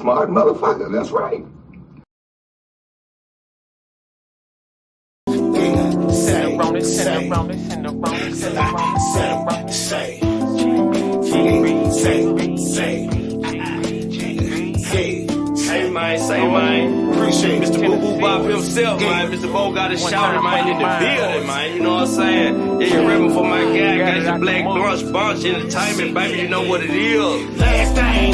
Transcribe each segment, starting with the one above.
smart motherfucker. That's right. Say, man. Appreciate Mr. Boo Boo Bop himself, man. Mr. Bo got his shouted, man, in the building, man. You know what I'm saying? Yeah, you're ripping for my guy. Got his black bunch entertainment, baby. You know what it is. Last time,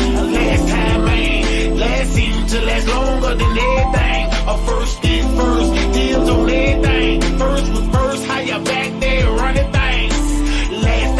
man. Last season to last longer than everything. A first get first, deals on everything. First was first, how you back there running things. Last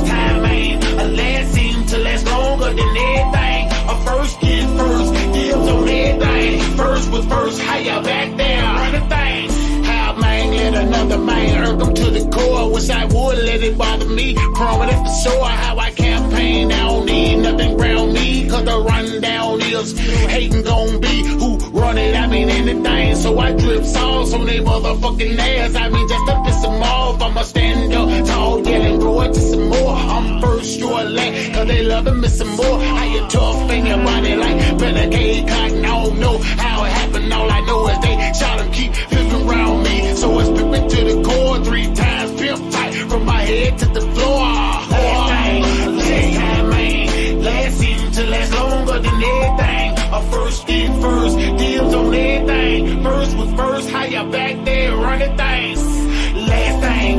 time, man. A last season to last longer than everything. A first get first, deals on everything. First was first, how you back there running things. How man let another man irk them to the core. Wish I would let it bother me. Prominent for sure how I campaign. I don't need nothing around me. Cause the rundown is hating gon' be who run it. I mean anything. So I drip sauce on they motherfucking ass. I mean just to piss them off. I'ma stand up tall, yelling, grow it to some more. I'm first, you're last. Cause they loving me some more. How you tough in your body like better K Cotton. I don't know how it happened. All I know is they shout and keep pimping around me. So it's pimping to the core 3 times. Pimp tight from my head to the floor. Last time, man. Last season to last longer than everything. A first get first, deals on everything. First was first, how you back there running things. Last time,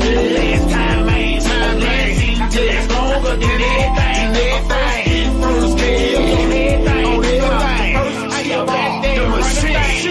man. Last season to last longer than everything. A first get first, deals on everything. First, how you back there running things.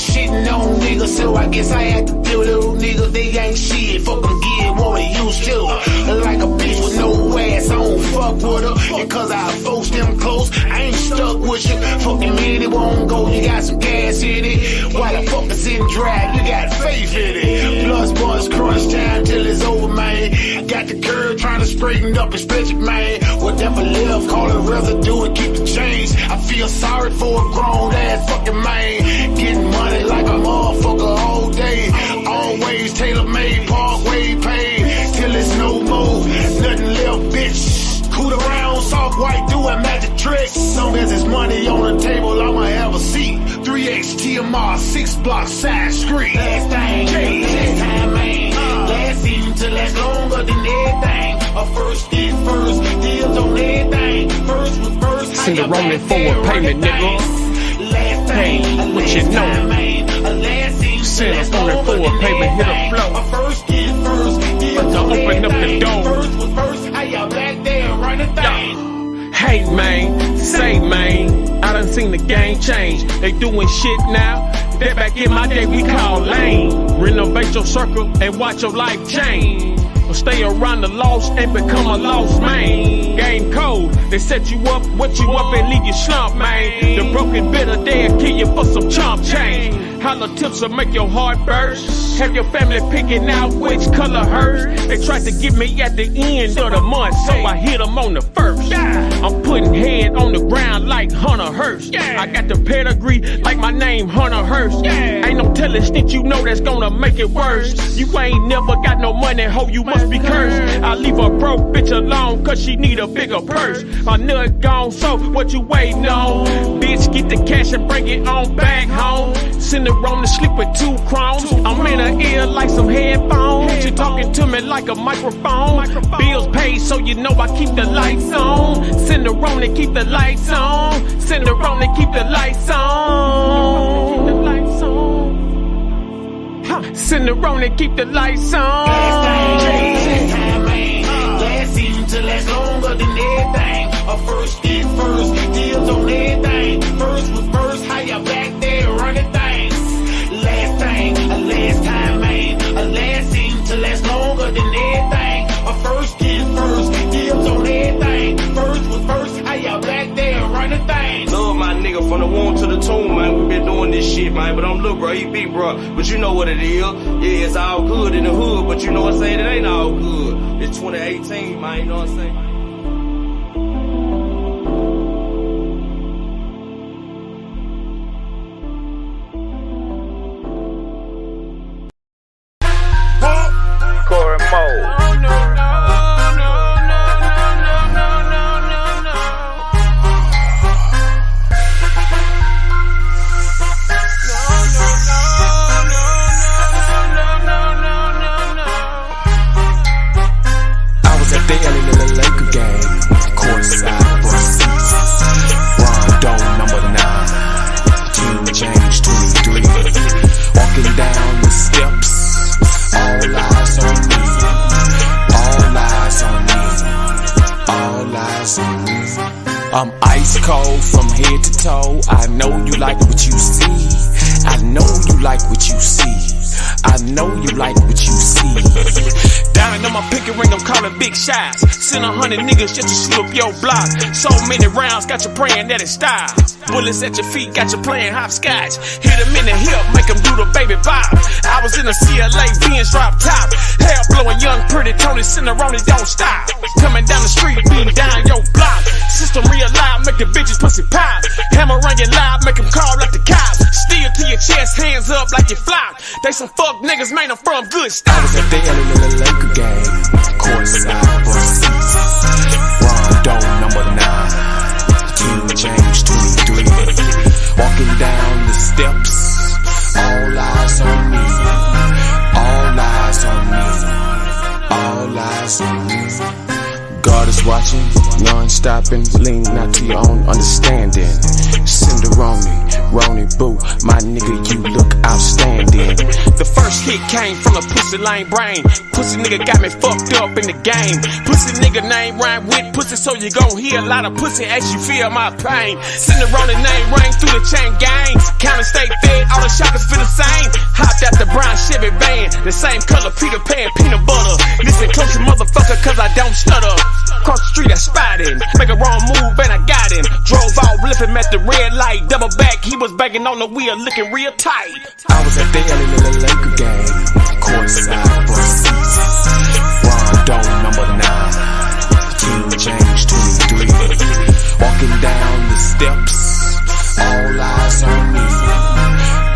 Shitting on niggas, so I guess I had to deal with those niggas. They ain't shit. Fuck them, get what we used to. Like a bitch with no ass, I don't fuck with her. Because I forced them close, I ain't stuck with you. Fucking man, it won't go, you got some gas in it. While the fuck is in drag, you got faith in it. Plus boys crunch time till it's over, man. Got the curve trying to straighten up and stretch it, man. Whatever left, call it residue and keep the change. I feel sorry for a grown ass fucking man. Getting money like a motherfucker all day. Always tailor-made, Parkway paid. Till it's no more, nothing left, bitch. Cool around, soft white, doing magic tricks. Long as there's money on the table, I'ma have a seat. 3X TMR, 6 block side street. Last time, man. Last season to last longer than everything. A first get first, deals on everything. First was first, how you back there running things. Last time, what you know? Man. Last season to last longer than everything. A first get first, deals on open up the door. First was first, how you back there running things. Hey man, say man, I done seen the game change. They doing shit now that back in my day we call lame. Renovate your circle and watch your life change. Or stay around the lost and become a lost man. Game cold, they set you up, wet you up and leave you slump, man. The broken bitter, they'll kill you for some chump change. Hollow tips will make your heart burst. Have your family picking out which color hers. They tried to get me at the end of the month, so I hit them on the first. I'm putting head on the ground like Hunter Hearst. I got the pedigree like my name Hunter Hearst. Ain't no telling shit you know that's gonna make it worse. You ain't never got no money, ho, you must be cursed. I leave a broke bitch alone cause she need a bigger purse. My nut gone, so what you waiting on? Bitch, get the cash and bring it on back home. Send her on to sleep with 2 chromes. I'm in her ear like some headphones. She talking to me like a microphone. Bills paid, so you know I keep the lights on. Send her on and keep the lights on. Send her on and keep the lights on. Send her on and keep the lights on. Last time, man. Last season to last longer than everything. A first get first, deals on everything. First was first, how you back there running things. Last time, man. Last season to last longer than everything. A first get first, deals on everything. First was first, how you back there running things. Love my nigga from the womb to the tomb, man. We been doing this shit, man. But I'm little bro, he big bro. But you know what it is. Yeah, it's all good in the hood, but you know what I'm saying? It ain't all good. It's 2018, man. You know what I'm saying? Corey Moe. I'm ice cold from head to toe. I know you like what you see. I know you like what you see. I know you like what you see. Down on my picket ring, I'm calling big shots. Send 100 niggas just to shoot up your block. So many rounds, got you praying that it stops. Bullets at your feet, got you playing hopscotch. Hit them in the hip, make them do the baby bop. I was in a CLA, Benz drop top. Hair blowing, young, pretty Tony Cinerone, don't stop. Coming down the street, beating down your block. System real loud, make the bitches pussy pop. Hammer ringing loud, make them call like the cops. Steal to your chest, hands up like you flop. They some fuck niggas, man, I'm from good stock. I was at the Laker game, courtside for seats. Rondo number 9, King James 23. Walking down the steps, all eyes on me. All eyes on me. All eyes on me. God is watching, non-stopping, lean not to your own understanding. Cinderoni, Roni Boo, my nigga, you look outstanding. The first hit came from a pussy lame brain. Pussy nigga got me fucked up in the game. Pussy nigga name rhyme with pussy, so you gon' hear a lot of pussy as you feel my pain. Cinderoni name rang through the chain gang. County state fed, all the shoppers feel the same. Hopped out the brown Chevy van, the same color Peter Pan peanut butter. Listen close, you motherfucker, cause I don't stutter. Cross the street, I spotted him. Make a wrong move and I got him. Drove off, left him at the red light. Double back, he was banging on the wheel, looking real tight. I was at the Laker game, courtside for seats. Rondo number 9, King James 23. Walking down the steps, all eyes on me.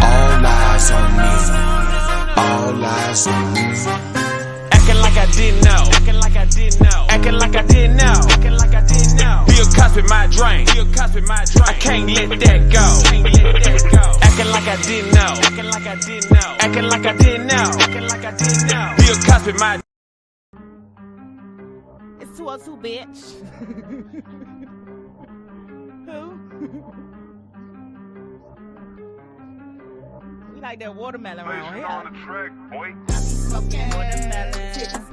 All eyes on me. All eyes on me. Acting like I didn't know. Acting like I didn't know. Acting like I didn't know. Acting like I didn't know. Bill Cosby my drain. Bill Cosby my drain. I can't let that go. Can't let that go. Acting like I didn't know. Acting like I didn't know. Acting like I didn't know. Acting like I didn't know. Bill Cosby my. It's 202, bitch. Who? We like that watermelon around here. On the track, boy. Smoking watermelon,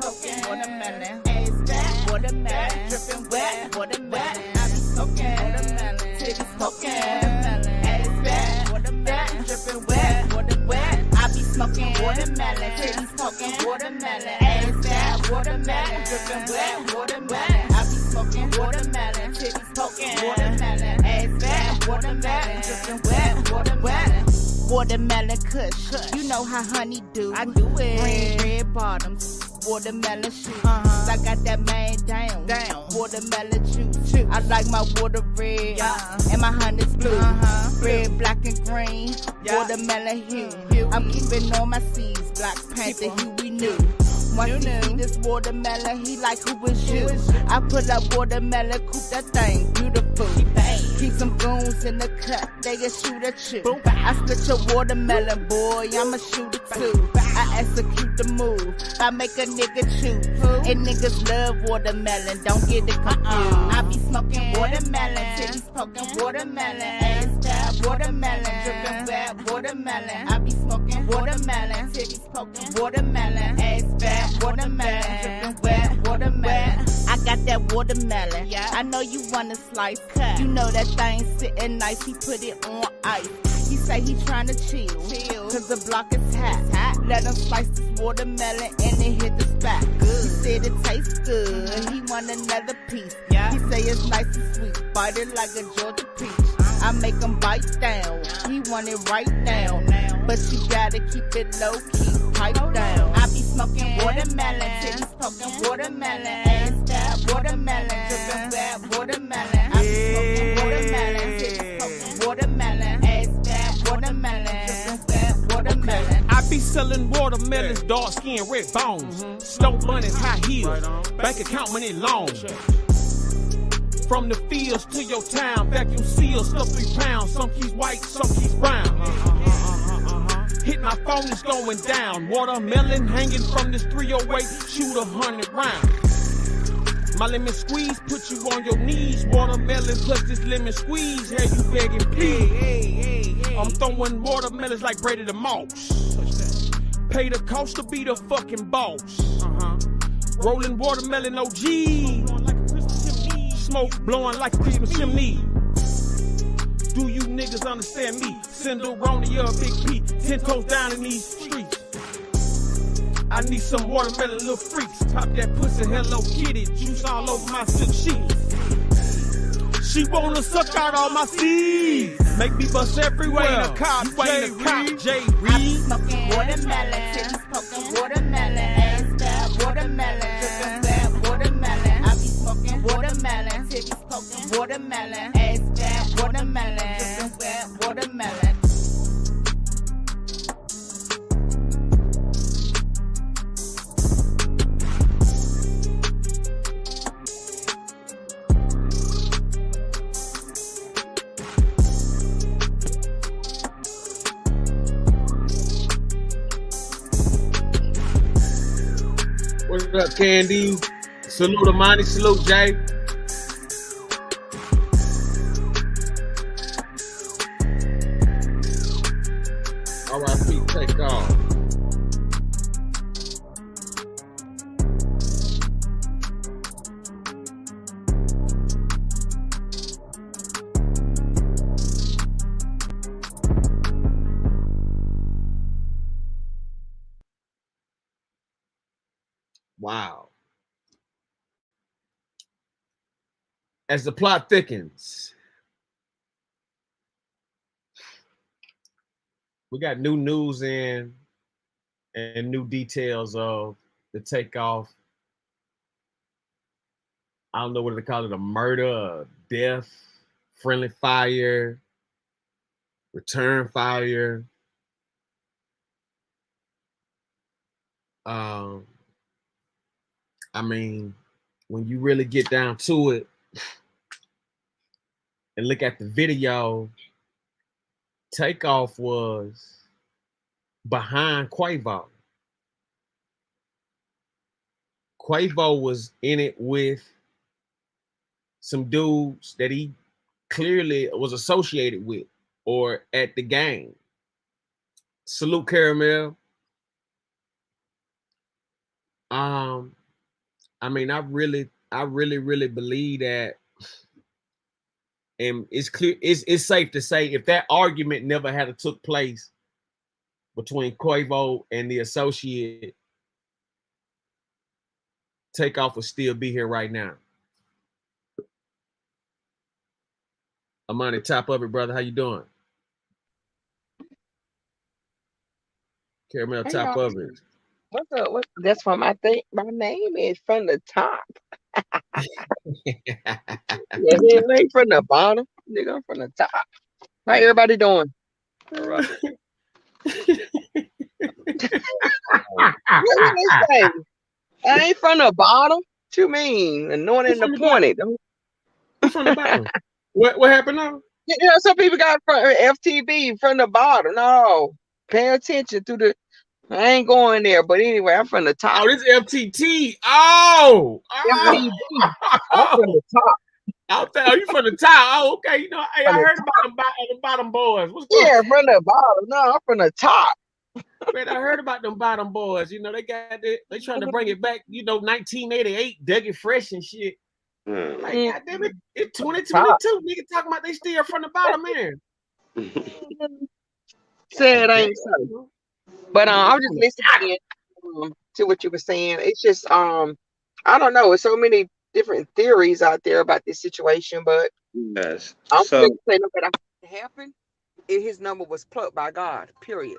smoking watermelon, ass fat, watermelon, dripping wet, watermelon. I be smoking watermelon, titty smoking watermelon, ass fat, watermelon, dripping wet, watermelon. I be smoking watermelon, titty smoking watermelon, ass fat, watermelon, dripping wet, watermelon. I be smoking watermelon, titty smoking watermelon, ass fat, watermelon, dripping wet, watermelon. Watermelon kush, you know how honey do. I do it. Green red bottoms, watermelon shoes. I got that man down. Watermelon juice. I like my water red and my honey's blue. Red, black, and green. Watermelon hue. I'm keeping all my seeds. Black Panther hue we knew. Once he see this watermelon, he like, who is you? I put up watermelon, coop that thing, beautiful. Keep some goons in the cut, they can shoot at you. I split your watermelon, boy, I'ma shoot it too. I execute the move, I make a nigga choose. And niggas love watermelon, don't get it confused. I be smoking watermelon, titties poking watermelon, ass fat watermelon, dripping wet watermelon. I be smoking watermelon, titties poking watermelon, ass fat watermelon, dripping wet watermelon. I got that watermelon, I know you want a slice. You know that thing sitting nice, he put it on ice. He say he tryna chill, cause the block is hot. Let him slice this watermelon and then hit the spot. He said it tastes good, he want another piece. He say it's nice and sweet, bite it like a Georgia peach. I make him bite down, he want it right now. But you gotta keep it low key, pipe down. I be smoking watermelon, titties poking watermelon, ass fat watermelon, dripping wet watermelon. I be smoking watermelon, titties poking watermelon, ass fat watermelon, dripping wet watermelon. I be selling watermelons, dark skin, red bones. Snow bunnies, high heels, bank account money long. From the fields to your town, vacuum seals, stuff 3 pounds. Some keys white, some keys brown. Hit my phone, it's going down. Watermelon hanging from this 308, shoot 100 rounds. My lemon squeeze put you on your knees. Watermelon plus this lemon squeeze, yeah, you begging please. I'm throwing watermelons like Brady the Moss. Pay the cost to be the fucking boss. Rolling watermelon OG. smoke blowing like Christmas chimney. Do you niggas understand me? Cinderona, Big P, 10 toes down in these streets. I need some watermelon little freaks. Pop that pussy, Hello Kitty, juice all over my silk sheets. She wanna suck out all my seeds. Make me bust everywhere. You ain't a cop, J. Reed. Smoking watermelon, titties poking watermelon, ass fat watermelon, dripping wet watermelon. I be smoking watermelon, titties poking watermelon, ass fat watermelon, dripping wet watermelon. What's up, Candy? Salute Amani, salute Jay. R.I.P. Take off. Wow. As the plot thickens, we got new news in and new details of the takeoff. I don't know what they call it, a murder, a death, friendly fire, return fire. I mean, when you really get down to it and look at the video, Takeoff was behind Quavo. Quavo was in it with some dudes that he clearly was associated with or at the game. Salute Caramel. I mean, I really believe that, and it's clear, it's safe to say if that argument never had took place between Quavo and the associate, Takeoff would still be here right now. Amani, top of it, brother. How you doing? Caramel, top of it. What's up? That's from I think my name is from the top. Yeah, it ain't from the bottom. Nigga, I'm from the top. How everybody doing? All right. What did they say? I ain't from the bottom. What you mean? Anointed and appointed. From the bottom. What happened now? You know, some people got from FTB from the bottom. No, pay attention to the. I ain't going there, but anyway, I'm from the top. Oh, this FTT. Oh, FTB. I'm from the top. I'll tell you from the top. Oh, okay. You know, hey, I heard about the bottom boys. What's going Yeah, from the bottom. No, I'm from the top. Man, I heard about them bottom boys. You know, they trying to bring it back. You know, 1988, Dougie Fresh and shit. Like, goddamn it, it's 2022. Nigga talking about they still from the bottom, man. Said I ain't so. But I was just listening to what you were saying. It's just I don't know. There's so many different theories out there about this situation, but Yes. I'm So going to say no matter what happened, his number was plucked by God. Period.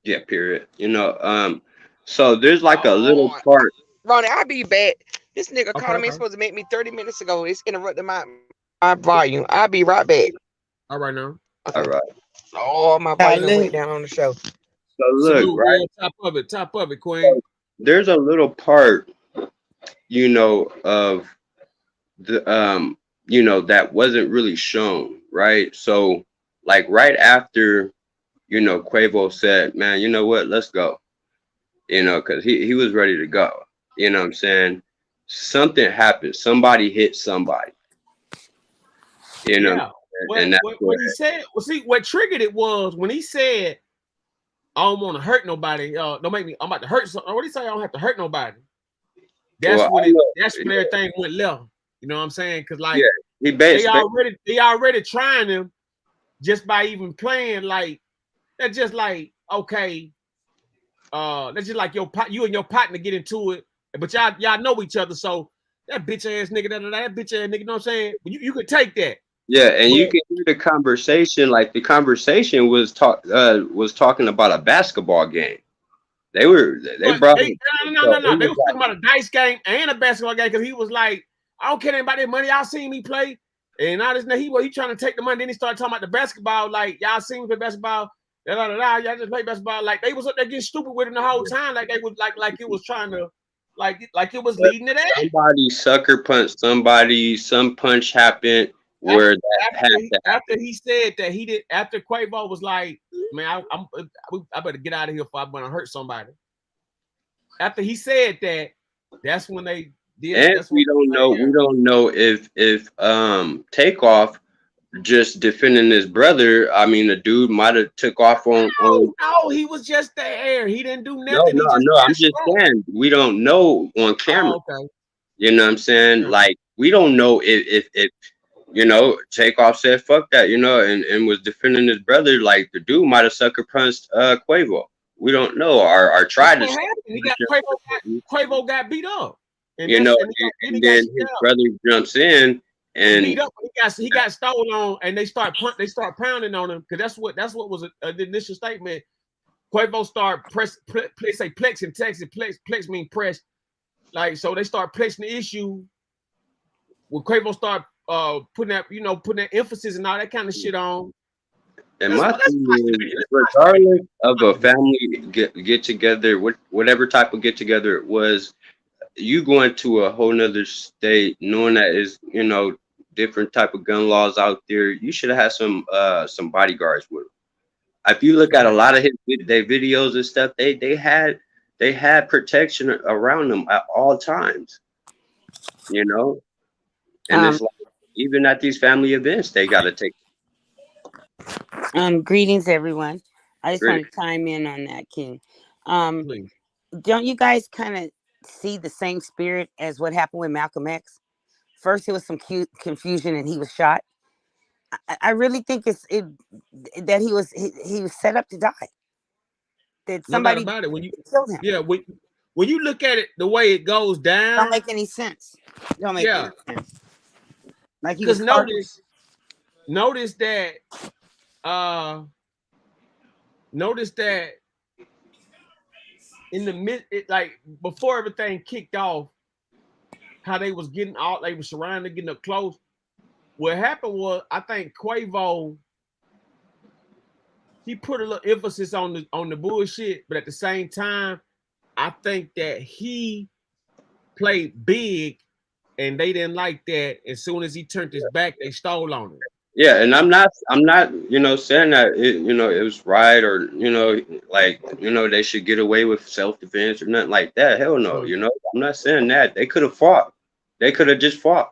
yeah, period. You know, so there's like a little part. Ronnie, I'll be back. This nigga Okay, calling me okay. supposed to make me 30 minutes ago. It's interrupting my volume. I'll be right back. All right now. All right. Oh, my volume went down on the show. So look, Salute, right. man. Top of it, Queen. There's a little part, you know, of the you know, that wasn't really shown, right? So like right after, you know, Quavo said, man, you know what, let's go. You know, because he was ready to go. You know what I'm saying? Something happened. Somebody hit somebody. You know, Yeah. and that's What he said, well, see, what triggered it was when he said, I don't want to hurt nobody. Don't make me, I'm about to hurt something. What did he say? I don't have to hurt nobody. That's Well, when I know, that's when everything went left. You know what I'm saying? Because like he they already trying him just by even playing. Like that's just like okay, that's just like you and your partner get into it, but y'all know each other, so that bitch ass nigga, that bitch ass nigga, you know what I'm saying? You could take that. Yeah, and you can hear the conversation. Like the conversation was talking about a basketball game. They brought. No. They was talking about a dice game and a basketball game because he was like, I don't care about that money. Y'all seen me play, and now this he trying to take the money. Then he started talking about the basketball. Like y'all seen me play basketball. Y'all just play basketball. Like they was up there getting stupid with him the whole time. Like they was like it was trying to like it was leading to that. Somebody sucker punched somebody. Some punch happened. After he said that he did, after Quavo was like, man, I better get out of here if I'm gonna hurt somebody. After he said that, that's when they did. And we don't know if Takeoff just defending his brother. I mean, the dude might have took off on. No, he was just there. He didn't do nothing. No. I'm just saying we don't know on camera. Oh, okay. You know what I'm saying? Like we don't know if you know, Takeoff said fuck that, you know, and was defending his brother. Like the dude might have sucker punched Quavo. We don't know. Or tried to. Quavo got beat up. And then his brother jumps in and beat up. He got stolen on, and they start pounding on him because that's what was the initial statement. Quavo start say plex in Texas. Plex mean press. Like so, they start plexing the issue. When Quavo start putting that emphasis and all that kind of shit on. And my thing is, regardless of a family get together, whatever type of get together it was, you going to a whole nother state, knowing that is, you know, different type of gun laws out there. You should have had some bodyguards with them. If you look at a lot of their videos and stuff, they had protection around them at all times. You know, and it's like, even at these family events, they got to take. Greetings, everyone. I just want to chime in on that, King. Don't you guys kind of see the same spirit as what happened with Malcolm X? First, there was some confusion and he was shot. I really think that he was set up to die. That somebody about it. When you killed him. Yeah, when you look at it the way it goes down, don't make any sense. Don't make any sense. Like he because was notice that in the mid, like before everything kicked off, how they was surrounded, getting up close. What happened was, I think Quavo, he put a little emphasis on the bullshit, but at the same time, I think that he played big. And they didn't like that. As soon as he turned his back, they stole on him. Yeah, and I'm not, you know, saying that it was right or they should get away with self-defense or nothing like that. Hell no, you know, I'm not saying that. They could have fought. They could have just fought.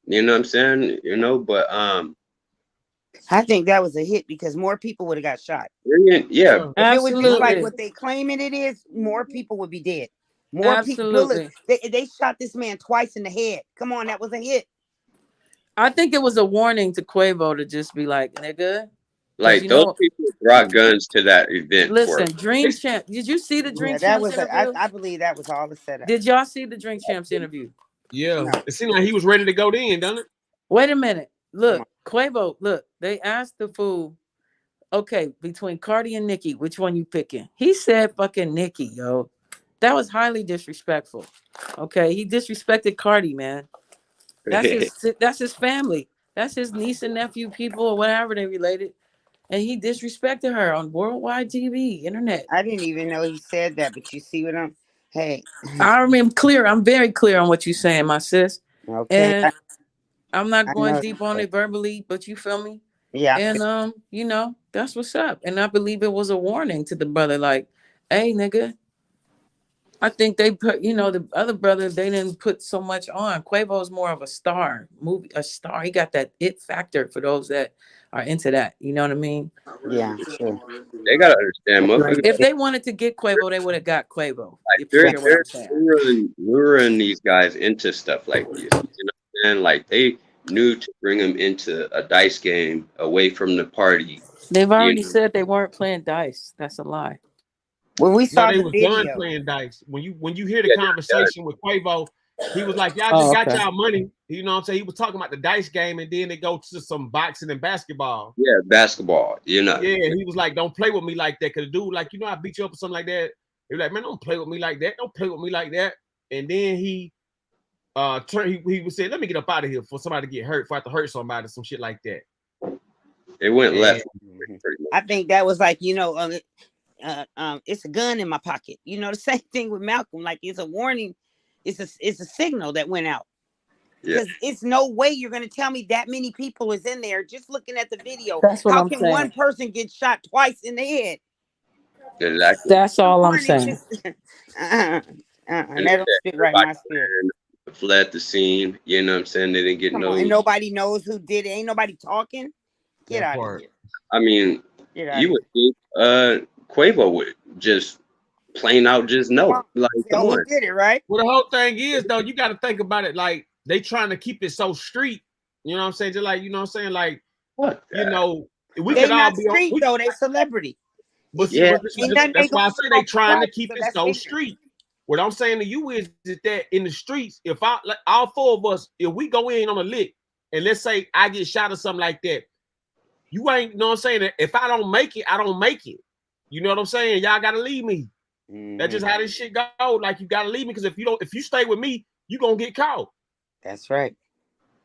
You know what I'm saying? You know, but I think that was a hit because more people would have got shot. Yeah, if it was just like what they claiming it is, more people would be dead. More people. They shot this man twice in the head. Come on, that was a hit. I think it was a warning to Quavo to just be like, nigga. Like those people brought guns to that event. Listen, Dream Champ. Did you see the Dream Champs interview? I believe that was all the setup. Did y'all see the Dream Champs interview? Yeah, no. It seemed like he was ready to go in, doesn't it? Wait a minute. Look, Quavo. Look, they asked the fool, okay, between Cardi and Nicki, which one you picking? He said, "Fucking Nicki, yo." That was highly disrespectful. Okay, he disrespected Cardi, man. That's his family. That's his niece and nephew, people or whatever they related. And he disrespected her on worldwide TV, internet. I didn't even know he said that, but you see what I'm. Hey, I remember clear. I'm very clear on what you're saying, my sis. Okay. And I'm not going deep on it verbally, but you feel me? Yeah. And you know, that's what's up. And I believe it was a warning to the brother, like, hey, nigga. I think they put, you know, the other brothers, they didn't put so much on. Quavo's more of a star. He got that it factor for those that are into that. You know what I mean? Yeah, sure. They gotta understand. If they wanted to get Quavo, they would have got Quavo. Like, they're luring these guys into stuff like this. You know what I'm saying? Like they knew to bring him into a dice game away from the party. They've already know? said they weren't playing dice. That's a lie. When we No, saw they the was done video, playing dice. When you hear the Yeah, they're done. conversation with Quavo, he was like, "Y'all Oh, just got okay. y'all money." You know what I'm saying? He was talking about the dice game, and then they go to some boxing and basketball. Yeah, basketball. You know. Yeah, he was like, "Don't play with me like that," because the dude, like, I beat you up or something like that. He was like, "Man, don't play with me like that. Don't play with me like that." And then he he was saying, "Let me get up out of here for somebody to get hurt, for I have to hurt somebody," some shit like that. It went And- left. I think that was like, it's a gun in my pocket. The same thing with Malcolm. Like it's a warning. It's a signal that went out. Yeah. Because it's no way you're going to tell me that many people is in there just looking at the video. That's what How I'm can saying. one person get shot twice in the head? Exactly. That's all I'm Warning saying. just- and that don't fit right in my spirit. Fled the scene. You know what I'm saying? They didn't get Come no. on, and nobody knows who did it. Ain't nobody talking. Get That out of part. here. I mean, Get out you of would think Quavo would just plain out just know. Like, here. come Who on. did it, right? Well, the whole thing is though, you got to think about it. Like they trying to keep it so street. You know what I'm saying? Just like like What? we They could all not be street on. though. They celebrity. But Yeah. Ain't nothing that's they why I gonna say do they on trying to Friday, keep so it that's so ignorant. street. What I'm saying to you is that in the streets, if all four of us, if we go in on a lick, and let's say I get shot or something like that, you ain't, you know what I'm saying? If I don't make it, I don't make it. You know what I'm saying? Y'all gotta leave me. That's just how this shit go. Like you gotta leave me because if you stay with me, you gonna get caught. That's right.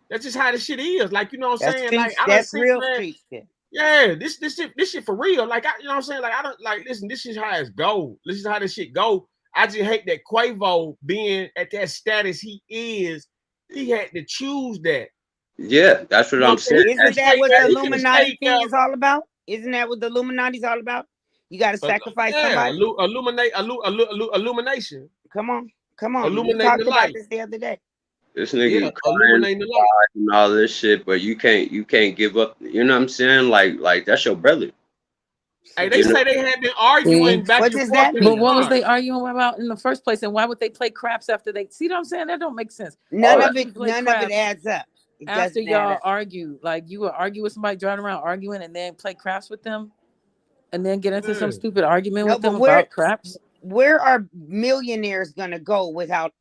That's just how this shit is. Like, you know what I'm That's saying? street, Like I that's don't real think, man, street shit. yeah, this shit for real. Like you know what I'm saying? Like I don't like listen, this is how it go. This is how this shit go. I just hate that Quavo being at that status he is, he had to choose that. Yeah, that's what I'm saying. Isn't that what the He could've Illuminati stayed thing there. is all about? Isn't that what the Illuminati's all about? You got to sacrifice somebody. Illumination. Come on. We Illuminate talked the about light. this the other day. This nigga crying illuminating the light. and all this shit, but you can't give up. You know what I'm saying? Like that's your brother. Hey, they say they had been arguing back What and does forth. that in the But what was car. they arguing about in the first place? And why would they play craps after they see what I'm saying? That don't make sense. None Why of would you it play adds up. It after doesn't add y'all up. argue? Like you would argue with somebody driving around arguing and then play craps with them and then get into some stupid argument No, with them but where about craps? where are millionaires gonna go without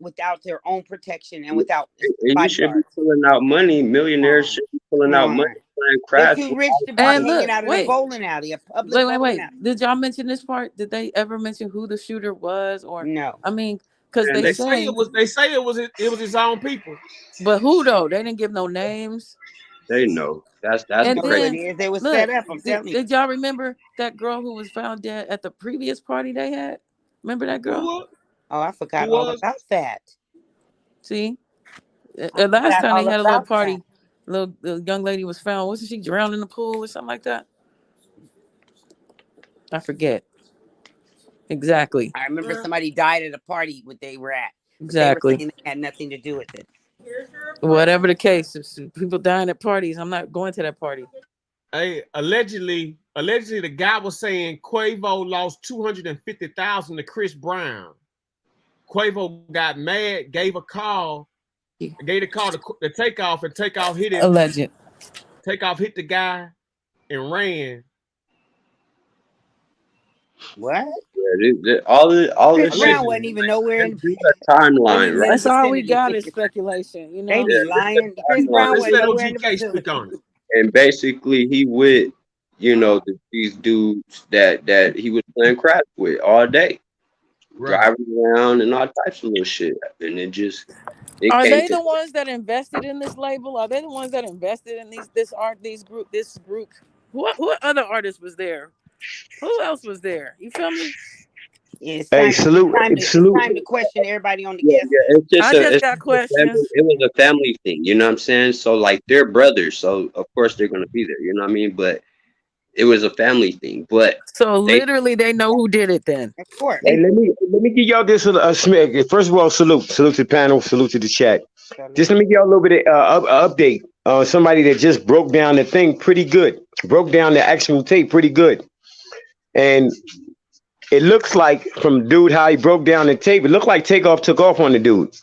their own protection and without And you should be bodyguards? pulling out money. Millionaires should be pulling out money playing They're craps. too rich to be And hanging look, out in a wait. bowling alley, a public bowling Wait. alley. Did y'all mention this part? Did they ever mention who the shooter was? Or no? I mean, because And they say it was his own people. But who though? They didn't give no names. They know. That's And the know crazy. what it is. They was Look, set up. I'm telling you. did y'all remember that girl who was found dead at the previous party they had? Remember that girl? Oh, I forgot Who all was? about that. See, I last forgot time they all had a little about party, the young lady was found. Wasn't she drowned in the pool or something like that? I forget exactly. I remember somebody died at a party where they were at. Exactly. They were saying they had nothing to do with it. Whatever the case, if people dying at parties, I'm not going to that party. Hey, allegedly, the guy was saying Quavo lost $250,000 to Chris Brown. Quavo got mad, gave the call to Takeoff, and Takeoff hit him. Alleged. Takeoff hit the guy and ran. What? Yeah, all Chris this Brown shit. wasn't even nowhere in A timeline, right? That's all we got is speculation. You know, They be lying. Chris Brown Let's wasn't let nowhere in the OGK speak facility. on it. And basically, he with these dudes that he was playing crap with all day, driving around and all types of little shit, and it Are came they to the ones that invested in this label? Are they the ones that invested in this group? What other artist was there? Who else was there? You feel me? Yeah, it's Hey, time salute. to question everybody on the Yeah, guest. it's just I just got questions. It was a family thing, you know what I'm saying? So like they're brothers, so of course they're gonna be there, you know what I mean? But it was a family thing. But So literally, they know who did it. Then, of course. Hey, let me give y'all this smack. First of all, salute to the panel, salute to the chat. Just let me give y'all a little bit of update. Somebody that just broke down the thing pretty good, broke down the actual tape pretty good, and it looks like from dude how he broke down the tape, it looked like Takeoff took off on the dude.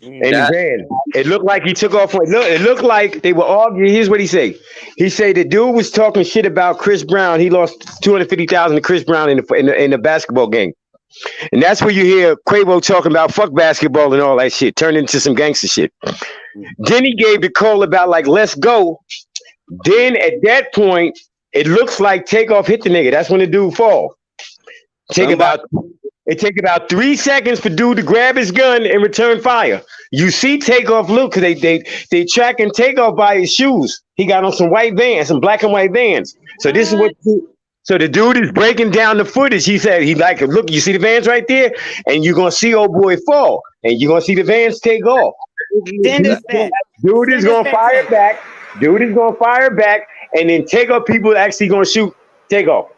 in the van. It looked like he took off. It looked like they were arguing. Here's what he said. He said the dude was talking shit about Chris Brown. He lost $250,000 to Chris Brown in the basketball game. And that's where you hear Quavo talking about fuck basketball and all that shit, turned into some gangster shit. Then he gave the call about like, let's go. Then at that point, it looks like Takeoff hit the nigga. That's when the dude fall. It take about 3 seconds for dude to grab his gun and return fire. You see Takeoff look, because they tracking Takeoff by his shoes. He got on some white Vans, some black and white Vans. So this is what. So the dude is breaking down the footage. He said he like, look, you see the Vans right there, and you're gonna see old boy fall, and you're gonna see the Vans take off. Dude is gonna fire back. Dude is gonna fire back, and then Takeoff people actually gonna shoot Takeoff.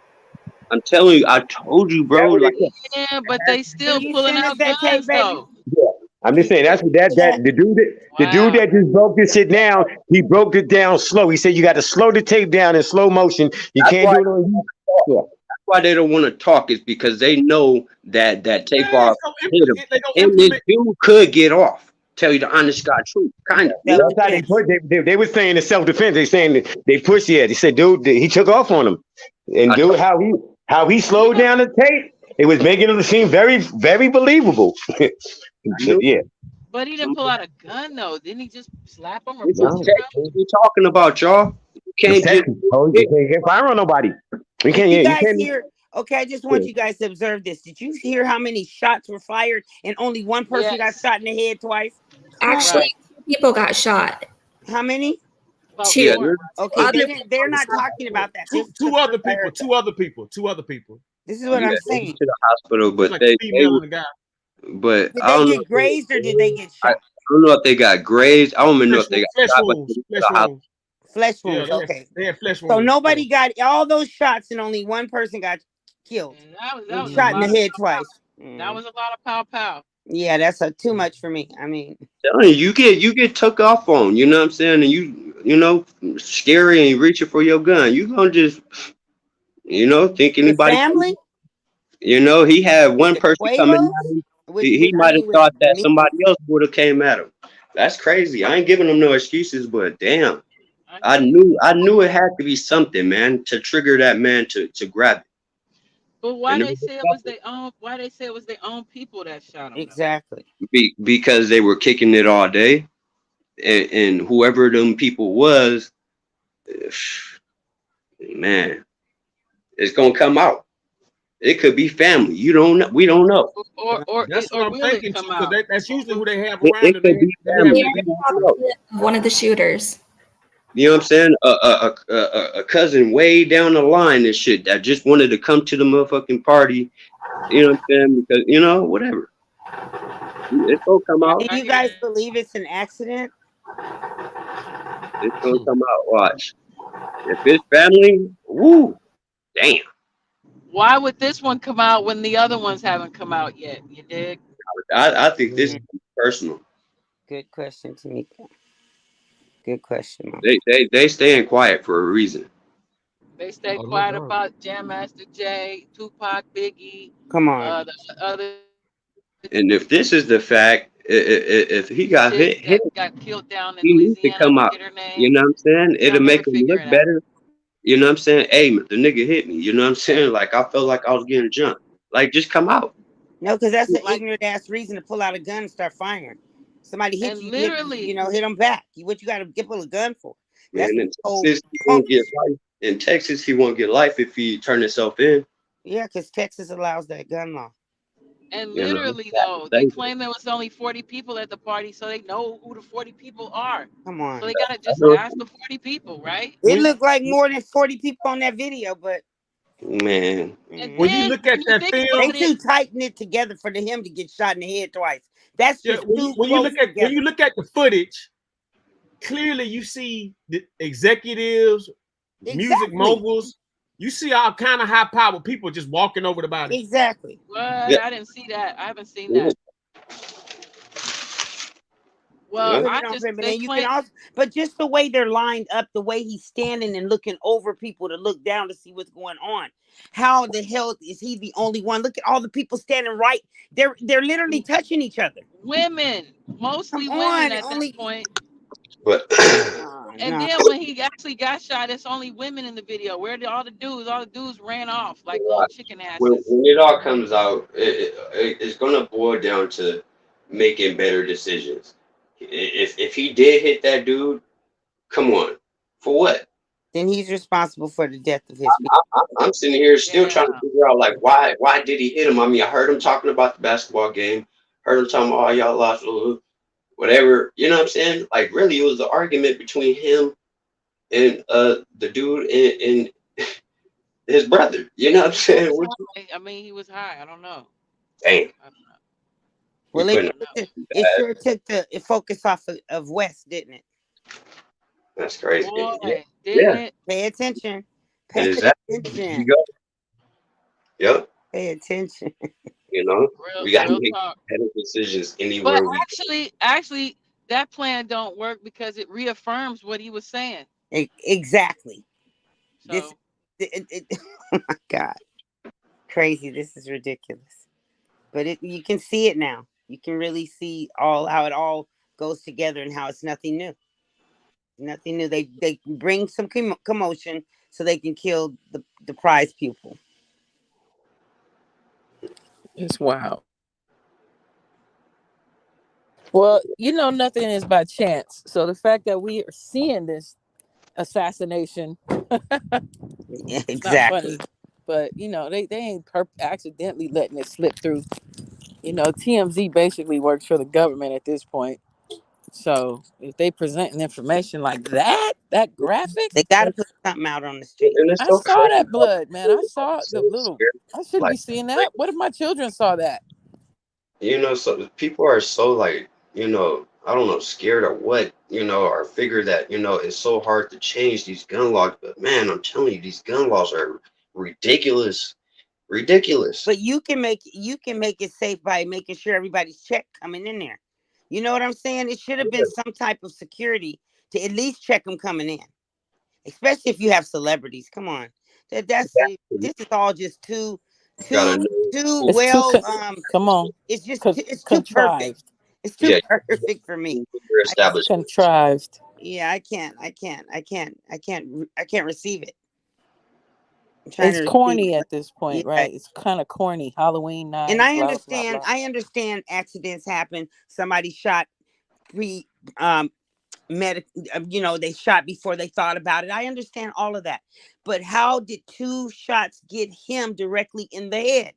I'm telling you, I told you, bro. Like, yeah, but they still pulling out guns, though. Yeah, I'm just saying that's what the dude that just broke this shit down. He broke it down slow. He said you got to slow the tape down in slow motion. You can't do it on YouTube. Yeah. That's why they don't want to talk, is because they know that Takeoff hit him, and this dude could get off. Tell you the honest God truth, kind of. That's how they were saying in self-defense. They saying that they pushed it. They said, dude, he took off on him, and dude, how he slowed down the tape, it was making it seem very, very believable. Yeah. But he didn't pull out a gun, though. Didn't he just slap him? Or What we talking about, y'all? You can't can't fire on nobody. We can't. You You guys can't. hear? Okay, I just want you guys to observe this. Did you hear how many shots were fired and only one person got shot in the head twice? Actually, 2 people got shot. How many? 2. Okay, they're not talking about that. Two other people. This is what I'm saying. To the hospital, but like they guy. but Did I don't they know. get grazed or did they get shot? I don't know if they got grazed. I don't even know if they got shot. But Flesh wounds. Yeah, Okay. They had flesh wounds. So nobody got all those shots and only one person got killed. That was Shot in the head twice. That was a lot of pow pow. Yeah, that's too much for me. I mean, you get took off on, you know what I'm saying, and you know, scary and you reaching for your gun. You gonna just, you know, think anybody. Family. You know, he had one person coming at him. He might have thought that somebody else would have came at him. That's crazy. I ain't giving him no excuses, but damn, I knew it had to be something, man, to trigger that man to grab it. But why they say it was their own? Why they say it was their own people that shot him? Exactly. Because they were kicking it all day, and whoever them people was, man, it's gonna come out. It could be family. You don't know. We don't know. Or that's what I'm thinking. Because that's usually who they have around. It could be family. One of the shooters. You know what I'm saying? A cousin way down the line and shit that just wanted to come to the motherfucking party. You know what I'm saying? Because, you know, whatever. It's gonna come out. Do you guys believe it's an accident? It's gonna come out. Watch. If it's family, woo, damn. Why would this one come out when the other ones haven't come out yet? You dig? I think this is personal. Good question, Tamika. Good question, Mom. They staying quiet for a reason. They stay quiet about Jam Master Jay, Tupac, Biggie. Come on. The other. And if this is the fact, if he got hit, got killed down in he needs to Louisiana, come out. You know what I'm saying? It'll make him look better. You know what I'm saying? Hey, the nigga hit me. You know what I'm saying? Like, I felt like I was getting jumped. Like, just come out. No, because that's an ignorant ass reason to pull out a gun and start firing. Somebody hit you, literally, hit them back. What you got to pull a gun for? Man, in Texas, he won't get life if he turn himself in. Yeah, because Texas allows that gun law. And literally, though, they claim there was only 40 people at the party, so they know who the 40 people are. Come on. So they gotta just ask the 40 people, right? It looked like more than 40 people on that video, but man, when you look at that film, they too tight knit together for him to get shot in the head twice. That's just when you look at the footage, clearly you see the executives, music moguls. You see all kind of high power people just walking over the body. Exactly. What? Yeah. I didn't see that. I haven't seen that. Well, Put I it on just film, and they then you can claim also, but just the way they're lined up, the way he's standing and looking over people to look down to see what's going on. How the hell is he the only one? Look at all the people standing right. They're literally touching each other. women, mostly Come women on, at only. that point. But And No. then when he actually got shot, it's only women in the video. Where did all the dudes? All the dudes ran off like little chicken when asses. it all comes out, it's gonna boil down to making better decisions. If he did hit that dude, come on, for what? Then he's responsible for the death of his I'm sitting here still trying to figure out like why did he hit him? I mean, I heard him talking about the basketball game. Heard him talking about, oh, y'all lost, whatever. You know what I'm saying? Like really, it was the argument between him and the dude and his brother. You know what I'm saying? I mean, he was high. I don't know. Damn. Well, it sure took the focus off of West, didn't it? That's crazy. Boy, Yeah. it? Pay attention. Pay Exactly. attention. Yep. Pay attention. You know, we got to real make talk. better decisions anywhere But we actually, that plan don't work because it reaffirms what he was saying. Exactly. So. Oh my God, crazy! This is ridiculous. But you can see it now. You can really see how it all goes together and how it's nothing new. Nothing new. They bring some commotion so they can kill the prize pupil. It's wild. Well, nothing is by chance. So the fact that we are seeing this assassination, exactly. Not funny, but they ain't accidentally letting it slip through. TMZ basically works for the government at this point. So if they presenting information like that graphic, they got to put something out on the street. I saw that blood, man. I saw the little. I shouldn't be seeing that. What if my children saw that? so people are so like, I don't know, scared or what, or figure that, it's so hard to change these gun laws. But man, I'm telling you, these gun laws are ridiculous. But you can make it safe by making sure everybody's check coming in there. You know what I'm saying? It should have been some type of security to at least check them coming in, especially if you have celebrities. Come on, this is all just too well. Come on, it's too perfect. It's too perfect for me. Contrived. Yeah, I can't receive it. It's corny at this point, right? It's kind of corny. Halloween night. And I understand. I understand accidents happen. Somebody shot they shot before they thought about it. I understand all of that. But how did 2 shots get him directly in the head,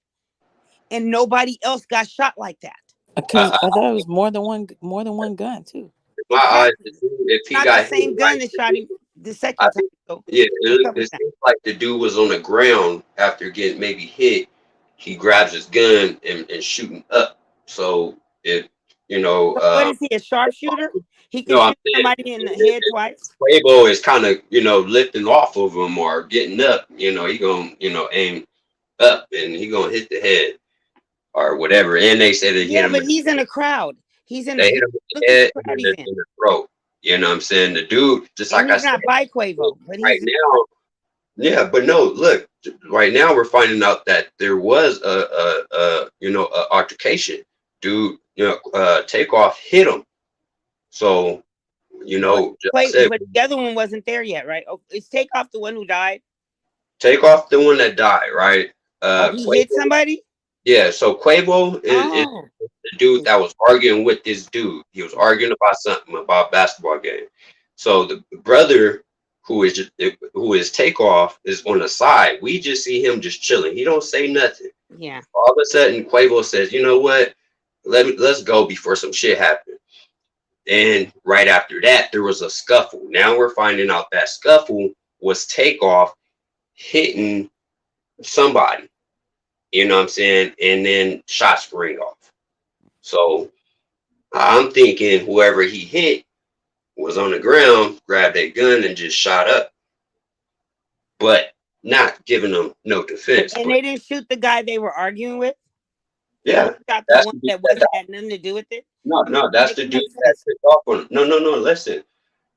and nobody else got shot like that? Because I thought it was more than one gun too. If he not got the same gun that shot him the second time. So it seems like the dude was on the ground after getting maybe hit. He grabs his gun and shooting up. So what is he, a sharpshooter? He can shoot somebody in the head twice. Quavo is kind of lifting off of him or getting up. He gonna aim up and he gonna hit the head or whatever. And they said they hit him. But he's in a crowd. He's in. They hit him in the head and in the throat. You know what I'm saying? The dude, just and like he's I not said, by Quavo, but right now. Yeah, but no, look, right now we're finding out that there was a altercation. Dude, Takeoff hit him. So, but the other one wasn't there yet, right? Oh, is Takeoff the one who died? Takeoff the one that died, right? He hit somebody? Yeah, so Quavo is the dude that was arguing with this dude. He was arguing about something about a basketball game. So the brother who is Takeoff is on the side. We just see him just chilling. He don't say nothing. Yeah. All of a sudden, Quavo says, "You know what? Let's go before some shit happens." And right after that, there was a scuffle. Now we're finding out that scuffle was Takeoff hitting somebody. You know what I'm saying? And then shots ring off. So I'm thinking whoever he hit was on the ground, grabbed a gun and just shot up. But not giving them no defense. And they didn't shoot the guy they were arguing with? Yeah, Shot the that's one the dude that wasn't had nothing to do with it. no, that's Make the it dude make that sense. took off on. No. Listen,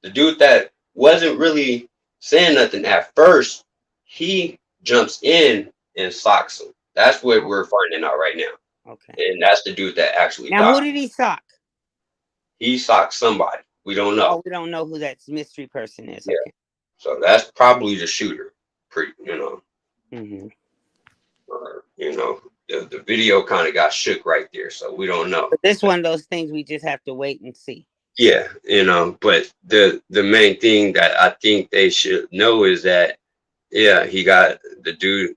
the dude that wasn't really saying nothing at first, he jumps in and socks him. That's what we're finding out right now. Okay. And that's the dude that actually Now, who died. did he sock? He socked somebody. We don't know. Oh, we don't know who that mystery person is. Yeah. Okay. So that's probably the shooter. You know. Mm-hmm. You know, the video kind of got shook right there, so we don't know. But this one of those things we just have to wait and see. Yeah, you know, but the main thing that I think they should know is that, yeah, he got the dude,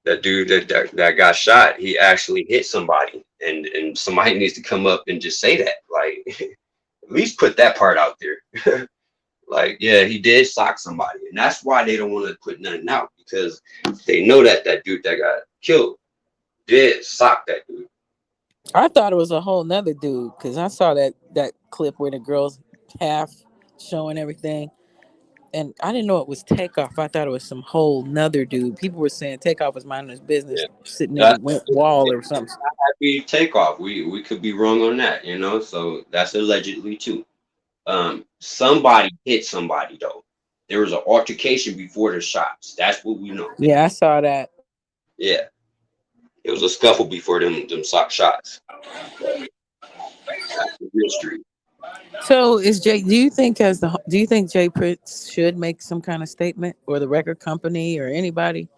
that dude that got shot. He actually hit somebody, and somebody needs to come up and just say that, like, at least put that part out there. Like, yeah, he did sock somebody, and that's why they don't want to put nothing out, because they know that dude that got killed did sock that dude. I thought it was a whole nother dude because I saw that clip where the girl's half showing everything, and I didn't know it was Takeoff. I thought it was some whole nother dude. People were saying Takeoff was minding his business, sitting in the wall or something. Happy Takeoff. We could be wrong on that, you know. So that's allegedly too. Somebody hit somebody though. There was an altercation before the shots. That's what we know. Yeah, I saw that. Yeah, it was a scuffle before them sock shots. That's the mystery. So is Jay? Do you think Jay Prince should make some kind of statement, or the record company, or anybody?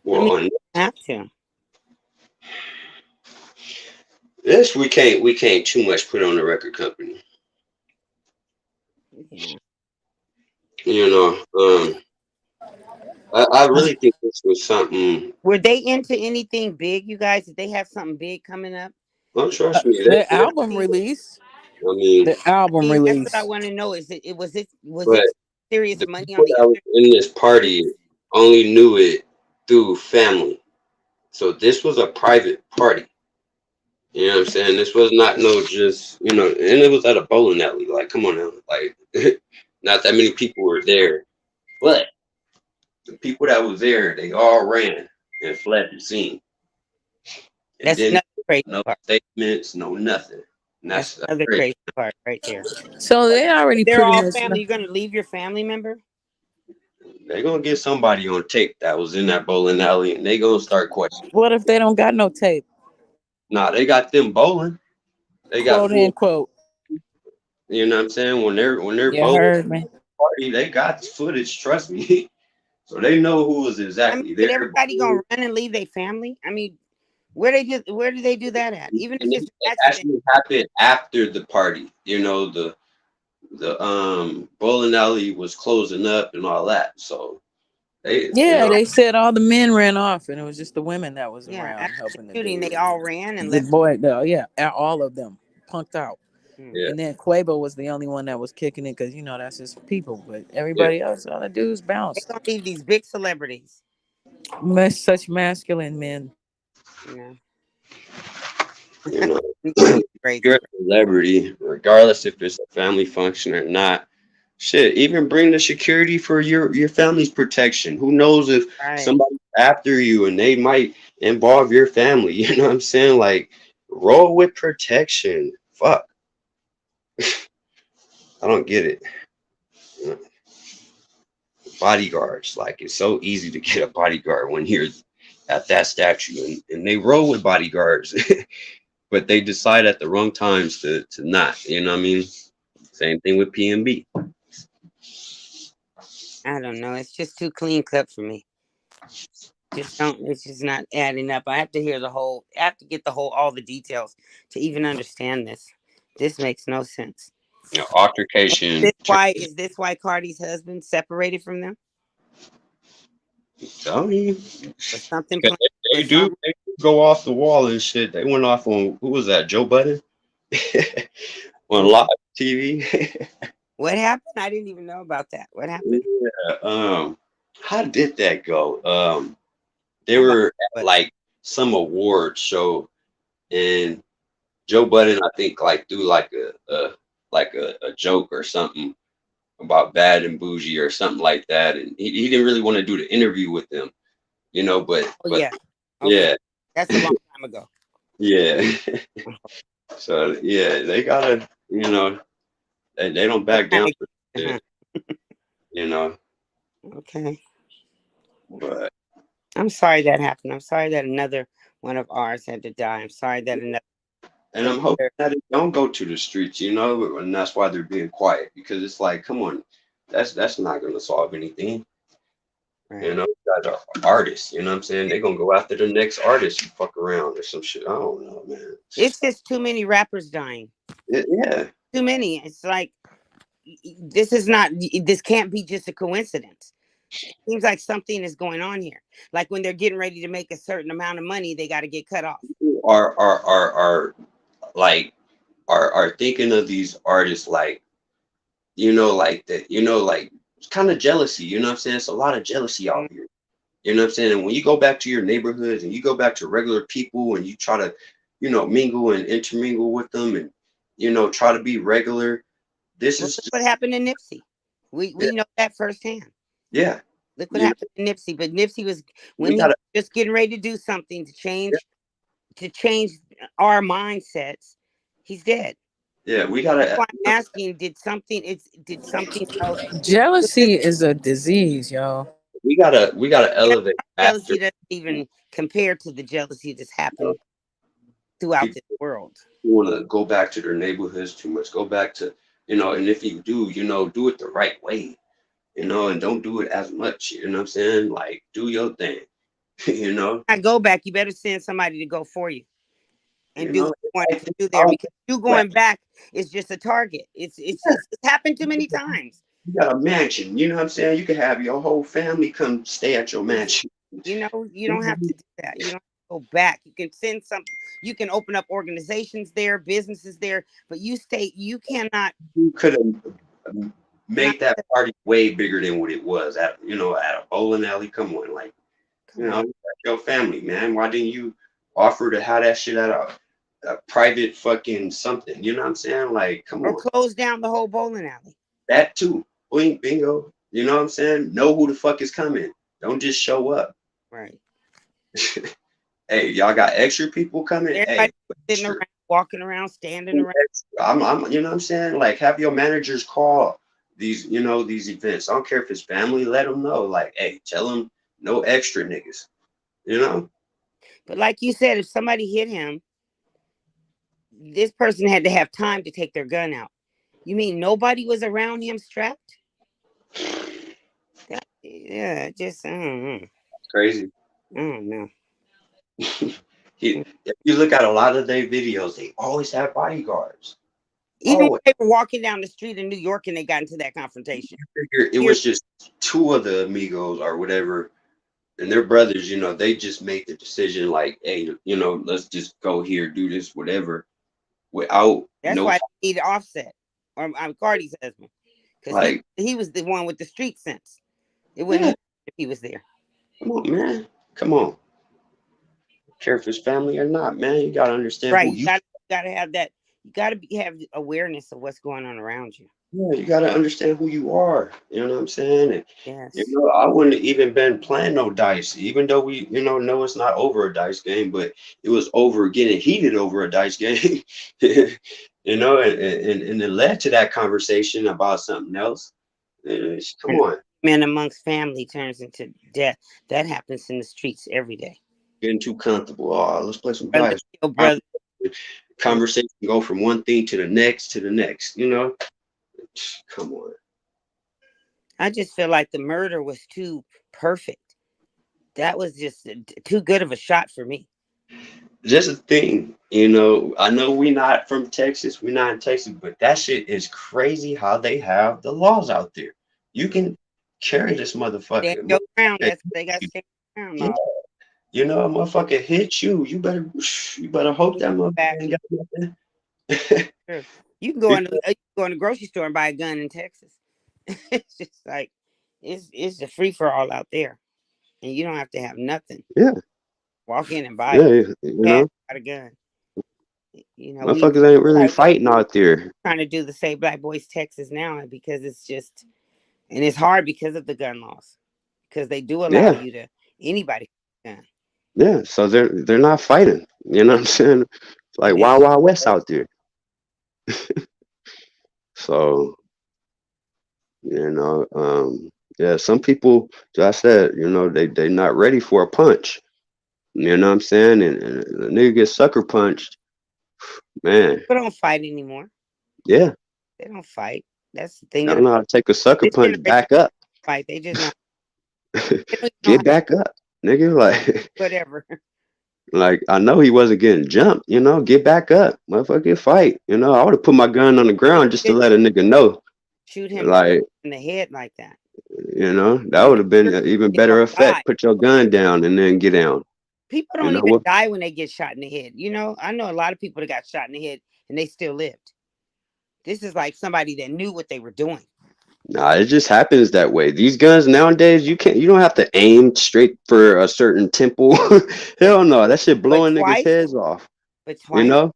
Well, have to. This we can't too much put on the record company. Yeah. You know, I really think this was something. Were they into anything big, you guys? Did they have something big coming up? Well, trust me. The album release. I mean, the album release. That's what I want to know. Was it but serious the money people on the that was in this party only knew it through family. So this was a private party. You know what I'm saying? This was not no just, you know, and it was at a bowling alley. Like, come on now. Like, not that many people were there. But the people that was there, they all ran and fled the scene. And That's another crazy no part. statements, no nothing. And that's another crazy part right there. So they already They're pretty all much family. You're gonna leave your family member? They're gonna get somebody on tape that was in that bowling alley, and they gonna start questioning. What if they don't got no tape? Nah, they got them bowling. They got Quote unquote. You know what I'm saying? When they're You bowling heard me. party, they got footage. Trust me. So they know who was exactly Did there. everybody gonna run and leave their family? I mean, where do they do that at? Even if it's It actually happened after the party. You know, the bowling alley was closing up and all that. So they said all the men ran off, and it was just the women that was around after helping the the shooting, dude. they all ran and The left. boy, all of them punked out. Yeah. And then Quavo was the only one that was kicking it because, you know, that's his people. But everybody else, all the dudes bounced. They gonna leave these big celebrities. Such masculine men. Yeah. You know, you're a celebrity, regardless if it's a family function or not. Shit, even bring the security for your family's protection. Who knows if somebody's after you and they might involve your family? You know what I'm saying? Like, roll with protection. Fuck. I don't get it. Bodyguards, like, it's so easy to get a bodyguard when you're at that statue, and they roll with bodyguards, but they decide at the wrong times to not. You know what I mean? Same thing with PNB. I don't know. It's just too clean cut for me. It's just not adding up. I have to hear all the details to even understand this. This makes no sense. You know, altercation. Is this why Cardi's husband separated from them? I mean, something they do go off the wall and shit. They went off on, who was that? Joe Budden on live TV. What happened? I didn't even know about that. What happened? Yeah, how did that go? They were at like some award show, and Joe Budden, I think, like threw like a joke or something about Bad and Bougie or something like that, and he didn't really want to do the interview with them, you know, but yeah. Okay. yeah, That's a long time ago. yeah. So yeah, they gotta, you know, they don't back down for shit, you know. Okay. But I'm sorry that happened. I'm sorry that another one of ours had to die. I'm sorry that another. and I'm hoping that it don't go to the streets, you know, and that's why they're being quiet, because it's like, come on, that's not gonna solve anything. Right. You know, you guys are artists, you know what I'm saying? They're gonna go after the next artist you fuck around or some shit. I don't know, man. It's just too many rappers dying. Yeah. Too many. It's like this can't be just a coincidence. Seems like something is going on here. Like when they're getting ready to make a certain amount of money, they got to get cut off. Are like are thinking of these artists like, you know, like that, you know, like it's kind of jealousy, you know what I'm saying? It's a lot of jealousy out here. You know what I'm saying? And when you go back to your neighborhoods and you go back to regular people and you try to, you know, mingle and intermingle with them and, you know, try to be regular. This is what happened to Nipsey. We know that firsthand. Yeah. Look what happened to Nipsey. But Nipsey was when he was just getting ready to do something to change our mindsets. He's dead. Yeah, we gotta. That's why I'm asking. Did something else? Jealousy is a disease, y'all. We gotta elevate. Jealousy doesn't even compare to the jealousy that's happened throughout the world. You want to go back to their neighborhoods too much. Go back to, you know, and if you do, you know, do it the right way, you know, and don't do it as much. You know what I'm saying? Like, do your thing. You know. I go back. You better send somebody to go for you. And do what you wanted to do there, because you going back is just a target. It's happened too many times. You got a mansion, you know what I'm saying? You can have your whole family come stay at your mansion. You know, you don't have to do that. You don't have to go back. You can send some. You can open up organizations there, businesses there, but you cannot. You could have made that party way bigger than what it was at, you know, at a bowling alley. Come on, like, you know, your family, man. Why didn't you offer to have that shit at a private fucking something? You know what I'm saying? Like, come on. Or close down the whole bowling alley. That too. Bingo. You know what I'm saying? Know who the fuck is coming. Don't just show up. Right. Hey, y'all got extra people coming? Everybody sitting around, walking around, standing around. I'm you know what I'm saying? Like, have your managers call these, you know, these events. I don't care if it's family, let them know. Like, hey, tell them no extra niggas. You know? But like you said, if somebody hit him, this person had to have time to take their gun out. You mean nobody was around him strapped? Yeah, just I don't know. Crazy. I don't know. If you look at a lot of their videos, they always have bodyguards. Even when they were walking down the street in New York and they got into that confrontation. It was just two of the amigos or whatever, and their brothers, you know, they just make the decision like, hey, you know, let's just go here, do this, whatever, without. That's why they need Offset, or Cardi's husband, because like, he was the one with the street sense. It wouldn't if he was there. Come on, man. Come on. Care if it's family or not, man. You gotta understand. Right. Who You gotta have that. You gotta have awareness of what's going on around you. Yeah, you gotta understand who you are. You know what I'm saying? And, yes. You know, I wouldn't have even been playing no dice, even though we, you know it's not over a dice game, but it was over getting heated over a dice game. You know, and it led to that conversation about something else. Come on. Man amongst family turns into death. That happens in the streets every day. Getting too comfortable. Oh, let's play some Brother, dice. brother. Conversation go from one thing to the next, you know. Come on. I just feel like the murder was too perfect. That was just too good of a shot for me. Just a thing, you know. I know we're not from Texas, we're not in Texas, but that shit is crazy how they have the laws out there. You can carry this motherfucker. They got to stay around. Yeah. You know, a motherfucker hit you. You better hope that motherfucker ain't got nothing. Sure. You can go in the grocery store and buy a gun in Texas. It's just like it's a free for all out there, and you don't have to have nothing. Yeah. Walk in and buy it. You know, got a gun. You know, motherfuckers ain't really fighting out there. Trying to do the Save Black Boys Texas now because it's just, and it's hard because of the gun laws, because they do allow you to anybody Yeah, so they're not fighting. You know what I'm saying? It's like Wild Wild West out there. So, yeah, some people, as I said, they not ready for a punch. You know what I'm saying? And the nigga gets sucker punched, man. People don't fight anymore. Yeah. They don't fight. That's the thing. I don't know how to take a sucker punch back up. Fight. They just not. Get back up, nigga. Like whatever. Like I know he wasn't getting jumped. Get back up, motherfucker. Fight. I would have put my gun on the ground just to let a nigga know. Shoot him like in the head like that. That would have been an even better effect. Put your gun down and then get down. People don't even die when they get shot in the head. I know a lot of people that got shot in the head and they still lived. This is like somebody that knew what they were doing. Nah, it just happens that way. These guns nowadays, you don't have to aim straight for a certain temple. Hell no, that shit blowing niggas' heads off. But twice.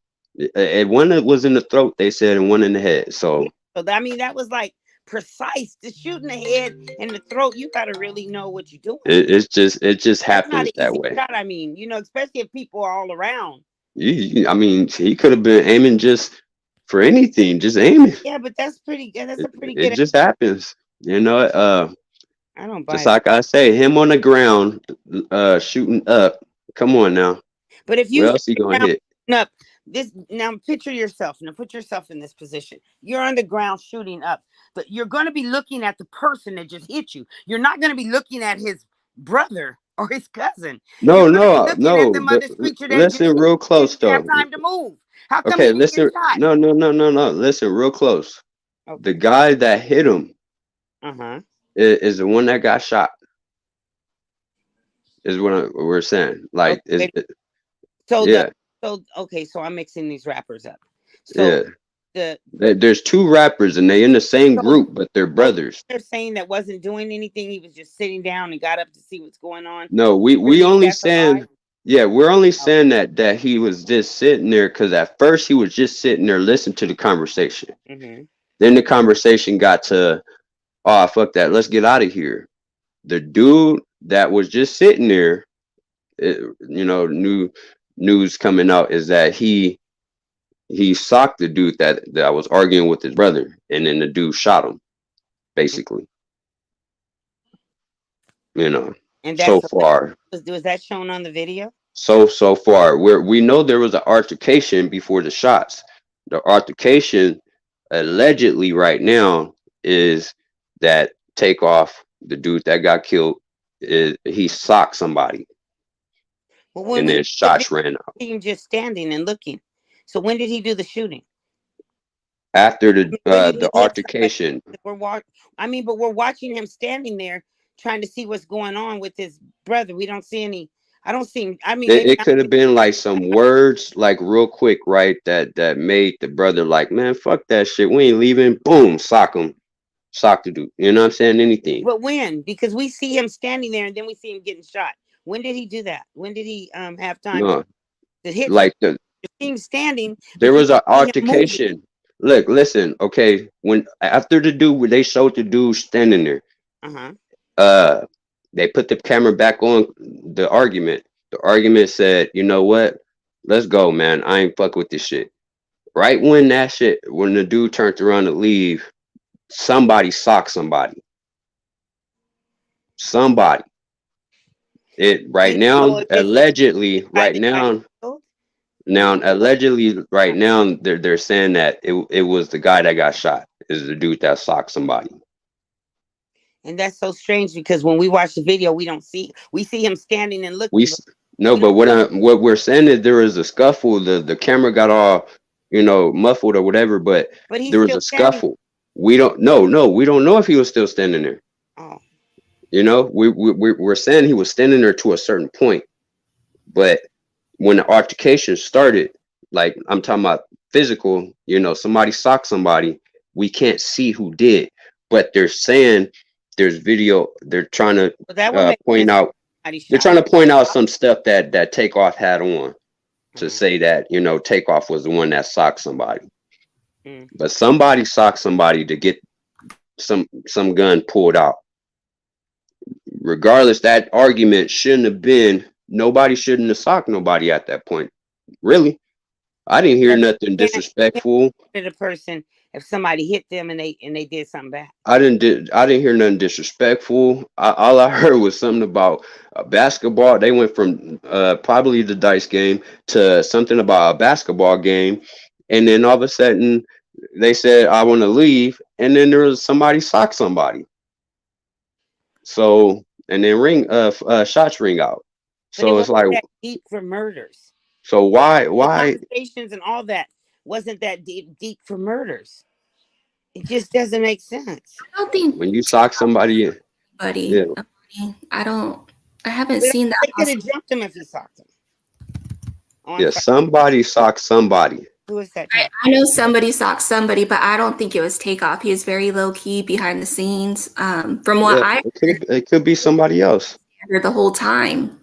And one was in the throat, they said, and one in the head. So I mean, that was like precise. To shoot in the head and the throat, you gotta really know what you're doing. It just happens that way. Shot, I mean, especially if people are all around. I mean, he could have been aiming just for anything, just aiming. Yeah, but that's pretty good. That's a pretty good. It just happens, I don't buy just like I say, him on the ground, shooting up. Come on now. But if you where else he gonna hit? Up now, picture yourself. Now, put yourself in this position. You're on the ground shooting up, but you're going to be looking at the person that just hit you. You're not going to be looking at his brother or his cousin. No. Listen real close though. Have time to move. How come okay, listen. No. Listen real close. Okay. The guy that hit him is the one that got shot. Is what we're saying. Like, so I'm mixing these rappers up. So there's two rappers and they in the same group, but they're brothers. They're saying that wasn't doing anything. He was just sitting down and got up to see what's going on. No, we only saying. Yeah, we're only saying that he was just sitting there because at first he was just sitting there listening to the conversation. Then the conversation got to, oh, fuck that, let's get out of here. The dude that was just sitting there, new news coming out is that he socked the dude that was arguing with his brother, and then the dude shot him, basically. And so far, was that shown on the video? So far, we know there was an altercation before the shots. The altercation allegedly right now is that Takeoff, the dude that got killed, he socked somebody, and then shots ran out. Him just standing and looking. So when did he do the shooting? After the altercation. But we're watching him standing there trying to see what's going on with his brother. We don't see any. I don't see him. I mean, it could have been like some words, like real quick, right? That made the brother like, man, fuck that shit. We ain't leaving. Boom, sock him, sock the dude. You know what I'm saying? Anything. But when? Because we see him standing there and then we see him getting shot. When did he do that? When did he have time to hit? Like the team standing. There was an altercation. Look, listen. Okay, when after the dude, they showed the dude standing there. They put the camera back on the argument. The argument said, you know what? Let's go, man. I ain't fuck with this shit. Right when the dude turned around to leave, somebody socked somebody. Allegedly right now they're saying that it was the guy that got shot. Is the dude that socked somebody. And that's so strange because when we watch the video, we see him standing and looking. But what we're saying is there was a scuffle. The camera got all muffled or whatever, but there was a scuffle. We don't know if he was still standing there. Oh. We're saying he was standing there to a certain point, but when the altercation started, like I'm talking about physical, somebody socked somebody. We can't see who did, but they're saying. There's video. They're trying to point out. They're trying to point out some stuff that Takeoff had on to say that Takeoff was the one that socked somebody. But somebody socked somebody to get some gun pulled out. Regardless, that argument shouldn't have been nobody shouldn't have socked nobody at that point. Really, I didn't hear nothing disrespectful. To the person, if somebody hit them and they did something bad. I didn't hear nothing disrespectful. All I heard was something about basketball. They went from probably the dice game to something about a basketball game, and then all of a sudden they said, "I want to leave," and then there was somebody socked somebody. So and then shots ring out. So it's like deep for murders. So why conversations and all that wasn't that deep for murders? It just doesn't make sense. I don't think when you sock somebody, buddy. Yeah. I haven't seen that. They could have jumped him if he socked him. Yeah, somebody socked somebody. Who is that? I know somebody socked somebody, but I don't think it was Takeoff. He was very low key behind the scenes. From what it could be somebody else. The whole time.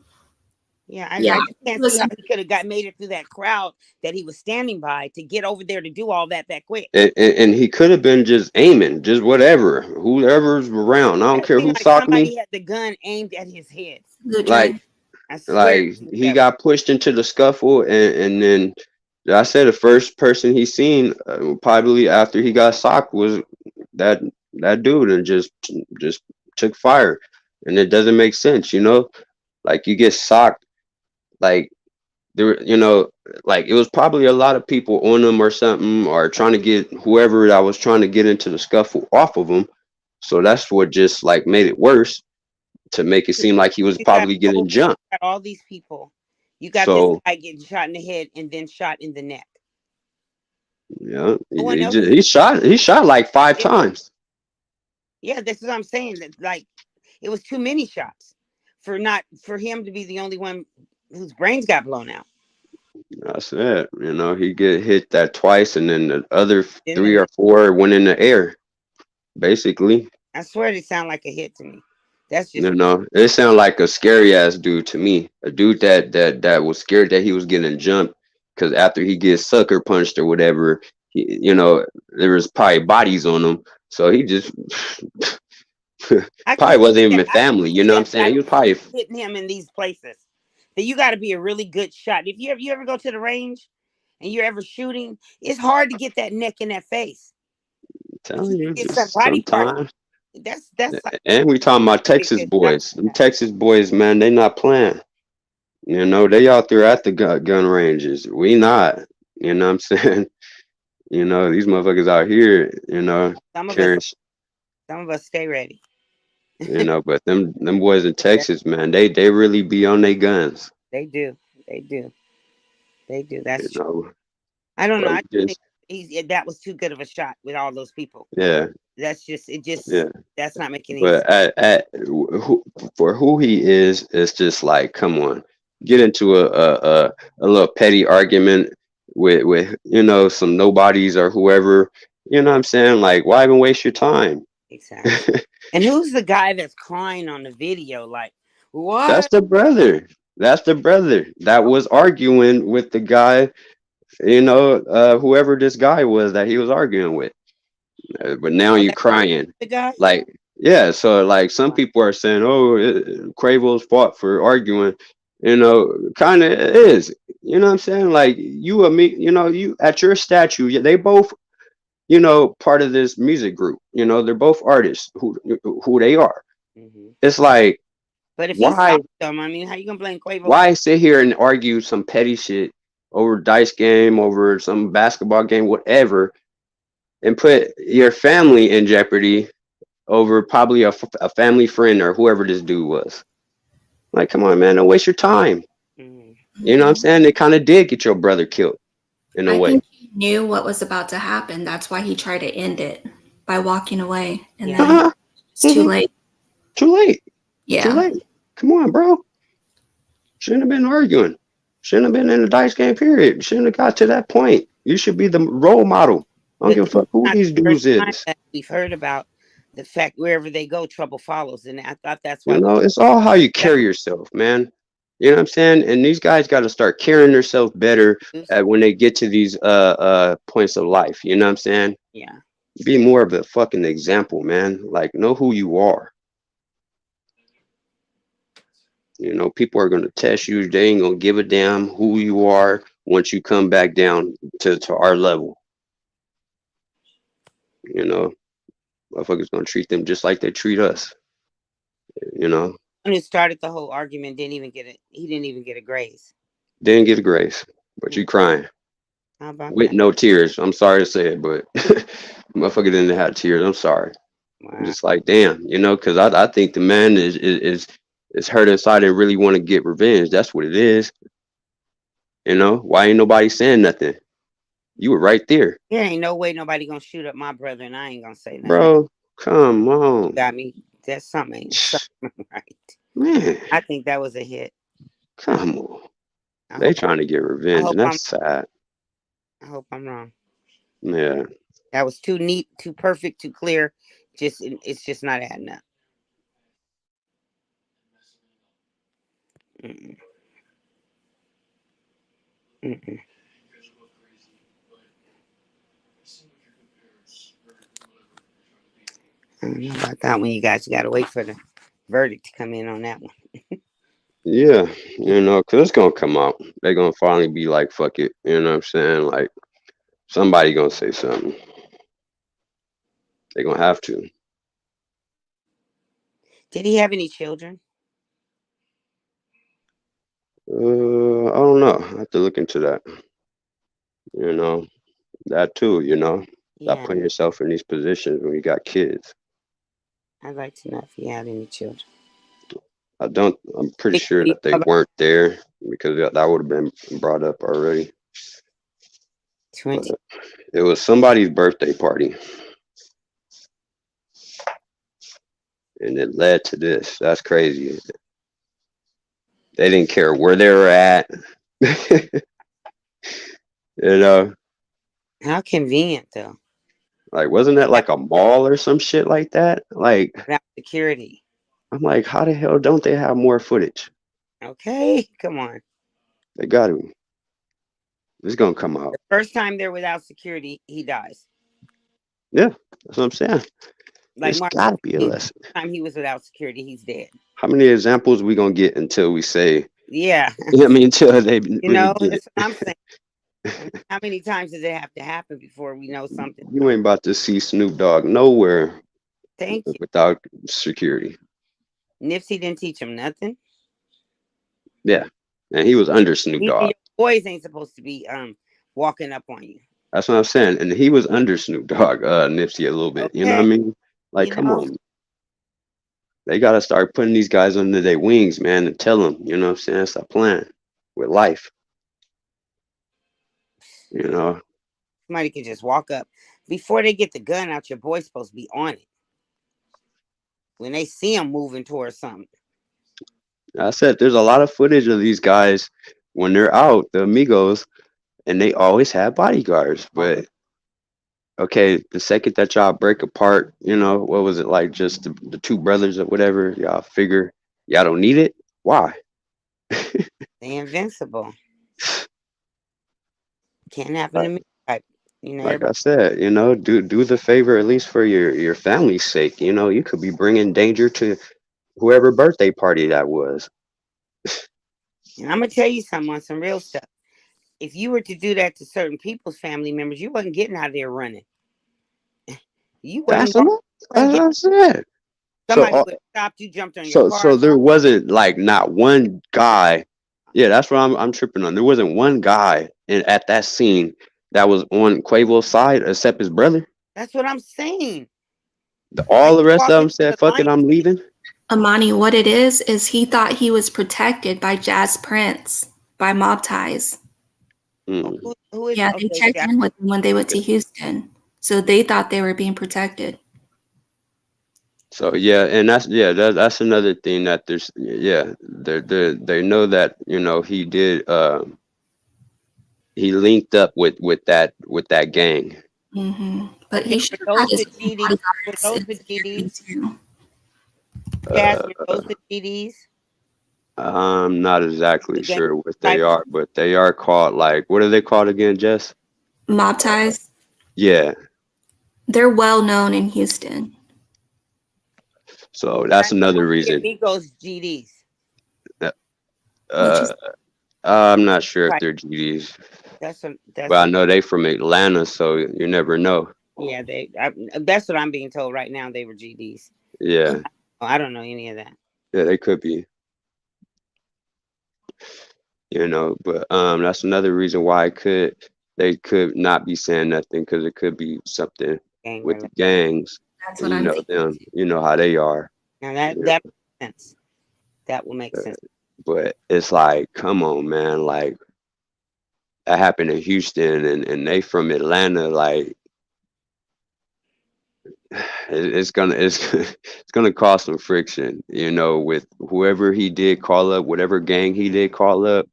I just can't see how he could have made it through that crowd that he was standing by to get over there to do all that quick. And he could have been just aiming, just whatever, whoever's around. I don't care who socked me. Somebody had the gun aimed at his head. Like he got pushed into the scuffle, and then I said the first person he seen probably after he got socked was that dude, and just took fire. And it doesn't make sense, like you get socked. Like there, like it was probably a lot of people on them or something, or trying to get whoever that was trying to get into the scuffle off of them. So that's what just like made it worse, to make it seem like he was probably getting jumped. You got all these people. You got this guy getting shot in the head and then shot in the neck. Yeah, he shot like 5 times. Yeah, that's what I'm saying. That like it was too many shots for him to be the only one whose brains got blown out. That's it. He get hit that twice, and then the other 3 or 4 went in the air. Basically, I swear they sound like a hit to me. That's just it sounded like a scary ass dude to me. A dude that was scared that he was getting jumped, because after he gets sucker punched or whatever, there was probably bodies on him. So he just probably wasn't even family. You know what I'm saying? He was probably hitting him in these places. That you got to be a really good shot. If you ever go to the range and you're ever shooting, it's hard to get that neck in that face. I'm telling you, sometimes. That's and we talking about Texas boys. Them Texas boys, man, they not playing. They out there at the gun ranges. We not. You know what I'm saying? These motherfuckers out here, some of us stay ready. But them boys in Texas, man, they really be on their guns. They do. That's true. I don't know. I think that was too good of a shot with all those people. Yeah. That's that's not making any sense. But for who he is, it's just like, come on, get into a little petty argument with some nobodies or whoever. You know what I'm saying? Like, why even waste your time? Exactly. And who's the guy that's crying on the video? Like, what? That's the brother that was arguing with the guy, whoever this guy was that he was arguing with. But now you're crying. The guy? Like, yeah. So like some people are saying, oh, Quavo's fought for arguing. Kind of is. You know what I'm saying? Like you and me, you at your statue, they both, part of this music group. They're both artists who they are. Mm-hmm. It's like, but if why? Them, I mean, how you gonna blame Quavo? Why sit here and argue some petty shit over dice game, over some basketball game, whatever, and put your family in jeopardy over probably a family friend or whoever this dude was? Like, come on, man, don't waste your time. Mm-hmm. You know what I'm saying? They kind of did get your brother killed in a way. I think he knew what was about to happen. That's why he tried to end it by walking away. And then it's too late. Too late. Yeah. Too late. Come on, bro. Shouldn't have been arguing. Shouldn't have been in the dice game, period. Shouldn't have got to that point. You should be the role model. I don't give a fuck who these dudes is. We've heard about the fact wherever they go, trouble follows. And I thought that's why. It's all how you carry yourself, man. You know what I'm saying? And these guys got to start carrying themselves better when they get to these points of life. You know what I'm saying? Yeah. Be more of a fucking example, man. Like, know who you are. You know, people are gonna test you. They ain't gonna give a damn who you are once you come back down to our level. You know, motherfuckers gonna treat them just like they treat us. You know, And who started the whole argument didn't even get it. He didn't even get a grace. didn't get a grace, but you crying How about with that? no tears. I'm sorry to say it, but motherfucker didn't have tears. I'm sorry. I'm just like, damn, you know, because I think the man is hurt inside and really want to get revenge. That's what it is. You know, why ain't nobody saying nothing? You were right there, There ain't no way nobody gonna shoot up my brother, and I ain't gonna say nothing. bro. Come on, Got me. That's something ain't something right. man. I think that was a hit. Come on. They trying to get revenge, and that's sad. I hope I'm wrong. Yeah. That was too neat, too perfect, too clear. It's just not adding up. Mm-mm. Mm-mm. I don't know about that one. You guys got to wait for the verdict to come in on that one. Yeah, you know, because it's gonna come out. They're gonna finally be like, fuck it. You know what I'm saying? Like, somebody gonna say something. They're gonna have to. Did he have any children? I don't know. I have to look into that. You know, that too, you know. Stop Yeah. putting yourself in these positions when you got kids. I'd like to know if he had any children. I'm pretty sure that they weren't there because that would have been brought up already. 20. But it was somebody's birthday party. And it led to this. That's crazy. They didn't care where they were at. You know. How convenient though. Like, wasn't that like a mall or some shit like that? Like, without security. I'm like, how the hell don't they have more footage? Okay, come on. They got to. It's gonna come out. The first time they're without security, he dies. Yeah, that's what I'm saying. Like It's Martin gotta be a King, lesson. the time he was without security, he's dead. How many examples we gonna get until we say? Yeah. I mean, until they You really know, get that's it. what I'm saying. I mean, how many times does it have to happen before we know something? You ain't about to see Snoop Dogg nowhere. Thank you. Without security. Nipsey didn't teach him nothing. Yeah, and he was under Snoop Even Dogg. your boys ain't supposed to be walking up on you. That's what I'm saying. And he was under Snoop Dogg, Nipsey a little bit. Okay. You know what I mean? Like, You come know. on. They gotta start putting these guys under their wings, man, and tell them, you know what I'm saying? Stop playing with life. You know. Somebody can just walk up. Before they get the gun out, your boy's supposed to be on it. When they see him moving towards something. I said there's a lot of footage of these guys when they're out, the amigos, and they always have bodyguards. But okay, the second that y'all break apart, you know, what was it like? Just the two brothers or whatever, y'all figure y'all don't need it. Why? They invincible. Can't happen to me. You know, Like I said, you know, do the favor at least for your family's sake. You know, you could be bringing danger to whoever birthday party that was. and I'm gonna tell you something on some real stuff. If you were to do that to certain people's family members, you wasn't getting out of there running. You That's wasn't. what I said. Somebody So, would have stopped you, jumped on your car. so there wasn't like not one guy. Yeah, that's what I'm tripping on. There wasn't one guy at that scene that was on Quavo's side except his brother. That's what I'm saying. All the rest of them said, "Fuck it, I'm leaving." Amani, what it is he thought he was protected by Jazz Prince, by Mob Ties. Who is, yeah, they checked in with him when they went to Houston. So they thought they were being protected. So yeah, and that's another thing that there's they know that, you know, he did he linked up with that gang. Mm-hmm. But okay, he should have had his those the GDs. Jasmine, those the GDs. I'm not exactly sure what they are, but they are called, like, what are they called again, Jess? Mob Ties. Yeah. They're well known in Houston. So that's another reason. Amigos GDs. I'm not sure if they're GDs, That's but I know they from Atlanta, so you never know. yeah. That's what I'm being told right now. They were GDs. Yeah, I don't know any of that. yeah, they could be. But that's another reason why they could not be saying nothing, because it could be something with the gangs. That's And what you I'm know thinking. them, you know how they are. Now Yeah. that makes sense. That will make sense. But it's like, come on, man, like that happened in Houston, and they from Atlanta, like it's gonna cause some friction, with whoever he did call up, whatever gang he did call up.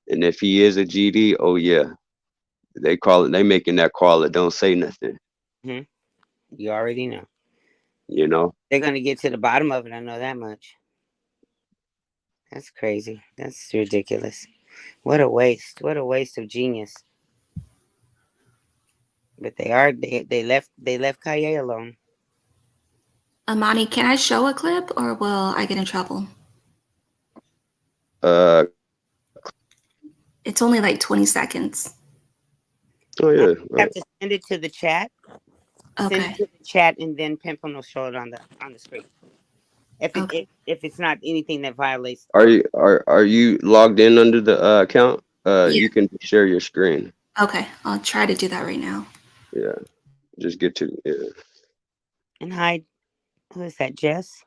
And if he is a GD, oh yeah, they making that call that don't say nothing. Mm-hmm. You already know. They're gonna get to the bottom of it. I know that much. That's crazy. That's ridiculous. What a waste. What a waste of genius. But they left Kaye alone. Amani, can I show a clip or will I get in trouble? It's only like 20 seconds. Oh yeah. You have to send it to the chat. Okay. Send it to the chat, and then Pimpin will show it on the screen. If it's not anything that violates. Are you logged in under the account? You can share your screen. Okay, I'll try to do that right now. Yeah, just get to And hi, who is that? Jess.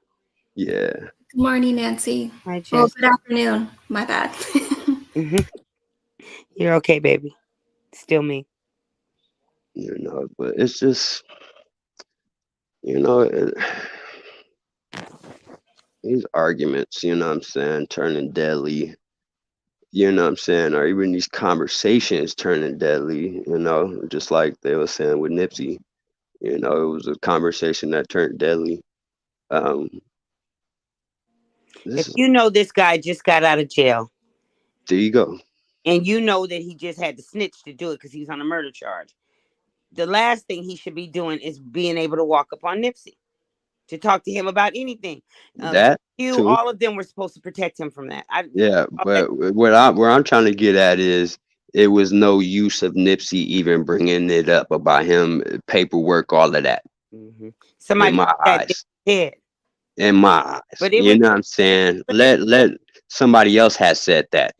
Yeah. Good morning, Nancy. Hi, Jess. Well, good afternoon. My bad. Mm-hmm. You're okay, baby. Still me. But it's just, these arguments, what I'm saying, turning deadly. What I'm saying, or even these conversations turning deadly. Just like they were saying with Nipsey. It was a conversation that turned deadly. If this guy just got out of jail. There you go. And that he just had to snitch to do it because he's on a murder charge. The last thing he should be doing is being able to walk up on Nipsey to talk to him about anything. That too. All of them were supposed to protect him from that. But where I'm trying to get at is it was no use of Nipsey even bringing it up about him, paperwork, all of that. Mm-hmm. Somebody in my eyes. Dead. In my eyes. But you know what I'm saying? Let somebody else has said that.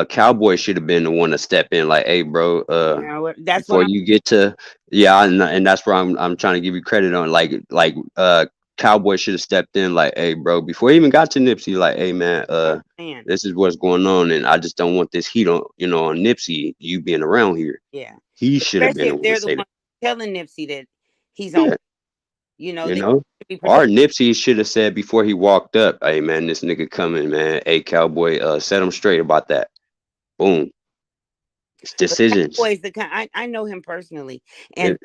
Cowboy should have been the one to step in, like, hey, bro, that's before you get to and that's where I'm trying to give you credit on, like Cowboy should have stepped in, like, hey, bro, before he even got to Nipsey, like, hey, man, this is what's going on, and I just don't want this heat on, on Nipsey, you being around here. Yeah, he should have been. They're the one telling Nipsey that he's on. Or Nipsey should have said before he walked up, hey, man, this nigga coming, man. Hey, Cowboy, set him straight about that. Boom. It's decisions. Cowboy's I know him personally, and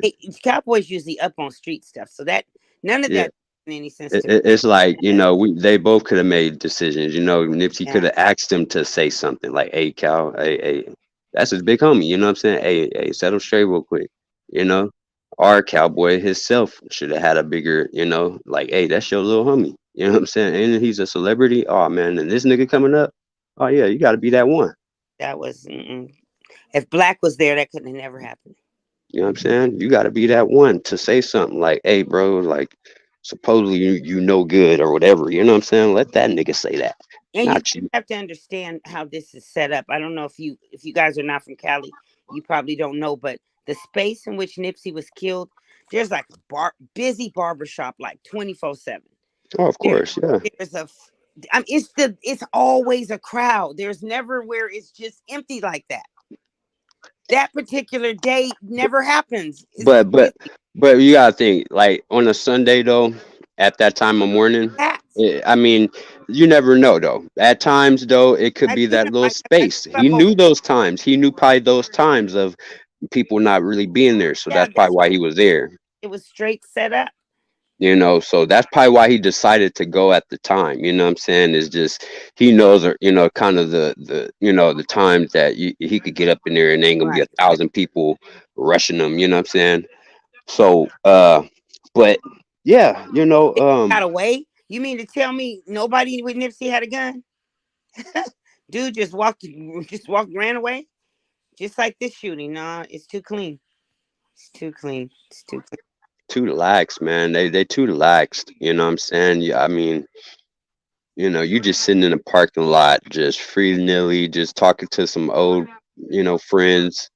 Cowboy's usually up on street stuff, so that none of that makes any sense. It's like, they both could have made decisions. Nipsey could have asked him to say something like, hey, Cal, hey, that's his big homie. You know what I'm saying? Hey, set him straight real quick. Or Cowboy himself should have had a bigger, like, hey, that's your little homie. You know what I'm saying? And he's a celebrity. Oh, man, and this nigga coming up. Oh, yeah, you got to be that one. That was, if Black was there, that couldn't have never happened. You know what I'm saying? You got to be that one to say something like, hey, bro, like, supposedly you know good or whatever. You know what I'm saying? Let that nigga say that. And you have to understand how this is set up. I don't know if you guys are not from Cali, you probably don't know, but the space in which Nipsey was killed, there's like a busy barbershop like 24/7. Oh, of course, yeah. There's it's always a crowd. There's never where it's just empty like that. That particular day never happens. But you gotta think, like, on a Sunday though, at that time of morning, I mean, you never know though. At times though, it could be that little space. He knew those times. He knew probably those times of people not really being there, so that's probably why he was there. It was straight set up. So that's probably why he decided to go at the time. You know what I'm saying? Is just he knows, kind of the times that he could get up in there and ain't gonna be 1,000 people rushing him. You know what I'm saying? So, but yeah, got away. You mean to tell me nobody with Nipsey had a gun? Dude just ran away. Just like this shooting. Nah, it's too clean. It's too clean. It's too clean. Too lax, man. They too laxed. You know what I'm saying? Yeah, I mean, you know, you just sitting in a parking lot, just free nilly, just talking to some old, you know, friends,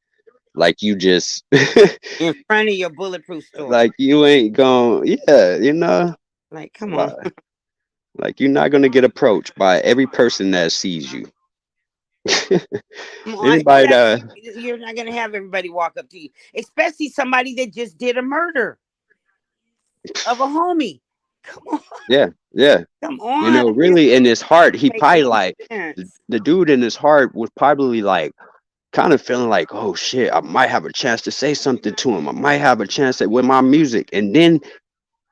like you just in front of your bulletproof store. like you ain't going, yeah, you know, like come on, like you're not gonna get approached by every person that sees you. Anybody that you're not gonna have everybody walk up to you, especially somebody that just did a murder of a homie. Come on. Yeah. Come on. You know, really in his heart, he probably like the dude in his heart was probably like kind of feeling like, oh shit, I might have a chance to say something to him. I might have a chance with my music. And then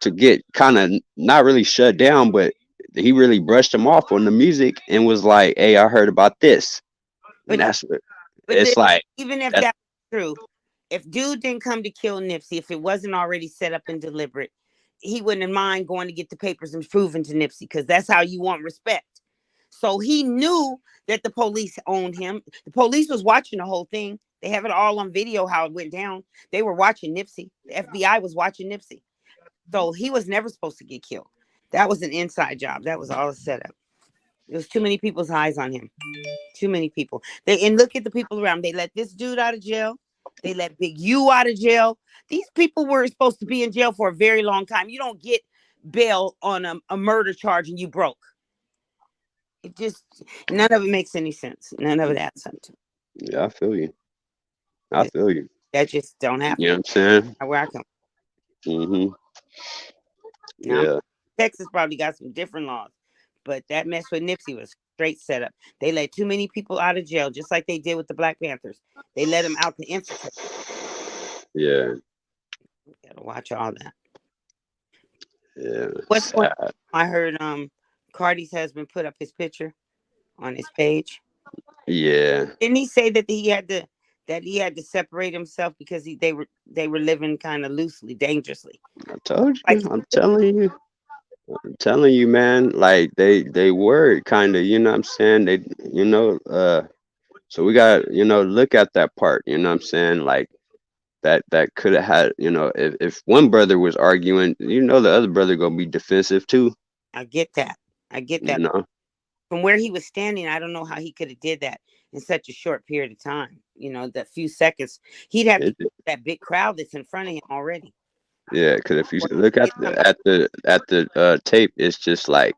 to get kind of not really shut down, but he really brushed him off on the music and was like, hey, I heard about this. And that's what it's like. Even if that's true, if dude didn't come to kill Nipsey, if it wasn't already set up and deliberate, he wouldn't mind going to get the papers and proving to Nipsey, because that's how you want respect. So he knew that the police owned him. The police was watching the whole thing. They have it all on video how it went down. They were watching Nipsey. The FBI was watching Nipsey. So he was never supposed to get killed. That was an inside job. That was all a setup. There was too many people's eyes on him. Too many people. And look at the people around. They let this dude out of jail. They let Big U out of jail. These people were supposed to be in jail for a very long time. You don't get bail on a murder charge and you broke. It just, none of it makes any sense. None of it adds up to. Yeah, I feel you. I feel you. That just don't happen. You know what I'm saying? Where I come. Mm-hmm. Now, yeah. Texas probably got some different laws, but that mess with Nipsey was straight setup. They let too many people out of jail, just like they did with the Black Panthers. They let them out to infiltrate. Yeah. You gotta watch all that. Yeah. What's what I heard? Cardi's husband put up his picture on his page. Yeah. Didn't he say that he had to separate himself because they were living kind of loosely, dangerously? I told you. I'm telling you, man. Like they were kind of, you know what I'm saying? They, you know, so we got, you know, look at that part, you know what I'm saying? Like that could have had, you know, if one brother was arguing, you know, the other brother gonna be defensive too. I get that. You know? From where he was standing, I don't know how he could have did that in such a short period of time. You know, that few seconds, he'd have to that big crowd that's in front of him already. Yeah, because if you look at the tape, it's just like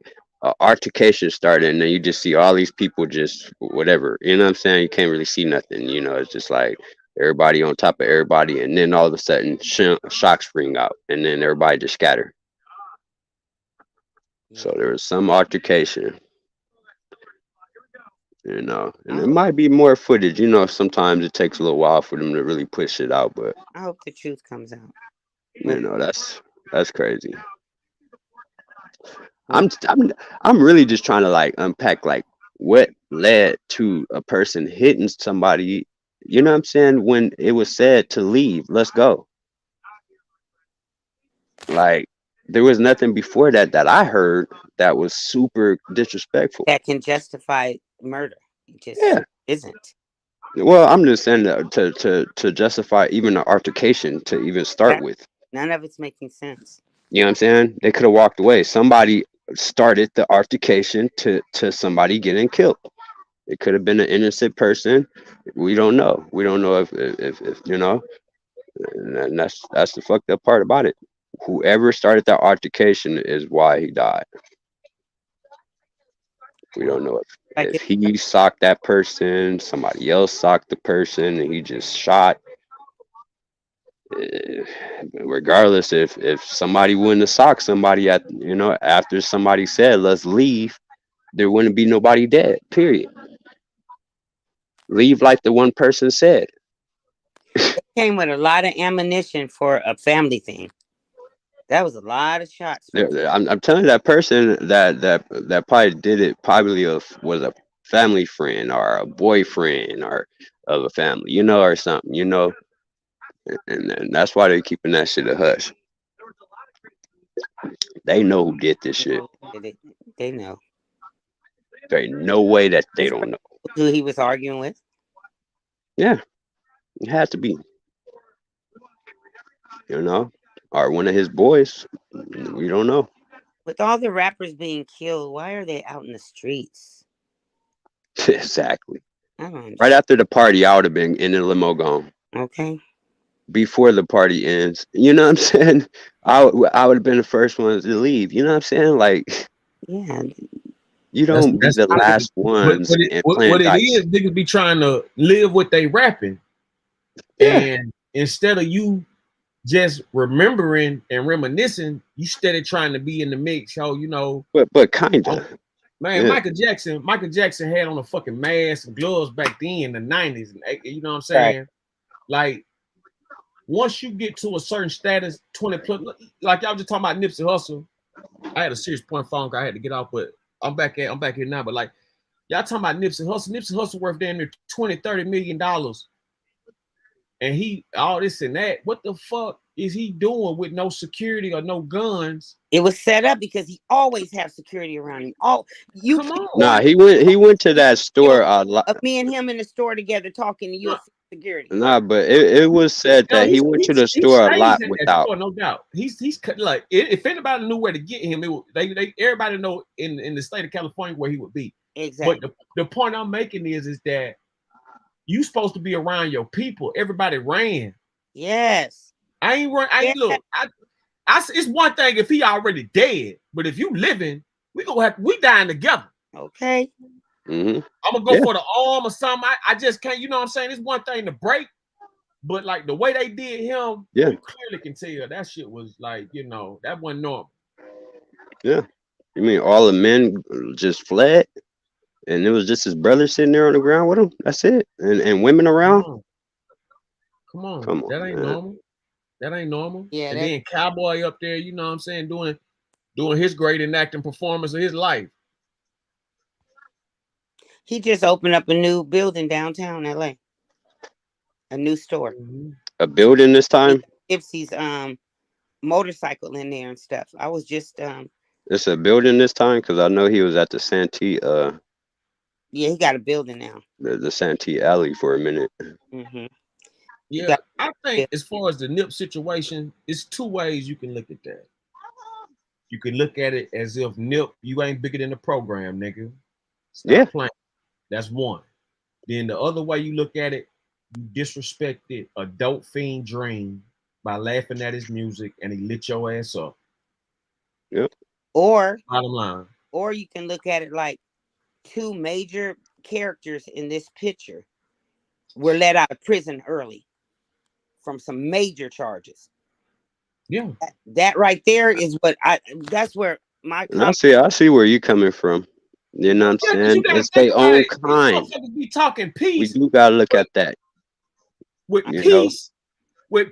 altercation started, and then you just see all these people just whatever. You know what I'm saying? You can't really see nothing. You know, it's just like everybody on top of everybody, and then all of a sudden shocks ring out, and then everybody just scatter. So there was some altercation. You know, and it might be more footage. You know, sometimes it takes a little while for them to really push it out, but I hope the truth comes out. You know, that's crazy. I'm really just trying to like unpack like what led to a person hitting somebody. You know what I'm saying? When it was said to leave, let's go. Like there was nothing before that I heard that was super disrespectful. That can justify murder. It just isn't. Well, I'm just saying that to justify even an altercation to even start with. None of it's making sense. You know what I'm saying? They could have walked away. Somebody started the altercation to somebody getting killed. It could have been an innocent person. We don't know. We don't know if you know. And that's the fucked up part about it. Whoever started that altercation is why he died. We don't know if he socked that person, somebody else socked the person, and he just shot. Regardless, if somebody wouldn't have socked somebody at, you know, after somebody said let's leave, there wouldn't be nobody dead. Period. Leave like the one person said. It came with a lot of ammunition for a family thing. That was a lot of shots. I'm telling you, that person that probably did it probably was a family friend or a boyfriend or of a family, you know, or something, you know. And that's why they're keeping that shit a hush. They know who did this shit. They know. There ain't no way that they don't know. Who he was arguing with? Yeah, it had to be. You know, or one of his boys. We don't know. With all the rappers being killed, why are they out in the streets? Exactly. I don't understand. Right after the party, I would have been in the limo gone. Okay. Before the party ends, you know what I'm saying? I would have been the first ones to leave. You know what I'm saying? Like, yeah, you don't be the last ones What and playing it dice. is, niggas be trying to live what they rapping, and instead of you just remembering and reminiscing, you steady trying to be in the mix. Oh, you know, but kinda. Man, Yeah. Michael Jackson had on a fucking mask and gloves back then in the 90s. You know what I'm saying? Right. Like, once you get to a certain status, 20 plus, like y'all just talking about Nipsey Hussle. I had a serious point phone call I had to get off, but I'm back here now. But like, y'all talking about Nipsey Hussle. Nipsey Hussle worth damn near $20-30 million. And he all this and that. What the fuck is he doing with no security or no guns? It was set up because he always have security around him. Oh, you come on. Nah, he went to that store a lot. Of me and him in the store together talking to U.S. security. Nah, but it was said that he went to the store a lot without. Store, no doubt. He's like, if anybody knew where to get him, everybody know in the state of California where he would be. Exactly. But the point I'm making is that you supposed to be around your people. Everybody ran. Yes. I ain't run. Look. It's one thing if he already dead, but if you living, we dying together. Okay. Mm-hmm. I'm gonna go for the arm or something. I just can't. You know what I'm saying? It's one thing to break, but like the way they did him, you clearly can tell that shit was like, you know, that wasn't normal. Yeah. You mean all the men just fled? And it was just his brother sitting there on the ground with him. That's it. And women around. Come on. Come on, That ain't man. normal. That ain't normal. Yeah. And then Cowboy up there, you know what I'm saying, doing his great enacting performance of his life. He just opened up a new building downtown LA. A new store. A building this time? Nipsey's motorcycle in there and stuff. I was just It's a building this time because I know he was at the Santee yeah, he got a building now. the Santee Alley for a minute. Mm-hmm. Yeah, I think as far as the Nip situation, it's two ways you can look at that. You can look at it as if Nip, you ain't bigger than the program, nigga. Stop playing. That's one. Then the other way you look at it, you disrespected a dope fiend Dream by laughing at his music and he lit your ass up. Yep. Or bottom line. Or you can look at it like two major characters in this picture were let out of prison early from some major charges. Yeah. That right there is what that's where my I see where you coming from. You know what I'm saying? It's their own kind. Be talking peace. We do gotta look at that. With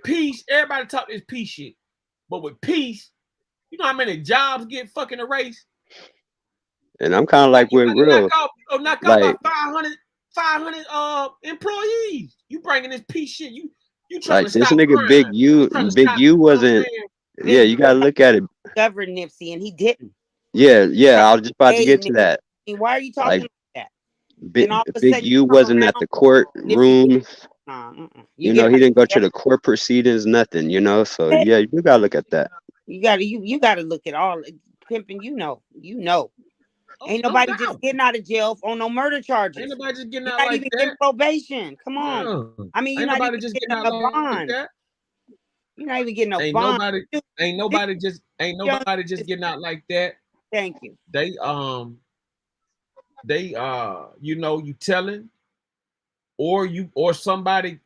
peace, everybody talk this peace shit. But with peace, you know how many jobs get fucking erased? And I'm kind of like with real. Knock out about 500 employees. You bringing this peace shit. You trying Like to this stop nigga crime. Big U wasn't. Yeah, you gotta look at it. Discovered Nipsey and he didn't. Yeah. I was just about to get to that. Why are you talking like that? Big U wasn't at the courtroom. You know, he didn't go to the court proceedings, nothing, you know. So yeah, you gotta look at that. You gotta look at all pimping, you know. Ain't nobody just getting out of jail on no murder charges. Ain't nobody just getting out not like even that. getting probation. Come on. Yeah. I mean, you're Ain't not nobody even just getting getting a out bond. like that. You're not even getting no Ain't bond. nobody just getting out like that. Thank you. They you know, you telling, or somebody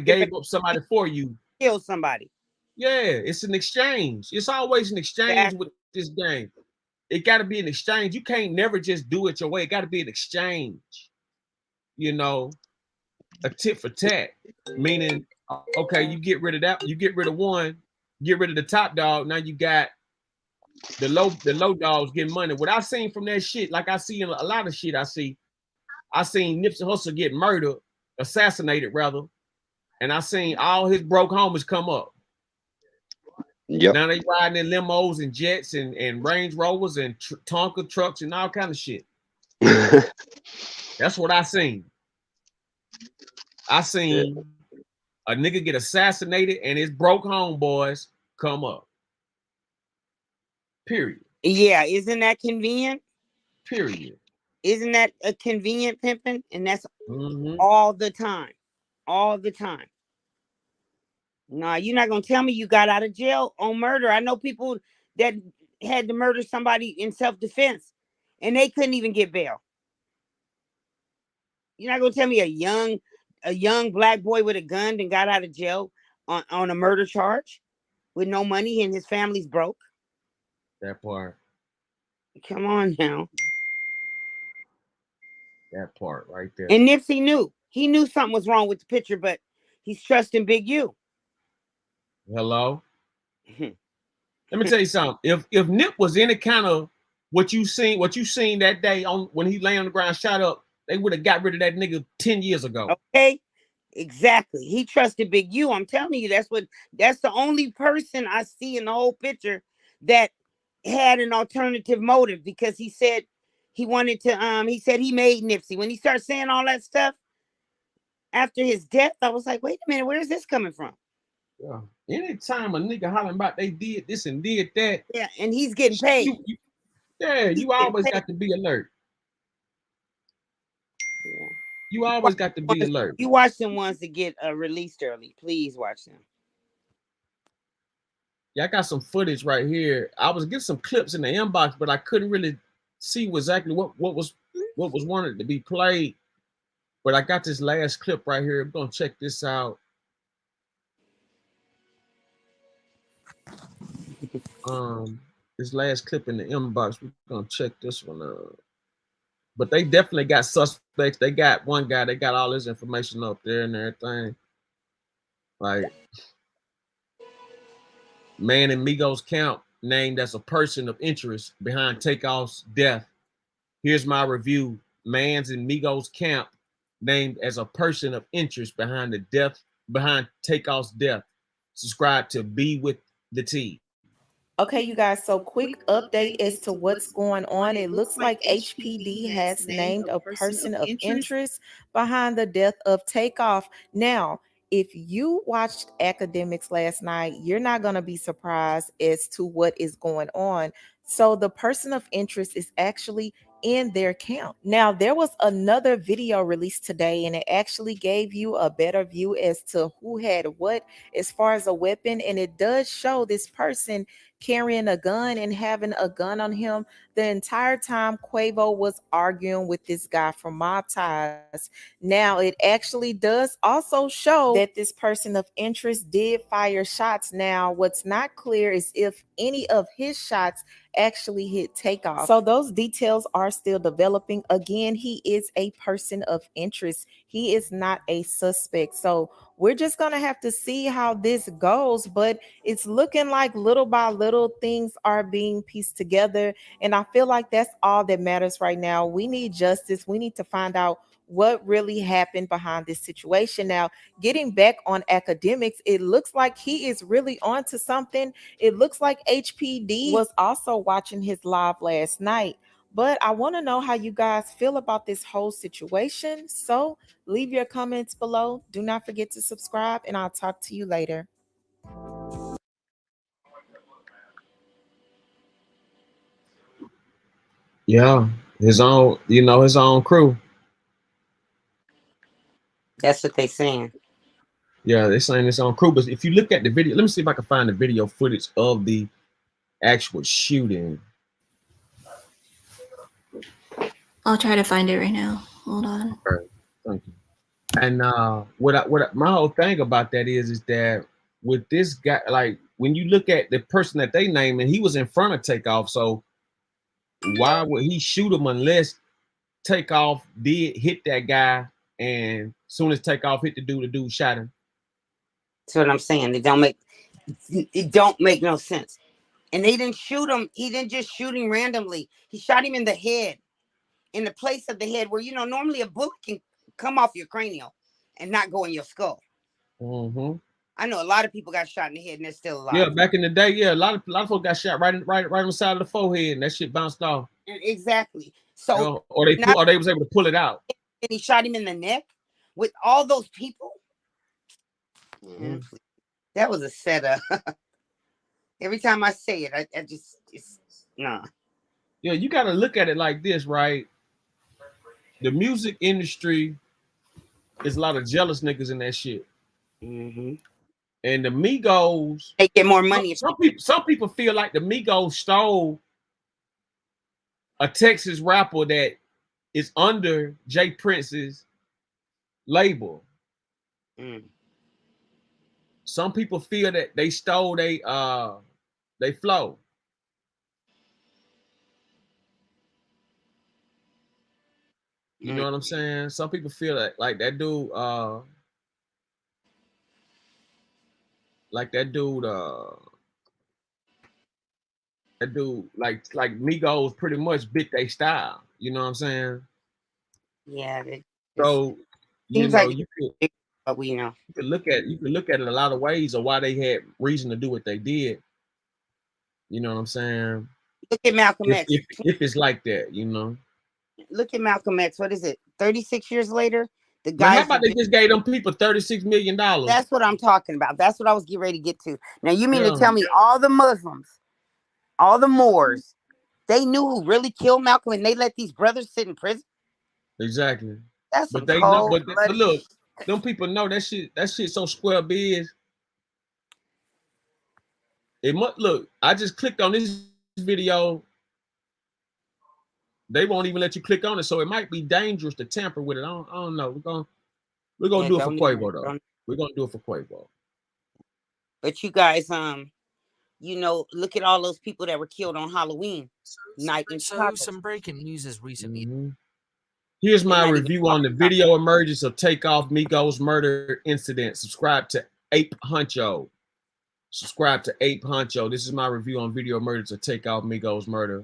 gave up somebody for you. Kill somebody. Yeah, it's an exchange. It's always an exchange with this game. It got to be an exchange. You can't never just do it your way. It got to be an exchange. You know, a tit for tat. Meaning, okay, you get rid of that. You get rid of one. Get rid of the top dog. Now you got the low dogs getting money. What I seen from that shit, like I see in a lot of shit, I seen Nipsey Hussle get murdered, assassinated rather, and I seen all his broke homies come up. Yep. Now they riding in limos and jets and Range Rovers and Tonka trucks and all kind of shit. That's what I seen. I seen a nigga get assassinated and his broke homeboys come up. Period. Yeah, isn't that convenient? Period. Isn't that a convenient pimping? And that's all the time. All the time. Nah, you're not gonna tell me you got out of jail on murder. I know people that had to murder somebody in self-defense and they couldn't even get bail. You're not gonna tell me a young black boy with a gun and got out of jail on a murder charge with no money and his family's broke. That part. Come on now. That part right there. And Nipsey knew. He knew something was wrong with the picture, but he's trusting Big U. Hello? Let me tell you something. If Nip was any kind of what you seen that day on when he lay on the ground, shot up, they would have got rid of that nigga 10 years ago. Okay. Exactly. He trusted Big U. I'm telling you, that's the only person I see in the whole picture that had an alternative motive, because he said he wanted to he said he made Nipsey. When he started saying all that stuff after his death, I was like, wait a minute, where is this coming from? Yeah. Anytime a nigga hollering about they did this and did that. Yeah, and he's getting paid. You always got to be alert. Yeah. You always got to be alert. You watch them ones that get released early. Please watch them. Yeah, I got some footage right here. I was getting some clips in the inbox, but I couldn't really see exactly what was wanted to be played. But I got this last clip right here. I'm gonna check this out. This last clip in the inbox. We're gonna check this one out. But they definitely got suspects. They got one guy. They got all his information up there and everything. Like, man in Migos Camp named as a person of interest behind Takeoff's death. Here's my review. Man's in Migos Camp named as a person of interest behind Takeoff's death. Subscribe to Be With The T. Okay, you guys, so quick update as to what's going on. It looks like HPD has named a person of interest behind the death of Takeoff. Now, if you watched Academics last night, you're not going to be surprised as to what is going on. So the person of interest is actually in their camp. Now, there was another video released today, and it actually gave you a better view as to who had what as far as a weapon. And it does show this person carrying a gun and having a gun on him the entire time Quavo was arguing with this guy from Mob Ties. Now, it actually does also show that this person of interest did fire shots. Now, what's not clear is if any of his shots actually hit Takeoff. So those details are still developing. Again, he is a person of interest. He is not a suspect. So we're just going to have to see how this goes, but it's looking like little by little things are being pieced together. And I feel like that's all that matters right now. We need justice. We need to find out what really happened behind this situation. Now, getting back on Academics, it looks like he is really onto something. It looks like HPD was also watching his live last night. But I want to know how you guys feel about this whole situation. So leave your comments below. Do not forget to subscribe, and I'll talk to you later. Yeah, his own crew. That's what they're saying. Yeah, they're saying his own crew. But if you look at the video, let me see if I can find the video footage of the actual shooting. I'll try to find it right now. Hold on. All right, thank you. And what my whole thing about that is that with this guy, like when you look at the person that they named, and he was in front of Takeoff, so why would he shoot him unless Takeoff did hit that guy, and as soon as Takeoff hit the dude shot him? That's what I'm saying. It don't make no sense. And they didn't shoot him. He didn't just shoot him randomly. He shot him in the head, in the place of the head where, normally a bullet can come off your cranial and not go in your skull. Mm-hmm. I know a lot of people got shot in the head and they're still alive. Yeah, back in the day, yeah, a lot of folks got shot right on the side of the forehead, and that shit bounced off. Exactly. So or they was able to pull it out. And he shot him in the neck with all those people. Man, that was a setup. Every time I say it, I just nah. Yeah, you got to look at it like this, right? The music industry is a lot of jealous niggas in that shit. Mm-hmm. And the Migos, they get more money. Some people feel like the Migos stole a Texas rapper that is under Jay Prince's label. Some people feel that they stole they flow. You know what I'm saying? Some people feel like that dude like Migos pretty much bit their style. You know what I'm saying? Yeah. So you know, you could look at it a lot of ways of why they had reason to do what they did. You know what I'm saying? Look at Malcolm X. If it's like that, you know. Look at Malcolm X. What is it? 36 years later, the Man, guy. how about they just gave them people $36 million? That's what I'm talking about. That's what I was getting ready to get to. Now you mean to tell me all the Muslims, all the Moors, they knew who really killed Malcolm, and they let these brothers sit in prison? Exactly. That's but they know. But look, them people know that shit. That shit so square biz. It must look. I just clicked on this video. They won't even let you click on it, so it might be dangerous to tamper with it. I don't know. We're gonna do it for Quavo though. We're gonna do it for Quavo. But you guys, you know, look at all those people that were killed on Halloween night in Chicago. Some breaking news is recently. Here's my review on the video emergence of Takeoff Migos murder incident. Subscribe to Ape Huncho. This is my review on video emergence of Takeoff Migos murder.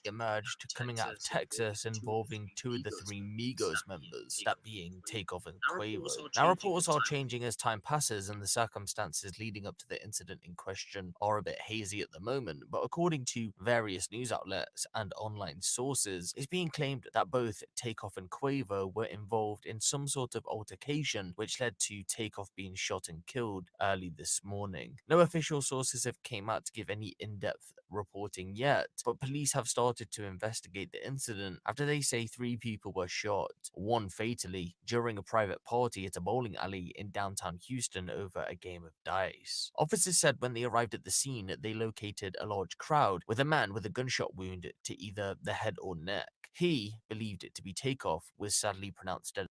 Emerged coming out of Texas involving 2 of the 3 Migos members, that being Takeoff and Quavo. Now reports are changing as time passes and the circumstances leading up to the incident in question are a bit hazy at the moment, but according to various news outlets and online sources, it's being claimed that both Takeoff and Quavo were involved in some sort of altercation which led to Takeoff being shot and killed early this morning. No official sources have came out to give any in-depth reporting yet, but police have started to investigate the incident after they say 3 people were shot, 1 fatally, during a private party at a bowling alley in downtown Houston over a game of dice. Officers said when they arrived at the scene, they located a large crowd with a man with a gunshot wound to either the head or neck. He, believed it to be Takeoff, was sadly pronounced dead.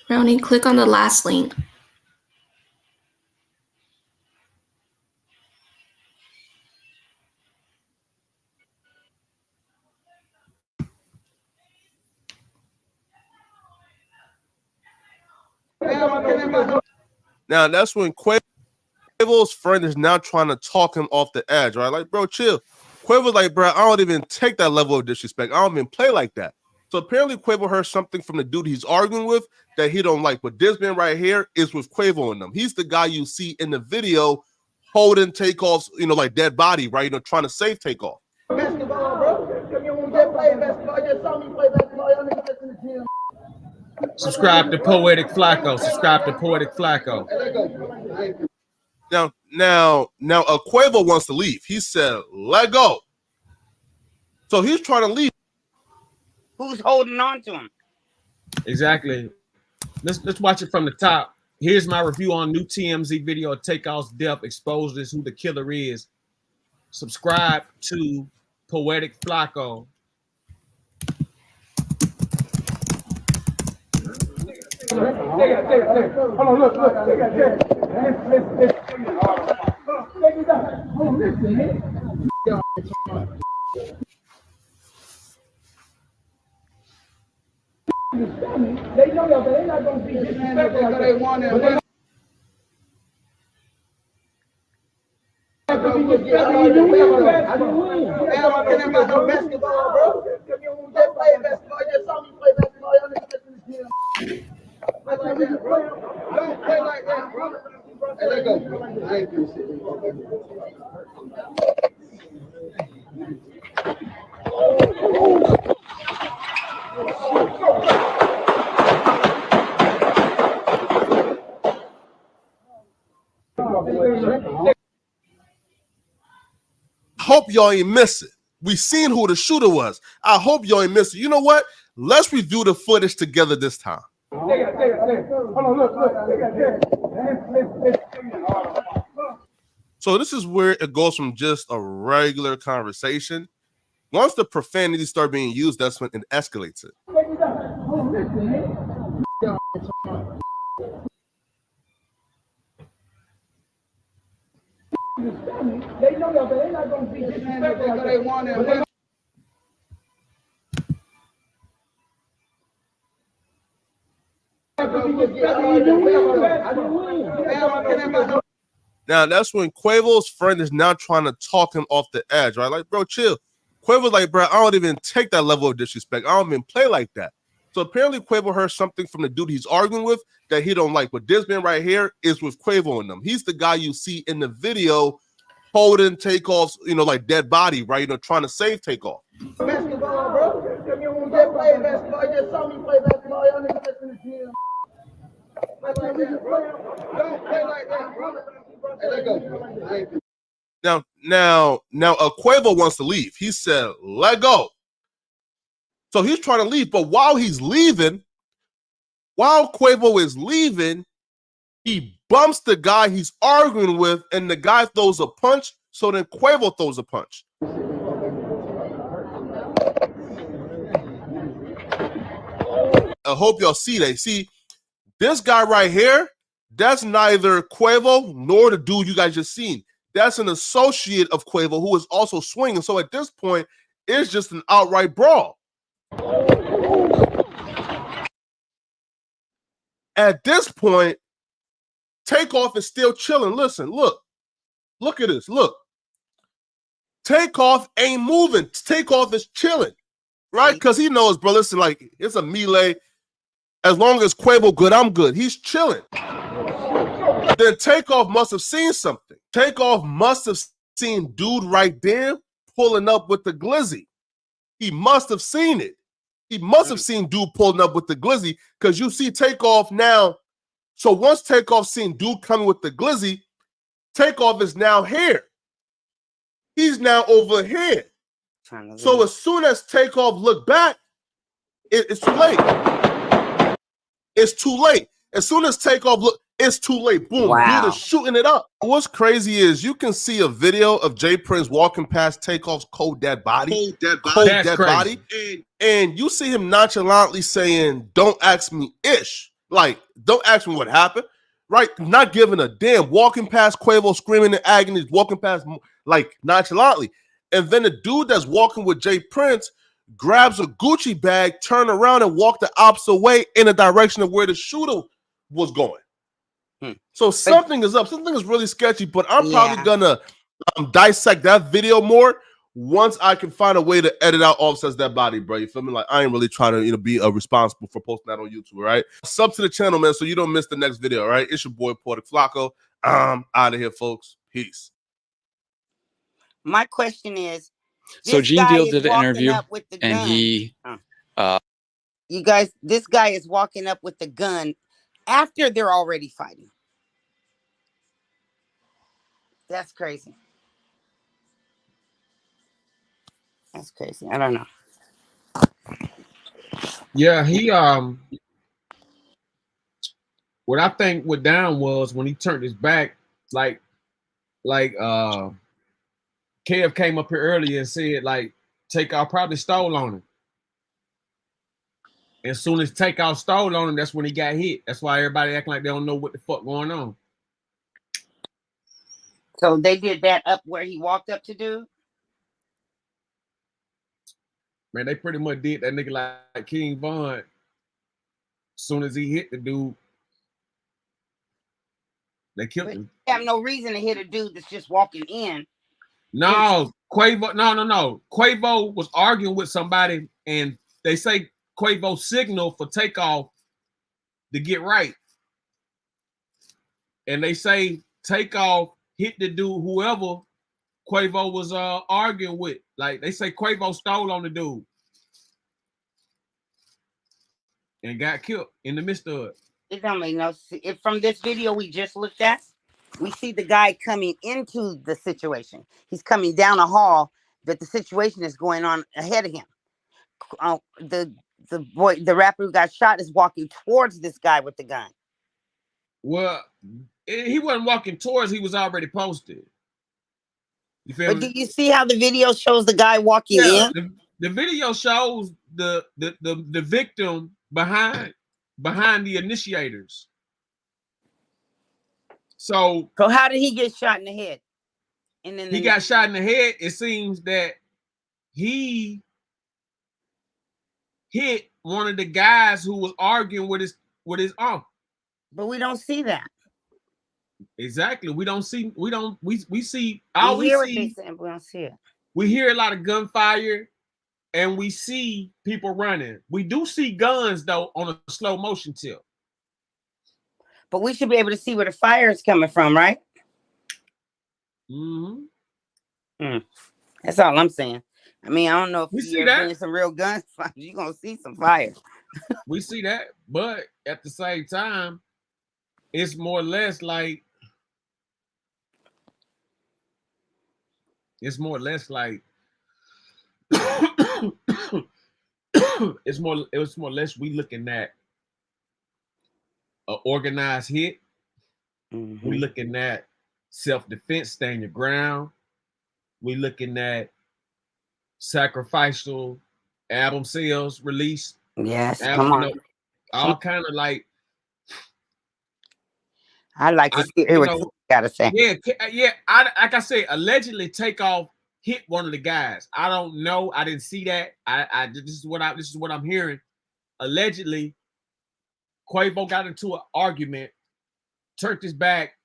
Brownie, click on the last link. Now that's when Quavo's friend is now trying to talk him off the edge, right? Like, bro, chill. Quavo's like, bro, I don't even take that level of disrespect. I don't even play like that. So apparently Quavo heard something from the dude he's arguing with that he don't like. But this man right here is with Quavo and them. He's the guy you see in the video holding Takeoff's, you know, like dead body, right? You know, trying to save Takeoff. Basketball, bro. Come here, when you play basketball. You just saw me play basketball. Y'all niggas just in the gym. Subscribe to Poetic Flacco. Now, Quavo wants to leave. He said, "Let go." So he's trying to leave. Who's holding on to him? Exactly. Let's watch it from the top. Here's my review on new TMZ video of Takeoff's death exposes who the killer is. Subscribe to Poetic Flacco. Hold on, look. They know that they're not going to be disrespectful because they want it. Basketball, bro. Just play basketball. You saw me play basketball. Y'all niggas just in the gym. Like that, bro. Don't play like that, bro. Hey, let go. I ain't doing shit. hope y'all ain't miss it. We seen who the shooter was. I hope y'all ain't miss it. You know what? Let's review the footage together this time. Hold on, look. So this is where it goes from just a regular conversation. Once the profanity start being used, that's when it escalates it. They know that, but they're not going to be disrespectful. They want it. Now that's when Quavo's friend is now trying to talk him off the edge, right? Like, bro, chill. Quavo's like, bro, I don't even take that level of disrespect. I don't even play like that. So apparently Quavo heard something from the dude he's arguing with that he don't like. But this man right here is with Quavo and them. He's the guy you see in the video holding Takeoff's, like dead body, right? Trying to save Takeoff. Basketball, bro. You just play basketball. You just saw me play basketball. Y'all niggas just in the gym. Don't play like that, bro. Hey, let go. Now, Quavo wants to leave. He said, let go. So he's trying to leave, but while Quavo is leaving, he bumps the guy he's arguing with, and the guy throws a punch, so then Quavo throws a punch. I hope y'all see that. See, this guy right here, that's neither Quavo nor the dude you guys just seen. That's an associate of Quavo who is also swinging. So at this point, it's just an outright brawl. At this point, Takeoff is still chilling. Listen, look at this. Look, Takeoff ain't moving. Takeoff is chilling, right? Because he knows, bro. Listen, like it's a melee. As long as Quavo good, I'm good. He's chilling. Then Takeoff must have seen something. Takeoff must have seen dude right there pulling up with the glizzy. He must have seen it. He must have seen dude pulling up with the glizzy because you see Takeoff now. So once Takeoff seen dude coming with the glizzy, Takeoff is now here. He's now over here. So as soon as Takeoff looked back, it's too late. It's too late. As soon as Takeoff look, it's too late. Boom, Wow. dude is shooting it up. What's crazy is you can see a video of Jay Prince walking past Takeoff's cold dead body. And you see him nonchalantly saying, don't ask me ish. Like, don't ask me what happened. Right? Not giving a damn. Walking past Quavo, screaming in agony, walking past like nonchalantly. And then the dude that's walking with Jay Prince grabs a Gucci bag, turn around and walk the opposite way in the direction of where the shooter was going. So something is up. Something is really sketchy, but I'm probably gonna dissect that video more once I can find a way to edit out Offset's dead body, bro. You feel me? Like I ain't really trying to, be responsible for posting that on YouTube, right? Sub to the channel, man, so you don't miss the next video, right? It's your boy Porter Flacco. I'm out of here, folks. Peace. My question is, so Gene Deal did an interview, and he, you guys, this guy is walking up with the gun after they're already fighting. That's crazy. That's crazy. I don't know. Yeah, he what I think what down was when he turned his back, like Kev came up here earlier and said like Takeoff probably stole on him. As soon as Takeoff stole on him, that's when he got hit. That's why everybody acting like they don't know what the fuck going on. So they did that up where he walked up to dude? Man, they pretty much did that nigga like King Von. As soon as he hit the dude, they killed him. They have no reason to hit a dude that's just walking in. No, Quavo, no. Quavo was arguing with somebody, and they say Quavo signaled for Takeoff to get right. And they say Takeoff hit the dude, whoever Quavo was arguing with. Like they say Quavo stole on the dude and got killed in the midst of it. It don't make no sense. From this video we just looked at, we see the guy coming into the situation. He's coming down a hall that the situation is going on ahead of him. The rapper who got shot is walking towards this guy with the gun. Well, he wasn't walking towards. He was already posted. You feel me? Do you see how the video shows the guy walking in? The video shows the victim behind the initiators. So how did he get shot in the head? And then he got shot in the head. It seems that he hit one of the guys who was arguing with his uncle. But we don't see that. Exactly. We don't see. We see. We hear what they say, we don't see it. We hear a lot of gunfire, and we see people running. We do see guns though on a slow motion tip. But we should be able to see where the fire is coming from, right? That's all I'm saying. I mean, I don't know if you're getting some real guns. You're gonna see some fire. We see that, but at the same time, it's more or less like it's more or less we looking at an organized hit. We looking at self-defense, stand your ground. We looking at sacrificial album sales release. Yes, come on. All kind of like. I like to hear what you gotta say. Yeah. Like I said, allegedly Takeoff hit one of the guys. I don't know. I didn't see that. This is what I'm hearing. Allegedly, Quavo got into an argument, turned his back,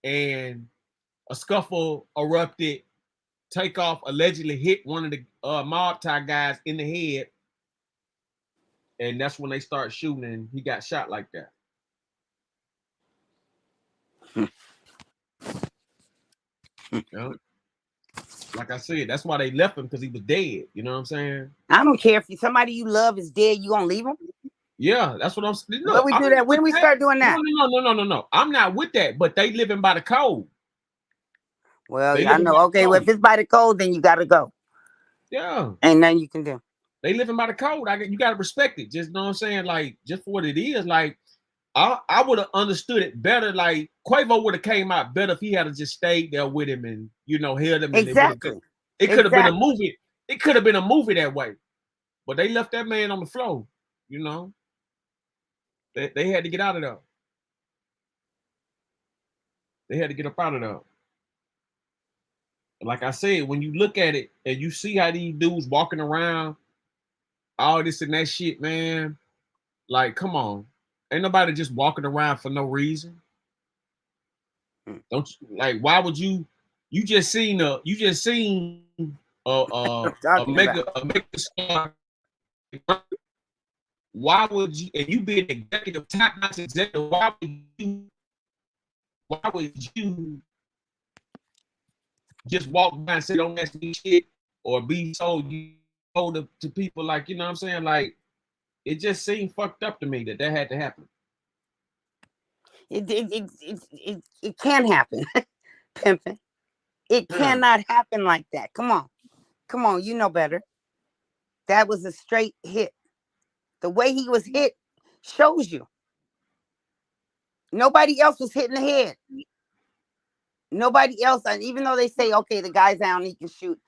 and a scuffle erupted. Takeoff allegedly hit one of the mob tie guys in the head, and that's when they start shooting, and he got shot like that. Like I said, that's why they left him, because he was dead. You know what I'm saying? I don't care if somebody you love is dead, you gonna leave him? Yeah, that's what I'm saying. When we do that, when we start doing that? No. I'm not with that, but they living by the code. Well, I know. Okay, well, if it's by the code, then you gotta go. Yeah. Ain't nothing you can do. They living by the code. You gotta respect it. Just know what I'm saying? Like, just for what it is. Like, I would have understood it better. Like, Quavo would have came out better if he had just stayed there with him and held him. Exactly. It could have been a movie. It could have been a movie that way. But they left that man on the floor. They had to get out of there. They had to get up out of there. Like I said, when you look at it and you see how these dudes walking around, all this and that shit, man, like, come on. Ain't nobody just walking around for no reason. Don't you, like, why would you just seen a mega star. Why would you, and you be an executive, top-notch executive, why would you just walk by and say, don't ask me shit, or be told to people, like, you know what I'm saying? Like, it just seemed fucked up to me that had to happen. It can't happen, pimping. It cannot happen like that. Come on, you know better. That was a straight hit. The way he was hit shows you. Nobody else was hit in the head. Nobody else, and even though they say, okay, the guy's down, he can shoot.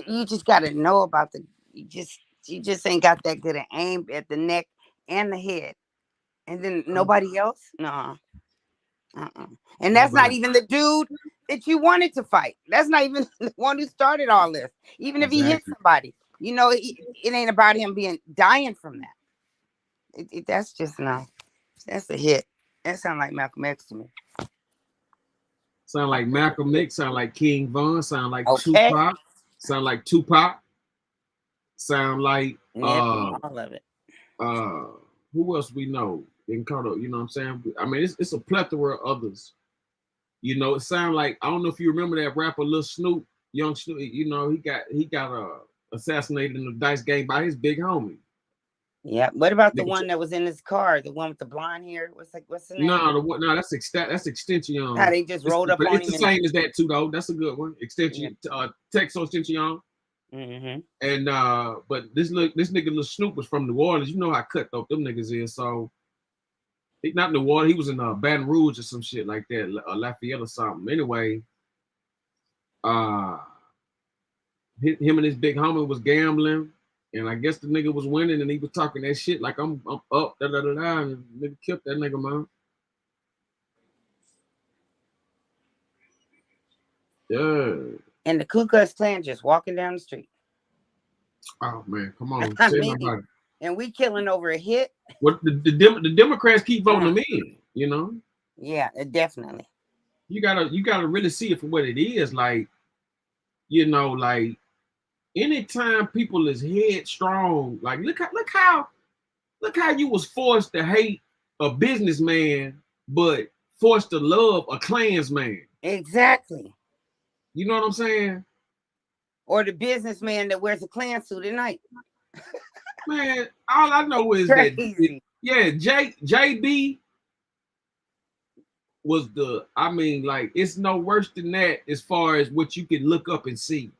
You just got to know about you just ain't got that good an aim at the neck and the head. And then nobody else? No. And that's not even the dude that you wanted to fight. That's not even the one who started all this. Even if he hit somebody, it ain't about him dying from that. That's just no. That's a hit. That sounds like Malcolm X to me. Sound like Malcolm X, sound like King Von, sound like Tupac, sound like Tupac, sound like all of it. Who else we know? You know what I'm saying? I mean, it's a plethora of others. It sound like, I don't know if you remember that rapper Lil Snoop, Young Snoop. He got assassinated in the dice game by his big homie. Yeah. What about the one that was in his car? The one with the blonde hair? What's the name? No, that's Extension. How they just rolled up on him. It's the same as that too, though. That's a good one. Extension, Texas Extension. Mm-hmm. And but this nigga Lil Snoop was from New Orleans. You know how cutthroat them niggas is. So he not New Orleans. He was in Baton Rouge or some shit like that, Lafayette or something. Anyway, him and his big homie was gambling, and I guess the nigga was winning, and he was talking that shit like I'm up, and the nigga killed that nigga, man. Yeah. And the Ku Klux Klan just walking down the street. Oh man, come on. And we killing over a hit. Well, the Democrats keep voting them in, you know. Yeah, definitely. You gotta really see it for what it is. Like, you know, like anytime people is headstrong, like look how you was forced to hate a businessman, but forced to love a Klansman. Exactly. You know what I'm saying? Or the businessman that wears a Klan suit at night. Man, all I know is crazy. JB was it's no worse than that as far as what you can look up and see.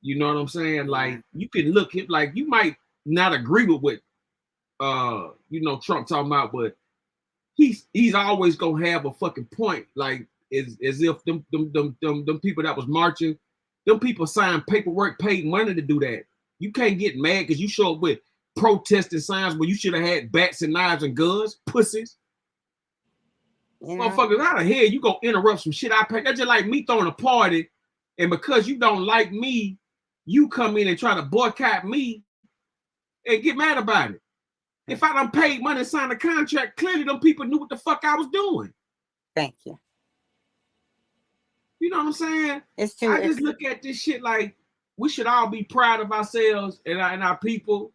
You know what I'm saying? Like you can look at, like you might not agree with what Trump talking about, but he's always gonna have a fucking point. Like as if them people that was marching, them people signed paperwork, paid money to do that. You can't get mad because you show up with protesting signs where you should have had bats and knives and guns, pussies. Motherfuckers, out of here, you gonna interrupt some shit I pay. That's just like me throwing a party, and because you don't like me, you come in and try to boycott me and get mad about it. If I done paid money and signed a contract, clearly them people knew what the fuck I was doing. Thank you. You know what I'm saying? It's true. I just look at this shit like we should all be proud of ourselves and our people.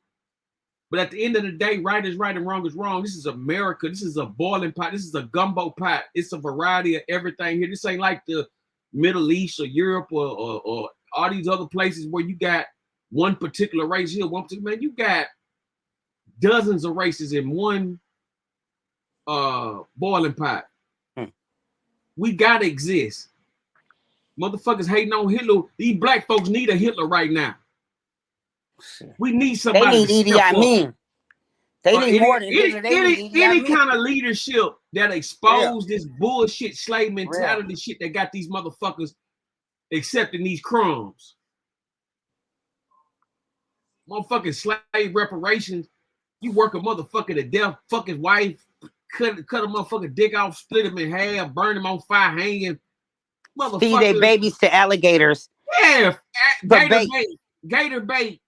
But at the end of the day, right is right and wrong is wrong. This is America. This is a boiling pot. This is a gumbo pot. It's a variety of everything here. This ain't like the Middle East or Europe or all these other places where you got one particular race here, one particular, man, you got dozens of races in one boiling pot. We gotta exist. Motherfuckers hating on Hitler. These black folks need a Hitler right now. We need somebody. They need Idi Amin. They need more than Hitler. Any kind of leadership that expose this bullshit slave mentality shit that got these motherfuckers accepting these crumbs. Motherfucking slave reparations. You work a motherfucker to death, fuck his wife, cut a motherfucker dick off, split him in half, burn him on fire, hanging. Feed their babies to alligators. Yeah, gator bait.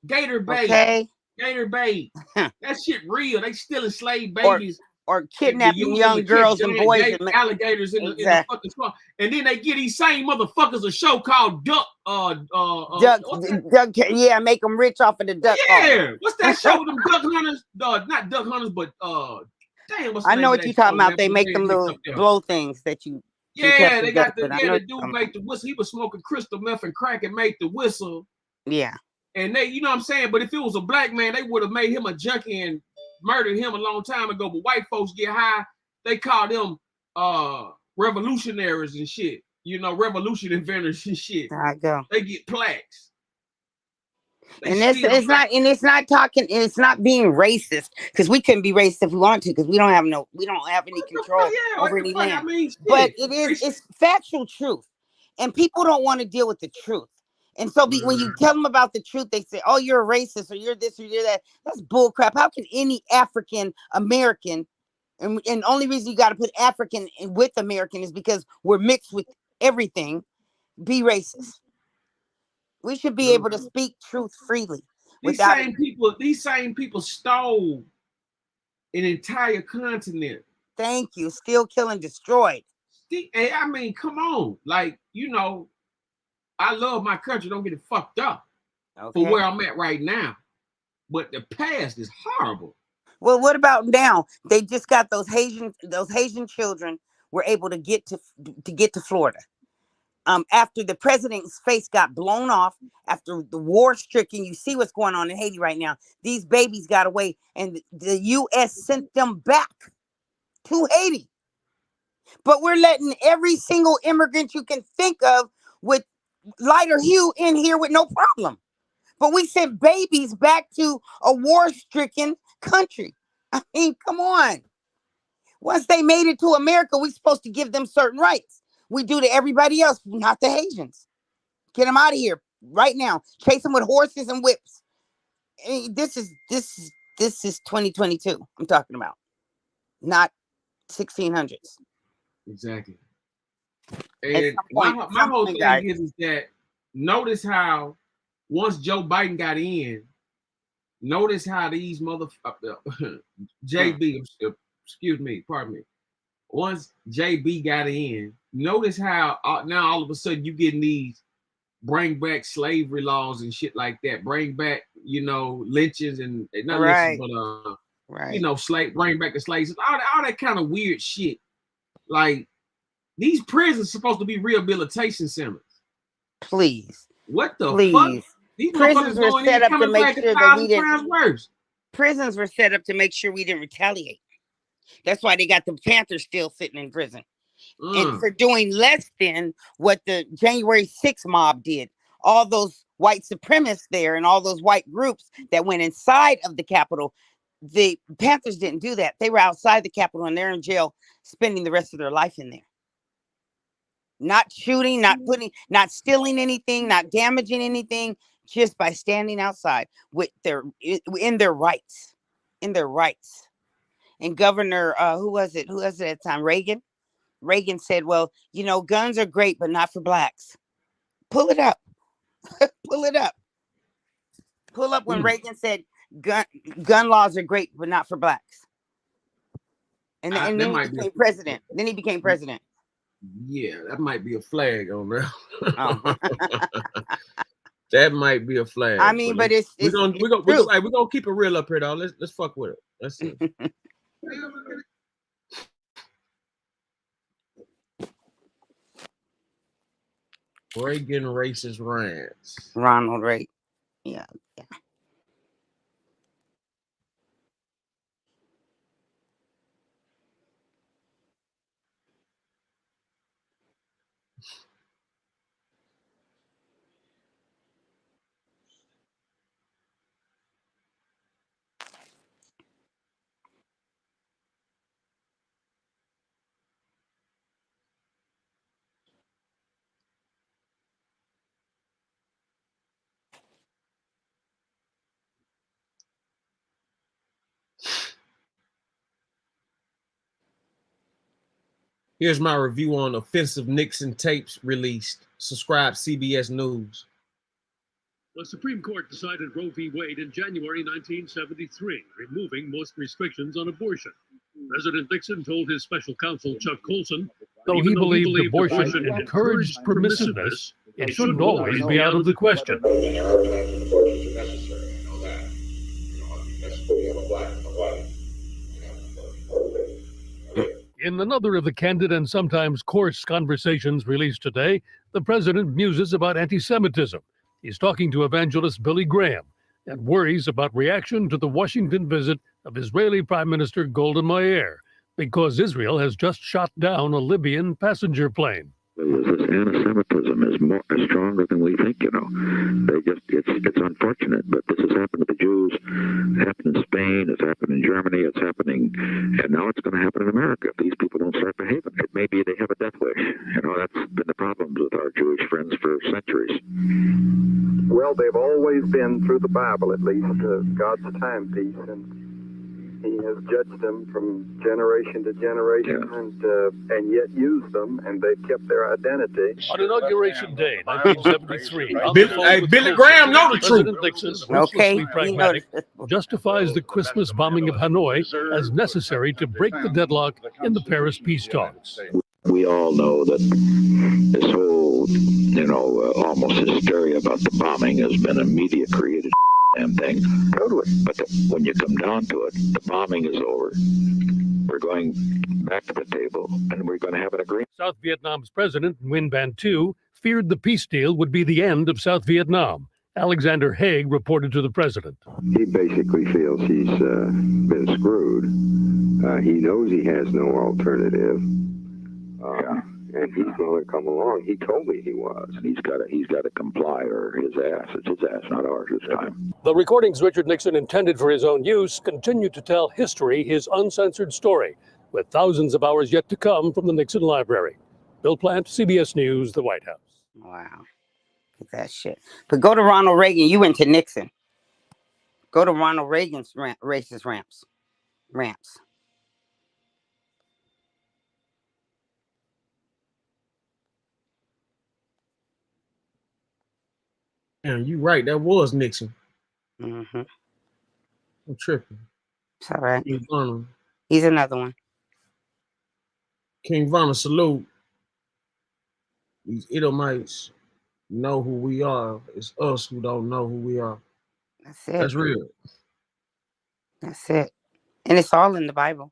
Okay. Gator bait. That shit real. They still enslaved babies. Or kidnapping young girls and boys. And alligators in the fucking swamp. And then they get these same motherfuckers a show called Duck. Duck, yeah, make them rich off of the duck. Yeah. What's that show with them duck hunters? Not duck hunters, but damn, what's the I know name what you're talking about. They make them little blow things that you. Yeah, they got the dude make the whistle. He was smoking crystal meth and crack and made the whistle. Yeah. And they, you know what I'm saying? But if it was a black man, they would have made him a junkie and murdered him a long time ago. But white folks get high, they call them revolutionaries and shit. You know, revolution inventors and shit. I go. They get plaques. It's not being racist, because we couldn't be racist if we want to, because we don't have any control over any land. But it's factual truth, and people don't want to deal with the truth. And so when you tell them about the truth, they say, "Oh, you're a racist, or you're this, or you're that." That's bullcrap. How can any African American, and the only reason you got to put African with American is because we're mixed with everything, be racist? We should be able to speak truth freely. These same people stole an entire continent. Thank you. Still killing, destroyed. I mean, come on. Like, you know, I love my country. Don't get it fucked up for where I'm at right now. But the past is horrible. Well, what about now? They just got those Haitian children were able to get to Florida. after the president's face got blown off, after the war stricken, you see what's going on in Haiti right now. These babies got away, and the U.S. sent them back to Haiti. But we're letting every single immigrant you can think of with lighter hue in here with no problem. But we sent babies back to a war-stricken country. I mean, come on. Once they made it to America, we're supposed to give them certain rights. We do to everybody else, not the Haitians. Get them out of here right now. Chase them with horses and whips. I mean, this is 2022. I'm talking about, not 1600s. Exactly. And my whole thing is that notice how once Joe Biden got in, notice how these JB, excuse me, pardon me. Once JB got in, notice how now all of a sudden you getting these bring back slavery laws and shit like that. Bring back, lynchings and not right. lynchings, but right. bring back the slaves, all that kind of weird shit. Like these prisons supposed to be rehabilitation centers. Please. What the Please. fuck? These prisons were set up to make sure that we didn't. Worse. Prisons were set up to make sure we didn't retaliate. That's why they got the Panthers still sitting in prison. And for doing less than what the January 6th mob did. All those white supremacists there and all those white groups that went inside of the Capitol. The Panthers didn't do that. They were outside the Capitol and they're in jail spending the rest of their life in there. Not shooting, not stealing anything, not damaging anything, just by standing outside with in their rights. And Governor, who was it at the time? Reagan said, well, guns are great, but not for blacks. Pull it up. Pull it up. Pull up when Reagan said gun laws are great, but not for blacks. And then he became president. Yeah, that might be a flag on there. Oh. That might be a flag. I mean, but we're gonna keep it real up here, though. Let's fuck with it. Let's see. Reagan racist rants. Ronald Reagan. Yeah. Here's my review on offensive Nixon tapes released. Subscribe CBS News. The Supreme Court decided Roe v. Wade in January 1973, removing most restrictions on abortion. President Nixon told his special counsel, Chuck Colson, though he believed abortion encouraged permissiveness, it shouldn't always be out of the question. In another of the candid and sometimes coarse conversations released today, the president muses about anti-Semitism. He's talking to evangelist Billy Graham and worries about reaction to the Washington visit of Israeli Prime Minister Golda Meir, because Israel has just shot down a Libyan passenger plane. This anti-Semitism is stronger than we think, it's unfortunate, but this has happened to the Jews. It happened in Spain, it's happened in Germany, it's happening, and now it's going to happen in America if these people don't start behaving. It may be they have a death wish. That's been the problems with our Jewish friends for centuries. Well, they've always been, through the Bible at least, God's timepiece, and He has judged them from generation to generation, and yet used them, and they've kept their identity. On Inauguration Day, 1973, Billy Graham know the truth. Nixon, ruthlessly pragmatic, justifies the Christmas bombing of Hanoi as necessary to break the deadlock in the Paris peace talks. We all know that this whole, almost hysteria about the bombing has been a media created damn thing. Totally. But when you come down to it, the bombing is over. We're going back to the table, and we're going to have an agreement. South Vietnam's president, Nguyen Van Tu, feared the peace deal would be the end of South Vietnam. Alexander Haig reported to the president. He basically feels he's been screwed. He knows he has no alternative. And he's going to come along. He told me he was. He's got to comply, or his ass. It's his ass, not ours this time. The recordings Richard Nixon intended for his own use continue to tell history, his uncensored story, with thousands of hours yet to come from the Nixon Library. Bill Plant, CBS News, the White House. Wow. Look at that shit. But go to Ronald Reagan. You went to Nixon. Go to Ronald Reagan's racist ramps. Yeah, you right. That was Nixon. Mm-hmm. I'm tripping. It's all right. King Vernon. He's another one. King Vernon, salute. These Edomites know who we are. It's us who don't know who we are. That's it. That's real. That's it. And it's all in the Bible.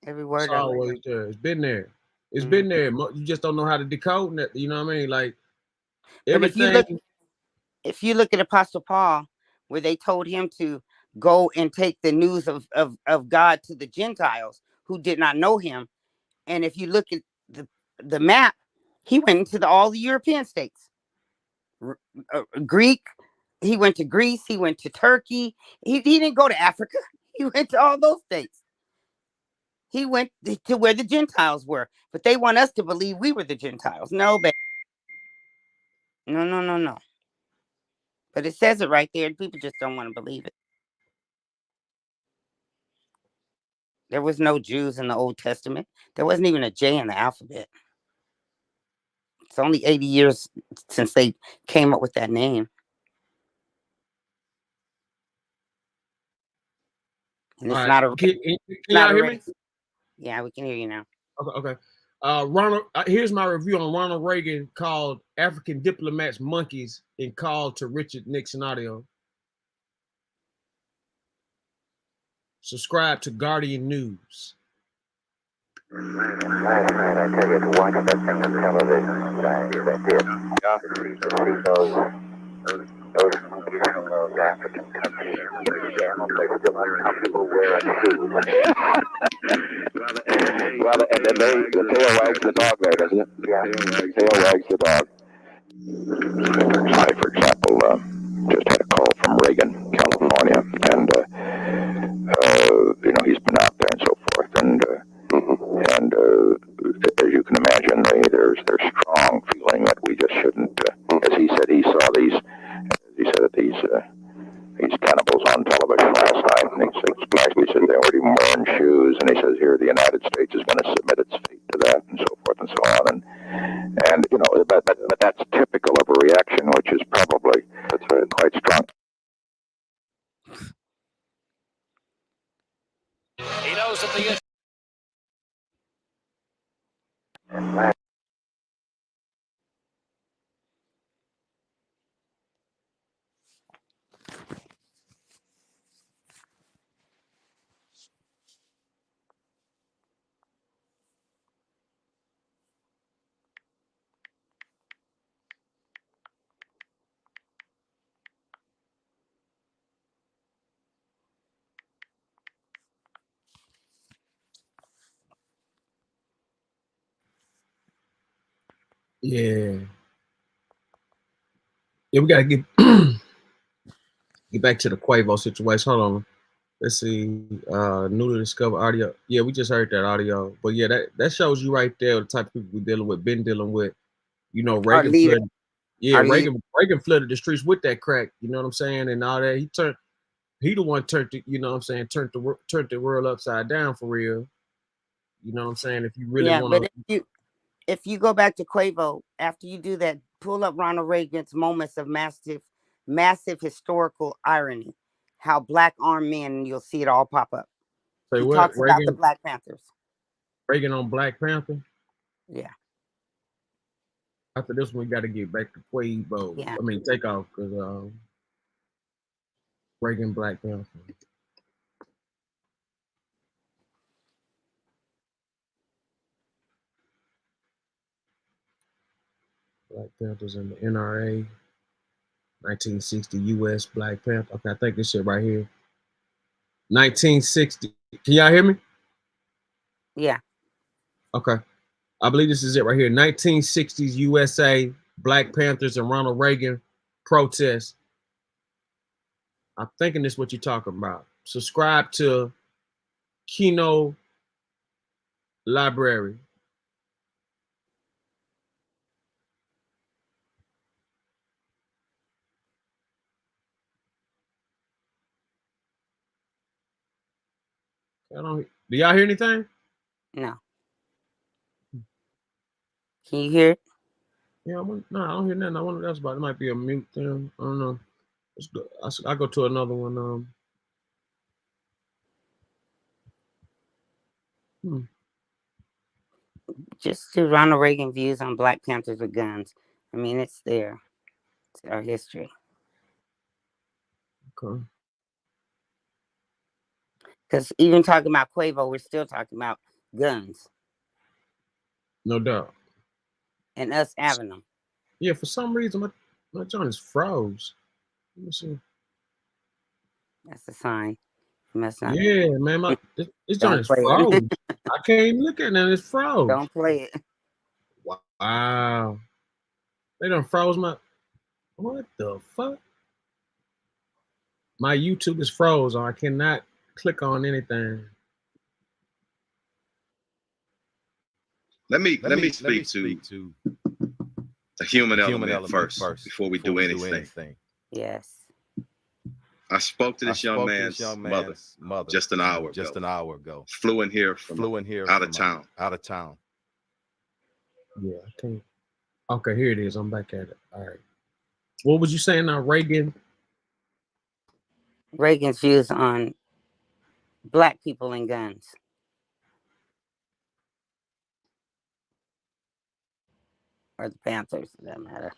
Every word It's of always it. there. It's been there. It's been there. You just don't know how to decode it. You know what I mean? Like everything. But if you look at Apostle Paul, where they told him to go and take the news of God to the Gentiles who did not know him, and if you look at the map, he went into all the European states. Greek, he went to Greece, he went to Turkey. He didn't go to Africa. He went to all those states. He went to where the Gentiles were, but they want us to believe we were the Gentiles. No, baby. No. But it says it right there. People just don't want to believe it. There was no Jews in the Old Testament. There wasn't even a J in the alphabet. It's only 80 years since they came up with that name. And it's not a. Can y'all hear me? Yeah, we can hear you now. Okay. Ronald, here's my review on Ronald Reagan called African Diplomats Monkeys and called to Richard Nixon audio. Subscribe to Guardian News. Last night, I tell you, to watch that thing on television, that did. Those monkeys from those African countries, they're still uncomfortable wearing shoes. Well, and then the tail wags the dog there, doesn't it? Yeah. Tail wags the dog. I, for example, just had a call from Reagan, California, and, he's been out there and so forth, and as you can imagine, there's strong feeling that we just shouldn't, as he said, he saw these cannibals on television last night, and he said they weren't even wearing shoes, and he says here the United States is going to submit its fate to that, and so forth and so on, but that's typical of a reaction which is probably quite strong. He knows that the Yeah, we gotta get back to the Quavo situation. Hold on. Let's see. Newly discovered audio. Yeah, we just heard that audio. But yeah, that shows you right there the type of people been dealing with. Reagan flooded. Yeah, Reagan flooded the streets with that crack. You know what I'm saying? And all that. He the one turned the, turned the world upside down for real. You know what I'm saying? If you really want to. But if you go back to Quavo, after you do that, pull up Ronald Reagan's moments of massive historical irony, how black armed men, and you'll see it all pop up. Say he what? talks about the Black Panthers. Reagan on Black Panther? Yeah. After this one, we got to get back to Quavo. Yeah. I mean, take off because Reagan Black Panther. Black Panthers and the NRA. 1960 U.S. Black Panther. Okay, I think this shit right here. 1960. Can y'all hear me? Yeah. Okay. I believe this is it right here. 1960s USA, Black Panthers and Ronald Reagan protests. I'm thinking this is what you're talking about. Subscribe to Kino Library. Do y'all hear anything? No. Can you hear it? Yeah, no, I don't hear nothing. I wonder what that's about. It might be a mute thing. I don't know. Let's go. I'll go to another one. Just to Ronald Reagan views on Black Panthers with guns. I mean, it's there. It's our history. Okay. Because even talking about Quavo, we're still talking about guns. No doubt. And us having them. Yeah, for some reason, my joint is froze. Let me see. That's a sign. You must not. Yeah, man, this joint is froze. I can't even look at it. It's froze. Don't play it. Wow. They done froze my. What the fuck? My YouTube is froze, or I cannot click on anything. Let me speak to the human element first before we do anything. Yes. I spoke to this young man's mother just an hour ago. Flew in here from out of town. Yeah, I can't. Okay, here it is. I'm back at it. All right. What was you saying now, Reagan? Reagan's views on Black people and guns. Or the Panthers, for that matter.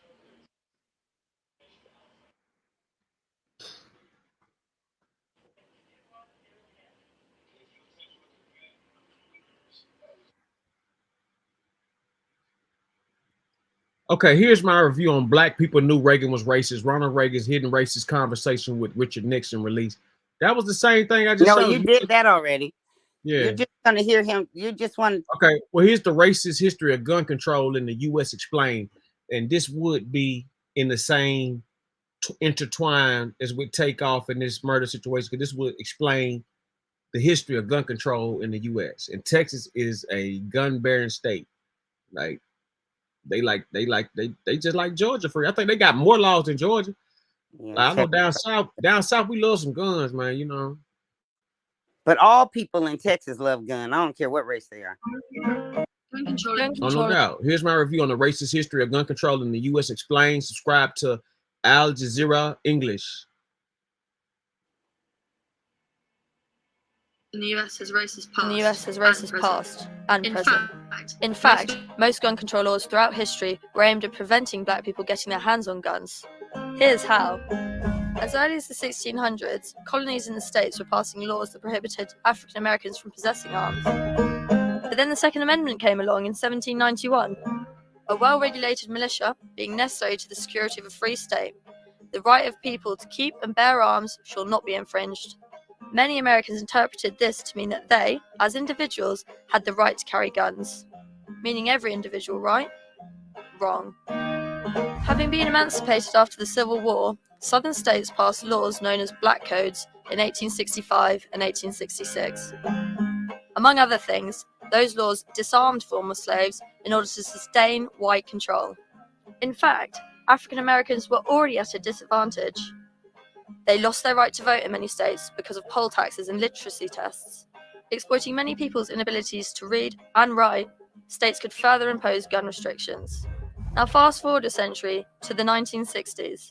Okay, here's my review on Black people knew Reagan was racist. Ronald Reagan's hidden racist conversation with Richard Nixon released. That was the same thing I just No, showed you did that already. Yeah. You're just going to hear him. You just want. Okay, well, here's the racist history of gun control in the U.S. explained. And this would be in the same intertwine as with Takeoff in this murder situation, because this would explain the history of gun control in the U.S. And Texas is a gun-bearing state. Like, they just like Georgia free. I think they got more laws than Georgia. Yeah, I know down south we love some guns, man. You know. But all people in Texas love guns. I don't care what race they are. Gun control. Oh, no doubt. Here's my review on the racist history of gun control in the U.S. explained. Subscribe to Al Jazeera English. In the US has racist past and present. In fact, most gun control laws throughout history were aimed at preventing black people getting their hands on guns. Here's how. As early as the 1600s, colonies in the States were passing laws that prohibited African Americans from possessing arms. But then the Second Amendment came along in 1791. A well-regulated militia being necessary to the security of a free state. The right of people to keep and bear arms shall not be infringed. Many Americans interpreted this to mean that they, as individuals, had the right to carry guns. Meaning every individual, right? Wrong. Having been emancipated after the Civil War, Southern states passed laws known as Black Codes in 1865 and 1866. Among other things, those laws disarmed former slaves in order to sustain white control. In fact, African Americans were already at a disadvantage. They lost their right to vote in many states because of poll taxes and literacy tests. Exploiting many people's inabilities to read and write, states could further impose gun restrictions. Now fast forward a century to the 1960s.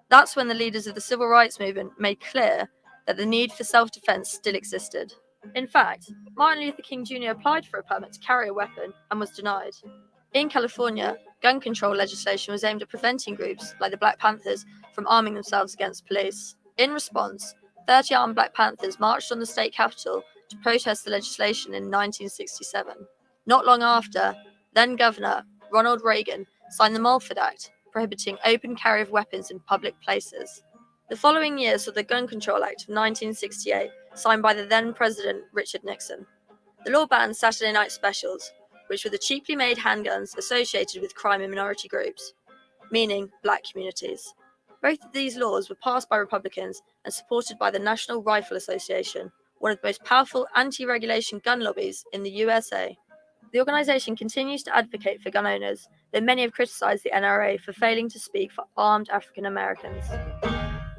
That's when the leaders of the civil rights movement made clear that the need for self-defense still existed. In fact, Martin Luther King Jr. applied for a permit to carry a weapon and was denied. In California, gun control legislation was aimed at preventing groups like the Black Panthers from arming themselves against police. In response, 30 armed Black Panthers marched on the state capitol to protest the legislation in 1967. Not long after, then Governor Ronald Reagan signed the Mulford Act, prohibiting open carry of weapons in public places. The following year saw the Gun Control Act of 1968, signed by the then President Richard Nixon. The law banned Saturday night specials, which were the cheaply made handguns associated with crime in minority groups, meaning black communities. Both of these laws were passed by Republicans and supported by the National Rifle Association, one of the most powerful anti-regulation gun lobbies in the USA. The organization continues to advocate for gun owners, though many have criticized the NRA for failing to speak for armed African Americans.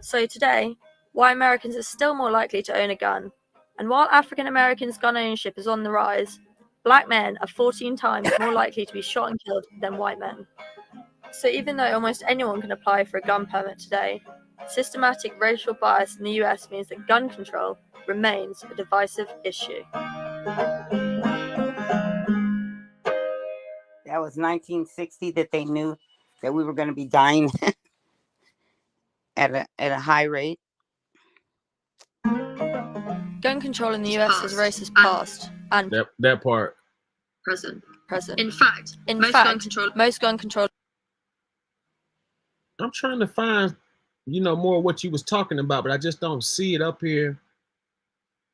So today, white Americans are still more likely to own a gun, and while African Americans' gun ownership is on the rise, black men are 14 times more likely to be shot and killed than white men. So even though almost anyone can apply for a gun permit today, systematic racial bias in the US means that gun control remains a divisive issue. That was 1960 that they knew that we were going to be dying at a high rate. Gun control in the US is racist past and that part. Present. In fact, most gun control. I'm trying to find, more of what you was talking about, but I just don't see it up here.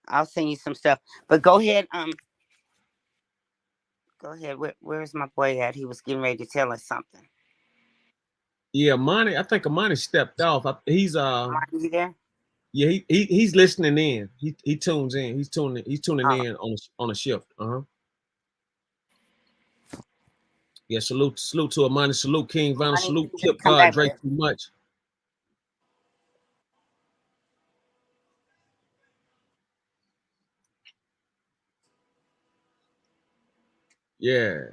I'll send you some stuff. But go ahead. Go ahead. Where's my boy at? He was getting ready to tell us something. Yeah, Monty. I think Monty stepped off. He's Monty there? Yeah, he's listening in. He tunes in. He's tuning in on a shift. Yeah, salute to Amani, salute King Von, salute Kip God, Drake too much. Yeah,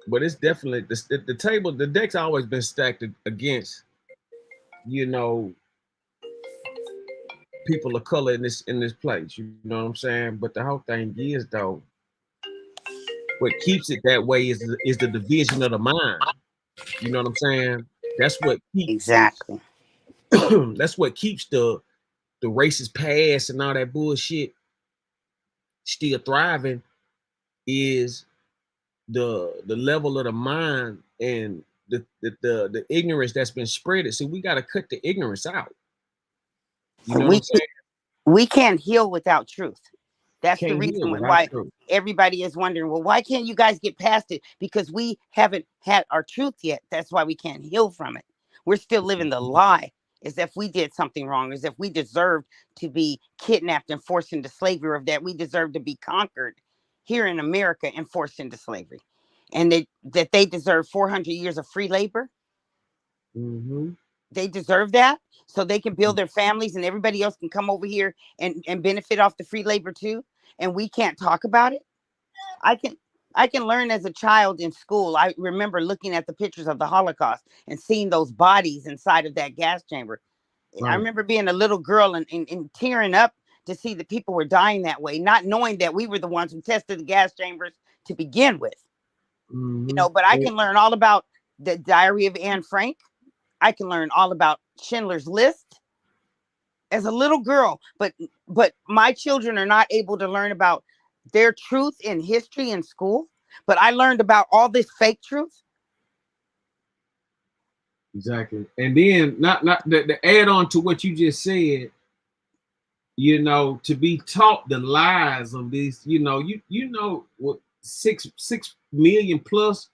but it's definitely the table, the deck's always been stacked against, people of color in this place. You know what I'm saying? But the whole thing is though, what keeps it that way is the division of the mind. You know what I'm saying? That's what keeps exactly. That's what keeps the racist past and all that bullshit still thriving, is the level of the mind and the ignorance that's been spread. So we got to cut the ignorance out. You know what I'm saying? We can't heal without truth. That's the reason why everybody is wondering, well, why can't you guys get past it? Because we haven't had our truth yet. That's why we can't heal from it. We're still living the lie as if we did something wrong, as if we deserved to be kidnapped and forced into slavery, or that we deserve to be conquered here in America and forced into slavery. And that they deserve 400 years of free labor. Mm-hmm. They deserve that, so they can build their families and everybody else can come over here and benefit off the free labor too. And we can't talk about it. I can learn as a child in school. I remember looking at the pictures of the Holocaust and seeing those bodies inside of that gas chamber. Right. I remember being a little girl and tearing up to see that people were dying that way, not knowing that we were the ones who tested the gas chambers to begin with. Mm-hmm. But I can learn all about the Diary of Anne Frank. I can learn all about Schindler's List as a little girl, but my children are not able to learn about their truth in history in school. But I learned about all this fake truth. Exactly. And then not the add on to what you just said, to be taught the lies of these, what 6 million plus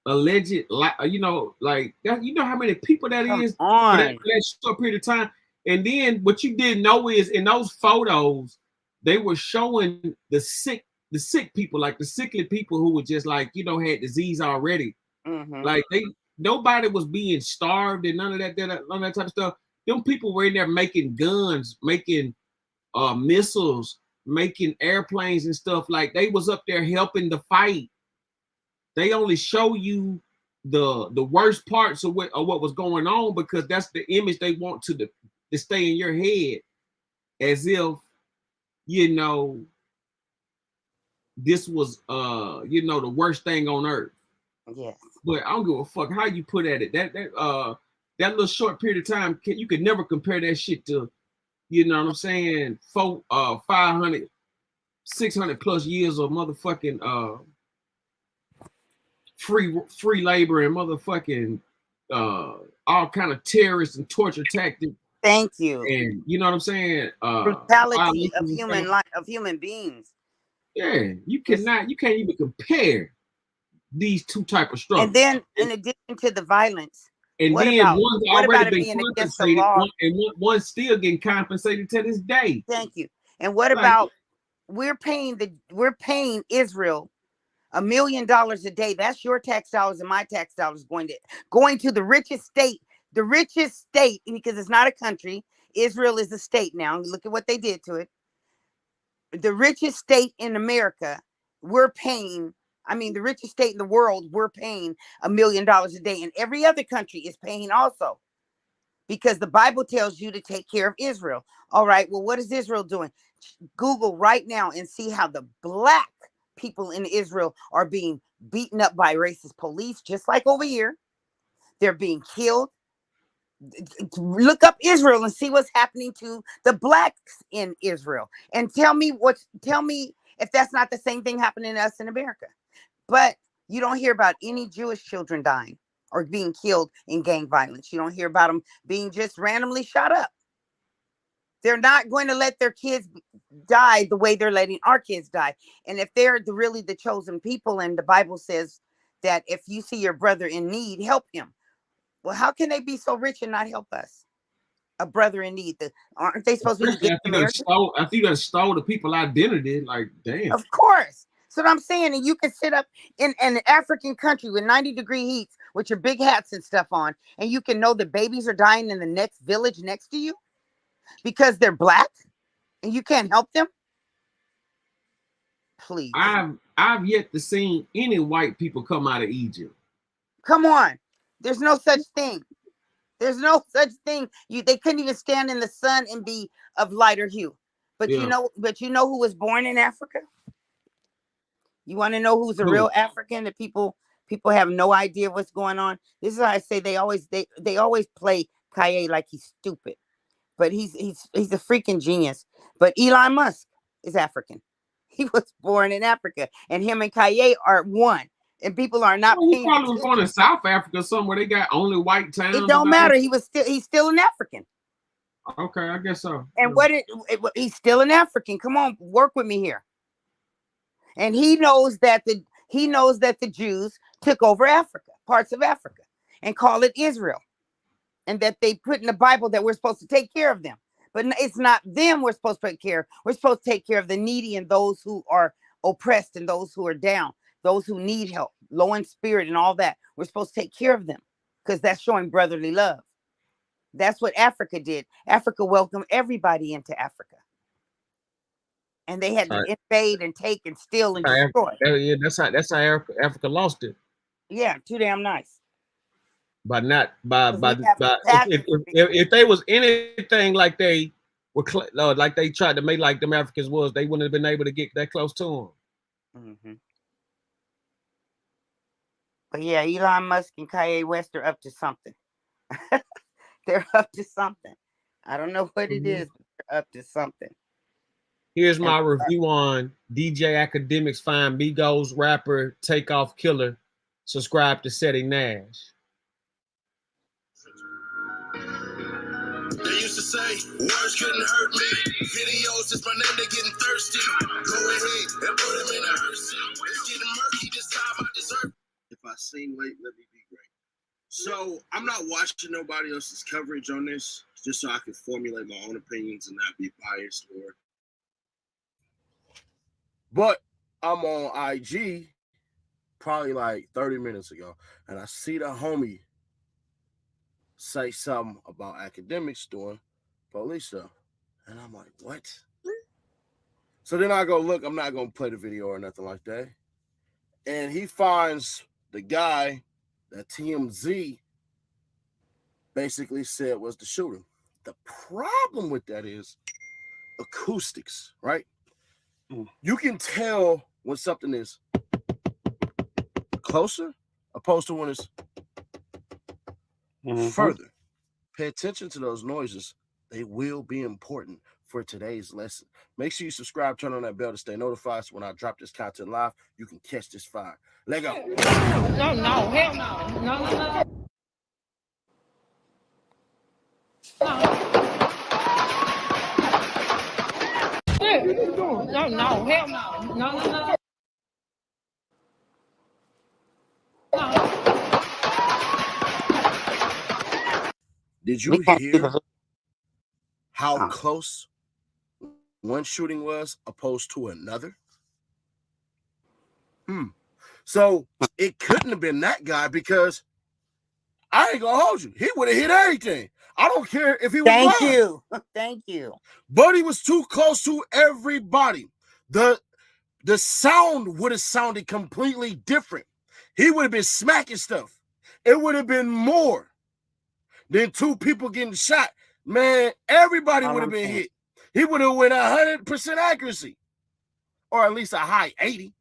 alleged, like that, how many people that is for that short period of time. And then what you didn't know is in those photos they were showing the sick people, like the sickly people who were just like had disease already. Mm-hmm. Like nobody was being starved and none of that type of stuff. Them people were in there making guns, making missiles, making airplanes and stuff. Like they was up there helping the fight. They only show you the worst parts of what was going on because that's the image they want to stay in your head, as if this was the worst thing on earth. Yes. But I don't give a fuck how you put at it. That little short period of time, you could never compare that shit to, what I'm saying, 500, 600 plus years of motherfucking free labor and motherfucking all kind of terrorist and torture tactics. Thank you. And you know what I'm saying? Brutality of human life, of human beings. Yeah, you can't even compare these two type of struggles. And then, in addition to the violence, and what then about, one's what about already it been being against the compensated, law? and one's still getting compensated to this day. Thank you. And what Like, about we're paying Israel $1 million a day? That's your tax dollars and my tax dollars going to the richest state, because it's not a country. Israel is a state now. Look at what they did to it. The richest state in America, we're paying. I mean, the richest state in the world, we're paying $1 million a day, and every other country is paying also, because the Bible tells you to take care of Israel. All right. Well, what is Israel doing? Google right now and see how the black people in Israel are being beaten up by racist police, just like over here. They're being killed. Look up Israel and see what's happening to the blacks in Israel, and tell me if that's not the same thing happening to us in America. But you don't hear about any Jewish children dying or being killed in gang violence. You don't hear about them being just randomly shot up. They're not going to let their kids die the way they're letting our kids die. And if they're really the chosen people, and the Bible says that if you see your brother in need, help him. Well, how can they be so rich and not help us? A brother in need. Aren't they supposed to be good Americans? I think that stole the people's identity. Like, damn. Of course. So what I'm saying, and you can sit up in an African country with 90-degree heats with your big hats and stuff on, and you can know the babies are dying in the next village next to you because they're black, and you can't help them. Please. I've yet to see any white people come out of Egypt. Come on. There's no such thing. There's no such thing. They couldn't even stand in the sun and be of lighter hue. But you know who was born in Africa? You want to know who's a real African that people have no idea what's going on? This is why I say they always play Kaye like he's stupid. But he's a freaking genius. But Elon Musk is African. He was born in Africa, and him and Kaye are one. And people are not. He probably was born in South Africa somewhere. They got only white towns. It don't matter. He's still an African. Okay, I guess so. And he's still an African. Come on, work with me here. And he knows that the Jews took over Africa, parts of Africa, and call it Israel, and that they put in the Bible that we're supposed to take care of them. But it's not them we're supposed to take care of. We're supposed to take care of the needy and those who are oppressed and those who are down, those who need help, low in spirit and all that. We're supposed to take care of them because that's showing brotherly love. That's what Africa did. Africa welcomed everybody into Africa. And they had to invade and take and steal and destroy. Yeah, that's how Africa lost it. Yeah, too damn nice. But not if they was anything like they were like they tried to make like them Africans was, they wouldn't have been able to get that close to them. Mm-hmm. But yeah, Elon Musk and Kanye West are up to something. They're up to something. I don't know what it is, but they're up to something. Here's my review on DJ Academics find Migos rapper Takeoff Killer. Subscribe to Setting Nash. They used to say, words couldn't hurt me. Videos, it's my name, they getting thirsty. Go ahead and put them in a hearse. It's getting murky this time, I deserve. If I seem late, let me be great. So I'm not watching nobody else's coverage on this, just so I can formulate my own opinions and not be biased or. But I'm on IG probably like 30 minutes ago, and I see the homie say something about academics doing police stuff. And I'm like, what? So then I go look, I'm not going to play the video or nothing like that. And he finds the guy that TMZ basically said was the shooter. The problem with that is acoustics, right? You can tell when something is closer opposed to when it's further. Pay attention to those noises. They will be important for today's lesson. Make sure you subscribe, turn on that bell to stay notified so when I drop this content live, you can catch this fire. Let go. No, hell no. No. No, hell no. No. Did you hear how close one shooting was opposed to another? So it couldn't have been that guy because I ain't gonna hold you. He would have hit everything. I don't care if he was blind. Thank you. But he was too close to everybody. The sound would have sounded completely different. He would have been smacking stuff. It would have been more than two people getting shot. Man, everybody would have been hit. He would have went 100% accuracy, or at least a high 80.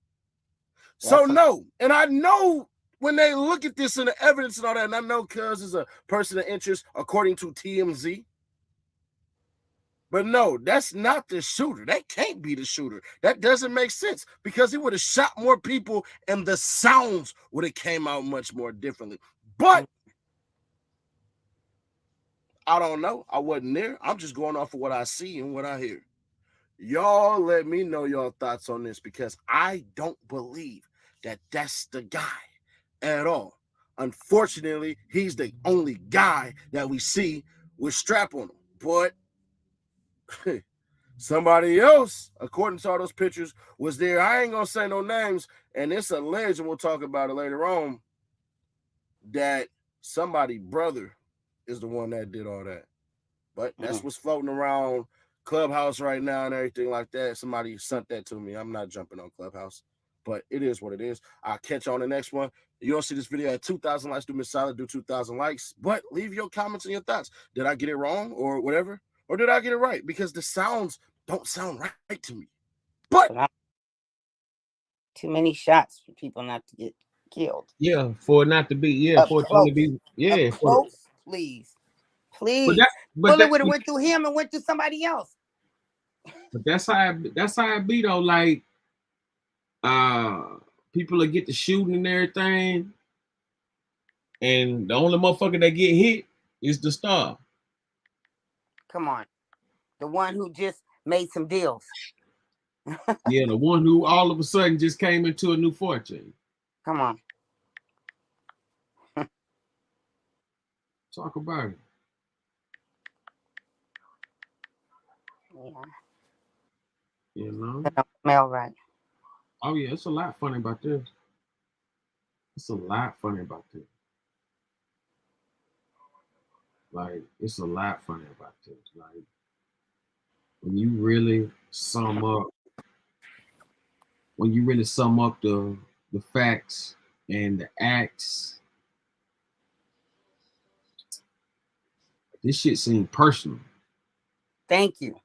So no, and I know when they look at this and the evidence and all that, and I know Cuz is a person of interest according to TMZ. But no, that's not the shooter. That can't be the shooter. That doesn't make sense because he would have shot more people and the sounds would have came out much more differently. But I don't know. I wasn't there. I'm just going off of what I see and what I hear. Y'all let me know your thoughts on this because I don't believe that that's the guy at all. Unfortunately, he's the only guy that we see with strap on him. But somebody else, according to all those pictures, was there. I ain't gonna say no names, and it's alleged, and we'll talk about it later on, that somebody's brother is the one that did all that. But that's what's floating around Clubhouse right now and everything like that. Somebody sent that to me. I'm not jumping on Clubhouse, but it is what it is. I'll catch you on the next one. You don't see this video at 2,000 likes, do me solid, do 2,000 likes, but leave your comments and your thoughts. Did I get it wrong or whatever? Or did I get it right? Because the sounds don't sound right to me. But too many shots for people not to get killed. Yeah, for it not to be, for it to only be, close, please. Please. Bullet would have went through him and went through somebody else. But that's how it be though. Like people will get the shooting and everything, and the only motherfucker that get hit is the star. Come on. The one who just made some deals. Yeah, the one who all of a sudden just came into a new fortune. Come on. Talk about it. Yeah. You know? That don't smell right. Oh yeah, it's a lot funny about this. Like, it's a lot funny about this. Like, when you really sum up the facts and the acts, this shit seems personal. Thank you.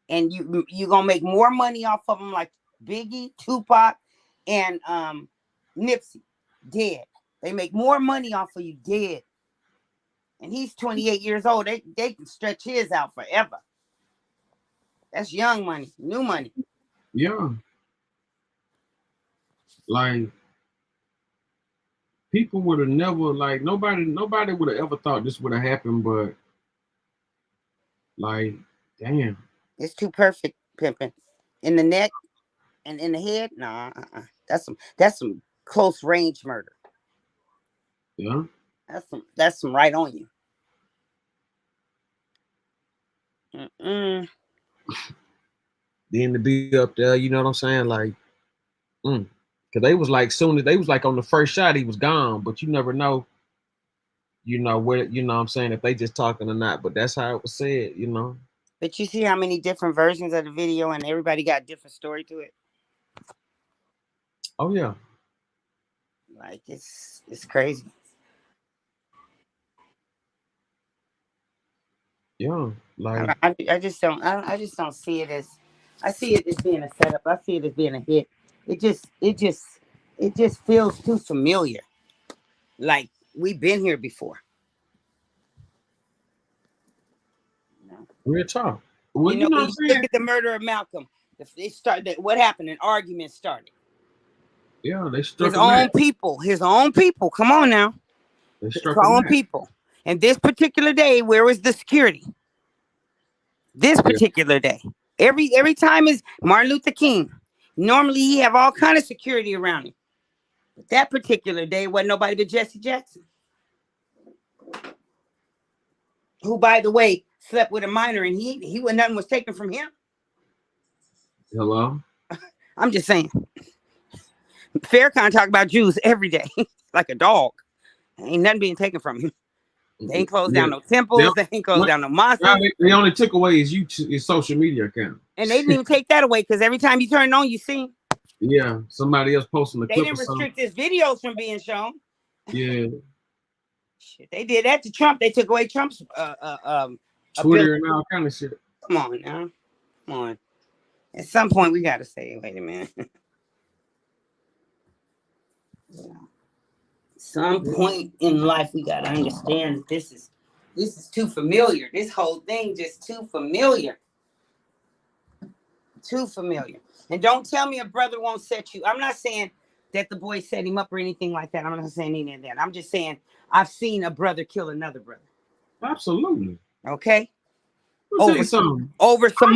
And you gonna make more money off of them like Biggie, Tupac, and Nipsey dead. They make more money off of you dead. And he's 28 years old. They can stretch his out forever. That's young money, new money. Yeah. Like, people would have never, like, nobody would have ever thought this would have happened, but like, damn. It's too perfect, pimping. In the neck and in the head, nah. That's some close range murder. Yeah. That's some right on you. Then to be up there, you know what I'm saying? Like, because they was like, soon as they was like on the first shot, he was gone. But you never know, where, you know what I'm saying, if they just talking or not. But that's how it was said, you know. But you see how many different versions of the video and everybody got a different story to it? Oh yeah. Like it's crazy. Yeah, like I just don't see it as, I see it as being a setup. I see it as being a hit. It just feels too familiar. Like we've been here before. Real talk. Well, you know what I'm saying? Look at the murder of Malcolm. It started. What happened? An argument started. Yeah, they struck his own people. His own people. Come on now. His own people. And this particular day, where was the security? This particular day. Every time is Martin Luther King. Normally he have all kind of security around him. But that particular day wasn't nobody but Jesse Jackson. Who, by the way, slept with a minor and nothing was taken from him. Hello? I'm just saying. Farrakhan talk about Jews every day, like a dog. Ain't nothing being taken from him. They ain't closed down no temples. They ain't closed down no mosques. They only took away his social media account. And they didn't even take that away because every time you turn it on, you see him. Yeah, somebody else posting the They clip didn't or something. restrict his videos from being shown. Yeah. Shit, they did that to Trump. They took away Trump's Twitter and all kind of shit. Come on now. Come on. At some point, we got to say, wait a minute. Some point in life, we got to understand that this is too familiar. This whole thing just too familiar. Too familiar. And don't tell me a brother won't set you. I'm not saying that the boy set him up or anything like that. I'm not saying any of that. I'm just saying I've seen a brother kill another brother. Absolutely. Okay. Over some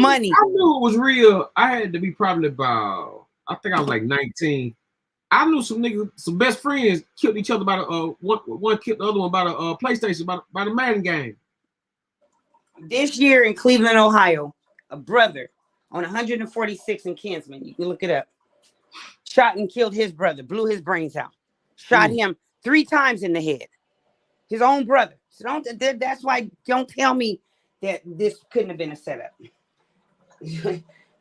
money. I knew it was real. I had to be probably about, I think I was like 19. I knew some niggas, some best friends killed each other by one killed the other one by the PlayStation, by the Madden game. This year in Cleveland, Ohio, a brother on 146 in Kinsman, you can look it up, shot and killed his brother, blew his brains out, shot him 3 times in the head. His own brother. So that's why don't tell me that this couldn't have been a setup.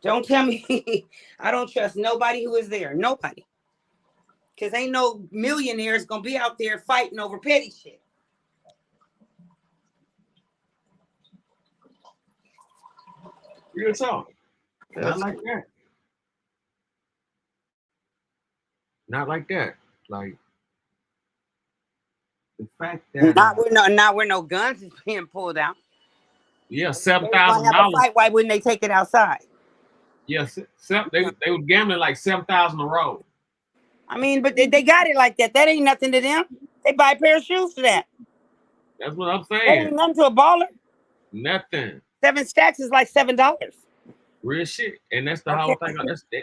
Don't tell me. I don't trust nobody who is there. Nobody. Because ain't no millionaires going to be out there fighting over petty shit. Real talk. Not like that. Not like that. Like the fact that not where no guns is being pulled out. Yeah, $7,000. Why wouldn't they take it outside? Yes, they were gambling like $7,000 a roll. I mean, but they got it like that. That ain't nothing to them. They buy a pair of shoes for that. That's what I'm saying. That ain't nothing to a baller. Nothing. 7 stacks is like $7. Real shit. And that's the whole thing.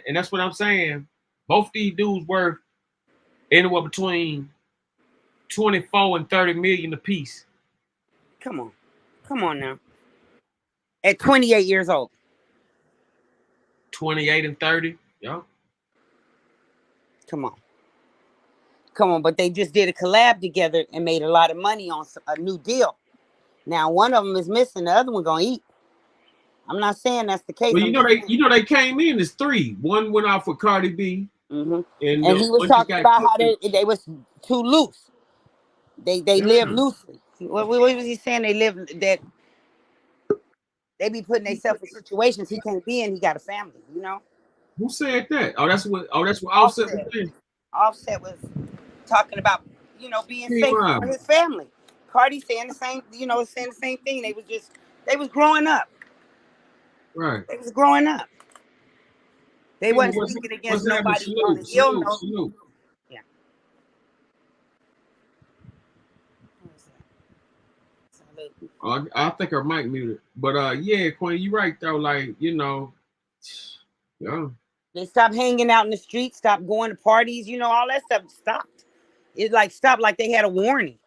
And that's what I'm saying. Both these dudes worth anywhere between 24 and 30 million a piece. Come on now. At 28 years old. 28 and 30. Yeah. Come on, but they just did a collab together and made a lot of money on a new deal. Now one of them is missing, the other one gonna eat. I'm not saying that's the case. Well, you know they came in as 3. One went off with Cardi B, and he was talking about how they was too loose. They live loosely. What was he saying? They live that they be putting themselves in situations he can't be in. He got a family, you know. Who said that? That's what Offset was saying. Offset was talking about, being safe for his family. Cardi saying the same, saying the same thing. They was growing up. Right. They was growing up. They wasn't speaking against nobody on the hill. Yeah. I think her mic muted. But yeah, Queen, you right though. Like, yeah. They stopped hanging out in the streets, stopped going to parties, all that stuff stopped. It stopped like they had a warning,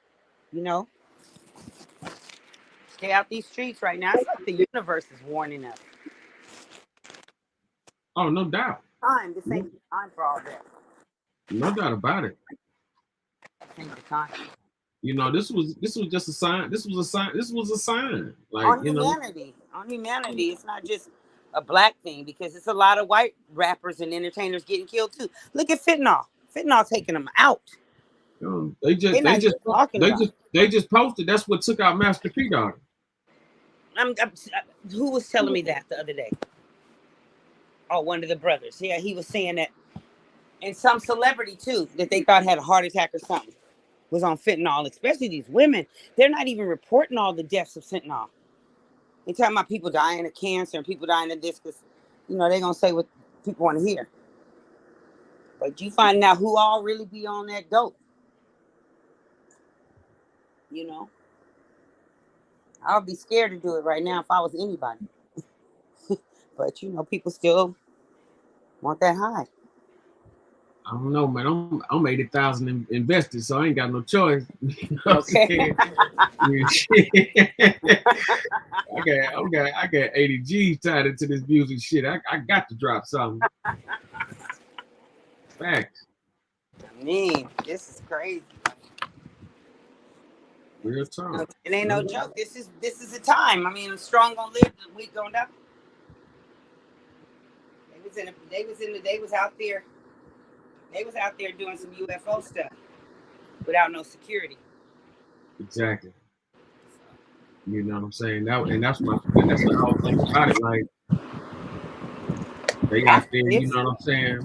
Stay out these streets right now. It's like the universe is warning us. Oh, no doubt. This ain't the time for all that. No doubt about it. Ain't the time. This was just a sign. This was a sign. Like, on humanity, it's not just a black thing, because it's a lot of white rappers and entertainers getting killed too. Look at fentanyl. Fentanyl taking them out. They just posted. That's what took out Master P daughter. Who was telling me that the other day? Oh, one of the brothers. Yeah, he was saying that, and some celebrity too that they thought had a heart attack or something was on fentanyl. Especially these women, they're not even reporting all the deaths of fentanyl. They talking about people dying of cancer and people dying of this because, you know, they're gonna say what people want to hear. But you find out who all really be on that dope. You know, I would be scared to do it right now if I was anybody. But you know, people still want that high. I don't know, man. I'm 80,000 invested, so I ain't got no choice. You know Okay. I got 80 G's tied into this music shit. I got to drop something. Facts. I mean, this is crazy. Real talk. It ain't no joke. This is the time. I mean, the strong gonna live, the weak gonna die. They was out there. They was out there doing some UFO stuff without no security. Exactly. You know what I'm saying? That's the whole thing about it. Like they got there, you know what I'm saying?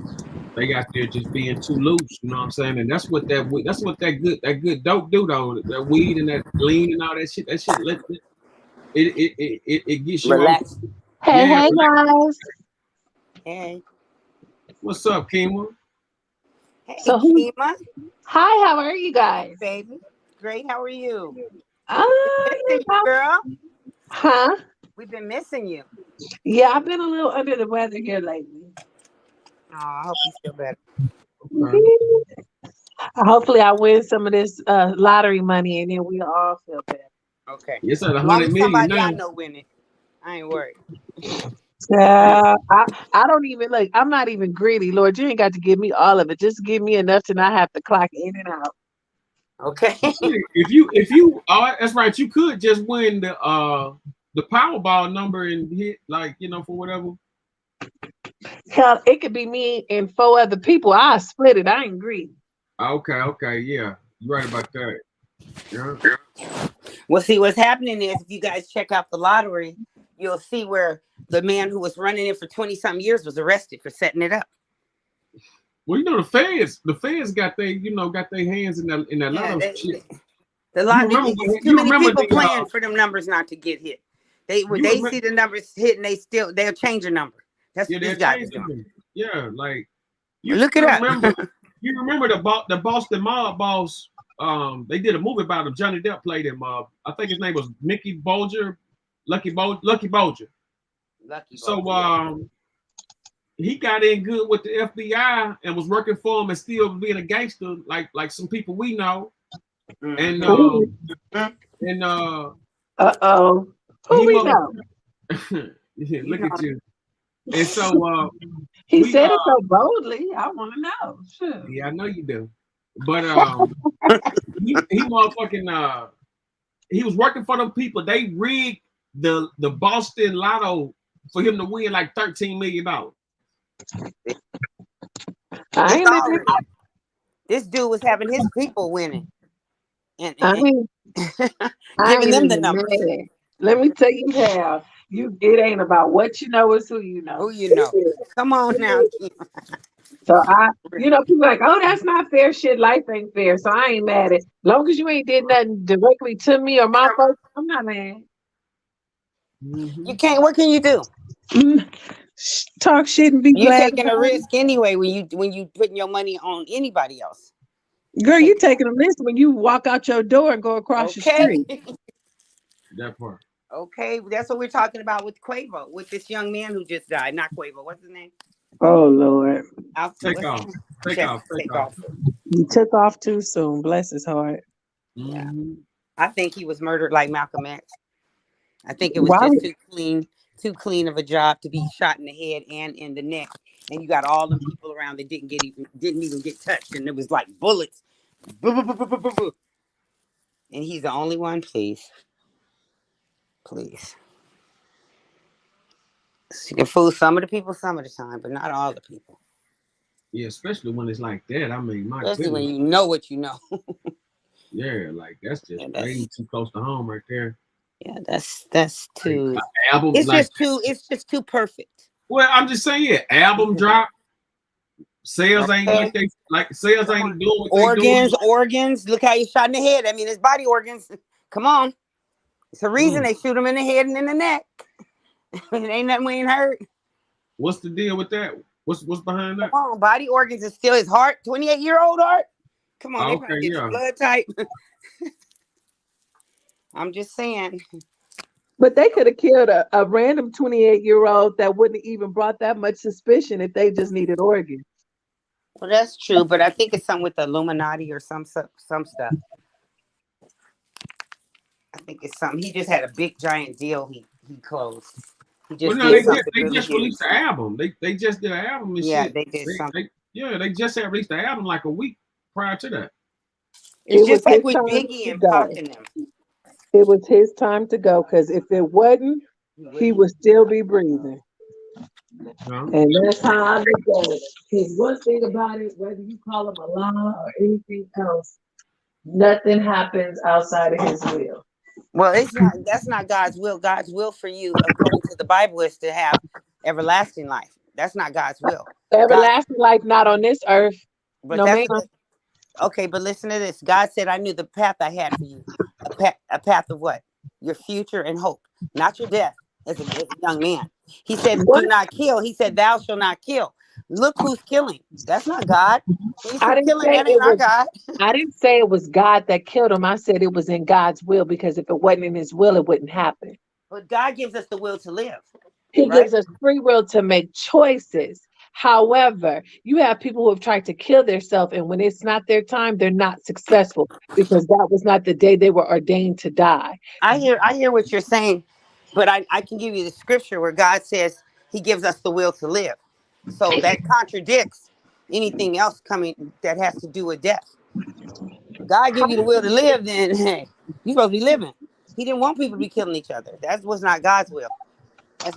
They got there just being too loose, you know what I'm saying? And that's what that good dope do though. That weed and that lean and all that shit. That shit it gets you relax. Hey, yeah, hey relax. guys. Hey. What's up, Kima? Hey, So Kima. Hi, how are you guys? Hey, baby. Great. How are you? Missing you, girl. Huh? We've been missing you. Yeah, I've been a little under the weather here lately. Oh, I hope you feel better. Hopefully I win some of this lottery money and then we'll all feel better. Okay. It's at As long 100 as million somebody now. I know winning, I ain't worried. I don't even look, I'm not even greedy. Lord, you ain't got to give me all of it. Just give me enough to not have to clock in and out. Okay. If you that's right, you could just win the Powerball number and hit like, you know, for whatever. Hell, it could be me and 4 other people. I split it. I ain't greedy. Okay, yeah. You're right about that. Yeah. Well, see, what's happening is if you guys check out the lottery, you'll see where the man who was running it for 20-something years was arrested for setting it up. Well, you know, the feds got their hands in that lotto shit. The lottery, too many people playing for them numbers not to get hit. They see the numbers hit and they'll change the number. That's what these guys are doing. Yeah, like look it up. You remember the Boston Mob boss? They did a movie about him. Johnny Depp played him. I think his name was Mickey Bolger, Lucky Bolger. So he got in good with the FBI and was working for him and still being a gangster, like some people we know. And who we know? Yeah, look at you. And so he said it so boldly. I want to know. Sure. Yeah, I know you do. But he motherfucking he was working for them people. They rigged the Boston Lotto for him to win like $13 million. This dude was having his people winning and giving them the numbers. Mad. Let me tell you how. It ain't about what you know, it's who you know. Who you know. Come on now. So people like, oh, that's not fair shit. Life ain't fair. So I ain't mad at it. Long as you ain't did nothing directly to me or my folks, I'm not mad. You can't, what can you do? Talk shit and be You're glad. Taking a risk anyway when you putting your money on anybody else. Girl, you taking a risk when you walk out your door and go across the street. That part. Okay, that's what we're talking about with Quavo, with this young man who just died. Not Quavo, what's his name? Oh Lord. Take off. He took off too soon. Bless his heart. Yeah. I think he was murdered like Malcolm X. I think it was just too clean of a job to be shot in the head and in the neck. And you got all them people around that didn't even get touched. And it was like bullets. And he's the only one, please. So you can fool some of the people some of the time, but not all the people. Yeah, especially when it's like that. I mean, my especially goodness. when you know what you know. Yeah, like that's just way too close to home right there. Yeah, that's too. Like, album, it's just too perfect. Well, I'm just saying, album drop. Sales ain't sales ain't doing what organs. Look how you shot in the head. I mean, it's body organs. Come on. It's a reason they shoot him in the head and in the neck. It ain't nothing we ain't heard. What's the deal with that? What's behind that? Come on, body organs is still his heart. 28-year-old heart. Come on, Oh, they okay, probably get yeah. the blood type. I'm just saying. But they could have killed a random 28-year-old that wouldn't even brought that much suspicion if they just needed organs. Well, that's true, but I think it's something with the Illuminati or some stuff. I think it's something. He just had a big giant deal he closed. He just Well, no, did something they really just huge. released the album. They just did an album and Yeah, shit. they did something. They just had released the album like a week prior to that. It's just like his with time Biggie to and go. Pac and them. It was his time to go, because if it wasn't, he would still be breathing. And that's how I look at it. Because one thing about it, whether you call him Allah or anything else, nothing happens outside of his will. Well, that's not God's will. God's will for you, according to the Bible, is to have everlasting life. That's not God's will. Everlasting life, not on this earth. But No, that's ma'am. okay. But listen to this. God said, "I knew the path I had for you. A path of what? Your future and hope, not your death." As a young man, He said, "Do not kill." He said, "Thou shalt not kill." Look who's killing. That's not God. I didn't Killing, say that ain't it our was God. I didn't say it was God that killed him. I said it was in God's will, because if it wasn't in his will, it wouldn't happen. But God gives us the will to live. He right? gives us free will to make choices. However, you have people who have tried to kill themselves, and when it's not their time, they're not successful, because that was not the day they were ordained to die. I hear what you're saying, but I can give you the scripture where God says He gives us the will to live. So that contradicts anything else coming that has to do with death. If God give you the will to live, then hey, you're supposed to be living. He didn't want people to be killing each other. That was not God's will.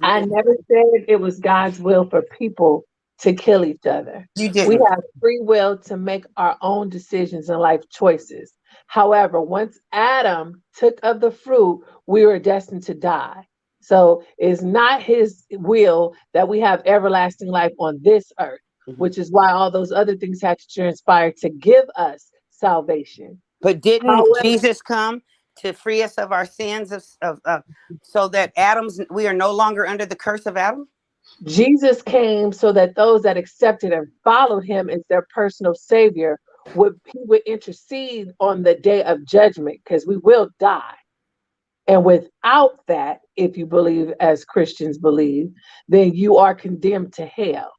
I never said it was God's will for people to kill each other. You didn't. We have free will to make our own decisions and life choices. However, once Adam took of the fruit, we were destined to die. So it's not his will that we have everlasting life on this earth, which is why all those other things had to transpire to give us salvation. But didn't Jesus come to free us of our sins, so that we are no longer under the curse of Adam? Jesus came so that those that accepted and followed him as their personal savior would intercede on the day of judgment, because we will die. And without that, if you believe as Christians believe, then you are condemned to hell.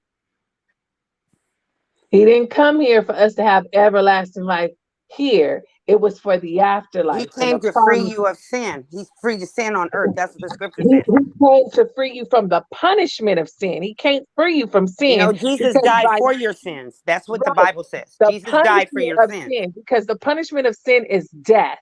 He didn't come here for us to have everlasting life here. It was for the afterlife. He came to free you of sin. He's free to sin on earth. That's what the scripture He says. came to free you from the punishment of sin. He can't free you from sin. You know, Jesus died for your sins. That's what the Bible says. Jesus died for your sins. Because the punishment of sin is death.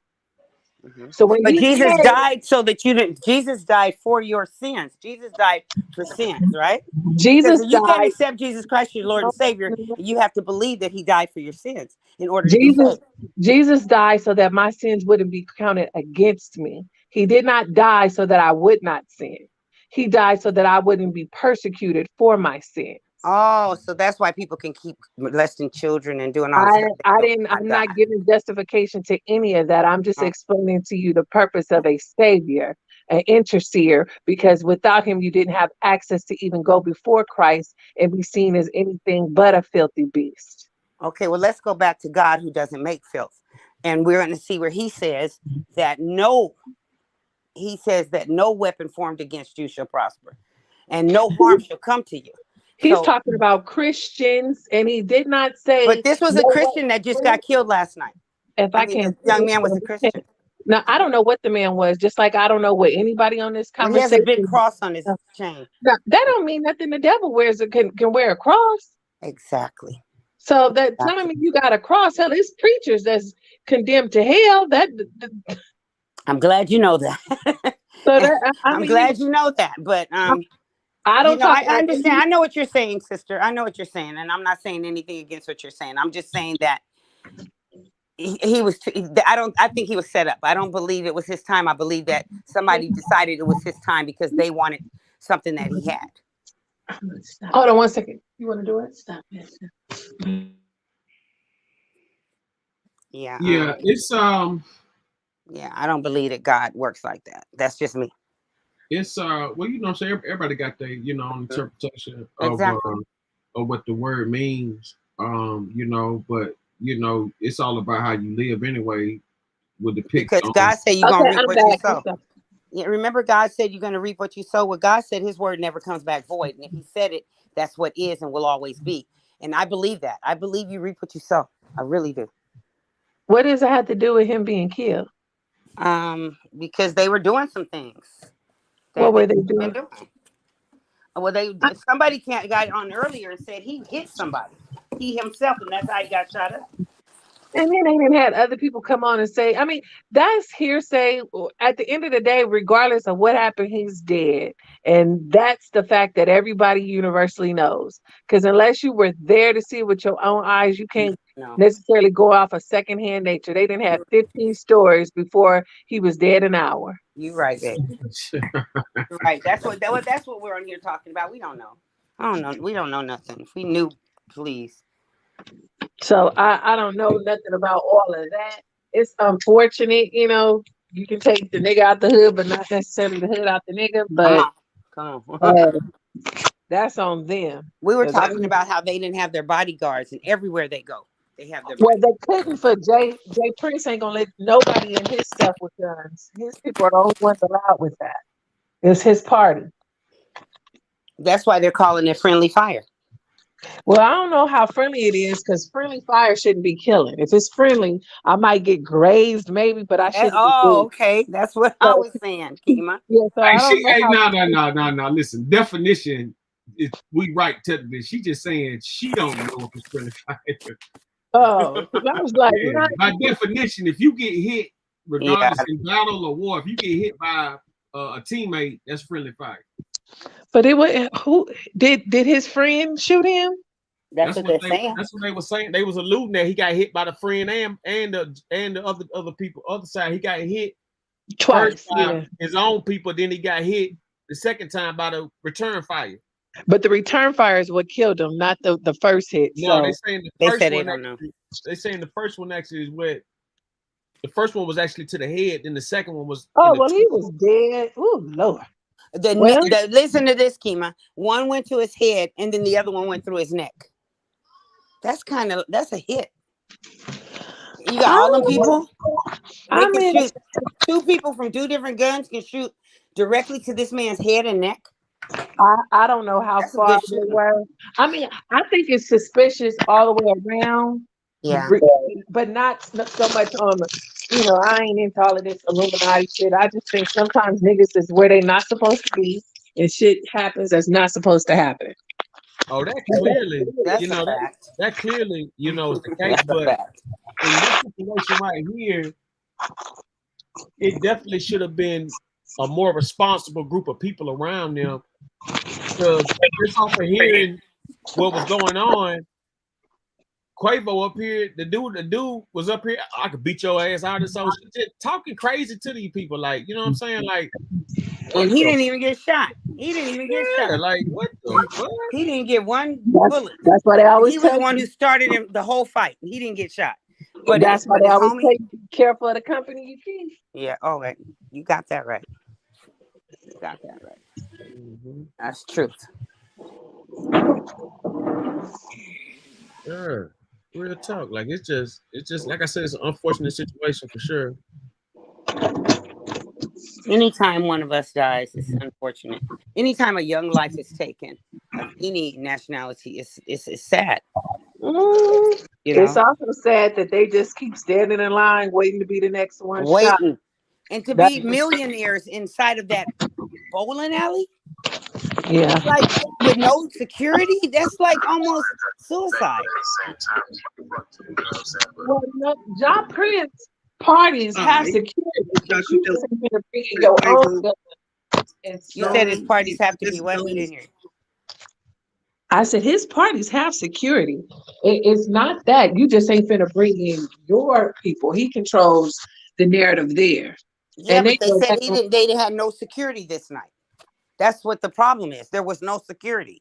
So when Jesus died so that you didn't. Jesus died for your sins. Jesus died for sins, right? Jesus died. You can't died. accept Jesus Christ, your Lord and Savior. You have to believe that He died for your sins in order to be saved. Jesus died so that my sins wouldn't be counted against me. He did not die so that I would not sin. He died so that I wouldn't be persecuted for my sin. Oh, so that's why people can keep molesting children and doing all this. I'm not giving justification to any of that. I'm just explaining to you the purpose of a savior, an intercessor, because without him, you didn't have access to even go before Christ and be seen as anything but a filthy beast. Okay, well, let's go back to God, who doesn't make filth. And we're going to see where he says that no weapon formed against you shall prosper, and no harm shall come to you. He's talking about Christians, and he did not say. But this was a Christian that just got killed last night. The young man was a Christian. Now, I don't know what the man was, just like I don't know what anybody on this conversation. He has a big cross on his chain. Now, that don't mean nothing. The devil can wear a cross. Exactly. So that telling me you got a cross, hell, it's preachers that's condemned to hell. I'm glad you know that. I'm glad you know that, but I don't. I understand. I know what you're saying, sister. I know what you're saying, and I'm not saying anything against what you're saying. I'm just saying that he was. I think he was set up. I don't believe it was his time. I believe that somebody decided it was his time because they wanted something that he had. Hold on 1 second. You want to do it? Stop it. Yeah. Yeah. It's Yeah, I don't believe that God works like that. That's just me. It's well, you know, so everybody got their, you know, interpretation of Exactly. of what the word means. You know, but you know, it's all about how you live anyway. With the pick Because God said you're gonna reap I'm what you back. sow. Yeah, remember God said you're gonna reap what you sow. Well, God said his word never comes back void. And if he said it, that's what is and will always be. And I believe that. I believe you reap what you sow. I really do. What does it have to do with him being killed? Because they were doing some things. What were they doing? Well, somebody got on earlier and said he hit somebody. He himself, and that's how he got shot up. And then they didn't had other people come on and say, I mean, that's hearsay. At the end of the day, regardless of what happened, he's dead. And that's the fact that everybody universally knows. Because unless you were there to see it with your own eyes, you can't necessarily go off of secondhand nature. They didn't have 15 stories before he was dead an hour. You're right, baby. Right. That's what we're on here talking about. We don't know. I don't know. We don't know nothing. If we knew, please. So I don't know nothing about all of that. It's unfortunate, you know, you can take the nigga out the hood, but not necessarily the hood out the nigga. But Come on. That's on them. We were talking about how they didn't have their bodyguards, and everywhere they go, they have their. Well, they couldn't for Jay Prince ain't gonna let nobody in his stuff with guns. His people are the only ones allowed with that. It's his party. That's why they're calling it friendly fire. Well, I don't know how friendly it is because friendly fire shouldn't be killing. If it's friendly, I might get grazed maybe, but I shouldn't. Okay, that's what I was saying, Kima. Yeah, so I don't know no. Listen, definition is we right technically. She just saying she don't know if it's friendly fire. Oh, I was like, yeah, by definition, if you get hit, regardless in battle or war, if you get hit by a teammate, that's friendly fire. But it was who did his friend shoot him? That's what they're saying. That's what they were saying. They was alluding that he got hit by the friend and the other people, other side. He got hit twice by his own people. Then he got hit the second time by the return fire. But the return fire is what killed him, not the first hit. No, so. they saying the first one. They saying the first one actually is what. The first one was actually to the head. Then the second one was. Oh well, he was dead. Oh Lord. Listen to this, Kima. One went to his head, and then the other one went through his neck. That's a hit. You got all them people. They can shoot. Two people from two different guns can shoot directly to this man's head and neck. I don't know how far they were. I mean, I think it's suspicious all the way around. Yeah. But not so much on the, you know, I ain't into all of this Illuminati shit. I just think sometimes niggas is where they not supposed to be and shit happens that's not supposed to happen. Oh, that clearly, you know, that clearly, you know, is the case. But in this situation right here, it definitely should have been a more responsible group of people around them. Because just off of hearing what was going on, Quavo up here, the dude was up here. I could beat your ass out of so just talking crazy to these people, like, you know what I'm saying, like. And he didn't even get shot. He didn't even get shot. Like what the fuck? He didn't get one bullet. That's what I always. He was the one who started the whole fight. He didn't get shot. But that's why they always say, be careful of the company you keep. Yeah. Oh, right. You got that right. You got that right. Mm-hmm. That's truth. Yeah. Real talk. Like it's just like I said, it's an unfortunate situation for sure. Anytime one of us dies, it's unfortunate. Anytime a young life is taken of any nationality, it's sad. You know? It's also sad that they just keep standing in line waiting to be the next one. Waiting. Shot. And to be millionaires inside of that bowling alley. Yeah. Like with no security, that's like almost suicide. Well, no, Ja Prince parties have security. You said his parties have to be what? We didn't hear. I said his parties have security. It's not that you just ain't finna bring in your people. He controls the narrative there. Yeah, and but they said they had no security this night. That's what the problem is. There was no security.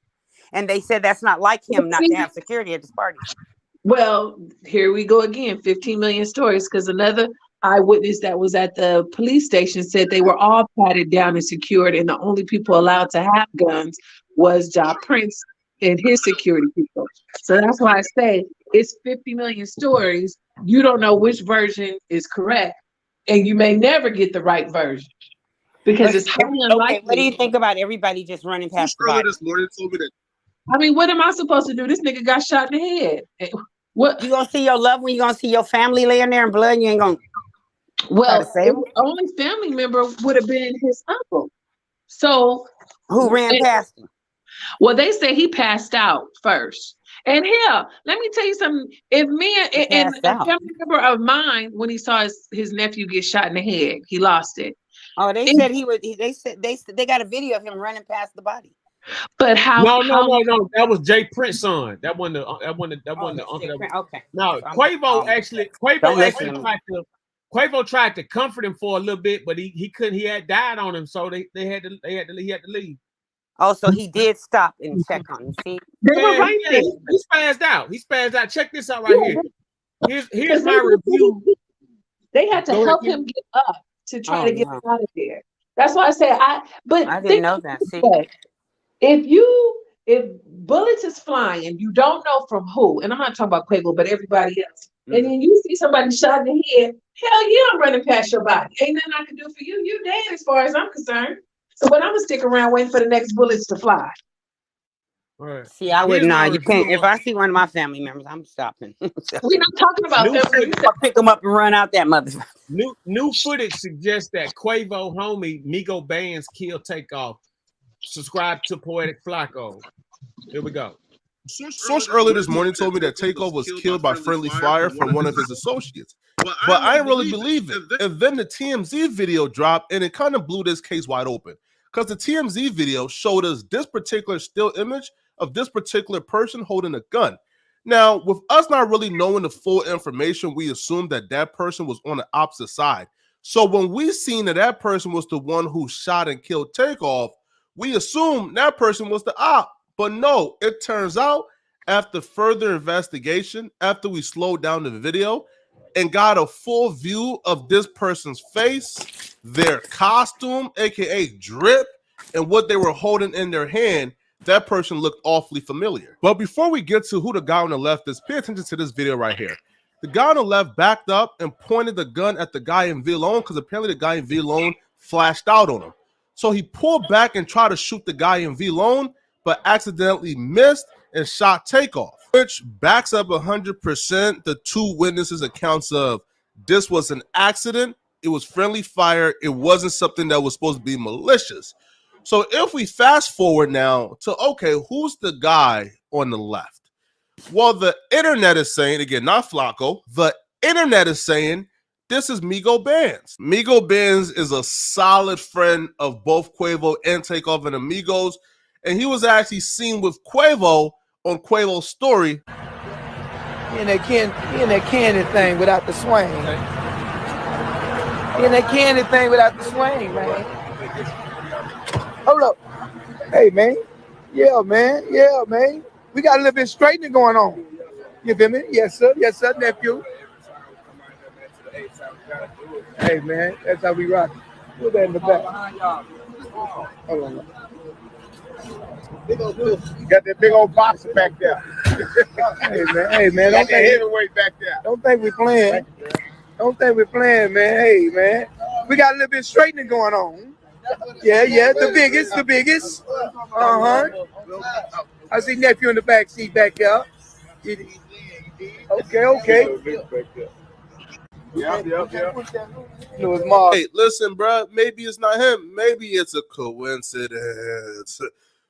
And they said that's not like him not to have security at his party. Well, here we go again, 15 million stories, because another eyewitness that was at the police station said they were all patted down and secured, and the only people allowed to have guns was Ja Prince and his security people. So that's why I say it's 50 million stories. You don't know which version is correct, and you may never get the right version because it's highly unlikely. Okay, what do you think about everybody just running past the body? This morning told me that. I mean, what am I supposed to do? This nigga got shot in the head. What you gonna see your loved one? You gonna see your family laying there in blood? And you ain't gonna. Well, the only family member would have been his uncle. So who ran past him? Well, they say he passed out first. And hell, let me tell you something. If me and a family member of mine, when he saw his nephew get shot in the head, he lost it. Oh, they said he would. They said they got a video of him running past the body. But how? No. That was Jay Prince's son. That wasn't the uncle. Okay. No, Quavo tried to comfort him for a little bit, but he couldn't. He had died on him, so he had to leave. Oh, so he did stop and check on him. See, they were right there. He spazzed out. Check this out right here. Here's my review. They had to help him get up to try to get him out of there. That's why I say I didn't know that. See, if bullets is flying and you don't know from who, and I'm not talking about Quavo, but everybody else, and then you see somebody shot in the head, hell yeah, I'm running past your body. Ain't nothing I can do for you. You dead as far as I'm concerned. So, but I'm gonna stick around waiting for the next bullets to fly. Right. See, I wouldn't know. You can't. If I see one of my family members, I'm stopping. We're not talking about them. I'll pick them up and run out that motherfucker. New footage suggests that Quavo homie Migo Bands killed Takeoff. Subscribe to Poetic Flacco. Here we go. Source earlier this morning told me that Takeoff was killed by friendly fire from one of his associates. But I didn't really believe it. And then the TMZ video dropped, and it kind of blew this case wide open. Because the TMZ video showed us this particular still image of this particular person holding a gun. Now, with us not really knowing the full information, we assumed that that person was on the opposite side. So when we seen that person was the one who shot and killed Takeoff, we assumed that person was the op. But no, it turns out after further investigation, after we slowed down the video and got a full view of this person's face, their costume, aka drip, and what they were holding in their hand, that person looked awfully familiar. But before we get to who the guy on the left is, pay attention to this video right here. The guy on the left backed up and pointed the gun at the guy in V-Lone because apparently the guy in V-Lone flashed out on him. So he pulled back and tried to shoot the guy in V-Lone, but accidentally missed and shot Takeoff, which backs up 100% the two witnesses' accounts of this was an accident, it was friendly fire, it wasn't something that was supposed to be malicious. So if we fast forward now to, okay, who's the guy on the left? Well, the internet is saying, again, not Flacco, the internet is saying this is Migo Bands. Migo Bands is a solid friend of both Quavo and Takeoff and Amigos, and he was actually seen with Quavo on Quavo's story. He in that candy thing without the swing. He in that candy thing without the swing, man. Hold up. Hey, man. Yeah, man. Yeah, man. We got a little bit of straightening going on. You feel me? Yes, sir. Yes, sir, nephew. Hey, man. That's how we rock. Put that in the back. Hold on. Got that big old boxer back there. Hey man, don't think heavyweight back there. Don't think we playing. Don't think we're playing, man. Hey man, we got a little bit of straightening going on. Yeah, the biggest. I see nephew in the back seat back there. Okay. Yeah. Hey, listen, bro. Maybe it's not him. Maybe it's a coincidence.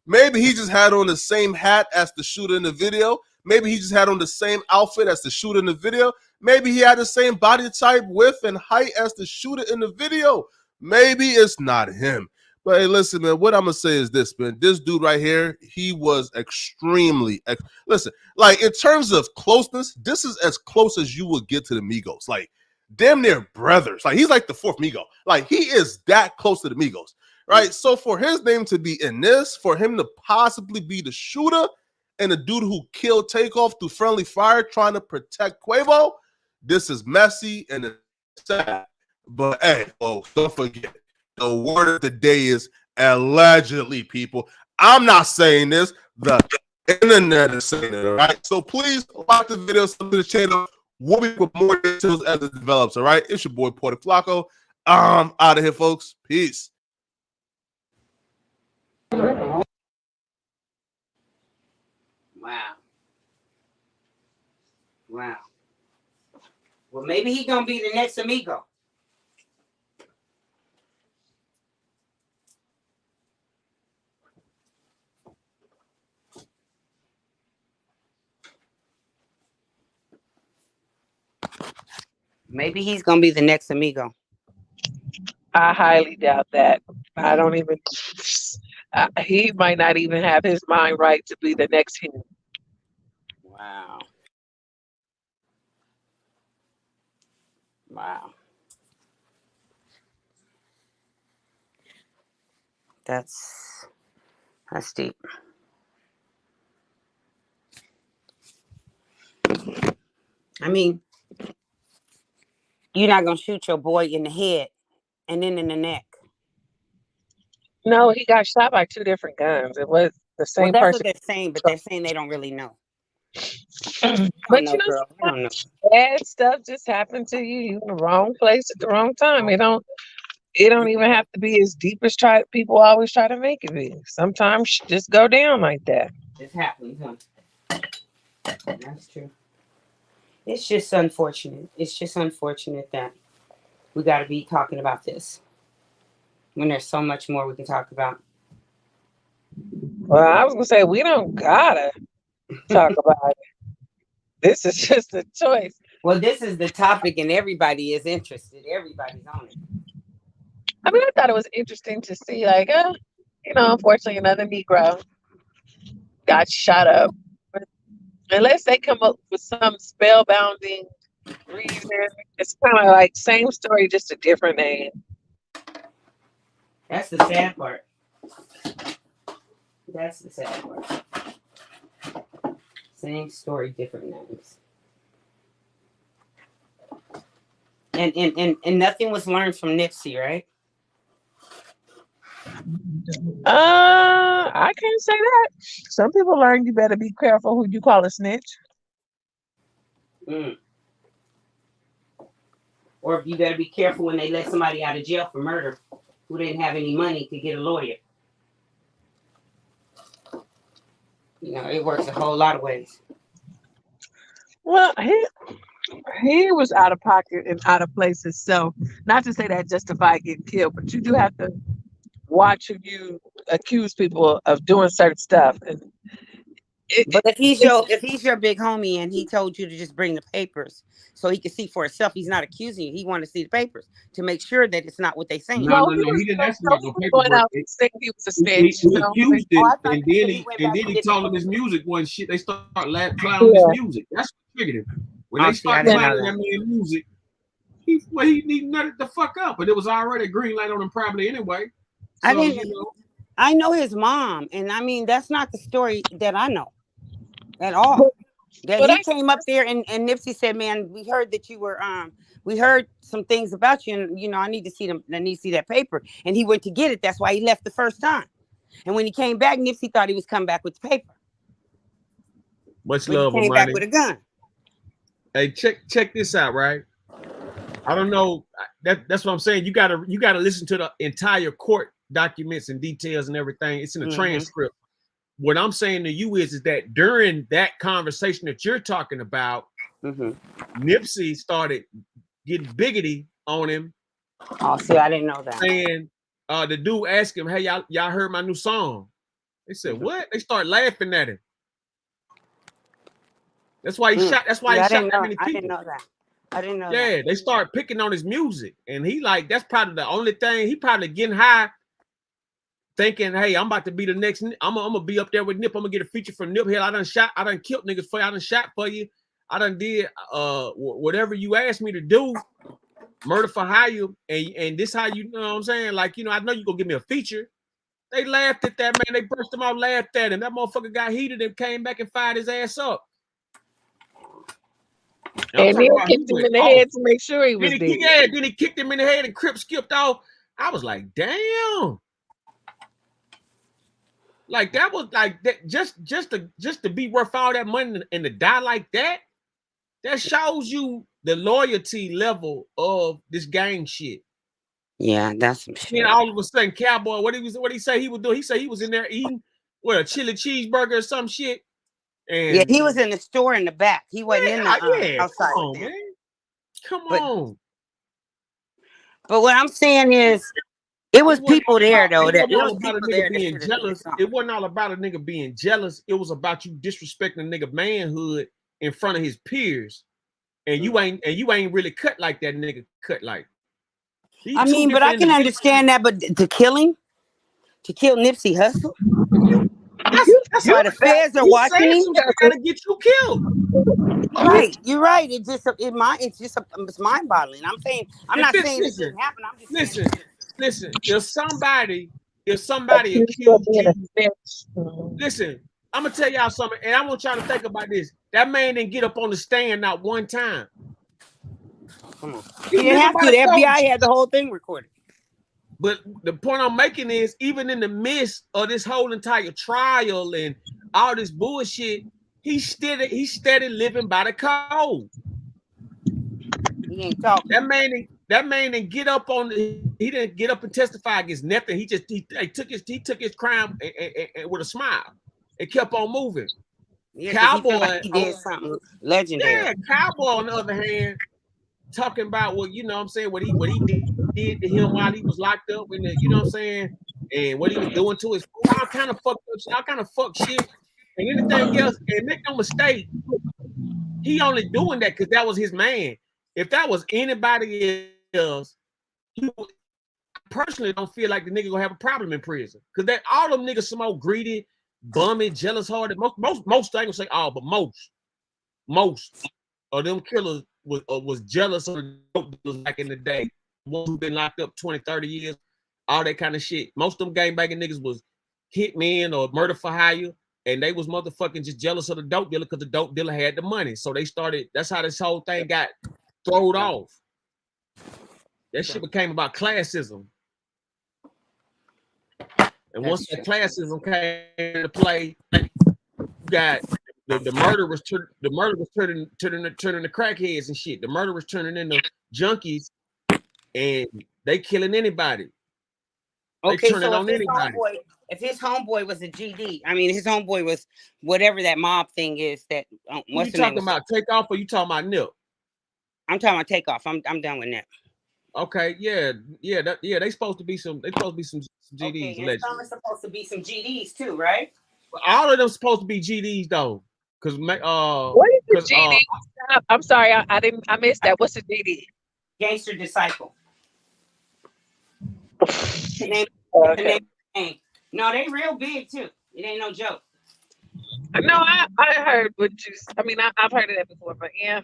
Maybe he just had on the same hat as the shooter in the video. Maybe he just had on the same outfit as the shooter in the video. Maybe he had the same body type, width, and height as the shooter in the video. Maybe it's not him. But hey, listen, man, what I'm going to say is this, man. This dude right here, he was extremely, listen, like in terms of closeness, this is as close as you would get to the Migos. Like, damn near brothers. Like, he's like the fourth Migo. Like, he is that close to the Migos. Right, so for his name to be in this, for him to possibly be the shooter and the dude who killed Takeoff through friendly fire trying to protect Quavo, this is messy and it's sad. But hey, folks, don't forget, the word of the day is allegedly, people. I'm not saying this. The internet is saying it, all right? So please like the video, sub to the channel. We'll be with more details as it develops, all right? It's your boy, Porter Flacco. I'm out of here, folks. Peace. Wow. Wow. Well, maybe he's gonna be the next amigo. Maybe he's gonna be the next amigo. I highly doubt that. I don't even. He might not even have his mind right to be the next him. Wow. Wow. That's deep. I mean, you're not gonna shoot your boy in the head and then in the neck. No, he got shot by two different guns. It was the same Well, that's person. what they're saying, but they're saying they don't really know. But know, you know, girl, I don't know. bad stuff just happened to you. You in the wrong place at the wrong time. It don't even have to be as deep as people always try to make it be. Sometimes just go down like that. It happens, huh? That's true. It's just unfortunate. It's just unfortunate that we got to be talking about this when there's so much more we can talk about. Well, I was gonna say we don't gotta talk about it. This is just a choice. Well, this is the topic, and everybody is interested. Everybody's on it. I mean, I thought it was interesting to see, like, unfortunately, another Negro got shot up. But unless they come up with some spellbounding reason, it's kind of like same story, just a different name. That's the sad part. That's the sad part. Same story, different names. And nothing was learned from Nipsey, right? I can't say that. Some people learn you better be careful who you call a snitch. Or you better be careful when they let somebody out of jail for murder who didn't have any money to get a lawyer. You know, it works a whole lot of ways. Well, he was out of pocket and out of place himself. Not to say that justified getting killed, but you do have to watch who you accuse people of doing certain stuff. And but if he's your big homie and he told you to just bring the papers so he could see for himself, he's not accusing you. He wanted to see the papers to make sure that it's not what they saying. No, he didn't ask about no paperwork. He was a snitch. He accused it, and then he told him his music wasn't shit. They start clowning his music. That's what triggered him. When they start clowning that man's music, he nutted the fuck up. But it was already a green light on him probably anyway. So, I know his mom, and I mean that's not the story that I know at all. That he came up there and Nipsey said, "Man, we heard that you were we heard some things about you, and I need to see them. I need to see that paper." And he went to get it. That's why he left the first time. And when he came back, Nipsey thought he was coming back with the paper. Much love, he came back with a gun. Hey, check this out, right? I don't know. That's what I'm saying. You gotta listen to the entire court documents and details and everything. It's in the transcript. What I'm saying to you is that during that conversation that you're talking about, Nipsey started getting biggity on him. Oh, see, I didn't know that. Saying the dude asked him, "Hey, y'all heard my new song?" They said, "What?" They start laughing at him. That's why he shot. That's why he shot that many people. I didn't know that. I didn't know that. Yeah, they start picking on his music, and he that's probably the only thing. He probably getting high, thinking, "Hey, I'm about to be the next. I'm gonna be up there with Nip. I'm gonna get a feature from Nip. Hell, I done killed niggas for you. I done shot for you. I done did whatever you asked me to do, murder for hire, and this how you know what I'm saying? Like, I know you gonna give me a feature." They laughed at that man. They burst him out, laughed at him. That motherfucker got heated and came back and fired his ass up. And then kicked him in the head to make sure he was dead. Yeah, then he kicked him in the head and Crip skipped off. I was like, damn. Like that was like that just to be worth all that money and to die like that. That shows you the loyalty level of this gang shit. Yeah, that's some shit. And all of a sudden, Cowboy, what he say he would do? He said he was in there eating a chili cheeseburger or some shit. And yeah, he was in the store in the back. He wasn't in the outside. Come on, man. Come on. But what I'm saying is, it was people there though. It wasn't all about a nigga being jealous. It was about you disrespecting a nigga manhood in front of his peers, and you ain't really cut like that nigga cut like. I mean, but I can understand that. But to kill him, to kill Nipsey Hussle, that's why the feds are watching him. Gotta get you killed. Right, you're right. It's mind-boggling. I'm not saying this didn't happen. I'm just listen. If somebody accused you, listen. I'm gonna tell y'all something, and I want y'all to think about this. That man didn't get up on the stand not one time. Come on. He didn't have to. The FBI had the whole thing recorded. But the point I'm making is, even in the midst of this whole entire trial and all this bullshit, he's steady living by the code. He ain't talking. That man didn't get up he didn't get up and testify against nothing. He took his crime and with a smile and kept on moving. Yeah, Cowboy, he did something legendary. Yeah, Cowboy on the other hand, talking about what you know what I'm saying, what he did to him while he was locked up, and you know what I'm saying, and what he was doing to his all kind of fuck shit, and anything else. And make no mistake, he only doing that because that was his man. If that was anybody else, I personally don't feel like the nigga gonna have a problem in prison, because all them niggas some old greedy, bummy, jealous hearted. Most I ain't gonna say all, but most of them killers was jealous of the dope dealers back in the day. Ones who been locked up 20, 30 years, all that kind of shit. Most of them gangbanging niggas was hitmen or murder for hire, and they was motherfucking just jealous of the dope dealer because the dope dealer had the money. So they started, that's how this whole thing got thrown off. That shit became about classism. And once that classism came into play, you got the murder was turning to crackheads and shit. The murder was turning into junkies, and they killing anybody. Okay, so if his homeboy was a GD, I mean his homeboy was whatever that mob thing is that. What's you talking about? Takeoff, or you talking about Nip? I'm talking about Takeoff. I'm done with Nip. Okay, yeah. They supposed to be some GDs. Okay, and some are supposed to be some GDs too, right? All of them supposed to be GDs though, because what is the GD? I'm sorry, I missed that. What's the GD? Gangster Disciple. The name. No, they real big too. It ain't no joke. No, I heard what you. I mean, I've heard of that before, but yeah,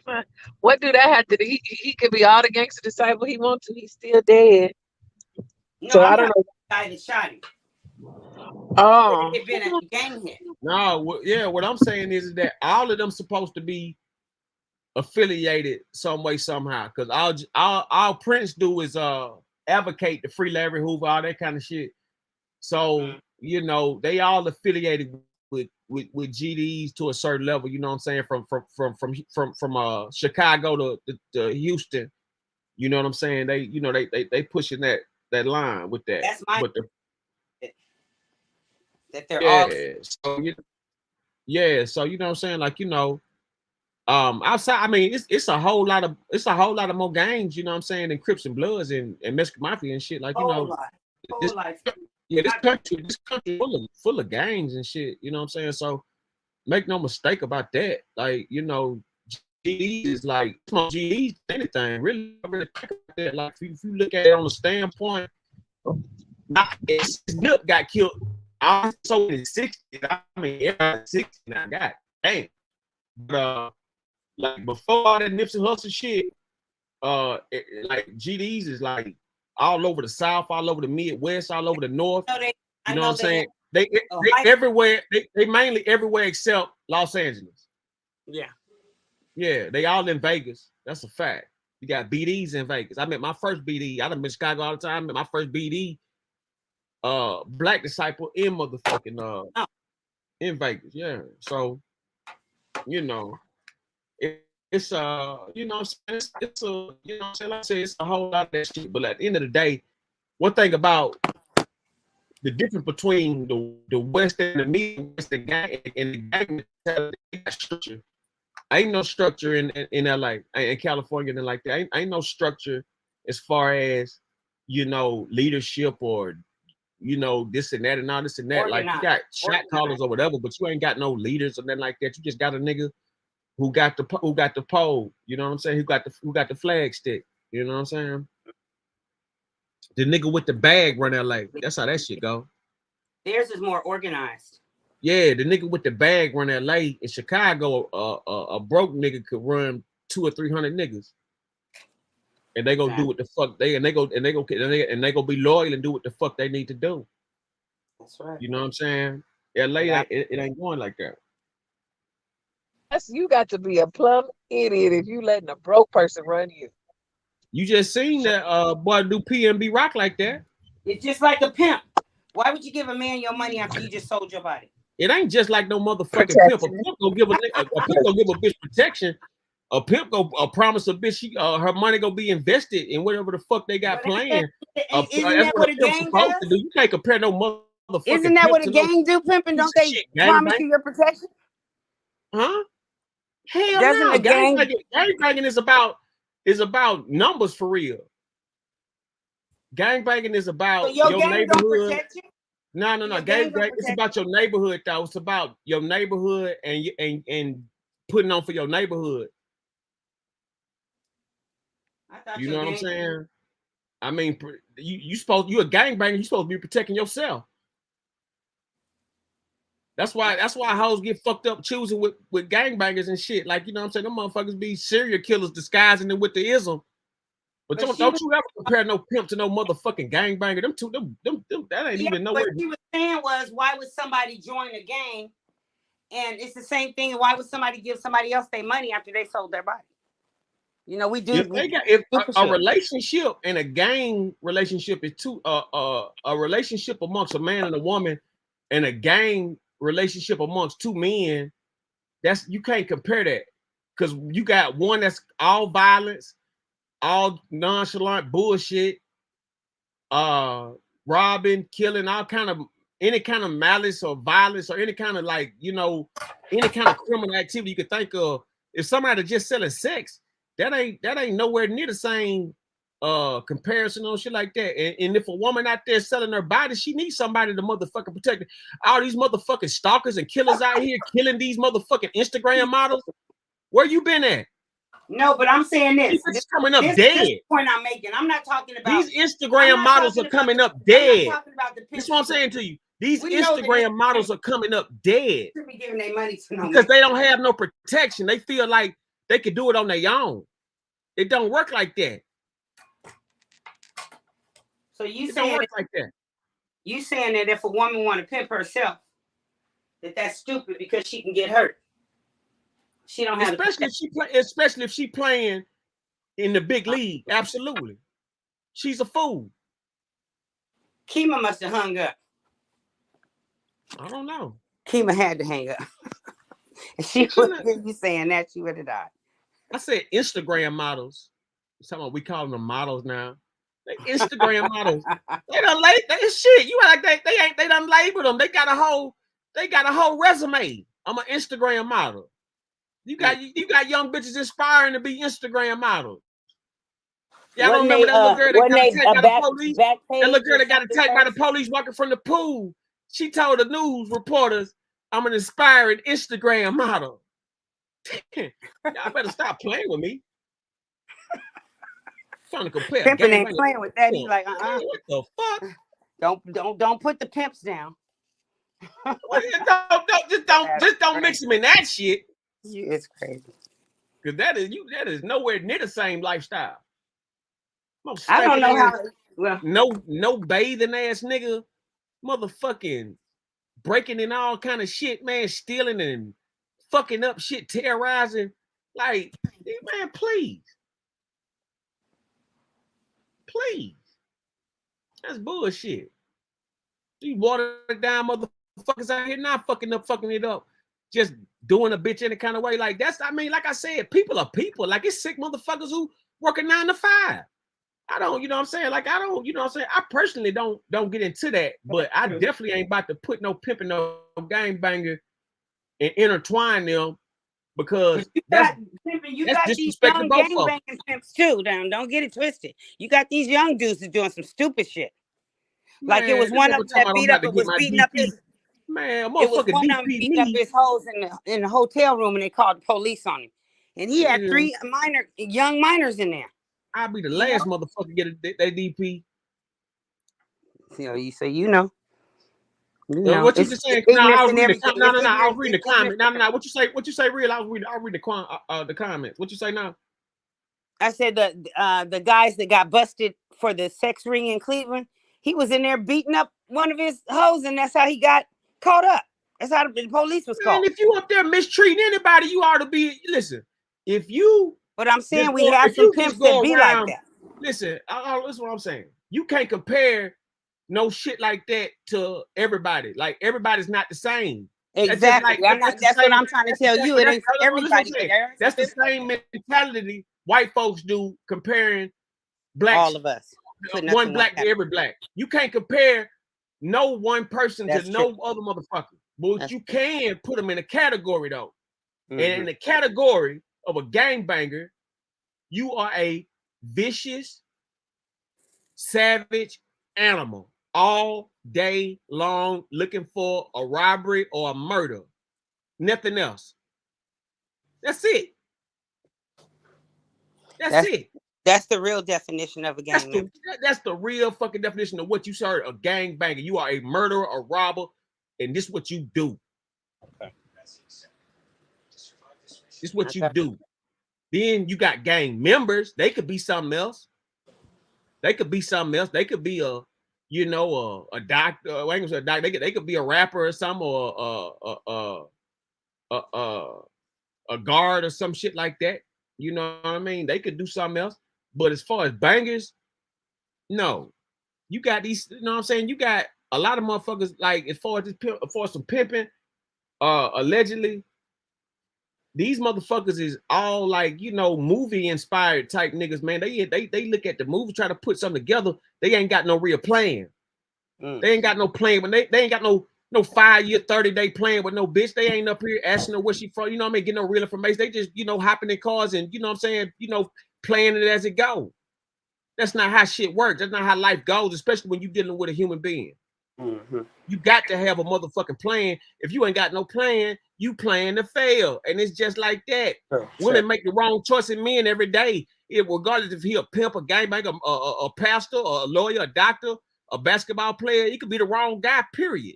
what do that have to do? He could be all the Gangster Disciple he wants to. He's still dead. No, so I don't know. The guy that shot him. Oh, it been a gang hit. No, what I'm saying is that all of them supposed to be affiliated some way somehow, because all Prince do is advocate the Free Larry Hoover, all that kind of shit. So you know they all affiliated with GDs to a certain level. You know what I'm saying? From Chicago to Houston. You know what I'm saying? They pushing that line with that. That's my. That they're all. So you know what I'm saying? Like outside. I mean, it's a whole lot of more gangs. You know what I'm saying? Than Crips and Bloods and Mexican Mafia and shit. Like this country full of gangs and shit. You know what I'm saying? So make no mistake about that. Like GD is like GD anything really think about that. Like if you look at it on the standpoint, Nip got killed. I so in the 60s. I mean, everybody 60 now. God damn. But like before all that Nipsey Hussle shit, like GDs is like all over the South, all over the Midwest, all over the North. You know what I'm saying? They everywhere. They mainly everywhere except Los Angeles. Yeah. Yeah, they all in Vegas. That's a fact. You got BDs in Vegas. I met my first BD. I done been in Chicago all the time. I met my first BD, Black Disciple in motherfucking in Vegas. Yeah. So, you know, it's you know, it's a, you know, like I said, it's a whole lot of that shit. But at the end of the day, one thing about the difference between the West and the Midwest, the gang and the gang structure. Ain't no structure in LA, in California, and like that. Ain't no structure as far as, you know, leadership or, you know, this and that and all this and that. Like, you got shot callers or whatever, but you ain't got no leaders or nothing like that. You just got a nigga who got the pole. You know what I'm saying? Who got the flag stick. You know what I'm saying? The nigga with the bag run LA. That's how that shit go. Theirs is more organized. Yeah, the nigga with the bag run LA. In Chicago, a broke nigga could run 200 or 300 niggas, and they go do what the fuck they go be loyal and do what the fuck they need to do. That's right. You know what I'm saying? LA, it ain't going like that. You got to be a plumb idiot if you letting a broke person run you. You just seen that boy do PNB Rock like that. It's just like a pimp. Why would you give a man your money after you just sold your body? It ain't just like no motherfucking pimp. A pimp gonna give a bitch protection. A pimp go promise a bitch her money gonna be invested in whatever the fuck they got playing. Isn't that what a gang does? To do. You can't compare no motherfucking. Isn't that what a gang do, pimping? Don't they promise you your protection? Huh? Hell Doesn't no. a gang Gangbanging is about numbers for real. Gangbanging is about your neighborhood. No. Gangbang, it's about your neighborhood, though. It's about your neighborhood and putting on for your neighborhood. You know what I'm saying? I mean, you a gangbanger. You supposed to be protecting yourself. That's why hoes get fucked up choosing with gangbangers and shit. Like, you know what I'm saying? Them motherfuckers be serial killers disguising them with the ism. But don't you ever compare no pimp to no motherfucking gangbanger. That ain't even nowhere. What she was saying was, why would somebody join a gang? And it's the same thing. Why would somebody give somebody else their money after they sold their body? You know, we do. If a relationship and a gang relationship is a relationship amongst a man and a woman, and a gang relationship amongst two men, you can't compare that, because you got one that's all violence, all nonchalant bullshit, robbing, killing, any kind of malice or violence or any kind of, like, you know, any kind of criminal activity you could think of. If somebody just selling sex, that ain't nowhere near the same comparison or shit like that. And if a woman out there selling her body, she needs somebody to motherfucking protect her. All these motherfucking stalkers and killers out here killing these motherfucking Instagram models. Where you been at? No, but I'm saying this. This coming up dead. This point I'm making. I'm not talking about these Instagram models are coming up dead. That's what I'm saying to you. These Instagram models are coming up dead. Should be giving their money to no because they don't have no protection. They feel like they could do it on their own. It don't work like that. So you saying like that? You saying that if a woman want to pimp herself, that's stupid because she can get hurt. She don't have, especially if she playing in the big league. Absolutely, she's a fool. Kima must have hung up. I don't know. Kima had to hang up. If she would hear you saying that, she would have died. I said Instagram models. We call them models now. They Instagram models. They done shit. You like they done labeled them. They got a whole resume. I'm an Instagram model. You got young bitches aspiring to be Instagram models. Y'all don't remember that little girl that got attacked by the police? That little girl that got attacked by the police walking from the pool. She told the news reporters, "I'm an aspiring Instagram model." Y'all better stop playing with me. Trying to compare. Pimping ain't playing with that. He like, What the fuck? Don't put the pimps down. Just don't mix them in that shit. It's crazy. Because that is nowhere near the same lifestyle. I don't know how. Well, no bathing ass nigga, motherfucking breaking in all kind of shit, man, stealing and fucking up shit, terrorizing. Like, man, please. Please. That's bullshit. These watered down motherfuckers out here not fucking it up. Just doing a bitch any kind of way. Like, that's, I mean, like I said, people are people. Like, it's sick motherfuckers who working 9 to 5. I don't, you know what I'm saying? Like, I don't, you know what I'm saying? I personally don't get into that, but I definitely ain't about to put no pimping, no gangbanger and intertwine them because you got these young gangbanging pimps too. Don't get it twisted. You got these young dudes that's doing some stupid shit. Like it was one of them that beat up, was beating up his man. It was one of them beating up his hoes in the hotel room, and they called the police on him. And he had 3 young minors in there. I'll be the last motherfucker get a DP. So you say what you just saying? No, I was reading the comment. No. What you say? What you say? Real? I read the comments. What you say now? I said the guys that got busted for the sex ring in Cleveland, he was in there beating up one of his hoes, and that's how he got caught up. That's how the police was called. And if you up there mistreating anybody, you ought to be. Listen, if you. But I'm saying we have some pimps that be like that. Listen, listen what I'm saying. You can't compare no shit like that to everybody. Like everybody's not the same. Exactly. That's what I'm trying to tell you. It ain't everybody. That's the same mentality white folks do comparing blacks. All of us. One black to every black. You can't compare no one person to no other motherfucker. But you can put them in a category though. And in the category of a gangbanger, you are a vicious, savage animal all day long looking for a robbery or a murder. Nothing else. That's it. That's it. That's the real definition of a gangbanger. That's the real fucking definition of what you say a gangbanger. You are a murderer, a robber, and this is what you do. Okay. This is what you do. Then you got gang members. They could be something else. They could be something else. They could be a doctor. I ain't gonna say a doctor. They could be a rapper or something, or a guard or some shit like that. You know what I mean? They could do something else. But as far as bangers, no. You got these. You know what I'm saying? You got a lot of motherfuckers. Like as far as some pimping, allegedly. These motherfuckers is all like, movie inspired type niggas, man. They look at the movie, try to put something together. They ain't got no real plan. They ain't got no plan. When they ain't got no 5-year, 30-day plan with no bitch. They ain't up here asking her where she from. You know what I mean? Get no real information. They just, hopping in cars and, you know what I'm saying? Playing it as it goes. That's not how shit works. That's not how life goes, especially when you're dealing with a human being. You got to have a motherfucking plan. If you ain't got no plan, you plan to fail. And it's just like that. Women make the wrong choice in men every day. Regardless if he a pimp, a gangbanger, a pastor, or a lawyer, a doctor, a basketball player, he could be the wrong guy, period.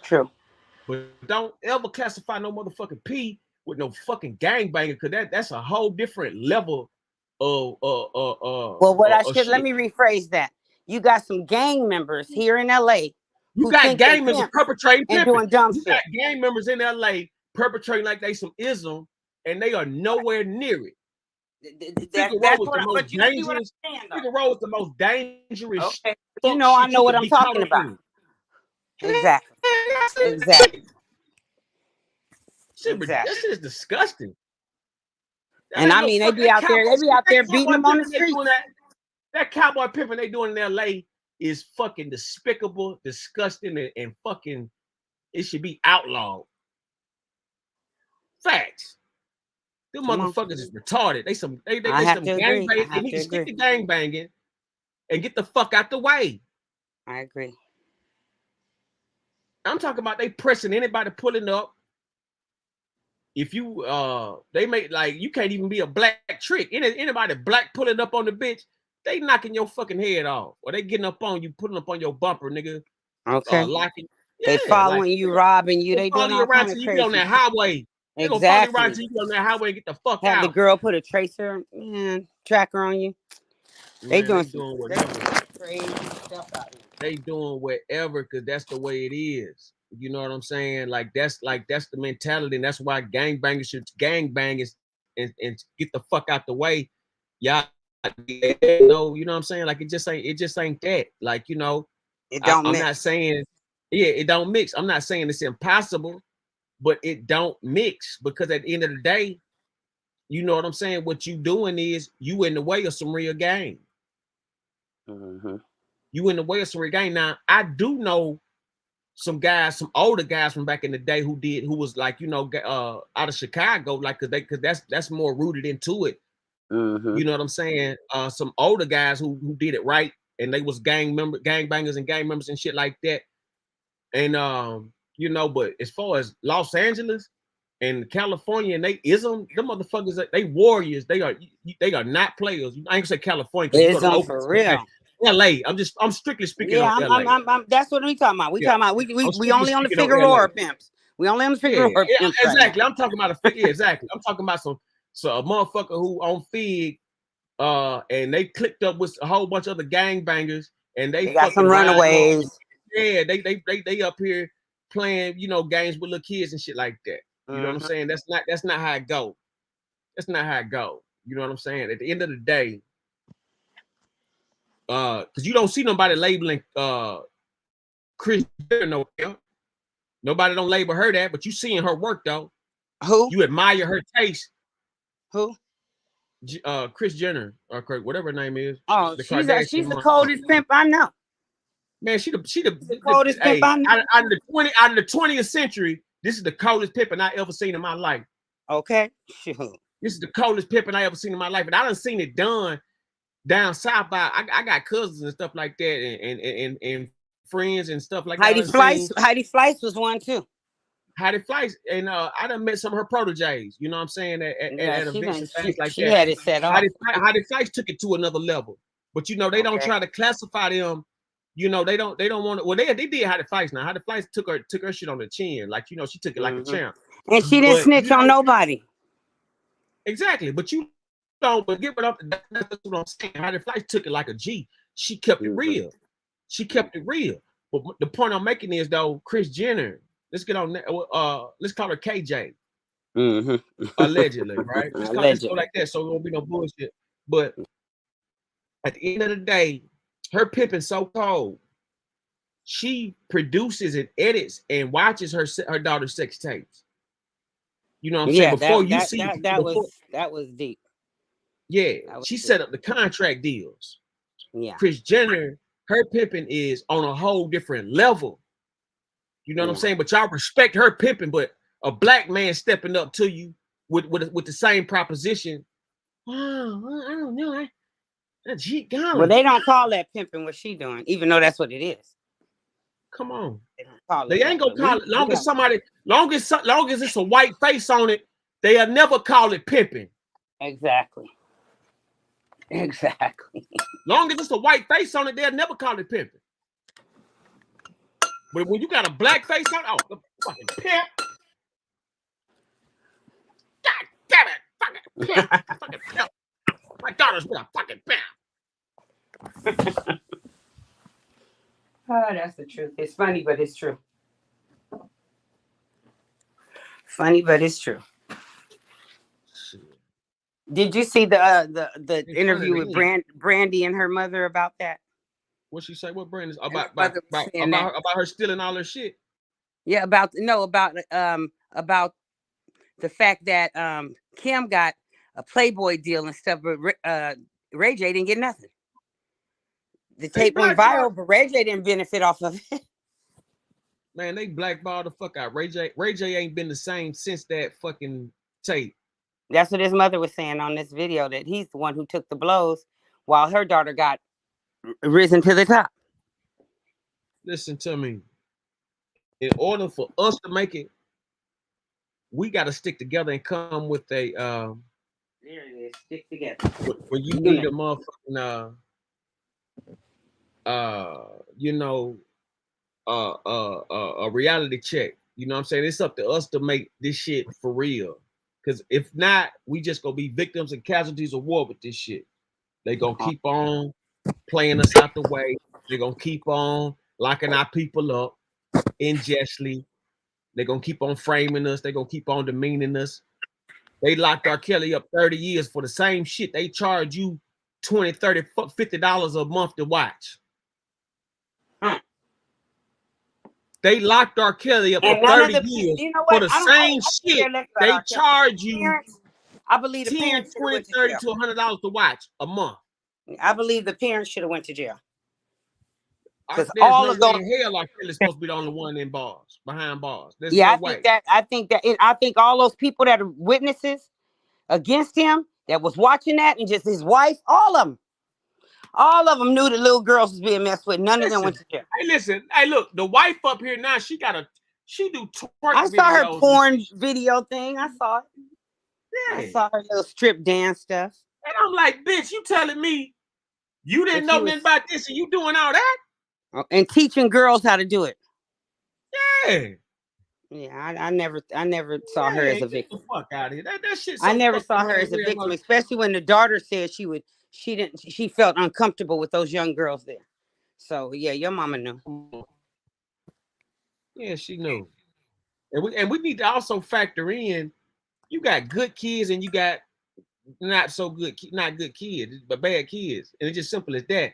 True. But don't ever classify no motherfucking P with no fucking gangbanger, because that's a whole different level of well, what I should let me rephrase that. You got some gang members here in LA. You got gang members perpetrating and doing dumb shit. You got gang members in LA perpetrating like they some ism, and they are nowhere near it. That's what you see what I'm saying, though. Figure Road is the most dangerous. Okay. I know what I'm talking about. Exactly. Exactly. That shit is disgusting. And I mean, they be out there beating them on the street. That cowboy pimping they doing in LA is fucking despicable, disgusting, and fucking, it should be outlawed. Facts. Them motherfuckers is retarded. They some gangbanging. They need to stick to gangbanging and get the fuck out the way. I agree. I'm talking about they pressing anybody pulling up. If you they make like you can't even be a black trick. Anybody black pulling up on the bitch, they knocking your fucking head off, or they getting up on you, putting up on your bumper, nigga. Okay. Locking. They following you, robbing you. They doing all kinds of you crazy. Be on that highway. Exactly. They gonna follow you around till you be on that highway and get the fuck out. Have the girl put a tracer, tracker on you. They doing whatever. Crazy stuff out here. They doing whatever because that's the way it is. You know what I'm saying? Like that's the mentality, and that's why gangbangers should gangbang and get the fuck out the way. Y'all know, you know what I'm saying? Like it just ain't that. Like, you know, I'm not saying it don't mix. I'm not saying it's impossible, but it don't mix, because at the end of the day, you know what I'm saying? What you doing is you in the way of some real game. You in the way of some real game. Now, I do know some guys, some older guys from back in the day who was like, you know, out of Chicago, like, cause that's more rooted into it. You know what I'm saying? Some older guys who did it right, and they was gangbangers and gang members and shit like that. And you know, but as far as Los Angeles and California, and them motherfuckers, they warriors. They are not players. I ain't gonna say California. Ism for real. LA. I'm strictly speaking of LA. That's what we talking about. We talking about we only on the Figueroa pimps. We only on the Figueroa pimps. Exactly. I'm talking about exactly. I'm talking about some a motherfucker who on Fig, and they clicked up with a whole bunch of other gangbangers, and they got some runaways. Yeah, they up here playing, you know, games with little kids and shit like that. You know what I'm saying? That's not how it go. That's not how it go. You know what I'm saying? At the end of the day, because you don't see nobody labeling Kris Jenner nobody don't label her that, but you seeing her work though. Who? You admire her taste. Who? Kris Jenner or whatever her name is. Oh, she's the coldest pimp I know. Man, she the coldest pimp I know. Out of the 20th century, this is the coldest pimping I ever seen in my life. Okay, sure. This is the coldest pimping I ever seen in my life, and I done seen it done down south by. I got cousins and stuff like that, and friends and stuff like Heidi that. Heidi Fleiss was one too. Heidi Fleiss, and I done met some of her proteges. You know what I'm saying? At events and things like she that. had it set off. Heidi Fleiss took it to another level, but you know they don't try to classify them. You know they don't want to. Well, they did Heidi Fleiss now. Heidi Fleiss took her shit on the chin, like, you know, she took it like a champ, and she didn't snitch on nobody. Exactly, but you don't. But give it up. That's what I'm saying. Heidi Fleiss took it like a G. She kept it real. She kept it real. But the point I'm making is though, Kris Jenner. Let's get on. Let's call her KJ. Allegedly, right? Let's go like that, so it won't be no bullshit. But at the end of the day, her pimping so cold. She produces and edits and watches her daughter's sex tapes. You know what I'm saying? Before you see that was deep. Yeah, she set up the contract deals. Yeah, Kris Jenner, her pimping is on a whole different level. You know what I'm saying? But y'all respect her pimping, but a black man stepping up to you with the same proposition. Oh, I don't know. Well, they don't call that pimping what she doing, even though that's what it is. Come on. They ain't gonna call it. Long as it's a white face on it, they'll never call it pimping. Exactly. Long as it's a white face on it, they'll never call it pimping. But when you got a black face on it, the fucking pimp. God damn it, fucking pimp. Fucking pimp. My daughter's with a fucking pimp. Oh, that's the truth. It's funny, but it's true. Funny, but it's true. Did you see the interview with Brandy and her mother about that? What she say? What Brandy? About her stealing all her shit? Yeah, about the fact that Kim got a Playboy deal and stuff, but Ray J didn't get nothing. The tape went viral, but Ray J didn't benefit off of it. Man, they blackballed the fuck out. Ray J ain't been the same since that fucking tape. That's what his mother was saying on this video, that he's the one who took the blows while her daughter got risen to the top. Listen to me. In order for us to make it, we got to stick together and come with a there it is. Stick together. When you need a motherfucking you know, a reality check. You know what I'm saying? It's up to us to make this shit for real. Because if not, we just gonna be victims and casualties of war with this shit. They gonna keep on playing us out the way. They're gonna keep on locking our people up. unjustly. They're gonna keep on framing us. They're gonna keep on demeaning us. They locked R. Kelly up 30 years for the same shit. They charge you $20, $30, $50 a month to watch. They locked R. Kelly up for 30 years for the same shit. They charge you I believe the 10, parents 20, 30 to $100 to watch a month. I believe the parents should have went to jail. Because all of those in hell R. Kelly's supposed to be the only one in bars, behind bars. There's no way. I think all those people that are witnesses against him that was watching that, and just his wife, all of them knew the little girls was being messed with. None of them went to jail. Hey, listen. Hey, look, the wife up here now, she do twerk I saw her porn video thing. I saw it. Yeah. I saw her little strip dance stuff. And I'm like, bitch, you telling me you didn't know nothing about this and you doing all that? And teaching girls how to do it. Yeah. Yeah, I never saw her as a victim. Get the fuck out of here. That shit. I never saw her as a victim, especially when the daughter said she felt uncomfortable with those young girls there. So yeah, your mama knew. Yeah, she knew. And we need to also factor in, you got good kids and you got not good kids, but bad kids. And it's just simple as that.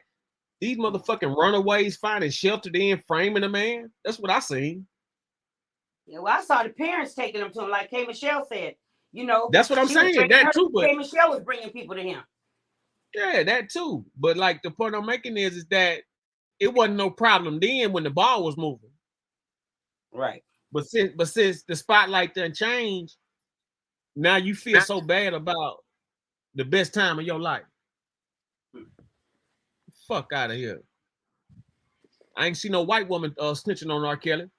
These motherfucking runaways finding shelter in, framing a man. That's what I seen. Yeah, well, I saw the parents taking them to him, like K. Michelle said. You know, that's what I'm saying. That too, but K. Michelle was bringing people to him. Yeah, that too. But like the point I'm making is that it wasn't no problem then when the ball was moving. Right. But since the spotlight done changed, now you feel so bad about the best time of your life. Fuck out of here. I ain't see no white woman snitching on R. Kelly.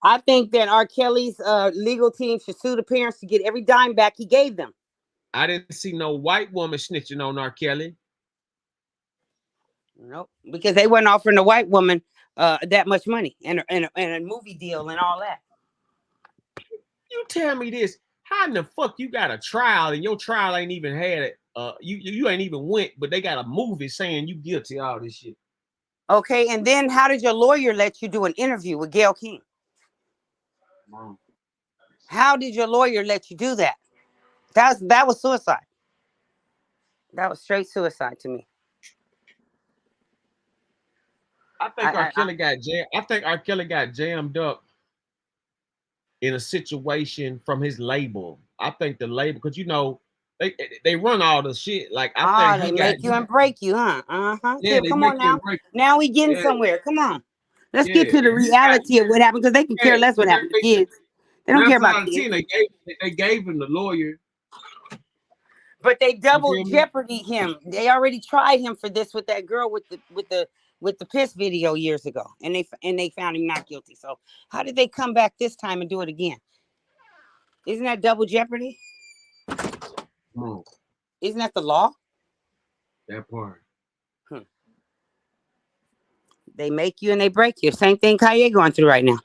I think that R. Kelly's legal team should sue the parents to get every dime back he gave them. I didn't see no white woman snitching on R. Kelly. Nope, because they weren't offering a white woman that much money and a movie deal and all that. You tell me this. How in the fuck you got a trial and your trial ain't even had it? You ain't even went, but they got a movie saying you guilty of all this shit. Okay, and then how did your lawyer let you do an interview with Gayle King? How did your lawyer let you do that? That was suicide. That was straight suicide to me. I think R. Kelly got jammed. I think R. Kelly got jammed up in a situation from his label. I think the label, because you know they run all the shit. Like I think they make you and break you, huh? Yeah, come on now. Now we getting somewhere. Come on. Let's get to the reality of what happened, because they can care less what happened to kids. They don't care about kids. They gave him the lawyer. But they double jeopardy him. They already tried him for this with that girl with the piss video years ago, and they found him not guilty. So how did they come back this time and do it again? Isn't that double jeopardy? Isn't that the law? That part. They make you and they break you. Same thing Kanye going through right now.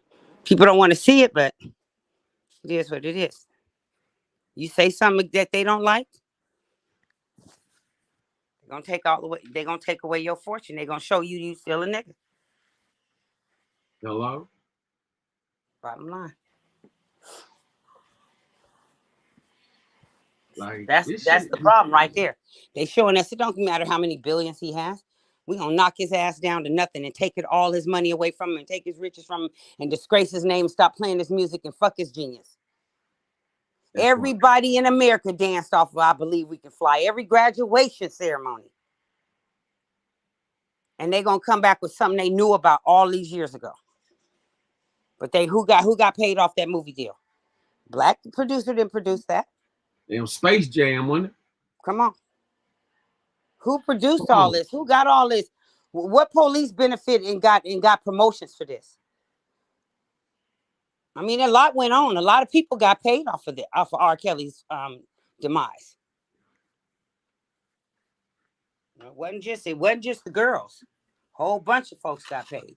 People don't want to see it, but it is what it is. You say something that they don't like, they're gonna take they're gonna take away your fortune. They're gonna show you still a nigga. Hello? Bottom line. Like that's the problem right there. They showing us it don't matter how many billions he has. We're gonna knock his ass down to nothing and take all his money away from him and take his riches from him and disgrace his name, stop playing his music and fuck his genius. Everybody in America danced off of I Believe We Can Fly, every graduation ceremony. And they're gonna come back with something they knew about all these years ago. But who got paid off that movie deal? Black producer didn't produce that. Damn Space Jam, wasn't it? Come on. Who produced all this? Who got all this? What police benefit and got promotions for this? I mean, a lot went on. A lot of people got paid off of R. Kelly's demise. It wasn't just the girls. A whole bunch of folks got paid.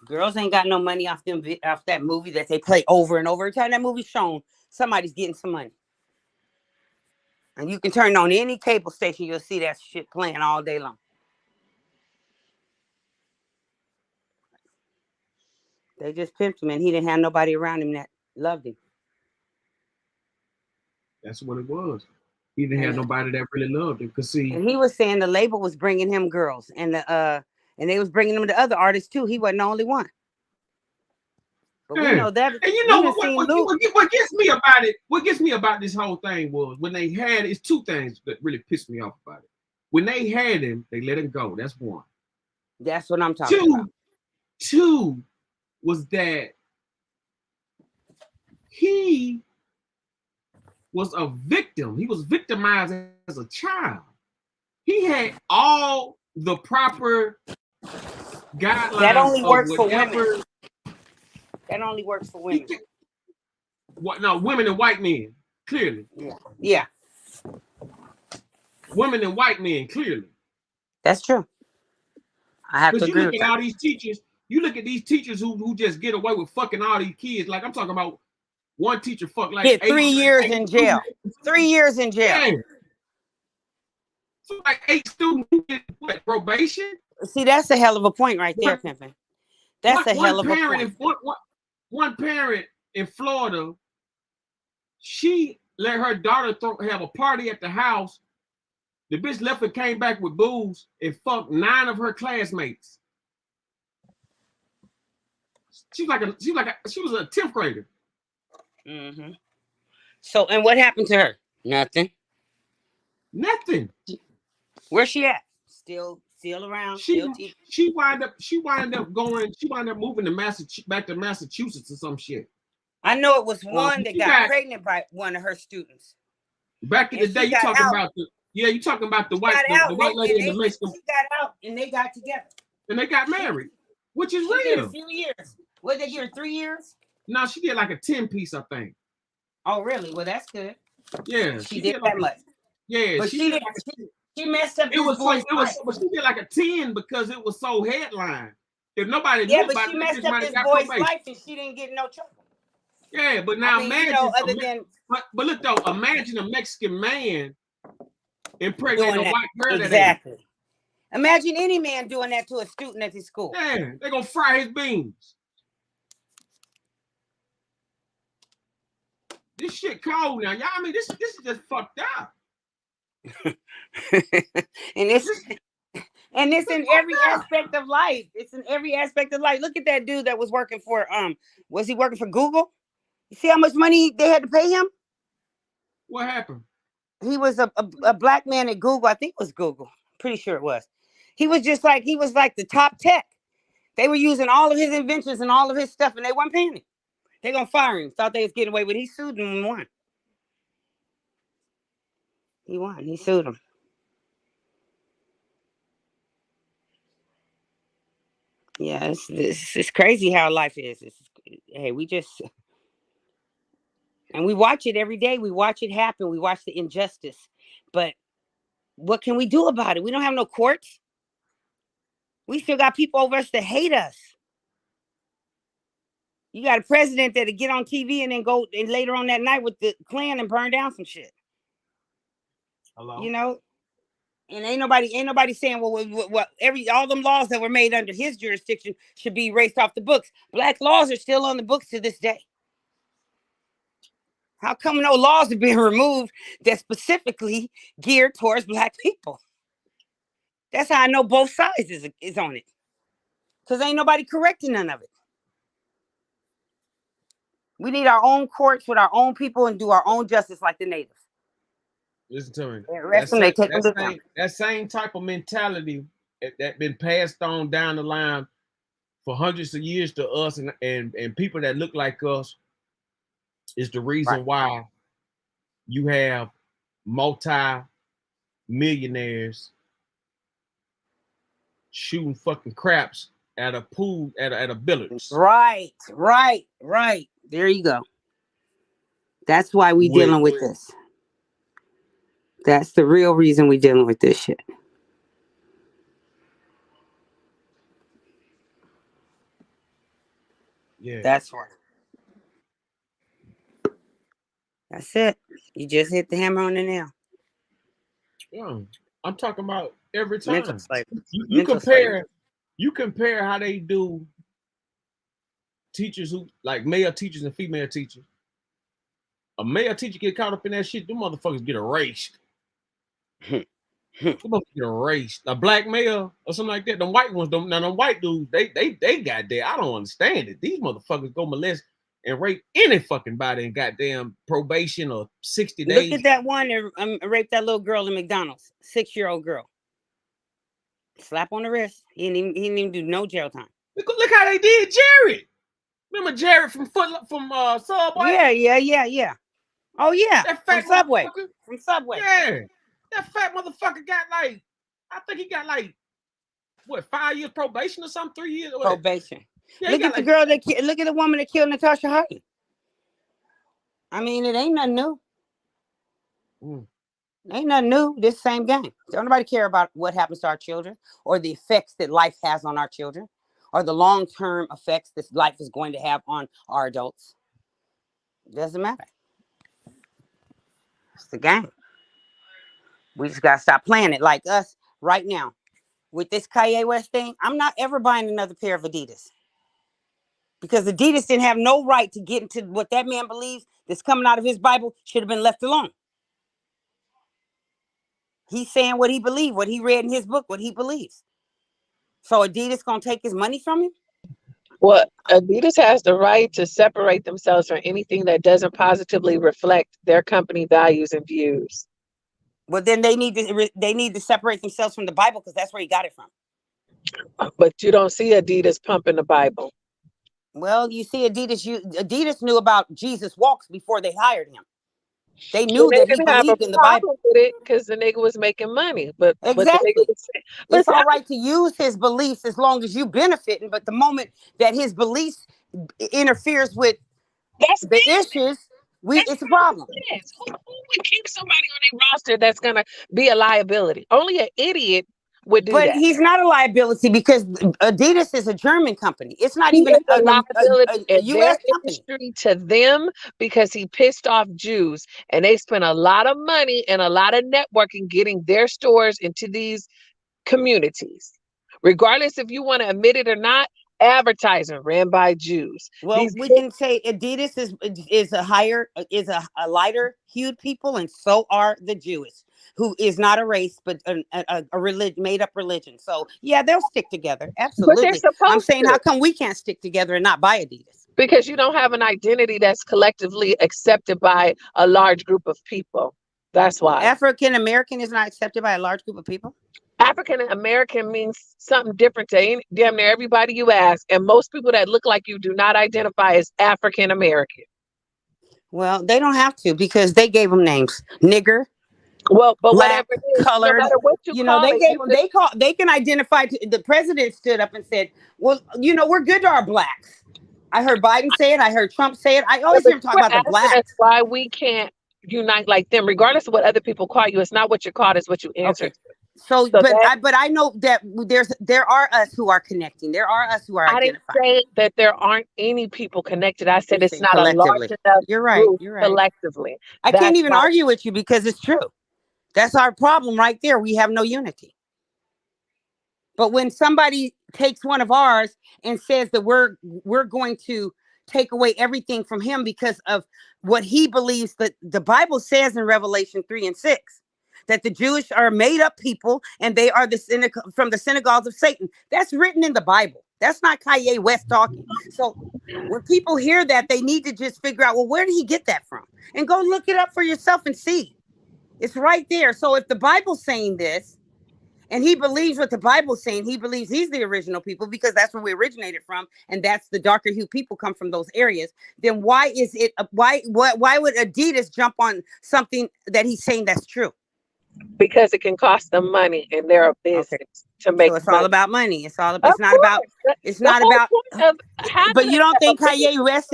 The girls ain't got no money off that movie that they play over and over. Every time that movie's shown, somebody's getting some money. And you can turn on any cable station, you'll see that shit playing all day long. They just pimped him, and he didn't have nobody around him that loved him. That's what it was. He didn't have nobody that really loved him. Cause see, and he was saying the label was bringing him girls, and they was bringing him to other artists too. He wasn't the only one. But we know that. And you know what gets me about it? What gets me about this whole thing was when they had it's two things that really pissed me off about it. When they had him, they let him go. That's one. That's what I'm talking about. Two was that he was a victim. He was victimized as a child. He had all the proper guidelines. That only works for women. That only works for women. What? No, women and white men, clearly. Yeah. Women and white men, clearly. That's true. I have to agree. You look at all these teachers. You look at these teachers who just get away with fucking all these kids. Like I'm talking about one teacher fucked like 3 years in jail. 3 years in jail. Yeah. So like 8 students get what, probation? See, that's a hell of a point right there, Pimpin'. That's a hell of a point. One parent in Florida, she let her daughter have a party at the house. The bitch left and came back with booze and fucked 9 of her classmates. She was a 10th grader. Mm-hmm. So, and what happened to her? Nothing. Nothing. Where's she at? Still around. She wound up moving back to Massachusetts or some shit. I know it was one that got pregnant by one of her students. Back in the day, you talking about the white lady in the Mexican. She got out and they got together. And they got married, which is real. A few years. What did they give her? 3 years? No, she did like a 10-piece, I think. Oh, really? Well, that's good. Yeah, she did that much. Yeah, but she messed up. But she did like a 10 because it was so headline. If nobody knew about but she messed up this boy's life and she didn't get no trouble. Yeah, but now imagine. But look though, imagine a Mexican man impregnating a white girl. Exactly. Imagine any man doing that to a student at his school. Yeah, they're gonna fry his beans. This shit cold now, y'all. I mean, this is just fucked up. and it's in every aspect of life. It's in every aspect of life. Look at that dude that was working for was he working for Google? You see how much money they had to pay him? What happened? He was a black man at Google. I think it was Google. Pretty sure it was. He was like the top tech. They were using all of his inventions and all of his stuff, and they weren't paying him. They're gonna fire him. Thought they was getting away with it. He sued them and won. He won. He sued him. Yeah, it's crazy how life is. And we watch it every day. We watch it happen. We watch the injustice. But what can we do about it? We don't have no courts. We still got people over us that hate us. You got a president that'll get on TV and then go and later on that night with the Klan and burn down some shit. Hello? You know? And ain't nobody saying, well, all them laws that were made under his jurisdiction should be erased off the books. Black laws are still on the books to this day. How come no laws are being removed that specifically geared towards black people? That's how I know both sides is on it. Because ain't nobody correcting none of it. We need our own courts with our own people and do our own justice like the natives. Listen to me. That same type of mentality that been passed on down the line for hundreds of years to us and people that look like us is the reason why you have multi-millionaires shooting fucking craps at a pool at a Billards. Right. There you go. That's why we dealing with this. That's the real reason we dealing with this shit. Yeah. That's right. That's it. You just hit the hammer on the nail. Yeah. I'm talking about every time. Mental slavery. You compare how they do teachers who like male teachers and female teachers. A male teacher get caught up in that shit, them motherfuckers get erased. Them motherfuckers get erased. A black male or something like that. Them white ones don't. Now them white dudes, they got there. I don't understand it. These motherfuckers go molest and rape any fucking body in goddamn probation or 60 days. Look at that one that raped that little girl in McDonald's, 6-year-old girl. Slap on the wrist. He didn't even do no jail time. Look how they did Jared. Remember Jared from Subway? Yeah. Oh yeah, that fat from Subway. motherfucker. From Subway. Yeah, that fat motherfucker got like, I think he got like, what, 5 years probation or something, 3 years? Probation. Yeah, look at the girl look at the woman that killed Natasha Hartley. I mean, it ain't nothing new. Ain't nothing new. This same game. Don't nobody care about what happens to our children or the effects that life has on our children or the long-term effects this life is going to have on our adults. It doesn't matter. It's the game. We just gotta stop playing it like us right now. With this Kanye West thing, I'm not ever buying another pair of Adidas. Because Adidas didn't have no right to get into what that man believes that's coming out of his Bible, should have been left alone. He's saying what he believed, what he read in his book, what he believes. So Adidas gonna take his money from him? Well, Adidas has the right to separate themselves from anything that doesn't positively reflect their company values and views. Well, then they need to separate themselves from the Bible because that's where he got it from. But you don't see Adidas pumping the Bible. Well, you see, Adidas knew about Jesus walks before they hired him. They knew that he believed in the Bible because the nigga was making money. But exactly, but it's all right to use his beliefs as long as you benefiting. But the moment that his beliefs interferes with the issues, it's a problem. Who would keep somebody on their roster that's gonna be a liability? Only an idiot would do that. But he's not a liability because Adidas is a German company. It's not even a liability a U.S. company to them because he pissed off Jews, and they spent a lot of money and a lot of networking getting their stores into these communities. Regardless if you want to admit it or not, advertising ran by Jews. Well, we can say Adidas is a lighter hued people, and so are the Jewish, who is not a race but a religion, made up religion. So yeah, they'll stick together. Absolutely. I'm saying, how come we can't stick together and not buy Adidas? Because you don't have an identity that's collectively accepted by a large group of people. That's why. African American is not accepted by a large group of people. African American means something different to damn near everybody you ask, and most people that look like you do not identify as African American. Well, they don't have to because they gave them names. Nigger. Well, but black, whatever it is, colored, no matter what you know, call they it, gave them. They can identify. The president stood up and said, "Well, we're good to our blacks." I heard Biden say it. I heard Trump say it. I always hear him talk about the blacks. That's why we can't unite like them, regardless of what other people call you. It's not what you're called; it's what you answer. Okay. So but I know that there are us who are connecting. There are us who are identifying. I didn't say that there aren't any people connected. I said it's not a large enough. You're right. Group You're right. Collectively, I can't even argue with you because it's true. That's our problem right there. We have no unity. But when somebody takes one of ours and says that we're going to take away everything from him because of what he believes that the Bible says in Revelation 3:6. That the Jewish are made up people and they are from the synagogues of Satan. That's written in the Bible. That's not Kanye West talking. So when people hear that, they need to just figure out, well, where did he get that from? And go look it up for yourself and see. It's right there. So if the Bible's saying this and he believes what the Bible's saying, he believes he's the original people because that's where we originated from. And that's the darker hue people come from those areas. Then why would Adidas jump on something that he's saying that's true? Because it can cost them money and they're a business to make. So it's all about money. It's not about. But you don't think Kanye West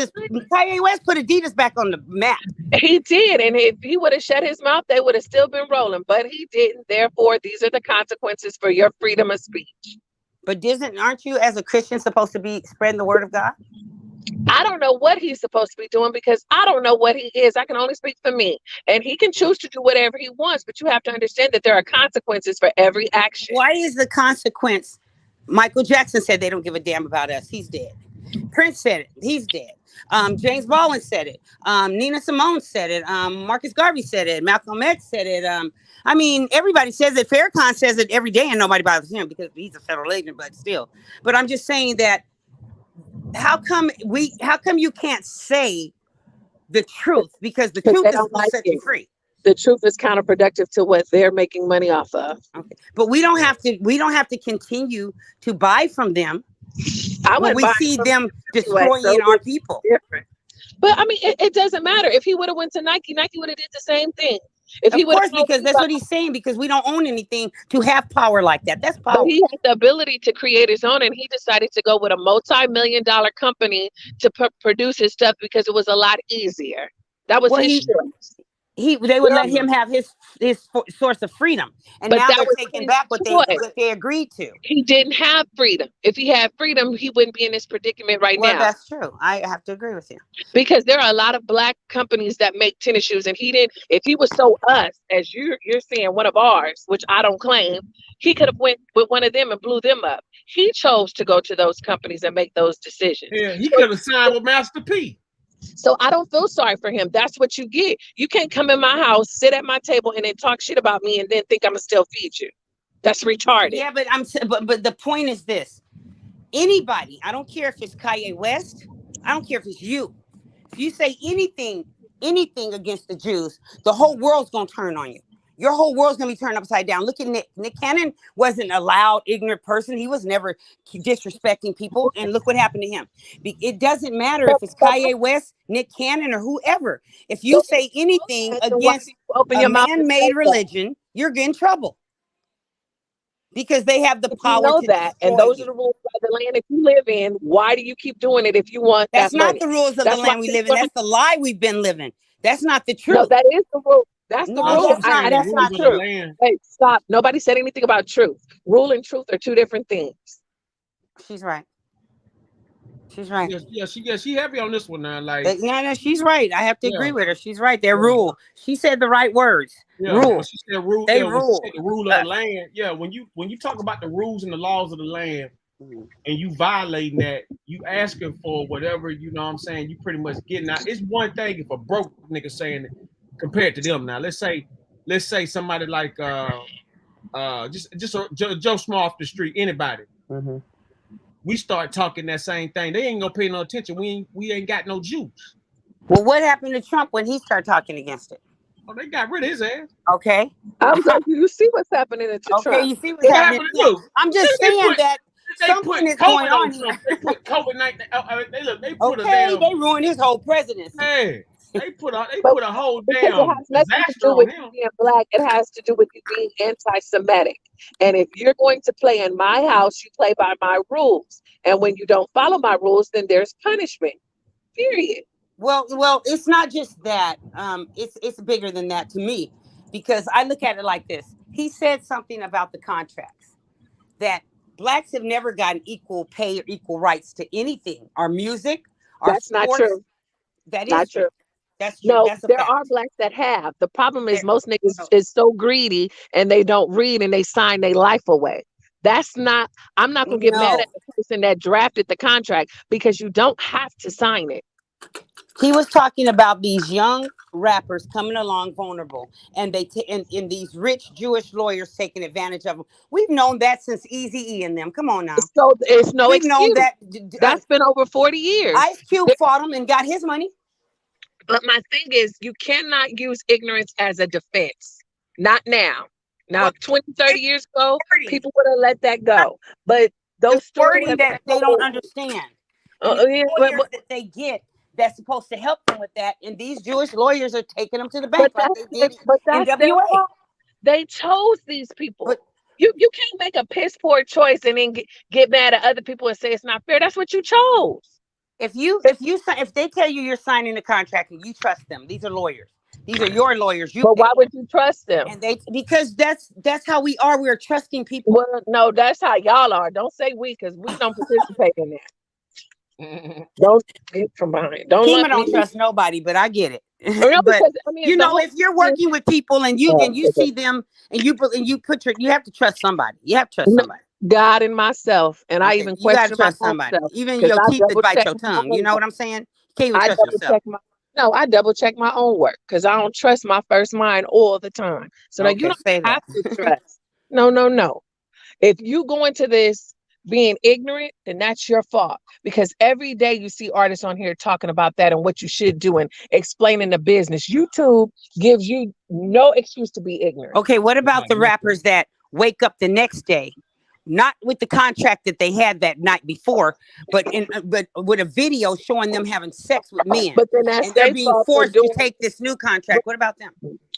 put Adidas back on the map? He did, and if he would have shut his mouth, they would have still been rolling. But he didn't. Therefore, these are the consequences for your freedom of speech. But aren't you as a Christian supposed to be spreading the word of God? I don't know what he's supposed to be doing because I don't know what he is. I can only speak for me. And he can choose to do whatever he wants, but you have to understand that there are consequences for every action. Why is the consequence? Michael Jackson said they don't give a damn about us. He's dead. Prince said it. He's dead. James Baldwin said it. Nina Simone said it. Marcus Garvey said it. Malcolm X said it. I mean, everybody says it. Farrakhan says it every day, and nobody bothers him because he's a federal agent. But still, but I'm just saying that. How come you can't say the truth? Because the truth is going to set you free. The truth is counterproductive to what they're making money off of. Okay. But we don't have to continue to buy from them. When we see them destroying our people. Different. But I mean, it doesn't matter. If he would have went to Nike, Nike would have did the same thing. Of course, because that's what he's saying, because we don't own anything to have power like that. That's power. But he had the ability to create his own, and he decided to go with a multi-million-dollar company to produce his stuff because it was a lot easier. That was his choice. They would let him have his source of freedom, and now they're taking back what they agreed to. He didn't have freedom. If he had freedom, he wouldn't be in this predicament now. That's true. I have to agree with you, because there are a lot of black companies that make tennis shoes, and he didn't. If he was so us, as you're saying, one of ours, which I don't claim, he could have went with one of them and blew them up. He chose to go to those companies and make those decisions. Yeah, he could have signed with Master P. So I don't feel sorry for him. That's what you get. You can't come in my house, sit at my table, and then talk shit about me, and then think I'm gonna still feed you. That's retarded. Yeah, but the point is this: anybody, I don't care if it's Kanye West, I don't care if it's you. If you say anything against the Jews, the whole world's gonna turn on you. Your whole world's gonna be turned upside down. Look at Nick. Nick Cannon wasn't a loud, ignorant person. He was never disrespecting people. And look what happened to him. It doesn't matter if it's Kanye West, Nick Cannon, or whoever. If you say anything against a man-made religion, you're getting trouble. Because they have the power to that. And those are the rules of the land that you live in. Why do you keep doing it if you want That's that not money? the rules of the land we live in. That's the lie we've been living. That's not the truth. No, that is the rule. That's the rule. That's not true. Hey, stop. Nobody said anything about truth. Rule and truth are two different things. She's right. She's right. Yeah, she heavy on this one now. Like, no, she's right. I have to agree with her. She's right. They're rule. She said the right words. Yeah, rule. She said rule. They rule. rule. The rule of the land. Yeah, when you talk about the rules and the laws of the land, and you violating that, you asking for whatever, you know what I'm saying, you pretty much getting out. It's one thing if a broke nigga saying it compared to them. Now let's say somebody like just Joe Small off the street, anybody. Mm-hmm. We start talking that same thing. They ain't gonna pay no attention. We ain't got no juice. Well, what happened to Trump when he started talking against it? Oh, they got rid of his ass. Okay. You see what's happening to Trump. Okay, you see what's happening to you. I'm just saying that something is going on here. They put COVID-19. They put they ruined his whole presidency. Hey, they put a whole damn it has nothing to disaster do on with him. you being black. It has to do with you being anti-Semitic. And if you're going to play in my house, you play by my rules. And when you don't follow my rules, then there's punishment. Period. Well, it's not just that. It's bigger than that to me, because I look at it like this. He said something about the contracts that blacks have never gotten equal pay or equal rights to anything. Our music, our That's sports. not true. That is not true. That's true. No, That's a there fact. are blacks that have. The problem is most niggas is so greedy and they don't read and they sign their life away. That's not, I'm not gonna get mad at the person that drafted the contract, because you don't have to sign it. He was talking about these young rappers coming along vulnerable, and and these rich Jewish lawyers taking advantage of them. We've known that since Eazy-E and them. Come on now. So it's no We've known excuse. That's been over 40 years. Ice Cube fought him and got his money. But my thing is, you cannot use ignorance as a defense. Not now. Now, 20, 30 years ago, people would have let that go. But those stories that they don't understand. Lawyers that they get that's supposed to help them with that, and these Jewish lawyers are taking them to the bank. They chose these people. You can't make a piss poor choice and then get mad at other people and say it's not fair. That's what you chose. If they tell you you're signing a contract and you trust them, these are lawyers. These are your lawyers. But why would you trust them? And because that's how we are. We're trusting people. Well, no, that's how y'all are. Don't say we, because we don't participate in that. Don't get from behind. Kima don't trust nobody, but I get it. No, but because, I mean, you know, if you're working with people and you see them and you have to trust somebody. You have to trust somebody. God and myself, and I Okay, even you gotta question my trust own somebody. self Even because your I teeth that double bite check your my tongue. You own know what work. I'm saying? You can't even I trust double yourself. check my no, I double check my own work because I don't trust my first mind all the time. So that you Okay, don't say have that. to trust. No. If you go into this being ignorant, then that's your fault. Because every day you see artists on here talking about that and what you should do and explaining the business. YouTube gives you no excuse to be ignorant. Okay, what about the rappers that wake up the next day, not with the contract that they had that night before, but with a video showing them having sex with men, But then that's and they're their being fault for forced to doing take this new contract? What about them?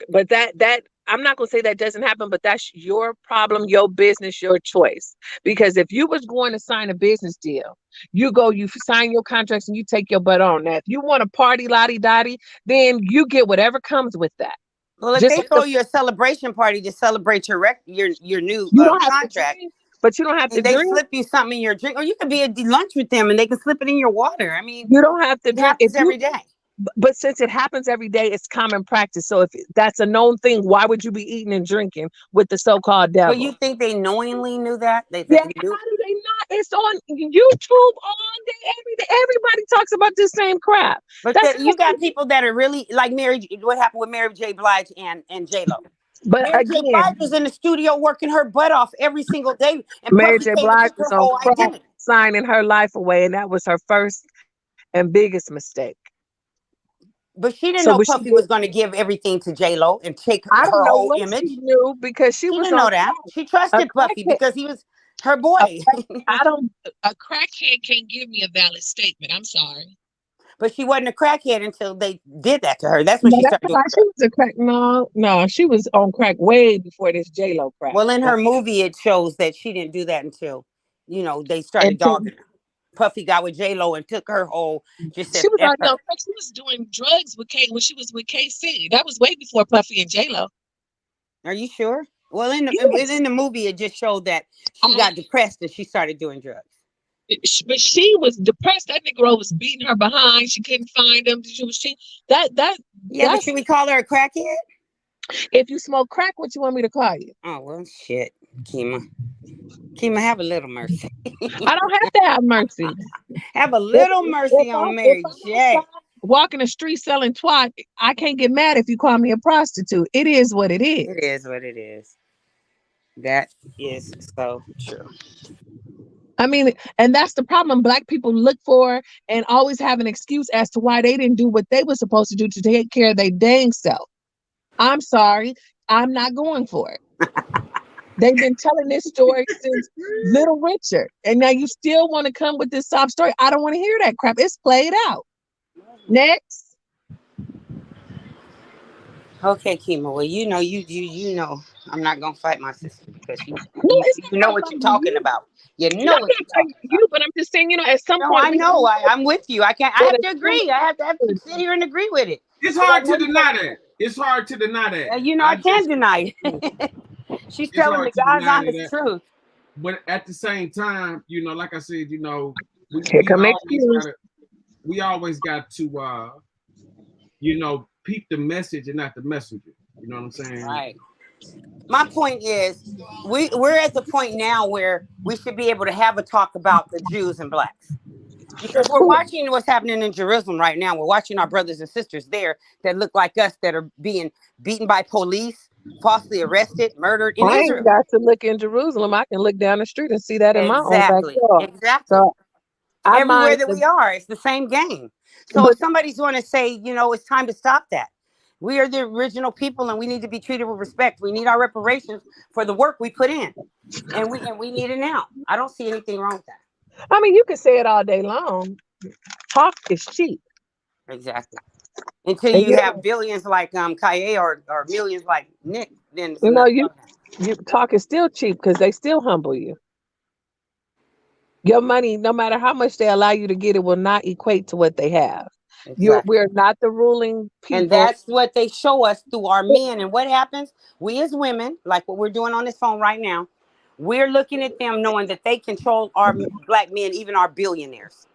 But that I'm not gonna say that doesn't happen, but that's your problem, your business, your choice. Because if you was going to sign a business deal, you sign your contracts and you take your butt on. Now, if you want to party lottie dottie, then you get whatever comes with that. Well, if Just they like throw you a celebration party to celebrate your new you don't have contract, to drink, but you don't have to and they drink. slip you something in your drink, or you could be at lunch with them and they can slip it in your water. I mean, You don't have to it drink happens every day. But since it happens every day, it's common practice. So if that's a known thing, why would you be eating and drinking with the so-called devil? But you think they knowingly knew that? Yeah, how do they not? It's on YouTube all day, every day. Everybody talks about this same crap. But you got people that are really like what happened with Mary J. Blige and J-Lo. But Mary J. Blige was in the studio working her butt off every single day, and Mary Puffy J. came and Blige took was her on whole crack, identity. signing her life away, and that was her first and biggest mistake. But she didn't So know was she Puffy was going to give everything to J-Lo and take I her don't know whole what image. she knew because she was didn't know on that. crack. She trusted Puffy because he was her boy. A crackhead can't give me a valid statement. I'm sorry. But she wasn't a crackhead until they did that to her. That's when she started doing she was a crack. No, she was on crack way before this J-Lo crack. Well, in her movie, it shows that she didn't do that until, they started dogging her. Puffy got with J-Lo and took her whole. She was already on crack. She was doing drugs with when she was with KC. That was way before Puffy and J-Lo. Are you sure? Well, in the movie, it just showed that she got depressed and she started doing drugs. But she was depressed. That Negro was beating her behind. She couldn't find him. But should we call her a crackhead? If you smoke crack, what you want me to call you? Oh well, shit, Kima, have a little mercy. I don't have to have mercy. Have a little mercy on Mary J. Walking the street selling twat, I can't get mad if you call me a prostitute. It is what it is. It is what it is. That is so true. I mean, and that's the problem Black people look for and always have an excuse as to why they didn't do what they were supposed to do to take care of their dang self. I'm sorry, I'm not going for it. They've been telling this story since Little Richard, and now you still want to come with this sob story. I don't want to hear that crap. It's played out. Next. Okay, Kima. Well, you know, I'm not gonna fight my sister because you know what you're talking about. You know what you're talking about. But I'm just saying, at some point. I know. I'm with you. I have to agree. I have to sit here and agree with it. It's hard to deny that. It's hard to deny that. I can't deny it. She's telling the God's honest truth. But at the same time, like I said, we always got to, peep the message and not the messenger. You know what I'm saying? Right. My point is, we're at the point now where we should be able to have a talk about the Jews and Blacks. Because we're watching what's happening in Jerusalem right now. We're watching our brothers and sisters there that look like us that are being beaten by police, falsely arrested, murdered in Israel. Ain't got to look in Jerusalem. I can look down the street and see that in my own backyard. Exactly. So everywhere that we are, it's the same game. So if somebody's going to say, it's time to stop that. We are the original people and we need to be treated with respect. We need our reparations for the work we put in. And we need it now. I don't see anything wrong with that. I mean, you can say it all day long. Talk is cheap. Exactly. Until you have billions like Kaye or millions like Nick, then you talk is still cheap because they still humble you. Your money, no matter how much they allow you to get, it will not equate to what they have. Exactly. We're not the ruling people. And that's what they show us through our men. And what happens? We as women, like what we're doing on this phone right now, we're looking at them knowing that they control our Black men, even our billionaires.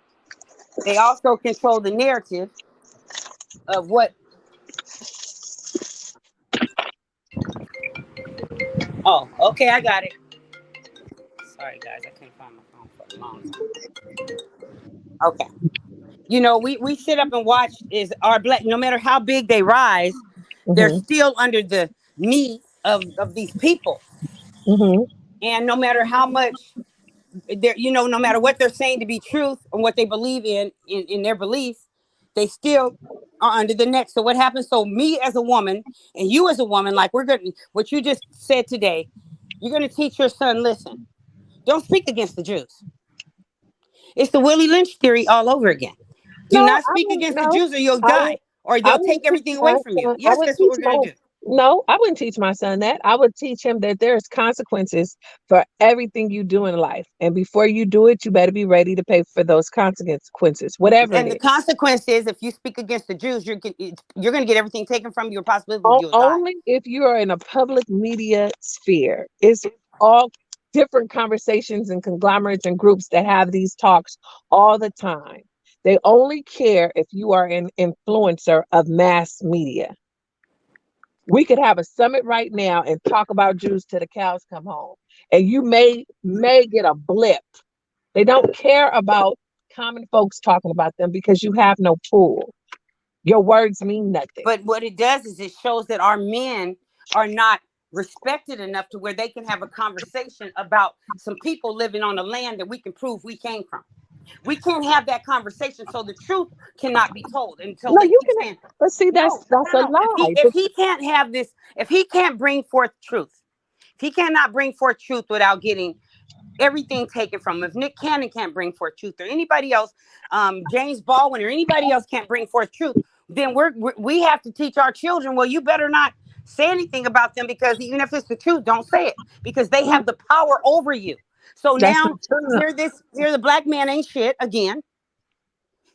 They also control the narrative of what. Oh, okay, I got it. Sorry, guys, I couldn't find my phone for a long time. Okay. You know, we sit up and watch is our black, no matter how big they rise, they're still under the knee of these people. And no matter how much they're, you know, no matter what they're saying to be truth and what they believe in their beliefs, they still are under the neck. So what happens? So me as a woman and you as a woman, like we're going to, what you just said today, you're going to teach your son, listen, don't speak against the Jews. It's the Willie Lynch theory all over again. Do not speak against the Jews or you'll die, or they'll take everything away from you. Yes, that's what we're going to do. No, I wouldn't teach my son that. I would teach him that there's consequences for everything you do in life. And before you do it, you better be ready to pay for those consequences, whatever it is. And the consequence is, if you speak against the Jews, you're going to get everything taken from you, or possibly you'll die. Only if you are in a public media sphere. It's all different conversations and conglomerates and groups that have these talks all the time. They only care if you are an influencer of mass media. We could have a summit right now and talk about Jews till the cows come home, and you may get a blip. They don't care about common folks talking about them because you have no pull. Your words mean nothing. But what it does is it shows that our men are not respected enough to where they can have a conversation about some people living on the land that we can prove we came from. We can't have that conversation, so the truth cannot be told until No, they you keep can. saying, But see, that's a lie. if he can't have this, if he can't bring forth truth, if he cannot bring forth truth without getting everything taken from him, if Nick Cannon can't bring forth truth, or anybody else, James Baldwin or anybody else can't bring forth truth, then we have to teach our children, well, you better not say anything about them, because even if it's the truth, don't say it, because they have the power over you. So now here the black man ain't shit again.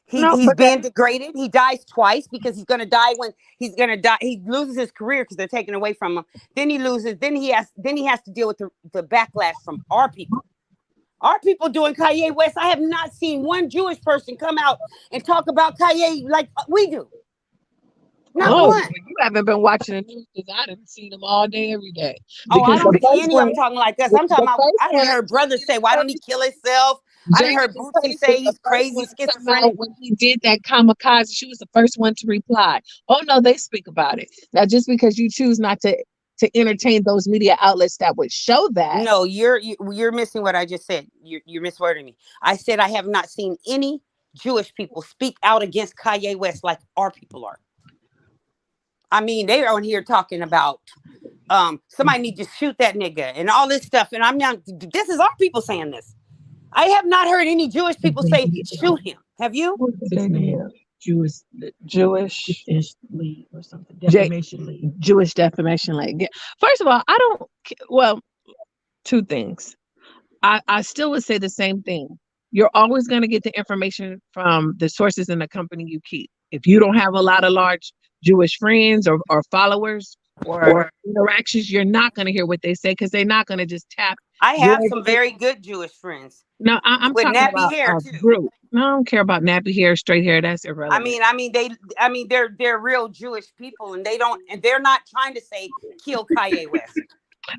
He's been degraded. He dies twice, because he's gonna die when he's gonna die. He loses his career because they're taking away from him. Then he loses. Then he has to deal with the backlash from our people. Our people doing Kanye West. I have not seen one Jewish person come out and talk about Kanye like we do. Not one. You haven't been watching the news, because I didn't see them all day, every day. Oh, I don't see any of them talking like us. I'm talking about, I didn't hear brothers say, why don't he kill himself? I didn't hear Bootsy say he's crazy, schizophrenic. When he did that kamikaze, she was the first one to reply. Oh, no, they speak about it. Now, just because you choose not to entertain those media outlets that would show that. No, you're missing what I just said. You're miswording me. I said I have not seen any Jewish people speak out against Kanye West like our people are. I mean, they're on here talking about somebody need to shoot that nigga and all this stuff. And I'm not, this is our people saying this. I have not heard any Jewish people say shoot him. Have you? Jewish League or something. Defamation League. Jewish Defamation League. First of all, two things. I still would say the same thing. You're always going to get the information from the sources in the company you keep. If you don't have a lot of large Jewish friends or followers or interactions, you're not going to hear what they say, because they're not going to just tap. I have some very good Jewish friends. No, I'm talking about hair a too. group. No, I don't care about nappy hair, straight hair. That's irrelevant. They're real Jewish people, and they're not trying to say kill Kanye West.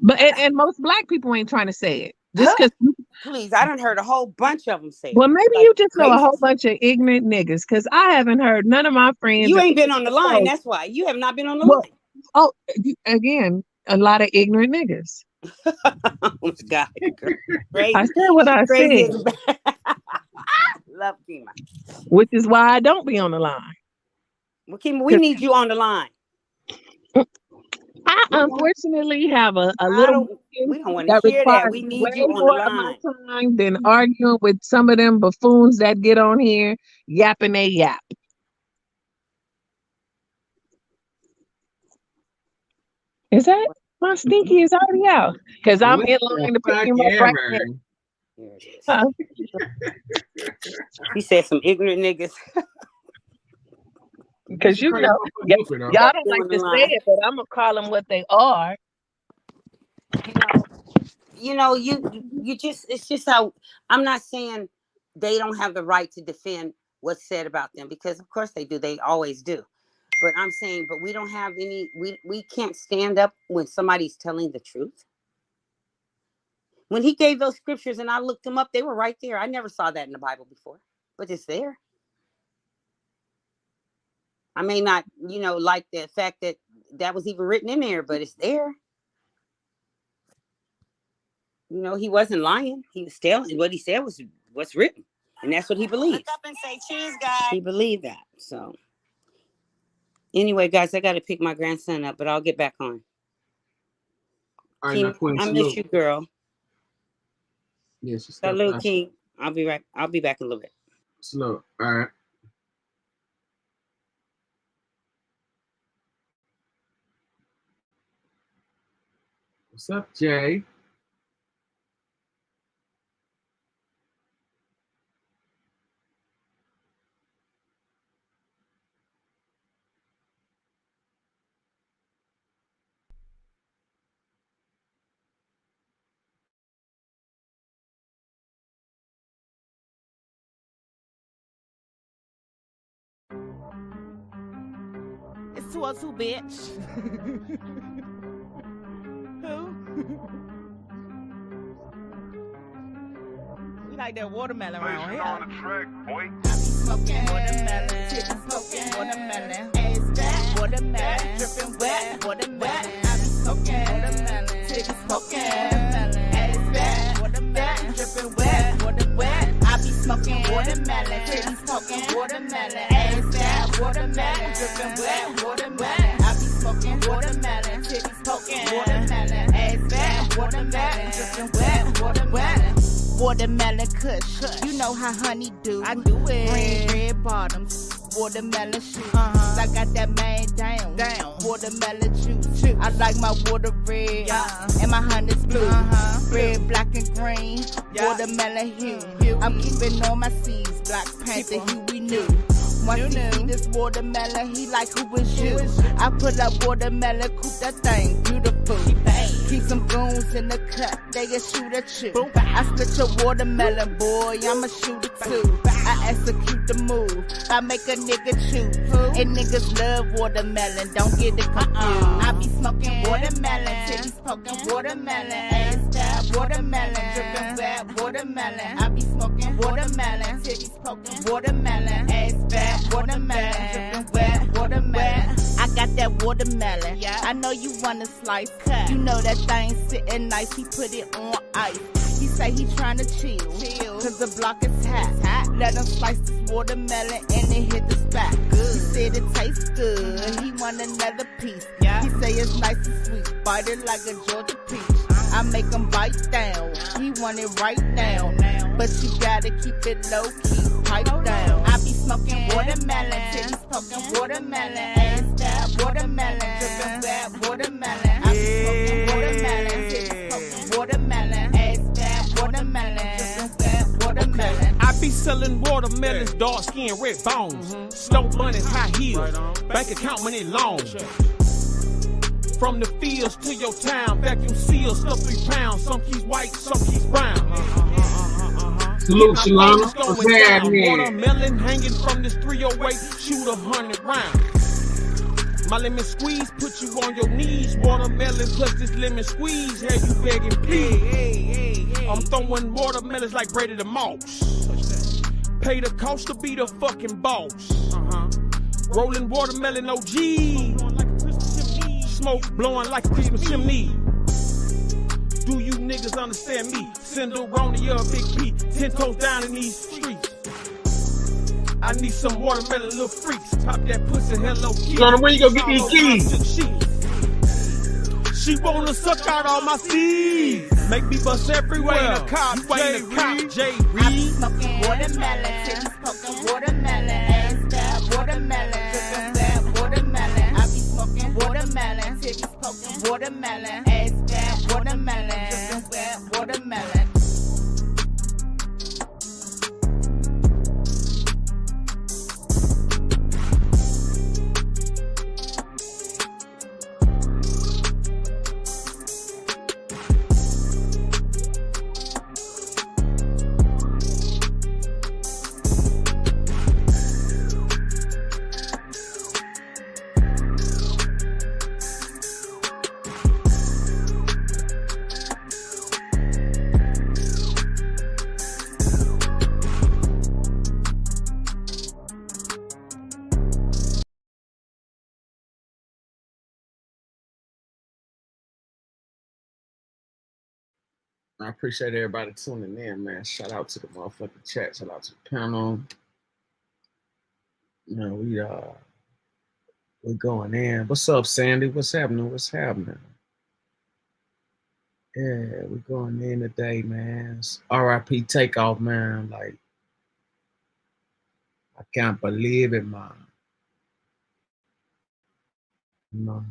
But and most black people ain't trying to say it. Just because. Please, I done heard a whole bunch of them say it. Well, maybe you just know a whole bunch of ignorant niggas, because I haven't heard none of my friends. You ain't been on the line. That's why you have not been on the line. Oh, again, a lot of ignorant niggas. Oh, God. Crazy. I said what I said. Love Kima. Which is why I don't be on the line. Well, Kima, we need you on the line. I unfortunately have a little. We don't want to hear that. We need you on the line. Time than arguing with some of them buffoons that get on here yapping they yap. Is that my stinky is already out? Because I'm in line to pick him up right now. He said some ignorant niggas. Because y'all don't like to say it, but I'm gonna call them what they are. You just, it's just how, I'm not saying they don't have the right to defend what's said about them, because of course they do. They always do. But I'm saying, but we don't have any, we can't stand up when somebody's telling the truth. When he gave those scriptures and I looked them up, they were right there. I never saw that in the Bible before, but it's there. I may not, like the fact that that was even written in there, but it's there. He wasn't lying. He was telling what he said was what's written. And that's what he believed. Look up and say cheese, guy. He believed that. So anyway, guys, I got to pick my grandson up, but I'll get back on. All right, King, now, Queen, I miss you, girl. Yes, Salute, King. I'll be back in a little bit. Slow. All right. What's up, Jay? It's 202, bitch. Who? We like that watermelon around here. On the track, boy. Smoking watermelon, smoking watermelon, ass back, watermelon, dripping wet, watermelon. I be smoking watermelon, smoking watermelon, ass back, watermelon, dripping wet, watermelon. I be smoking watermelon, smoking watermelon, ass back, watermelon, dripping wet, watermelon. I be smoking watermelon, smoking watermelon, ass back, watermelon, dripping wet, watermelon. Watermelon kush, you know how honey do. I do it. Red bottoms, watermelon shoes. I got that man down. Watermelon juice. I like my water red, and my honey's blue. Red, black, and green. Watermelon hue. I'm keeping all my seeds. Black Panther hue we knew. Once he see this watermelon, he like, who is you? I put up watermelon, coop that thing, beautiful. Keep some goons in the cut, they can shoot at you. I split your watermelon, boy, I'm a shooter too. I execute the move, I make a nigga choose. And niggas love watermelon, don't get it confused. I be smoking watermelon, titties poking watermelon, ass stab watermelon, dripping wet watermelon. I be smoking watermelon, titties poking watermelon, ass stab watermelon, dripping wet watermelon. I got that watermelon, I know you want a slice. You know that thing sitting nice, he put it on ice. He say he tryna chill, cause the block is hot. Let him slice this watermelon and then hit the spot. He said it tastes good, he want another piece. He say it's nice and sweet, bite it like a Georgia peach. I make him bite down, he want it right now. But you gotta keep it low key, pipe down. I be smoking watermelon, titties poking watermelon, ass stab watermelon, dripping wet watermelon. I be smoking watermelon, titties poking watermelon, ass stab watermelon, dripping wet watermelon. I be selling watermelons, dark skin, red bones, snow bunnies, high heels, bank account money long. From the fields to your town, vacuum seals, stuff 3 pounds. Some keys white, some keys brown. Salute, Shalana. What's happening? Watermelon hanging from this 308, shoot 100 rounds. My lemon squeeze put you on your knees. Watermelon plus this lemon squeeze, have you begging please. I'm throwing watermelons like Brady the Moss. Pay the cost to be the fucking boss. Rolling watermelon OG. Smoke blowing like a Christmas chimney. Do you niggas understand me? Cinderoni, you're a big P. 10 toes down in these streets. I need some watermelon little freaks. Pop that pussy, hello kitty. Jonah, when you gonna get these keys? She wanna suck out all my seeds. Make me bust everywhere. You ain't a cop, J. Reed. I be smoking watermelon, titties poking watermelon, ass stab watermelon, dripping wet watermelon. I be smoking watermelon, titties poking watermelon, ass stab watermelon, dripping wet watermelon. I appreciate everybody tuning in, man. Shout out to the motherfucking chat. Shout out to the panel. You know, we going in. What's up, Sandy? What's happening? What's happening? Yeah, we going in today, man. It's R.I.P. Takeoff, man. Like, I can't believe it, man. You know.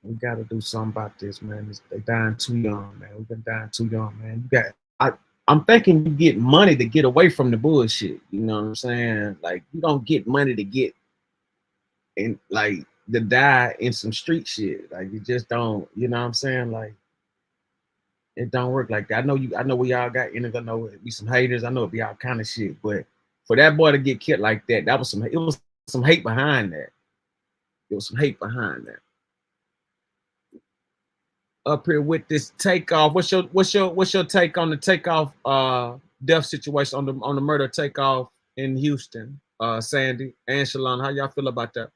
We got to do something about this, man. They dying too young, man. We've been dying too young, man. I'm thinking you get money to get away from the bullshit. You know what I'm saying? Like, you don't get money to get in, like, to die in some street shit. Like, you just don't. You know what I'm saying? Like, it don't work like that. I know we all got in it. I know it be some haters. I know it be all kind of shit. But for that boy to get killed like that, it was some hate behind that. It was some hate behind that. Up here with this Takeoff. What's your take on the Takeoff death situation, on the murder Takeoff in Houston? Sandy and Shalon, how y'all feel about that?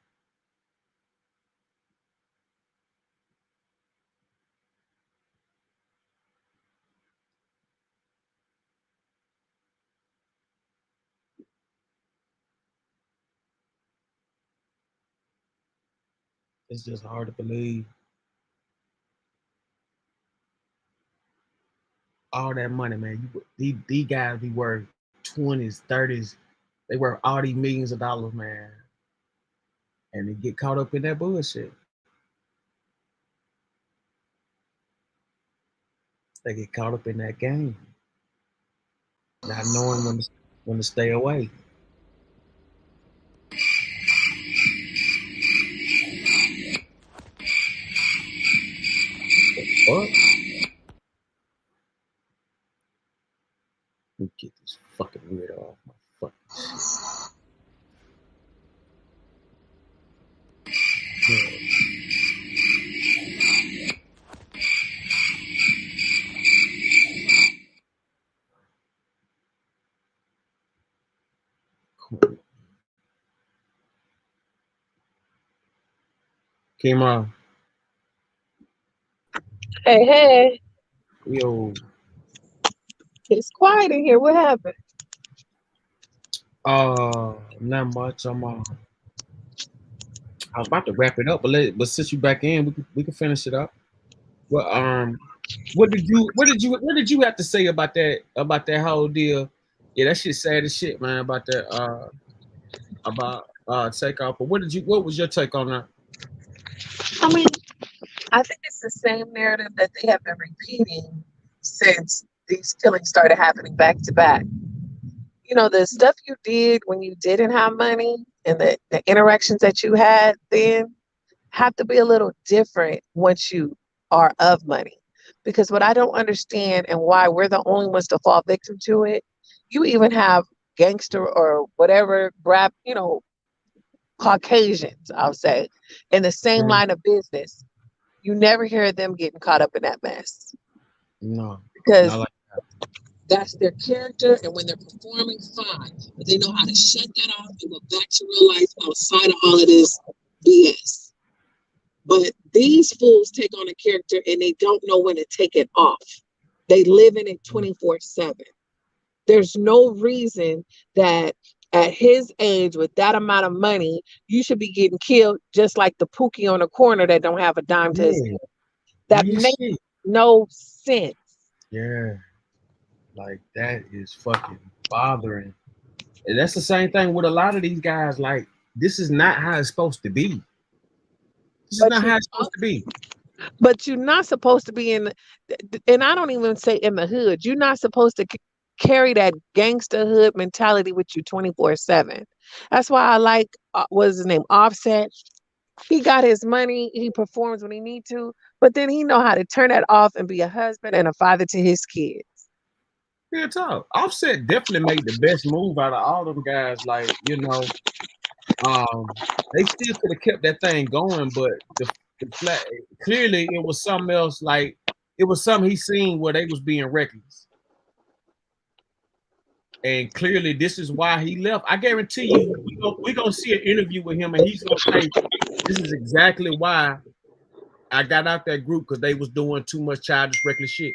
It's just hard to believe. All that money, man. These guys be worth 20s, 30s. They worth all these millions of dollars, man. And they get caught up in that bullshit. They get caught up in that game. Not knowing when to stay away. What? Let me get this fucking weirdo off my fucking shit. Kima. Hey. Yo. It's quiet in here. What happened? Not much. I was about to wrap it up, but since you back in, we can finish it up. Well, what did you have to say about that whole deal? Yeah, that shit sad as shit, man. About that Takeoff. But what was your take on that? I mean, I think it's the same narrative that they have been repeating since these killings started happening back to back. You know, the stuff you did when you didn't have money and the interactions that you had then have to be a little different once you are of money. Because what I don't understand and why we're the only ones to fall victim to it, you even have gangster or whatever rap, you know, Caucasians, I'll say, in the same line of business. You never hear them getting caught up in that mess. No. Because like that's their character, and when they're performing, fine. But they know how to shut that off and go back to real life outside of all of this BS. But these fools take on a character and they don't know when to take it off. They live in it 24/7. There's no reason that at his age, with that amount of money, you should be getting killed just like the Pookie on the corner that don't have a dime to his head. That makes no sense. Yeah. Like, that is fucking bothering. And that's the same thing with a lot of these guys. Like, this is not how it's supposed to be. This is not how it's supposed to be. But you're not supposed to be and I don't even say in the hood. You're not supposed to carry that gangster hood mentality with you 24/7. That's why I like, what's his name? Offset. He got his money. He performs when he need to, but then he know how to turn that off and be a husband and a father to his kids. Yeah, talk. Offset definitely made the best move out of all them guys. Like, you know, they still could have kept that thing going, but the flat, clearly it was something else. Like, it was something he seen where they was being reckless. And clearly this is why he left. I guarantee you, we're going to see an interview with him and he's going to say, this is exactly why I got out that group because they was doing too much childish, reckless shit.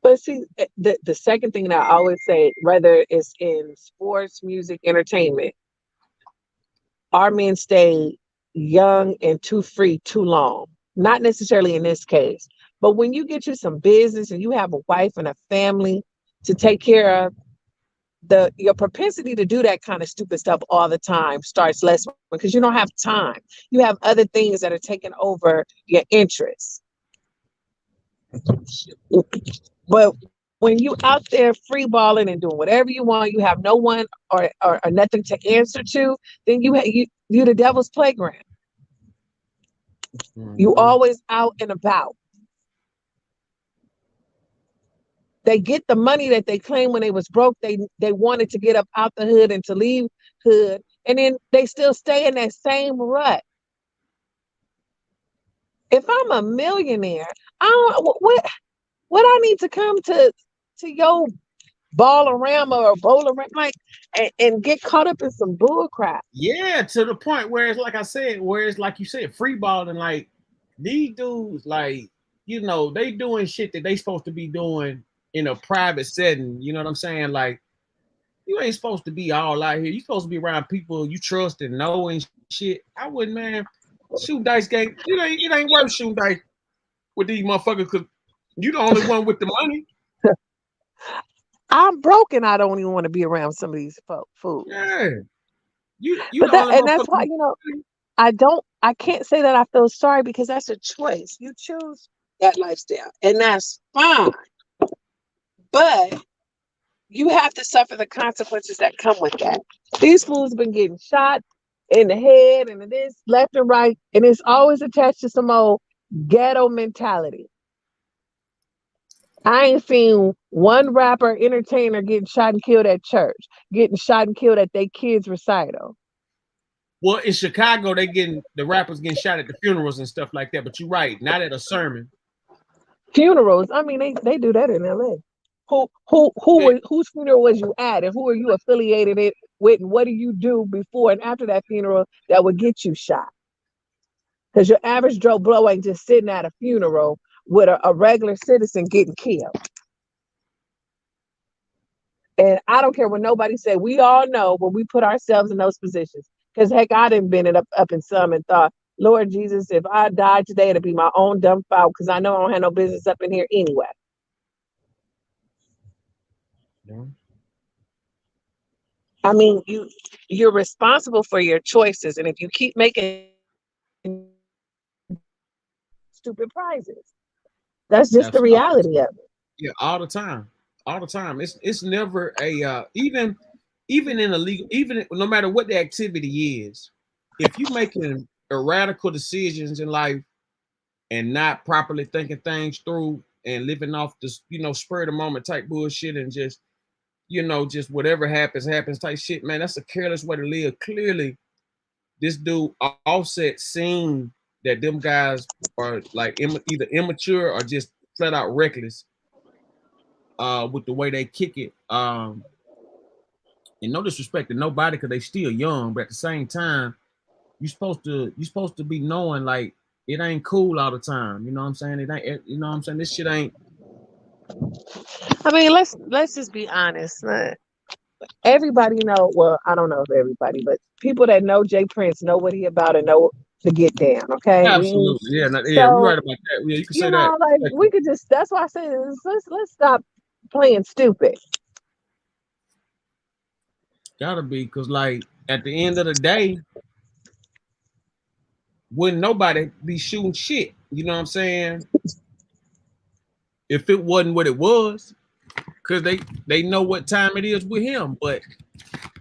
But see, the second thing that I always say, whether it's in sports, music, entertainment, our men stay young and too free too long. Not necessarily in this case, but when you get you some business and you have a wife and a family to take care of, your propensity to do that kind of stupid stuff all the time starts less because you don't have time. You have other things that are taking over your interests. But when you out there free balling and doing whatever you want, you have no one or nothing to answer to, then you the devil's playground. You always out and about. They get the money that they claim when they was broke. They wanted to get up out the hood and to leave hood, and then they still stay in that same rut. If I'm a millionaire, I don't what I need to come to your Ballarama or Bowlerama like and get caught up in some bull crap. Yeah, to the point where it's like I said, where it's like you said, free balling. Like these dudes, like they doing shit that they supposed to be doing in a private setting. You know what I'm saying? Like you ain't supposed to be all out here. You supposed to be around people you trust and know and shit. I wouldn't, man. Shoot dice game. It ain't worth shooting dice with these motherfuckers because you the only one with the money. I'm broke and I don't even want to be around some of these fools. Yeah. And that's why, I can't say that I feel sorry because that's a choice. You choose that lifestyle and that's fine. But you have to suffer the consequences that come with that. These fools have been getting shot in the head and this left and right, and it's always attached to some old ghetto mentality. I ain't seen one rapper, entertainer getting shot and killed at church, getting shot and killed at their kids' recital. Well, in Chicago, the rappers getting shot at the funerals and stuff like that. But you're right, not at a sermon. Funerals, I mean, they do that in LA. Whose funeral was you at, and who are you affiliated with, and what do you do before and after that funeral that would get you shot? Because your average Joe Blow ain't just sitting at a funeral with a regular citizen getting killed. And I don't care what nobody say. We all know when we put ourselves in those positions. Because heck, I done been up in some and thought, Lord Jesus, if I died today, it'll be my own dumb fault because I know I don't have no business up in here anyway. Yeah. I mean, you're responsible for your choices, and if you keep making stupid prizes, that's just the reality of it. Yeah, all the time. It's never a even in a legal, even no matter what the activity is, if you making radical decisions in life and not properly thinking things through and living off this, spur of the moment type bullshit and just just whatever happens type shit, man, that's a careless way to live. Clearly, this dude Offset seen that them guys are like either immature or just flat out reckless with the way they kick it. And no disrespect to nobody because they still young, but at the same time, you're supposed to be knowing like it ain't cool all the time. You know what I'm saying? It ain't. You know what I'm saying? This shit ain't. I mean, let's just be honest. Everybody know. Well, I don't know if everybody, but people that know Jay Prince know what he about and know to get down. Okay. Absolutely. You're right about that. Yeah, you can say that. Like we could just. That's why I say let's stop playing stupid. Gotta be, because like at the end of the day, wouldn't nobody be shooting shit? You know what I'm saying? If it wasn't what it was, because they know what time it is with him. But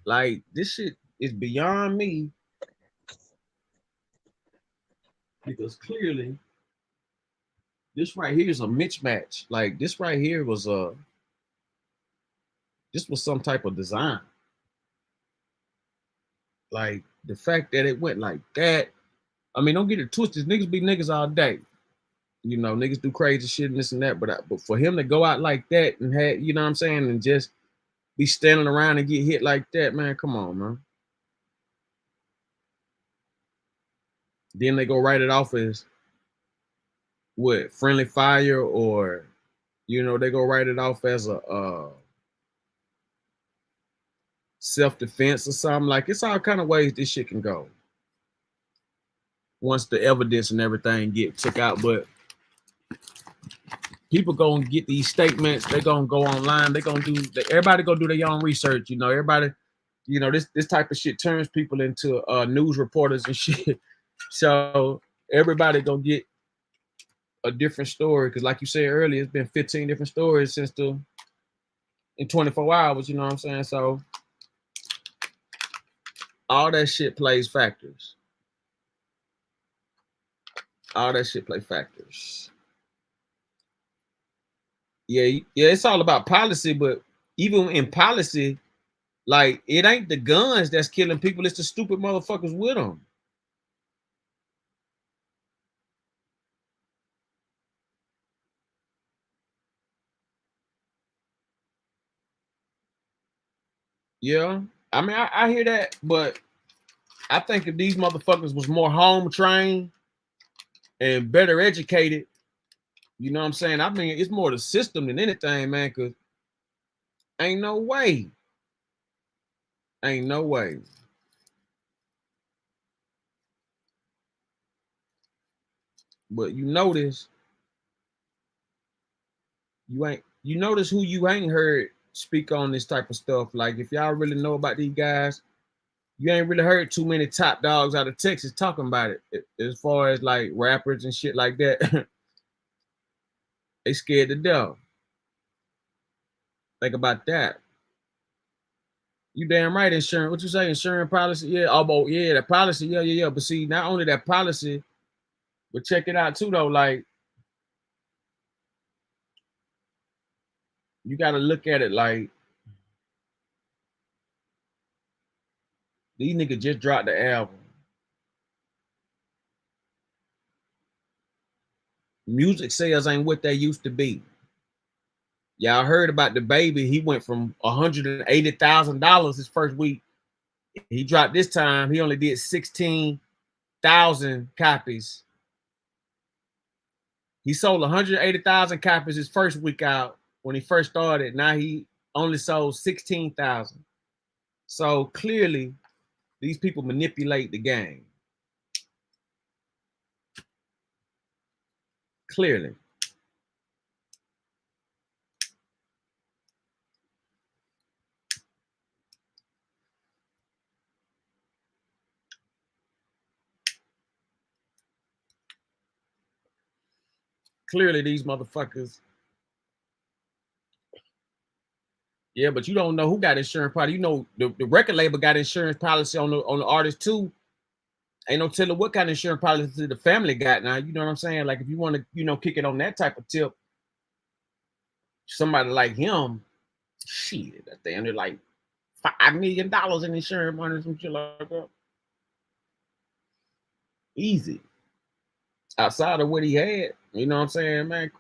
like this shit is beyond me. Because clearly this right here is a mismatch. Like this right here was some type of design. Like the fact that it went like that. I mean, don't get it twisted. Niggas be niggas all day. Niggas do crazy shit and this and that. But for him to go out like that and have, you know what I'm saying, and just be standing around and get hit like that, man, come on, man. Then they go write it off as what, friendly fire, or they go write it off as a self-defense or something. Like, it's all kind of ways this shit can go once the evidence and everything get took out. But people gonna get these statements, they gonna go online, everybody gonna do their own research. Everybody, this type of shit turns people into news reporters and shit. So everybody gonna get a different story, because like you said earlier, it's been 15 different stories in 24 hours. You know what I'm saying? So all that shit plays factors. All that shit play factors. Yeah, it's all about policy, but even in policy, like, it ain't the guns that's killing people, it's the stupid motherfuckers with them. Yeah, I mean, I hear that, but I think if these motherfuckers was more home trained and better educated, you know what I'm saying? I mean, it's more the system than anything, man, because ain't no way. Ain't no way. But you notice who you ain't heard speak on this type of stuff. Like, if y'all really know about these guys, you ain't really heard too many top dogs out of Texas talking about it, as far as like rappers and shit like that. They scared to death. Think about that. You damn right, insurance. What you say, insurance policy? Yeah, the policy. Yeah. But see, not only that policy, but check it out too, though. Like, you got to look at it like, these niggas just dropped the album. Music sales ain't what they used to be. Y'all heard about the baby. He went from $180,000 his first week. He dropped this time. He only did 16,000 copies. He sold 180,000 copies his first week out when he first started. Now he only sold 16,000. So clearly, these people manipulate the game. Clearly. Clearly, these motherfuckers. Yeah, but you don't know who got insurance policy. You know, the record label got insurance policy on the artist too. Ain't no telling what kind of insurance policy the family got now. You know what I'm saying? Like, if you want to, kick it on that type of tip, somebody like him, shit, that thing, they're like $5 million in insurance money or some shit like that. Easy. Outside of what he had, you know what I'm saying, man?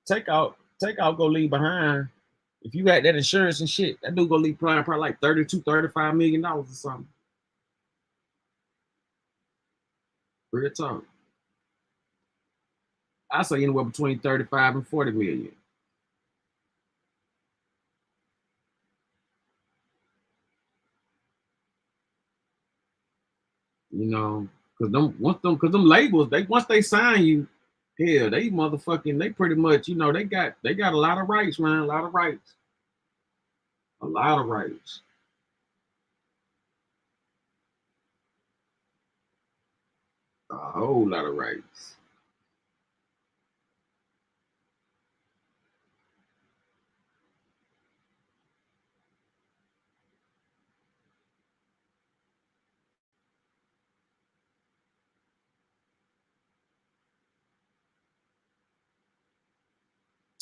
Take out, go leave behind. If you had that insurance and shit, that dude go leave probably like $32-35 million or something. Real talk. I say anywhere between 35 and 40 million. You know, because them labels, once they sign you, hell, they motherfucking, they pretty much, they got a lot of rights, man. A lot of rights. A lot of rights. A whole lot of rights.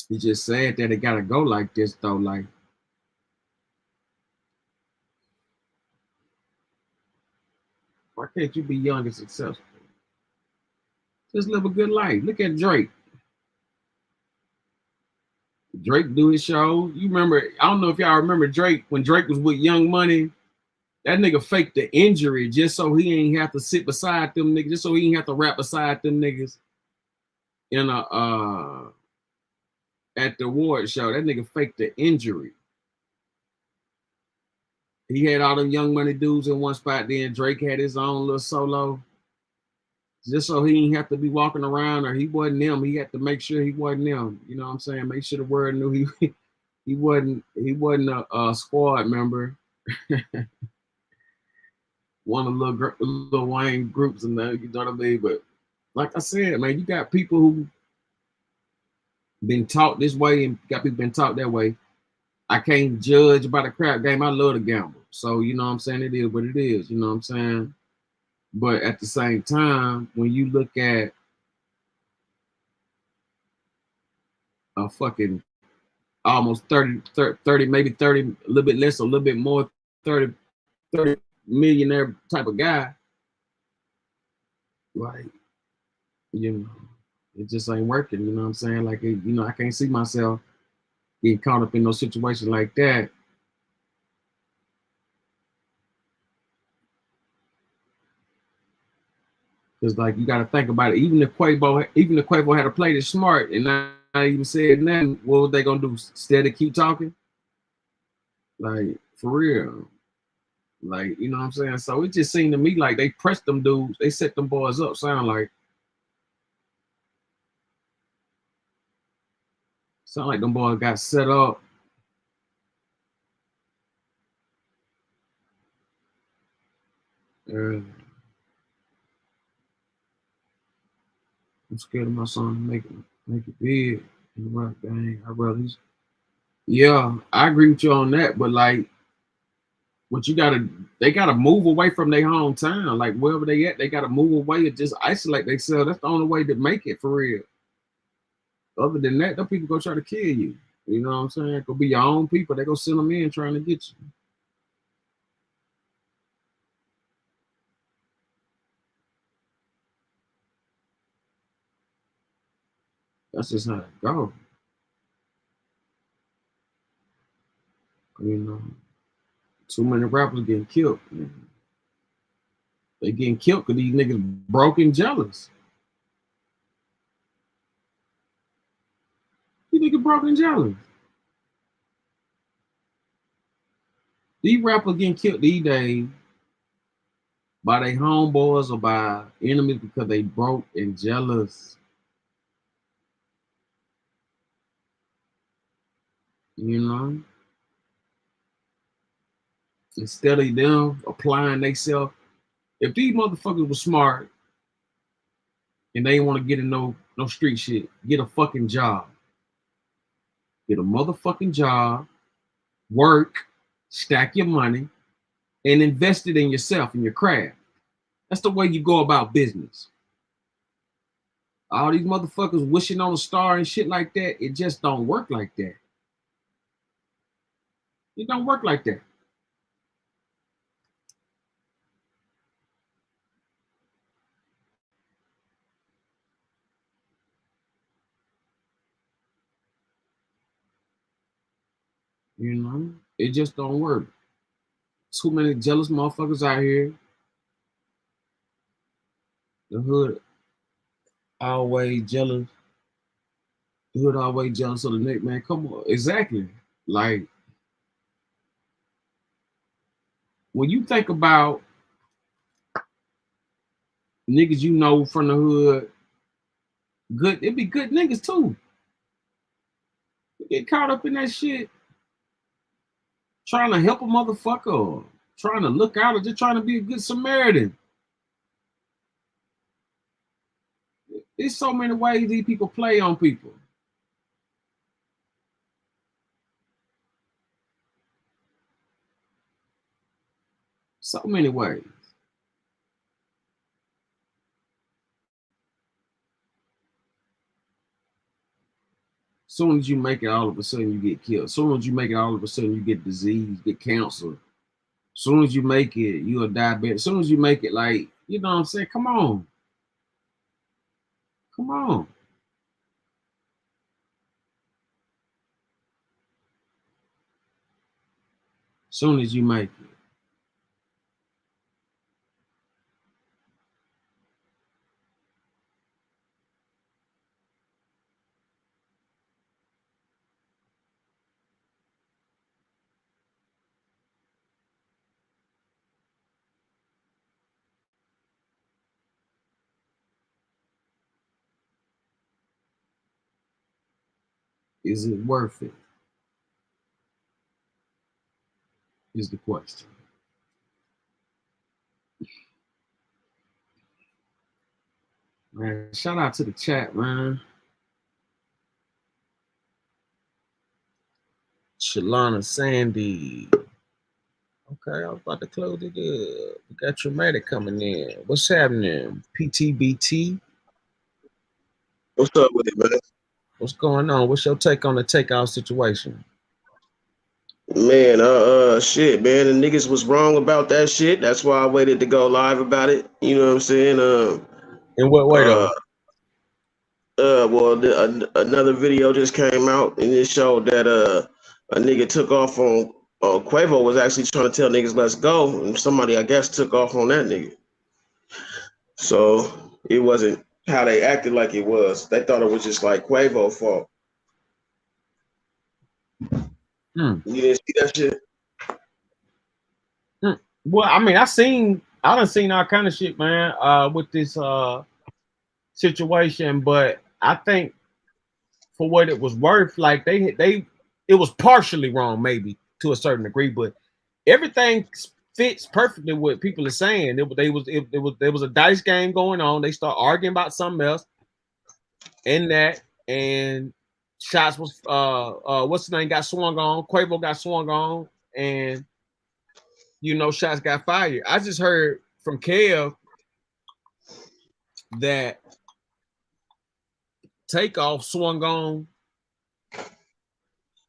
He's just saying that it gotta go like this, though. Like, why can't you be young and successful? Just live a good life. Look at Drake. Drake do his show. You remember, I don't know if y'all remember Drake, when Drake was with Young Money That nigga faked the injury just so he ain't have to sit beside them niggas, just so he ain't have to rap beside them niggas in a at the award show. That nigga faked the injury. He had all them Young Money dudes in one spot. Then Drake had his own little solo. Just so he didn't have to be walking around, or he wasn't them. He had to make sure he wasn't them. You know what I'm saying? Make sure the world knew he wasn't a squad member. One of the little Wayne groups and that, you know what I mean? But like I said, man, you got people who been taught this way and got people been taught that way. I can't judge about a crap game. I love to gamble. So, you know what I'm saying? It is what it is. You know what I'm saying? But at the same time, when you look at a fucking almost 30, maybe 30, a little bit less, a little bit more, 30 millionaire type of guy, like, you know, it just ain't working. You know what I'm saying? Like, you know, I can't see myself getting caught up in no situation like that. Because, like, you got to think about it. Even if Quavo had to play this smart and not even said nothing, what were they gonna do? Instead of keep talking? Like, for real. Like, you know what I'm saying? So it just seemed to me like they pressed them dudes, they set them boys up, sound like them boys got set up. I'm scared of my son to make it big in the rap game. Yeah, I agree with you on that, but like, what they gotta move away from their hometown. Like, wherever they at, they gotta move away and just isolate themselves. That's the only way to make it, for real. Other than that, them people gonna try to kill you. You know what I'm saying? It could be your own people. They go send them in trying to get you. That's just how it goes. You know, too many rappers getting killed. Man. They getting killed because these niggas broke and jealous. These niggas broke and jealous. These rappers getting killed these days by their homeboys or by enemies because they broke and jealous. You know? Instead of them applying themselves, if these motherfuckers were smart and they want to get in no street shit, get a fucking job. Get a motherfucking job, work, stack your money, and invest it in yourself and your craft. That's the way you go about business. All these motherfuckers wishing on a star and shit like that, it just don't work like that. It don't work like that. You know, it just don't work. Too many jealous motherfuckers out here. The hood always jealous. The hood always jealous of the neck, man. Come on. Exactly. Like, when you think about niggas you know from the hood, it be good niggas too. You get caught up in that shit, trying to help a motherfucker, or trying to look out, or just trying to be a good Samaritan. There's so many ways these people play on people. So many ways. Soon as you make it, all of a sudden you get killed. Soon as you make it, all of a sudden you get disease, get cancer. Soon as you make it, you're a diabetic. Soon as you make it, like, you know what I'm saying? Come on. Come on. Soon as you make it. Is it worth it? Is the question. Man, shout out to the chat, man. Shalana Sandy. Okay, I was about to close it up. We got Traumatic coming in. What's happening? PTBT. What's up with it, man? What's going on? What's your take on the takeout situation? Man, shit, man. The niggas was wrong about that shit. That's why I waited to go live about it. You know what I'm saying? In what way though? Well, another video just came out and it showed that a nigga took off on Quavo was actually trying to tell niggas let's go, and somebody I guess took off on that nigga. So it wasn't how they acted like it was. They thought it was just like Quavo's fault. You didn't see that shit? Well, I mean, I done seen all kind of shit, man, with this situation, but I think for what it was worth, like it was partially wrong, maybe to a certain degree, but everything fits perfectly what people are saying. There was a dice game going on. They start arguing about something else, and shots was what's his name got swung on. Quavo got swung on, and shots got fired. I just heard from Kev that Takeoff swung on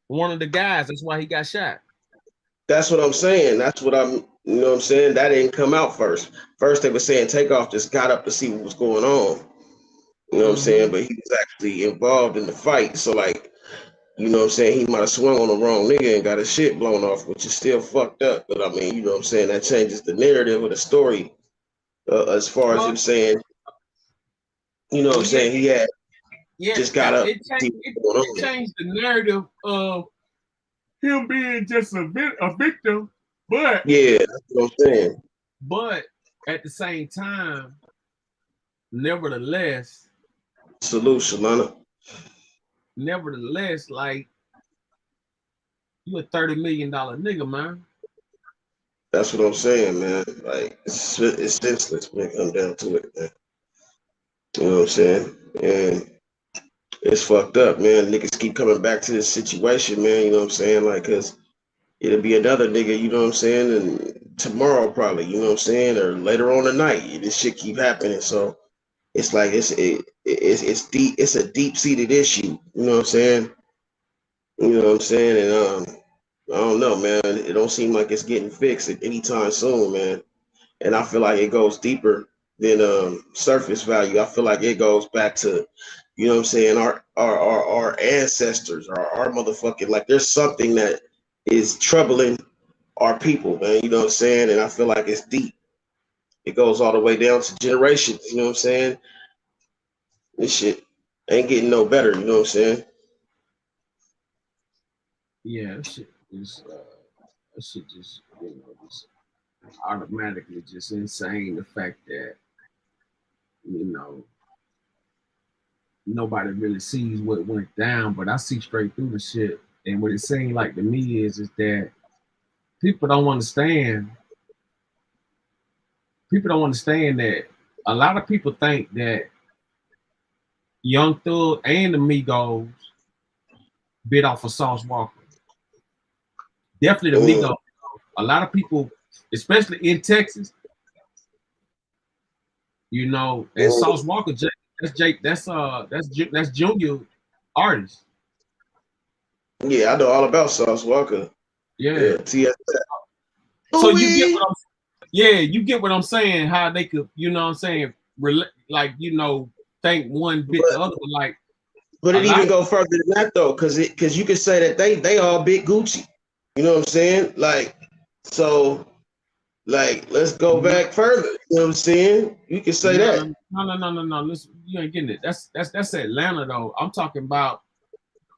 one of the guys. That's why he got shot. That's what I'm saying. That's what I'm, you know what I'm saying? That didn't come out first. First they were saying Takeoff just got up to see what was going on. You know what I'm saying? But he was actually involved in the fight. So like, you know what I'm saying? He might have swung on the wrong nigga and got his shit blown off, which is still fucked up. But I mean, you know what I'm saying? That changes the narrative of the story as far as him saying, you know what I'm saying? He had just got up. It changed the narrative of him being just a victim, but yeah, that's what I'm saying. But at the same time, nevertheless, salute, Shalana. Nevertheless, like you a $30 million nigga, man. That's what I'm saying, man. Like it's senseless when it comes down to it, man. You know what I'm saying? And it's fucked up, man. Niggas keep coming back to this situation, man. You know what I'm saying? Like, cause it'll be another nigga, you know what I'm saying? And tomorrow probably, you know what I'm saying? Or later on tonight, this shit keep happening. So it's like it's deep. It's a deep-seated issue. You know what I'm saying? You know what I'm saying? And I don't know, man. It don't seem like it's getting fixed at any time soon, man. And I feel like it goes deeper than surface value. I feel like it goes back to, you know what I'm saying, our ancestors, our motherfucking, like there's something that is troubling our people, man. You know what I'm saying? And I feel like it's deep. It goes all the way down to generations. You know what I'm saying? This shit ain't getting no better. You know what I'm saying? Yeah, that shit is just just automatically just insane. The fact that nobody really sees what went down, but I see straight through the shit. And what it seems like to me is that people don't understand. People don't understand that a lot of people think that Young Thug and the Migos bit off of Sauce Walker. Definitely the Migos. A lot of people, especially in Texas, and Sauce Walker, that's Junior artist. Yeah, I know all about Sauce Walker. Yeah. TSF. So you get what I'm saying, how they could, you know what I'm saying, think one bit the other, like. But it even go further than that though, because you could say that they all big Gucci. You know what I'm saying? Like, so like let's go back further. You know what I'm saying? You can say that. No. Listen, you ain't getting it. That's Atlanta though. I'm talking about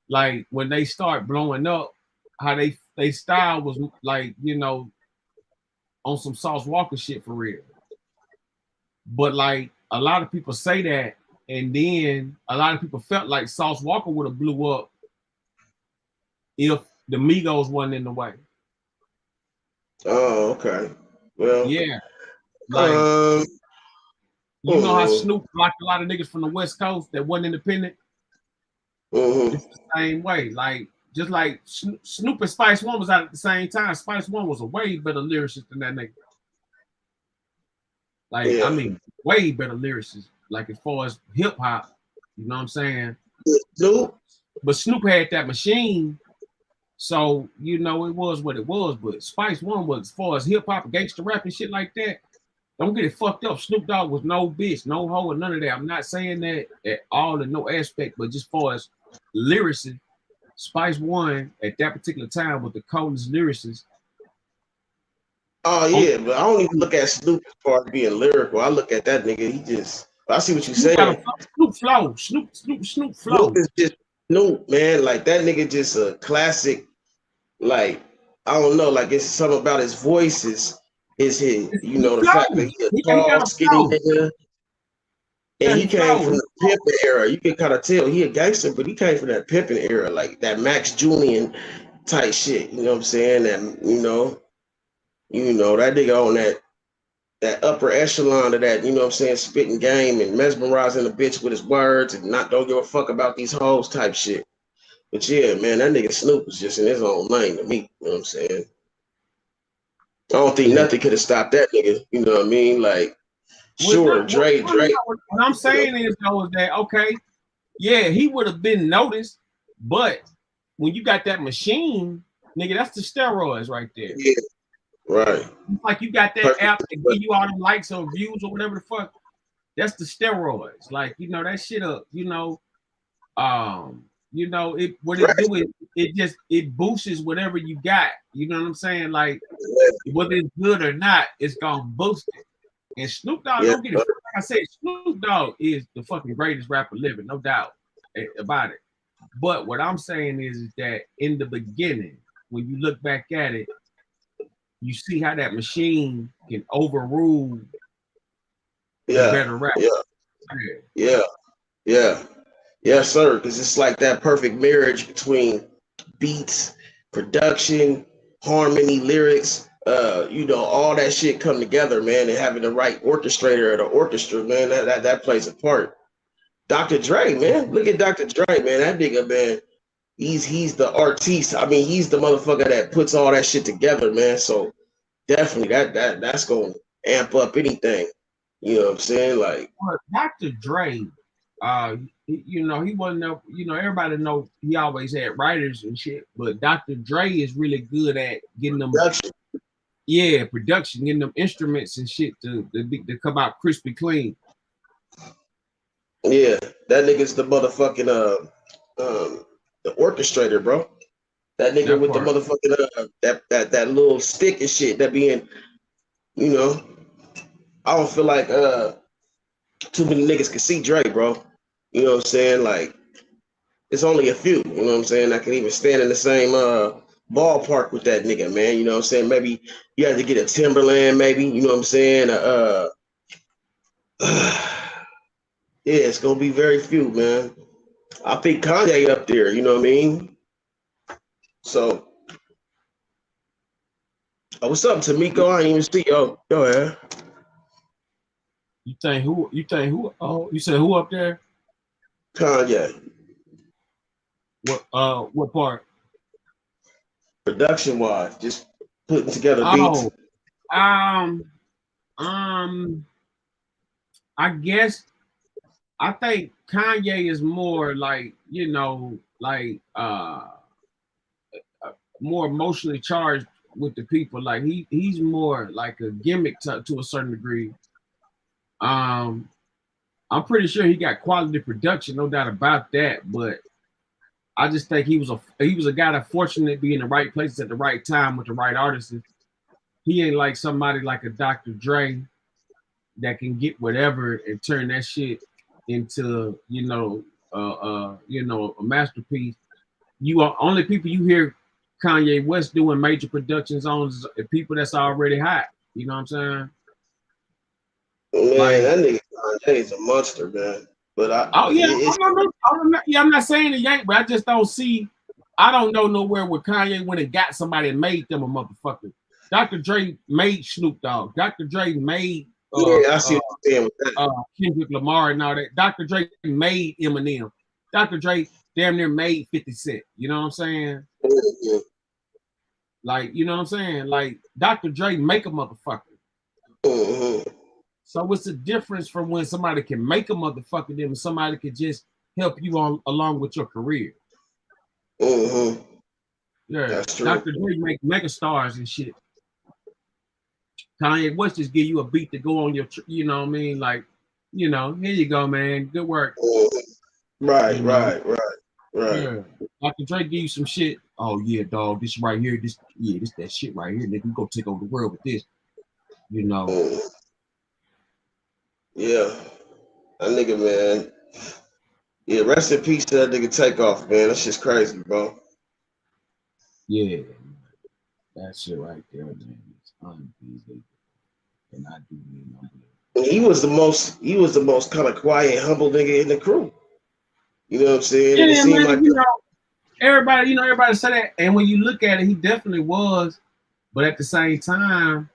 like when they start blowing up, how they style was like, on some Sauce Walker shit for real. But like a lot of people say that, and then a lot of people felt like Sauce Walker would have blew up if the Migos wasn't in the way. Oh, okay. Well, yeah. Like, you know how Snoop blocked a lot of niggas from the West Coast that wasn't independent? It's the same way. Like, just like Snoop and Spice One was out at the same time. Spice One was a way better lyricist than that nigga. Like, I mean, way better lyricist. Like, as far as hip hop, you know what I'm saying? But Snoop had that machine, so you know it was what it was. But Spice One was, as far as hip hop, gangster rap and shit like that. Don't get it fucked up. Snoop Dogg was no bitch, no hoe, and none of that. I'm not saying that at all in no aspect, but just far as lyricist, Spice One at that particular time was the coldest lyricist. Oh yeah, but I don't even look at Snoop as far as being lyrical. I look at that nigga. He just. I see what you're saying. Snoop flow. Snoop flow. Snoop is just Snoop, man. Like that nigga just a classic. Like I don't know. Like it's something about his voice is you know, the fact that he's a tall, skinny nigga. And he came from the pimping era. You can kind of tell he a gangster, but he came from that pimping era, like that Max Julian type shit. You know what I'm saying? That you know that nigga on that upper echelon of that, you know what I'm saying, spitting game and mesmerizing the bitch with his words and not don't give a fuck about these hoes type shit. But yeah, man, that nigga Snoop was just in his own lane to me. You know what I'm saying? I don't think nothing could have stopped that nigga. You know what I mean? Like, sure, Dre. What I'm saying is though is that okay, yeah, he would have been noticed, but when you got that machine, nigga, that's the steroids right there. Yeah, right. Like you got that app that give you all the likes or views or whatever the fuck. That's the steroids. Like, you know, that shit up, you know, it what it do is it boosts whatever you got. You know what I'm saying? Like whether it's good or not, it's gonna boost it. And Snoop Dogg, don't get it. Like I said, Snoop Dogg is the fucking greatest rapper living, no doubt about it. But what I'm saying is that in the beginning, when you look back at it, you see how that machine can overrule better rap. Yes, sir. Because it's like that perfect marriage between beats, production, harmony, lyrics. You know, all that shit come together, man, and having the right orchestrator or the orchestra, man, that plays a part. Dr. Dre, man, look at Dr. Dre, man. That nigga, man, he's the artiste. I mean, he's the motherfucker that puts all that shit together, man. So definitely that's gonna amp up anything. You know what I'm saying? Like Dr. Dre, you know, he wasn't up, you know, everybody know he always had writers and shit, but Dr. Dre is really good at getting them production, getting them instruments and shit to come out crispy clean. Yeah, that nigga's the motherfucking the orchestrator, bro. That nigga with the motherfucking that little stick and shit that being, you know, I don't feel like too many niggas can see Dre, bro. You know what I'm saying? Like it's only a few, you know what I'm saying, that can even stand in the same ballpark with that nigga, man. You know what I'm saying? Maybe you have to get a Timberland, maybe, you know what I'm saying? Yeah, it's gonna be very few, man. I think Kanye up there, you know what I mean? So, what's up, Tamiko? I didn't even see. Oh, go ahead. You think who? Oh, you said who up there? Kanye. What part? Production wise, just putting together beats. I guess I think Kanye is more like, you know, like more emotionally charged with the people. Like he's more like a gimmick to a certain degree. I'm pretty sure he got quality production, no doubt about that. But I just think he was a guy that fortunate to be in the right places at the right time with the right artists. He ain't like somebody like a Dr. Dre that can get whatever and turn that shit into, you know, a masterpiece. You are only people you hear Kanye West doing major productions on is people that's already hot. You know what I'm saying? Man, that nigga Kanye is a monster, man. But I'm not saying he ain't, but I just don't see I don't know nowhere where Kanye went and got somebody and made them a motherfucker. Dr. Dre made Snoop Dogg. Dr. Dre made I see what you're saying with that. Kendrick Lamar and all that. Dr. Dre made Eminem. Dr. Dre damn near made 50 Cent. You know what I'm saying? Mm-hmm. Like, you know what I'm saying? Like, Dr. Dre make a motherfucker. Mm-hmm. So what's the difference from when somebody can make a motherfucker than when somebody can just help you on along with your career? Mm-hmm. Yeah, that's true. Dr. Dre make mega stars and shit. Kanye West just give you a beat to go on your, you know what I mean? Like, you know, here you go, man. Good work. Mm-hmm. Right, you know? right. Yeah. Dr. Dre give you some shit. Oh yeah, dog. This right here. This that shit right here. Nigga, we go take over the world with this. You know. Mm. Yeah, that nigga, man. Yeah, rest in peace to that nigga Takeoff, man. That's just crazy, bro. Yeah, that shit right there, man. It's unbelievable. And I do mean no. He was the most kind of quiet, humble nigga in the crew. You know what I'm saying? Yeah, it seemed man, like you know, everybody say that, and when you look at it, he definitely was. But at the same time,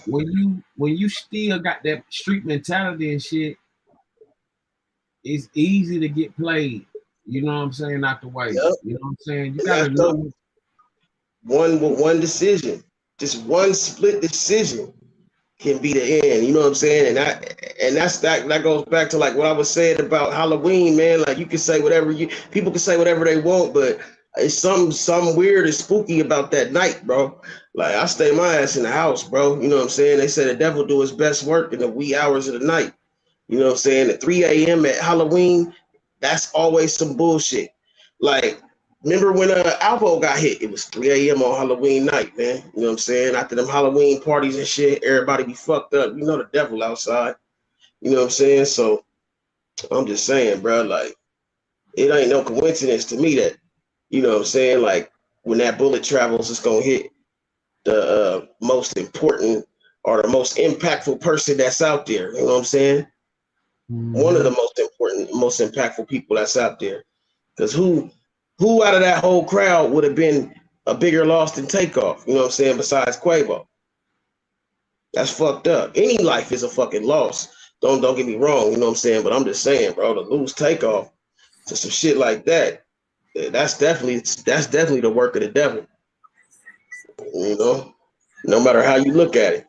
when you still got that street mentality and shit, it's easy to get played. You know what I'm saying? Out the way. Yep. You know what I'm saying? You gotta know one decision, just one split decision can be the end. You know what I'm saying? And that goes back to like what I was saying about Halloween, man. Like you can say whatever people can say whatever they want, but it's something weird and spooky about that night, bro. Like I stay my ass in the house, bro. You know what I'm saying? They say the devil do his best work in the wee hours of the night. You know what I'm saying? At 3 a.m. at Halloween, that's always some bullshit. Like, remember when Alpo got hit? It was 3 a.m. on Halloween night, man. You know what I'm saying? After them Halloween parties and shit, everybody be fucked up. You know the devil outside. You know what I'm saying? So I'm just saying, bro, like, it ain't no coincidence to me that, you know what I'm saying, like, when that bullet travels, it's going to hit the most important or the most impactful person that's out there. You know what I'm saying? One of the most important, most impactful people that's out there. Because who out of that whole crowd would have been a bigger loss than Takeoff? You know what I'm saying? Besides Quavo. That's fucked up. Any life is a fucking loss. Don't get me wrong. You know what I'm saying? But I'm just saying, bro, to lose Takeoff to some shit like that, that's definitely the work of the devil. You know, no matter how you look at it.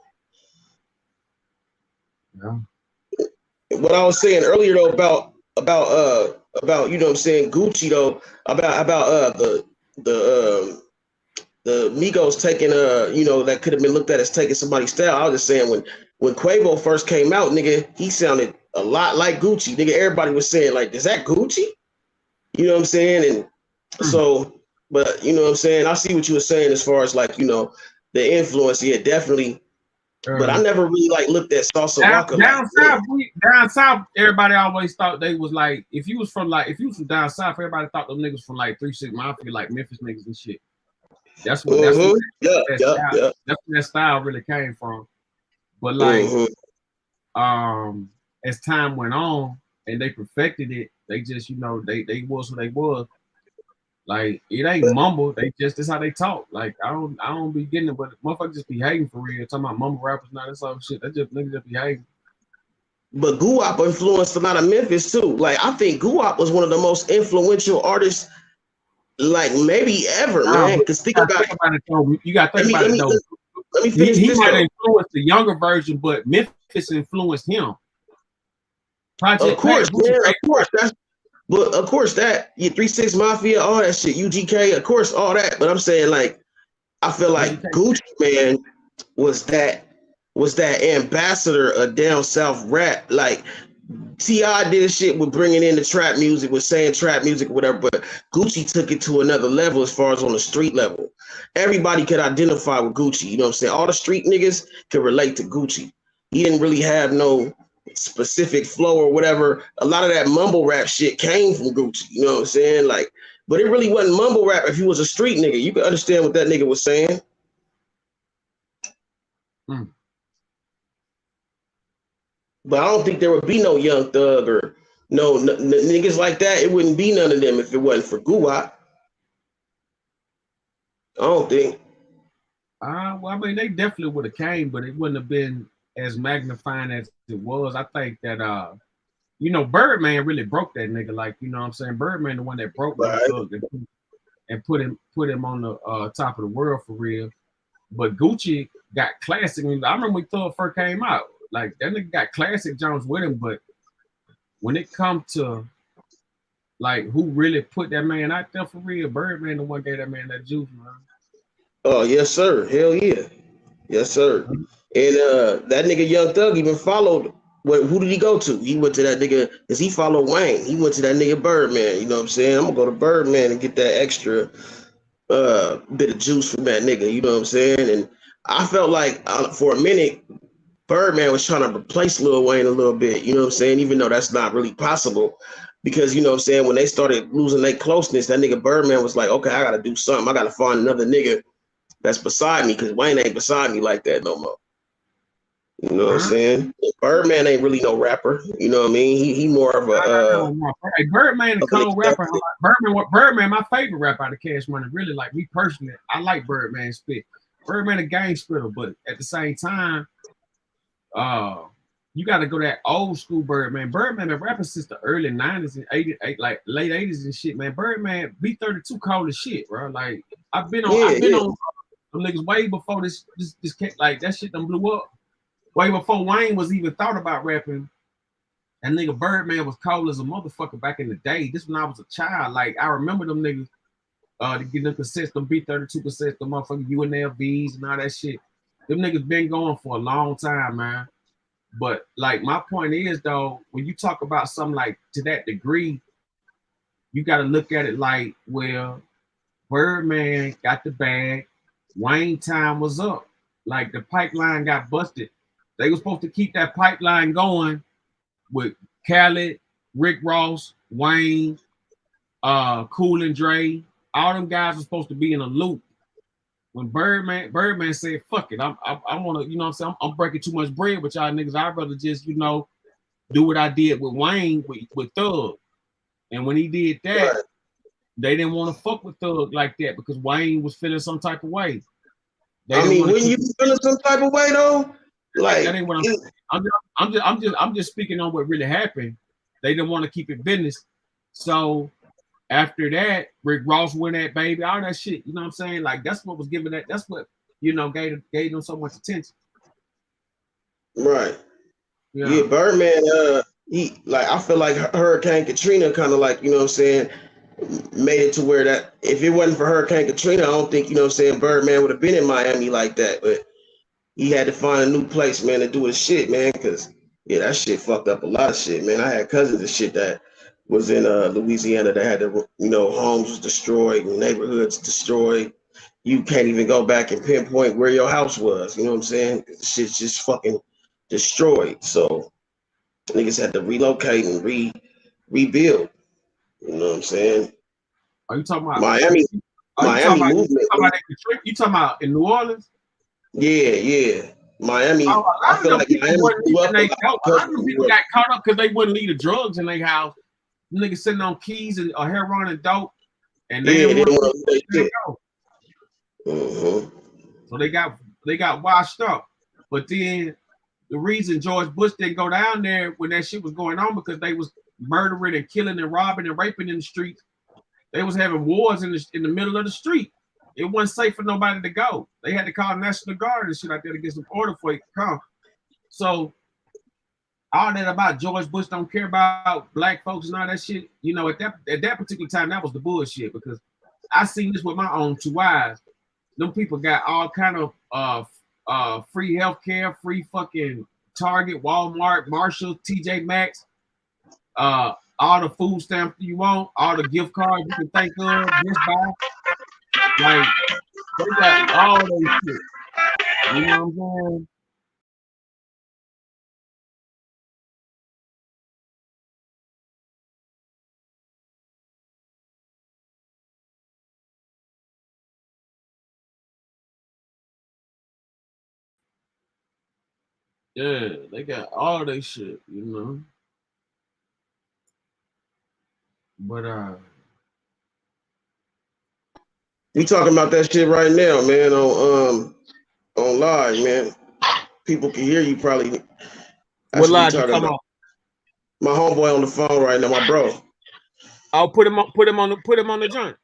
Yeah. What I was saying earlier though about you know what I'm saying, Gucci though, about the Migos taking you know, that could have been looked at as taking somebody's style. I was just saying when Quavo first came out, nigga, he sounded a lot like Gucci. Nigga, everybody was saying like, is that Gucci? You know what I'm saying? And so, but you know what I'm saying? I see what you were saying as far as like, you know, the influence, yeah, definitely. But I never really like looked at Salsa Walker. Down south, everybody always thought they was like, if you was from down south, everybody thought them niggas from like 3 6 Mafia, like Memphis niggas and shit. That's what that style really came from. But like as time went on and they perfected it, they just, you know, they was who they was. Like it ain't mumble. That's how they talk. Like I don't be getting it, but motherfuckers just be hating for real. Talking about mumble rappers, now that's all shit. That just niggas just be hating. But Guwap influenced a lot of Memphis too. Like I think Guwap was one of the most influential artists, like maybe ever, man. Because think about it. You got to think about it though. Let me finish he this. Might influence the younger version, but Memphis influenced him. Of course, man. Of course, that 3 6 Mafia, all that shit, UGK, of course, all that. But I'm saying, like, I feel like Gucci Man was that ambassador of down south rap. Like T.I. did shit with bringing in the trap music, with saying trap music or whatever. But Gucci took it to another level as far as on the street level. Everybody could identify with Gucci. You know what I'm saying? All the street niggas could relate to Gucci. He didn't really have no specific flow or whatever. A lot of that mumble rap shit came from Gucci, you know what I'm saying? Like, but it really wasn't mumble rap. If he was a street nigga, you could understand what that nigga was saying. But I don't think there would be no Young Thug or No, niggas like that, it wouldn't be none of them if it wasn't for Guwap. I don't think. Well, I mean, they definitely would have came, but it wouldn't have been as magnifying as it was. I think that you know, Birdman really broke that nigga. Like, you know what I'm saying? Birdman the one that broke and put him on the top of the world for real. But Gucci got classic. I remember when Thug first came out. Like, that nigga got classic Jones with him, but when it comes to like who really put that man out there for real, Birdman the one gave that man that juice, man. Oh, yes, sir. Hell yeah. Yes, sir. And that nigga Young Thug even followed. Who did he go to? He went to that nigga, because he followed Wayne. He went to that nigga Birdman. You know what I'm saying? I'm going to go to Birdman and get that extra bit of juice from that nigga. You know what I'm saying? And I felt like for a minute, Birdman was trying to replace Lil Wayne a little bit. You know what I'm saying? Even though that's not really possible. Because, you know what I'm saying, when they started losing their closeness, that nigga Birdman was like, okay, I got to do something. I got to find another nigga that's beside me, because Wayne ain't beside me like that no more. You know what I'm saying? Birdman ain't really no rapper. You know what I mean? He more of a hey, Birdman a cold rapper. Birdman, my favorite rapper out of Cash Money. Really, like me personally, I like Birdman spit. Birdman a gang spitter, but at the same time, you got to go that old school Birdman. Birdman been rapping since the early 90s and 80s, like late 80s and shit, man. Birdman B32 cold as shit, bro. Like I've been on them niggas way before this like that shit done blew up. Way before Wayne was even thought about rapping. And nigga Birdman was cold as a motherfucker back in the day. This when I was a child. Like I remember them niggas to get them cassettes, them B32 cassettes, the motherfucking UNLVs and all that shit. Them niggas been going for a long time, man. But like my point is though, when you talk about something like to that degree, you got to look at it like, well, Birdman got the bag, Wayne time was up. Like the pipeline got busted. They were supposed to keep that pipeline going with Khaled, Rick Ross, Wayne, Cool and Dre. All them guys were supposed to be in a loop. When Birdman said, fuck it, I want to, you know what I'm saying? I'm breaking too much bread with y'all niggas. I'd rather just, you know, do what I did with Wayne, with Thug. And when he did that, they didn't want to fuck with Thug like that because Wayne was feeling some type of way. I mean, when you feeling some type of way though, like that ain't what I'm just speaking on what really happened. They didn't want to keep it business. So after that, Rick Ross went at Baby, all that shit. You know what I'm saying? Like that's what was giving that. That's what, you know, gave them so much attention. Right. Yeah, Birdman. He like I feel like Hurricane Katrina kind of like, you know what I'm saying, made it to where that if it wasn't for Hurricane Katrina, I don't think, you know what I'm saying, Birdman would have been in Miami like that. But he had to find a new place, man, to do his shit, man, because that shit fucked up a lot of shit, man. I had cousins and shit that was in Louisiana that had to, you know, homes was destroyed, neighborhoods destroyed. You can't even go back and pinpoint where your house was. You know what I'm saying? Shit's just fucking destroyed. So niggas had to relocate and rebuild. You know what I'm saying? Are you talking about Miami movement? You talking about in New Orleans? Yeah. Miami. I feel like Miami blew up. A lot of people got caught up because they wouldn't leave the drugs in their house. Niggas sitting on keys and heroin and dope, and they didn't want to go. So they got washed up. But then the reason George Bush didn't go down there when that shit was going on because they was murdering and killing and robbing and raping in the streets. They was having wars in the middle of the street. It wasn't safe for nobody to go. They had to call National Guard and shit out there to get some order for it to come. So all that about George Bush don't care about black folks and all that shit, you know, at that particular time, that was the bullshit because I seen this with my own two eyes. Them people got all kind of free healthcare, free fucking Target, Walmart, Marshall, TJ Maxx, all the food stamps you want, all the gift cards you can think of, Best Buy. Like, they got all those shit. You know what I'm saying? Yeah, they got all that shit, you know. But we talking about that shit right now, man, on live, man. People can hear you probably. What live you talking about? My homeboy on the phone right now, my bro. I'll put him on the joint.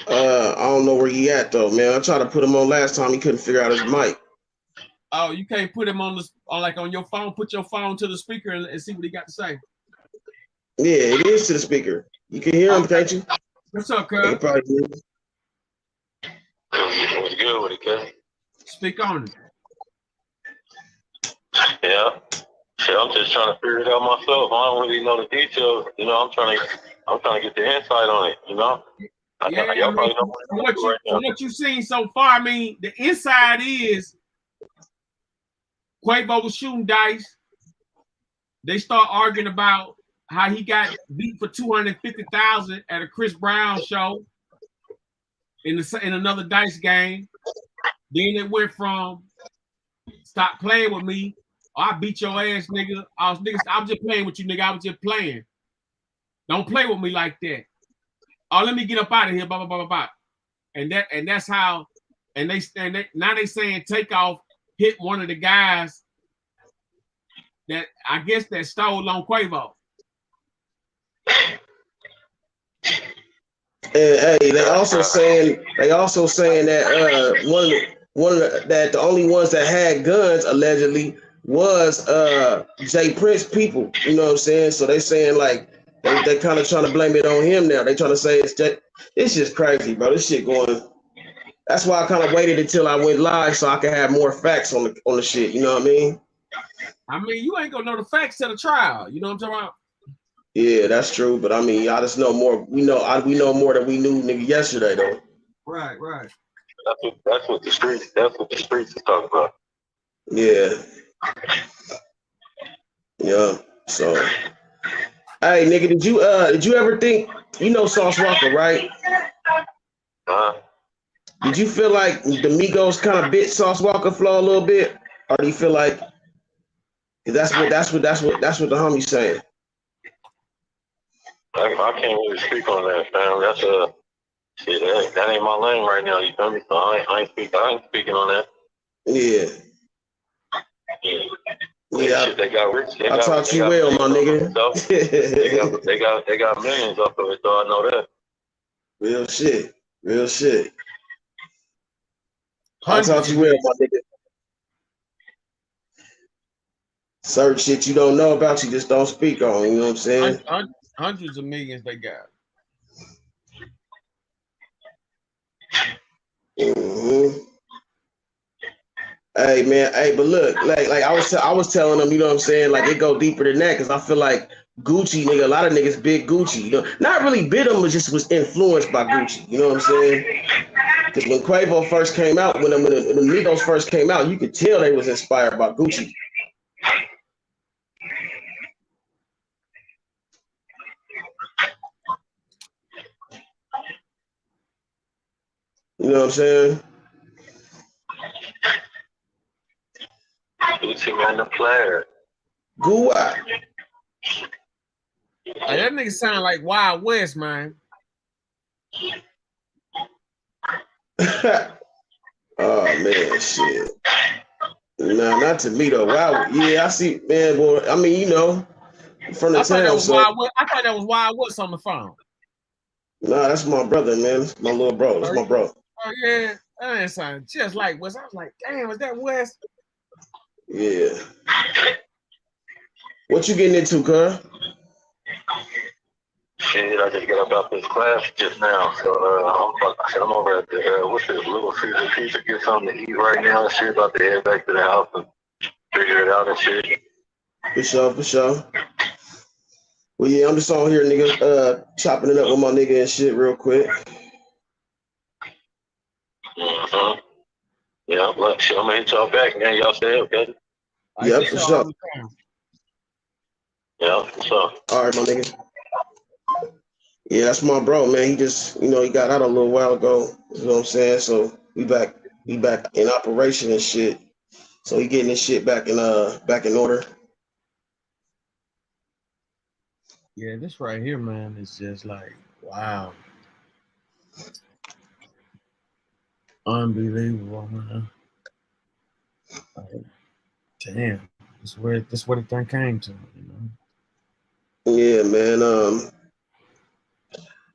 I don't know where he at though, man. I tried to put him on last time. He couldn't figure out his mic. Oh, you can't put him on your phone. Put your phone to the speaker and see what he got to say. Yeah, it is to the speaker. You can hear him, can't you? What's up, cuz? What's good with it, cuz? Speak on it. Yeah. Shit, I'm just trying to figure it out myself. I don't really know the details. You know, I'm trying to get the insight on it, you know? From what you've seen so far, I mean, the inside is Quavo was shooting dice. They start arguing about how he got beat for $250,000 at a Chris Brown show in another dice game. Then it went from stop playing with me. I beat your ass, nigga. I was just playing with you, nigga. I was just playing. Don't play with me like that. Oh, let me get up out of here. Blah blah blah blah blah. And that's how. And they now they saying Takeoff hit one of the guys that I guess that stole on Quavo. And hey, they also saying that that the only ones that had guns allegedly was Jay Prince people. You know what I'm saying? So they saying like they kind of trying to blame it on him now. They trying to say it's just crazy, bro. This shit going. That's why I kind of waited until I went live so I could have more facts on the shit. You know what I mean? I mean, you ain't gonna know the facts to the trial. You know what I'm talking about? Yeah, that's true. But I mean, I just know more. We know more than we knew, nigga, yesterday, though. Right. That's what the streets is talking about. Yeah. Yeah. So, hey, nigga, did you ever think, Sauce Walka, right? Did you feel like the Migos kind of bit Sauce Walka flow a little bit, or do you feel like that's what the homie's saying? I can't really speak on that, fam. That's shit. That ain't my lane right now. You feel me? So I ain't speaking on that. Yeah. Yeah. Shit, they got rich. I taught you well, my nigga. they got millions off of it, so I know that. Real shit. I taught you well, my nigga. Certain shit you don't know about, you just don't speak on. You know what I'm saying? Hundreds of millions they got. Mm-hmm. Hey man, but look, like I was telling them, you know what I'm saying? Like it go deeper than that, because I feel like Gucci, nigga, a lot of niggas bit Gucci. You know, not really bit him, but just was influenced by Gucci. You know what I'm saying? Because when Quavo first came out, when the Migos first came out, you could tell they was inspired by Gucci. You know what I'm saying? Gucci man, the player. Gua. Hey, that nigga sound like Wild West, man. Oh man, shit. Nah, not to me though. Wow, yeah, I see, man, boy. I mean, from the I thought town. I thought that was Wild West on the phone. Nah, that's my brother, man. That's my little bro. That's my bro. Oh yeah, that ain't sound just like West. I was like, damn, is that West? Yeah. What you getting into, cuz? Shit, I just got up out this class just now, so I'm over at the what's this, Little Caesar Pizza, get something to eat right now and shit. About to head back to the house and figure it out and shit. For sure. Well, yeah, I'm just on here, nigga, chopping it up with my nigga and shit real quick. Mm-hmm. Yeah, well, shit, I'm gonna hit y'all back, man. Y'all stay okay? Yeah, for sure. Yeah, for sure. All right, my nigga. Yeah, that's my bro, man. He just, he got out a little while ago. You know what I'm saying? So we back in operation and shit. So he getting his shit back in order. Yeah, this right here, man, is just like, wow. Unbelievable, man. Like, damn, this where the thing came to, you know. Yeah, man.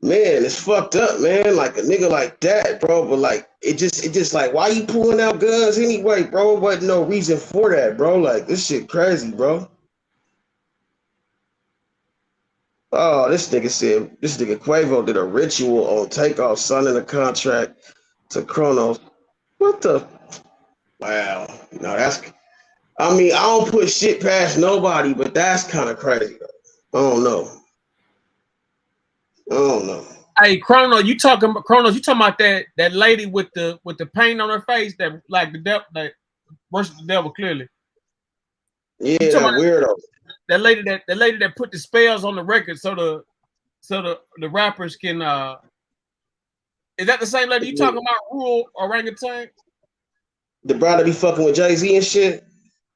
Man, it's fucked up, man. Like a nigga like that, bro. But like, it just like, why you pulling out guns anyway, bro? Wasn't no reason for that, bro. Like, this shit crazy, bro. Oh, this nigga Quavo did a ritual on Takeoff, signing a contract to Kronos. What the? Wow. No, I don't put shit past nobody, but that's kind of crazy, though. I don't know. Hey, Kronos, you talking about that lady with the paint on her face that like the devil, that worship the devil clearly. Yeah, that weirdo. That lady that put the spells on the record so the rappers can is that the same lady you talking about, Rural Orangutan? The brother be fucking with Jay-Z and shit?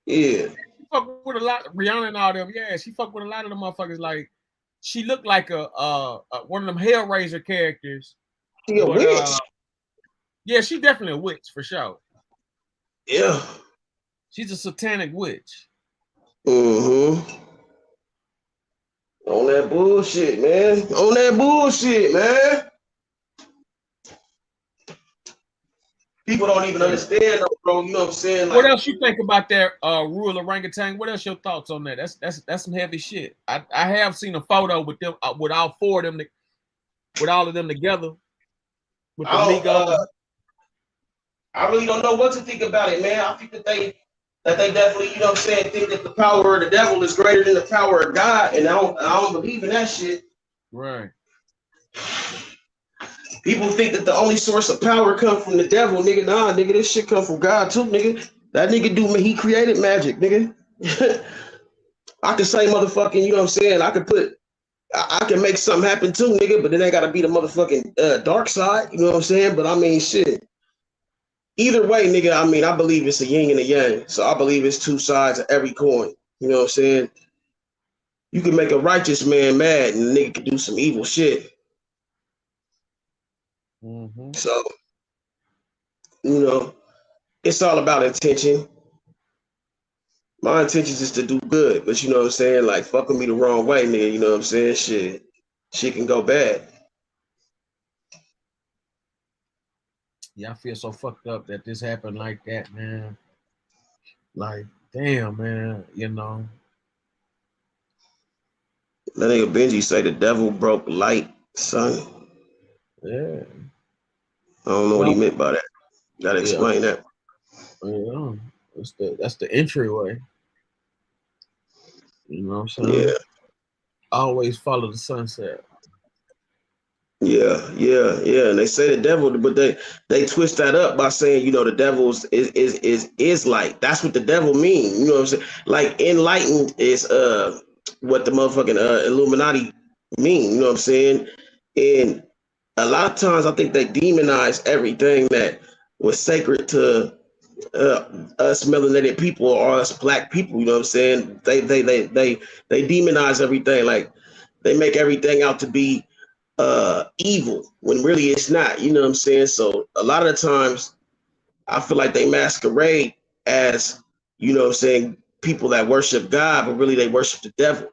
Yeah. She fuck with a lot, Rihanna and all them. Yeah, she fuck with a lot of them motherfuckers. Like, she looked like a one of them Hellraiser characters. She a witch. Yeah, she definitely a witch for sure. Yeah. She's a satanic witch. Mm-hmm. On that bullshit, man. People don't even understand, bro. You know what I'm saying? Like, what else you think about that Rural Orangutan? What else your thoughts on that? That's some heavy shit. I have seen a photo with them with all four of them, with all of them together. With the Migos. I really don't know what to think about it, man. I think that they definitely, you know what I'm saying, think that the power of the devil is greater than the power of God, and I don't believe in that shit. Right. People think that the only source of power come from the devil, nigga. Nah, nigga, this shit come from God too, nigga. That nigga he created magic, nigga. I can say motherfucking, you know what I'm saying? I can make something happen too, nigga, but then they gotta be the motherfucking dark side, you know what I'm saying? But I mean, shit. Either way, nigga, I mean, I believe it's a yin and a yang. So I believe it's two sides of every coin. You know what I'm saying? You can make a righteous man mad and the nigga can do some evil shit. Mm-hmm. So, you know, it's all about intention. My intention is to do good, but you know what I'm saying? Like, fuck with me the wrong way, nigga. You know what I'm saying? Shit can go bad. Yeah, I feel so fucked up that this happened like that, man. Like, damn, man, you know. That nigga Benji say the devil broke light, son. Yeah. I don't know what he meant by that. Gotta explain that. Yeah, that's the entryway. You know what I'm saying? Yeah. Always follow the sunset. Yeah. And they say the devil, but they twist that up by saying, you know, the devil is light. That's what the devil mean. You know what I'm saying? Like, enlightened is what the motherfucking Illuminati mean. You know what I'm saying? And a lot of times I think they demonize everything that was sacred to us melanated people or us black people. You know what I'm saying? They demonize everything. Like, they make everything out to be evil when really it's not, you know what I'm saying? So a lot of the times I feel like they masquerade as, you know what I'm saying, people that worship God, but really they worship the devil.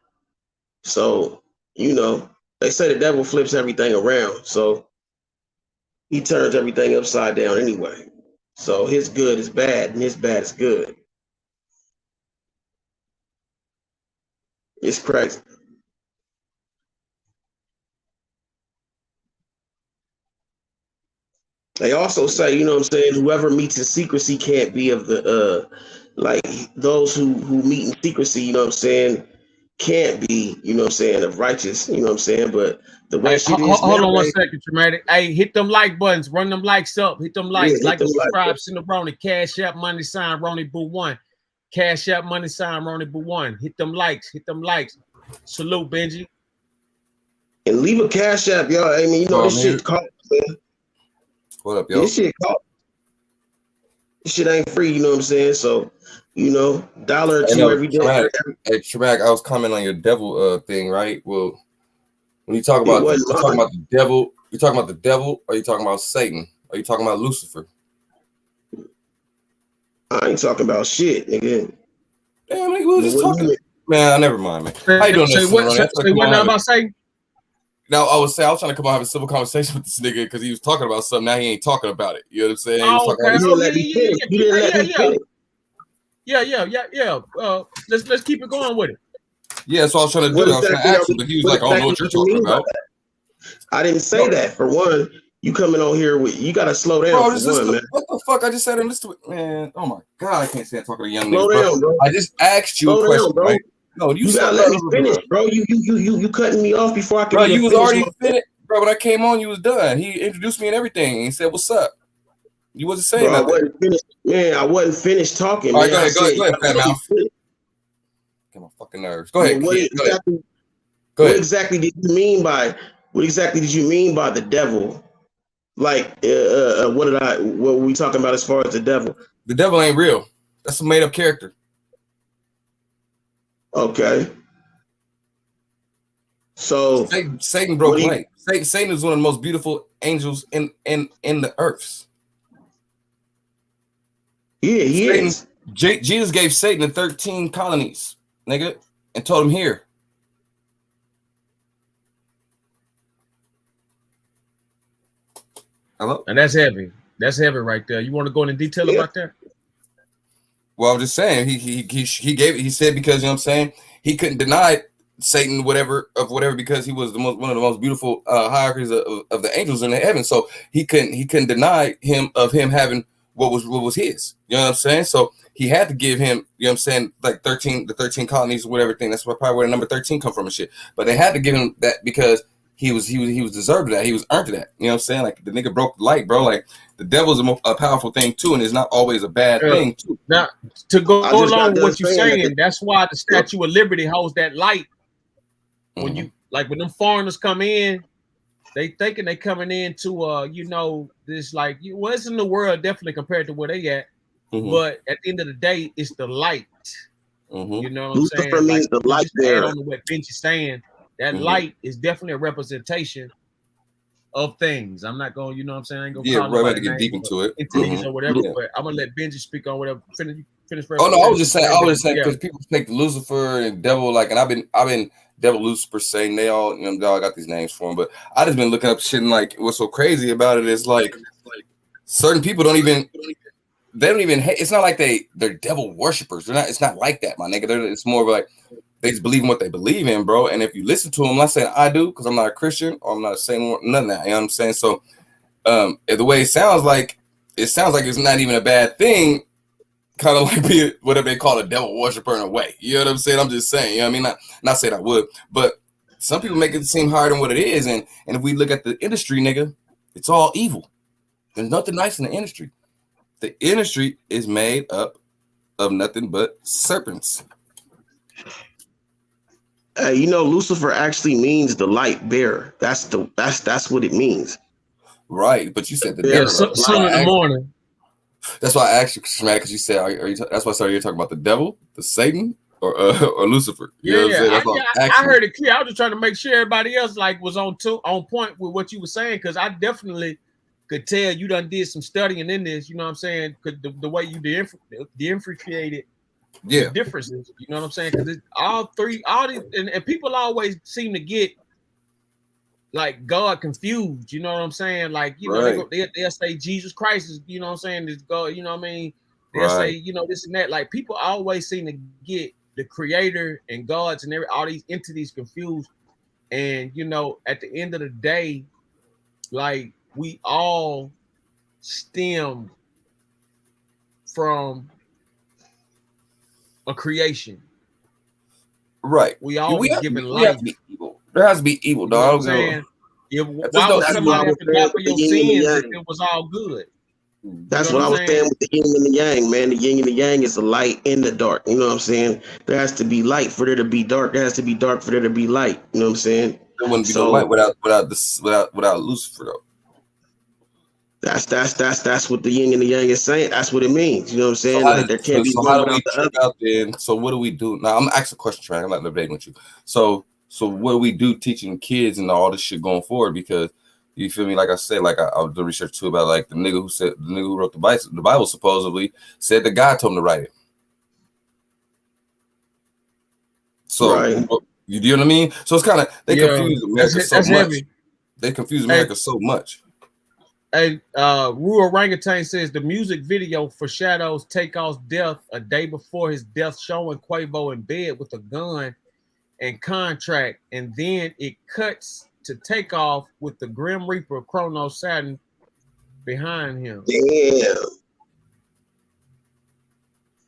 So, you know, they say the devil flips everything around, so he turns everything upside down anyway. So his good is bad and his bad is good. It's crazy. They also say, you know what I'm saying, whoever meets in secrecy can't be of the, like, those who meet in secrecy, you know what I'm saying, can't be, you know what I'm saying, of righteous, you know what I'm saying, but the way shit is hold on 1 second, Dramatic. Hey, hit them like buttons, run them likes up, hit them likes, like and subscribe, send the Ronnie, Cash App, money sign, Ronnie Boo 1, Cash App, money sign, Ronnie Boo 1, hit them likes, salute, Benji. And leave a Cash App, y'all, I mean, you know, this shit costs, man. What up, yo? This shit ain't free, you know what I'm saying? So, you know, $1 or $2 every day. Hey, Traumatic, I was commenting on your devil thing, right? Well, When you talk about the devil, you talking about the devil, or you talking about Satan? Or you talking about Lucifer? I ain't talking about shit, nigga. Damn, nigga, we was just talking. Man, never mind, man. How you doing? Say what now about Satan? Now I was trying to come on and have a civil conversation with this nigga because he was talking about something. Now he ain't talking about it. You know what I'm saying? Yeah. Let's keep it going with it. Yeah, that's what I was trying to do. I was trying to ask him, but he was like, I don't know what you're talking about. I didn't say that. For one, you coming on here with, you gotta slow down. Bro, man. What the fuck? I just said him. Listen to it, man. Oh my god, I can't stand talking to young slow niggas, down, bro. I just asked you a question, bro. right? No, you gotta let me finish, bro. You cutting me off before I can. Bro, you was already finished. Bro, when I came on, you was done. He introduced me and everything. He said, "What's up?" You wasn't saying nothing. I wasn't finished, man. I wasn't finished talking. All right, man. go ahead, fat mouth. Get my fucking nerves. Go ahead. What exactly did you mean by? What exactly did you mean by the devil? Like, what were we talking about as far as the devil? The devil ain't real. That's a made up character. Okay. So Satan broke light. Satan is one of the most beautiful angels in the earths. Yeah, he is. Jesus gave Satan the 13 colonies, nigga, and told him here. Hello? And that's heavy. That's heavy right there. You want to go into detail about that? Well, I'm just saying he gave it. He said because, you know what I'm saying, he couldn't deny Satan whatever because he was one of the most beautiful hierarchies of the angels in the heaven. So he couldn't deny him having what was his. You know what I'm saying? So he had to give him, you know what I'm saying, like the 13 colonies or whatever thing. That's probably where the number 13 come from and shit. But they had to give him that because he was deserved of that. He was earned that. You know what I'm saying? Like the nigga broke the light, bro. Like the devil's a powerful thing too, and it's not always a bad thing too. Now to go along with what you're saying, that's why the Statue of Liberty holds that light. When you when them foreigners come in, they thinking they coming into this like it's in the world definitely compared to where they at. But at the end of the day, it's the light. You know what I'm saying? Lucifer means the light there. On what Benji's saying, that light is definitely a representation of things. I'm not going, you know what I'm saying? I ain't gonna we're about to get deep into it. Or whatever, but I'm gonna let Benji speak on whatever. Finish. Oh no, I was just saying because people take Lucifer and devil, like, and I've been devil, Lucifer, Satan, they all got these names for them, but I just been looking up shit, and like what's so crazy about it is like certain people don't even hate. It's not like they're devil worshipers. It's not like that, my nigga. It's more of like they just believe in what they believe in, bro. And if you listen to them, I'm not saying I do because I'm not a Christian or I'm not a Satan, none of that. You know what I'm saying? So the way it sounds like it's not even a bad thing. Kind of like be whatever they call a devil worshiper in a way. You know what I'm saying? I'm just saying, you know what I mean? Not saying I would, but some people make it seem harder than what it is. And if we look at the industry, nigga, it's all evil. There's nothing nice in the industry. The industry is made up of nothing but serpents. Lucifer actually means the light bearer. That's what it means. Right, but you said the devil. Sun in the morning. That's why I asked you, Schmatic, because you said, that's why I started. You're talking about the devil, the Satan, or Lucifer. You know I heard it clear. I was just trying to make sure everybody else was on point with what you were saying, because I definitely could tell you done did some studying in this. You know what I'm saying? Because the way you differentiated the differences. You know what I'm saying? Because all these, and people always seem to get like God confused, you know what I'm saying? Like, they'll say Jesus Christ is, you know what I'm saying, is God, you know what I mean? They'll say, this and that. Like, people always seem to get the creator and gods and all these entities confused. And, at the end of the day, like, we all stem from a creation. Right. We all given life. There has to be evil, dog. You know what I'm saying? Why would somebody have to die for your sins if it was all good? That's what I was saying with the yin and the yang, man. The yin and the yang is the light and the dark. You know what I'm saying? There has to be light for there to be dark. There has to be dark for there to be light. You know what I'm saying? There wouldn't be no light without Lucifer, though. That's what the yin and the yang is saying. That's what it means. You know what I'm saying? There can't be one without the other. So what do we do now? I'm asking a question, Trey. I'm not debating with you. So So what do we do teaching kids and all this shit going forward? Because you feel me? Like I said, like I was doing research too about like the nigga who wrote the Bible supposedly said that God told him to write it. So you know what I mean? So it's kind of they confuse America so much. Heavy. They confuse America so much. Hey, Ru Orangutan says the music video foreshadows Takeoff's death a day before his death, showing Quavo in bed with a gun and contract, and then it cuts to Takeoff with the Grim Reaper Chronos Saturn behind him. Damn.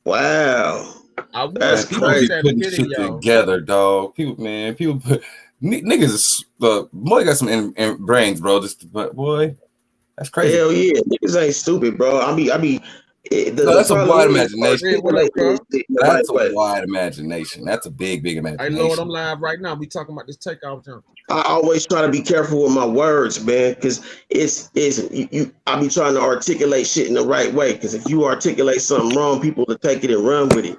Wow. That's crazy. Putting shit together, dog. People put niggas. Boy got some brains, bro. Boy. That's crazy. Hell yeah, niggas ain't stupid, bro. I mean, that's a wide imagination. That's a wide imagination. That's a big imagination. Hey, Lord, I'm live right now. We talking about this Takeoff jump. I always try to be careful with my words, man, because I be trying to articulate shit in the right way. Because if you articulate something wrong, people will take it and run with it.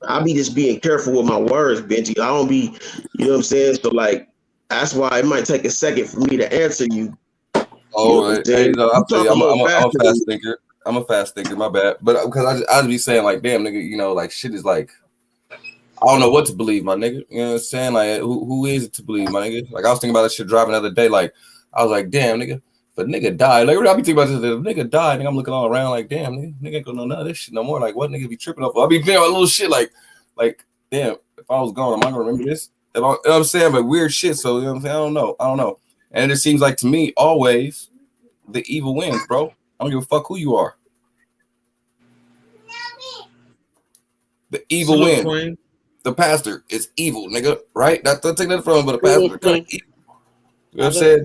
I be just being careful with my words, Benji. I don't be, you know what I'm saying? So like, that's why it might take a second for me to answer you. Oh, hey, no, I'm a fast thinker. I'm a fast thinker. My bad, but because I just be saying like, damn, nigga, you know, like shit is like, I don't know what to believe, my nigga. You know what I'm saying? Like, who is it to believe, my nigga? Like, I was thinking about that shit driving the other day. Like, I was like, damn, nigga, if a nigga died, like, I be thinking about this. If a nigga died, nigga, I'm looking all around like, damn, nigga ain't gonna know none of this shit no more. Like, what nigga be tripping off? I be feeling a little shit like, damn, if I was gone, am I gonna remember this? You know what I'm saying? But weird shit. So you know what I'm saying? I don't know. And it seems like to me, always the evil wins, bro. I don't give a fuck who you are. The evil wins. Queen. The pastor is evil, nigga. Right? Not to take that from, but the pastor is kind of evil. You know what I'm saying?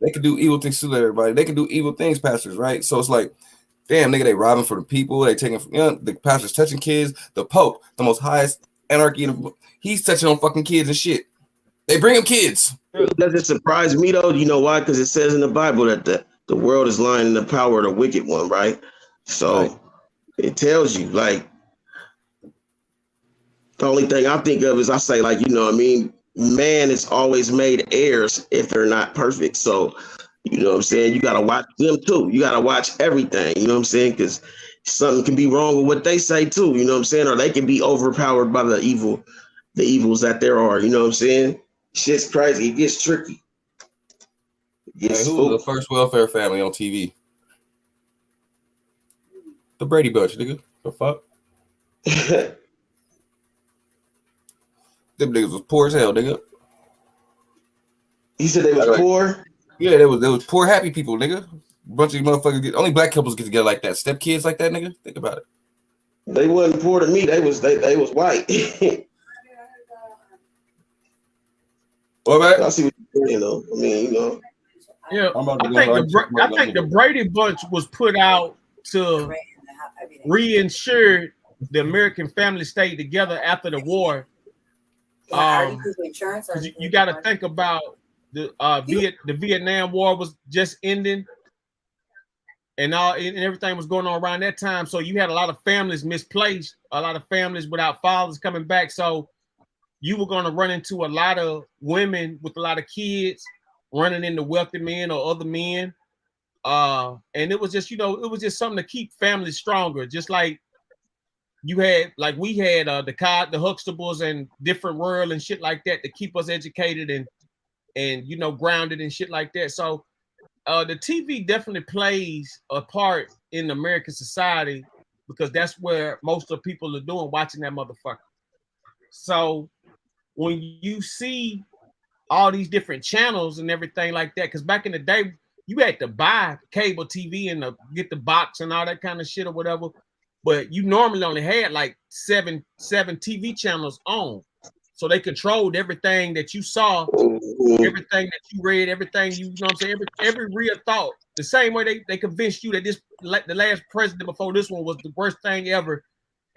They can do evil things to everybody. They can do evil things, pastors, right? So it's like, damn, nigga, they robbing for the people. They taking, the pastor's touching kids. The Pope, the most highest anarchy, he's touching on fucking kids and shit. They bring him kids. Does it surprise me though? You know why? Because it says in the Bible that the world is lying in the power of the wicked one, right? So it tells you, like, the only thing I think of is I say, like, you know what I mean? Man is always made heirs if they're not perfect. So, you know what I'm saying? You got to watch them too. You got to watch everything, you know what I'm saying? Because something can be wrong with what they say too, you know what I'm saying? Or they can be overpowered by the evils that there are, you know what I'm saying? Shit's crazy. It gets tricky. Who was the first welfare family on TV? The Brady Bunch, nigga. The fuck? Them niggas was poor as hell, nigga. You said they was poor? Yeah, they was poor, happy people, nigga. Bunch of motherfuckers only black couples get together like that. Step kids like that, nigga. Think about it. They wasn't poor to me. They was white. What, man? I see what you're saying, though. I mean, you know. Yeah, I think the Brady Bunch was put out to reinsure the American family stayed together after the war. You got to think about the Vietnam War was just ending, and everything was going on around that time. So you had a lot of families misplaced, a lot of families without fathers coming back. So you were going to run into a lot of women with a lot of kids running into wealthy men or other men. And it was just, it was just something to keep families stronger. Just like you had, like we had the Huxtables and Different World and shit like that to keep us educated and grounded and shit like that. So the TV definitely plays a part in American society because that's where most of the people are doing, watching that motherfucker. So when you see all these different channels and everything like that, because back in the day, you had to buy cable TV and get the box and all that kind of shit or whatever. But you normally only had like seven TV channels on. So they controlled everything that you saw, everything that you read, everything you know what I'm saying, every real thought. The same way they convinced you that the last president before this one was the worst thing ever.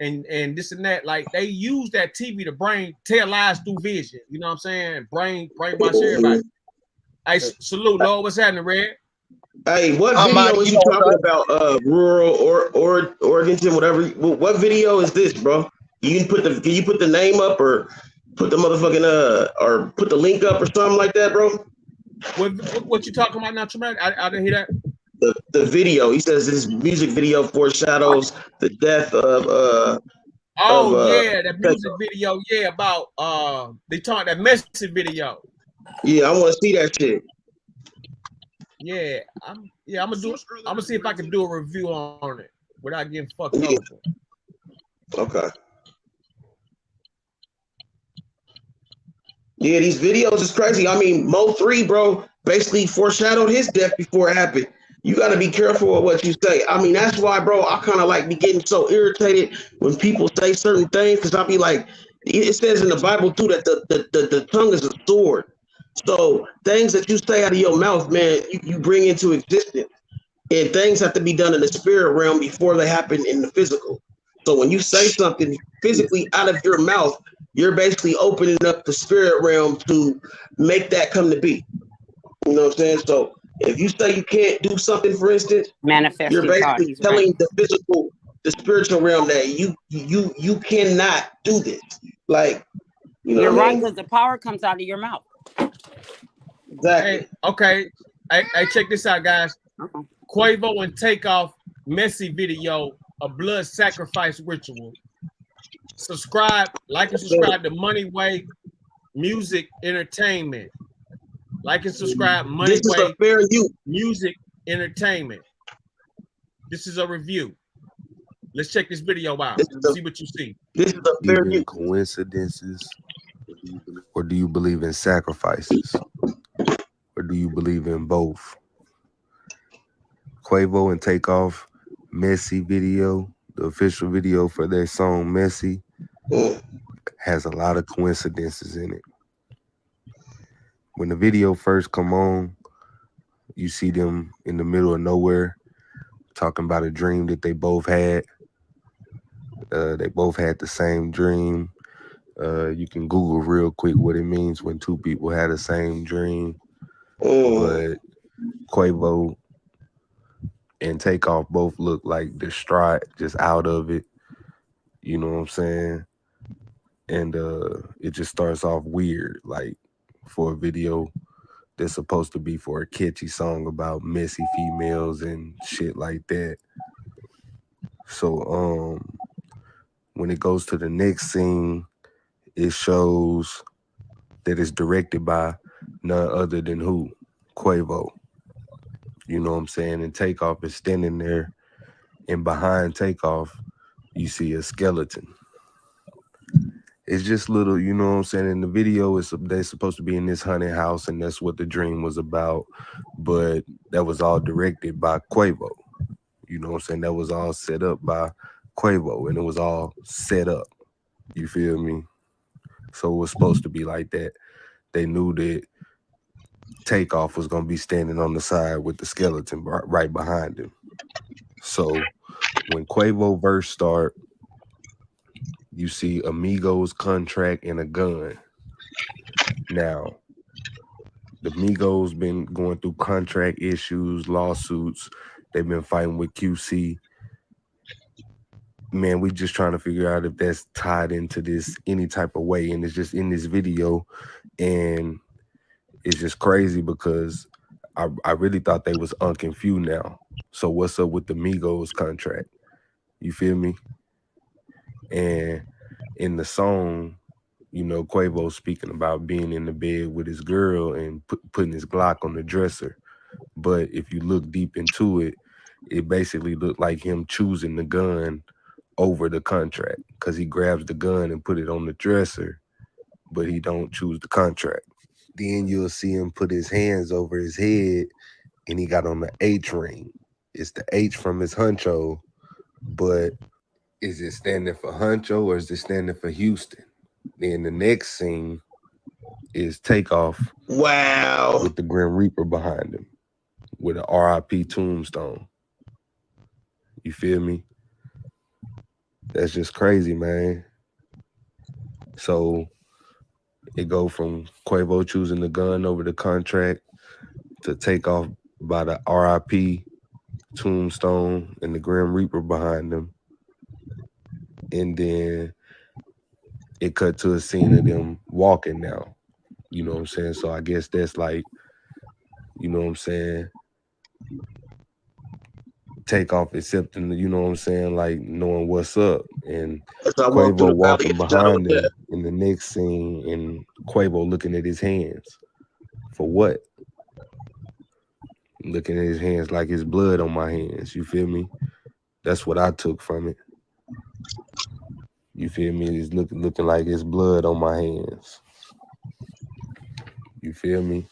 And this and that, like they use that TV to tell lies through vision. You know what I'm saying? Brainwash everybody. Hey, salute, Lord. What's happening, Red? Hey, what video is you talking about? Rural Oregon, whatever. What video is this, bro? Can you put the name up, or Put the motherfucking or put the link up or something like that, bro. What you talking about now, Tremaine? I didn't hear that. The video. He says this music video foreshadows the death of that music video, about they talking that message video. Yeah, I want to see that shit. Yeah, I'm gonna see if I can do a review on it without getting fucked over. Okay. Yeah, these videos is crazy. I mean, Mo3, bro, basically foreshadowed his death before it happened. You got to be careful with what you say. I mean, that's why, bro, I kind of like be getting so irritated when people say certain things, because I'll be like, it says in the Bible too that the tongue is a sword. So things that you say out of your mouth, man, you bring into existence. And things have to be done in the spirit realm before they happen in the physical. So when you say something physically out of your mouth, you're basically opening up the spirit realm to make that come to be. You know what I'm saying? So if you say you can't do something, for instance, you're basically telling the physical, the spiritual realm that you cannot do this. Like, you know, you're right, because the power comes out of your mouth. Exactly. Hey, okay. Hey, check this out, guys. Quavo and Takeoff messy video, a blood sacrifice ritual. Subscribe, like and subscribe to Money Way Music Entertainment. Like and subscribe, Money Way Music Entertainment. This is a review. Let's check this video out. See what you see. This is a fair view. Coincidences, or do you believe in sacrifices, or do you believe in both? Quavo and Takeoff messy video, the official video for their song Messy, has a lot of coincidences in it. When the video first come on, you see them in the middle of nowhere talking about a dream that they both had. They both had the same dream. You can Google real quick what it means when two people had the same dream. But Quavo and Takeoff both look like distraught, just out of it. You know what I'm saying? And it just starts off weird, like for a video that's supposed to be for a catchy song about messy females and shit like that. So when it goes to the next scene, it shows that it's directed by none other than who? Quavo. You know what I'm saying? And Takeoff is standing there, and behind Takeoff, you see a skeleton. It's just little, you know what I'm saying? In the video, they're supposed to be in this haunted house, and that's what the dream was about. But that was all directed by Quavo. You know what I'm saying? That was all set up by Quavo, and it was all set up. You feel me? So it was supposed to be like that. They knew that Takeoff was going to be standing on the side with the skeleton right behind him. So when Quavo verse start, you see Amigos contract and a gun. Now, the Migos been going through contract issues, lawsuits. They've been fighting with QC. Man, we just trying to figure out if that's tied into this any type of way. And it's just in this video. And it's just crazy because I really thought they was unconfused now. So what's up with the Migos contract? You feel me? And in the song, you know, Quavo speaking about being in the bed with his girl and putting his Glock on the dresser. But if you look deep into it, it basically looked like him choosing the gun over the contract, because he grabs the gun and put it on the dresser, but he don't choose the contract. Then you'll see him put his hands over his head and he got on the H ring. It's the H from his huncho, but is it standing for huncho or is it standing for Houston? Then the next scene is Takeoff. Wow. With the Grim Reaper behind him with an RIP tombstone. You feel me? That's just crazy, man. So it go from Quavo choosing the gun over the contract to Takeoff by the RIP tombstone and the Grim Reaper behind him. And then it cut to a scene of them walking now. You know what I'm saying? So I guess that's like, you know what I'm saying, Takeoff accepting, you know what I'm saying, like knowing what's up. And Quavo walking behind him in the next scene, and Quavo looking at his hands. For what? Looking at his hands like his blood on my hands. You feel me? That's what I took from it. You feel me? It's looking like his blood on my hands. You feel me?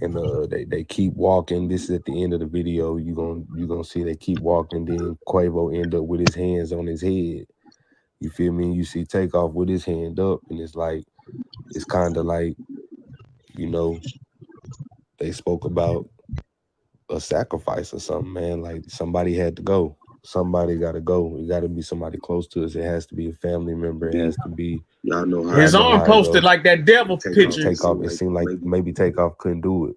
And they keep walking. This is at the end of the video. You gonna see they keep walking. Then Quavo end up with his hands on his head. You feel me? You see Takeoff with his hand up, and it's like, it's kind of like, you know, they spoke about a sacrifice or something, man. Like somebody had to go. Somebody got to go. It got to be somebody close to us. It has to be a family member. It has to be. Y'all know how his arm posted like that devil picture. Takeoff. It seemed like maybe Takeoff couldn't do it.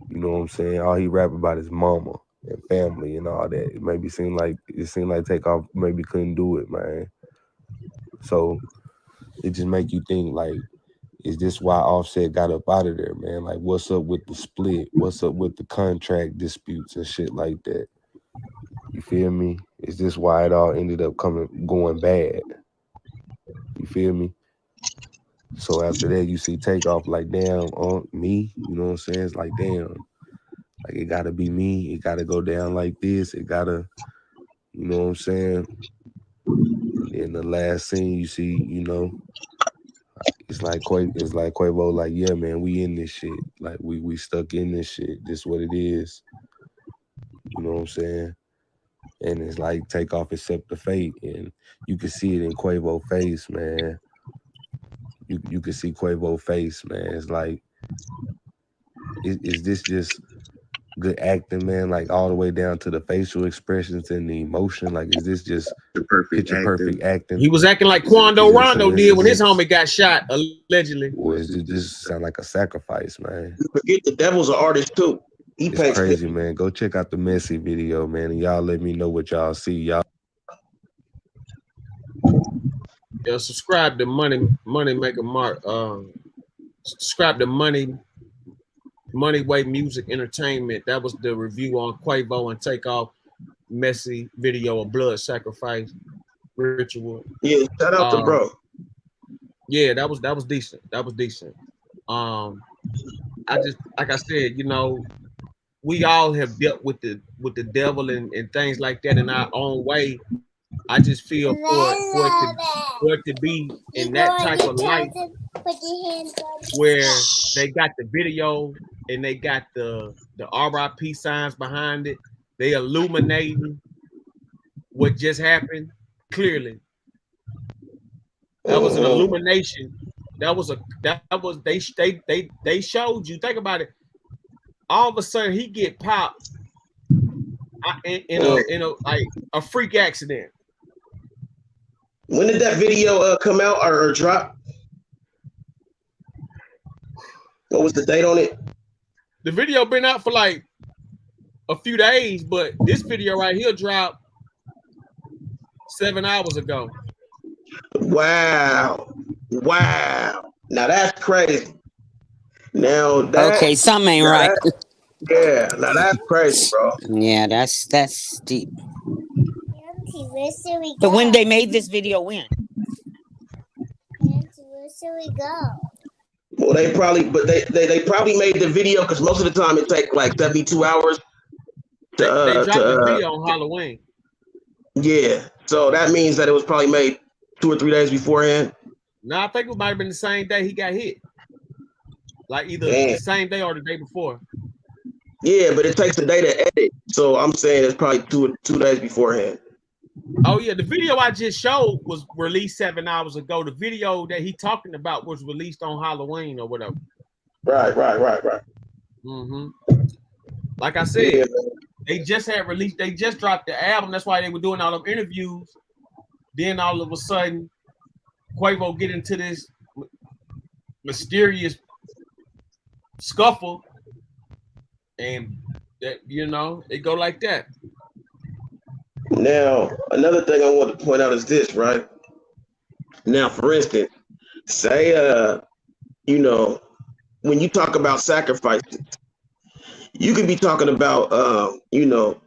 You know what I'm saying? All he rap about is mama and family and all that. It seemed like Takeoff maybe couldn't do it, man. So it just make you think, like, is this why Offset got up out of there, man? Like, what's up with the split? What's up with the contract disputes and shit like that? You feel me? Is this why it all ended up going bad? You feel me? So after that, you see Takeoff like, damn, me? You know what I'm saying? It's like, damn, like it gotta be me. It gotta go down like this. It gotta, you know what I'm saying? In the last scene, you see, you know, it's like Quavo, like, yeah, man, we in this shit. Like we stuck in this shit. This what it is. You know what I'm saying? And it's like Takeoff accept the fate, and you can see it in Quavo's face, man. You can see Quavo's face, man. It's like, is this just good acting, man? Like all the way down to the facial expressions and the emotion. Like, is this just perfect acting? He was acting like Quando Rondo did when his homie got shot, allegedly. Or is it just sound like a sacrifice, man? Forget the devil's an artist too. It's crazy, man. Go check out the Messy video, man, and y'all let me know what y'all see. Y'all subscribe to Money Maker Mark. Subscribe to Money Way Music Entertainment. That was the review on Quavo and Takeoff Messy video of blood sacrifice ritual. Yeah, shout out to bro. Yeah, that was decent. That was decent. I just, like I said, you know, we all have dealt with the devil and things like that in our own way. I just feel for it to be in that type of light where they got the video and they got the RIP signs behind it. They illuminating what just happened clearly. That was an illumination. They showed you. Think about it. All of a sudden he get popped in a freak accident. When did that video come out or drop? What was the date on it? The video been out for like a few days, but this video right here dropped 7 hours ago. Wow. Now that's crazy. Now okay, something ain't right. Yeah, now that's crazy, bro. Yeah, that's deep. But when they made this video, when? Where should we go? Well, they probably made the video because most of the time it takes like 72 hours. They dropped the video on Halloween. Yeah, so that means that it was probably made 2 or 3 days beforehand. No, I think it might have been the same day he got hit. Like either the same day or the day before. Yeah, but it takes a day to edit. So I'm saying it's probably two days beforehand. Oh yeah, the video I just showed was released 7 hours ago. The video that he talking about was released on Halloween or whatever. Right. Mm-hmm. Like I said, they just dropped the album. That's why they were doing all them interviews. Then all of a sudden, Quavo get into this mysterious scuffle, and that, you know, it go like that. Now, another thing I want to point out is this, right? Now, for instance, say you know, when you talk about sacrifices, you could be talking about you know,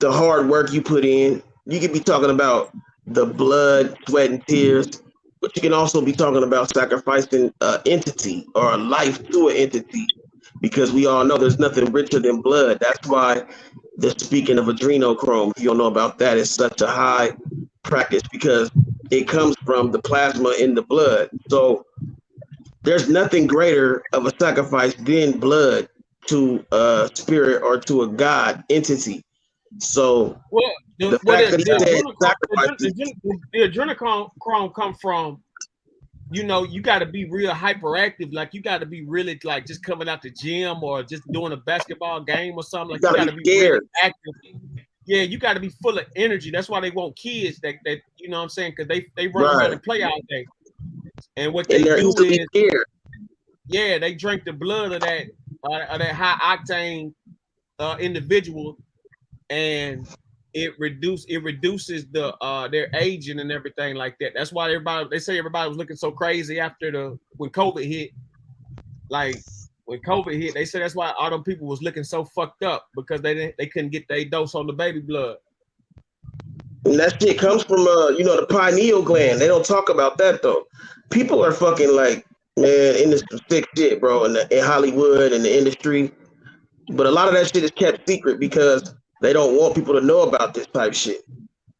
the hard work you put in. You could be talking about the blood, sweat, and tears, but you can also be talking about sacrificing an entity or a life to an entity, because we all know there's nothing richer than blood. That's why the speaking of adrenochrome, if you don't know about that, is such a high practice, because it comes from the plasma in the blood. So there's nothing greater of a sacrifice than blood to a spirit or to a god entity. So the adrenochrome come from, you know, you got to be real hyperactive. Like you got to be really like just coming out the gym or just doing a basketball game or something. Like you got to be really active. Yeah, you got to be full of energy. That's why they want kids that you know what I'm saying, because they run around and play all day. And what they do is, yeah, they drink the blood of that high octane individual, and it reduces the their aging and everything like that. That's why they say everybody was looking so crazy after when COVID hit. Like when COVID hit, they said that's why all them people was looking so fucked up, because they couldn't get their dose on the baby blood. And that shit comes from you know, the pineal gland. They don't talk about that though. People are fucking like, man, in this sick shit, bro, in Hollywood and the industry. But a lot of that shit is kept secret because they don't want people to know about this type shit.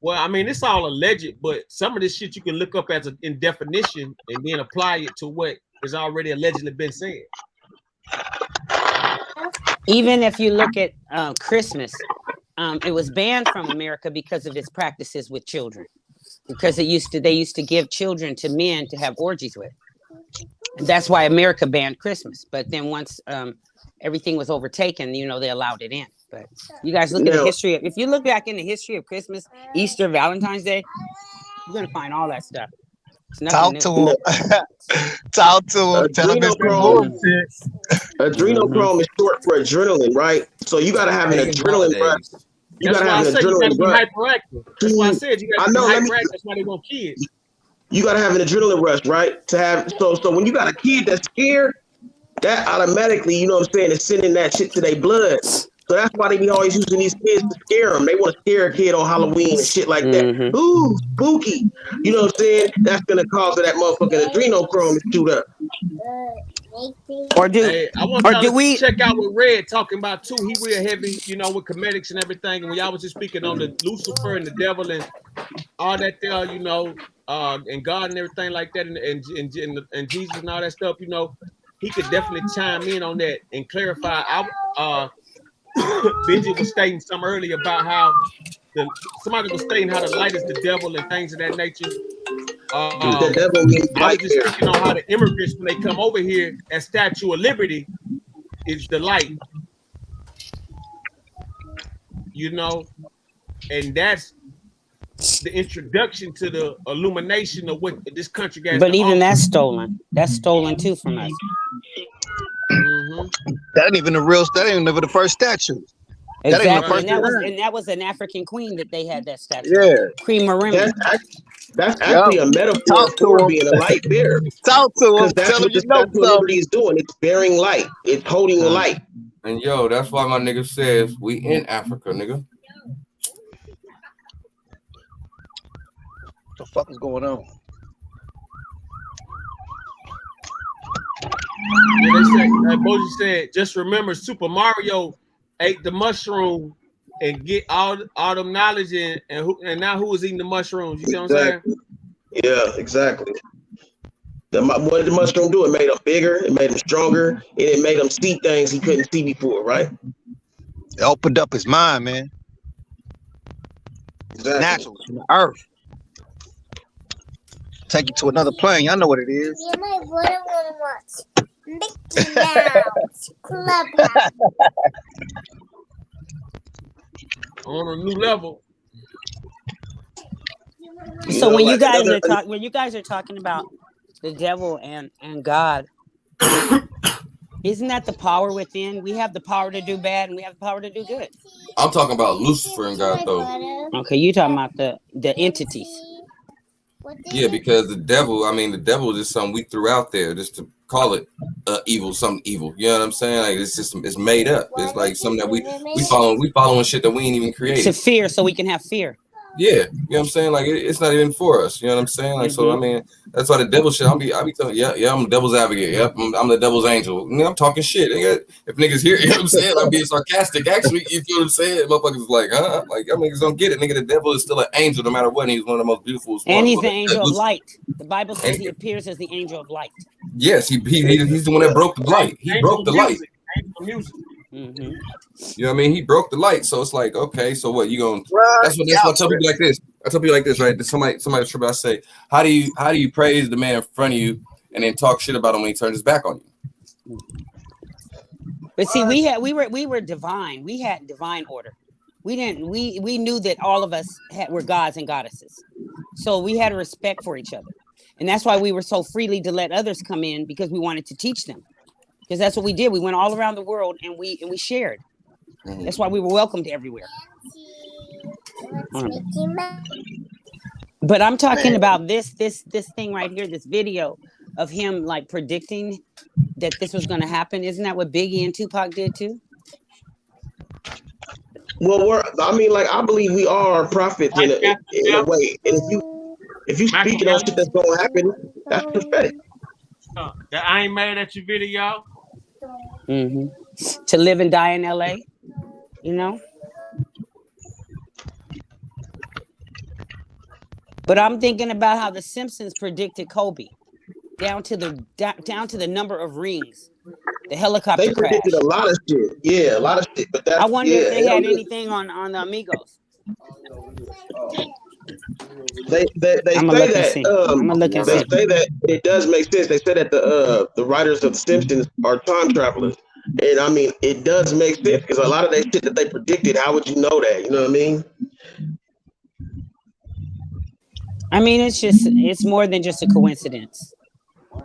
Well, I mean, it's all alleged, but some of this shit you can look up as in definition and then apply it to what is already allegedly been said. Even if you look at Christmas, it was banned from America because of its practices with children, because they used to give children to men to have orgies with. And that's why America banned Christmas. But then once everything was overtaken, you know, they allowed it in. But you guys look at the history if you look back in the history of Christmas, Easter, Valentine's Day, you're gonna find all that stuff. Talk to him. Talk to him. Tell him it's bullshit. Adrenochrome is short for adrenaline, right? So you gotta have an adrenaline rush. You gotta have an adrenaline rush. That's why I said you gotta be hyperactive. That's why they want kids. You gotta have an adrenaline rush, right? To have so when you got a kid that's scared, that automatically, you know what I'm saying, is sending that shit to their blood. So that's why they be always using these kids to scare them. They want to scare a kid on Halloween and shit like that. Ooh, spooky. You know what I'm saying? That's gonna cause that motherfucking adrenochrome to shoot up. Or do we check out what Red talking about too? He real heavy, you know, with comedics and everything. And when y'all was just speaking on the Lucifer and the devil and all that there, you know, and God and everything like that, and Jesus and all that stuff, you know, he could definitely chime in on that and clarify. Benji was stating something earlier about how somebody was stating how the light is the devil and things of that nature. The devil means I was just speaking on how the immigrants, when they come over here, at Statue of Liberty is the light. You know, and that's the introduction to the illumination of what this country got. But even that's stolen. That's stolen too from us. That ain't even the first statue. Exactly. And that was an African queen that they had that statue. Yeah. Queen Marimba. That's actually a metaphor for being a light bearer. Talk to him. Because that's what the Statue of Liberty is doing. It's bearing light. It's holding the light. And yo, that's why my nigga says we in Africa, nigga. What the fuck is going on? Yeah, they said, Boji said, just remember Super Mario ate the mushroom and get all them knowledge and now who is eating the mushrooms? You know what I'm saying? Yeah, exactly. What did the mushroom do? It made him bigger, it made him stronger, and it made him see things he couldn't see before, right? It opened up his mind, man. Exactly. Natural from the earth. Take you to another plane. Y'all know what it is. Mickey Mouse Clubhouse. On a new level. So when you guys are talking about the devil and God, isn't that the power within? We have the power to do bad and we have the power to do good. I'm talking about Lucifer and God though. Okay, you're talking about the entities. Yeah, because the devil is just something we threw out there just to call it evil, something evil. You know what I'm saying? Like it's made up. It's like something that we following shit that we ain't even created. To fear, so we can have fear. Yeah, you know what I'm saying? Like it's not even for us. You know what I'm saying? Like so, I mean, that's why the devil shit. I be telling, yeah, I'm the devil's advocate. Yep, I'm the devil's angel. You know, I'm talking shit. If niggas hear, you know what I'm saying? I'm being sarcastic. Actually, you feel what I'm saying? Motherfuckers like, huh? Like, y'all niggas don't get it. Nigga, the devil is still an angel no matter what. And he's one of the most beautiful. And he's the angel of light. The Bible says he appears as the angel of light. Yes, he's the one that broke the light. He broke the light. Mm-hmm. You know what I mean? He broke the light, so it's like, okay, so what you gonna? That's what I tell people like this. I tell people like this, right? Somebody tripping. I say, how do you praise the man in front of you and then talk shit about him when he turns his back on you? But see, we were divine. We had divine order. We knew that all of us were gods and goddesses, so we had a respect for each other, and that's why we were so freely to let others come in, because we wanted to teach them. Because that's what we did. We went all around the world and we shared. That's why we were welcomed everywhere. But I'm talking about this thing right here, this video of him like predicting that this was going to happen. Isn't that what Biggie and Tupac did too? Well, I believe we are prophets in a way. And if you speaking on shit that's going to happen, that's prophetic. That I ain't mad at your video. Mm-hmm. To live and die in LA, you know. But I'm thinking about how the Simpsons predicted Kobe down to the number of rings, the helicopter they crash. predicted a lot of shit. Yeah, a lot of shit. But I wonder if they had anything on the Amigos. They say that it does make sense. They say that the writers of The Simpsons are time travelers, and I mean it does make sense because a lot of that shit that they predicted, how would you know that? You know what I mean? I mean, it's more than just a coincidence.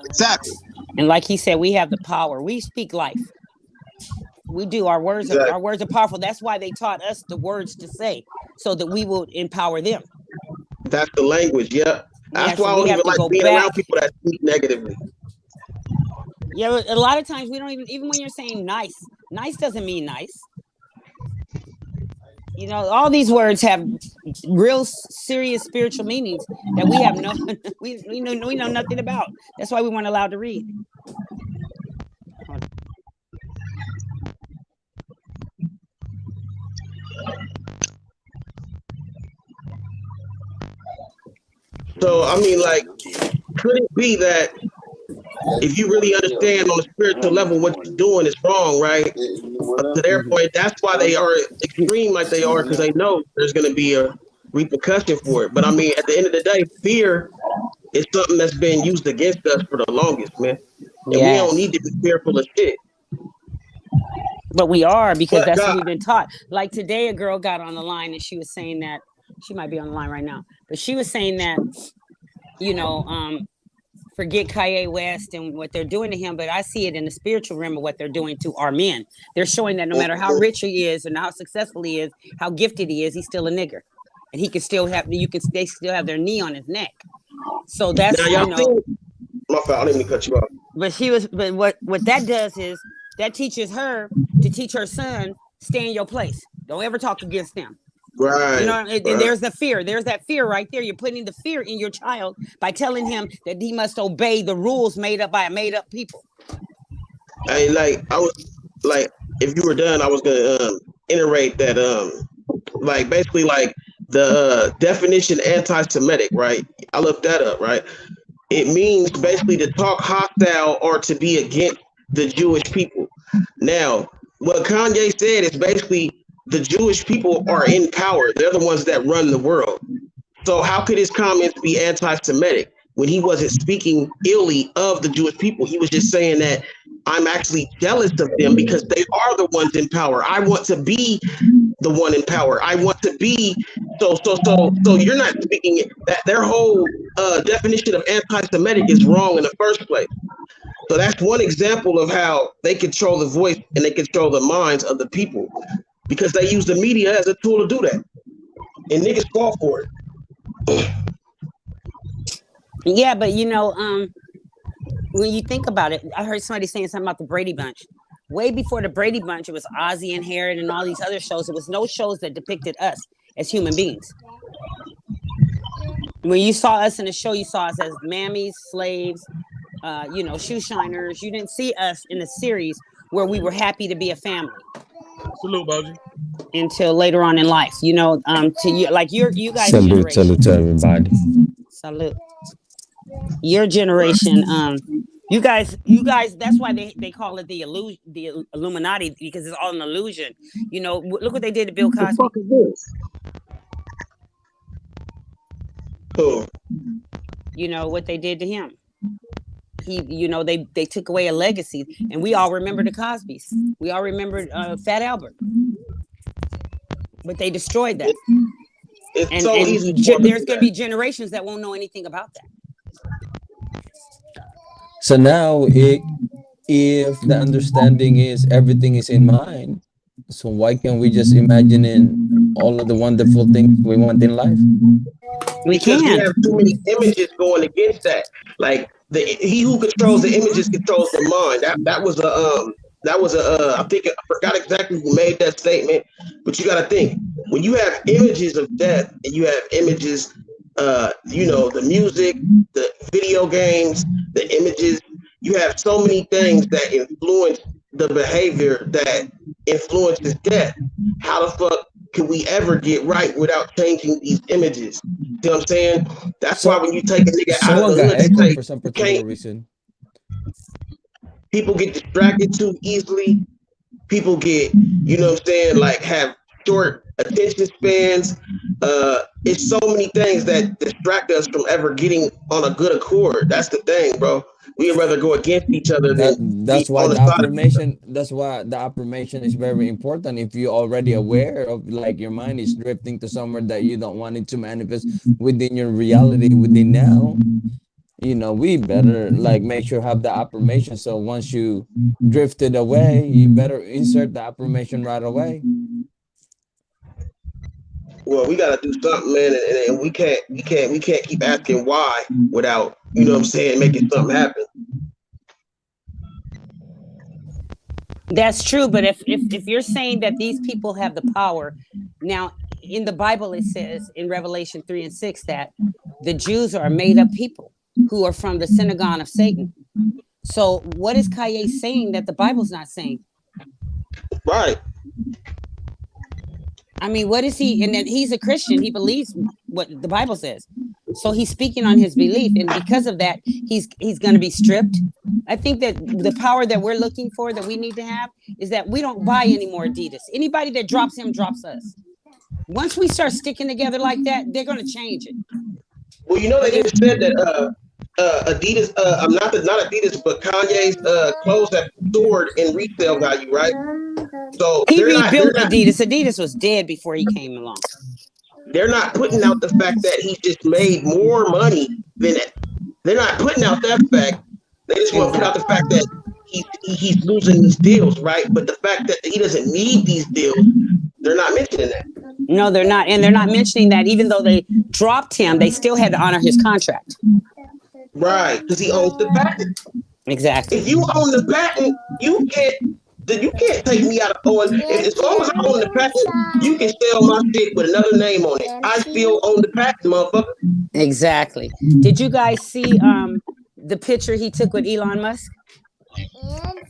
Exactly. And like he said, we have the power. We speak life. We do. Our words are powerful. That's why they taught us the words to say, so that we will empower them. That's the language. Yeah. That's why I don't even like being around people that speak negatively. Yeah, a lot of times we don't even when you're saying nice doesn't mean nice. You know, all these words have real serious spiritual meanings that we have we know nothing about. That's why we weren't allowed to read. So I mean, like, could it be that if you really understand on a spiritual level what you're doing is wrong, right? To their point, that's why they are extreme like they are, because they know there's going to be a repercussion for it. But I mean, at the end of the day, fear is something that's been used against us for the longest, man. And we don't need to be fearful of shit. But we are, because that's what we've been taught. Like today, a girl got on the line and she was saying that, she might be on the line right now, but she was saying that, you know, forget Kanye West and what they're doing to him, but I see it in the spiritual realm of what they're doing to our men. They're showing that no matter how rich he is and how successful he is, how gifted he is, he's still a nigger, and he can still have they still have their knee on his neck. So that's my fault. I didn't mean to cut you off. But what that does is that teaches her to teach her son, stay in your place. Don't ever talk against them. Right. You know, and there's the fear. There's that fear right there. You're putting the fear in your child by telling him that he must obey the rules made up by made up people. Hey, I was like, if you were done, I was gonna iterate that like basically like the definition anti-Semitic, right? I looked that up, right? It means basically to talk hostile or to be against the Jewish people. Now, what Kanye said is basically the Jewish people are in power. They're the ones that run the world. So how could his comments be anti-Semitic when he wasn't speaking illy of the Jewish people? He was just saying that I'm actually jealous of them because they are the ones in power. I want to be the one in power. I want to be so you're not speaking it. That their whole definition of anti-Semitic is wrong in the first place. So that's one example of how they control the voice and they control the minds of the people, because they use the media as a tool to do that. And niggas fall for it. Yeah, but you know, when you think about it, I heard somebody saying something about the Brady Bunch. Way before the Brady Bunch, it was Ozzie and Harriet and all these other shows. There was no shows that depicted us as human beings. When you saw us in the show, you saw us as mammies, slaves, you know, shoe shiners. You didn't see us in the series where we were happy to be a family. Salute, Boji. Until later on in life, you know, to you, like you guys. Salute to everybody. Salute. Your generation, you guys. That's why they call it the Illuminati, because it's all an illusion. You know, look what they did to Bill Cosby. What the fuck is this? You know what they did to him. He, you know, they took away a legacy, and we all remember the Cosbys. We all remember Fat Albert, but they destroyed that. It's so easy. There's going to be generations that won't know anything about that. So now, if the understanding is everything is in mind, so why can't we just imagine in all of the wonderful things we want in life? We Because can. we have too many images going against that. Like he who controls the images controls the mind. That was a I think I forgot exactly who made that statement, but you got to think when you have images of death and you have images, you know, the music, the video games, the images. You have so many things that influence the behavior that influences death. How the fuck can we ever get right without changing these images? See what I'm saying? That's why when you take a nigga out of the hood, for some particular reason. People get distracted too easily. People get, you know what I'm saying, like have short attention spans. It's so many things that distract us from ever getting on a good accord. That's the thing, bro. We'd rather go against each other than That's why the affirmation. That's why the affirmation is very important. If you're already aware of, like, your mind is drifting to somewhere that you don't want it to manifest within your reality within now, you know, we better like make sure have the affirmation. So once you drifted away, you better insert the affirmation right away. Well, we gotta do something, man, and we can't keep asking why without, you know what I'm saying, making something happen. That's true, but if you're saying that these people have the power, now in the Bible it says in Revelation 3:6 that the Jews are a made-up people who are from the synagogue of Satan. So what is Kaye saying that the Bible's not saying? Right. I mean, what is he? And then he's a Christian. He believes what the Bible says. So he's speaking on his belief. And because of that, he's going to be stripped. I think that the power that we're looking for, that we need to have, is that we don't buy any more Adidas. Anybody that drops him, drops us. Once we start sticking together like that, they're going to change it. Well, you know, they just said that Adidas, not Adidas, but Kanye's clothes have soared in resale value, right? So he rebuilt Adidas. Adidas was dead before he came along. They're not putting out the fact that he just made more money than it. They're not putting out that fact. They just want to put out the fact that he's losing these deals, right? But the fact that he doesn't need these deals, they're not mentioning that. No, they're not. And they're not mentioning that even though they dropped him, they still had to honor his contract. Right, because he owns the patent. Exactly. If you own the patent, you can't take me out of owing. As long as I own the patent, you can sell my shit with another name on it. I still own the patent, motherfucker. Exactly. Did you guys see the picture he took with Elon Musk?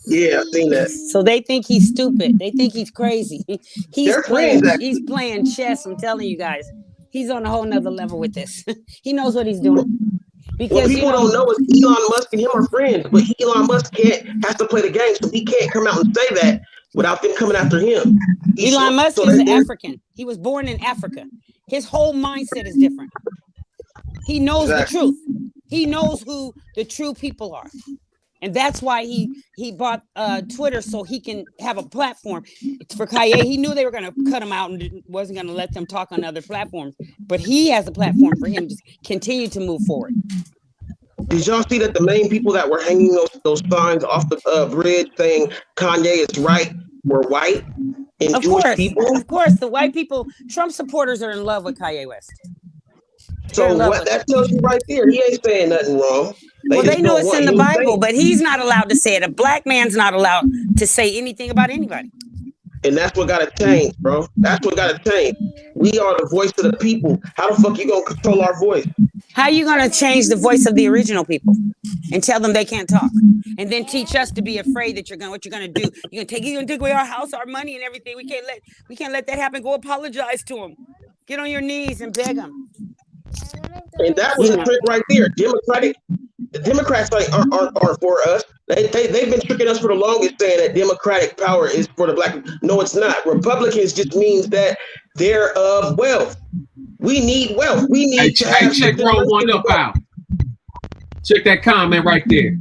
Yeah, I've seen that. So they think he's stupid. They think he's crazy. He's playing chess. I'm telling you guys, he's on a whole nother level with this. He knows what he's doing. Because people don't know is Elon Musk and him are friends, but Elon Musk has to play the game, so he can't come out and say that without them coming after him. Elon Musk is an African. He was born in Africa. His whole mindset is different. He knows the truth. He knows who the true people are. And that's why he bought Twitter, so he can have a platform. For Kaye, he knew they were going to cut him out and wasn't going to let them talk on other platforms. But he has a platform for him to continue to move forward. Did y'all see that the main people that were hanging those signs off the bridge saying Kanye is right were white and Jewish people? Of course, the white people, Trump supporters are in love with Kanye West. So what that tells you right there, he ain't saying nothing wrong. Well, they know it's in the Bible, but he's not allowed to say it. A black man's not allowed to say anything about anybody. And that's what gotta change, bro. That's what gotta change. We are the voice of the people. How the fuck you gonna control our voice? How you gonna change the voice of the original people and tell them they can't talk, and then teach us to be afraid that what you're gonna do? You're gonna take away our house, our money, and everything. We can't let that happen. Go apologize to them. Get on your knees and beg them. And that was a trick right there. The Democrats aren't for us. They've been tricking us for the longest, saying that Democratic power is for the black people. No, it's not. Republicans just means that they're of wealth. We need wealth. We need to have check roll one up out. Check that comment right there.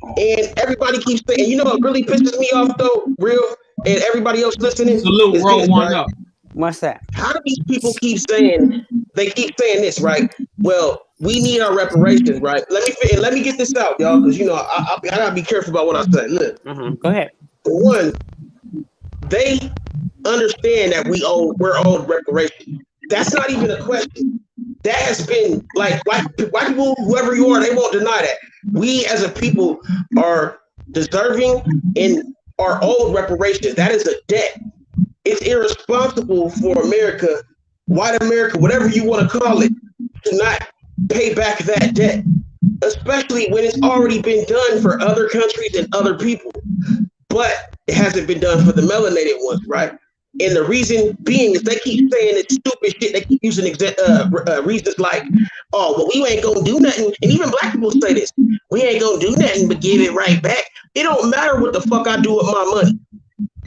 And everybody keeps saying, you know what really pisses me off though, real, and everybody else listening. Salute, roll one up. What's that? How do these people keep saying this, right? Well, we need our reparations, right? Let me get this out, y'all, because you know I gotta be careful about what I say. Look, go ahead. For one, they understand that we're owed reparations. That's not even a question. That has been like white people, whoever you are, they won't deny that. We as a people are deserving and are owed reparations. That is a debt. It's irresponsible for America, white America, whatever you want to call it, to not pay back that debt, especially when it's already been done for other countries and other people. But it hasn't been done for the melanated ones, right? And the reason being is they keep saying it's stupid shit. They keep using reasons like, oh, well, we ain't gonna do nothing. And even black people say this. We ain't gonna do nothing but give it right back. It don't matter what the fuck I do with my money.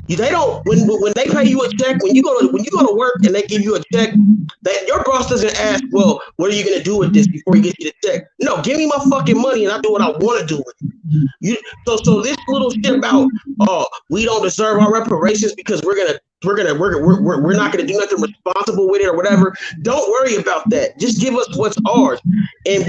They don't when they pay you a check, when you go to work and they give you a check, that your boss doesn't ask, well, what are you gonna do with this before he gets you the check? No, give me my fucking money and I do what I want to do with it. So this little shit about we don't deserve our reparations because we're not gonna do nothing responsible with it or whatever. Don't worry about that. Just give us what's ours. And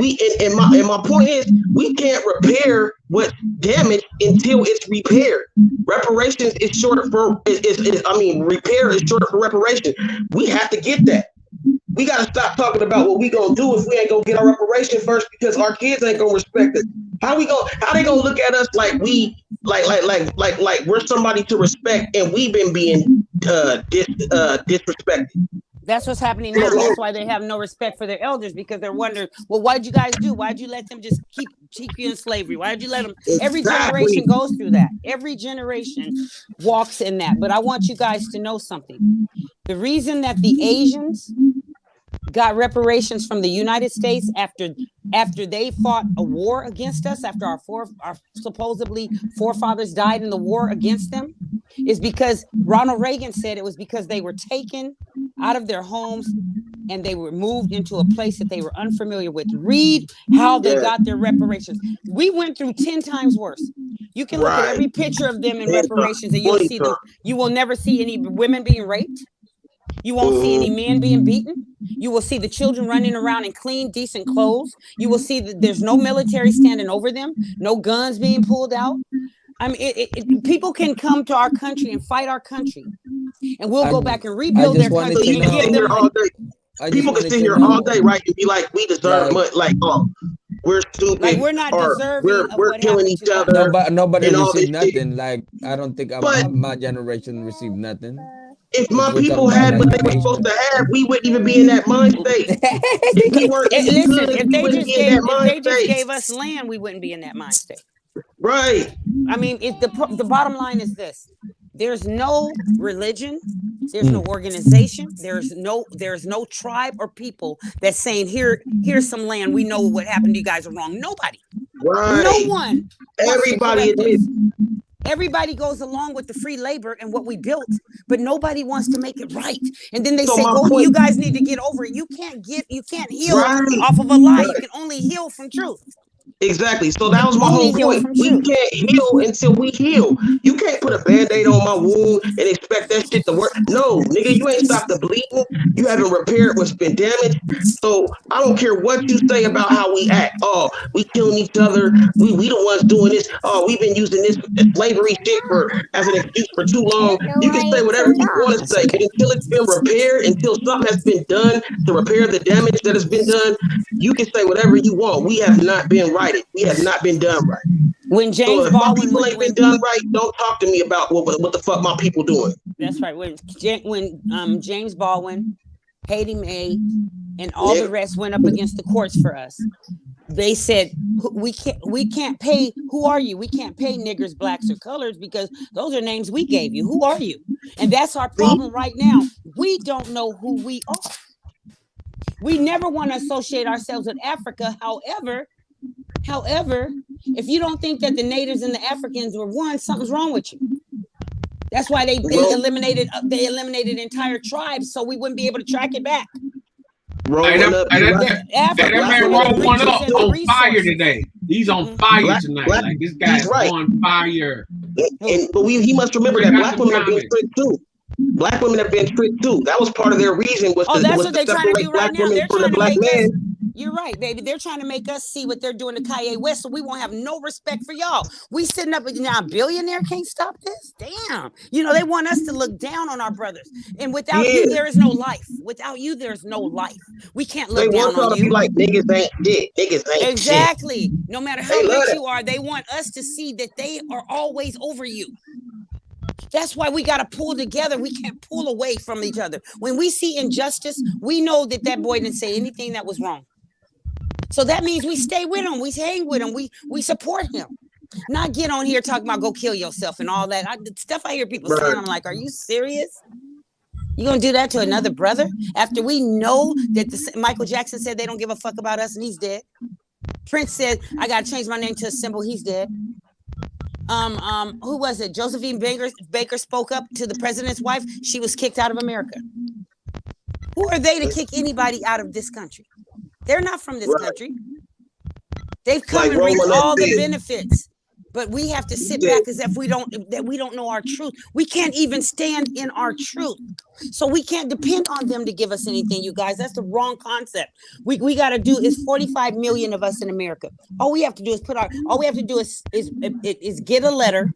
my point is we can't repair what's damaged until it's repaired. Reparations is short for repair is short for reparation. We have to get that. We gotta stop talking about what we gonna do if we ain't gonna get our reparation first, because our kids ain't gonna respect us. How they gonna look at us like we like we're somebody to respect and we've been being disrespected. That's what's happening now. That's why they have no respect for their elders, because they're wondering, well, why'd you guys do? Why'd you let them just keep you in slavery? Why'd you let them? Every generation goes through that. Every generation walks in that. But I want you guys to know something. The reason that the Asians got reparations from the United States after they fought a war against us, after our supposedly forefathers died in the war against them, is because Ronald Reagan said it was because they were taken out of their homes and they were moved into a place that they were unfamiliar with. Read how they got their reparations. We went through 10 times worse. You can look at every picture of them in reparations and you'll see them. You will never see any women being raped. You won't see any men being beaten. You will see the children running around in clean, decent clothes. You will see that there's no military standing over them, no guns being pulled out. I mean, people can come to our country and fight our country, and we'll go back and rebuild their country. People can sit here all day, right, and be like, we deserve money, like, oh, we're stupid, like we're not deserving. We're killing each other. Nobody received nothing. Like, I don't think my generation received nothing. If my people had what they were supposed to have, we wouldn't even be in that mind state. If they just gave us land, we wouldn't be in that mind state. Right. I mean, the bottom line is this: there's no religion, there's no organization, there's no tribe or people that's saying here's some land. We know what happened to you guys are wrong. Nobody. Right. No one. Everybody admits. Everybody goes along with the free labor and what we built, but nobody wants to make it right. And then they say, "Oh, you guys need to get over it." You can't heal off of a lie. You can only heal from truth. Exactly. So that was my Only whole heal point. from We truth. can't heal until we heal. You can't put a band-aid on my wound and expect that shit to work. No, nigga, you ain't stopped the bleeding. You haven't repaired what's been damaged. So I don't care what you say about how we act. Oh, we killing each other. We the ones doing this. Oh, we've been using this slavery shit as an excuse for too long. You can say whatever you want to say, but until it's been repaired, until something has been done to repair the damage that has been done, you can say whatever you want. We have not been righted. We have not been done right. When James So if Baldwin, my people ain't been done right, don't talk to me about what the fuck my people doing. That's right. When James Baldwin, Haiti Mae, and all the rest went up against the courts for us, they said we can't pay. Who are you? We can't pay niggers, blacks, or colors because those are names we gave you. Who are you? And that's our problem right now. We don't know who we are. We never want to associate ourselves with Africa. However, if you don't think that the natives and the Africans were one, something's wrong with you. That's why they eliminated entire tribes so we wouldn't be able to track it back. That man rolled one up on fire today. He's on fire tonight. Like this guy's on fire. But he must remember that black women have been tricked too. Black women have been tricked too. That was part of their reason was to separate black women from the black man. You're right, baby. They're trying to make us see what they're doing to Kanye West, so we won't have no respect for y'all. We sitting up now, a billionaire can't stop this. Damn, they want us to look down on our brothers. And without you, there is no life. Without you, there's no life. We can't look down on you. Like niggas ain't shit. Niggas ain't exactly. Shit. No matter how rich you are, they want us to see that they are always over you. That's why we got to pull together. We can't pull away from each other. When we see injustice, we know that boy didn't say anything that was wrong. So that means we stay with him. We hang with him. We support him. Not get on here talking about go kill yourself and all that. Stuff I hear people saying, I'm like, are you serious? You gonna do that to another brother? After we know that Michael Jackson said they don't give a fuck about us and he's dead. Prince said, I gotta change my name to a symbol, he's dead. Who was it? Josephine Baker spoke up to the president's wife. She was kicked out of America. Who are they to kick anybody out of this country? They're not from this country. They've come and reaped all the benefits. But we have to sit back as if we don't know our truth. We can't even stand in our truth. So we can't depend on them to give us anything, you guys. That's the wrong concept. We got to do is 45 million of us in America. All we have to do is get a letter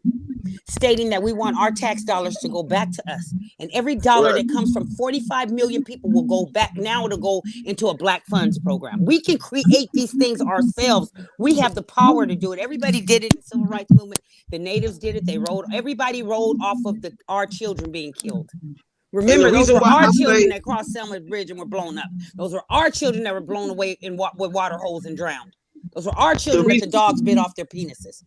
stating that we want our tax dollars to go back to us. And every dollar that comes from 45 million people will go back now to go into a Black Funds program. We can create these things ourselves. We have the power to do it. Everybody did it in the Civil Rights Movement. The natives did it. Everybody rolled off of our children being killed. Remember, those were our children that crossed Selma Bridge and were blown up. Those were our children that were blown away with water holes and drowned. Those were our children that the dogs bit off their penises.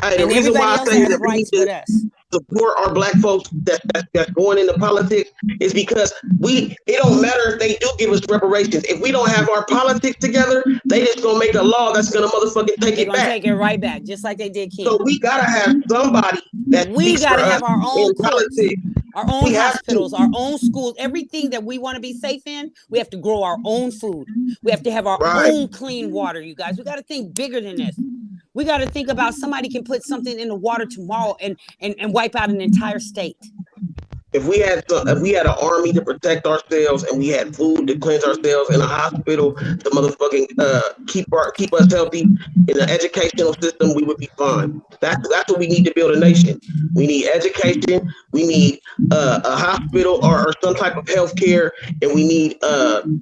Hey, the reason why I say that we need to support our Black folks that's going into politics is because it don't matter if they do give us reparations. If we don't have our politics together, they just gonna make a law that's gonna motherfucking take it back. Take it right back, just like they did King. So we gotta have somebody that we gotta have our own politics. Our own hospitals, our own schools, everything that we want to be safe in, we have to grow our own food. We have to have our own clean water, you guys. We got to think bigger than this. We got to think about somebody can put something in the water tomorrow and wipe out an entire state. If we had an army to protect ourselves and we had food to cleanse ourselves and a hospital to motherfucking keep us healthy in the educational system, we would be fine. That's what we need to build a nation. We need education. We need a hospital or some type of health care, and we need an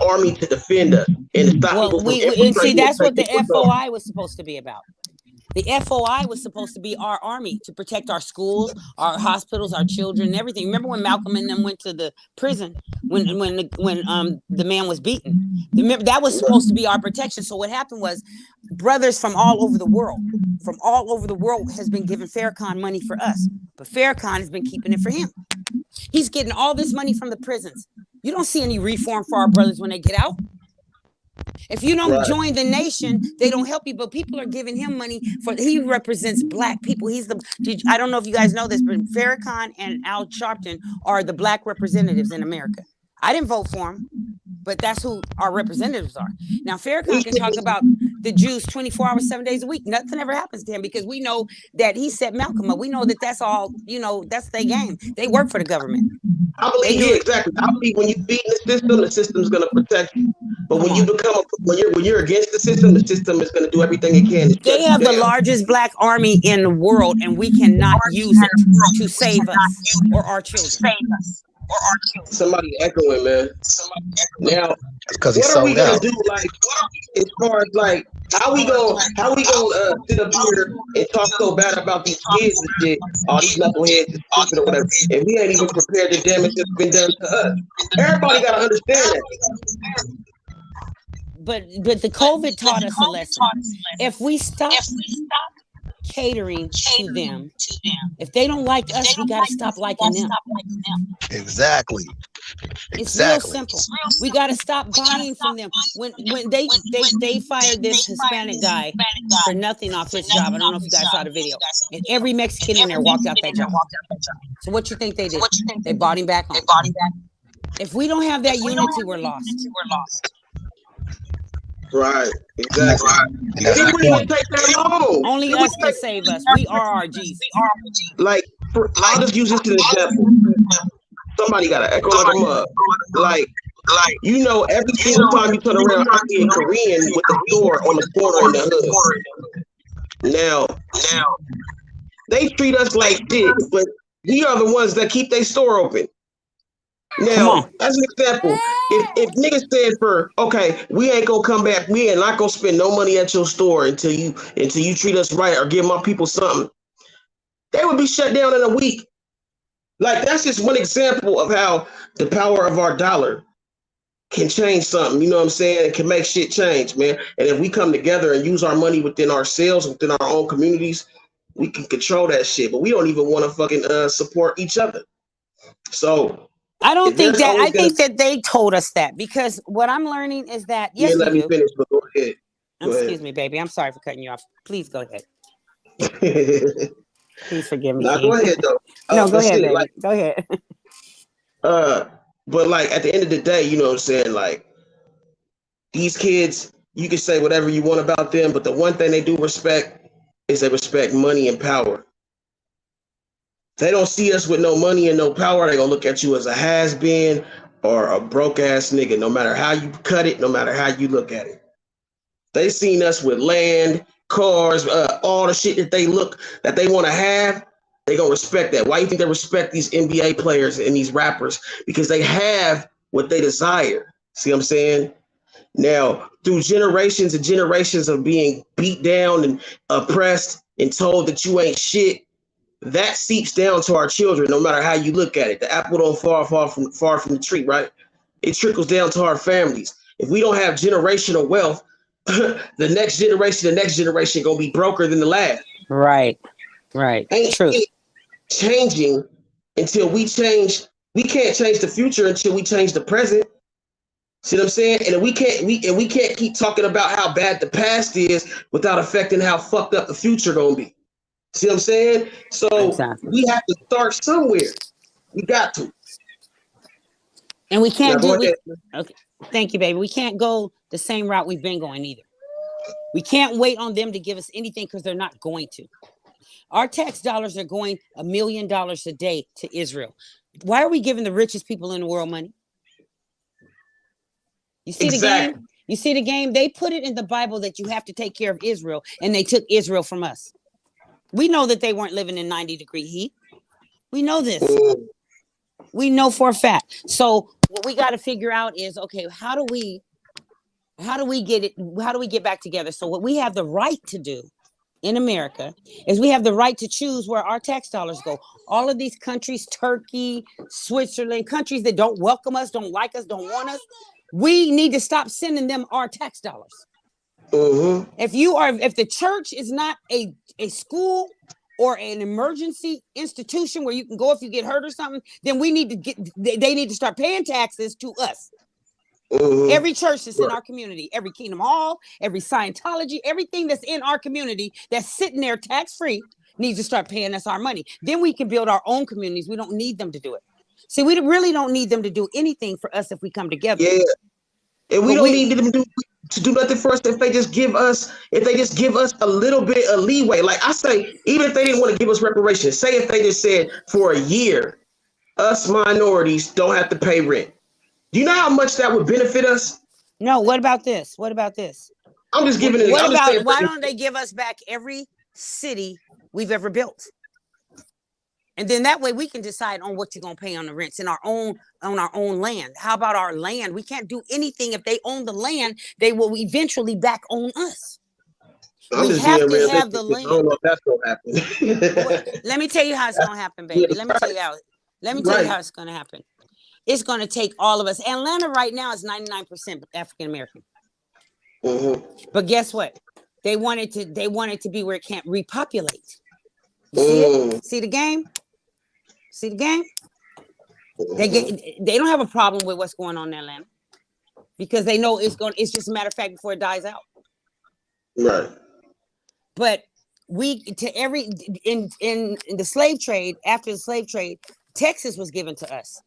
army to defend us and to stop people from see, that's what the FOI was supposed to be about. The FOI was supposed to be our army to protect our schools, our hospitals, our children, and everything. Remember when Malcolm and them went to the prison when the man was beaten? Remember, that was supposed to be our protection. So what happened was brothers from all over the world has been giving Farrakhan money for us, but Farrakhan has been keeping it for him. He's getting all this money from the prisons. You don't see any reform for our brothers when they get out. If you don't join the nation, they don't help you. But people are giving him money he represents Black people. I don't know if you guys know this, but Farrakhan and Al Sharpton are the Black representatives in America. I didn't vote for him, but that's who our representatives are. Now, Farrakhan can talk about the Jews 24 hours, 7 days a week. Nothing ever happens to him because we know that he set Malcolm up. We know that that's all, you know, that's their game. They work for the government. I believe exactly. I believe when you beat the system's gonna protect you. But when you become when you're against the system is gonna do everything it can. They have the largest black army in the world, and we cannot use it to save us or our children. Somebody echoing, man. Now, because he's what are we sold gonna out. do? Like, as far as like, how we gonna sit up here and talk so bad about these kids and shit? All these knuckleheads is stupid or whatever, and we ain't even prepared the damage that's been done to us. Everybody gotta understand that. But the COVID taught us a lesson. If we stop catering to them, if they don't like us, we gotta stop liking them. Exactly. It's real simple. We gotta stop buying from them. When they fired this Hispanic guy for nothing off his job. I don't know if you guys saw the video. And every Mexican in there walked out that job. So what you think they did? They bought him back on. If we don't have that unity, we're lost. Right, exactly. And that's the point. Take that long. Only us can save us. We are RGs. Like, I'll just use this as an example. Somebody got to echo like a mug. Like, you know, every single time you turn around, I see a Korean with a store on the corner in the hood. Now, they treat us like shit, but we are the ones that keep their store open. Now, as an example, if niggas said okay, we ain't gonna come back, we ain't not gonna spend no money at your store until you treat us right or give my people something, they would be shut down in a week. Like, that's just one example of how the power of our dollar can change something. You know what I'm saying? It can make shit change, man. And if we come together and use our money within ourselves, within our own communities, we can control that shit. But we don't even want to fucking support each other. So I don't think that. I think that they told us that, because what I'm learning is that yes, let me finish. But go ahead. Excuse me, baby. I'm sorry for cutting you off. Please go ahead. Please forgive me. Nah, go ahead though. No, go ahead, see, baby. like, go ahead. But like at the end of the day, you know what I'm saying? Like, these kids, you can say whatever you want about them, but the one thing they do respect is they respect money and power. They don't see us with no money and no power. They're gonna look at you as a has-been or a broke ass nigga, no matter how you cut it, no matter how you look at it. They seen us with land, cars, all the shit that they want to have. They gonna respect that. Why do you think they respect these NBA players and these rappers? Because they have what they desire. See what I'm saying? Now, through generations and generations of being beat down and oppressed and told that you ain't shit, that seeps down to our children, no matter how you look at it. The apple don't fall far from the tree, right? It trickles down to our families. If we don't have generational wealth, the next generation gonna be broker than the last. Right. Ain't true. Changing until we change. We can't change the future until we change the present. See what I'm saying? And we can't keep talking about how bad the past is without affecting how fucked up the future gonna be. See what I'm saying? So we have to start somewhere. We got to. And we can't okay. Thank you, baby. We can't go the same route we've been going either. We can't wait on them to give us anything, because they're not going to. Our tax dollars are going $1 million a day to Israel. Why are we giving the richest people in the world money? You see the game? You see the game? They put it in the Bible that you have to take care of Israel, and they took Israel from us. We know that they weren't living in 90-degree heat. We know this. We know for a fact. So what we got to figure out is, okay, how do we get back together? So what we have the right to do in America is we have the right to choose where our tax dollars go. All of these countries, Turkey, Switzerland, countries that don't welcome us, don't like us, don't want us, we need to stop sending them our tax dollars. Mm-hmm. If the church is not a school or an emergency institution where you can go if you get hurt or something, then they need to start paying taxes to us. Mm-hmm. Every church that's in our community, every Kingdom Hall, every Scientology, everything that's in our community that's sitting there tax-free needs to start paying us our money. Then we can build our own communities. We don't need them to do it. See, we really don't need them to do anything for us if we come together. Yeah. And we don't need them to do to do nothing for us if they just give us a little bit of leeway. Like I say, even if they didn't want to give us reparations, say if they just said for a year, us minorities don't have to pay rent. Do you know how much that would benefit us? No, what about this? What about this? I'm just giving it. What about why don't they give us back every city we've ever built? And then that way we can decide on what you're gonna pay on the rents in our own land. How about our land? We can't do anything if they own the land. They will eventually back own us. We have to have the land. I don't know if that's gonna happen. Let me tell you how it's gonna happen, baby. Let me tell you how. Let me tell you how it's gonna happen. It's gonna take all of us. Atlanta right now is 99% African American. But guess what? They want it to be where it can't repopulate. You see it? See the game? See the game? They don't have a problem with what's going on in Atlanta because they know it's just a matter of fact before it dies out. Right. But in the slave trade, after the slave trade, Texas was given to us.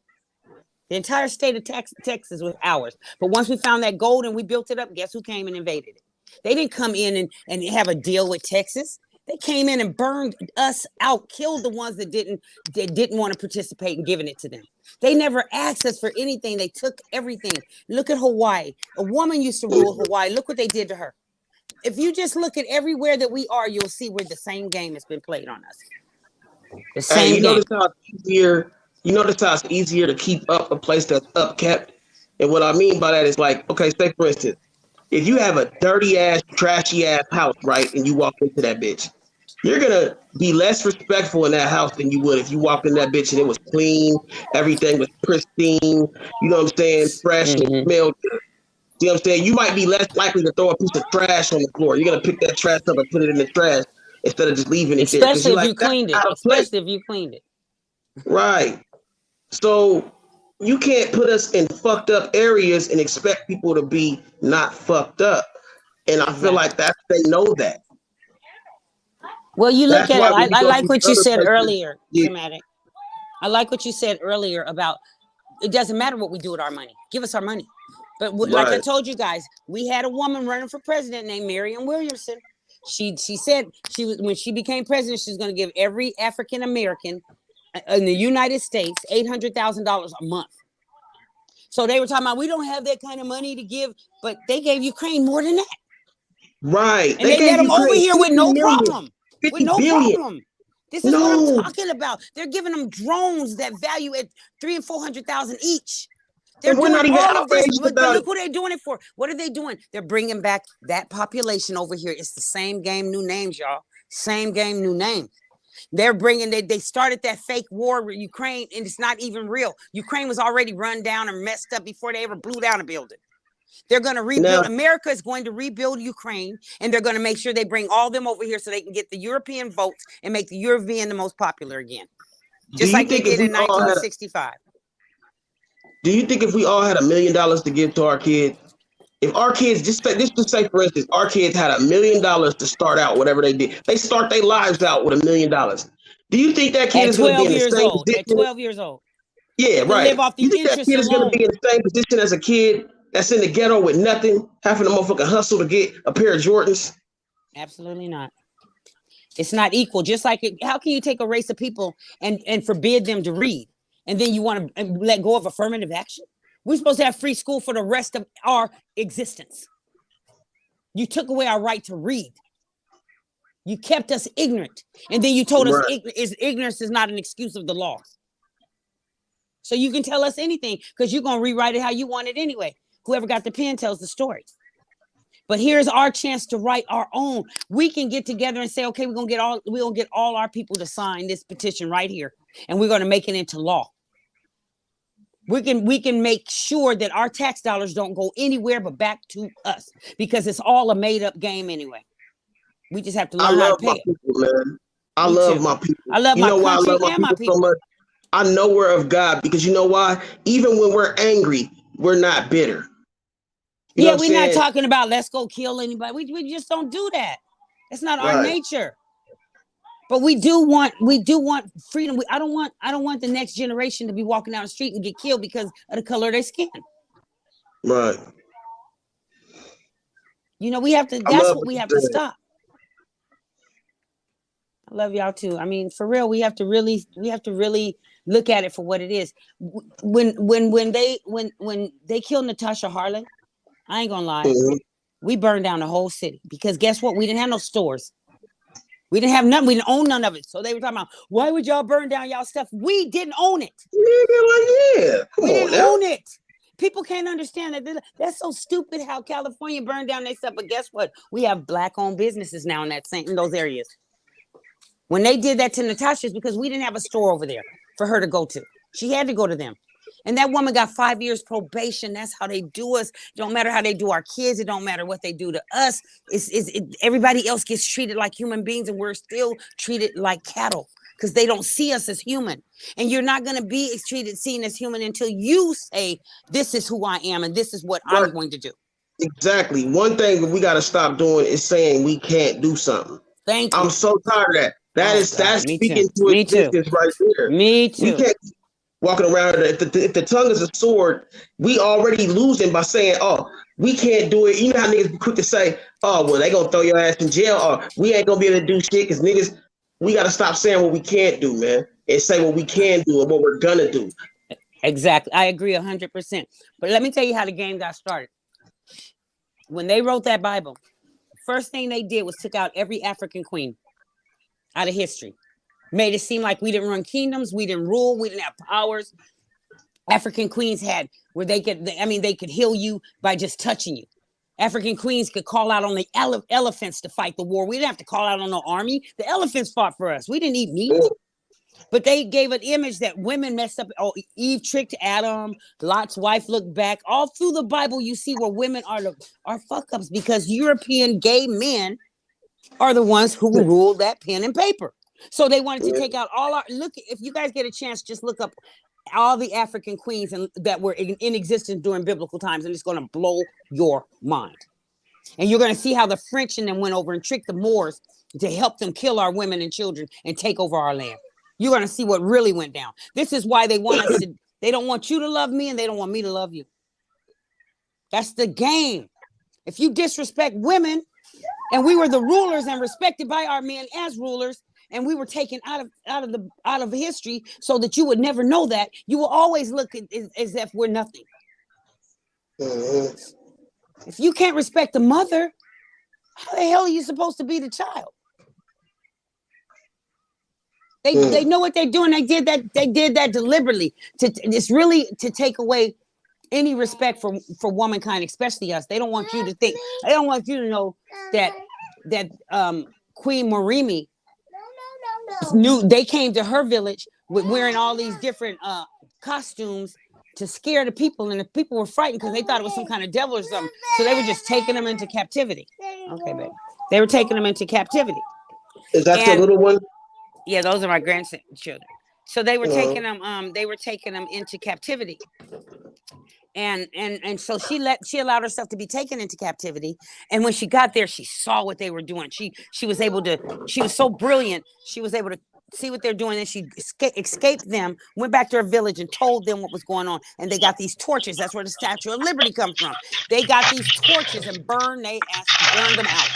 The entire state of Texas was ours. But once we found that gold and we built it up, guess who came and invaded it? They didn't come in and have a deal with Texas. They came in and burned us out, killed the ones that didn't want to participate in giving it to them. They never asked us for anything. They took everything. Look at Hawaii. A woman used to rule Hawaii. Look what they did to her. If you just look at everywhere that we are, you'll see where the same game has been played on us. The same game. You notice how it's easier to keep up a place that's upkept? And what I mean by that is like, okay, say for instance, if you have a dirty ass, trashy ass house, right, and you walk into that bitch, you're gonna be less respectful in that house than you would if you walked in that bitch and it was clean, everything was pristine, you know what I'm saying, fresh and smelled good. See what I'm saying? You might be less likely to throw a piece of trash on the floor. You're gonna pick that trash up and put it in the trash instead of just leaving it there. Especially if you cleaned it. Especially if you cleaned it. Right. So you can't put us in fucked up areas and expect people to be not fucked up. And I feel like they know that. Well, you look at it. I like what you said earlier, Dramatic. I like what you said earlier about it doesn't matter what we do with our money. Give us our money. But like I told you guys, we had a woman running for president named Marianne Williamson. She said when she became president, she's going to give every African American in the United States $800,000 a month. So they were talking about we don't have that kind of money to give, but they gave Ukraine more than that. Right. And they let them over here with no problem. With no problem. This is what I'm talking about. They're giving them drones that value at $300,000 and $400,000 each. They're doing all of this, but look what they're doing it for. What are they doing? They're bringing back that population over here. It's the same game, new names, y'all. Same game, new names. They're bringing, they started that fake war with Ukraine, and it's not even real. Ukraine was already run down and messed up before they ever blew down a building. They're going to rebuild. America is going to rebuild Ukraine, and they're going to make sure they bring all them over here so they can get the European votes and make the European the most popular again. Just like they did in 1965. Do you think if we all had $1 million to give to our kids, if our kids, just say for instance, our kids had $1 million to start out, whatever they did, they start their lives out with $1 million. Do you think that kid is going to be in the same position? At 12 years old. Yeah, right. Live off the you think that kid is going to be in the same position as a kid that's in the ghetto with nothing, having a motherfucking hustle to get a pair of Jordans? Absolutely not. It's not equal. Just like how can you take a race of people and forbid them to read? And then you want to let go of affirmative action? We're supposed to have free school for the rest of our existence. You took away our right to read. You kept us ignorant. And then you told us ignorance is not an excuse of the law. So you can tell us anything because you're going to rewrite it how you want it anyway. Whoever got the pen tells the story. But here's our chance to write our own. We can get together and say, okay, we're gonna get all our people to sign this petition right here, and we're gonna make it into law. We can make sure that our tax dollars don't go anywhere but back to us because it's all a made up game anyway. We just have to learn how to pay it. Man. I love my people. I love my country and my people so much. I know we're of God because you know why? Even when we're angry, we're not bitter. You yeah, we're not talking about let's go kill anybody. We just don't do that. It's not our nature. But we do want freedom. I don't want the next generation to be walking down the street and get killed because of the color of their skin. Right. You know, we have to. That's what we have to stop. I love y'all too. I mean, for real, we have to really look at it for what it is. When they killed Natasha Harlan, I ain't gonna lie, we burned down the whole city because guess what? We didn't have no stores. We didn't have nothing. We didn't own none of it. So they were talking about, why would y'all burn down y'all stuff? We didn't own it. We didn't own it. People can't understand that. That's so stupid how California burned down their stuff. But guess what? We have Black-owned businesses now in those areas. When they did that to Natasha's, because we didn't have a store over there for her to go to. She had to go to them. And that woman got 5 years probation. That's how they do us. It don't matter how they do our kids. It don't matter what they do to us. Everybody else gets treated like human beings, and we're still treated like cattle because they don't see us as human. And you're not going to be seen as human until you say, this is who I am and this is what I'm going to do. Exactly. One thing we got to stop doing is saying we can't do something. Thank you. I'm so tired of that. That's speaking to existence right there. Me too. We can't keep walking around. If the tongue is a sword, we already losing by saying, oh, we can't do it. You know how niggas be quick to say, oh, well, they gonna throw your ass in jail, or we ain't gonna be able to do shit because niggas, we gotta stop saying what we can't do, man, and say what we can do and what we're gonna do. Exactly. I agree 100%. But let me tell you how the game got started. When they wrote that Bible, first thing they did was took out every African queen out of history. Made it seem like we didn't run kingdoms, we didn't rule, we didn't have powers. African queens had where they could heal you by just touching you. African queens could call out on the elephants to fight the war. We didn't have to call out on no army. The elephants fought for us. We didn't eat meat. But they gave an image that women messed up. Oh, Eve tricked Adam. Lot's wife looked back. All through the Bible, you see where women are fuck ups because European gay men are the ones who ruled that pen and paper. So they wanted to take out all our if you guys get a chance, just look up all the African queens that were in existence during biblical times, and it's going to blow your mind. And you're going to see how the French and them went over and tricked the Moors to help them kill our women and children and take over our land. You're going to see what really went down. This is why they want us to, they don't want you to love me and they don't want me to love you. That's the game. If you disrespect women, and we were the rulers and respected by our men as rulers, and we were taken out of history so that you would never know that, you will always look as if we're nothing. If you can't respect the mother, how the hell are you supposed to be the child? They know what they're doing. They did that deliberately. It's really to take away any respect for womankind, especially us. They don't want you to think. They don't want you to know that Queen Morimi knew they came to her village with wearing all these different costumes to scare the people, and the people were frightened because they thought it was some kind of devil or something. So they were just taking them into captivity. Okay, baby. They were taking them into captivity. Is that the little one? Yeah, those are my grandchildren. So they were taking them. They were taking them into captivity, and so she allowed herself to be taken into captivity. And when she got there, she saw what they were doing. She was able to. She was so brilliant. She was able to see what they're doing, and she escaped them. Went back to her village and told them what was going on. And they got these torches. That's where the Statue of Liberty comes from. They got these torches and burned them out.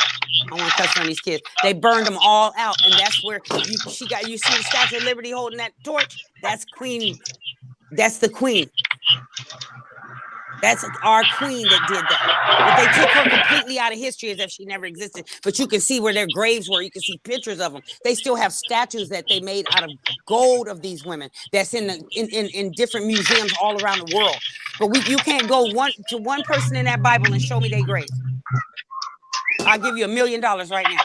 I want to touch on these kids. They burned them all out, and that's where you see the Statue of Liberty holding that torch. That's Queen. That's the Queen. That's our queen that did that. But they took her completely out of history as if she never existed. But you can see where their graves were. You can see pictures of them. They still have statues that they made out of gold of these women. That's in different museums all around the world. But you can't go to one person in that Bible and show me their grave. I'll give you $1 million right now.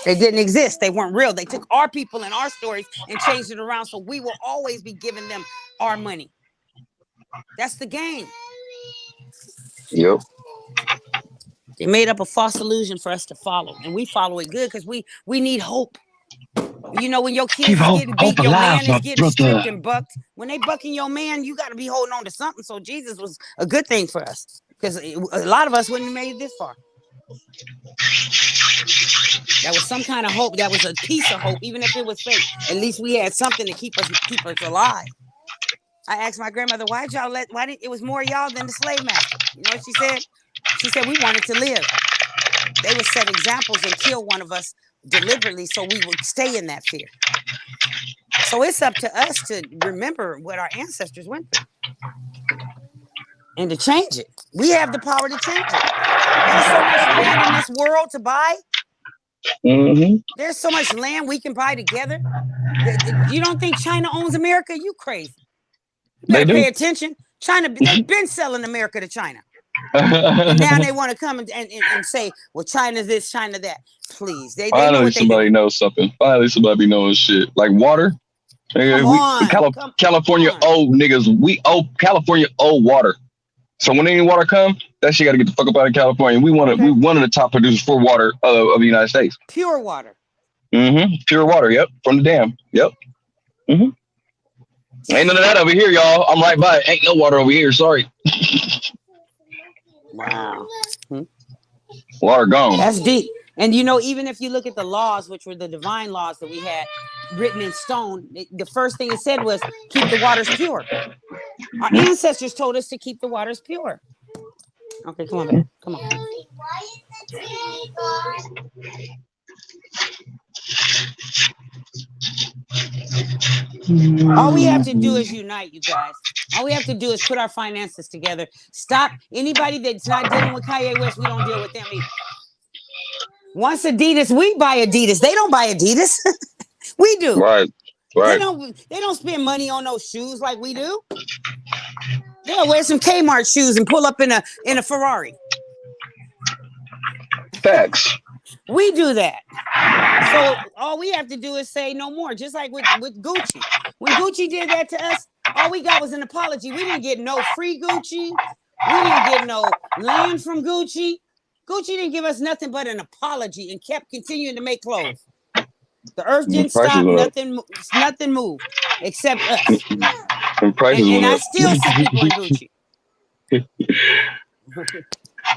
They didn't exist. They weren't real. They took our people and our stories and changed it around, so we will always be giving them our money. That's the game. Yep. They made up a false illusion for us to follow, and we follow it good because we need hope. You know, when your kids is getting beat, your man is getting stripped and bucked. When they bucking your man, you got to be holding on to something. So Jesus was a good thing for us because a lot of us wouldn't have made it this far. That was some kind of hope. That was a piece of hope, even if it was fake. At least we had something to keep us alive. I asked my grandmother, why didn't it was more y'all than the slave master? You know what she said? She said, we wanted to live. They would set examples and kill one of us deliberately so we would stay in that fear. So it's up to us to remember what our ancestors went through and to change it. We have the power to change it. There's so much land in this world to buy. There's so much land we can buy together. You don't think China owns America? You crazy. You better pay attention. China, they've been selling America to China. And now they want to come and say, well, China this, China that. Please. They Finally, somebody knows something. Finally, somebody be knowing shit. Like water. California owe niggas. We owe California owe water. So when any water come, that shit got to get the fuck up out of California. We one of the top producers for water of the United States. Pure water. Pure water. Yep. From the dam. Yep. Ain't none of that over here, y'all. I'm right by it. Ain't no water over here. Sorry. Wow. Water gone. That's deep. And you know, even if you look at the laws, which were the divine laws that we had written in stone, the first thing it said was keep the waters pure. Our ancestors told us to keep the waters pure. Okay, come on, baby. Come on. All we have to do is unite, you guys. All we have to do is put our finances together. Stop anybody that's not dealing with Kanye West. We don't deal with them either. Once Adidas, we buy Adidas. They don't buy Adidas. We do. Right. They don't spend money on those shoes like we do. They'll wear some Kmart shoes and pull up in a Ferrari. Facts. We do that. So all we have to do is say no more, just like with Gucci. When Gucci did that to us, all we got was an apology. We didn't get no free Gucci. We didn't get no land from Gucci. Gucci didn't give us nothing but an apology and kept continuing to make clothes. The earth didn't stop, nothing moved except us. And prices and went I up. still see people in Gucci.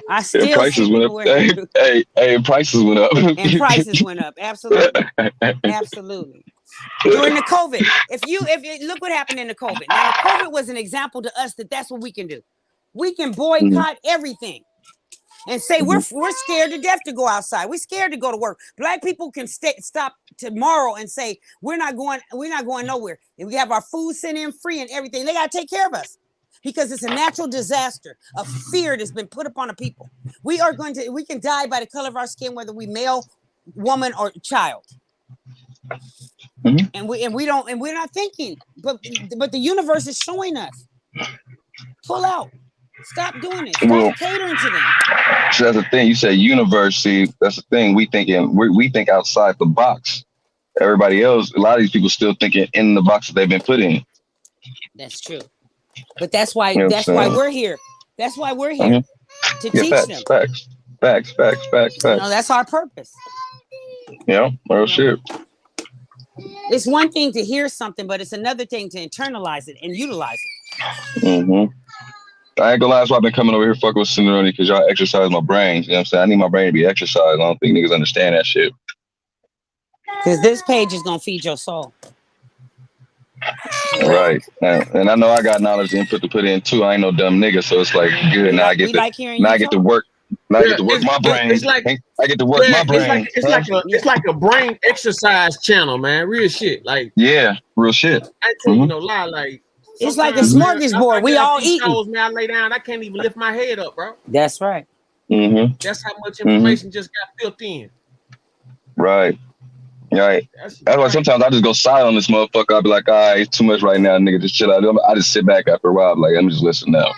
I still prices see went people up. wearing Gucci. Hey, prices went up. And prices went up. Absolutely. Absolutely. During the COVID, if you look what happened in the COVID. Now, the COVID was an example to us that's what we can do. We can boycott everything and say we're scared to death to go outside. We're scared to go to work. Black people can stop tomorrow and say we're not going nowhere. And we have our food sent in free and everything. They got to take care of us because it's a natural disaster of fear that's been put upon the people. We can die by the color of our skin, whether we male, woman, or child. And we're not thinking, but the universe is showing us. Pull out. Stop doing it. Stop catering to them. So that's the thing. You say universe. See, that's the thing. We think outside the box. Everybody else, a lot of these people still thinking in the box that they've been put in. That's true. But that's why we're here. That's why we're here to teach them. Facts. You know, that's our purpose. Yeah, real shit. It's one thing to hear something, but it's another thing to internalize it and utilize it. I ain't gonna lie, that's why I've been coming over here fucking with Cinerone because y'all exercise my brain. You know what I'm saying? I need my brain to be exercised. I don't think niggas understand that shit. Because this page is gonna feed your soul. Right. And I know I got knowledge and input to put in too. I ain't no dumb nigga, so it's like good. Now I get to work. Now I get to work my brain. I get to work my brain. It's like a brain exercise channel, man. Real shit. Like real shit. I tell you no lie, like it's like a smorgasbord. We all eating. Man, I lay down, I can't even lift my head up, bro. That's right. That's how much information just got filled in. Right. Right. That's why sometimes I just go silent on this motherfucker. I'll be like, all right, it's too much right now, nigga. Just chill out. I just sit back after a while, like, let me just listen now.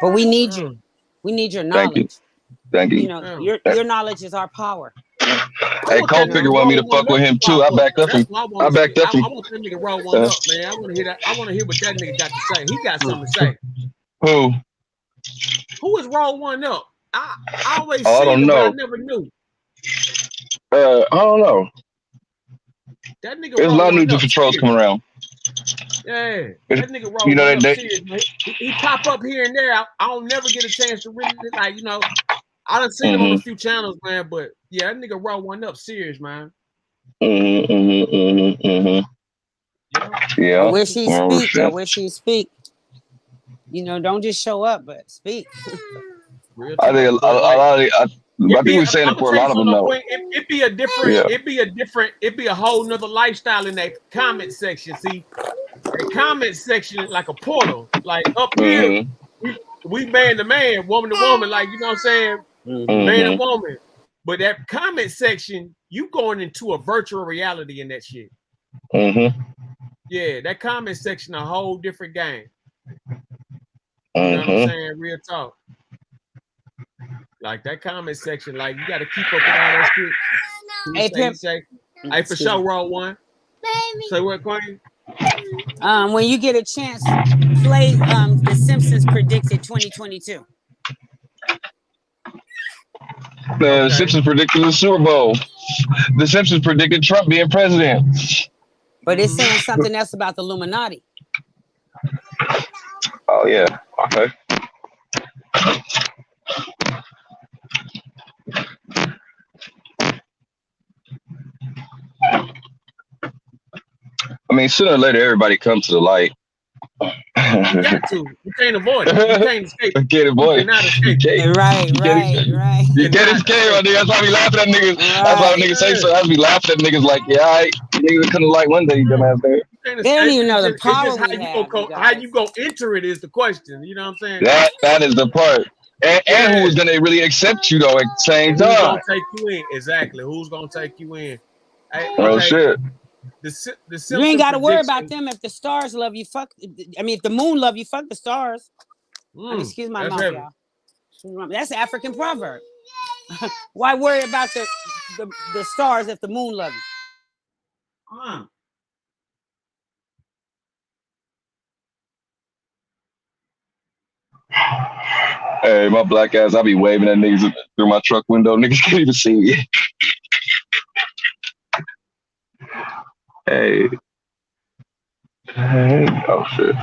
But we need you. We need your knowledge. Thank you. You know, your knowledge is our power. Hey, Cold Figure wanted me to fuck with him too. I backed up him. I want that nigga roll one up, man. I want to hear that. I want to hear what that nigga got to say. He got something to say. Who is roll one up? I always say I don't know. I never knew. I don't know. That nigga There's a lot of new different trolls coming around. Yeah, that nigga roll one up serious, man. He pop up here and there. I don't never get a chance to really, like, you know, I done seen him on a few channels, man, but yeah, that nigga roll one up serious, man. Yeah. I wish he'd speak. I wish he'd speak. You know, don't just show up, but speak. I think a lot of I think we're saying it for a lot of them though. It'd be a different, it'd be a whole nother lifestyle in that comment section. See, the comment section like a portal. Like up here, we man to man, woman to woman, like you know what I'm saying? Man and woman. But that comment section, you going into a virtual reality in that shit. Yeah, that comment section a whole different game. You know what I'm saying? Real talk. Like that comment section, like you got to keep up with all that shit. Hey, for sure, roll one. Say what, Queen? When you get a chance, play The Simpsons Predicted 2022. The Simpsons predicted the Super Bowl. The Simpsons predicted Trump being president. But it's saying something else about the Illuminati. Oh yeah. Okay. I mean, sooner or later, everybody comes to the light. You got to. You can't avoid it. You can't escape. You can't avoid it. Right. You can't escape. That's why we laughing at niggas. That's why niggas say so. That's why we laughing at niggas like, yeah, all right. Niggas come to light one day, you dumbass nigga. They don't even know the power we have. How you gonna enter it is the question. You know what I'm saying? That is the part. And who's gonna really accept you though at the same time? Who's gonna take you in? Exactly. Who's gonna take you in? Hey, oh shit. You ain't got to worry about them if the stars love you. Fuck. I mean, if the moon love you, fuck the stars. Excuse my mouth, y'all. That's an African proverb. Why worry about the stars if the moon love you? Hey, my black ass, I be waving at niggas through my truck window. Niggas can't even see me. Hey. Oh shit.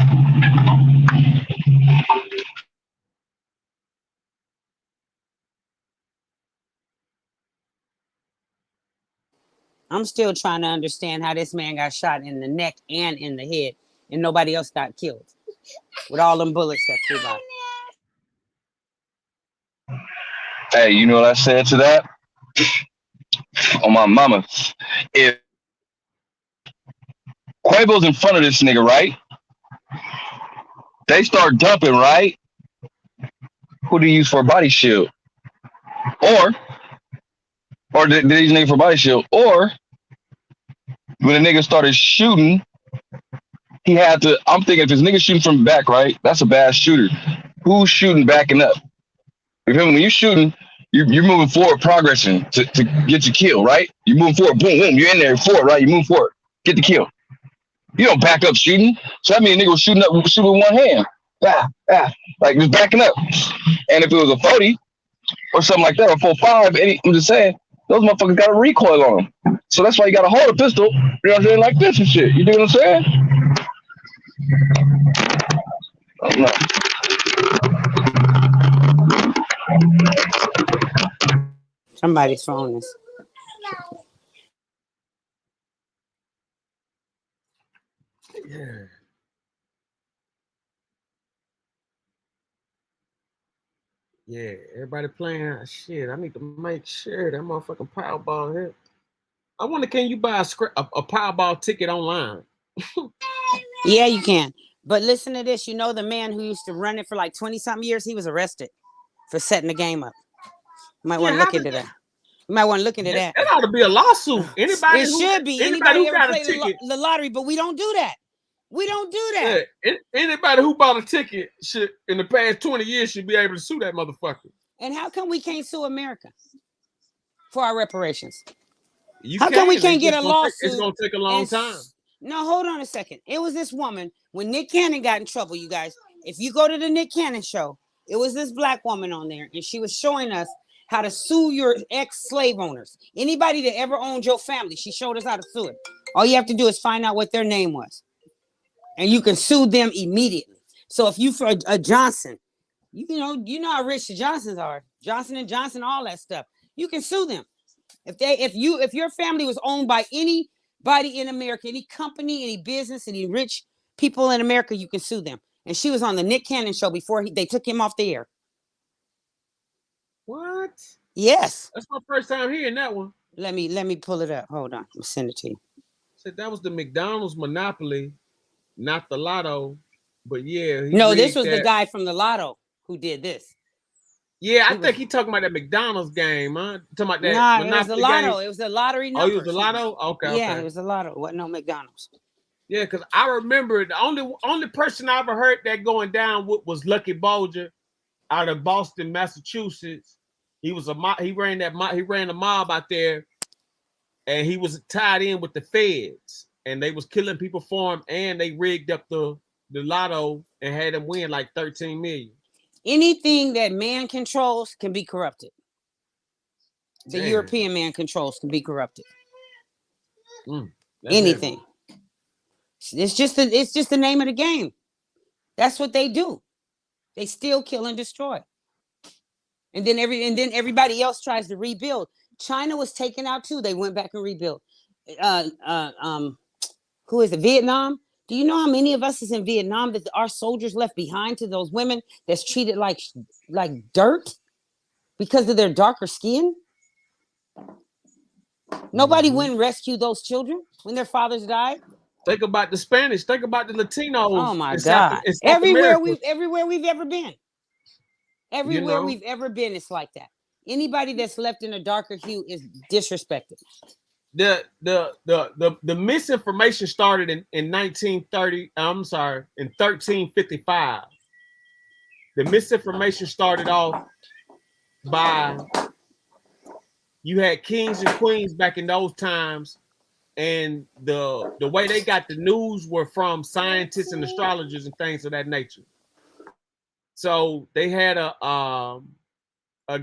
I'm still trying to understand how this man got shot in the neck and in the head, and nobody else got killed with all them bullets that flew by. Hey, you know what I said to that? Oh my mama. If Quavo's in front of this nigga, right? They start dumping, right? Who do you use for a body shield? Or did they use a nigga for a body shield? Or when the nigga started shooting, he had to, I'm thinking if this nigga shooting from the back, right? That's a bad shooter. Who's shooting backing up? You feel me? When you're shooting, you're moving forward, progressing to get your kill, right? You're moving forward, boom, boom, you're in there, forward, right? You move forward, get the kill. You don't back up shooting. So that means a nigga was shooting with one hand. Like just backing up. And if it was a 40 or something like that, or 4.5, I'm just saying, those motherfuckers got a recoil on them. So that's why you gotta hold a pistol, you know what I'm saying, like this and shit. You know what I'm saying? Somebody's phone is. Yeah. Yeah, everybody playing shit. I need to make sure that motherfucking Powerball hit. I wonder, can you buy a Powerball ticket online? Yeah, you can. But listen to this. You know the man who used to run it for like 20-something years, he was arrested for setting the game up. You might want to look into that. You might want to look into that. It ought to be a lawsuit. Anybody should be. Anybody ever play the lottery, but we don't do that. We don't do that. Yeah. Anybody who bought a ticket should, in the past 20 years, should be able to sue that motherfucker. And how come we can't sue America for our reparations? How come we can't get a lawsuit? It's going to take a long time. No, hold on a second. It was this woman, when Nick Cannon got in trouble, you guys, if you go to the Nick Cannon show, it was this black woman on there, and she was showing us how to sue your ex-slave owners. Anybody that ever owned your family, she showed us how to sue it. All you have to do is find out what their name was, and you can sue them immediately. So if you for a Johnson, you know how rich the Johnsons are, Johnson & Johnson, all that stuff, you can sue them. If your family was owned by any Anybody in America, any company, any business, any rich people in America, you can sue them. And she was on the Nick Cannon show before they took him off the air. What? Yes. That's my first time hearing that one. Let me pull it up. Hold on. I'll send it to you. Said that was the McDonald's monopoly, not the lotto. But yeah. No, this was the guy from the lotto who did this. Yeah, I think he talking about that McDonald's game, huh? Talking about that. Nah, it was the lotto. It was the lottery number. Oh, it was the lotto? Okay. Yeah, okay. it was the lotto. It wasn't no McDonald's. Yeah, because I remember the only person I ever heard that going down with was Lucky Bolger out of Boston, Massachusetts. He ran a mob out there, and he was tied in with the feds, and they was killing people for him, and they rigged up the lotto and had him win like 13 million. Anything that man controls can be corrupted. The Damn. European man controls can be corrupted. Anything. It's just the name of the game. That's what they do. They steal, kill, and destroy. And then everybody else tries to rebuild. China was taken out too. They went back and rebuilt. Who is it? Vietnam. Do you know how many of us is in Vietnam that our soldiers left behind to those women that's treated like dirt because of their darker skin? Nobody went and rescued those children when their fathers died. Think about the Spanish. Think about the Latinos. Oh my God! Everywhere we've ever been, we've ever been, it's like that. Anybody that's left in a darker hue is disrespected. The misinformation started in 1930. I'm sorry, in 1355. The misinformation started off by you had kings and queens back in those times, and the way they got the news were from scientists and astrologers and things of that nature. So they had a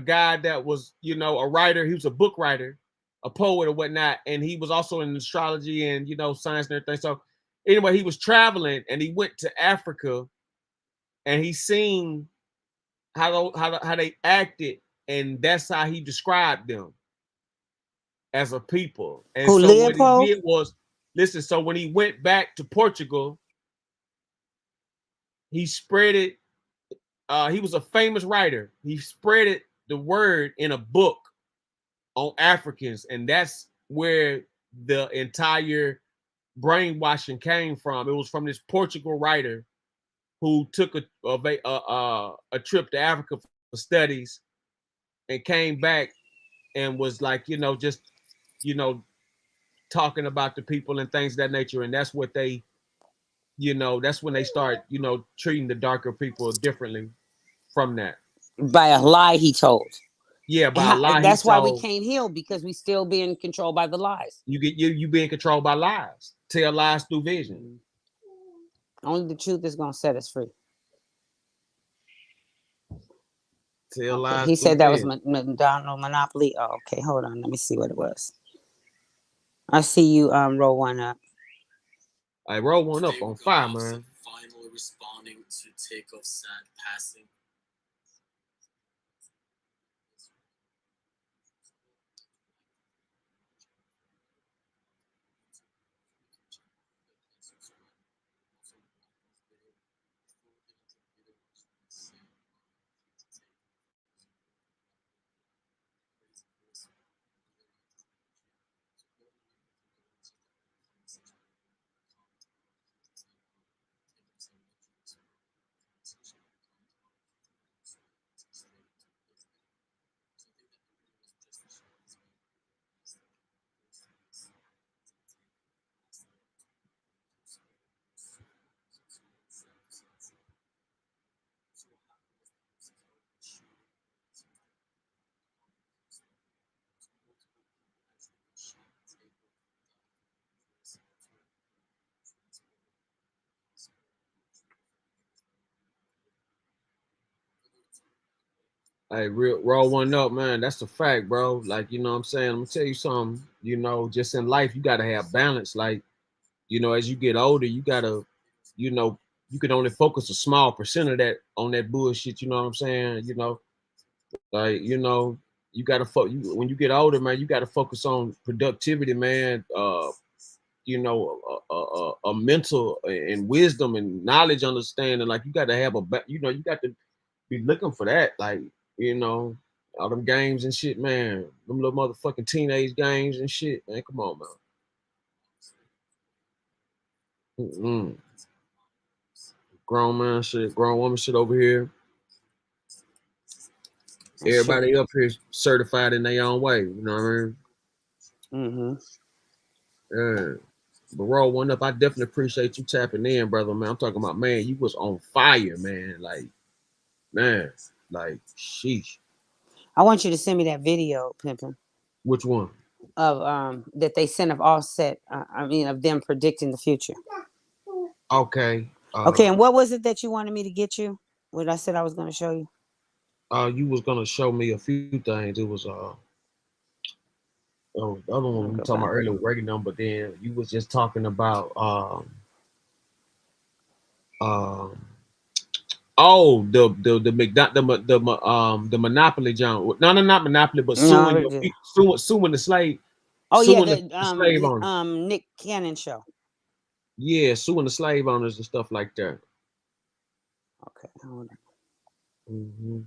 guy that was, a writer. He was a book writer, a poet or whatnot, and he was also in astrology and science and everything. So anyway, he was traveling and he went to Africa, and he seen how they acted, and that's how he described them as a people. And so what he did was, listen, so when he went back to Portugal, he spread it. He was a famous writer. He spread the word in a book on Africans, and that's where the entire brainwashing came from. It was from this Portugal writer who took a trip to Africa for studies and came back and was like, just talking about the people and things of that nature, and that's what they, that's when they start, treating the darker people differently from that. By a lie he told. Yeah, by a lie. That's why we can't heal, because we still being controlled by the lies. You being controlled by lies. Tell lies through vision. Only the truth is gonna set us free. Tell lies. He said that was McDonald Monopoly. Oh, okay. Hold on. Let me see what it was. I see you roll one up. I roll one up on fire, man. Finally responding to Takeoff's sad passing. Hey, roll one up, man. That's a fact, bro. Like, what I'm saying? I'm gonna tell you something, just in life, you gotta have balance. Like, as you get older, you gotta, you can only focus a small percent of that on that bullshit, you know what I'm saying? Like, you gotta when you get older, man, you gotta focus on productivity, man. you know, a mental and wisdom and knowledge understanding. Like you got to have you got to be looking for that. Like, you know, all them games and shit, man. Them little motherfucking teenage games and shit, man. Come on, man. Grown man shit, grown woman shit over here. Everybody up here certified in their own way. You know what I mean? Yeah. But roll one up. I definitely appreciate you tapping in, brother, man. I'm talking about, man, you was on fire, man. Like, man, like, sheesh. I want you to send me that video, Pimpin'. Which one? Of that they sent of Offset. Of them predicting the future. Okay. Okay, and what was it that you wanted me to get you? What I said I was going to show you? You was gonna show me a few things. It was the other one we were talking about earlier with Reagan number, but then you was just talking about the Monopoly John. No, not Monopoly, but suing the slave. Oh yeah, the slave owners. Nick Cannon show. Yeah, suing the slave owners and stuff like that. Okay, hold on. Mm-hmm.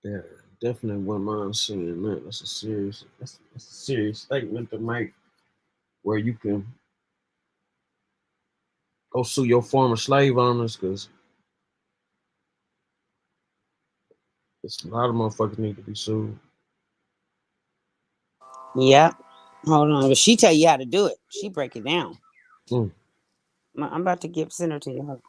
Yeah, definitely wouldn't mind seeing that. That's a serious statement to make, where you can go sue your former slave owners, because a lot of motherfuckers need to be sued. Yeah, hold on, but she tell you how to do it. She break it down. I'm about to send her to you. Hold on.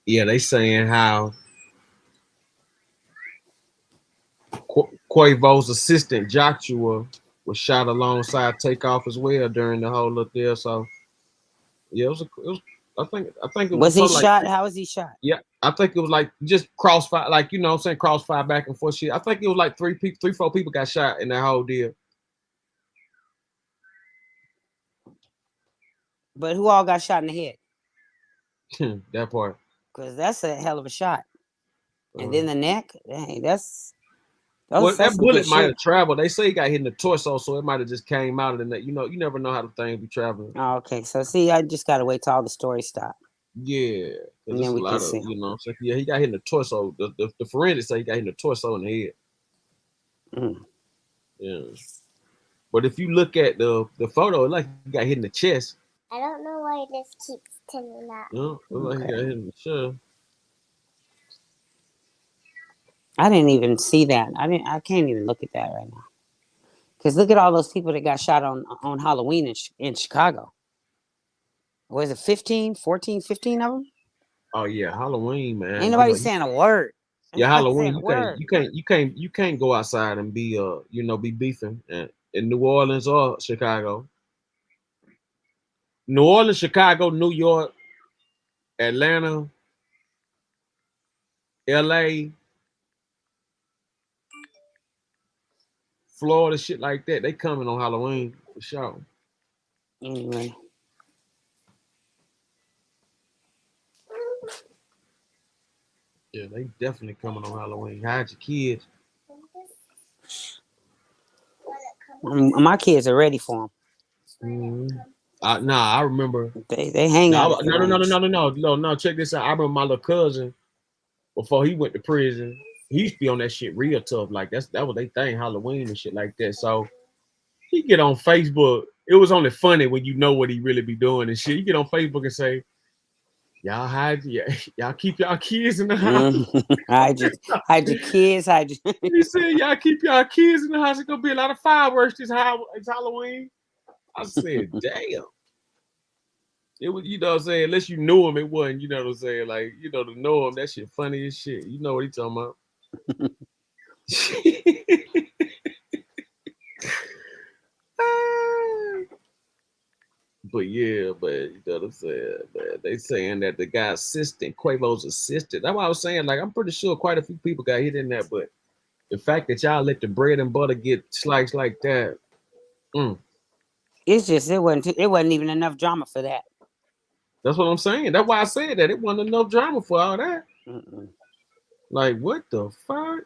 Yeah, they saying how Quavo's assistant Joshua was shot alongside Takeoff as well during the whole look there. So yeah, it was I think it was he shot? How was he shot? Yeah, I think it was like just crossfire, like, you know what I'm saying, crossfire back and forth shit. I think it was like 4 people got shot in that whole deal. But who all got shot in the head? That part. Because that's a hell of a shot. And then the neck, dang, that's that bullet might have traveled. They say he got hit in the torso, so it might have just came out of the neck. You know, you never know how the thing be traveling. Oh, okay. So see, I just gotta wait till all the stories stop. Yeah. And then we can see. You know, so yeah, he got hit in the torso. The forensics say he got hit in the torso and the head. Yeah. But if you look at the photo, like he got hit in the chest. I don't know why this keeps turning up. No, like he got hit in the chest. I didn't even see that. I can't even look at that right now. Because look at all those people that got shot on Halloween in Chicago. Was it 15 of them? Oh yeah, Halloween, man. Ain't nobody saying a word. Yeah, Halloween. You can't go outside and be be beefing in New Orleans or Chicago. New Orleans, Chicago, New York, Atlanta, LA, Florida, shit like that. They coming on Halloween for sure. Anyway. Yeah, they definitely coming on Halloween. Hide your kids. My kids are ready for them. Mm-hmm. Nah, I remember. They hang out. No. Check this out. I remember my little cousin before he went to prison. He used to be on that shit real tough. Like that was their thing, Halloween and shit like that. So he get on Facebook. It was only funny when you know what he really be doing and shit. You get on Facebook and say, y'all keep y'all kids in the house. Hide your kids. He said, y'all keep y'all kids in the house. It's gonna be a lot of fireworks this Halloween. I said, damn. It was, you know what I'm saying? Unless you knew him, it wasn't, you know what I'm saying? Like, you know, to know him, that shit funny as shit. You know what he talking about. But yeah, but you know what I'm saying, man. They saying that the guy's assistant, Quavo's assistant. That's why I was saying, like, I'm pretty sure quite a few people got hit in that, but the fact that y'all let the bread and butter get sliced like that, it's just it wasn't even enough drama for that. That's what I'm saying. That's why I said that it wasn't enough drama for all that. Like, what the fuck?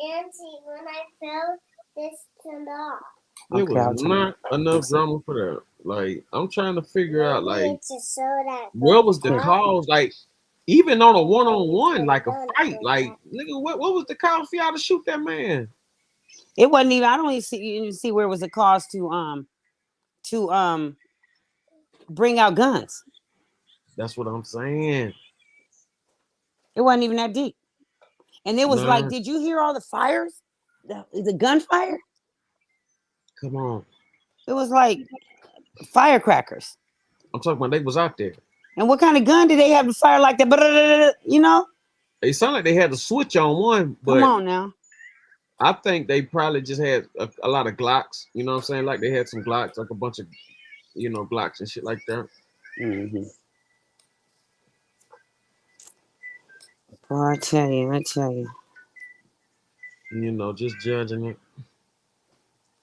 Auntie, when I fell, this turned off. It was not enough drama for that. Like, I'm trying to figure out, like, what was the cause? Like, even on a one-on-one, like a fight, like, nigga, what was the cause for y'all to shoot that man? It wasn't even. I don't even see where it was a cause to bring out guns. That's what I'm saying. It wasn't even that deep. And it was like, did you hear all the fires? The gunfire? Come on. It was like firecrackers. I'm talking about they was out there. And what kind of gun did they have to fire like that? You know? It sounded like they had a switch on one, but come on now. I think they probably just had a lot of Glocks. You know what I'm saying? Like they had some Glocks, like a bunch of, you know, Glocks and shit like that. Boy, I tell you. You know, just judging it.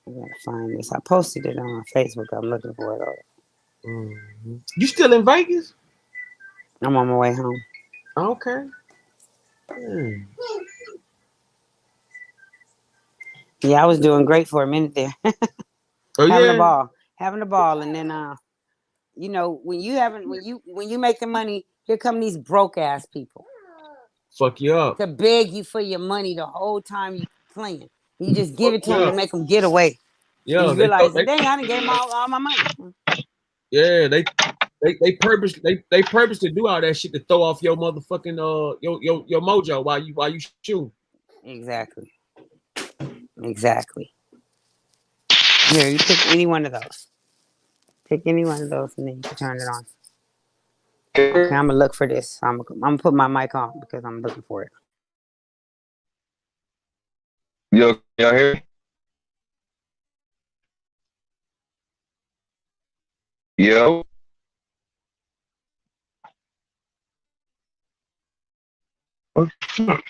I gotta find this. I posted it on Facebook. I'm looking for it. You still in Vegas? I'm on my way home. Okay. Yeah, I was doing great for a minute there. Having a ball, and then you know, when you make the money, here come these broke ass people. Fuck you up. To beg you for your money the whole time you playing. You just give it to them to make them get away. Yeah, you realize, dang, I done gave them all my money. Yeah, they purposely do all that shit to throw off your motherfucking your mojo while you shoot. Exactly. Here, you pick any one of those. Pick any one of those, and then you can turn it on. Okay, I'm gonna look for this. I'm gonna put my mic on because I'm looking for it. Yo, y'all hear me? Yo. What the fuck?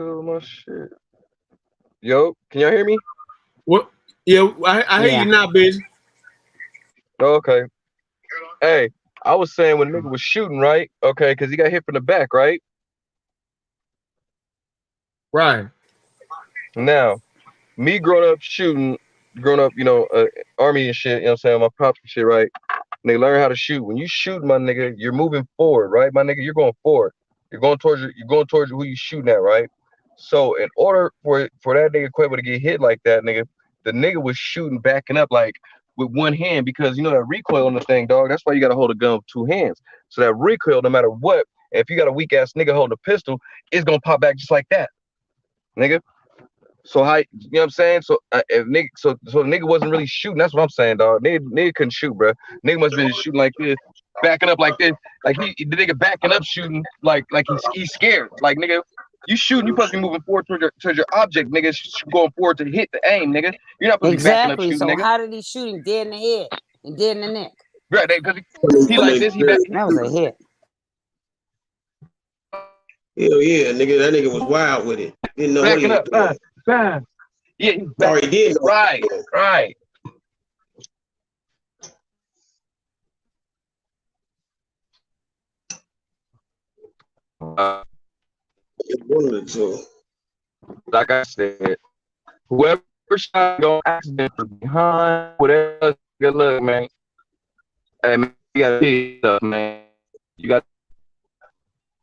Oh my shit. Yo, can y'all hear me? What? Yeah, I hear you now, bitch. Okay. Hey, I was saying when the nigga was shooting, right? Okay, because he got hit from the back, right? Right. Now, me growing up, you know, army and shit, you know what I'm saying, my pops and shit, right? And they learn how to shoot. When you shoot, my nigga, you're moving forward, right? My nigga, you're going forward. You're going towards who you shooting at, right? So in order for that nigga Quavo to get hit like that, nigga, the nigga was shooting backing up like with one hand because you know that recoil on the thing, dog. That's why you gotta hold a gun with two hands. So that recoil, no matter what, if you got a weak ass nigga holding a pistol, it's gonna pop back just like that, nigga. So how, you know what I'm saying? So if nigga, so the nigga wasn't really shooting. That's what I'm saying, dog. Nigga couldn't shoot, bro. Nigga must have been shooting like this, backing up like this, like the nigga backing up shooting like he's scared. Like nigga, you shooting, you supposed to be moving forward towards your object, nigga. Going forward to hit the aim, nigga. You're not supposed to be backing up Exactly. shooting, So nigga. how did he shoot him dead in the head and dead in the neck? Bro, because he like this, he back. That was a hit. Hell yeah, nigga, that nigga was wild with it. Didn't know what he was doing. Yeah, Or he did. Right. One of the two. Like I said, whoever shot on accident from behind, whatever, good luck, man. Hey, man, you gotta do stuff, man. You got.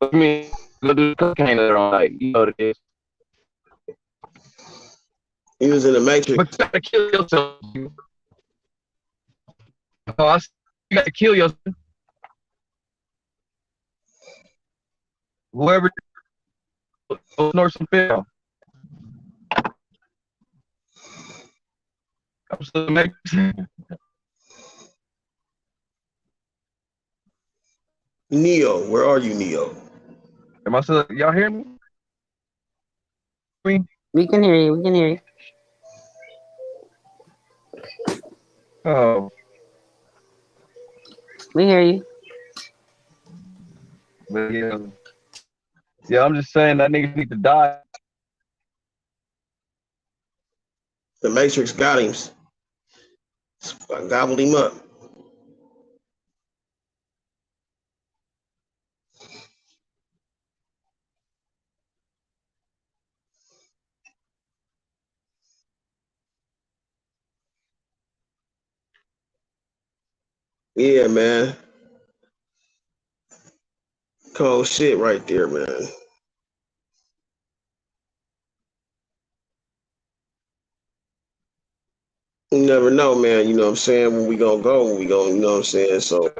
I mean, go do the cocaine later on, like you know what it is. He was in the Matrix. But you gotta kill yourself. Oh, you gotta kill yourself. Whoever snort some film. I'm still making. Neo, where are you, Neo? Am I still? Y'all hear me? We can hear you. We can hear you. Oh, we hear you. But yeah, I'm just saying that nigga need to die. The Matrix got him. Gobbled him up. Yeah, man. Cold shit right there, man. You never know, man. You know what I'm saying? When we gonna go, when we gonna, you know what I'm saying? So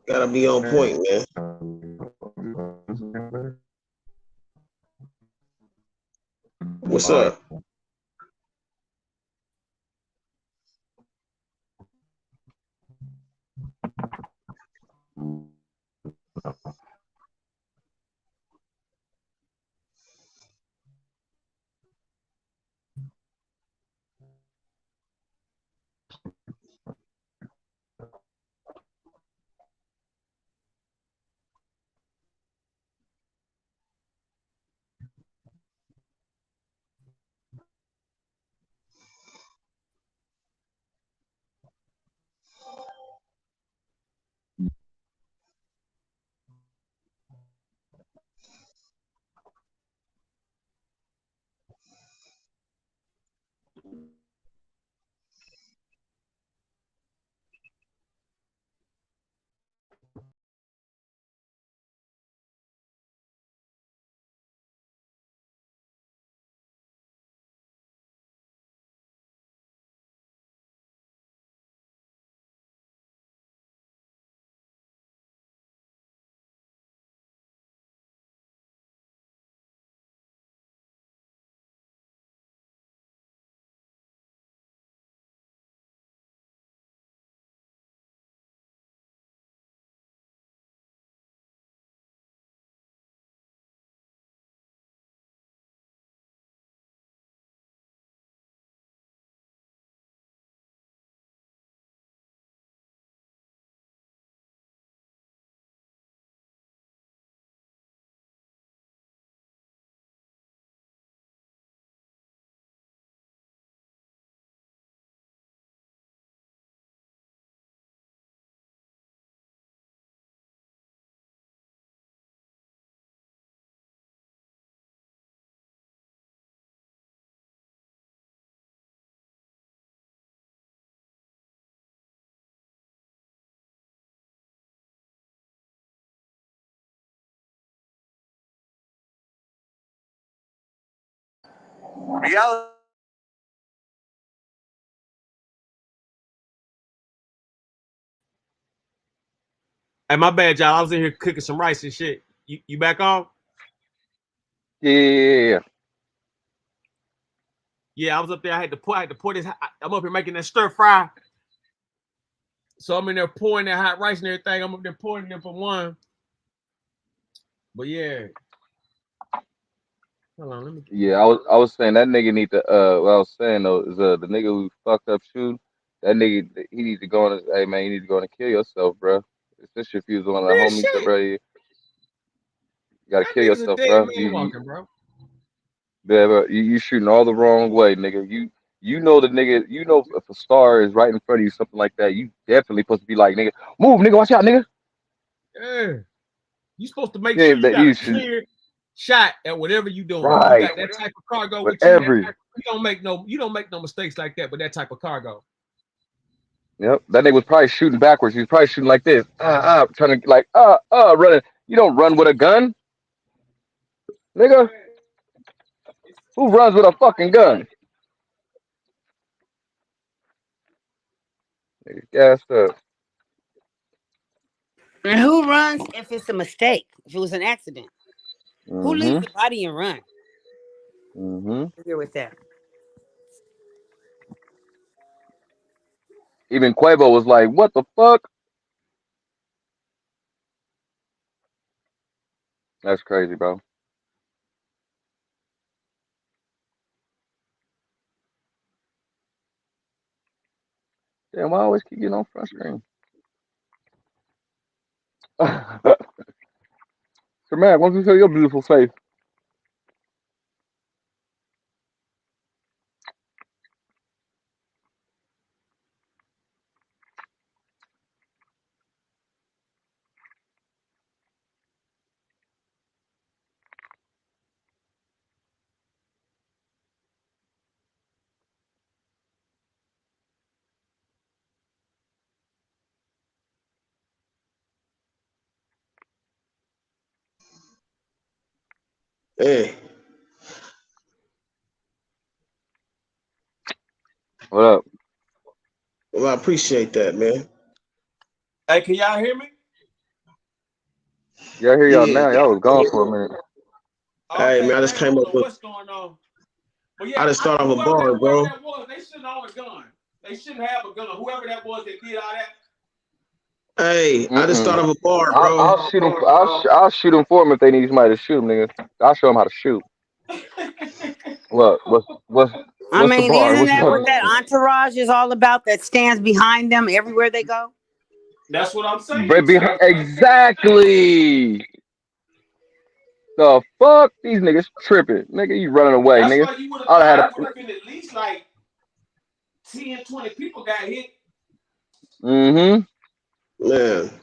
gotta be on point, man. What's up? Reality. Hey, my bad, y'all. I was in here cooking some rice and shit. You back on? Yeah. Yeah, I was up there. I had to pour this. I'm up here making that stir fry. So I'm in there pouring that hot rice and everything. I'm up there pouring them for one. But yeah. Hold on, let me. Yeah, I was saying that nigga need to what I was saying though is the nigga who fucked up shooting, that nigga he needs to go on his, hey man, you need to go and kill yourself, bro. Especially if you was one of the Real homies, shit. bro. You gotta That kill nigga's a yourself, dead bro. man walking, bro. Yeah, bro. You shooting all the wrong way, nigga. You know the nigga, you know if a star is right in front of you, something like that, you definitely supposed to be like, nigga, move, nigga, watch out, nigga. Yeah. You supposed to make Yeah, sure you that got you a should clear shot at whatever you doing. You right. got that type of cargo with Whatever. you don't make no mistakes like that with that type of cargo. Yep, that nigga was probably shooting backwards. He was probably shooting like this, trying to like, running. You don't run with a gun, nigga. Who runs with a fucking gun? Nigga, gassed up. And who runs if it's a mistake? If it was an accident? Who leaves the body and run? Here with that. Even Quavo was like, "What the fuck?" That's crazy, bro. Damn, why I always keep getting on front screen? So, man, why don't you show your beautiful face? Hey. What up? Well, I appreciate that, man. Hey, can y'all hear me? Yeah, I hear y'all Yeah. now. Y'all was gone for a minute. Hey, man, I just came up with. What's going on? But yeah, I just thought of a bar, bro. That was, they shouldn't own a gun. They shouldn't have a gun. Whoever that was that did all that. Hey, I just thought of a bar, bro. I'll shoot him. I'll shoot him for him if they need somebody to shoot him, nigga. I'll show them how to shoot. What's I mean, the bar? isn't What's that the what that entourage is all about? That stands behind them everywhere they go. That's what I'm saying. Exactly. The fuck? These niggas tripping. Nigga, you running away, That's nigga. why you would have I'd have thought at least like 10, 20 people got hit. Man.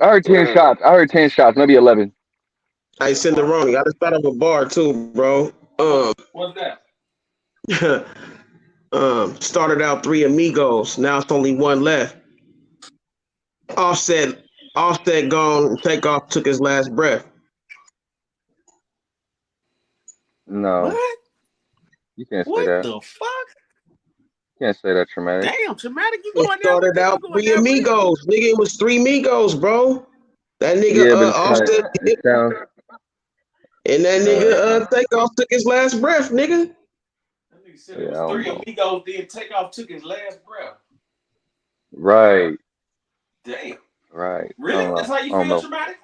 I heard 10 shots. I heard 10 shots, maybe 11. Hey, Cinderoni, I just thought of a bar too, bro. What's that? Started out 3 amigos. Now it's only 1 left. Offset gone. Takeoff took his last breath. No. What? You can't say What that. the fuck? You can't say that, Traumatic. Damn, Traumatic, you It going there? started out 3 amigos. Nigga, it was 3 amigos, bro. That nigga Yeah, but Offset it sounds. and that nigga Takeoff took his last breath, nigga. That nigga said it was 3 amigos, then Takeoff took his last breath. Right. Damn. Right. Really? That's how you feel, Traumatic?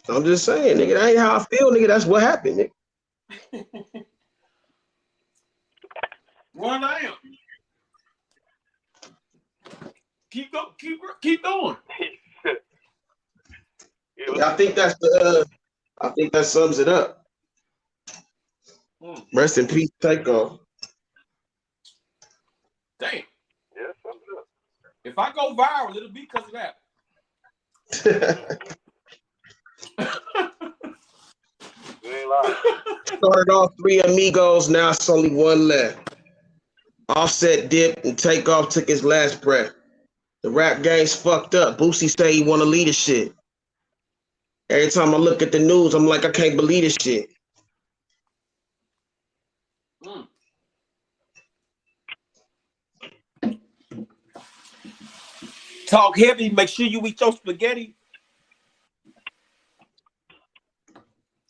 I'm just saying, nigga, that ain't how I feel, nigga. That's what happened, nigga. Well, I am. Keep going. I think that's I think that sums it up. Rest in peace, Takeoff. Damn. Yeah, if I go viral, it'll be because of that. Started off 3 amigos, now it's only 1 left. Offset dipped and Takeoff took his last breath. The rap game's fucked up. Boosie say he wanna lead the shit. Every time I look at the news, I'm like, I can't believe this shit. Talk heavy, make sure you eat your spaghetti.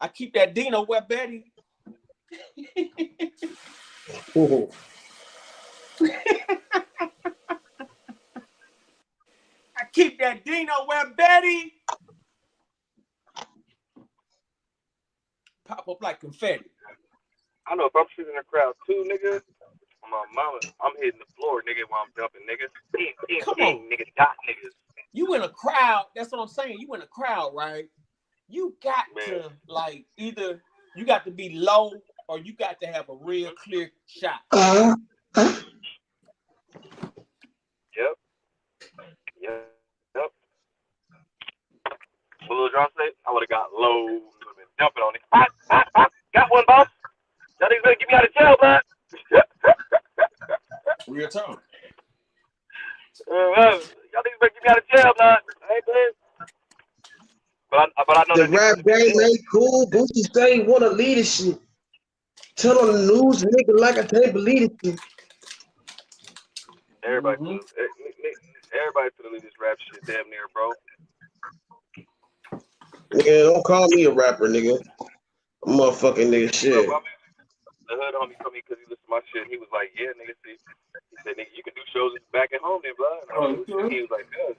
I keep that Dino where Betty. I keep that Dino where Betty pop up like confetti. I know if I'm shooting a crowd too, nigga. My mama, I'm hitting the floor, nigga, while I'm jumping, nigga. Come on, nigga, dot niggas. You in a crowd. That's what I'm saying. You in a crowd, right? You got to like either you got to be low or you got to have a real clear shot. Yep. What Lil Jon say? I would have got low, been jumping on it. Got one, boss. Y'all niggas better get me out of jail, man. Real talk. Y'all niggas better get me out of jail, man. I ain't playing. But I know the that rap game ain't cool. Boosie say he want to lead this shit. Tell on the news, nigga, like I can't believe it. Shit. Everybody finna leave this rap shit damn near, bro. Nigga, don't call me a rapper, nigga. I'm a motherfucking nigga shit. The hood homie told me because he listened to my shit. He was like, yeah, nigga, see. He said, nigga, you can do shows back at home then, blah. And he was like, yeah.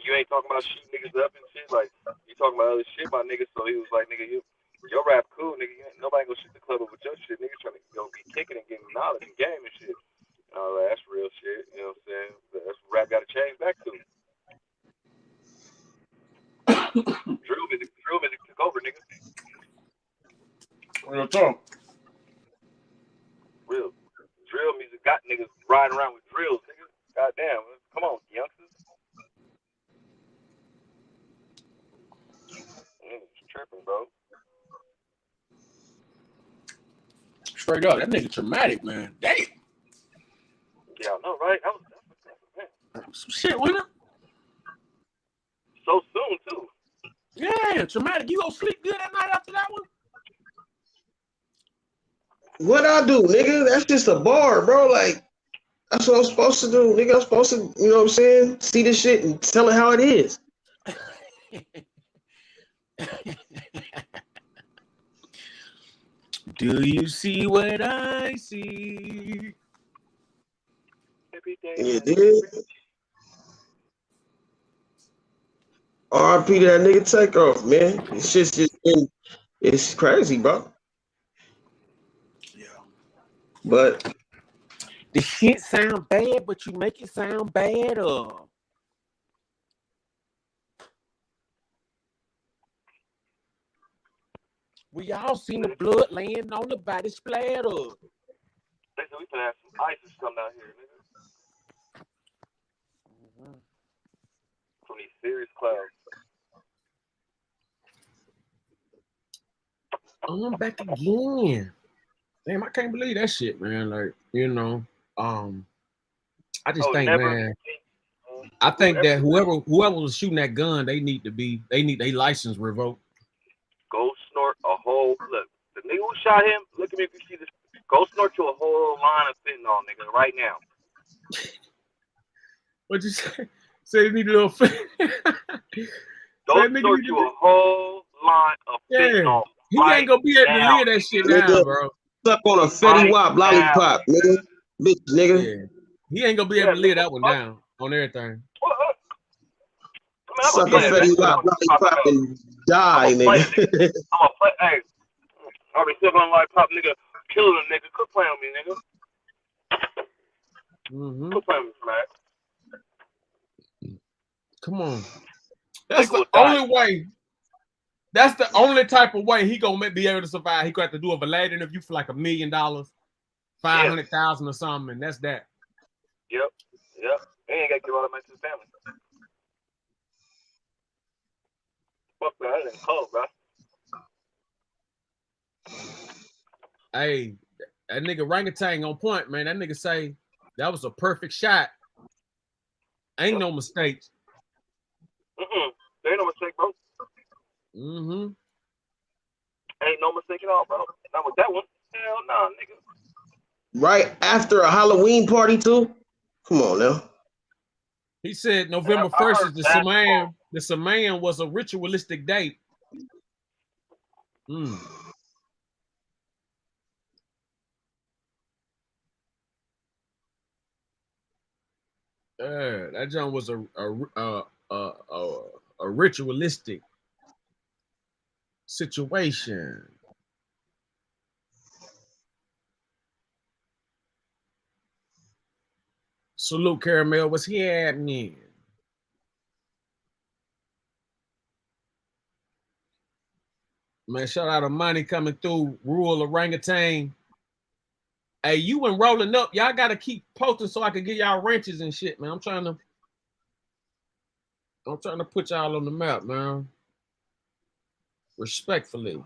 You ain't talking about shooting niggas up and shit. Like, you talking about other shit, my nigga. So he was like, nigga, your rap cool, nigga. Nobody gonna shoot the club up with your shit. Niggas trying to go be kicking and getting knowledge and game and shit. And I was like, that's real shit. You know what I'm saying? That's what rap got to change back to. Drill music took over, nigga. Real talk. Real. Drill music got niggas riding around with drills, nigga. Goddamn. Come on, youngsters. Niggas tripping, bro. Straight up, that nigga traumatic, man. Damn. Yeah, I know, right? Some shit, wasn't it? So soon, too. Yeah, traumatic. You gonna sleep good at night after that one? What I do, nigga? That's just a bar, bro. Like, that's what I'm supposed to do, nigga. I'm supposed to, you know what I'm saying? See this shit and tell it how it is. Do you see what I see? You did. RP that nigga take off, man. This shit's just been, it's crazy, bro. Yeah. But the shit sound bad, but you make it sound better. We all seen the blood laying on the body splatter. They said we could have some ISIS come down here, nigga. From these serious clouds. Oh, I'm back again. Damn, I can't believe that shit, man. Like, you know, I just think, man, I think that whoever was shooting that gun, they need their license revoked. Go snort a whole look. The nigga who shot him, look at me if you see this. Go snort you a whole line of fentanyl, nigga, right now. What'd you say? Say you need a little Go snort you a whole line of fentanyl. He ain't gonna be able to live that shit down, bro. Suck on a Fetty Wap lollipop, nigga. Bitch, nigga. Yeah. He ain't gonna be able to live that one down on everything. Suck a Fetty Wap lollipop and die, nigga. I'm gonna play. Hey, I'll be sucking on lollipop, nigga. Killing a nigga. Quit playing with me, nigga. Quit playing with me, man. Come on. That's the only way. That's the only type of way he gonna be able to survive. He gonna have to do a Vlad interview for like $1 million, 500,000 or something, and that's that. Yep. He ain't gotta give all that money to his family. Fuck that, that ain't cold, bro. Hey, that nigga Rangatang on point, man. That nigga say that was a perfect shot. Ain't no mistakes. There ain't no mistake, bro. Ain't no mistake at all, bro. Not with that one. Hell nah, nigga. Right after a Halloween party too? Come on now. He said November 1st is the Saman. The Saman was a ritualistic date. That John was a ritualistic situation. Salute Caramel, what's he happening? Man, shout out to Money coming through, rural orangutan. Hey, you and rolling up, y'all gotta keep posting so I can get y'all wrenches and shit, man. I'm trying to put y'all on the map, man. Respectfully.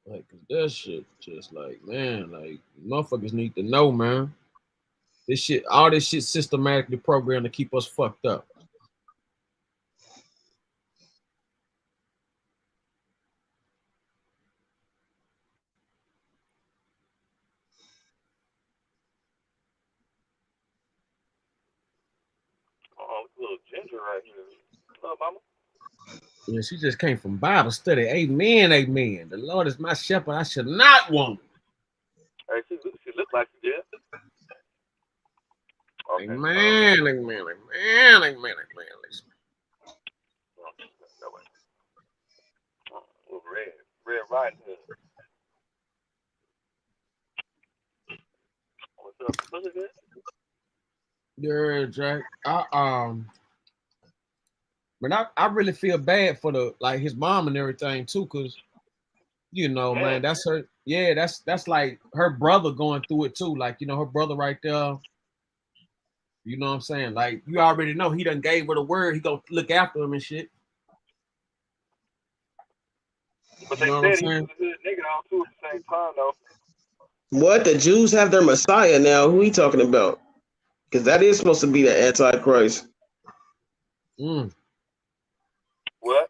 Like, that shit just like, man, like, motherfuckers need to know, man. This shit, all this shit systematically programmed to keep us fucked up. Oh, little ginger right here. Hello, mama. Yeah, she just came from Bible study. Amen, amen. The Lord is my shepherd. I should not want. Hey, she looked like she did. Okay. Amen, amen, amen, amen, amen. Red Riding Hood. What's up? What's it good? Yeah, Jack. But I really feel bad for his mom and everything too, cause you know, man, that's her. Yeah, that's like her brother going through it too. Like, you know, her brother right there. You know what I'm saying? Like, you already know he done gave her the word. He gonna look after him and shit. But they said he was a good nigga all too at the same time though. What? The Jews have their Messiah now. Who he talking about? Because that is supposed to be the Antichrist. What?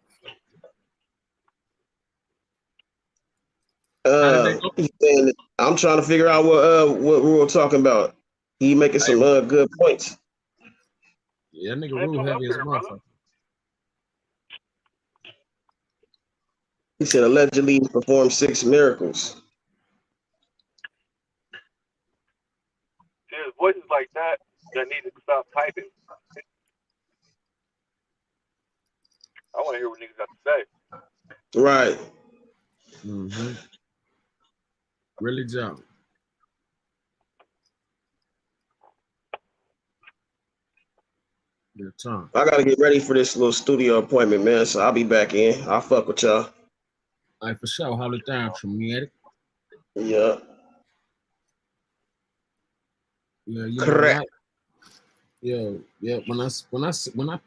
He's saying that, I'm trying to figure out what we're talking about. He making some good points. Yeah, that nigga rule heavy as a motherfucker. He said allegedly he performed 6 miracles. There's voices like that need to stop typing. I want to hear what niggas got to say. Right. Mm-hmm. Really jump. Good time. I gotta get ready for this little studio appointment, man. So I'll be back in. I'll fuck with y'all. All right, for sure. Hold it down, Traumatic. Yeah. Yeah, you correct. Know, yeah. When I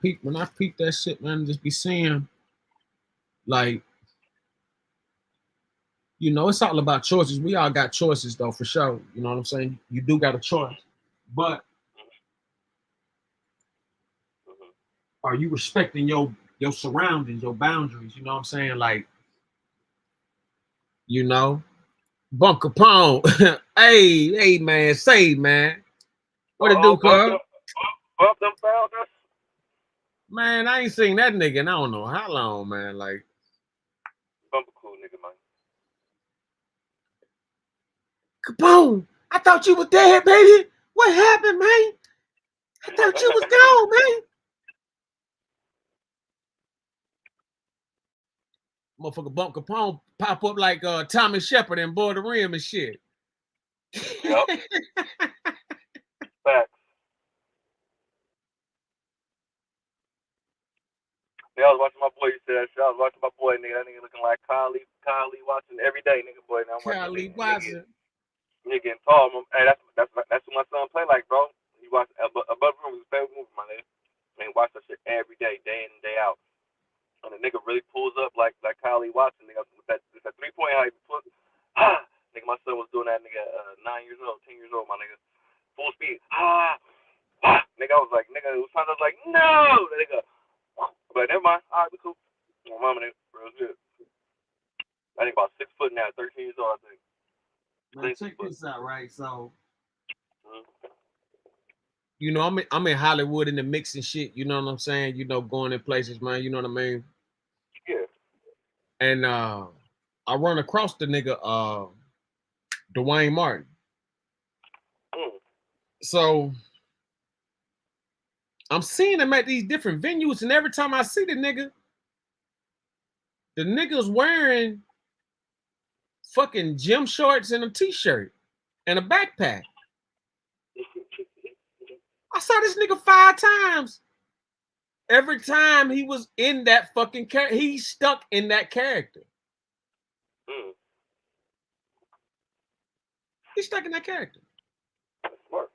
peep that shit, man, just be seeing, like, you know, it's all about choices. We all got choices, though, for sure. You know what I'm saying? You do got a choice, but are you respecting your surroundings, your boundaries? You know what I'm saying? Like, you know, Bunk Capone. hey, man, say, man. What it do, cuz? Bump them founders. Man, I ain't seen that nigga in I don't know how long, man. Like, Bump a cool nigga, man. Capone, I thought you was dead, baby. What happened, man? I thought you was gone, man. Motherfucker Bump Capone pop up like Tommy Shepard and Boy the Rim and shit. Yep. Facts. Yeah, I was watching my boy. You said that shit. I was watching my boy, nigga. That nigga looking like Kylie watching every day, nigga. Boy, now I'm Kylie watching. Nigga getting tall. Hey, that's who my son play like, bro. He watched Above Room was his favorite movie, my nigga. And he watch that shit every day, day in and day out. And the nigga really pulls up like Kylie Watson, nigga. With that 3-point height, nigga, my son was doing that, nigga, 9 years old, 10 years old, my nigga. Full speed. Nigga, I was like, nigga, it was time I was like, no! Nigga. But never mind. All right, we cool. My mama, nigga, real good. I think about 6 foot now, 13 years old, I think. Man, check this out, right? So, you know, I'm in Hollywood in the mix and shit. You know what I'm saying? You know, going in places, man. You know what I mean? Yeah. And I run across the nigga Dwayne Martin. So I'm seeing him at these different venues, and every time I see the nigga's wearing fucking gym shorts and a t-shirt and a backpack. I saw this nigga 5 times. Every time he was in that fucking character, he stuck in that character. He's stuck in that character. Smart.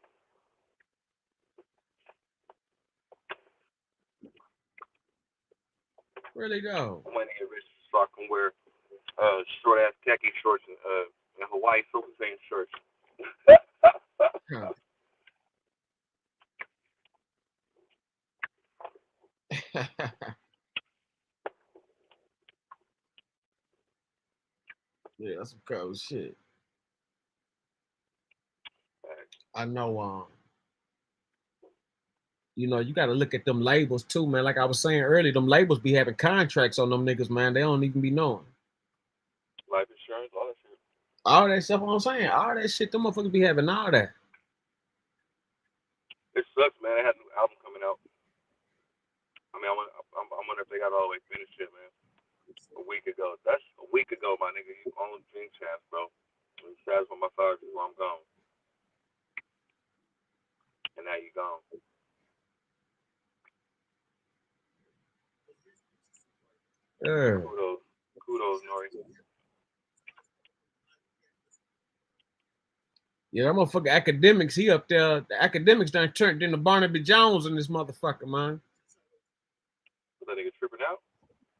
Where'd they go? I'm waiting to get rich so I can wear short ass khaki shorts and Hawaii Super Saiyan shirts. Yeah, that's some cold shit. I know. You know, you got to look at them labels too, man. Like I was saying earlier, them labels be having contracts on them niggas, man. They don't even be knowing. Life insurance, all that shit. All that stuff, what I'm saying, all that shit, them motherfuckers be having all that. It sucks, man. They had a new album coming out. I mean, I wonder if they got all the way finished yet, man. A week ago. That's a week ago, my nigga. You own Dream Chance, bro. Dream Chance for my father before I'm gone. And now you gone. Yeah. Kudos, Nori. Yeah, that motherfucker Academics, he up there. The Academics done turned into Barnaby Jones in this motherfucker, man. That nigga tripping out?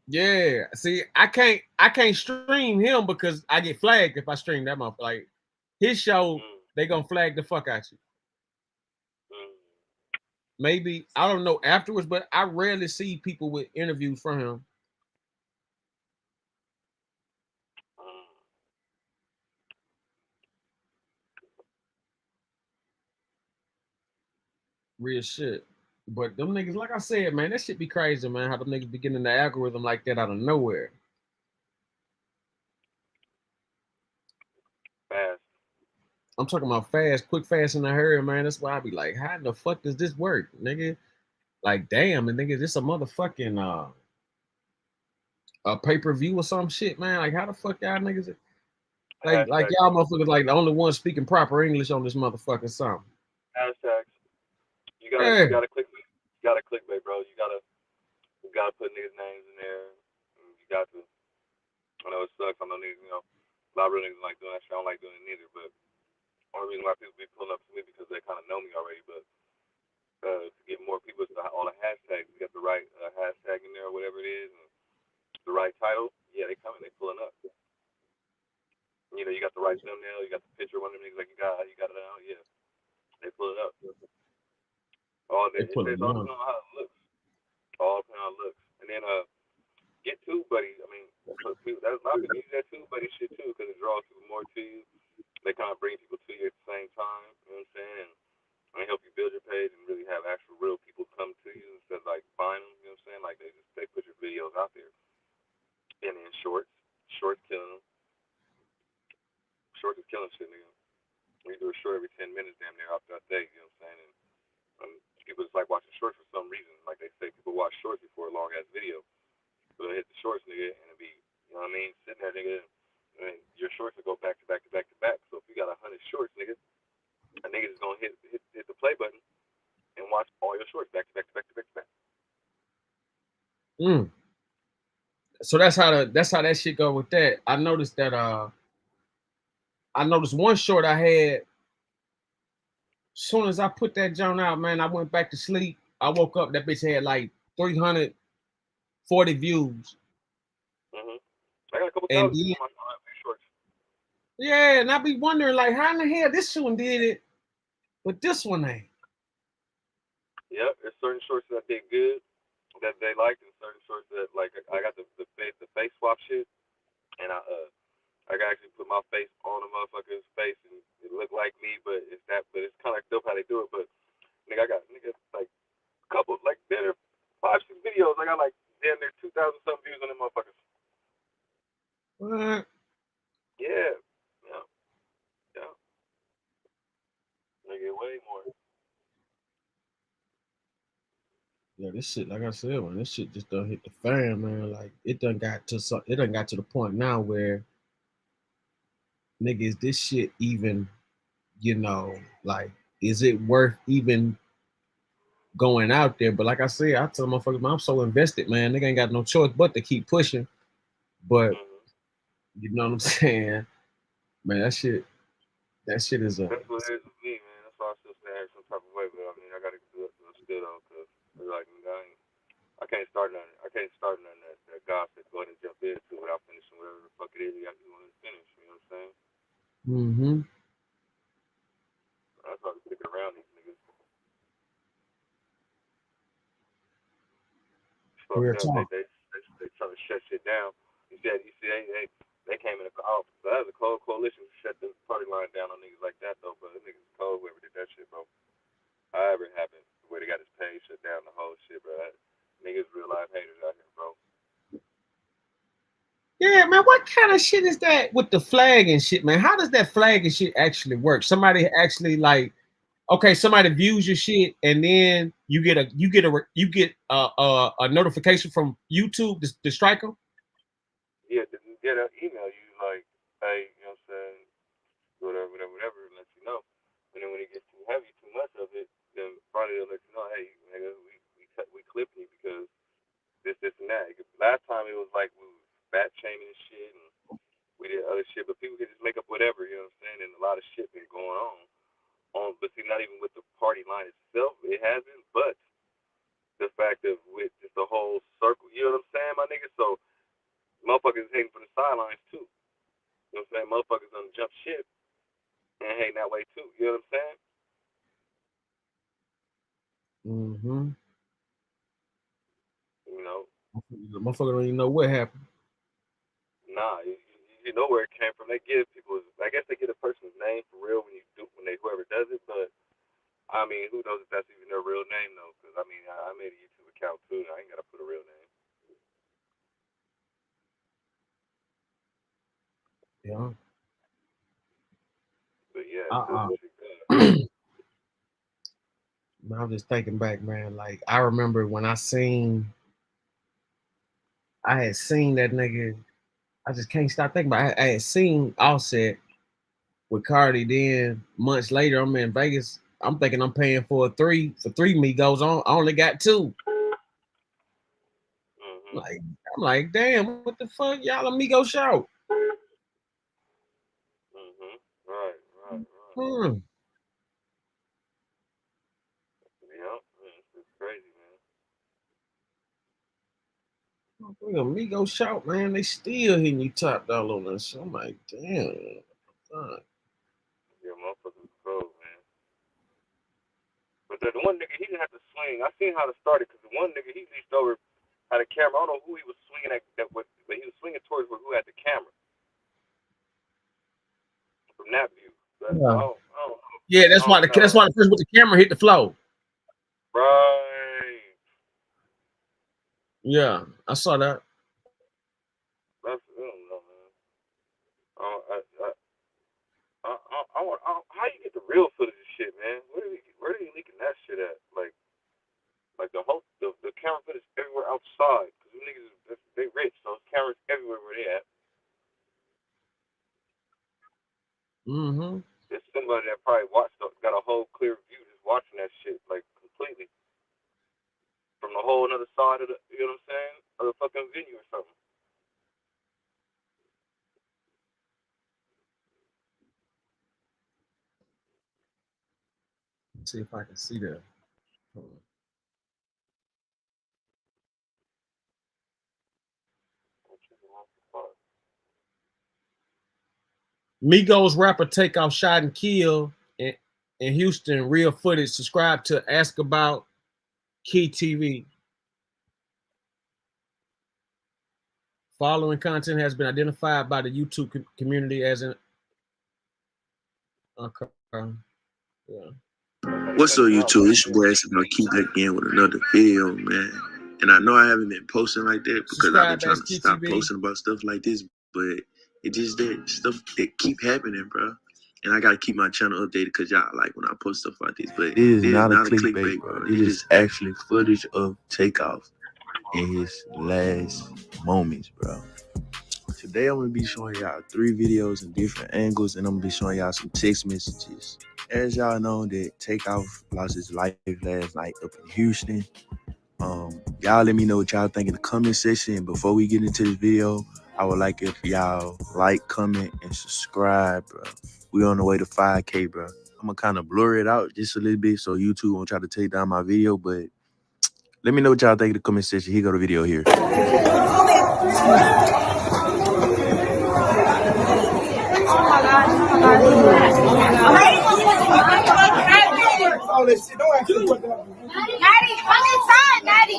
Yeah. See, I can't stream him because I get flagged if I stream that motherfucker. Like his show, they gonna flag the fuck out you. Maybe, I don't know afterwards, but I rarely see people with interviews from him. Real shit. But them niggas, like I said, man, that shit be crazy, man. How them niggas be getting in the algorithm like that out of nowhere. Fast. I'm talking about fast, quick, fast, in a hurry, man. That's why I be like, how the fuck does this work, nigga? Like, damn, and nigga, this a motherfucking a pay-per-view or some shit, man. Like, how the fuck y'all niggas like y'all motherfuckers like the only one speaking proper English on this motherfucking song. Hashtags. You gotta clickbait, bro. You gotta put niggas' names in there. You got to. I know it sucks. I know niggas, you know, a lot of real niggas like doing that shit. I don't like doing it neither, but only reason why people be pulling up to me because they kind of know me already. But to get more people to all the hashtags, you got the right hashtag in there or whatever it is, and the right title. Yeah, they coming. They pulling up. You know, you got the right thumbnail. You got the picture of one of them niggas like you got it out. Yeah, they pull it up. All that. It's all depending on how it looks. All depending on how it looks. And then get TubeBuddy. I mean, that's not gonna use that TubeBuddy shit too because it draws people more to you. They kind of bring people to you at the same time. You know what I'm saying? And they help you build your page and really have actual real people come to you instead of like buying them. You know what I'm saying? Like they put your videos out there. And then shorts killing them. Shorts is killing shit, nigga. We do a short every 10 minutes damn near after that day. You know what I'm saying? And people just like watching shorts for some reason. Like they say, people watch shorts before a long ass video. So they hit the shorts, nigga, and it be, you know what I mean, sitting there, nigga. I mean, your shorts will go back to back to back to back. So if you got 100 shorts, nigga, a nigga is gonna hit the play button and watch all your shorts back to back to back to back to back. So that's how that shit go with that. I noticed one short I had. As soon as I put that joint out, man, I went back to sleep. I woke up, that bitch had like 340 views. I got a couple thousand on my shorts. Yeah, and I be wondering, like, how in the hell this one did it, but this one ain't. Yep, there's certain shorts that did good, that they liked, and certain shorts that, like, I got the face swap shit, and I can actually put my face on a motherfucker's face, and it look like me, but it's kind of dope how they do it. But nigga, I got like a couple, like better 5-6 videos. I got like damn near 2,000 something views on them motherfuckers. What? Yeah. Nigga, way more. Yeah, this shit, like I said, man, this shit just done hit the fan, man. Like it done got to the point now where nigga, is this shit even, like, is it worth even going out there? But like I said, I tell motherfuckers, man, I'm so invested, man. Nigga ain't got no choice but to keep pushing. But you know what I'm saying? Man, that shit is a That's what it is with me, man. That's why I still stay some type of way. But I mean, I gotta do it still though, cause like I can't start nothing. I can't start nothing that God said go ahead and jump into without finishing whatever the fuck it is you want to finish. You know what I'm saying? Mm-hmm. That's why I stick around these niggas. Real Fucked up. talk. They trying to shut shit down. You see, they came in that was a cold coalition to shut the party line down on niggas like that though. But the niggas cold whoever did that shit, bro. However it happened, where they got his page shut down, the whole shit, bro. Niggas real life haters out here, bro. Yeah, man, what kind of shit is that with the flag and shit, man? How does that flag and shit actually work? Somebody actually somebody views your shit and then you get a notification from YouTube to strike them? Yeah, they'll email you like, hey, you know what I'm saying, whatever, and let you know. And then when it gets too heavy, too much of it, then probably they'll let you know, hey, nigga, we clipped you because this, and that. Last time it was like we was fat shaming and shit, and we did other shit, but people can just make up whatever, you know what I'm saying? And a lot of shit been going on. But see, not even with the party line itself, it hasn't, but the fact of with just the whole circle, you know what I'm saying, my nigga? So motherfuckers hating from the sidelines too. You know what I'm saying? Motherfuckers on the jump ship and hating that way too. You know what I'm saying? Mm-hmm. You know? The motherfucker don't even know what happened. Nah, you know where it came from. They give people, I guess they get a person's name for real when whoever does it, but I mean, who knows if that's even their real name though? Because I mean, I made a YouTube account too, and I ain't gotta put a real name. Yeah. But yeah, I'm just thinking back, man. Like I remember when I had seen that nigga. I just can't stop thinking about it. I had seen Offset with Cardi. Then months later, I'm in Vegas. I'm thinking I'm paying for three Migos. I only got 2. Mm-hmm. I'm like, damn, what the fuck, y'all Amigo show? Mm-hmm. Right. Yeah, it's crazy, man. Amigo shout, man. They still hitting you top dollar on that shit. I'm like, damn. Fuck. Yeah, motherfuckers cold, man. But the one nigga, he didn't have to swing. I seen how to start it because the one nigga, he leased over, had a camera. I don't know who he was swinging at, but he was swinging towards who had the camera. From that view. But Yeah, that's why the person with the camera hit the floor. Right. Yeah, I saw that. That's, I don't know, man. How you get the real footage of shit, man? Where are you leaking that shit at? Like the whole the camera footage everywhere outside because them niggas they rich, so there's cameras everywhere where they at. Mm-hmm. There's somebody that probably got a whole clear view just watching that shit like completely from the whole other side of the, you know what I'm saying, of the fucking venue or something. Let's see if I can see that. Migos rapper Takeoff shot and killed in Houston. Real footage. Subscribe to Ask About Key TV. Following content has been identified by the YouTube community as an yeah. What's up, YouTube? It's your boy Ask About Key back again with another video, man. And I know I haven't been posting like that because I've been trying to stop posting about stuff like this, but it just that stuff that keep happening, bro. And I gotta keep my channel updated because y'all like when I post stuff like this. But It is not a clickbait, bro. It is actually footage of Takeoff in his last moments, bro. Today I'm gonna be showing y'all 3 videos in different angles, and I'm gonna be showing y'all some text messages. As y'all know, that Takeoff lost his life last night up in Houston. Y'all let me know what y'all think in the comment section. And before we get into this video, I would like if y'all like, comment, and subscribe, bro. We on the way to 5K, bro. I'm gonna kind of blur it out just a little bit so YouTube won't try to take down my video, but let me know what y'all think in the comment section. Here go the video here. All this shit, don't actually put that up. Natty, come inside, Natty.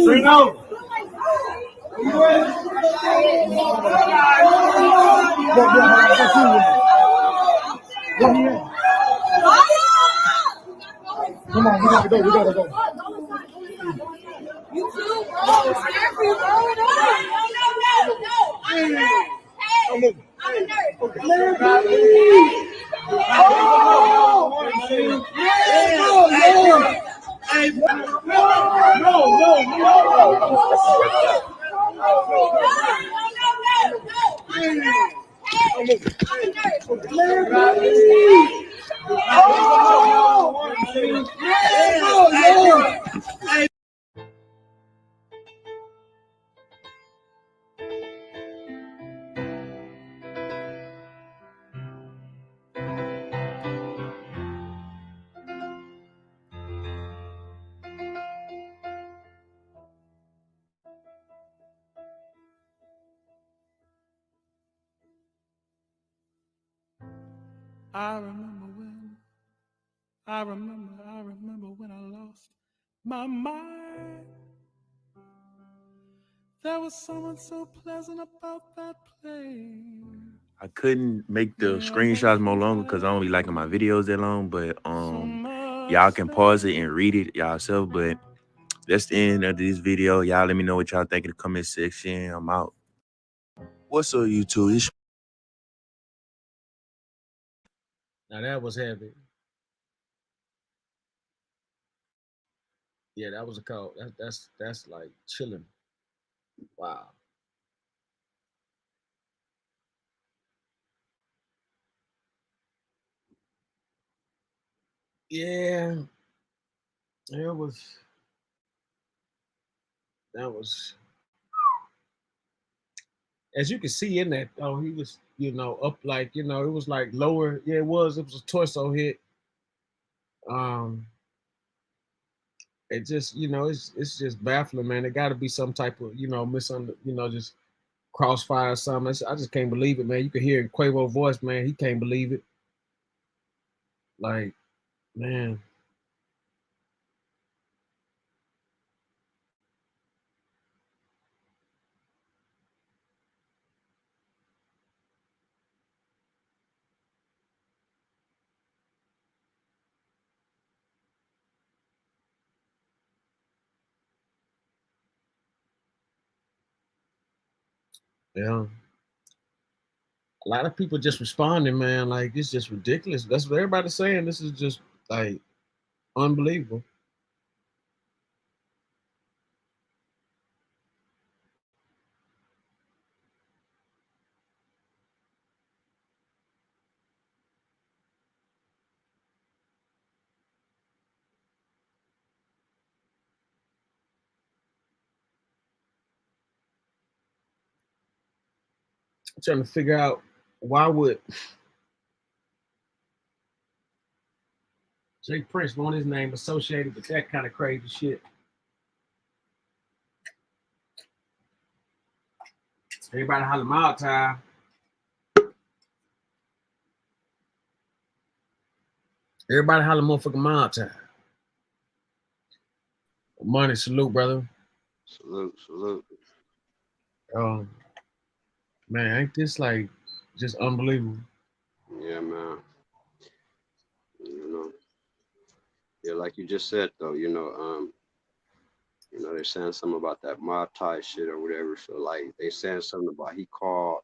Bring over. Come on, we gotta go, we gotta go. You too, bro. I'm a I remember when I lost my mind. There was someone so pleasant about that place. I couldn't make the screenshots more longer because I don't be liking my videos that long, but y'all can pause it and read it yourself. But that's the end of this video. Y'all let me know what y'all think in the comment section. I'm out. What's up, YouTube? It's Now that was heavy. Yeah, that was a call. That's like chilling. Wow. Yeah. That was as you can see in that though, he was, up like, it was like lower. Yeah, it was a torso hit. It just, it's just baffling, man. It got to be some type of, just crossfire or something. I just can't believe it, man. You can hear in Quavo's voice, man. He can't believe it. Like, man. Yeah. A lot of people just responding, man. Like, it's just ridiculous. That's what everybody's saying. This is just like unbelievable. I'm trying to figure out why would Jay Prince want his name associated with that kind of crazy shit. Everybody holler Mild Time. Everybody holler motherfucking Mild Time. Money, salute, brother. Salute. Man, ain't this like just unbelievable? Yeah, man. Yeah, like you just said though, You know, they're saying something about that mob tie shit or whatever. So like they saying something about he called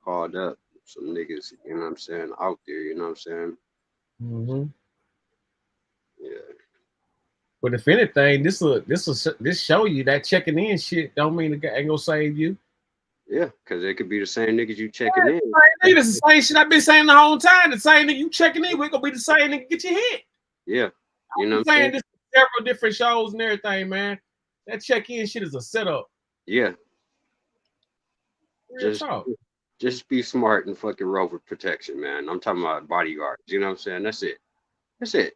up some niggas, you know what I'm saying, out there, you know what I'm saying? Mm-hmm. Yeah. But if anything, this show you that checking in shit don't mean the guy ain't gonna save you. Yeah, because it could be the same niggas you checking in. It's the same shit I've been saying the whole time. The same nigga you checking in, we're gonna be the same nigga get you hit. Yeah. You know I'm what I'm saying? this several different shows and everything, man. That check-in shit is a setup. Yeah. Real talk. Just be smart and fucking roll with protection, man. I'm talking about bodyguards. You know what I'm saying? That's it. That's it.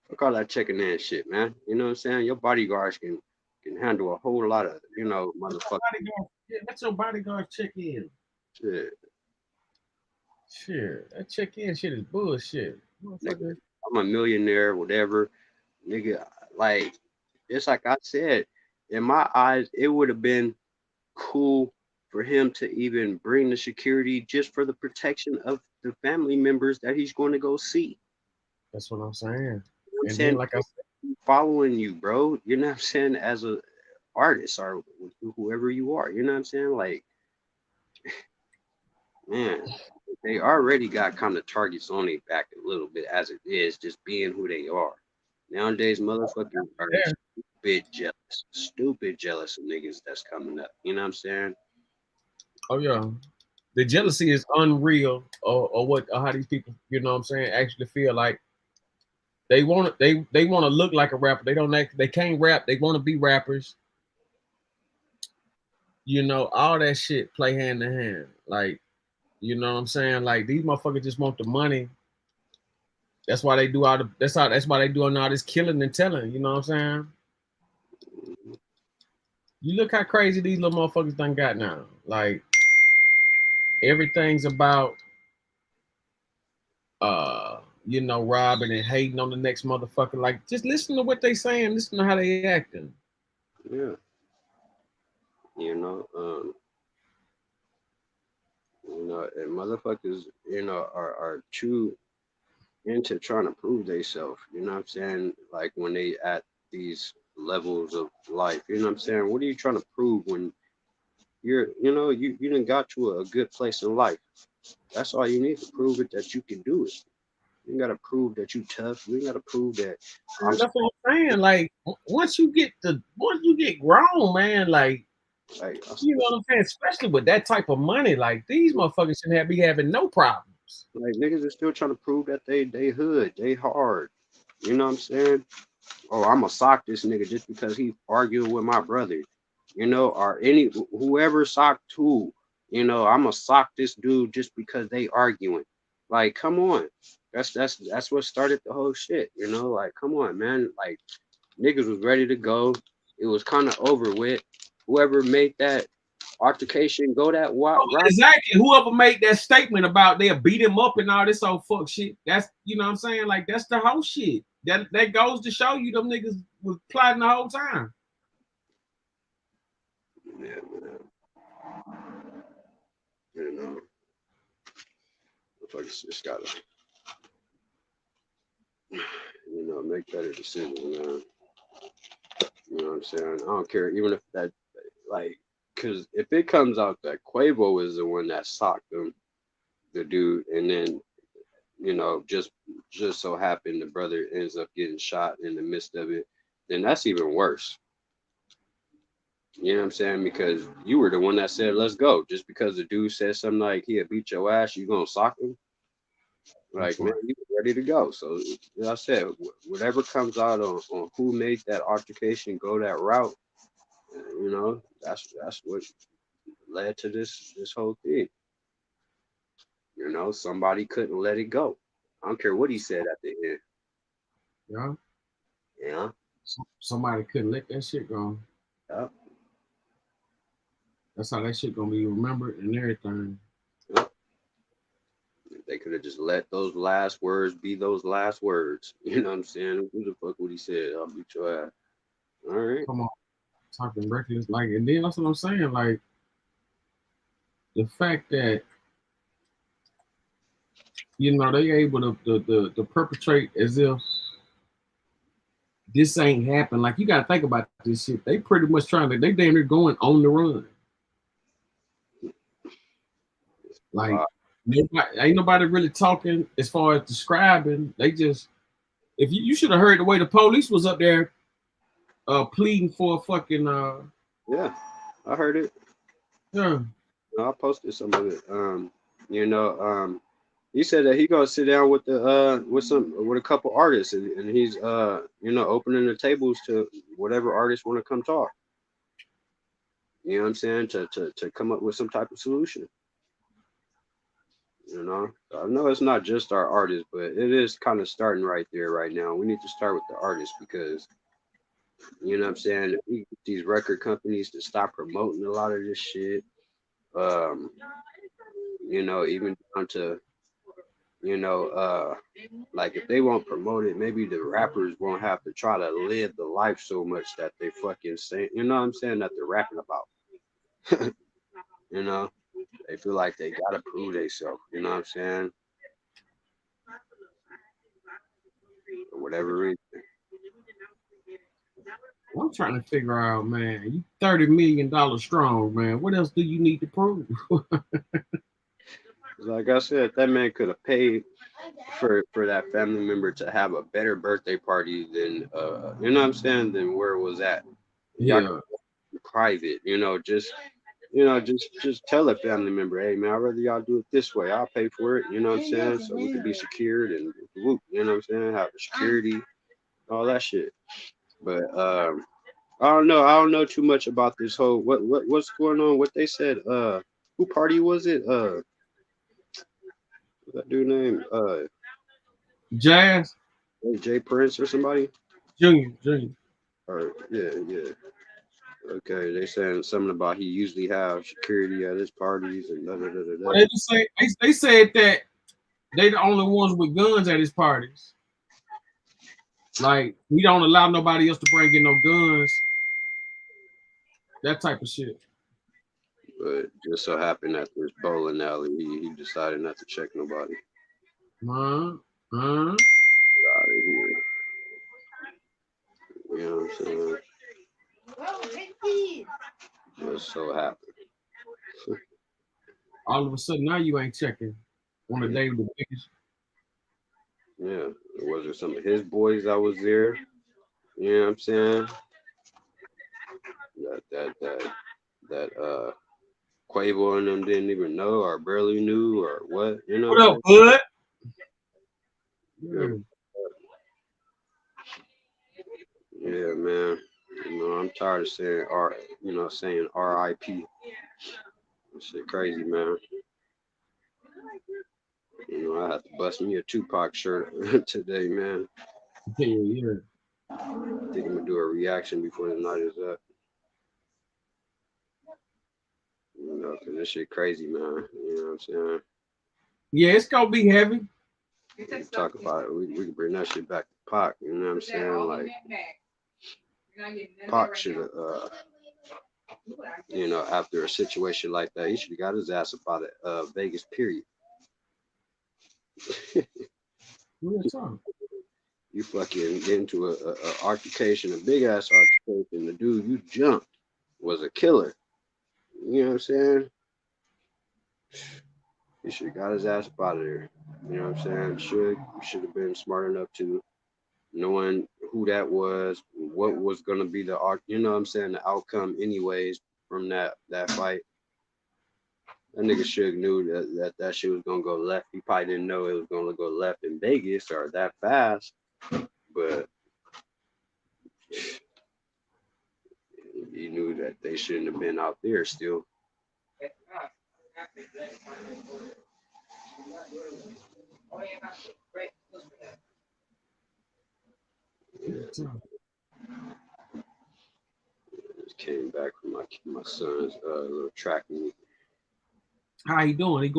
Fuck all that checking in shit, man. You know what I'm saying? Your bodyguards can handle a whole lot of, you know, motherfuckers. Let your bodyguard check in. Shit. Shit. That check-in shit is bullshit. Nigga, I'm a millionaire, whatever. Nigga, like, it's like I said, in my eyes, it would have been cool for him to even bring the security just for the protection of the family members that he's going to go see. That's what I'm saying. You know what I'm And saying? then, like I said, following you, bro. You know what I'm saying? As a artist or whoever you are, you know what I'm saying? Like, man, they already got kind of targets on their back a little bit as it is, just being who they are. Nowadays, motherfuckers are stupid jealous of niggas that's coming up. You know what I'm saying? oh yeah, the jealousy is unreal, or how these people, you know what I'm saying, actually feel like they want to look like a rapper. They can't rap. They want to be rappers. You know, all that shit play hand in hand. Like, you know what I'm saying? Like, these motherfuckers just want the money. That's why they do that's why they doing all this killing and telling. You know what I'm saying? You look how crazy these little motherfuckers done got now. Like, everything's about you know, robbing and hating on the next motherfucker. Like, just listen to what they saying, listen to how they acting. Yeah. You know, and motherfuckers, you know, are too into trying to prove themselves. You know what I'm saying? Like when they at these levels of life, you know what I'm saying? What are you trying to prove when you're, you know, you done got to a good place in life? That's all you need to prove it that you can do it. You gotta prove that you tough. You gotta prove that. That's what I'm saying. Like, once you get grown, man, like you know what I'm saying? Especially with that type of money, like these motherfuckers shouldn't be having no problems. Like niggas are still trying to prove that they hood, they hard. You know what I'm saying? Oh, I'm gonna sock this nigga just because he arguing with my brother. You know, or whoever socked who. You know, I'm gonna sock this dude just because they arguing. Like, come on. That's what started the whole shit. You know, like, come on, man. Like, niggas was ready to go. It was kind of over with. Whoever made that altercation go that route. Exactly. Whoever made that statement about they'll beat him up and all this old fuck shit. That's, you know what I'm saying? Like, that's the whole shit. That goes to show you them niggas was plotting the whole time. Yeah, man. You know, motherfuckers just gotta, you know, make better decisions, man. You know what I'm saying? I don't care, even if that, like, because if it comes out that Quavo is the one that socked him, the dude, and then, you know, just so happened the brother ends up getting shot in the midst of it, then that's even worse. You know what I'm saying? Because you were the one that said, let's go. Just because the dude said something like he'll beat your ass, you gonna sock him? Like, man, you were ready to go. So, as I said, whatever comes out on who made that altercation go that route, you know, that's what led to this whole thing. You know, somebody couldn't let it go. I don't care what he said at the end. Yeah. Yeah. Somebody couldn't let that shit go. Yeah. That's how that shit gonna be remembered and everything. Yeah. They could have just let those last words be those last words. You know what I'm saying? Who the fuck would he say? I'll beat your ass. All right. Come on. Talking reckless. Like, and then that's what I'm saying. Like, the fact that, you know, they able to perpetrate as if this ain't happened. Like, you gotta think about this shit. They pretty much trying to, they damn near going on the run. Like, ain't nobody really talking as far as describing. They just, if you should have heard the way the police was up there pleading for a fucking Yeah, I heard it. Yeah. I posted some of it. He said that he gonna sit down with the with a couple artists, and he's opening the tables to whatever artists want to come talk. You know what I'm saying? To come up with some type of solution. You know, I know it's not just our artists, but it is kind of starting right there right now. We need to start with the artists because, you know what I'm saying, if we get these record companies to stop promoting a lot of this shit, even down to, like if they won't promote it, maybe the rappers won't have to try to live the life so much that they fucking say, you know what I'm saying, that they're rapping about. You know, they feel like they gotta prove themselves, you know what I'm saying? For whatever reason. I'm trying to figure out, man, you $30 million strong, man. What else do you need to prove? Like I said, that man could have paid for that family member to have a better birthday party than you know what I'm saying, than where it was at. Yeah. Private, just tell a family member, hey man, I'd rather y'all do it this way. I'll pay for it, you know what I'm saying? So we could be secured and you know what I'm saying, have the security, all that shit. But I don't know too much about this whole what's going on, what they said. Who party was it? What's that dude name? Jazz? Jay Prince or somebody? Junior. Or yeah. Okay, they saying something about he usually have security at his parties and da. Well, they said that they the only ones with guns at his parties. Like, we don't allow nobody else to bring in no guns. That type of shit. But just so happened at this bowling alley, he decided not to check nobody. Get out of here. You know what I'm saying? Just so happened. All of a sudden, now you ain't checking on the day of the biggest. Yeah, was there some of his boys that was there? You know what I'm saying? That Quavo and them didn't even know or barely knew or what? You know what up, bud? Yeah, man. I'm tired of saying saying R.I.P. Shit crazy, man. I had to bust me a Tupac shirt today, man. Yeah. I think I'm gonna do a reaction before the night is up. Cause this shit crazy, man. You know what I'm saying? Yeah, it's gonna be heavy. We can talk about it. We can bring that shit back to Pac. You know what I'm saying? Like, Pac should have, after a situation like that, he should have got his ass up out of Vegas, period. You fucking get into a altercation, a big ass altercation. The dude you jumped was a killer. You know what I'm saying? He should have got his ass up out of there. You know what I'm saying? Should have been smart enough to knowing who that was, what was gonna be the the outcome anyways from that fight. That nigga Suge knew that shit was gonna go left. He probably didn't know it was gonna go left in Vegas or that fast, but he knew that they shouldn't have been out there still. Just came back from my son's little track meet. How he doing? Is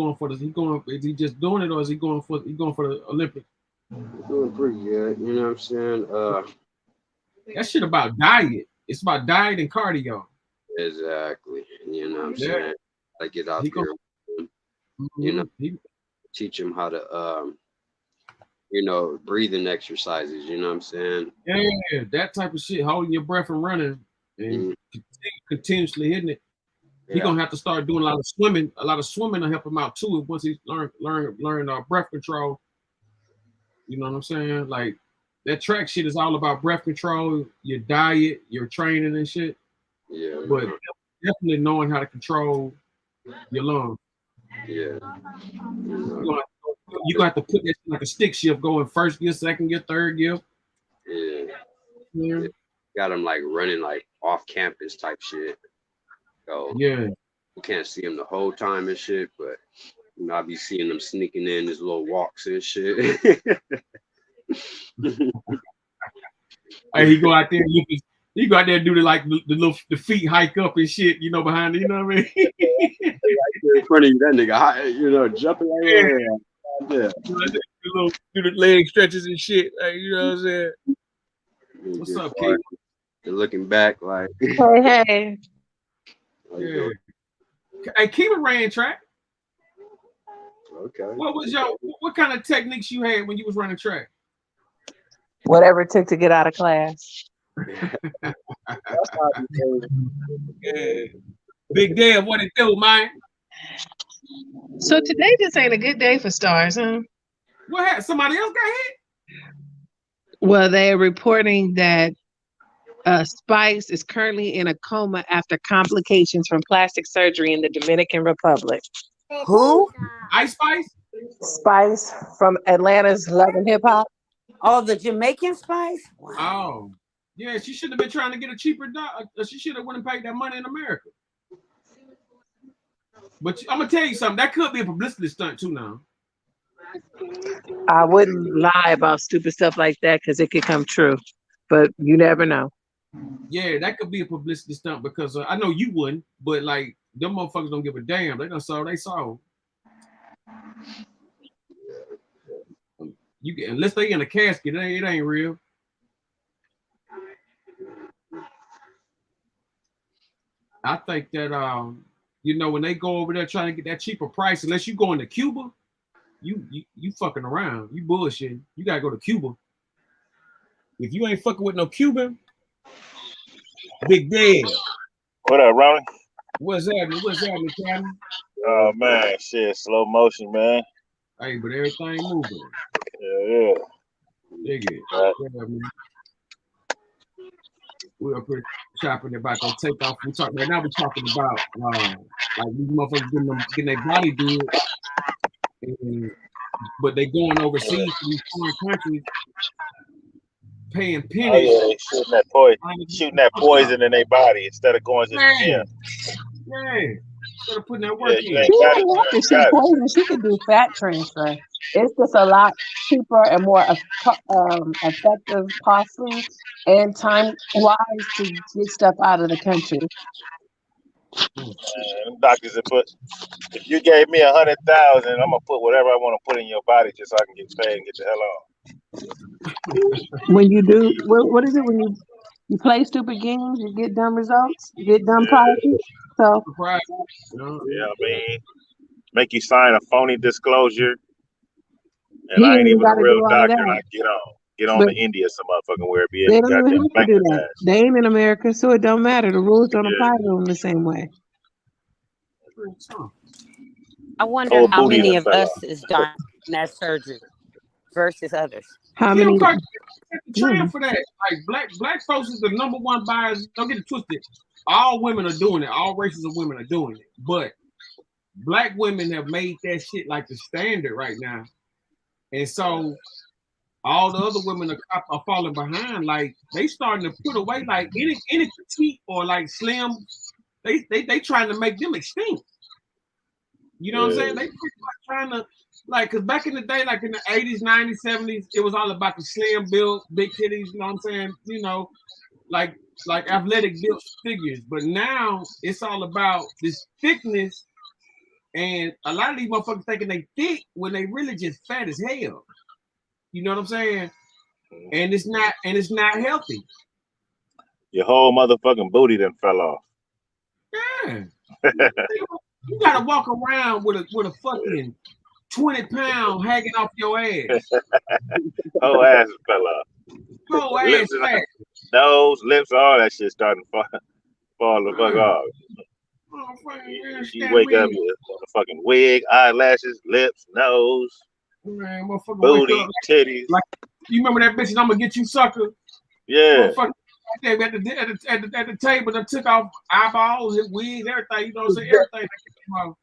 he just doing it, or is he going for the Olympics? He's doing pretty good, you know what I'm saying? That shit about diet. It's about diet and cardio. Exactly. You know what I'm saying? I get out there, teach him how to you know, breathing exercises. You know what I'm saying? Yeah, that type of shit, holding your breath and running and continuously hitting it. He's gonna have to start doing a lot of swimming. A lot of swimming to help him out too. Once he learn breath control. You know what I'm saying? Like that track shit is all about breath control, your diet, your training and shit. Yeah. But definitely knowing how to control your lungs. Yeah. You're gonna have to put this like a stick shift going first gear, second gear, third gear. Yeah. Got him like running like off campus type shit. So yeah, you can't see him the whole time and shit, but you know, I be seeing them sneaking in his little walks and shit. Hey, he go out there and he go out there and do the feet hike up and shit, you know, behind it, you know what I mean? Right in front of you, that nigga, you know, jumping like that. Do the leg stretches and shit, like, you know what I'm saying? What's up, Kate? You're looking back like, hey. Yeah. Hey, Kiva ran track. Okay. What kind of techniques you had when you was running track? Whatever it took to get out of class. Yeah. Big Dave, what it do, man? So today just ain't a good day for stars, huh? What happened? Somebody else got hit? Well, they're reporting that Spice is currently in a coma after complications from plastic surgery in the Dominican Republic. Who? Ice Spice? Spice from Atlanta's Love and Hip Hop. Oh, the Jamaican Spice? Wow. Oh. Yeah, she should have been trying to get a cheaper she should have went and paid that money in America. But I'm gonna tell you something, that could be a publicity stunt too now. I wouldn't lie about stupid stuff like that because it could come true, but you never know. Yeah, that could be a publicity stunt because I know you wouldn't, but like them motherfuckers don't give a damn. They done saw they saw. You get unless they in a casket, it ain't real. I think that you know, when they go over there trying to get that cheaper price, unless you going to Cuba, you fucking around. You bullshit. You gotta go to Cuba. If you ain't fucking with no Cuban, Big Dave. What up, Ronnie? What's happening? What's happening, Captain? Oh man, shit, slow motion, man. Hey, but everything moving. Yeah. Dig it. Right. Yeah, man. We were pretty chopping about that takeoff. We're talking about like these motherfuckers getting their body good, but they going overseas to these foreign countries, paying pennies. Oh, yeah, they shooting that poison in their body instead of going to the gym. Yeah. Instead of putting that work in. She don't have to shoot poison. She can do fat transfer. It's just a lot cheaper and more effective, costly, and time-wise to get stuff out of the country. Them doctors have put, if you gave me 100,000, I'm gonna put whatever I want to put in your body just so I can get paid and get the hell on. When you do, what is it when you play stupid games, you get dumb results, you get dumb prizes. So Yeah, I mean, make you sign a phony disclosure, and I ain't even a real doctor, and I get on to India, some motherfucking where it be. They don't even have to do that. They ain't in America, so it don't matter. The rules don't apply to them the same way. I wonder how many of us is done that surgery versus others. How many? Train for that. Like black folks is the number one buyers. Don't get it twisted. All women are doing it. All races of women are doing it. But black women have made that shit like the standard right now. And so all the other women are falling behind. Like they starting to put away like any petite or like slim. They trying to make them extinct. You know what I'm saying? They pretty much trying to because back in the day, like in the 80s, 90s, 70s, it was all about the slim build, big titties. You know what I'm saying? You know, like athletic built figures. But now it's all about this thickness, and a lot of these motherfuckers thinking they thick when they really just fat as hell. You know what I'm saying? And it's not healthy. Your whole motherfucking booty done fell off. Yeah. You gotta walk around with a fucking 20 pounds hanging off your ass. Whole ass fell off. Whole ass Lips, fat. nose, lips, all that shit starting to fall the fuck off. You wake up with a fucking wig, eyelashes, lips, nose, man, motherfucker booty, wake up titties. like you remember that bitch? I'm gonna get you, sucker. Yeah. Motherfucker at the table, that took off eyeballs and wigs, everything. You know what I'm saying? Everything that came out.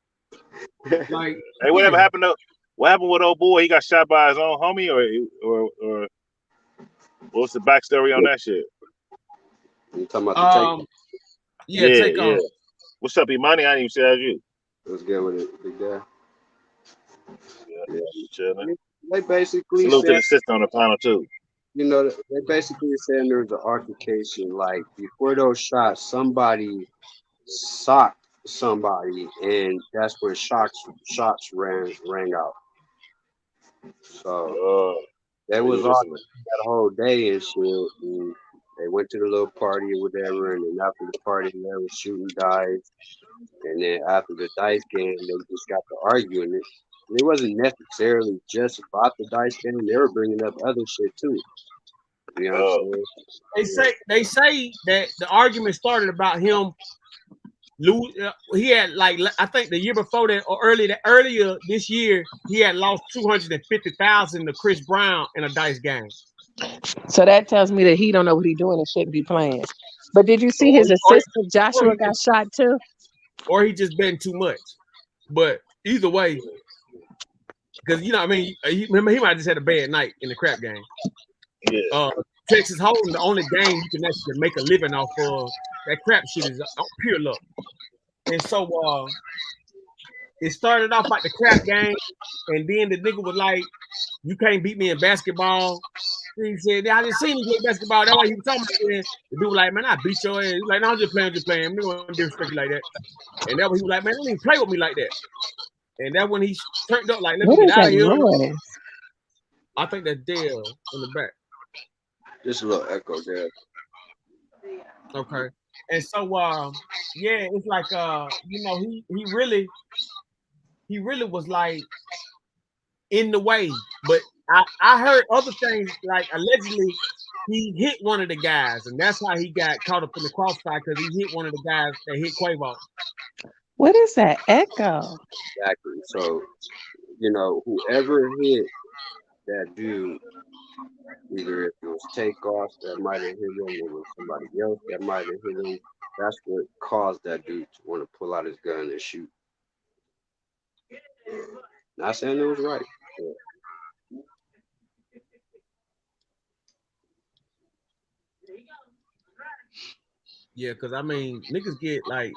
Like, hey, whatever happened to what happened with old boy? He got shot by his own homie, or what's the backstory on that shit? You talking about the take yeah. What's up, Imani? I didn't even say that you. What's good with it, big guy? Yeah, chilling. They basically salute to said, the sister on the panel too. You know, they basically saying there was an altercation. Like before those shots, somebody socked somebody, and that's when shots rang out. So they was on that whole day and shit. And they went to the little party or whatever, and then after the party, they were shooting dice. And then after the dice game, they just got to arguing. It wasn't necessarily just about the dice game. They were bringing up other shit too. You know what I'm saying? They say that the argument started about him lose. He had like I think the year before that or earlier this year he had lost $250,000 to Chris Brown in a dice game. So that tells me that he don't know what he's doing and shouldn't be playing. But did you see his assistant Joshua got shot too? Or he just betting too much. But either way, because you know, I mean, he might have just had a bad night in the crap game. Yeah. Texas Hold'em, the only game you can actually make a living off of. That crap shit is pure luck. And so it started off like the crap game, and then the nigga was like, "You can't beat me in basketball." He said, "I just seen you play basketball." That's why he was talking about it. The dude was like, "Man, I beat your ass." He was like, "No, I'm just playing. I'm not gonna disrespect you like that." And that was he was like, "Man, don't even play with me like that." And that when he turned up, like, "Let me get out of here." Noise? I think that's Dale in the back. Just a little echo there. Okay. And so yeah, it's like you know, he really was like in the way. But I heard other things, like allegedly he hit one of the guys, and that's how he got caught up in the crossfire, because he hit one of the guys that hit Quavo. What is that echo? Exactly. So, you know, whoever hit that dude, either if it was Takeoff that might have hit him, or it was somebody else that might have hit him, that's what caused that dude to want to pull out his gun and shoot. Not saying it was right. Yeah, because I mean, niggas get like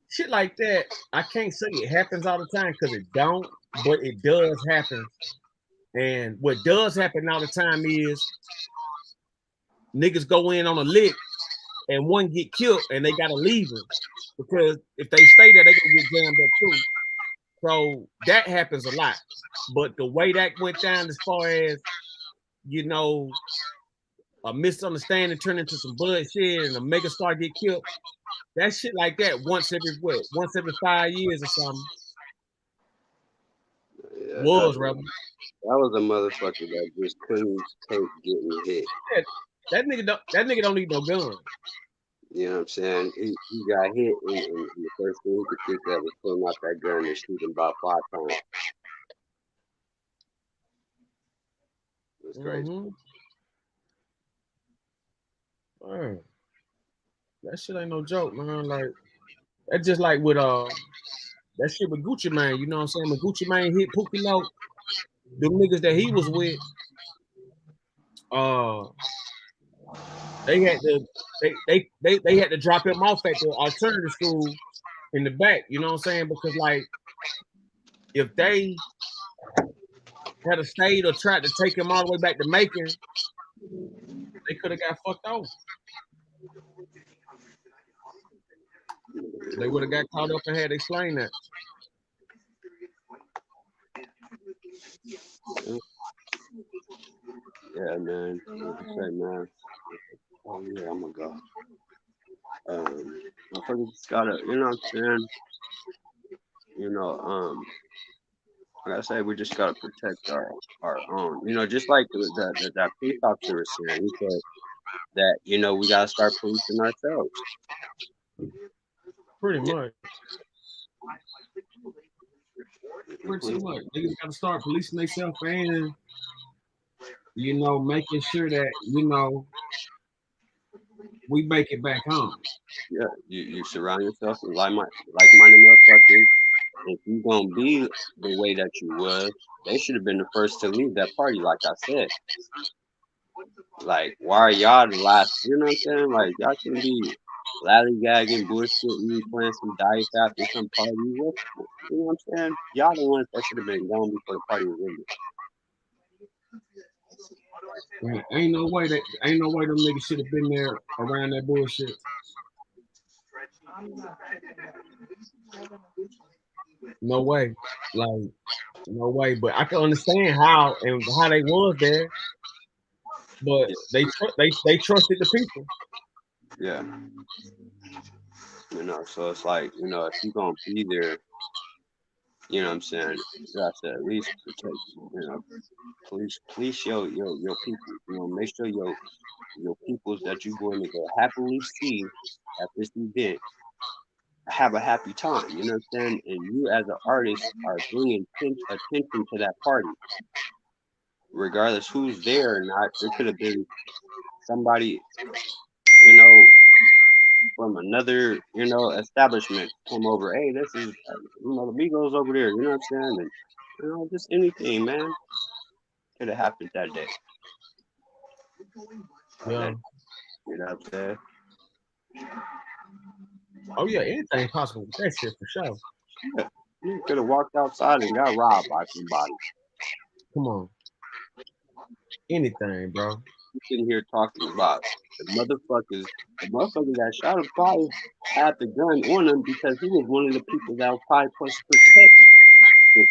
shit like that. I can't say it happens all the time because it don't, but it does happen. And what does happen all the time is niggas go in on a lick and one get killed and they gotta leave him, because if they stay there, they gonna get jammed up too. So that happens a lot. But the way that went down, as far as, you know, a misunderstanding turned into some bloodshed and a megastar get killed, that shit like that once every 5 years or something. Yeah, Rather. That was a motherfucker that just couldn't take getting hit. Yeah, that nigga don't need no gun. You know what I'm saying? He got hit, and the first thing he could think of was pulling out that gun and shooting about 5 times. It's crazy. Man, that shit ain't no joke, man. Like, that's just like with that shit with Gucci Mane. You know what I'm saying? When Gucci Mane hit Pookie Loc, the niggas that he was with, they had to drop him off at the alternative school in the back. You know what I'm saying? Because like, if they had stayed or tried to take him all the way back to Macon, they could have got fucked over. They would have got caught up and had to explain that. Yeah, man. Like I said, man. Oh yeah, I'm gonna go. I just gotta, you know what I'm saying? You know, Like I said, we just gotta protect our own. You know, just like that police officer was saying, he said that we gotta start policing ourselves. Pretty much. Pretty much. Niggas gotta start policing themselves and making sure that we make it back home. Yeah, you surround yourself with like-minded motherfuckers. If you gonna be the way that you was, they should have been the first to leave that party. Like I said, like why are y'all the last? You know what I'm saying? Like y'all shouldn't be lollygagging, bullshitting, playing some dice after some party. You know what I'm saying? Y'all the ones that should have been gone before the party was ended. Man, ain't no way them niggas should have been there around that bullshit. No way. Like, no way. But I can understand how they was there. But they trusted the people. Yeah. So it's like, if you gonna be there, you know what I'm saying, you have to at least protect, police your people. Make sure your peoples that you're going to go happily see at this event have a happy time. You know what I'm saying? And you as an artist are bringing attention to that party. Regardless who's there or not, there could have been somebody, from another, establishment come over. Hey, this is, the Migos over there. You know what I'm saying? And, just anything, man, could have happened that day. Yeah. You know what I'm saying? Oh yeah, anything possible with that shit for sure. Yeah. You could have walked outside and got robbed by somebody. Come on. Anything, bro. You sitting here talking about the motherfuckers that shot him probably had the gun on him because he was one of the people that was probably supposed to protect this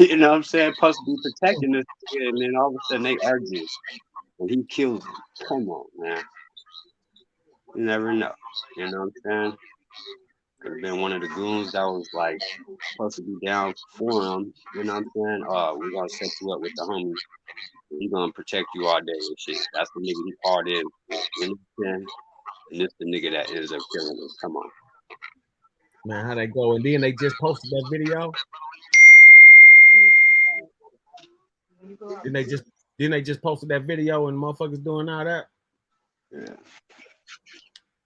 nigga. You know what I'm saying? Supposed to be protecting this nigga, and then all of a sudden they argue and he kills him. Come on, man. You never know. You know what I'm saying? Could have been one of the goons that was like supposed to be down for him. You know what I'm saying? We're gonna set you up with the homies. He's gonna protect you all day and shit. That's the nigga he called in. You know what I'm saying? And this the nigga that ends up killing him. Come on. Man, how they go? And then they just posted that video. Then they just posted that video and motherfuckers doing all that. Yeah.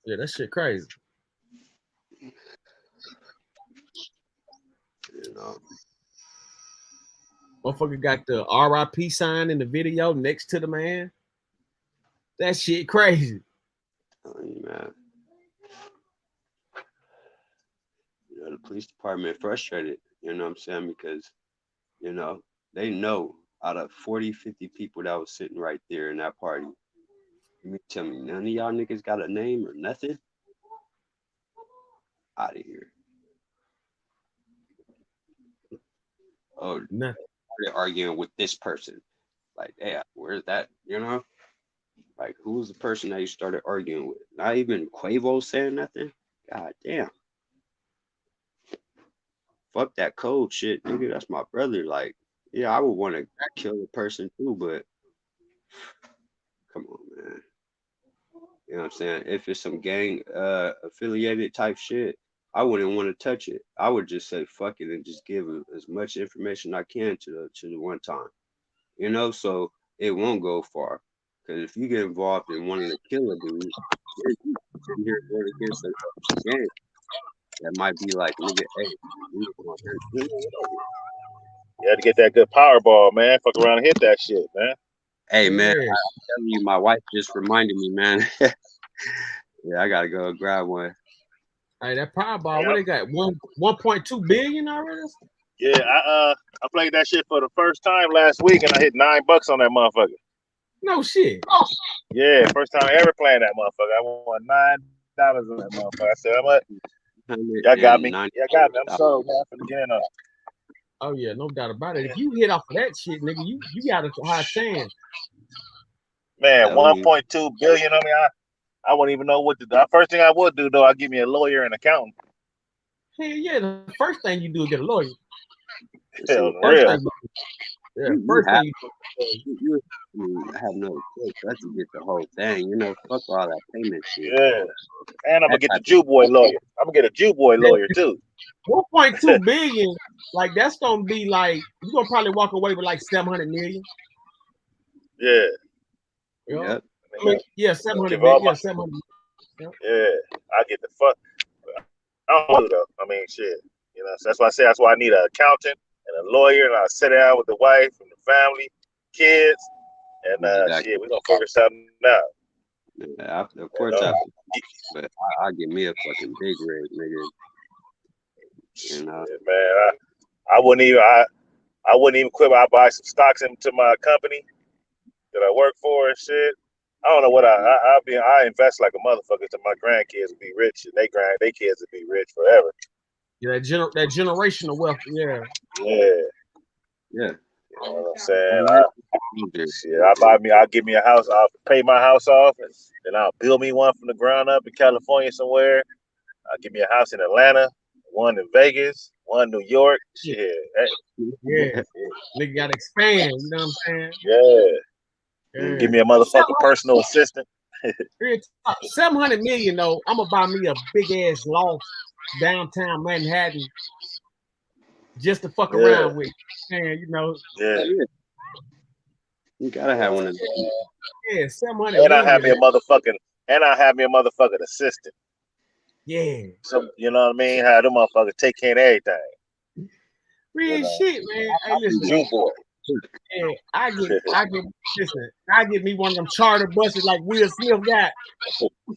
Yeah, that shit crazy. Motherfucker got the RIP sign in the video next to the man. That shit crazy. Man. The police department frustrated, you know what I'm saying? Because, they know out of 40, 50 people that was sitting right there in that party, you tell me none of y'all niggas got a name or nothing? Out of here. Oh, nothing. They're arguing with this person. Like, hey, where's that? Like, who was the person that you started arguing with? Not even Quavo saying nothing? God damn. Fuck that code shit, nigga. That's my brother. Like, yeah, I would want to kill a person too, but come on, man. You know what I'm saying? If it's some gang affiliated type shit, I wouldn't want to touch it. I would just say fuck it and just give as much information I can to the one time. So it won't go far. Because if you get involved in wanting to kill a dude, you're going against a gang that might be like, nigga, hey, you had to get that good Powerball, man. Fuck around and hit that shit, man. Hey, man, I'm telling you, my wife just reminded me, man. Yeah, I gotta go grab one. Hey, that Powerball, what they got? 1.2 billion already? Yeah, I played that shit for the first time last week, and I hit $9 on that motherfucker. No shit. Yeah, first time ever playing that motherfucker. I won $9 on that motherfucker. I said, how much? Y'all got me. Y'all got me. I'm sold, man. For the beginning of. Oh yeah, no doubt about it. If you hit off of that shit, nigga, you got a high chance. Man, 1.2 billion. I mean, I wouldn't even know what to do. The first thing I would do, though, I'd give me a lawyer and accountant. Hell yeah, the first thing you do is get a lawyer. On the real. First thing you have no choice but to get the whole thing. You know, fuck all that payment shit. Yeah. And I'm gonna get the Jew boy lawyer. I'm gonna get a Jew boy lawyer too. 1.2 billion, like that's gonna be like you're gonna probably walk away with like 700 million. Yeah. Yep. I mean, yeah, 700 Give all million. my- Yeah, 700. Yeah, I get the fuck. I don't know though. I mean, shit. You know, so that's why I say that's why I need an accountant and a lawyer, and I sit down with the wife and the family, kids, and shit, we're gonna figure something out. Yeah, of course, but I give me a fucking big rig, nigga. You know, Yeah, man, I wouldn't even quit. I buy some stocks into my company that I work for and shit. I don't know what I invest like a motherfucker to my grandkids will be rich and they kids will be rich forever. Yeah, that generational wealth. Yeah. Yeah. Yeah. You know what I'm saying? I'll give me a house, I'll pay my house off, and then I'll build me one from the ground up in California somewhere. I'll give me a house in Atlanta, one in Vegas, one in New York. Shit. Yeah. Nigga gotta expand, you know what I'm saying? Yeah. Give me a motherfucking personal assistant. 700 million though, I'm gonna buy me a big ass loft downtown Manhattan just to fuck around with. And you know, you gotta have one of those. Yeah, 700 And I have me million. a motherfucking assistant. Yeah. So you know what I mean? How them motherfuckers take care of everything. Real shit, man. Hey, listen. Jew boy. Yeah, I get me one of them charter buses like Will Smith got.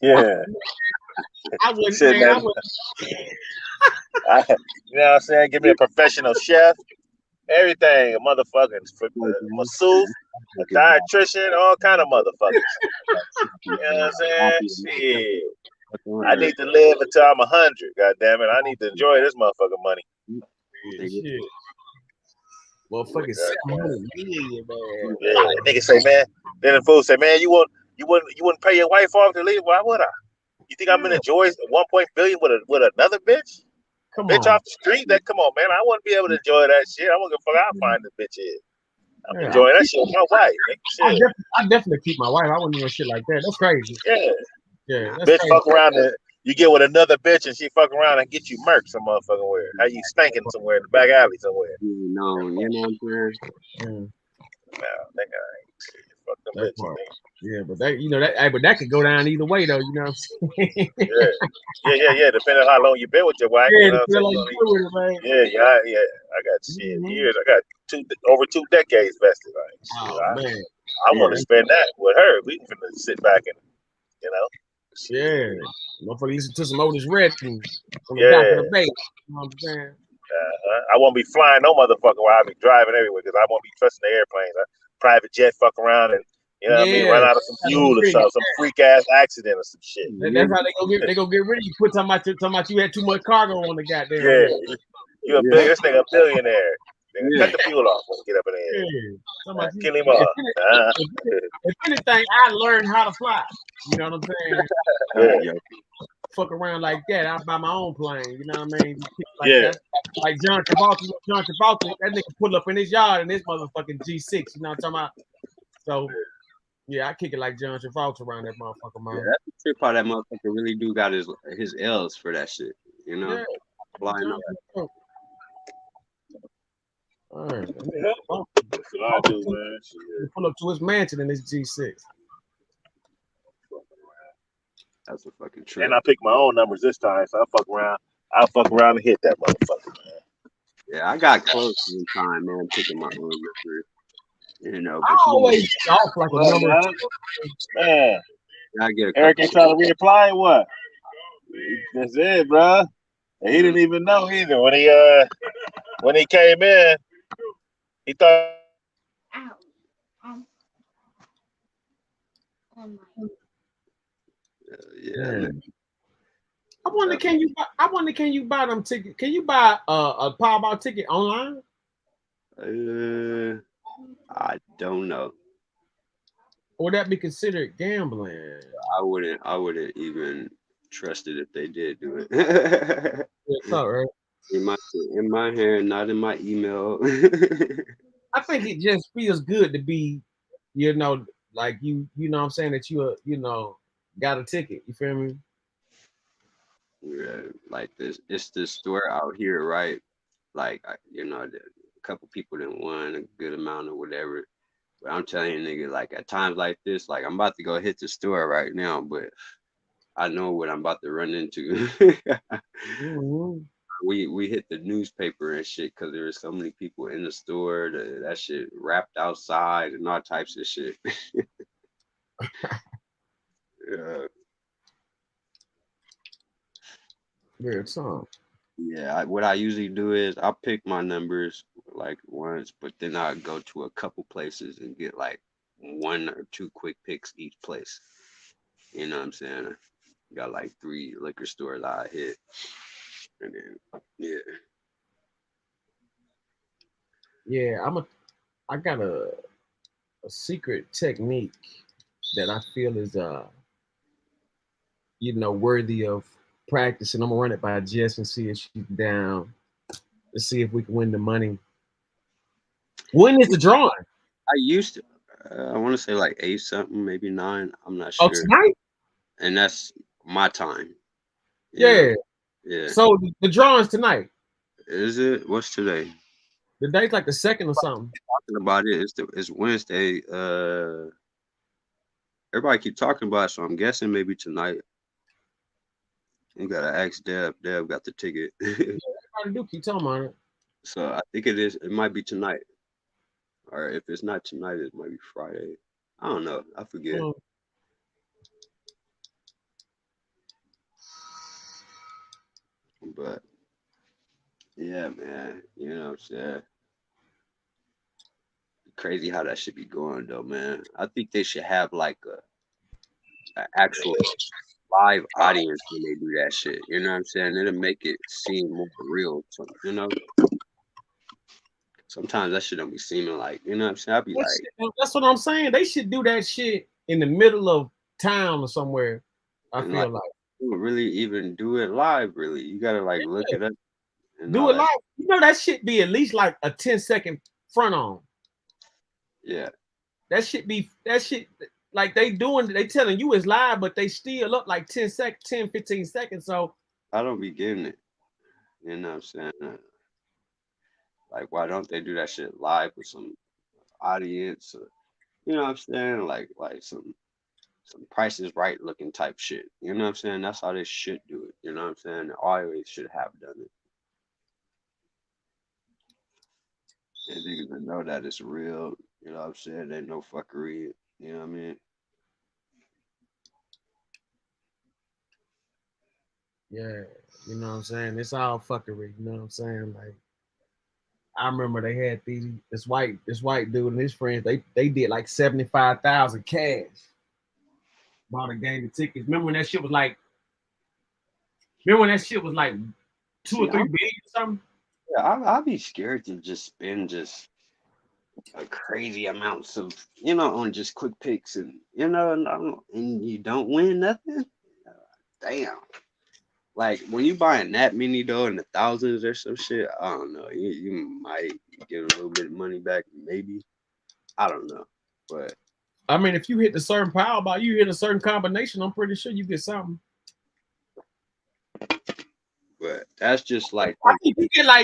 Yeah. I wouldn't Shit, say I man. would. You know what I'm saying? Give me a professional chef, everything, a motherfucking masseuse, a dietitian, all kind of motherfuckers. You know what I'm saying? Shit. I need to live until I'm 100. God damn it! I need to enjoy this motherfucking money. Shit. Motherfucking 700 million, man. Yeah, nigga say, man. Then the fool say, man, you wouldn't pay your wife off to leave? Why would I? You think I'm gonna enjoy 1 billion with another bitch? Come bitch on. off the street? That come on, man. I wouldn't be able to enjoy that shit. I wouldn't give a fuck. I'll find the bitch is. I'm Yeah, enjoying that shit with my wife. Nigga. Shit. I definitely keep my wife. I wouldn't do shit like that. That's crazy. Yeah. Yeah. That's Bitch crazy. fuck around and you get with another bitch and she fuck around and get you murked some motherfucking where. How you stinking somewhere in the back alley somewhere. No, you know what I'm saying? No, nigga, I ain't shit. Fuck them That bitches, part. nigga. Yeah, but that could go down either way though, you know what I'm saying? Yeah. Depending on how long you been with your wife, Yeah, you know what I'm depending on you with it, man. saying? Yeah. I got shit years. I got over 2 decades vested. Like, Oh man. I want to spend that with her. We can sit back and, you know. Yeah. Motherfucker listen to some Otis Redding on the Yeah. dock of the bay. You know what I'm saying? I won't be flying no motherfucker while I be driving everywhere because I won't be trusting the airplanes. Private jet fuck around and you know what I mean, run out of some fuel or something, some freak ass accident or some shit. That's how they go get rid of you. Talking about you had too much cargo on the goddamn. Yeah, you a billionaire. This nigga a billionaire. Nigga, cut the fuel off when you get up in the air. Kill him off. If anything, I learned how to fly. You know what I'm saying? Yeah. Fuck around like that. I buy my own plane. You know what I mean? Like Yeah. that. Like John Travolta, that nigga pull up in his yard in his motherfucking G6. You know what I'm talking about? So, yeah, I kick it like John Travolta around that motherfucker, man. Yeah, that's the trip how that motherfucker really do got his L's for that shit. You know? Yeah. Flying up. Alright. That's what I do, man. He pull up to his mansion in his G6. That's a fucking trip. And I pick my own numbers this time, so I'll fuck around and hit that motherfucker, man. Yeah, I got close one time, man, picking my own number. You know, but I always off like a number. Man, I get a Eric ain't trying to reapply or what? That's it, bro. And he didn't even know either when he came in. He thought. Yeah. I wonder, can you buy them tickets? Can you buy a Powerball ticket online? I don't know. Would that be considered gambling? I wouldn't even trust it if they did do it. It's all right. In my hand, not in my email. I think it just feels good to be, you know, like you know what I'm saying, that you got a ticket. You feel me? Yeah, like this, it's this store out here, right? Like, a couple people didn't won a good amount or whatever. But I'm telling you, nigga, like at times like this, like I'm about to go hit the store right now, but I know what I'm about to run into. We hit the newspaper and shit because there was so many people in the store. That shit wrapped outside and all types of shit. Yeah. Weird song. Yeah, what I usually do is I'll pick my numbers like once, but then I'll go to a couple places and get like 1 or 2 quick picks each place. You know what I'm saying? Got like 3 liquor stores I hit. And then, yeah. Yeah, I got a secret technique that I feel is worthy of practicing. I'm gonna run it by Jess and see if she's down. Let's see if we can win the money. When is the drawing? I used to, I want to say like 8 something, maybe 9. I'm not sure. Oh, tonight? And that's my time. Yeah. Yeah. So the drawing's tonight. Is it? What's today? The date's like the 2nd or something. Talking about it. It's Wednesday. Everybody keep talking about it, so I'm guessing maybe tonight. You gotta ask Deb. Deb got the ticket. Everybody do keep talking about it. So I think it is. It might be tonight, or if it's not tonight, it might be Friday. I don't know. I forget. But yeah, man. You know what I'm saying? Crazy how that should be going though, man. I think they should have like an actual live audience when they do that shit. You know what I'm saying? It'll make it seem more real. So, sometimes that shit don't be seeming like, you know what I'm saying? I'll be like, that's what I'm saying. They should do that shit in the middle of town or somewhere. I feel like you don't really even do it live. Really, you gotta like look it up. Do it live. You know that should be at least like a 10-second front on. Yeah. That shit like they telling you it's live, but they still up like 10, 15 seconds. So I don't be getting it. You know what I'm saying? Like, why don't they do that shit live with some audience? Or, you know what I'm saying? Like some Price is Right looking type shit. You know what I'm saying? That's how they should do it. You know what I'm saying? They always should have done it. And niggas know that it's real. You know what I'm saying? Ain't no fuckery. You know what I mean? yeah, you know what I'm saying? It's all fuckery. You know what I'm saying? Like, I remember they had this white dude and his friends. They did like 75,000 cash. Bought a game of tickets. Remember when that shit was like 2 or 3 billion or something? Yeah, I'd be scared to just spend a crazy amounts of, on just quick picks and you don't win nothing. Damn. Like when you buying that many though in the thousands or some shit, I don't know. You might get a little bit of money back, maybe. I don't know, but I mean, if you hit a certain Powerball, you hit a certain combination, I'm pretty sure you get something. But that's just like I think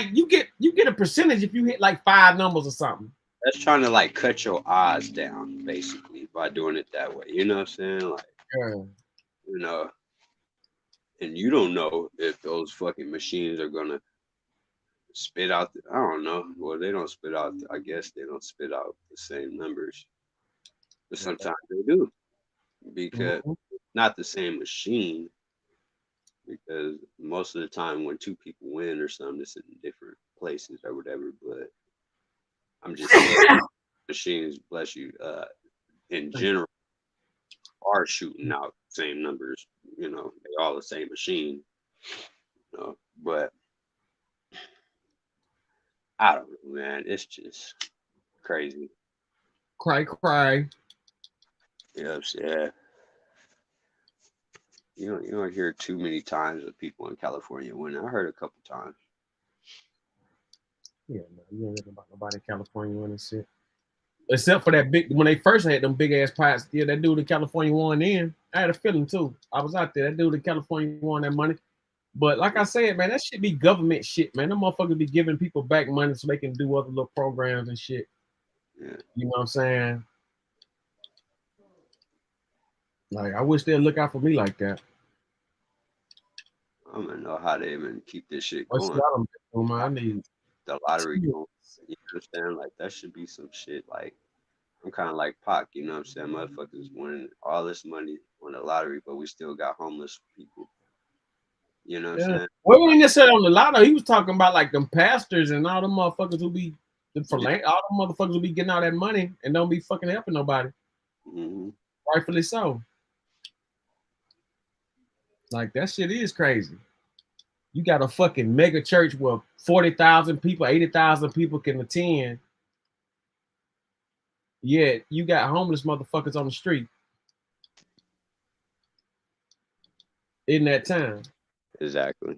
you get a percentage if you hit like 5 numbers or something. That's trying to like cut your odds down basically by doing it that way. You know what I'm saying? Like, and you don't know if those fucking machines are gonna spit out. I don't know. Well, they don't spit out. I guess they don't spit out the same numbers, but sometimes they do because not the same machine. Because most of the time when 2 people win or something, it's in different places or whatever. But I'm just saying, machines, bless you, in general, are shooting out the same numbers. They all the same machine. But I don't know, man. It's just crazy. Cry. Yes, yeah. You don't hear too many times of people in California winning. I heard a couple times. Yeah, no, you ain't heard about nobody in California winning shit. Except for that big, when they first had them big ass pirates, yeah, that dude in California won in. I had a feeling too. I was out there. That dude in California won that money. But like I said, man, that should be government shit, man. Them motherfuckers be giving people back money so they can do other little programs and shit. Yeah. You know what I'm saying? Like, I wish they'd look out for me like that. I don't know how they even keep this shit What's going. I need The lottery going. You understand? Like that should be some shit. Like I'm kind of like Pac. You know what I'm saying? Motherfuckers winning all this money on the lottery, but we still got homeless people. You know what I'm saying? Well, he ain't necessarily on the lotto. He was talking about like them pastors and all them motherfuckers who be all them motherfuckers who be getting all that money and don't be fucking helping nobody. Mm-hmm. Rightfully so. Like that shit is crazy. You got a fucking mega church where 40,000 people, 80,000 people can attend. Yeah, you got homeless motherfuckers on the street in that time. Exactly.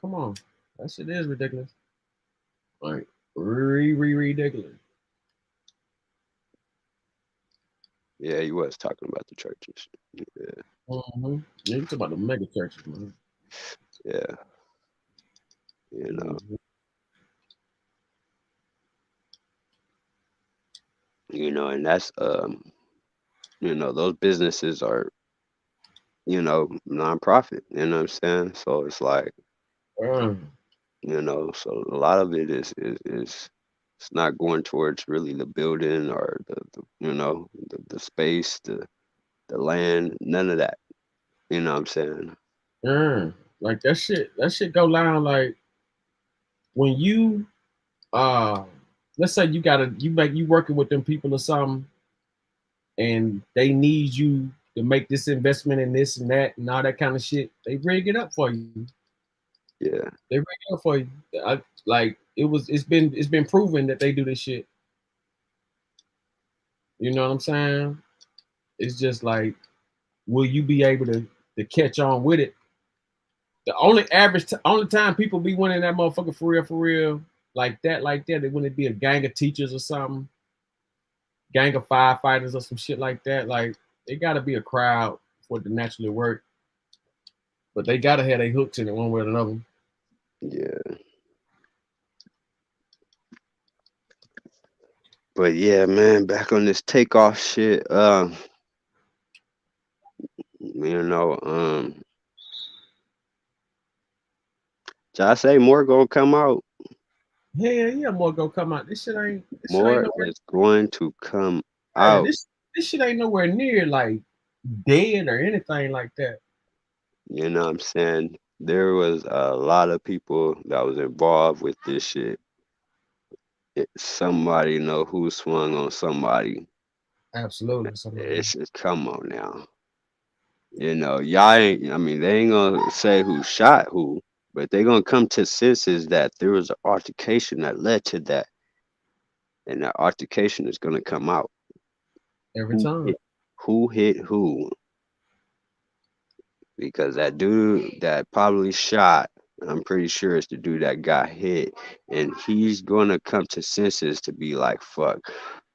Come on. That shit is ridiculous. Like, ridiculous. Yeah, he was talking about the churches. Yeah. Mm-hmm. Yeah, you talking about the mega churches, man. Yeah. You know. Mm-hmm. You know, and that's you know, those businesses are, you know, nonprofit. You know what I'm saying? So it's like, you know, so a lot of it is it's not going towards really the building or the you know the space, the land, none of that. You know what I'm saying? Like that shit go down like when you let's say you working with them people or something and they need you to make this investment in this and that and all that kind of shit, they rig it up for you. Yeah. They rig it up for you. It's been proven that they do this shit. You know what I'm saying? It's just like, will you be able to catch on with it? The only time people be winning that motherfucker for real, like that, they when it be a gang of teachers or something, gang of firefighters or some shit like that. Like, it gotta be a crowd for it to naturally work. But they gotta have their hooks in it one way or another. Yeah. But yeah, man, back on this takeoff shit. You know, I say more gonna come out. Yeah, more gonna come out. This shit ain't More is going to come out. This shit ain't nowhere near like dead or anything like that. You know what I'm saying? There was a lot of people that was involved with this shit. Somebody know who swung on somebody. Absolutely. It's just, come on now. You know, y'all ain't, I mean, they ain't gonna say who shot who, but they gonna come to senses that there was an altercation that led to that. And that altercation is gonna come out. Every time. Who hit who? Because that dude that probably shot, I'm pretty sure it's the dude that got hit, and he's gonna come to senses to be like, fuck,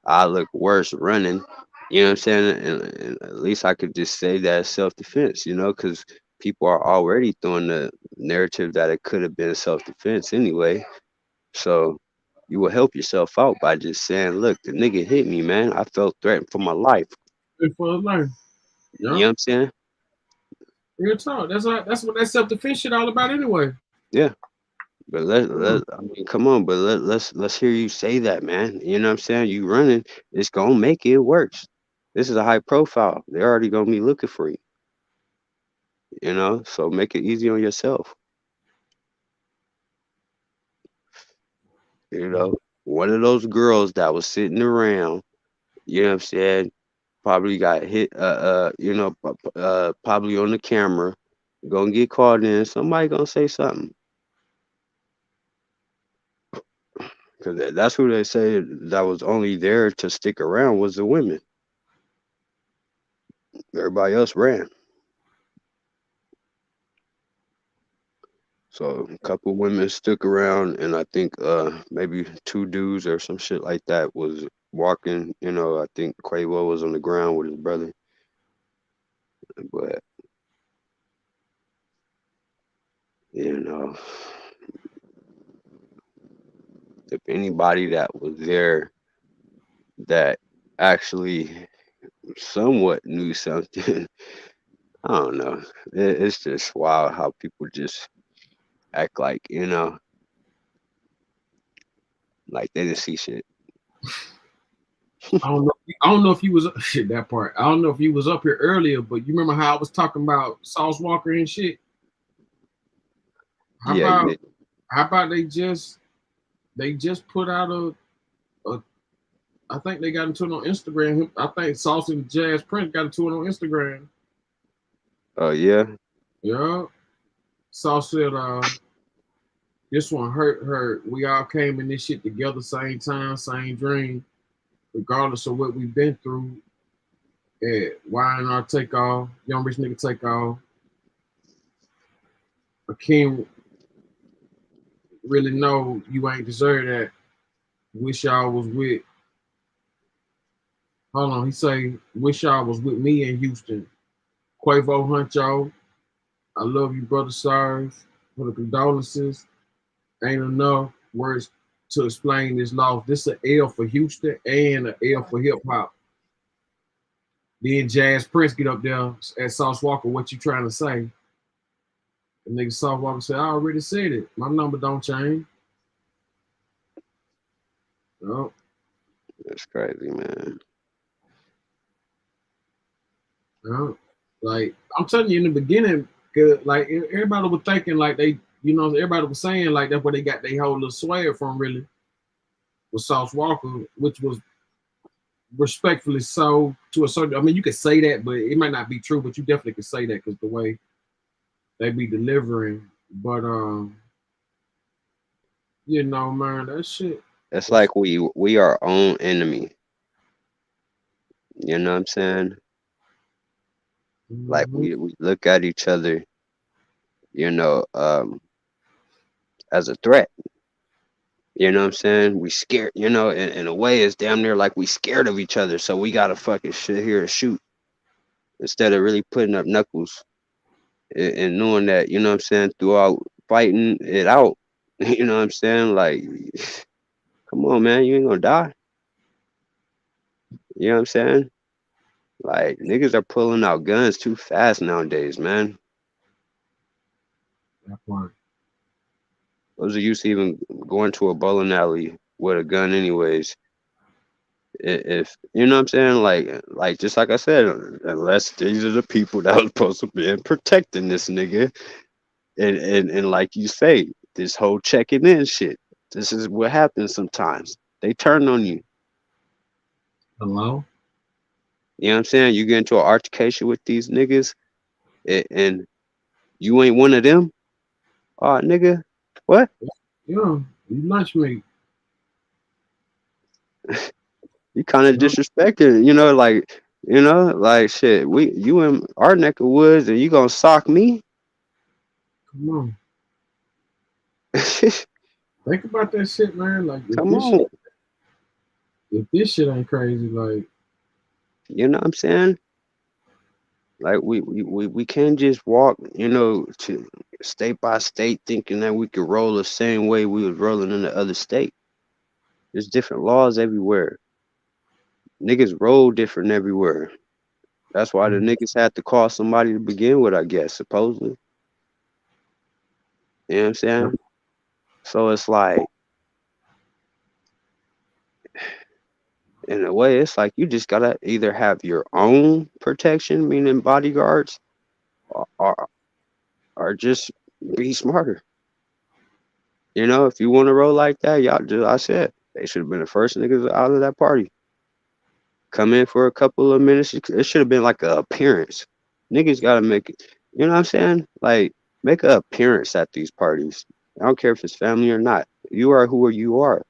I look worse running. You know what I'm saying? And at least I could just say that self-defense, you know, because people are already throwing the narrative that it could have been self-defense anyway. So you will help yourself out by just saying, look, the nigga hit me, man. I felt threatened for my life. For his life. You know what I'm saying? Real talk. That's what that self-defense shit all about anyway. Yeah. But I mean, come on, but let's hear you say that, man. You know what I'm saying? You running, it's gonna make it worse. This is a high profile. They're already gonna be looking for you. You know, so make it easy on yourself. You know, one of those girls that was sitting around, you know what I'm saying, probably got hit, you know, probably on the camera, gonna get called in. Somebody gonna say something. Because that's who they say that was only there to stick around was the women. Everybody else ran. So a couple women stuck around, and I think maybe 2 dudes or some shit like that was walking. You know, I think Quavo was on the ground with his brother, but you know, if anybody that was there that actually somewhat knew something, I don't know. It's just wild how people just act like, you know, like they didn't see shit. I don't know if he was shit that part. I don't know if he was up here earlier, but you remember how I was talking about Sauce Walker and shit? How about they just put out a I think they got into it on Instagram. I think Sauce and Jazz Prince got into it on Instagram. Oh yeah? Yeah. Sauce said this one hurt. We all came in this shit together, same time, same dream. Regardless of what we've been through, YNR take off, Young Rich Nigga take off. Akeem really know you ain't deserve that. Wish y'all was with. Hold on, he say, wish y'all was with me in Houston. Quavo hunt y'all. I love you, brother Cyrus. For the condolences. Ain't enough words to explain this loss. This is an L for Houston and an L for hip hop. Then Jazz Prince get up there at Sauce Walker, what you trying to say? The nigga Sauce Walker said, I already said it. My number don't change. No. That's crazy, man. No. Like, I'm telling you in the beginning, cause like everybody was thinking like they, you know, everybody was saying like that's where they got their whole little swag from, really, with Sauce Walker, which was respectfully so to a certain. I mean, you could say that, but it might not be true. But you definitely could say that because the way they be delivering. But you know, man, that shit. It's like we our own enemy. You know what I'm saying? Like we look at each other, you know, as a threat. You know what I'm saying? We scared, you know, in a way it's damn near like we scared of each other. So we gotta fucking sit here and shoot instead of really putting up knuckles and knowing that, you know what I'm saying, throughout fighting it out, you know what I'm saying? Like, come on, man, you ain't gonna die. You know what I'm saying? Like, niggas are pulling out guns too fast nowadays, man. That part. Those are used to even going to a bowling alley with a gun anyways. If you know what I'm saying, like just like I said, unless these are the people that are supposed to be protecting this nigga, and like you say, this whole checking in shit. This is what happens sometimes. They turn on you. Hello? You know what I'm saying? You get into an altercation with these niggas, and you ain't one of them. Oh, nigga, what? Yeah, you lunch meat. You kind of disrespected, you know, like shit. You in our neck of woods, and you gonna sock me? Come on. Think about that shit, man. Like, come on. If this shit ain't crazy, like, you know what I'm saying? Like we can't just walk, you know, to state by state thinking that we could roll the same way we was rolling in the other state. There's different laws everywhere. Niggas roll different everywhere. That's why the niggas had to call somebody to begin with, I guess, supposedly. You know what I'm saying? So it's like, in a way, it's like you just gotta either have your own protection, meaning bodyguards, or just be smarter. You know, if you want to roll like that, y'all do. I said they should have been the first niggas out of that party. Come in for a couple of minutes. It should have been like an appearance. Niggas gotta make it. You know what I'm saying? Like, make an appearance at these parties. I don't care if it's family or not. You are who you are.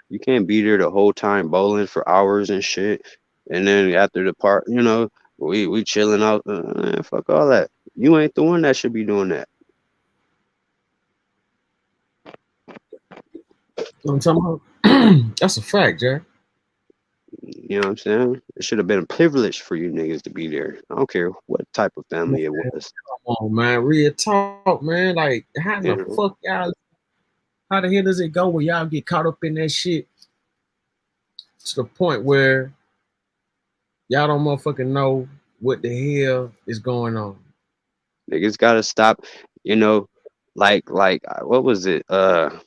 You can't be there the whole time bowling for hours and shit. And then after the part, you know, we chilling out. Fuck all that. You ain't the one that should be doing that. I'm talking about. That's a fact, Jack. You know what I'm saying? It should have been a privilege for you niggas to be there. I don't care what type of family it was. Come on, man. Real talk, man. Like, how the fuck y'all? How the hell does it go where y'all get caught up in that shit to the point where y'all don't motherfucking know what the hell is going on? Niggas gotta stop. You know, like what was it? It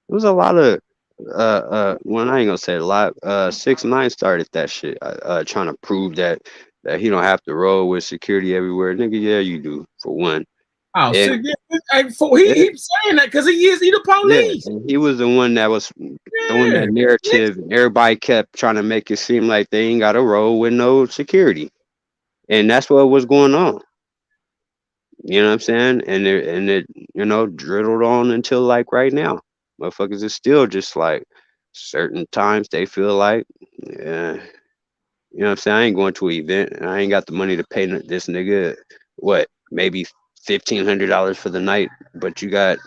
was a lot of well, I ain't gonna say a lot. 6ix9ine started that shit. Trying to prove that he don't have to roll with security everywhere. Nigga, yeah, you do, for one. Oh, And- shit. He keeps saying that because he the police. Yeah, and he was the one that was throwing that narrative, and everybody kept trying to make it seem like they ain't got a roll with no security, and that's what was going on. You know what I'm saying? And it you know, driddled on until like right now. Motherfuckers is still just like certain times they feel like, yeah, you know what I'm saying? I ain't going to an event and I ain't got the money to pay this nigga what, maybe $1,500 for the night, but you got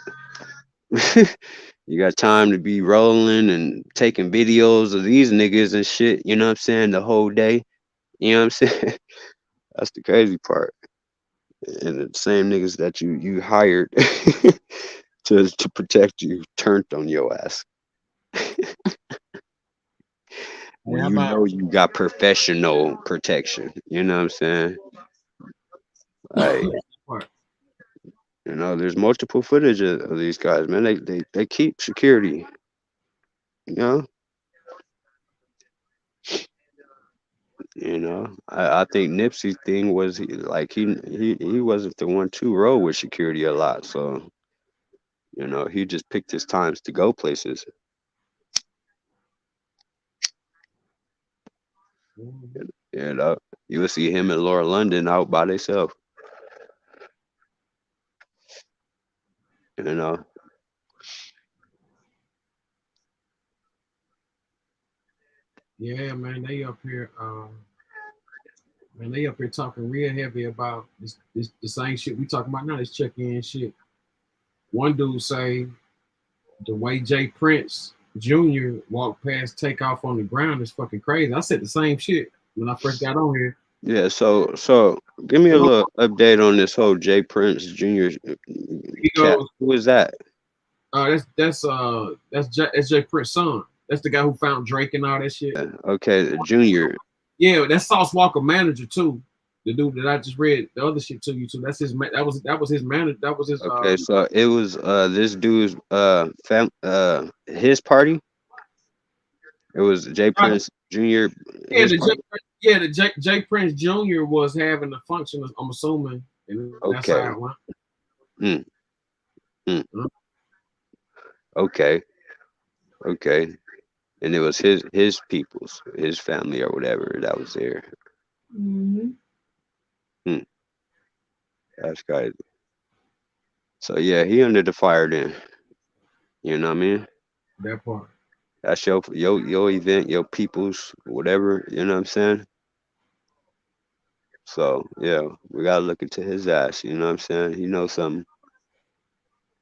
you got time to be rolling and taking videos of these niggas and shit, you know what I'm saying, the whole day. You know what I'm saying? That's the crazy part. And the same niggas that you hired to protect you turned on your ass. When you know you got professional protection, you know what I'm saying? Like, you know, there's multiple footage of these guys, man. They keep security, you know. You know, I think Nipsey's thing was he wasn't the one to roll with security a lot, so you know he just picked his times to go places. You know, you will see him and Laura London out by themselves. You know. Yeah, man, they up here. Man, they up here talking real heavy about this the same shit we talking about now. This check-in shit. One dude say the way Jay Prince Jr. walked past Takeoff on the ground is fucking crazy. I said the same shit when I first got on here. Yeah, so give me a little update on this whole Jay Prince Jr. cat. Who is that? That's Jay Prince's son. That's the guy who found Drake and all that shit. Okay, the Junior. Yeah, that's Sauce Walker manager too. The dude that I just read the other shit to you too. That's his. That was his manager. That was his. Okay, so it was this dude's his party. It was Jay Prince Jr. Yeah, the Jay Prince Jr. was having a function. I'm assuming. And that's Okay. how it went. Okay. And it was his people's, his family or whatever that was there. That's crazy. So yeah, he under the fire then. You know what I mean? That part. That's your event, your people's, whatever, you know what I'm saying? So yeah, we gotta look into his ass, you know what I'm saying? He knows something.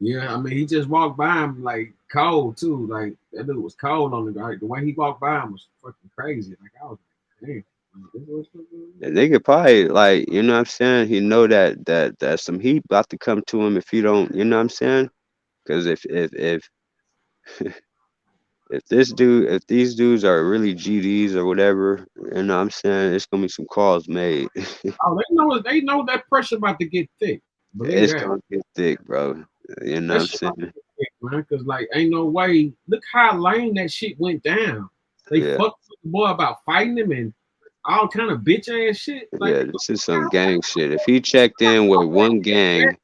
Yeah, I mean, he just walked by him like cold too. Like that dude was cold on the guy. The way he walked by him was fucking crazy. Like I was like, damn. The nigga probably like, you know what I'm saying? He know that some heat about to come to him if he don't, you know what I'm saying? Because if these dudes are really GDs or whatever, you know what I'm saying, it's gonna be some calls made. Oh, they know that pressure about to get thick. It's gonna get thick, bro. You know what I'm saying? Man, because like ain't no way. Look how lame that shit went down. They fucked with the boy about fighting him and all kind of bitch ass shit. Like, Yeah, this is some gang shit. If he checked in with one gang,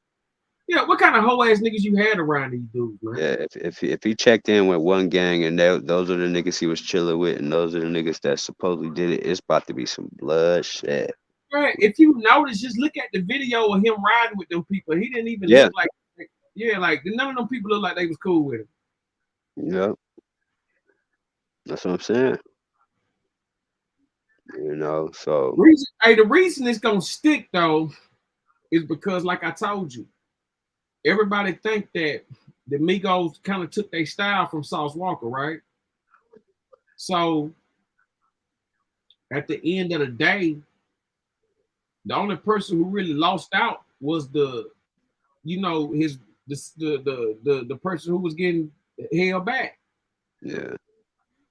yeah, what kind of hoe ass niggas you had around these dudes, man? yeah, if he checked in with one gang and those are the niggas he was chilling with and those are the niggas that supposedly did it, it's about to be some bloodshed. Right. If you notice, just look at the video of him riding with them people. He didn't even Yeah. look like, like none of them people look like they was cool with him. Yep. That's what I'm saying. You know, so The reason it's gonna stick though is because, like I told you, everybody think that the Migos kind of took their style from Sauce Walker, right? So at the end of the day, the only person who really lost out was the person who was getting held back. Yeah.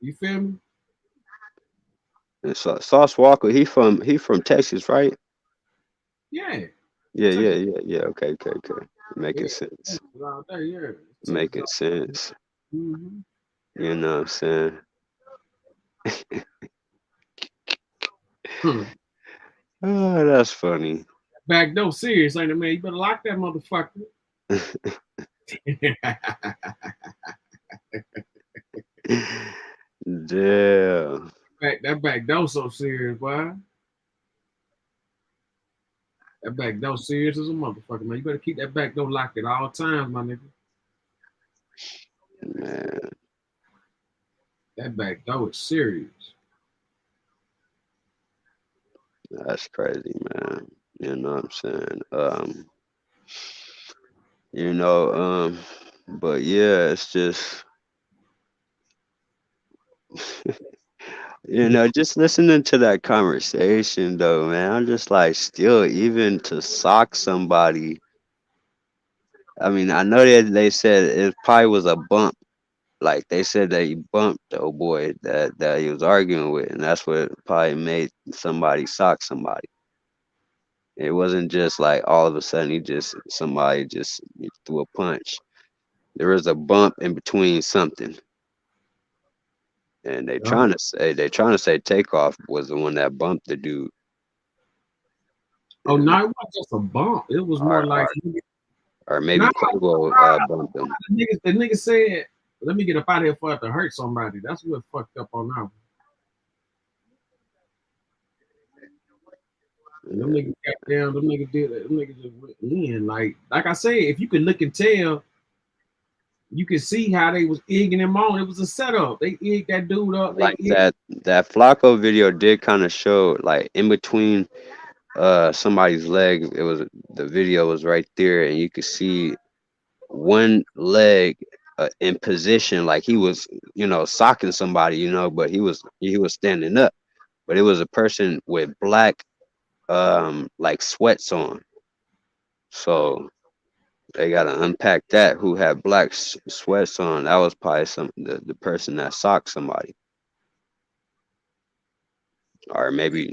You feel me? And Sauce Walker, he from Texas, right? Yeah. Yeah. Okay. Making sense. Out there, yeah. Making sense. Mm-hmm. You know what I'm saying? Oh, that's funny. Back door serious, ain't it, man? You better lock that motherfucker. Damn. That back door so serious, boy. That back door serious as a motherfucker, man. You better keep that back door locked at all times, my nigga. Man. That back door is serious. That's crazy, man. You know what I'm saying? But yeah, it's just just listening to that conversation though, man, I'm just like, still, even to sock somebody. I mean, I know that they said it probably was a bump. Like they said that he bumped the old boy that he was arguing with, and that's what probably made somebody sock somebody. It wasn't just like all of a sudden somebody just threw a punch. There was a bump in between something. And they trying to say Takeoff was the one that bumped the dude. Oh no, it wasn't just a bump. It was more like or maybe Quavo bumped him. The nigga said, "Let me get up out of here before I have to hurt somebody." That's what fucked up on that one. And them niggas got down. Them niggas did that. Them niggas just went in. Like I said, if you could look and tell, you could see how they was egging him on. It was a setup. They egged that dude up. Like that Flacco video did kind of show, like in between somebody's legs, the video was right there, and you could see one leg in position, like he was socking somebody, but he was standing up, but it was a person with black like sweats on. So they gotta unpack that. Who had black sweats on? That was probably the person that socked somebody, or maybe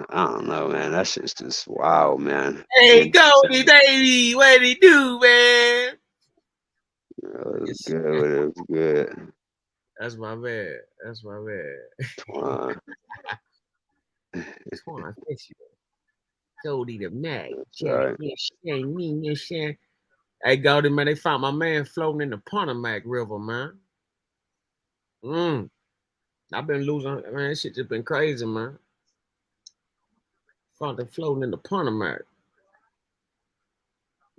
I don't know, man. That shit's just wow, man. Hey, Goldie baby, what did he do, man? It was good. It was good. That's my man. Twan. Twan, Goldie the Mac. Right. Hey, Goldie, man, they found my man floating in the Potomac River, man. I've been losing, man. This shit just been crazy, man. Found them floating in the Potomac.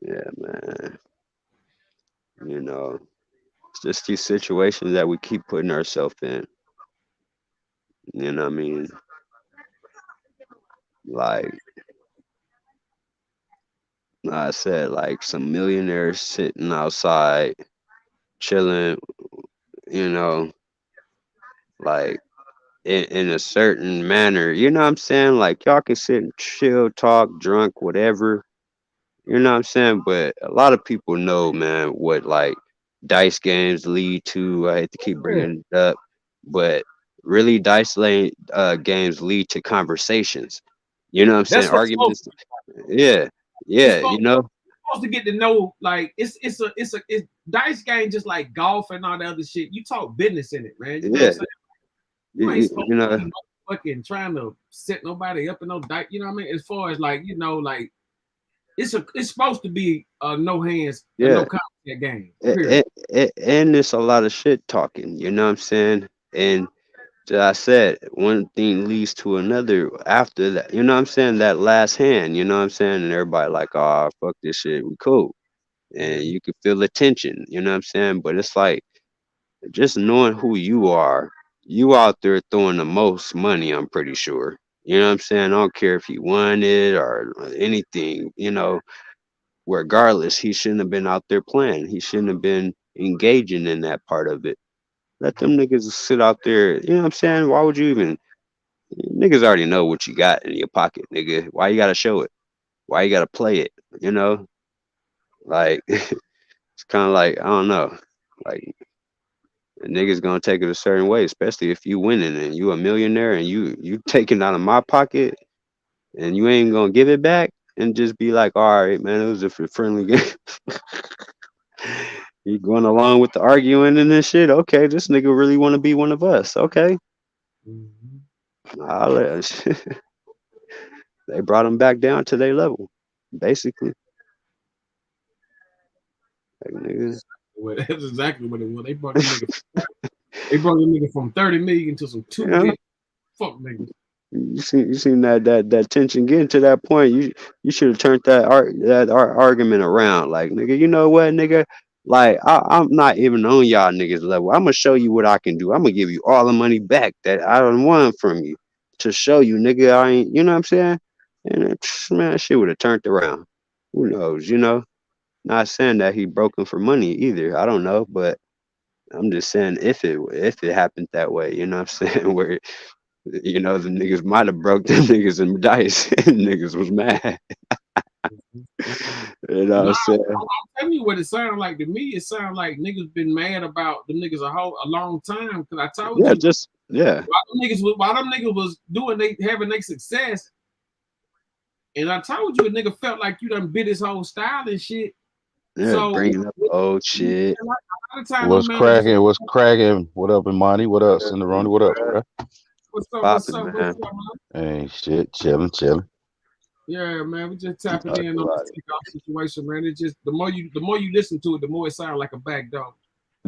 Yeah, man. It's just these situations that we keep putting ourselves in. You know what I mean? Like I said, like some millionaires sitting outside, chilling, like in a certain manner. You know what I'm saying? Like y'all can sit and chill, talk, drunk, whatever. You know what I'm saying? But a lot of people know, man, what like dice games lead to. I hate to keep bringing it up, but really dice games lead to conversations. You know what I'm saying? Arguments. Yeah. Supposed to get to know, like it's dice game just like golf and all the other shit. You talk business in it, man. You know what I'm saying? You ain't supposed to be fucking trying to set nobody up in no dice. You know what I mean? As far as like like it's supposed to be no hands, no contact game. And it's a lot of shit talking. You know what I'm saying? And I said one thing leads to another after that. You know what I'm saying? That last hand. You know what I'm saying? And everybody like, oh, fuck this shit. We cool. And you can feel the tension. You know what I'm saying? But it's like just knowing who you are. You out there throwing the most money, I'm pretty sure. You know what I'm saying? I don't care if you won it or anything, regardless, he shouldn't have been out there playing. He shouldn't have been engaging in that part of it. Let them niggas sit out there. You know what I'm saying? Why would you even? Niggas already know what you got in your pocket, nigga. Why you gotta show it? Why you gotta play it? You know, like it's kind of like I don't know, like a niggas gonna take it a certain way, especially if you winning and you a millionaire and you taking out of my pocket and you ain't gonna give it back and just be like, all right, man, it was a friendly game. You going along with the arguing and this shit? Okay, this nigga really want to be one of us. Okay. They brought him back down to their level, basically. Like, nigga. Well, that's exactly what it was. They brought the nigga from 30 million to some 2 million. Fuck niggas. You seen that tension getting to that point. You should have turned that argument around. Like, nigga, you know what, nigga? Like, I'm not even on y'all niggas level. I'm gonna show you what I can do. I'm gonna give you all the money back that I done won from you to show you, nigga. I ain't, you know what I'm saying? And man, shit would have turned around. Who knows? You know, not saying that he broken for money either. I don't know, but I'm just saying if it happened that way, you know what I'm saying? Where you know the niggas might have broke them niggas in dice and niggas was mad. You know what I'm saying? I'm telling you what it sounded like to me. It sounded like niggas been mad about them niggas a long time. Cause I told you, while them niggas was doing having their success, and I told you a nigga felt like you done bit his whole style and shit. Yeah, so, bringing up old shit. What's cracking? What's cracking? What up, Imani? What up, Cinderoni? What up, bro? What's up? What's up? What's up, man? Ain't shit, chilling. Yeah, man, we just tapping in on the takeoff situation, man. It's just the more you listen to it, the more it sounds like a back dog.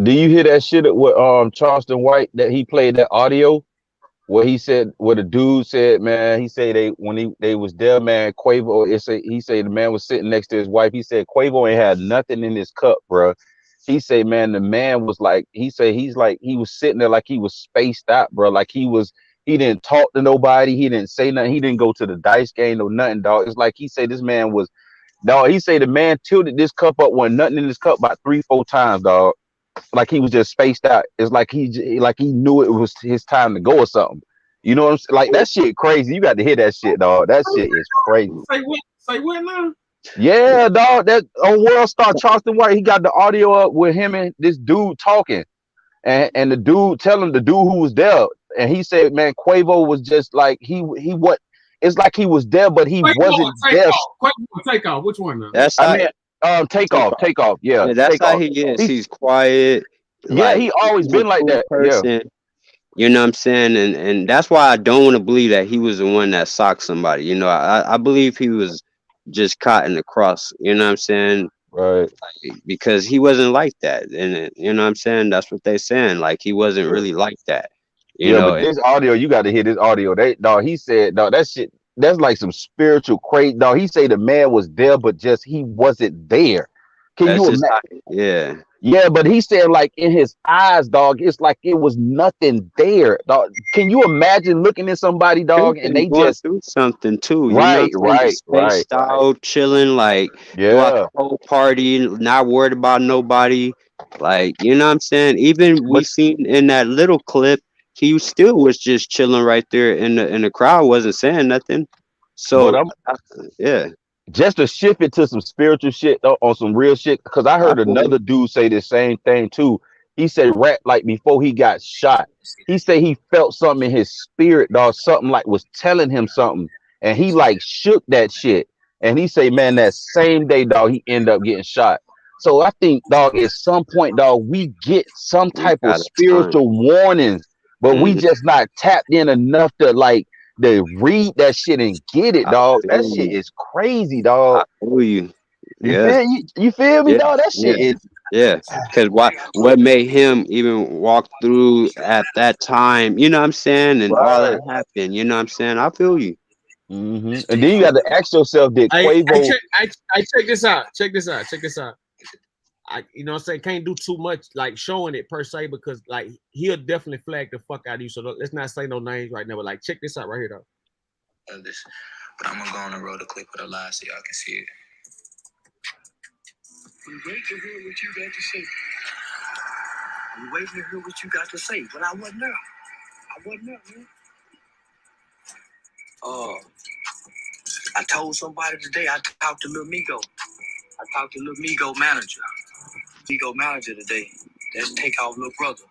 Do you hear that shit with Charleston White that he played that audio where he said the dude said, man, he said they was there, man, Quavo, he said the man was sitting next to his wife. He said Quavo ain't had nothing in his cup, bro. He said, man, the man was like, he said he was sitting there like he was spaced out, bro. Like he didn't talk to nobody. He didn't say nothing. He didn't go to the dice game or nothing, dog. It's like he said this man was, dog. He said the man tilted this cup up, wasn't nothing in his cup about 3-4 times, dog. Like he was just spaced out. It's like he knew it was his time to go or something. You know what I'm saying? Like that shit crazy. You got to hear that shit, dog. That shit is crazy. Say what now? Yeah, dog. That on World Star, Charleston White, he got the audio up with him and this dude talking, and the dude telling the dude who was there. And he said, man, Quavo was just like he what? It's like he was there, but he wasn't there. Take off. Which one? Now? That's take off. Yeah, that's how he is. He's quiet. Yeah, he always been like that. Yeah. You know what I'm saying? And that's why I don't want to believe that he was the one that socked somebody. You know, I believe he was just caught in the cross. You know what I'm saying? Right. Because he wasn't like that. And you know what I'm saying? That's what they're saying. Like he wasn't really like that. You know, but this audio, you got to hear this audio. He said, dog, that shit, that's like some spiritual crazy. Dog, he said the man was there, but just he wasn't there. Can you imagine? Yeah, but he said like in his eyes, dog, it's like it was nothing there, dog. Can you imagine looking at somebody, dog, and they just do something too? Right, out, chilling, like throughout the whole party, not worried about nobody. Like, you know what I'm saying? Even we seen in that little clip, he still was just chilling right there in the crowd, wasn't saying nothing. So yeah. Just to shift it to some spiritual shit on some real shit, because I heard another dude say the same thing too. He said like before he got shot, he said he felt something in his spirit, dog, something like was telling him something, and he like shook that shit. And he said, man, that same day, dog, he ended up getting shot. So I think, dog, at some point, dog, we get some type of spiritual warnings, but we just not tapped in enough to like to read that shit and get it, dog. That shit is crazy, dog. I feel you. You feel me, dog? That shit is because what made him even walk through at that time, you know what I'm saying, and all that happened, you know what I'm saying? I feel you. And then you got to ask yourself, did Quavo? I check this out. Check this out. You know what I'm saying? Can't do too much like showing it per se, because like he'll definitely flag the fuck out of you. So let's not say no names right now, but like check this out right here though. But I'm gonna go on and roll the clip of the live so y'all can see it. We wait to hear what you got to say. We waiting to hear what you got to say, but I wasn't there. Man. I told somebody today. I talked to Lil Migo. I talked to Lil Migo manager. Today. Let's take off little brother.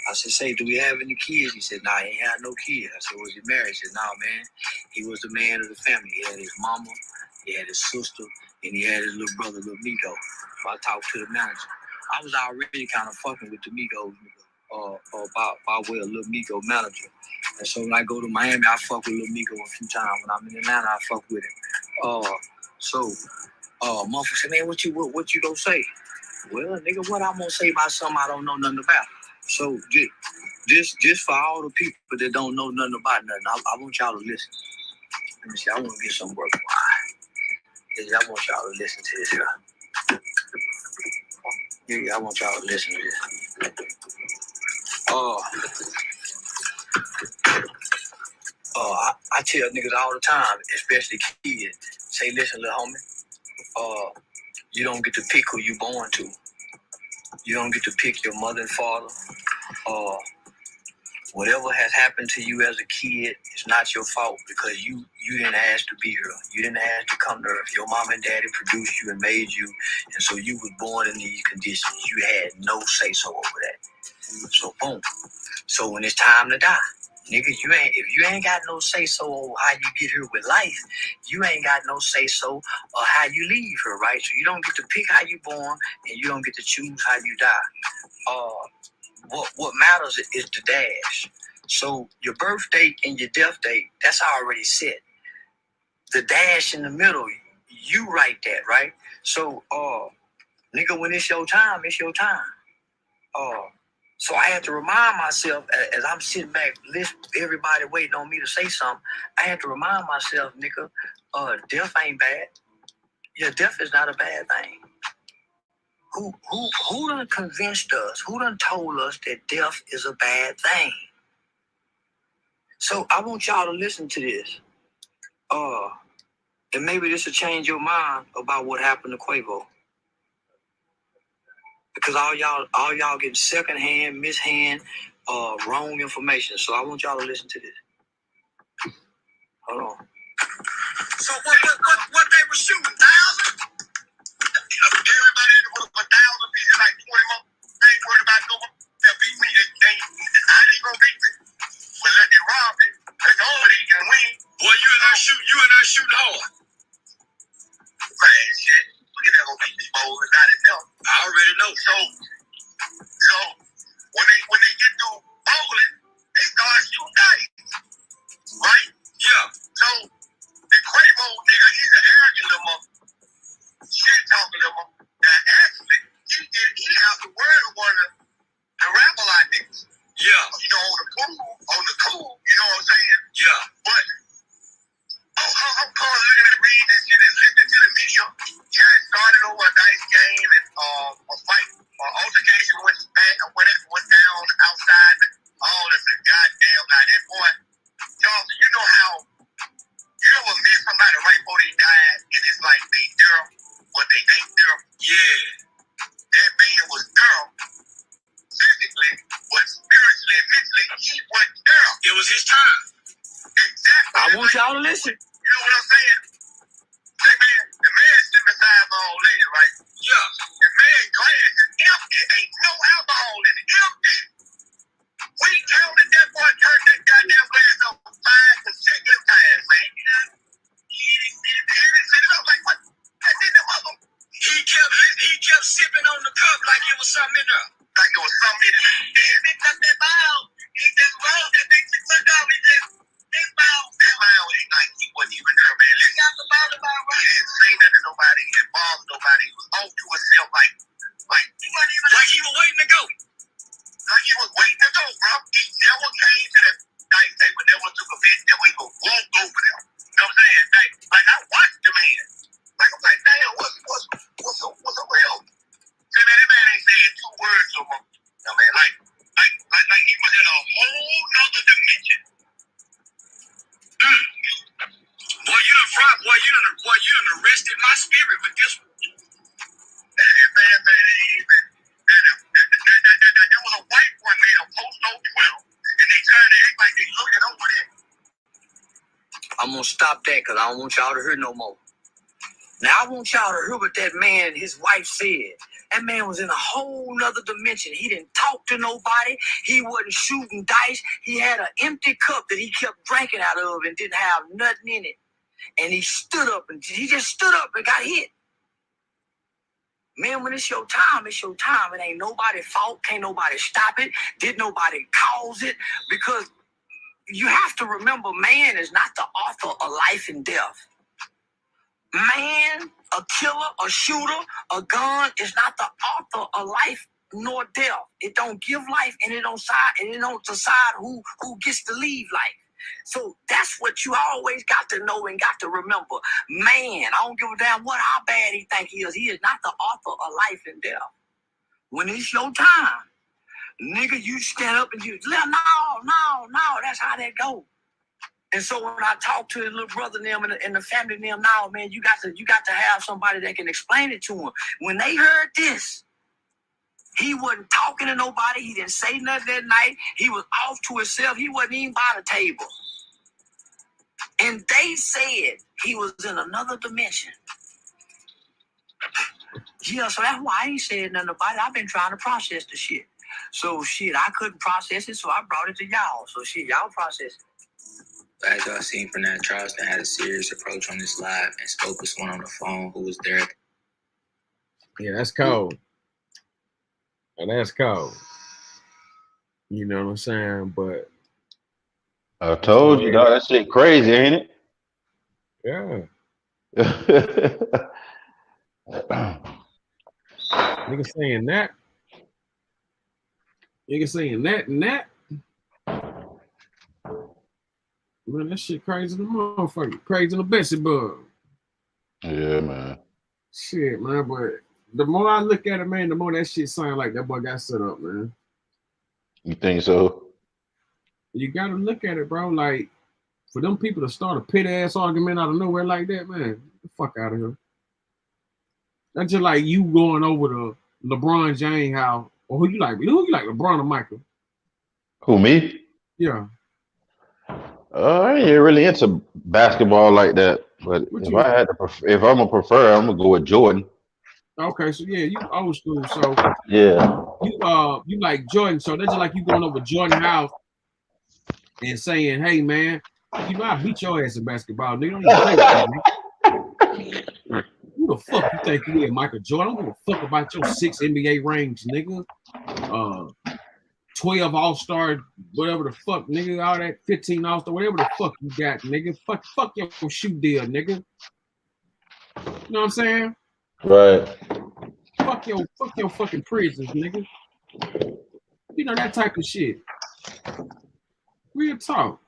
I said, say, do we have any kids? He said, nah, he ain't had no kids. I said, was he married? He said, nah, man. He was the man of the family. He had his mama, he had his sister, and he had his little brother, Lil Migo. So I talked to the manager. I was already kind of fucking with the Migos by way of Lil Migo manager. And so when I go to Miami, I fuck with Lil Migo a few times. When I'm in Atlanta, I fuck with him. Motherfucker said, man, what you gonna say? Well, nigga, what I'm gonna say about something I don't know nothing about? So just for all the people that don't know nothing about nothing, I want y'all to listen. Let me see, I want to get some work. I want y'all to listen to this here. Yeah, I want y'all to listen to this. I tell niggas all the time, especially kids, say, listen, little homie, you don't get to pick who you born to. You don't get to pick your mother and father. Whatever has happened to you as a kid, it's not your fault because you didn't ask to be here. You didn't ask to come to earth. Your mom and daddy produced you and made you, and so you was born in these conditions. You had no say-so over that. So boom. So when it's time to die, nigga, if you ain't got no say-so over how you get here with life, you ain't got no say-so or how you leave here, right? So you don't get to pick how you born, and you don't get to choose how you die. What matters is the dash. So your birth date and your death date, that's already set. The dash in the middle, you write that, right? So, nigga, when it's your time, it's your time. So I had to remind myself as I'm sitting back, listen, everybody waiting on me to say something. I had to remind myself, nigga, death ain't bad. Yeah, death is not a bad thing. Who done convinced us? Who done told us that death is a bad thing? So I want y'all to listen to this. And maybe this will change your mind about what happened to Quavo. Because all y'all getting secondhand, mishand, wrong information. So I want y'all to listen to this. Hold on. So what they were shooting? 1,000? Everybody in the room, 1,000 pieces, like 20 more. I ain't worried about no one. They'll beat me. I ain't gonna beat me. But let me rob it. They know they can win. Boy, you and I shoot hard. Man, shit. Look at that gonna beat me, boy. Not enough. I already know. So when they get through bowling, they start shooting dice. Right? Yeah. So the Quavo nigga, he's an arrogant little motherfucker. Shit talking to him. Now actually, he has the word of one of the rapper like niggas. Yeah. You know, on the cool, you know what I'm saying? Yeah. But I'm calling, looking at reading this shit and listening to the media. Jared started over a dice game and a fight, altercation went down outside. All that's a goddamn guy. That boy, Johnson, you know how you ever miss somebody right before they died and it's like they there, but they ain't there? Yeah. That man was there physically, but spiritually and mentally, he wasn't there. It was his time. Exactly. I want y'all to listen. You know what I'm saying? The man sitting beside my old lady, right? Yeah. The man's glass is empty. Ain't no alcohol in it. Empty. We counted that boy turned that goddamn glass up 5 consecutive times, man. He didn't sit it up like what? That's in the mother. He kept sipping on the cup like it was something in there. Like it was something in there. And they took that bottle. He just rolled that thing. He took out. That bottle ain't like he wasn't even there, man. He got the bottle right. He didn't say nothing to nobody. He didn't bother nobody. He was off to himself like he wasn't even like he was waiting to go. Like he was waiting to go, bro. He never came to that dice table, never took a bit, never even walked over there. You know what I'm saying? Like I watched the man. Like I'm like, damn, what's up real? See, man, that man ain't saying 2 words to him. You know, man, like he was in a whole nother dimension. Boy, you done arrested my spirit with this one. I'm gonna stop that because I don't want y'all to hear no more. Now I want y'all to hear what that man and his wife said. That man was in a whole nother dimension. He didn't talk to nobody. He wasn't shooting dice. He had an empty cup that he kept drinking out of and didn't have nothing in it. And he stood up and he just stood up and got hit. Man, when it's your time, it's your time. It ain't nobody's fault. Can't nobody stop it. Did nobody cause it? Because you have to remember, man is not the author of life and death. Man, a killer, a shooter, a gun is not the author of life nor death. It don't give life and it don't decide who gets to leave life. So that's what you always got to know and got to remember. Man, I don't give a damn how bad he think he is. He is not the author of life and death. When it's your time, nigga, you stand up and you no, that's how that go. And so when I talk to his little brother and them and the family and them now, man, you got to have somebody that can explain it to him. When they heard this, he wasn't talking to nobody. He didn't say nothing that night. He was off to himself. He wasn't even by the table. And they said he was in another dimension. Yeah, so that's why I ain't said nothing about it. I've been trying to process the shit. So shit, I couldn't process it, so I brought it to y'all. So shit, y'all process it. As y'all seen, Fernand Charleston had a serious approach on this live and spoke with someone on the phone who was there. Yeah, that's cold. And that's cold. You know what I'm saying? But I told you, dog, that shit crazy, ain't it? Yeah. Nigga saying that. Nigga saying that and that. Man, that shit crazy than the motherfucker. Crazy than the Bessie bug. Yeah, man. Shit, man, but the more I look at it, man, the more that shit sound like that boy got set up, man. You think so? You gotta look at it, bro. Like, for them people to start a pit-ass argument out of nowhere like that, man, get the fuck out of here. That's just like you going over to LeBron James house. Or who you like, LeBron or Michael? Who, me? Yeah. I ain't really into basketball like that, but if I'm gonna prefer, I'm gonna go with Jordan. Okay, so yeah, you old school. So yeah, you like Jordan. So that's just like you going over Jordan house and saying, "Hey man, you know I beat your ass in basketball, nigga. Don't even play with me. Who the fuck you think you is, Michael Jordan? I don't give a fuck about your 6 NBA rings, nigga. 12 All-Star, whatever the fuck, nigga, all that 15 All-Star, whatever the fuck you got, nigga. Fuck your shoe deal, nigga. You know what I'm saying? Right. Fuck your fucking prisons, nigga. You know, that type of shit. Real talk.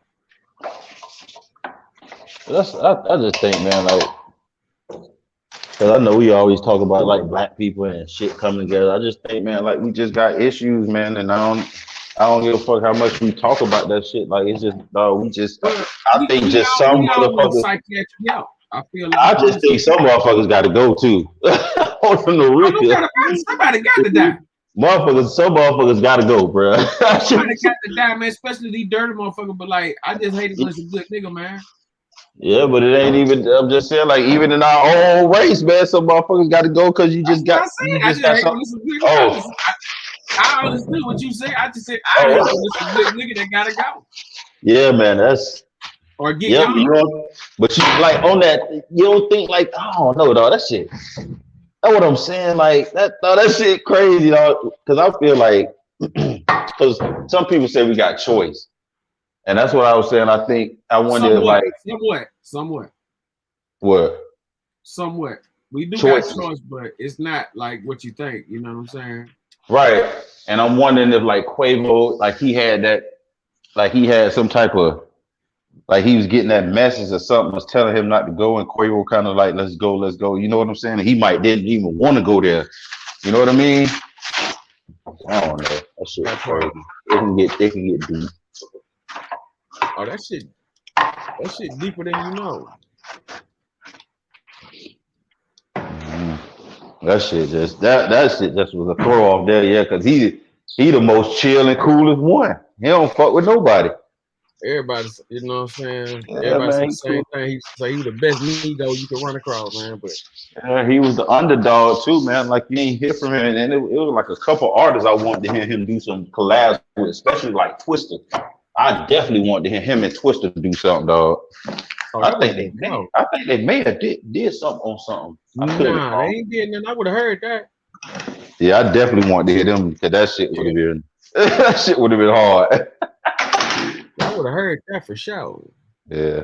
I just think, man, like, because I know we always talk about like black people and shit coming together. I just think, man, like we just got issues, man, and I don't give a fuck how much we talk about that shit. Like it's just, I think just some motherfuckers. I feel like I just think some motherfuckers got to go too. On the real, somebody got to die. Some motherfuckers got to go, bro. Somebody got to die, man. Especially these dirty motherfuckers. But like, I just hate it when it's a good nigga, man. Yeah, but it ain't even. I'm just saying, like, even in our own race, man, some motherfuckers got to go because you just got. Oh, I understood what you said. I just said I hate when it's a good nigga that gotta go. Yeah, man, that's. Or get young. You know, but you like on that. You don't think like, I don't know, dog. That shit. That's what I'm saying. Like that shit crazy, dog. Because I feel like, because some people say we got choice. And that's what I was saying. I think I wonder somewhat, like somewhat. What? Somewhat. We do got choice, but it's not like what you think. You know what I'm saying? Right. And I'm wondering if like Quavo, like he had that, like he had some type of, like he was getting that message or something was telling him not to go, and Quavo kind of like, let's go. You know what I'm saying? And he didn't even want to go there. You know what I mean? I don't know. That shit crazy. It can get deep. Oh, that shit deeper than you know. That shit just was a throw off there, yeah, because he the most chill and coolest one. He don't fuck with nobody. Everybody's, you know what I'm saying? Yeah, Everybody said man, the same thing. He said he was the best Migo you could run across, man. But he was the underdog too, man. Like you ain't hear from him, and it was like a couple artists I wanted to hear him do some collabs with, especially like Twista. I definitely wanted to hear him and Twista do something, dog. Oh, I think they may have did something on something. nah, they ain't did nothing. I would have heard that. Yeah, I definitely wanted to hear them because that shit would have been that shit would have been hard. I would have heard that for sure. Yeah,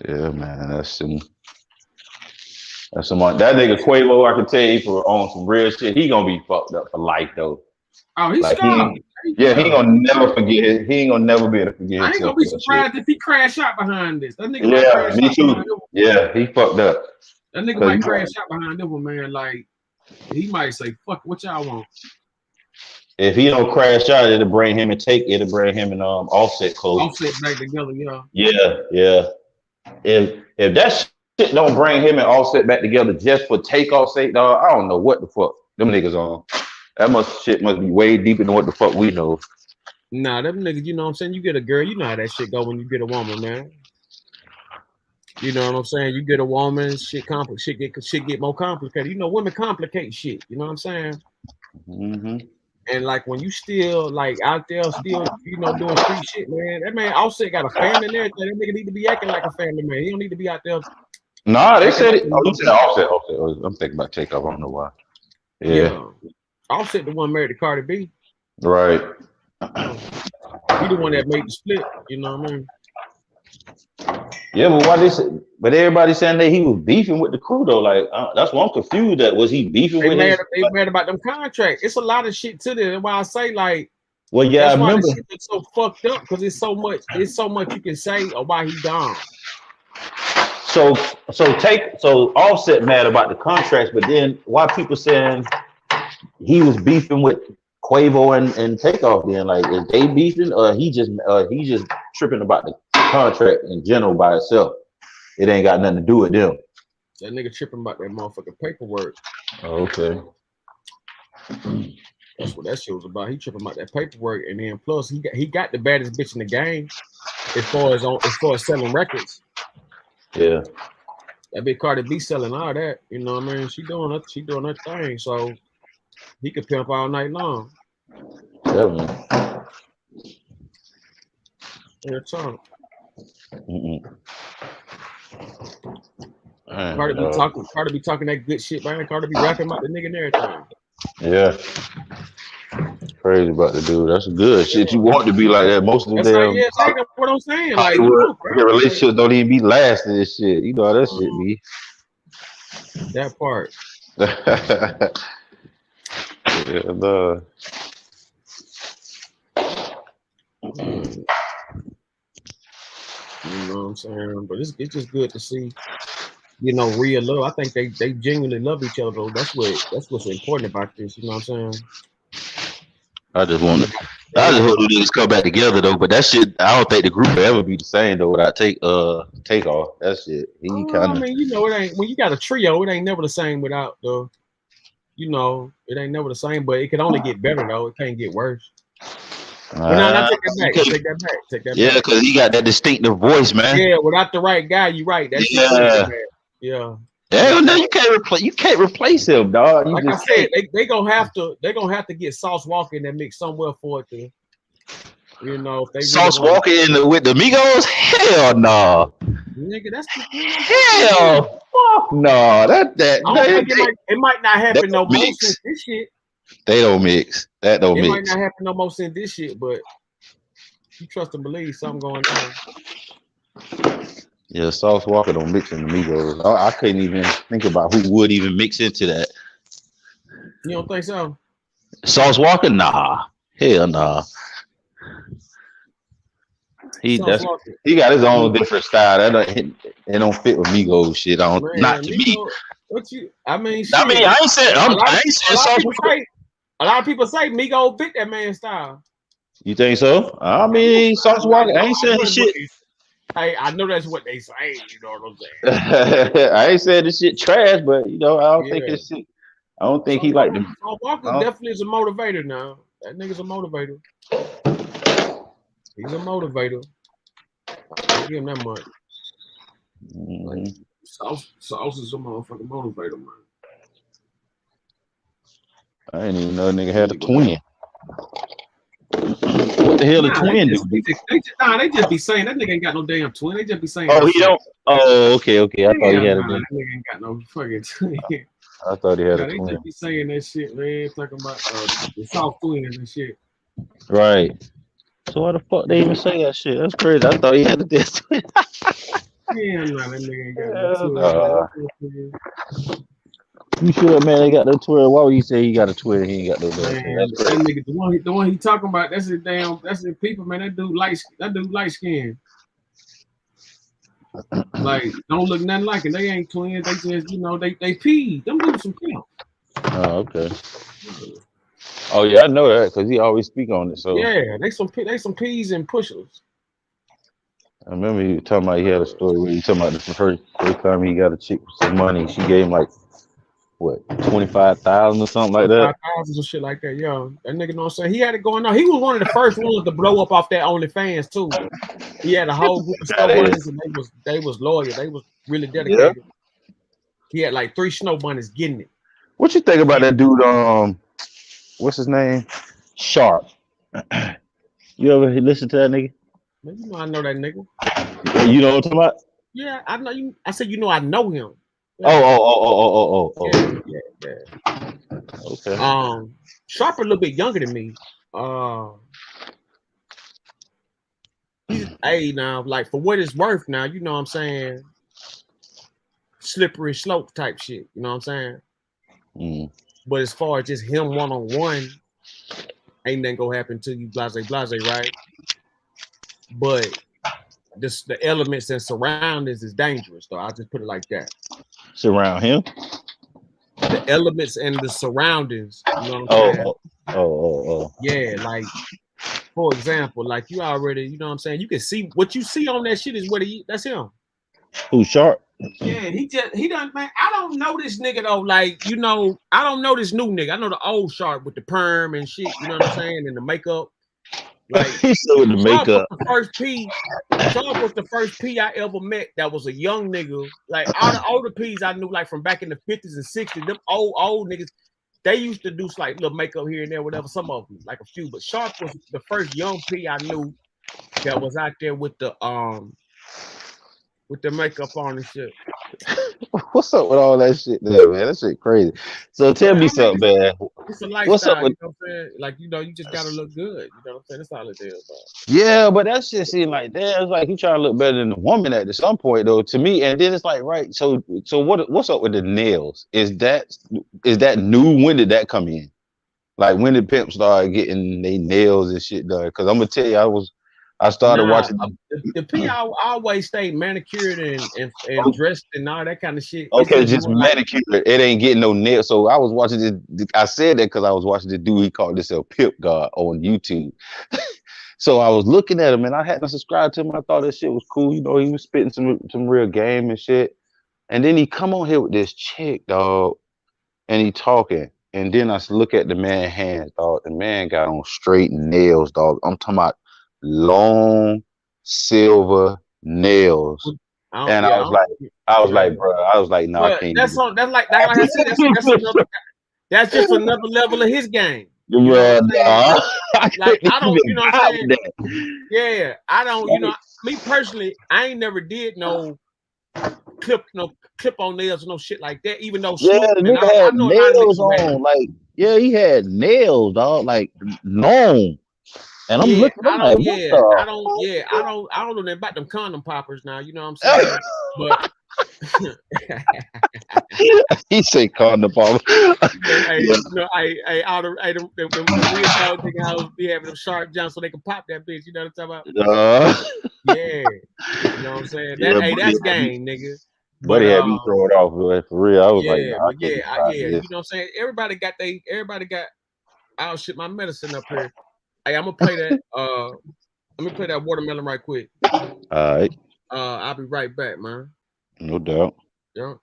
man, that's some. That nigga Quavo, I can tell you for on some real shit, he gonna be fucked up for life though. Oh, he's like, scarred. He ain't gonna never forget. He ain't gonna never be able to forget. I ain't gonna be surprised if he crash out behind this. That nigga might Yeah, crash me out too. behind this one. Yeah, he fucked up. That nigga might crash out behind this one, man. Like he might say, "Fuck, what y'all want?" If he don't crash out, it'll bring him and Offset close. Offset back together, yeah. Yeah. If that shit don't bring him and Offset back together just for Takeoff sake, dog, I don't know what the fuck them niggas on. That shit must be way deeper than what the fuck we know. Nah, them niggas, you know what I'm saying? You get a girl, you know how that shit go when you get a woman, man. You know what I'm saying? You get a woman, shit get more complicated. You know, women complicate shit. You know what I'm saying? Mm-hmm. And like when you still like out there, still doing street shit, man. That man Offset got a family and everything. That nigga need to be acting like a family man. He don't need to be out there. Nah, they said it. Oh, you said Offset. I'm thinking about Takeoff. I don't know why. Yeah. Offset the one married to Cardi B. Right. He the one that made the split. You know what I mean? Yeah, but everybody saying that he was beefing with the crew though. Like that's what I'm confused at. Was he beefing with? They mad about them contracts. It's a lot of shit to this. That's why I say like. Well, yeah, that's I remember. Why this shit is so fucked up because it's so much you can say or why he gone. So Offset mad about the contracts, but then why people saying he was beefing with Quavo and Takeoff? Then like is they beefing or he just tripping about the contract in general by itself? It ain't got nothing to do with them. That nigga tripping about that motherfucking paperwork. Oh, okay. That's what that shit was about. He tripping about that paperwork, and then plus he got the baddest bitch in the game as far as selling records. Yeah. That big Cardi B selling all that. You know what I mean? She doing her thing, so he could pimp all night long. Yeah, Tom. Cardi be talking that good shit, man. Cardi be rapping about the nigga and everything. Yeah. Crazy about the dude. That's good shit. You want to be like that. Most of them damn. That's what I'm saying. Like your relationships don't even be lasting this shit. You know how that shit be. That part. Yeah, no. You know what I'm saying? But it's just good to see, real love. I think they genuinely love each other though. That's what's important about this, you know what I'm saying? I just hope the niggas come back together though, but that shit, I don't think the group will ever be the same though without Takeoff. That shit. I mean, it ain't when you got a trio, it ain't never the same without the it ain't never the same, but it can only get better though. It can't get worse. No, take that back. Yeah, because he got that distinctive voice, man. Yeah, without the right guy, you're right. That's yeah. Yeah, no, you can't replace him, dog. Like I said, they gonna have to get Sauce Walker in that mix somewhere for it to, if they Sauce Walker with the Migos? Hell no. Nigga, that's hell fuck no. It might not happen no more since this shit. They don't mix. That don't mix. It might not happen no more since this shit, but you trust and believe something going on. Yeah, Sauce Walker don't mix in the Migos. I couldn't even think about who would even mix into that. You don't think so? Sauce Walker? Nah. Hell nah. He got his own different style. It don't fit with Migos shit. Not to me. I ain't saying Sauce Walker. A lot of people say Migos bit that man's style. You think so? I mean, Sauce Walker, I ain't saying his shit. Hey, I know that's what they say. You know what I'm saying? I ain't saying this shit trash, but I don't think his shit. I don't think he like them. Sauce Walker definitely is a motivator now. That nigga's a motivator. He's a motivator. I'll give him that much. Like, Sauce is a motherfucking motivator, man. I didn't even know a nigga had a twin. What the hell a twin do? They just be saying that nigga ain't got no damn twin. They just be saying. Oh, he don't. Oh, okay. I thought he had a that twin. nigga ain't got no fucking twin. I thought he had a They twin. just be saying that shit, man. Talking about the South twins and shit. Right. So why the fuck they even say that shit? That's crazy. I thought he had a twin. Yeah, no, that nigga ain't got no twin. You sure, man? They got no twin. Why would you say he got a twin? He ain't got no damn twin. Man, That's that crazy. nigga, the one he talking about, that's his people, man. That dude light skin. Like, don't look nothing like it. They ain't twins. They just, they pee. Them dudes some pimp. Oh, okay. Oh yeah, I know that because he always speak on it. So Yeah, they some peas and pushers. I remember you talking about he had a story where you talking about the first time he got a chick with some money. She gave him like what 25,000 or something like that. 5,000 or shit like that, yo. That nigga know what I'm saying. He had it going on. He was one of the first ones to blow up off that OnlyFans too. He had a whole group of snow bunnies and they was loyal. They was really dedicated. Yeah. He had like 3 snow bunnies getting it. What you think about that dude? What's his name? Sharp. You ever listen to that nigga? Man, you know I know that nigga. You know what I'm talking about? Yeah, I know you. I said I know him. Yeah. Oh. Yeah. Okay. Sharp a little bit younger than me. Hey, now, like for what it's worth, now you know what I'm saying. Slippery slope type shit. You know what I'm saying. But as far as just him one-on-one, ain't nothing gonna happen to you, blase, right? But the elements and surroundings is dangerous, though. I'll just put it like that. Surround him? The elements and the surroundings, you know what I'm saying? Oh. Yeah, like, for example, like you already, you know what I'm saying? You can see what you see on that shit is that's him. Who's Sharp? Yeah, he done, man. I don't know this nigga though. Like, I don't know this new nigga. I know the old Sharp with the perm and shit, you know what I'm saying? And the makeup. Like, He's still with the makeup. Sharp was the first P I ever met that was a young nigga. Like, all the older P's I knew, like from back in the 50s and 60s, them old niggas, they used to do like little makeup here and there, whatever, some of them, like a few. But Sharp was the first young P I knew that was out there with the makeup on and shit. What's up with all that shit there, man? That shit crazy. So tell me something, man. It's a lifestyle, What's up with... you know what I'm saying? Like, you just gotta look good. You know what I'm saying? That's all it is, bro. Yeah, but that shit seems like it's like you trying to look better than the woman at some point though, to me. And then it's like, right, so what's up with the nails? Is that new? When did that come in? Like when did pimps start getting their nails and shit done? Because I'm gonna tell you, I started watching the P always stayed manicured and dressed and all that kind of shit. Okay, just manicured. It ain't getting no nails. So I was watching this. I said that because I was watching the dude. He called himself Pimp God on YouTube. So I was looking at him and I hadn't subscribed to him. I thought that shit was cool. He was spitting some real game and shit. And then he come on here with this chick, dog, and he talking. And then I look at the man's hands, dog. The man got on straight nails, dog. I'm talking about long silver nails. And I was like, bro, no, I can't. That's like I said, that's just another level of his game. You know what I don't, you know what I'm saying? Yeah, I don't, me personally, I ain't never did no clip on nails or no shit like that. Even though the nigga had nails on, like he had nails, dog, like long. And I'm looking, I don't know nothing about them condom poppers now, you know what I'm saying? But he say condom popper. The weird dog thinking how be having them sharp jumps so they can pop that bitch, you know what I'm talking about? Yeah, you know what I'm saying? That's game, nigga. Buddy had me throw it off, for real. I was you know what I'm saying? Everybody got I'll shit my medicine up here. Hey, I'm gonna play that. Let me play that watermelon right quick. All right. I'll be right back, man. No doubt. Yeah.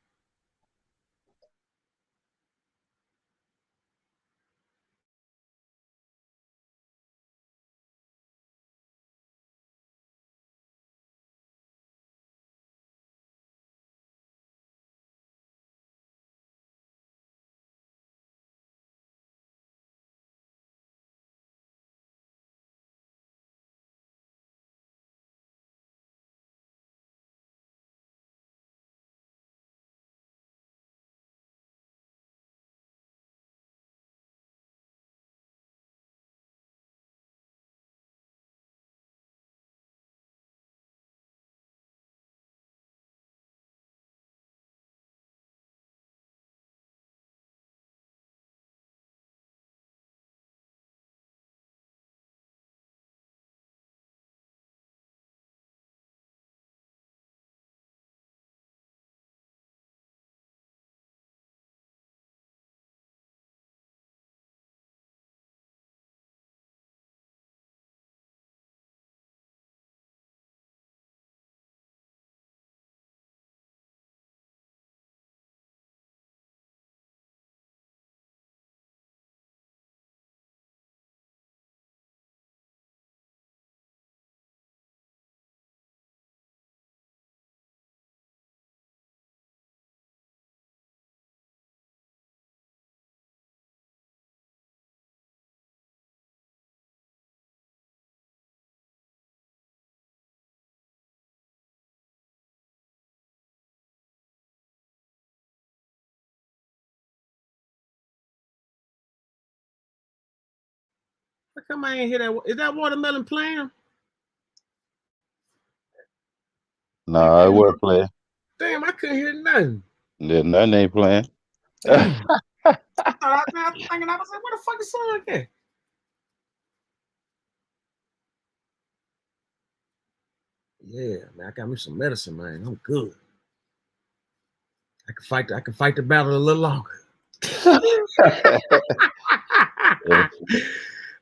How come I ain't hear that? Is that watermelon playing? Nah, I wasn't playing. Damn, I couldn't hear nothing. Yeah, nothing ain't playing. I thought I was thinking, I was like, what the fuck is song like that? Yeah, man, I got me some medicine, man. I'm good. I can fight the battle a little longer.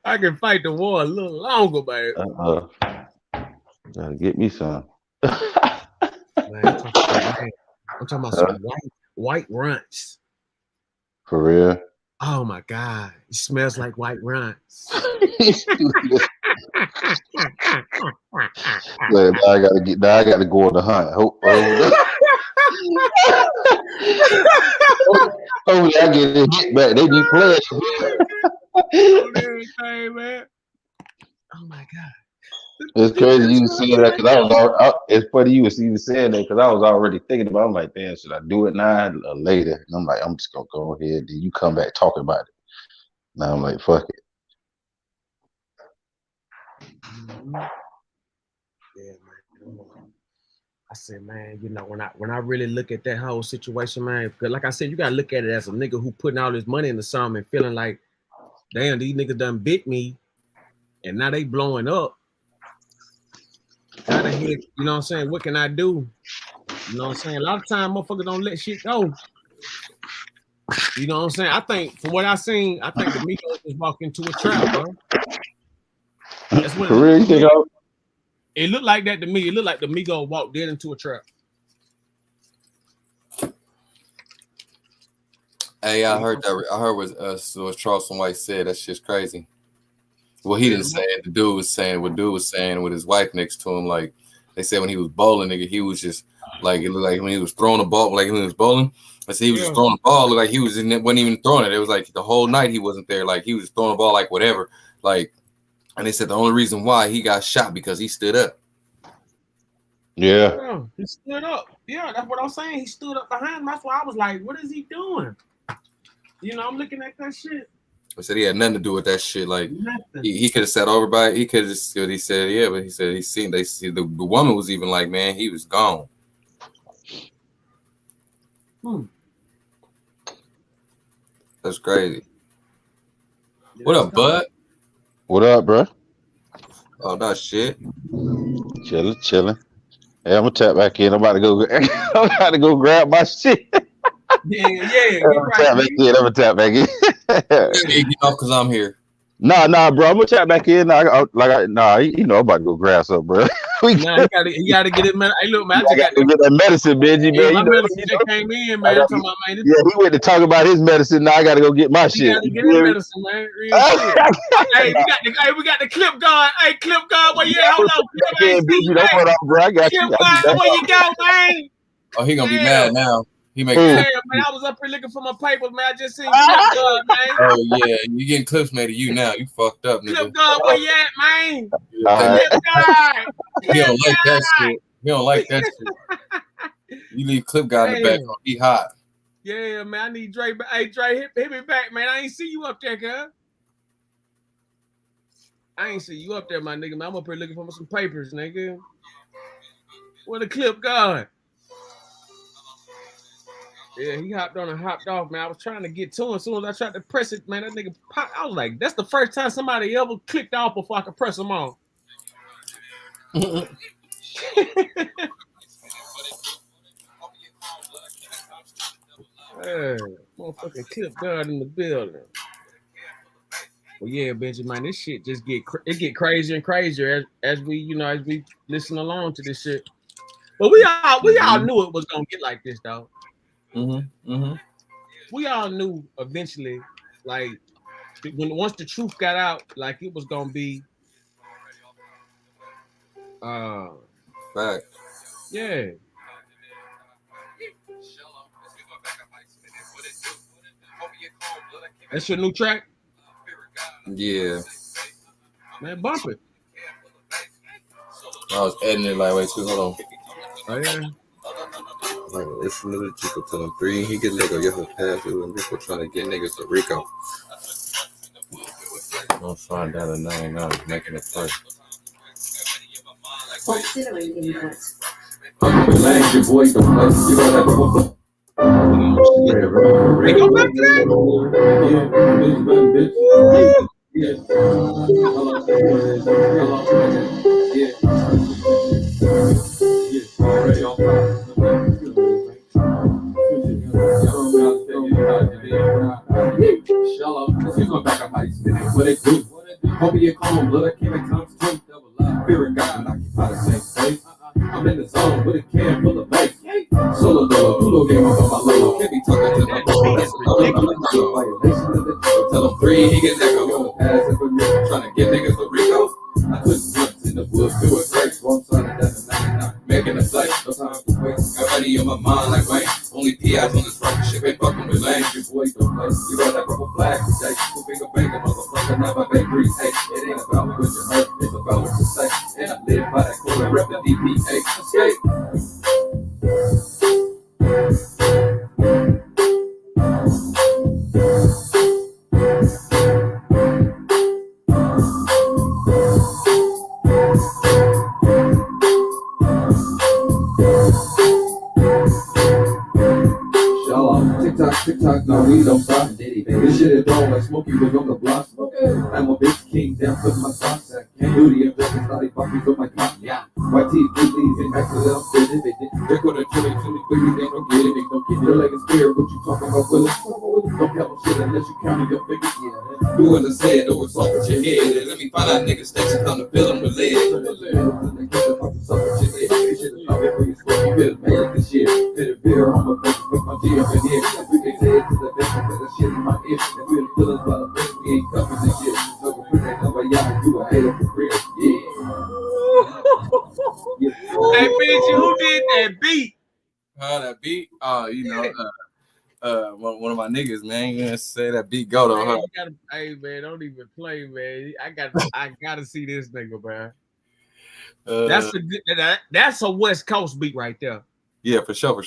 I can fight the war a little longer, man. Gotta get me some. Man, I'm talking about some white runts. For real. Oh my God, it smells like white runts. Now I gotta go on the hunt. Hopefully I get this hit back. They be playing. Man. Oh my God. It's crazy you saying that because it's funny you was even saying that because I was already thinking about it. I'm like, damn, should I do it now or later? And I'm like, I'm just gonna go ahead. Then you come back talking about it. Now I'm like, fuck it. Yeah, man. I said, man, you know, when I really look at that whole situation, man, because like I said, you gotta look at it as a nigga who putting all his money into something and feeling like, damn, these niggas done bit me, and now they blowing up. Gotta hit, you know what I'm saying? What can I do? You know what I'm saying? A lot of time, motherfuckers don't let shit go. You know what I'm saying? I think, from what I seen, I think the Migos just walked into a trap, bro. That's what it looked like that to me. It looked like the Migos walked dead into a trap. Hey, I heard that. I heard what Charleston White said. That shit's crazy. Well, he didn't say it. The dude was saying what dude was saying with his wife next to him. Like they said when he was bowling, nigga, he was just like, it looked like when he was throwing the ball, like when he was bowling. I said he was just throwing the ball. Looked like he wasn't even throwing it. It was like the whole night he wasn't there. Like he was throwing the ball like whatever. Like, and they said the only reason why he got shot because he stood up. Yeah. He stood up. Yeah, that's what I'm saying. He stood up behind him. That's why I was like, what is he doing? You know, I'm looking at that shit. I said he had nothing to do with that shit. Like he could have said everybody. He could have just he said, yeah, but he said he seen the woman was even like, man, he was gone. That's crazy. Yeah, what up, bud? What up, bro? Oh, that shit. Chilling. Hey, I'm gonna tap back in. I'm about to go grab my shit. Yeah. I'm gonna tap back in. Get off because I'm here. Nah, bro. I'm gonna tap back in. You know, I'm about to go grab something, bro. He gotta get it, man. Hey, look, man, I got to get that medicine, Benji, man. My medicine just came in, man. I'm talking about, man. He went to talk about his medicine. Now I gotta go get my shit. Gotta get his medicine, man. Real shit. We got the clip guard. Hey, clip guard, where you at? Hold on. I got you. Clip guard, where you go, man? Oh, he gonna be mad now. He make man, I was up here looking for my papers, man. I just seen clip guard, man. Oh yeah, you getting clips made of you now. You fucked up, nigga. Clip guard, where you at, man? Clip guard. He don't like that shit. He don't like that shit. You leave clip guard in the back. He hot. Yeah, man. I need Dre. Hey, Dre, hit me back, man. I ain't see you up there, cuz. I ain't see you up there, my nigga, man. I'm up here looking for some papers, nigga. Where the clip guard? Yeah, he hopped on and hopped off, man. I was trying to get to him. As soon as I tried to press it, man, that nigga popped. I was like, that's the first time somebody ever clicked off before I could press him on. Hey, motherfucking clip guard in the building. Well, yeah, Benjamin, this shit just get crazier and crazier as we listen along to this shit. But we all knew it was gonna get like this, though. We all knew eventually, like once the truth got out, like it was gonna be back. Yeah. That's your new track? Yeah. Man, bump it. I was editing it like, wait, hold on. Oh, yeah. Like, it's another Chico telling 3. He get nigga, yes, pass it when people trying to get niggas to Rico. Don't sign down a 99, making it first. Auxiliary input. Relax your voice, don't play. You know that bro. Hey, go back to that. What it do? Homie, you call blood, I can't come to double live. Fear and God, occupy the same space. I'm in the zone with a can full of bass. Solo dolo, Pluto game up on my logo. Can't be talking to my phone. That's a violation of the tell him 3, he gets echo. Gonna pass it for me, trying to get niggas to Rico. I took blunts in the woods, doing breaks. Wrong side of that 99, making a flight. No time to wait. Got money on my mind like Wayne. Only PIs on this rocket ship, ain't fucking with lame. Your boys don't play. You got that purple flag today. Two finger bacon, motherfucker, not my bakery. Hey, it ain't about what you heard, it's about what you say. And I live by that code and rep the DPA. Escape. TikTok, no, we don't stop. This shit is wrong like Smokey was on the block. I'm a big king down with my socks. I can't do the injustice, naughty puppies on my clock. Yeah, white teeth, blue leaves, and back to them. They're gonna tell me, they don't get it. They don't get your leg is scared. What you talking about, Willis? Don't count shit unless you count your fingers. Yeah, do what I said, or it's off with your head. And let me find out niggas that you come to fill them with lead. This shit, bit of beer on my face with my G up in here. We can say it to the best of the shit in my ear. And we're feeling about the best, we ain't covering this shit. So we put that number, y'all, you a hater for real. Yeah. Hey, bitch, who did that beat? That beat? You know, one of my niggas, man. You gonna say that beat go though, huh? Hey, man, don't even play, man. I gotta see this nigga, man. That's a West Coast beat right there. Yeah, for sure.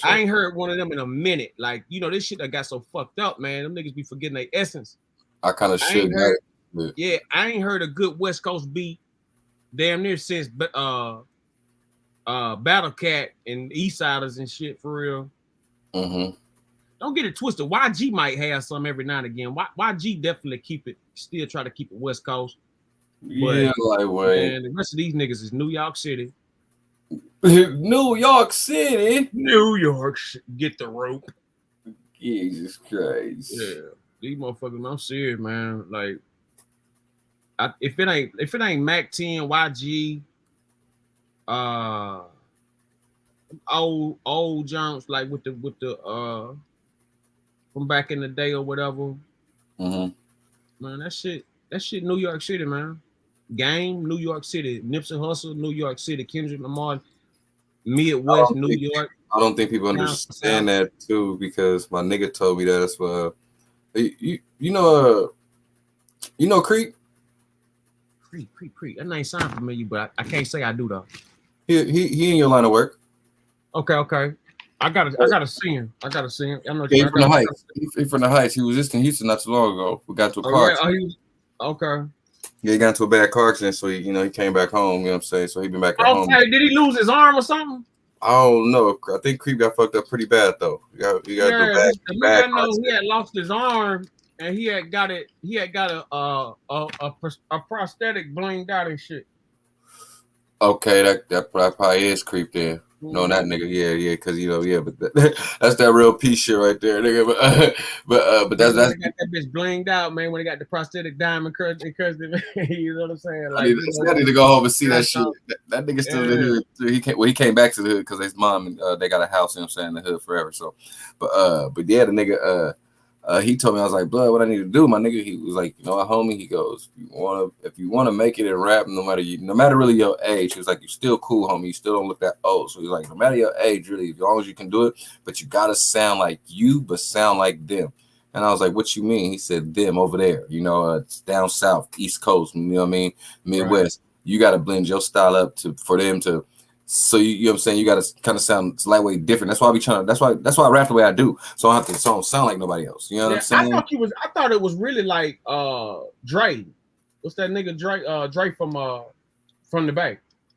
I ain't heard one of them in a minute. Like, you know, this shit that got so fucked up, man. Them niggas be forgetting their essence. I kind of should. Yeah, I ain't heard a good West Coast beat damn near since Battle Cat and Eastsiders and shit, for real. Mm-hmm. Don't get it twisted. YG might have some every now and again. YG definitely still try to keep it West Coast. Yeah, like what? And the rest of these niggas is New York City. New York City. Get the rope. Jesus Christ. Yeah, these motherfuckers. I'm serious, man. Like, if it ain't Mac 10, YG, old jumps like with the from back in the day or whatever. Mm-hmm. Man, that shit New York City, man. Game, New York City. Nipsey Hussle, New York City. Kendrick Lamar, Midwest, New York. I don't think people understand that too, because my nigga told me that as well. You know Creep? Creep. That name sound familiar, but I can't say I do though. He in your line of work. Okay. I gotta see him. I know He from the Heights. He from the Heights. He was just in Houston not too long ago. We got to a car accident. Okay. Yeah, he got into a bad car accident, so he came back home. You know what I'm saying? So he been back at home. Okay, did he lose his arm or something? I don't know. I think Creep got fucked up pretty bad though. He got I know he had lost his arm and he had got a prosthetic blinged out and shit. Okay, that probably is Creep there. No, that nigga, yeah, because but that's that real piece shit right there, nigga. But that's got that bitch blinged out, man. When he got the prosthetic diamond cursed, you know what I'm saying? Like, I need to go home and see that shit. That nigga still in the hood. He came back to the hood because his mom and they got a house, you know what I'm saying, in the hood forever. So, but yeah, the nigga he told me, I was like, blood, what I need to do, my nigga. He was like, you know what, homie? He goes, if you wanna make it in rap, no matter really your age, he was like, you still cool, homie. You still don't look that old. So he's like, no matter your age, really, as long as you can do it, but you gotta sound like you, but sound like them. And I was like, what you mean? He said, them over there, it's down south, East Coast, you know what I mean, Midwest. Right. You gotta blend your style up for them to So you know what I'm saying? You gotta kind of sound slightly different. That's why I be trying to. That's why I rap the way I do. So I have to sound like nobody else. You know what I'm saying? I thought it was really like Dre. What's that nigga Dre from the Bay?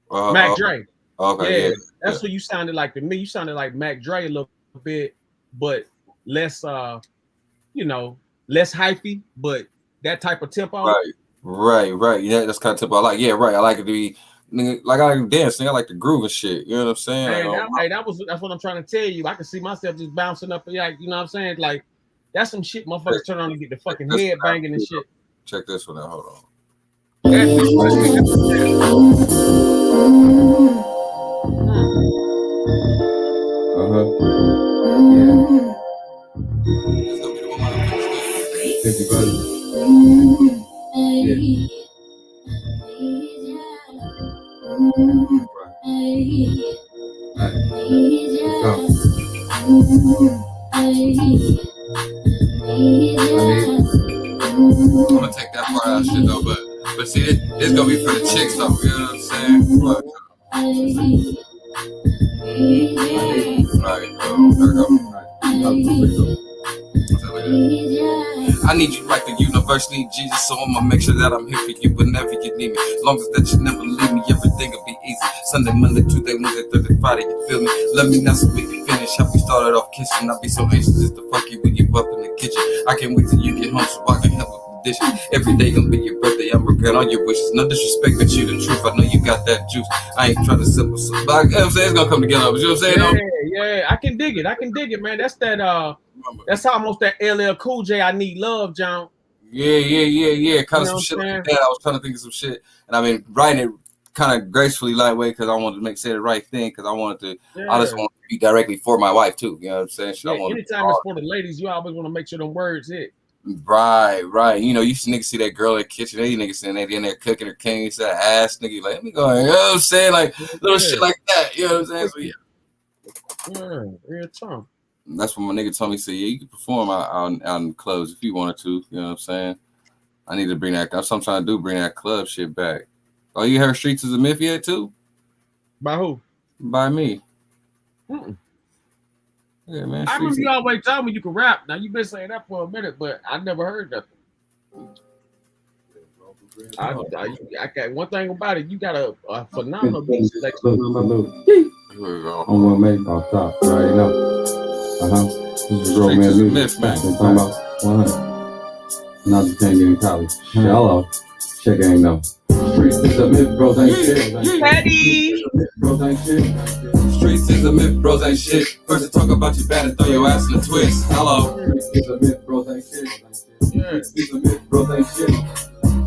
Mac Dre. Okay. Yeah, that's what you sounded like to me. You sounded like Mac Dre a little bit, but less less hypey, but that type of tempo. Right. Yeah, that's kind of tempo I like. Yeah, right. I like it to be like I like dancing. I like the groove and shit. You know what I'm saying? That's what I'm trying to tell you. I can see myself just bouncing up, like, you know what I'm saying? Like, that's some shit motherfuckers turn on to get the fucking head banging and shit. Check this one out. Hold on. I'm gonna take that part out of shit though, but see, it's gonna be for the chicks though. You know what I'm saying? Right. I need you like the universe need Jesus, so I'ma make sure that I'm here for you whenever you need me. Long as that you never leave me, everything will be easy. Sunday, Monday, Tuesday, Wednesday, Thursday, Friday, you feel me? Let me know so we can finish. How we started off kissing, I be so anxious just to fuck you when you up in the kitchen. I can't wait till you get home so I can help with the dishes. Every day gonna be your birthday, I'm regret all your wishes. No disrespect, but you the truth. I know you got that juice. I ain't trying to simple, but you know what I'm saying? It's gonna come together. You know what I'm saying? Yeah, I can dig it, man. That's almost that LL Cool J. I Need Love, John. Yeah. Kind of some shit like that. I was trying to think of some shit, and I've been writing it kind of gracefully, lightweight, because I wanted to say the right thing. Because I wanted to, I just want to be directly for my wife too. You know what I'm saying? Anytime it's for the ladies, you always want to make sure them words hit. Right. You know, you niggas see that girl in the kitchen, they niggas saying they in there cooking her king, you that ass nigga, like, let me go. You know what I'm saying? Like little shit like that. You know what I'm saying? So Real time. That's what my nigga told me. He said, yeah, you can perform out in clubs if you wanted to. You know what I'm saying? I need to bring that. That's what I'm trying to do. Bring that club shit back. Oh, you heard Streets is a Myth yet too? By who? By me. Mm-mm. Yeah, man. I remember you always told me you can rap. Now you've been saying that for a minute, but I never heard nothing. I got one thing about it. You got a phenomenal beat selection. On one make off top, you already know. This is real man music. I'm talking about 100. Now you can't get in college. Hello. Check ain't no. Streets is a myth, bros ain't shit. Ready? Bros ain't shit. Streets is a myth, bros ain't shit. First to talk about you bad and throw your ass in a twist. Hello. Streets is a myth, bros ain't shit. Streets is a myth, bros ain't shit.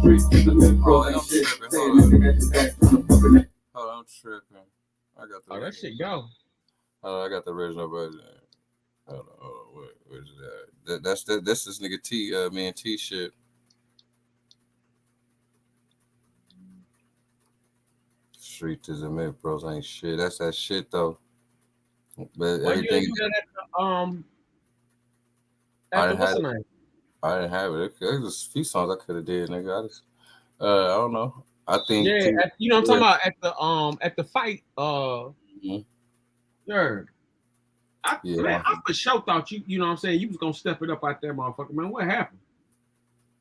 Streets is a myth, bros ain't shit. Hold on, I'm tripping. I got the that shit go. I got the original version. Hold on, where's that? That's this nigga T, me and T shit. Street is a myth, bros ain't shit. That's that shit though. But everything. I didn't have it. There's a few songs I could have did, nigga. I don't know. I think. Yeah, you know what I'm talking about at the fight. I for sure thought you know what I'm saying, you was gonna step it up out there, motherfucker, man. What happened?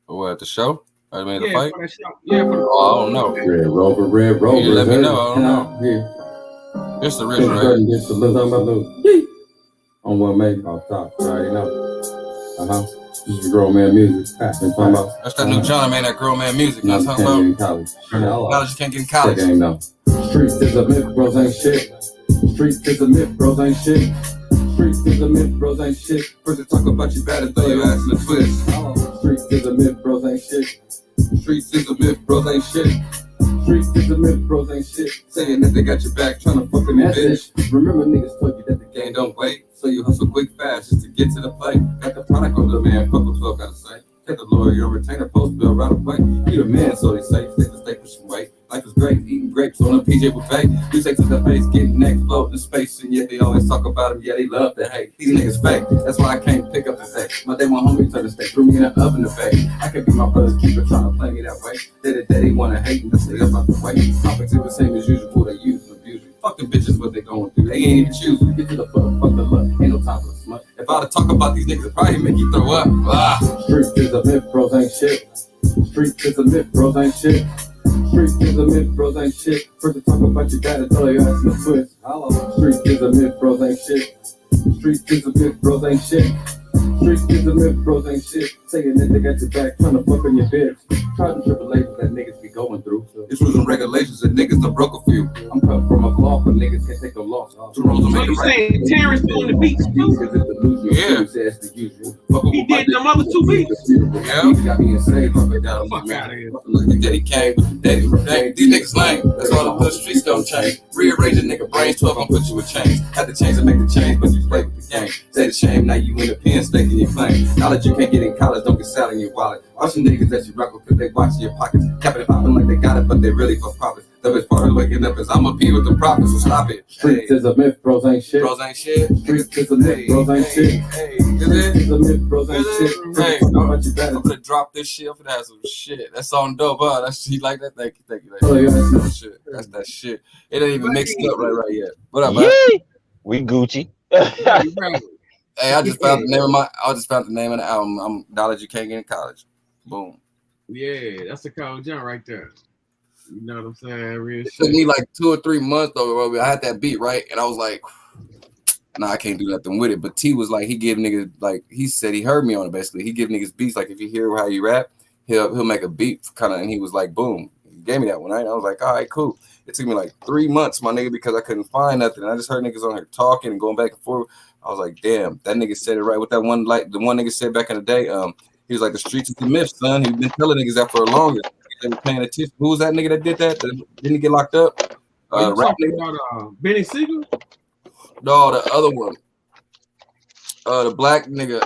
What, at the show? I mean, the fight? For that show. Yeah, for the I don't know. Red Rover. You let me know. I don't know. Yeah. It's the original, right? It's the little on one make off top, you already know. This is grown man music. That's that new John, man. That grown man music. That's what I'm about. College, you can't get in college. Check ain't no. Streets is a myth, bros ain't shit. Streets is a myth, bros ain't shit. Streets is a myth, bros ain't shit. First to talk about you bad and throw your ass in a twist. Streets is a myth, bros ain't shit. Streets is a myth, bros ain't shit. Streets is a myth, bros ain't shit. Saying that they got your back, trying to fuck in the bitch. Remember niggas told you that the game don't wait, so you hustle quick fast just to get to the plate. Got the product on demand, fuck what 12 gotta say. Take the lawyer, your retainer, post bill right away. You the man, so they say. Take the steak with some weight. Life is great, eating grapes on a PJ buffet. You say to the face, getting next, floating in space, and yet they always talk about him. Yeah, they love to hate. These niggas fake. That's why I can't pick up the say. My day one homie turned to stay, threw me in the oven to bake. I can't be my brother's keeper, trying to play me that way. Day to day, they wanna hate me, I stay up out the way. Topics are the same as usual, they use and abuse me. Fuck fuck the bitches, what they going through. They ain't even choose. Get to the fuck the luck. Ain't no time for the smut. If I were to talk about these niggas, it'd probably make you throw up. Street is a myth, bros ain't shit. Street is a myth, bros ain't shit. Street is a myth, bros ain't shit. First to talk about your dad, tell your ass in the twist. Street is a myth, bros ain't shit. Street is a myth, bros ain't shit. Street is a myth, bros ain't shit. Saying that they got your back, trying to fuck on your bitch. Try the tribulations that niggas be going through. It's rules and regulations that niggas done broke a few. I'm cut from a cloth, but niggas can't take a loss. So you saying Terrence doing the beats too? Yeah. He did them other 2 beats. Yeah. Got me insane. Fuck out of here. Like Daddy Kane with the daddy. These niggas lame. That's why the push streets don't change. Rearrange a nigga brains, 12 gon' put you with chains. Had to change to make the change, but you play with the game. Say the shame, now you in the pen, staking your claim. Knowledge you can't get in college, don't get sat in your wallet. Watch some niggas that you rock with, cause they watching your pockets. Capping and popping like they got it, but they really for profits. The best part of waking up is I'm a P with the profits, so stop it. Streets is a myth, bros ain't shit. Bros ain't shit. Streets is a myth, bros ain't shit. Streets is a myth, bros ain't shit. Hey, I'm gonna drop this shit. I'm gonna have some shit. That song dope, huh? That's he like that. Thank you. Oh, yeah. That's that shit. That's that shit. It ain't even mixed up right yet. What up, man? We Gucci. Hey, I just found the name of the album. I'm Knowledge You Can't Get in College. Boom. Yeah, that's a cold jump right there. You know what I'm saying? Real It shit. took me like 2 or 3 months though, bro. I had that beat right, and I was like, nah, I can't do nothing with it. But T was like, he give niggas like he said he heard me on it basically. He give niggas beats like if you hear how you rap, he'll make a beat kind of, and he was like, boom, he gave me that one. Right? I was like, all right, cool. It took me like 3 months, my nigga, because I couldn't find nothing. I just heard niggas on here talking and going back and forth. I was like, damn, that nigga said it right. With that one, like the one nigga said back in the day, he was like, the streets is the myth, son. He's been telling niggas that for the longest. They been paying attention. Who was that nigga that did that? Didn't he get locked up? Are you Rap talking nigga? about Benny Siegel? No, the other one. The black nigga,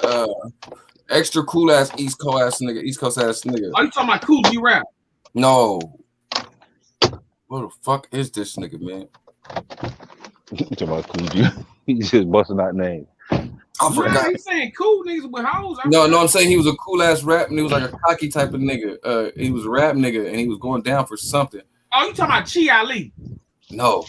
extra cool ass East Coast ass nigga. Are you talking about Cool G Rap? No. What the fuck is this nigga, man? You talking about Cool G? He's just busting out names. I forgot. Yeah, he's saying cool niggas with hoes. No, I'm saying he was a cool ass rap and he was like a cocky type of nigga. He was a rap nigga and he was going down for something. Oh, you talking about Chi Ali? No.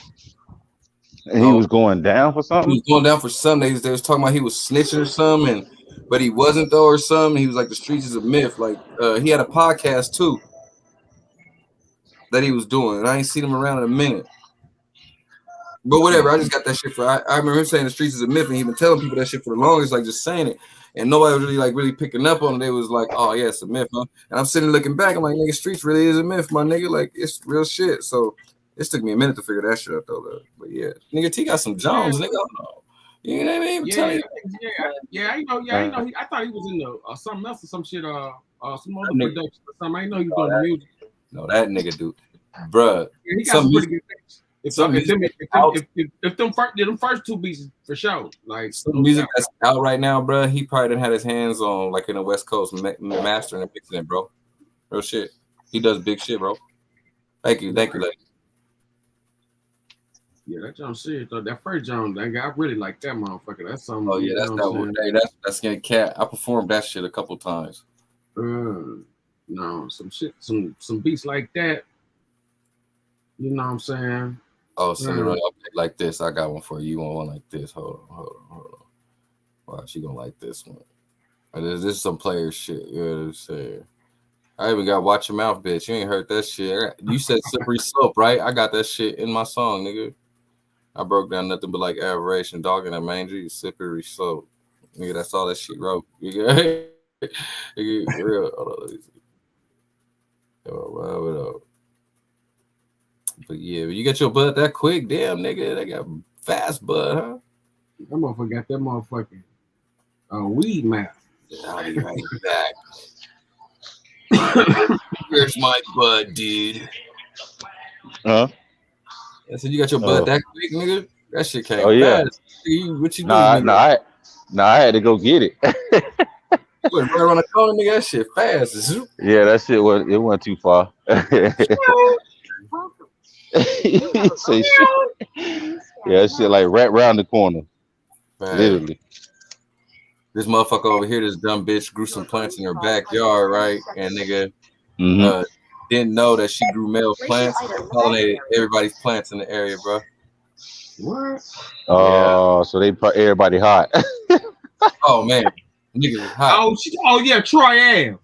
And he was going down for He something? was going down for something. They was talking about he was snitching or something, but he wasn't though or something. He was like the streets is a myth. Like he had a podcast too that he was doing, and I ain't seen him around in a minute. But whatever, I just got that shit for. I remember him saying the streets is a myth, and he been telling people that shit for the longest, like just saying it, and nobody was really picking up on it. They was like, "Oh yeah, it's a myth," huh? And I'm sitting looking back, I'm like, "Nigga, streets really is a myth, my nigga. Like it's real shit." So it took me a minute to figure that shit out though. But yeah, nigga, T got some Jones, nigga. I don't know. You know what I mean? Yeah, I know. I thought he was in the something else or some shit. Some other production or something. I know he was doing the music. No, that nigga do, bruh. Yeah, he got some pretty good things. If them first 2 beats for sure, like some music that's out right now, bro. He probably done had his hands on like in the West Coast, mastering and mixing it, bro. Real shit. He does big shit, bro. Thank you, lady. Yeah, that John shit though. That first John, that guy, I really like that motherfucker. That's something. Oh yeah, that's that one. Hey, that's Skinny Cat. I performed that shit a couple times. No, some shit, some beats like that. You know what I'm saying? Oh, Cinderella, like this. I got one for you. You want one like this? Hold on. Wow, she gonna like this one. This is some player shit. You know what I'm saying? I even got Watch Your Mouth, bitch. You ain't heard that shit. You said Slippery Slope, right? I got that shit in my song, nigga. I broke down nothing but like aberration, dog in a manger, slippery slope. Nigga, that's all that shit wrote. You get real. Hold on, let me see. But yeah, you got your bud that quick, damn nigga. They got fast bud, huh? That motherfucker got that motherfucking weed mouth. I'll be right back. Where's my bud, dude? Huh? I said you got your bud that quick, nigga. That shit came fast. What you doing? I had to go get it. You went right around the corner, nigga. That shit fast. Yeah, that shit went too far. Say shit. Yeah, that shit like right around the corner. Man. Literally. This motherfucker over here, this dumb bitch, grew some plants in her backyard, right? And nigga didn't know that she grew male plants, pollinated everybody's plants in the area, bro. What? Oh, so they put everybody hot. Oh man, niggas is hot. Oh yeah, Troy Ave.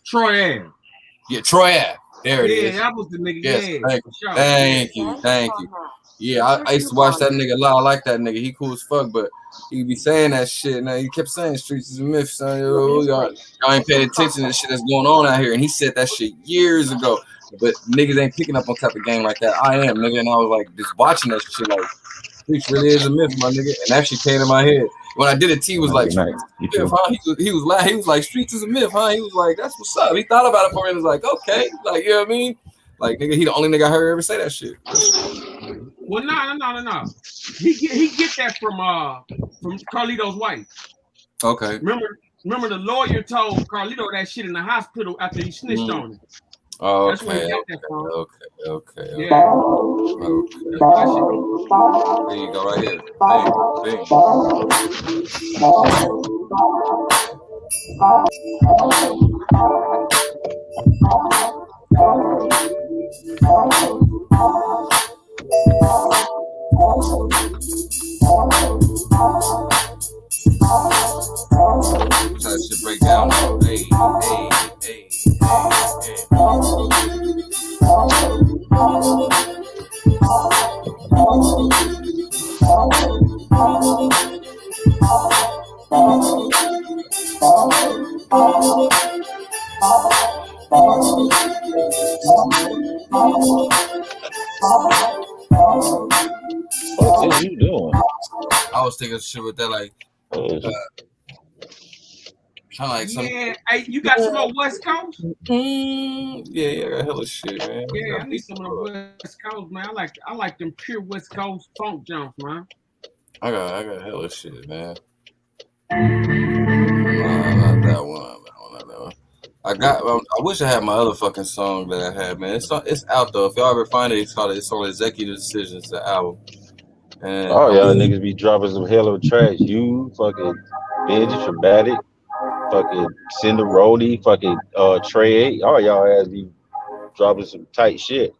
Yeah, Troy Ave. There it is. Yeah, that was the nigga. Yes, Yeah, thank for you. sure. Thank you. Yeah, I used to watch that nigga a lot. I like that nigga. He cool as fuck, but he be saying that shit. Now he kept saying streets is a myth, son. Y'all ain't paying attention to the shit that's going on out here. And he said that shit years ago. But niggas ain't picking up on type of game like that. I am, nigga. And I was like, just watching that shit, like, streets really is a myth, my nigga. And that shit came to my head. When I did it, T was like, streets is a myth, huh? He was laughing. He was like, streets is a myth, huh? He was like, that's what's up. He thought about it for me and was like, okay. Like, you know what I mean? Like, nigga, he the only nigga I heard ever say that shit. Well, no. He get that from Carlito's wife. Okay. Remember the lawyer told Carlito that shit in the hospital after he snitched on him. Oh, That's where he got that from. Okay. Yeah. Okay. There you go, right here. Try that shit break down. Hey. What are you doing? I was thinking shit with that, like, kind of like some. Yeah, hey, you got some more West Coast? Yeah, I got hella shit, man. Yeah, I need some of the West Coast, man. I like them pure West Coast funk jumps, man. I got hella shit, man. Not that one. I wish I had my other fucking song that I had, man. It's out though. If y'all ever find it, it's on Executive Decisions, the album. And Oh, y'all niggas be dropping some hell of trash. You fucking Benji, Traumatic, fucking Cinderoni, fucking Trey. All y'all ass be dropping some tight shit.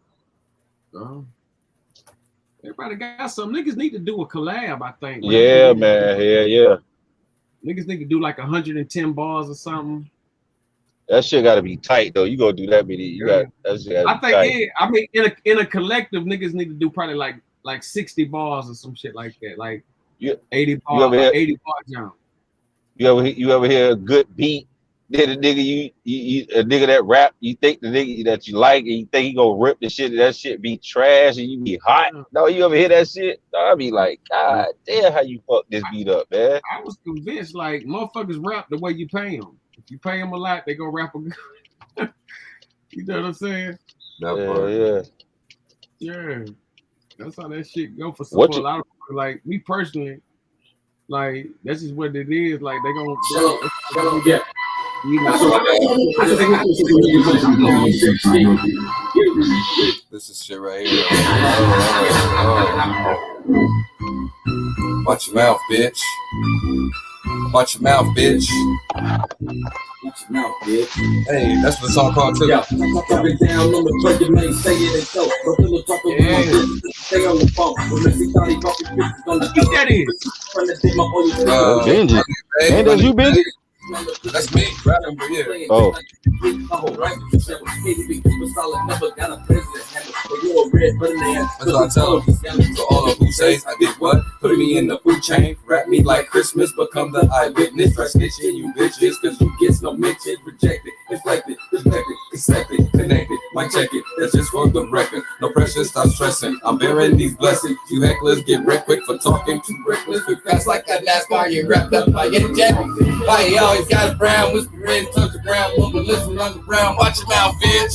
Everybody got some. Niggas need to do a collab, I think. Man. Yeah, man. Yeah. Niggas need to do like 110 bars or something. That shit gotta be tight though. You gonna do that many? You got that shit gotta I be think tight. yeah. I mean, in a collective, niggas need to do probably like 60 bars or some shit like that. Like 80 bars, ever hear- 80 bar jump. You ever hear a good beat? Then a nigga you a nigga that rap, you think the nigga that you like and you think he gonna rip the shit, that shit be trash and you be hot. No, you ever hear that shit? No, I be like, God damn, how you fuck this beat up, man? I was convinced like motherfuckers rap the way you pay them. If you pay them a lot, they gonna rap a good. You know what I'm saying? Yeah. Yeah, that's how that shit go for some. A lot of people, like me personally, like that's just what it is. Like they gonna get. This is shit right here. Watch your mouth, bitch. Watch your mouth, bitch. Watch your mouth, bitch. Hey, that's what the song called too. Stay on the phone. What that is? Benji. Ain't that you, Benji? That's me, rapping, but yeah. Oh. That's what I tell them. So all of who says I did what? Put me in the food chain. Rap me like Christmas. Become the eyewitness. Try snitching, you bitches. Cause you get no mention. Rejected, deflected, deflected, accepted, connected. Might check it. That's just for the record. No pressure, stop stressing. I'm bearing these blessings. You hecklers get wrecked quick for talking too reckless. With guys like that NASCAR, you wrapped up by your jet. Why you always got a brown whiskey red, touch the ground, woman, listen underground. Watch your mouth, bitch.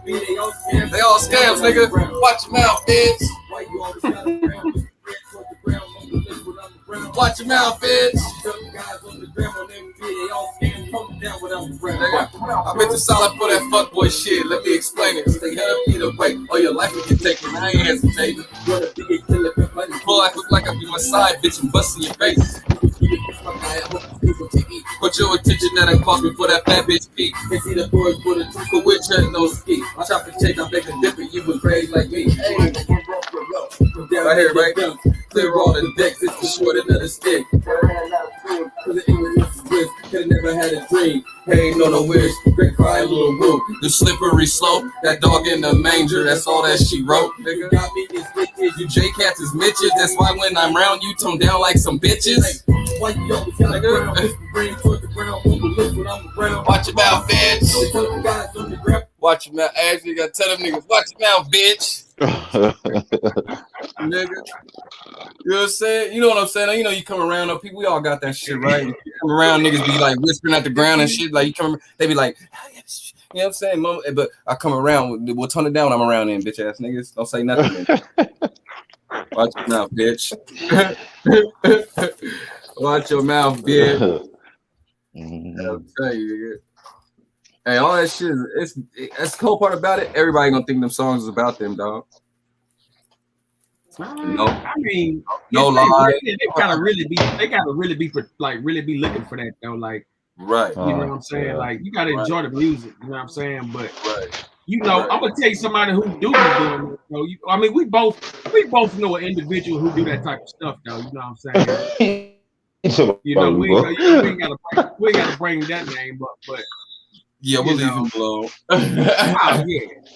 They all scams, nigga. Watch your mouth, bitch. Watch your mouth, bitch. I bet you solid for that fuckboy shit. Let me explain it. Stay head up either way. All your life you can take it. I ain't hesitating. Pull I look like I be my side bitch and busting your face. Put your attention that I cost me for that fat bitch peak. They see the boys for the truth, but we're chatting no ski. I chop the check, I'm making different. You was raised like me. Hey, Right here, right? Clear all the decks, it's for short another stick. Could've never had a dream. Hey, no wish. Great cry, little woo. The slippery slope, that dog in the manger. That's all that she wrote. Nigga got me is bitches. You J-Cats is Mitches. That's why when I'm round, you tone down like some bitches. Why you always got the ground towards the ground. When I'm around. Watch your mouth, bitch. Watch your mouth. I actually gotta tell them niggas, watch your mouth, bitch. Nigga. You know what I'm saying? You know what I'm saying? You know, you come around, people, we all got that shit, right? You come around, niggas be like whispering at the ground and shit. Like, you come, they be like, you know what I'm saying? Mom, but I come around, we'll tone it down when I'm around in, bitch ass niggas. Don't say nothing. Watch your mouth, bitch. Watch your mouth, bitch. I'll tell you, nigga. Hey, all that shit, that's the cool part about it. Everybody gonna think them songs is about them, dog. No, I mean, no lie. They gotta really be looking for that though. Like, right. You know what I'm saying? Like, you gotta enjoy the music. You know what I'm saying? But you know, I'm gonna tell you somebody who do be doing it. You know, I mean, we both know an individual who do that type of stuff though. You know what I'm saying? You know, we ain't gotta bring that name up, but. Yeah, we'll leave him alone.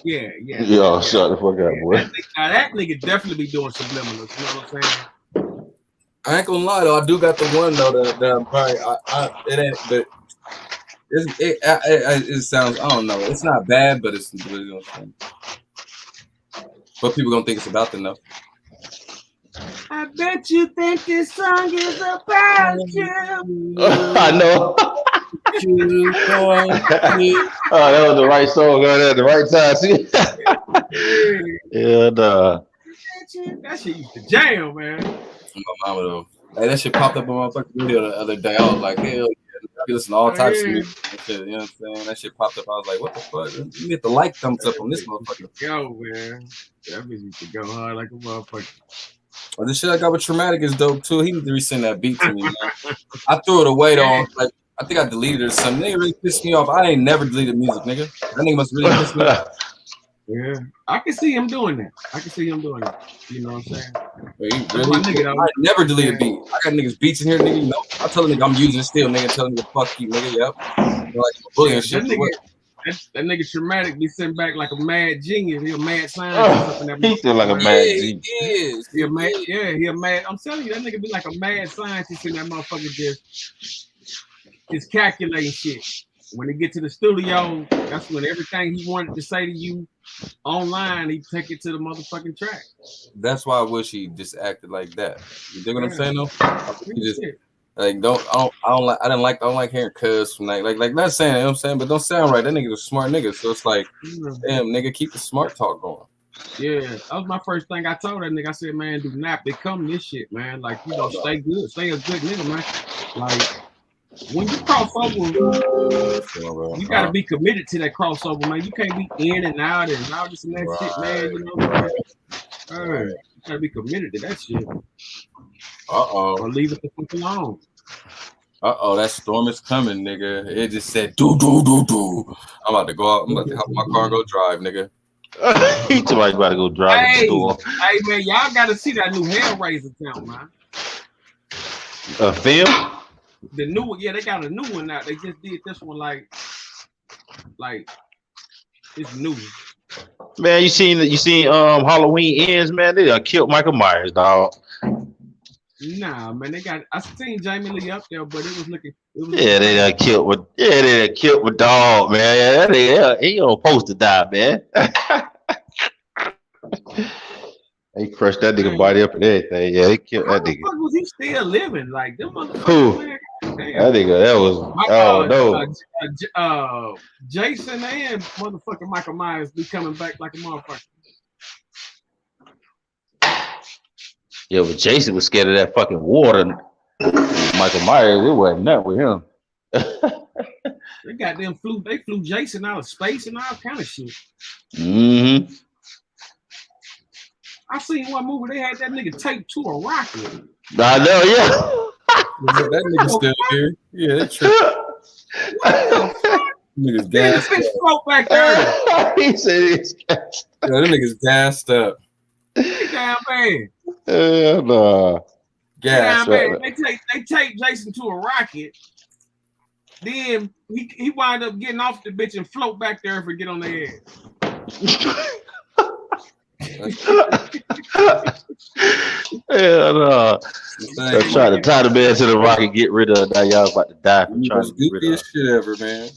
Yeah. Yo, shut the fuck up, boy. That nigga definitely be doing subliminals. You know what I'm saying? I ain't gonna lie though. I do got the one though that I'm probably it ain't, but it sounds. I don't know. It's not bad, but it's. You know what I'm saying? But people gonna think it's about them though. I bet you think this song is about you. I know. That was the right song at the right time. See? Yeah, that shit used to jam, man. My mama though. Hey, that shit popped up on my fucking video the other day. I was like, hell yeah, you listen to all types of music and shit. You know what I'm saying? That shit popped up. I was like, what the fuck? You get the like thumbs up on this motherfucker. Yo, man, that bitch used to go hard like a motherfucker. Well, the shit I got with Traumatic is dope too. He need to resend that beat to me, man. I threw it away though. Like, I think I deleted it or something. Nigga really pissed me off. I ain't never deleted music, nigga. That nigga must really piss me off. Yeah, I can see him doing that. You know what I'm saying? Wait, really? I never deleted a beat. I got niggas beats in here, nigga. You know, I tell a nigga I'm using it still, nigga. Tell nigga fuck you, nigga. Yep. Like bullying shit. That nigga Traumatic be sitting back like a mad genius. He a mad scientist. He feel like a mad genius. He is. He a mad. I'm telling you, that nigga be like a mad scientist in that motherfucker just calculating shit. When they get to the studio, that's when everything he wanted to say to you online, he take it to the motherfucking track. That's why I wish he just acted like that. You dig what I'm saying though? He just like I don't like hearing cuss from like not saying, you know what I'm saying, but don't sound right. That nigga's a smart nigga. So it's like, damn nigga, keep the smart talk going. Yeah, that was my first thing I told that nigga. I said, man, do not become this shit, man. Like, you know, stay good, stay a good nigga, man. Like, when you cross over, you gotta be committed to that crossover, man. You can't be in and out and all this and that shit, man. You know, you gotta be committed to that shit. Or leave it the fuck alone. That storm is coming, nigga. It just said do. I'm about to go out. I'm about to hop in my car and go drive, nigga. He too much about to go drive to the store. Hey man, y'all gotta see that new Hellraiser film, man. A film? The new one, yeah, they got a new one out. They just did this one like it's new. Man, you seen Halloween Ends, man? They killed Michael Myers, dog. Nah, man, I seen Jamie Lee up there, but it was looking. They killed with dog, man. He don't supposed to die, man. They crushed that nigga body up and everything. Yeah, they killed that nigga. How the fuck was he still living? Like them motherfuckers. Who? That nigga, that was no. Jason and motherfucking Michael Myers be coming back like a motherfucker. Yeah, but Jason was scared of that fucking water. Michael Myers, it wasn't nothing with him. They got them they flew Jason out of space and all kind of shit. Mm-hmm. I seen one movie they had that nigga taped to a rocket. I know, yeah. That nigga still here. Yeah, that's true. Niggas gassed up. Smoke back there. He said it's gassed up. Yeah, them niggas gassed up. Down bad. Hell no. Down Right. bad. They take Jason to a rocket. Then he wind up getting off the bitch and float back there if we get on the air. Hell no. I'm trying to tie the man to the rock and get rid of. Now y'all about to die for trying to get rid of. Shit ever, man.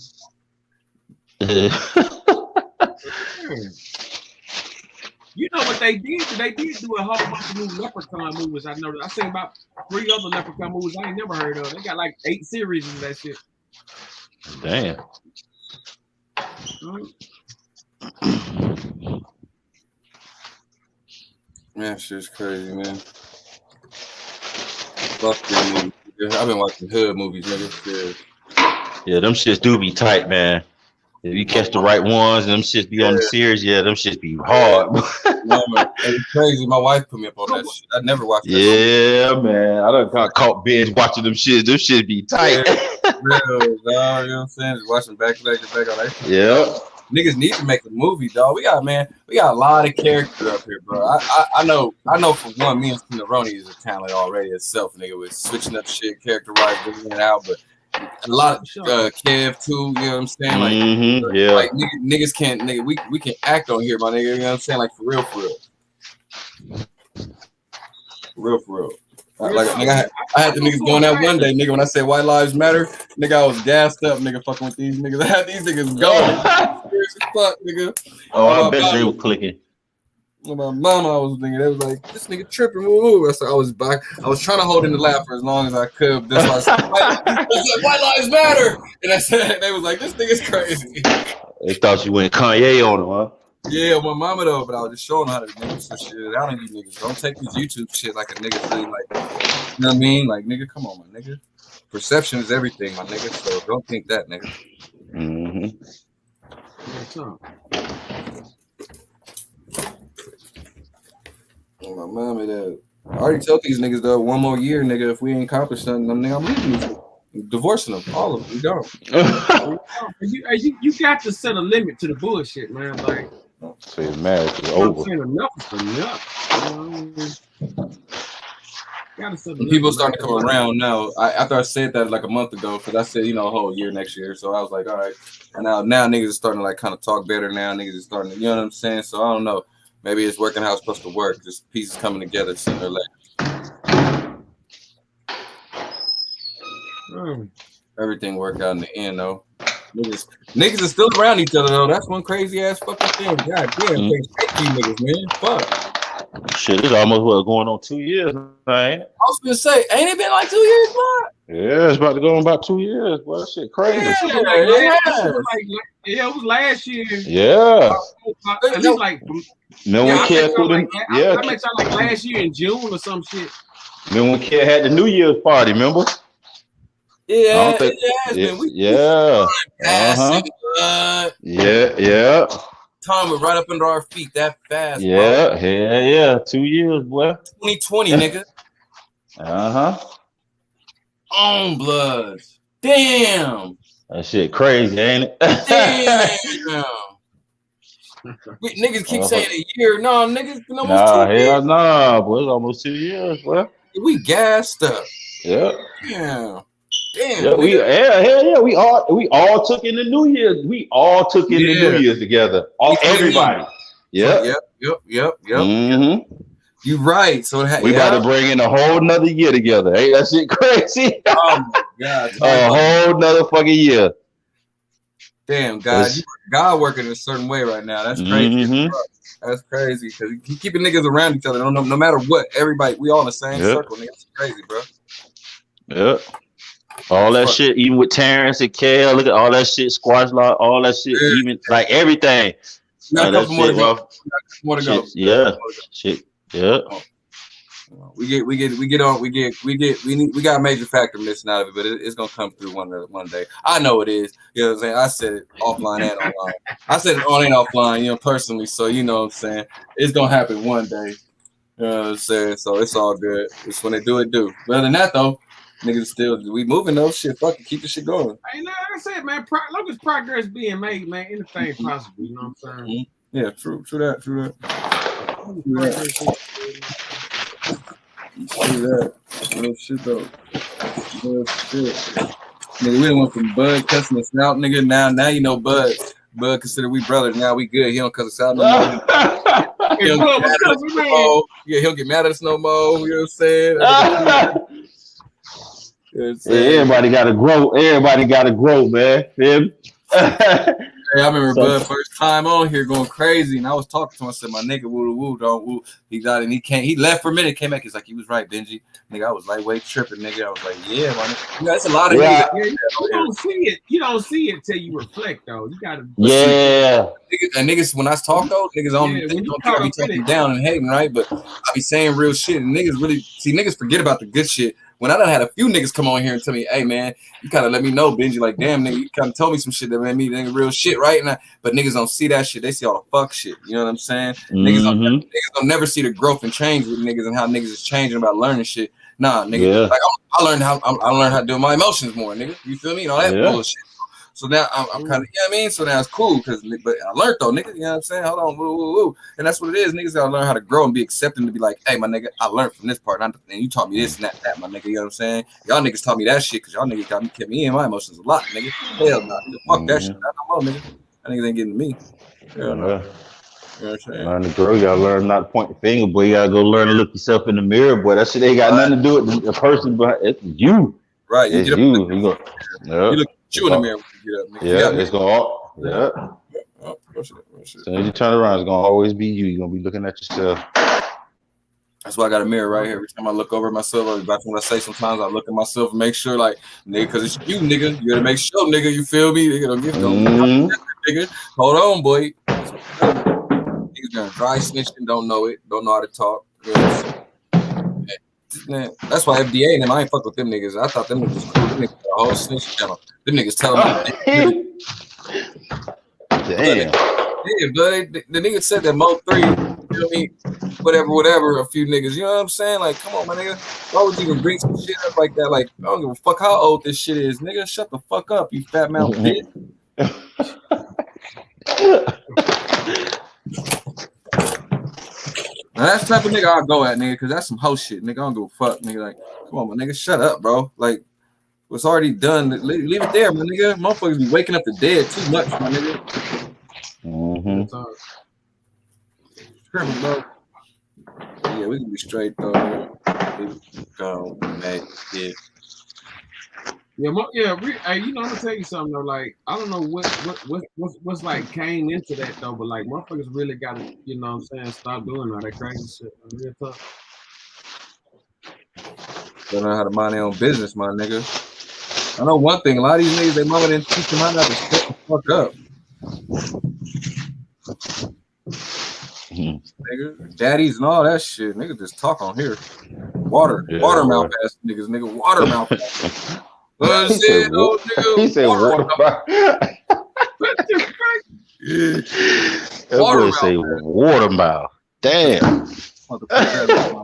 You know what they did? They did do a whole bunch of new Leprechaun movies. I know. I seen about 3 other Leprechaun movies I ain't never heard of. They got like 8 series of that shit. Damn. Man, shit's crazy, man. Fuck them movies. I've been watching hood movies, nigga. Yeah, them shits do be tight, man. If you catch the right ones and them shits be on the series, yeah, them shits be hard. No, man, it's crazy. My wife put me up on that shit. I never watched that. Yeah, man. I done got caught binge watching them shits. Them shits be tight. Real, dog, you know what I'm saying? Just watching back on that shit. Yeah. Niggas need to make a movie, dog. We got a lot of characters up here, bro. I know for one, me and Cinnaroni is a talent already itself, nigga, with switching up shit, character-wise, in and out, but a lot of Kev too, you know what I'm saying? Like, yeah. Like niggas can't, nigga, we can act on here, my nigga, you know what I'm saying? Like for real. For real. Like nigga, I had the niggas going out one day, nigga. When I said white lives matter, nigga, I was gassed up, nigga, fucking with these niggas. I had these niggas going. Serious as fuck, nigga. Oh, I bet they were clicking. With my mama, I was thinking, they was like, this nigga tripping, woo. So I was trying to hold in the laugh for as long as I could. That's why I said, white lives matter. And I said, they was like, this nigga's crazy. They thought you went Kanye on them, huh? Yeah, my mama though, but I was just showing how to do some shit. I don't need niggas. Don't take this YouTube shit like a nigga really like, you know what I mean? Like, nigga, come on, my nigga. Perception is everything, my nigga. So don't think that, nigga. My mama, that I already told these niggas though, one more year, nigga. If we ain't accomplished something, nigga, I'm leaving these. Divorcing them, all of them. We don't. You got to set a limit to the bullshit, man. Like, say the marriage is over. Enough is enough. People starting to come around now. After I said that like a month ago, because I said, you know, a whole year next year. So I was like, all right. And now niggas are starting to like kind of talk better now. Niggas are starting to, you know what I'm saying? So I don't know. Maybe it's working how it's supposed to work. Just pieces coming together sooner or later. Everything worked out in the end, though. Niggas are still around each other, though. That's one crazy ass fucking thing. God damn, niggas, man. Fuck. Shit, it's almost going on 2 years, man. I was gonna say, ain't it been like 2 years, man? Yeah, it's about to go on about 2 years. Boy, that shit crazy. Yeah, it was last year. Yeah. At least like, remember when Kid put in? Yeah. I met y'all like last year in June or some shit. Remember when Kid had the New Year's party? Remember? Yeah. Yeah. Yeah. Time was right up under our feet that fast. Yeah. Bro. Yeah. 2 years, boy. 2020, nigga. On blood. Damn. That shit crazy, ain't it? Damn. Niggas keep saying a year. No, niggas been almost 2 years. Hell nah, boy. It's almost 2 years, boy. We gassed up. Yeah. Damn. Yeah, we all took in the New Year's. We all took in the New Year's together. Everybody. Yep. Mm-hmm. You right. So we about to bring in a whole nother year together. Hey, that shit crazy. Oh my God. A whole nother fucking year. Damn, God working in a certain way right now. That's crazy. That's crazy because he keeping niggas around each other. No matter what, everybody, we all in the same circle. Nigga. That's crazy, bro. Yep. All that shit, even with Terrence and Kale, look at all that shit, Squash Law, all that shit, even like everything. Got a couple more to go. Yeah. Shit. Yeah. We got a major factor missing out of it, but it's gonna come through one day. I know it is. You know what I'm saying? I said it offline and online. I said it on and offline, you know, personally. So you know what I'm saying? It's gonna happen one day. You know what I'm saying? So it's all good. It's when they do it, do. But other than that though, niggas still we moving though. Shit, fuck it, keep the shit going. Hey, like I said, man, long as progress being made, man, anything possible. You know what I'm saying? Yeah, true that. See that? Real shit though. Real shit. Nigga, we done went from Bud cussing us out, nigga. Now you know Bud. Bud consider we brothers. Now we good. He don't cuss us out no more. He don't get mad at us no more. Yeah, he'll get mad at us no more. You know what I'm saying? Yeah, everybody gotta grow. Everybody gotta grow, man. Hey, I remember Bud first time on here going crazy, and I was talking to him. I said, "My nigga, woo, don't woo." He got it, and he came. He left for a minute, came back. He's like, "He was right, Benji." Nigga, I was lightweight tripping, nigga. I was like, "Yeah, man." You know, that's a lot of niggas. You don't see it. You don't see it till you reflect, though. You gotta. Yeah. And niggas, when I talk though, niggas don't care me talking down and hating, right? But I be saying real shit, and niggas really see niggas forget about the good shit. When I done had a few niggas come on here and tell me, "Hey man, you kind of let me know, Benji, like damn nigga, you kind of told me some shit that made me think real shit, right?" But niggas don't see that shit. They see all the fuck shit. You know what I'm saying? Niggas don't never see the growth and change with niggas and how niggas is changing about learning shit. Nah, nigga, Yeah. like I learned how to deal with my emotions more, nigga. You feel me? You know that bullshit. So now I'm kind of, you know what I mean? So now it's cool but I learned though, nigga. You know what I'm saying? Hold on, woo. And that's what it is. Niggas gotta learn how to grow and be accepting to be like, hey, my nigga, I learned from this part, and you taught me this and that, my nigga. You know what I'm saying? Y'all niggas taught me that shit because y'all niggas kept me in my emotions a lot, nigga. Hell no, fuck that shit. Not no more, nigga. That niggas ain't getting to me. Hell no. You know what I'm saying? Learn to grow. You gotta learn not to point the finger, boy. You gotta go learn to look yourself in the mirror, boy. That shit ain't got nothing to do with the person, but it's you. Right. It's you. You look at you in the mirror when you get up, nigga. Yeah, it's gonna So when you turn around, it's gonna always be you. You're gonna be looking at yourself. That's why I got a mirror right here. Every time I look over at myself, that's what I say. Sometimes I look at myself and make sure, like, nigga, because it's you, nigga. You gotta make sure, nigga. You feel me? Nigga, nigga. Hold on, boy. Niggas gonna dry snitching, don't know how to talk. Man, that's why FDA and them, I ain't fuck with them niggas. I thought them niggas was cool. Them niggas got a whole snitch channel. Them niggas tell me. Damn. Yeah, but the nigga said that Mo3, you know me, whatever, a few niggas. You know what I'm saying? Like, come on, my nigga. Why would you even bring some shit up like that? Like, I don't give a fuck how old this shit is. Nigga, shut the fuck up, you fat mouth bitch. Now that's the type of nigga I'll go at, nigga, because that's some hoe shit, nigga. I don't give a fuck, nigga. Like, come on, my nigga, shut up, bro. Like, what's already done, leave it there, my nigga. Motherfuckers be waking up the dead too much, my nigga. Bro. Yeah, we can be straight though. Go, man. Yeah. Hey, you know, I'm gonna tell you something though. Like, I don't know what's like came into that though, but like, motherfuckers really gotta, you know what I'm saying, stop doing all that crazy shit. Real tough. Don't know how to mind their own business, my nigga. I know one thing. A lot of these niggas, their mama didn't teach them how to shut the fuck up. Nigga, daddies and all that shit. Nigga just talk on here. Water mouth ass niggas, nigga. Water mouth. He said water mouth. That boy say water mouth. Damn. That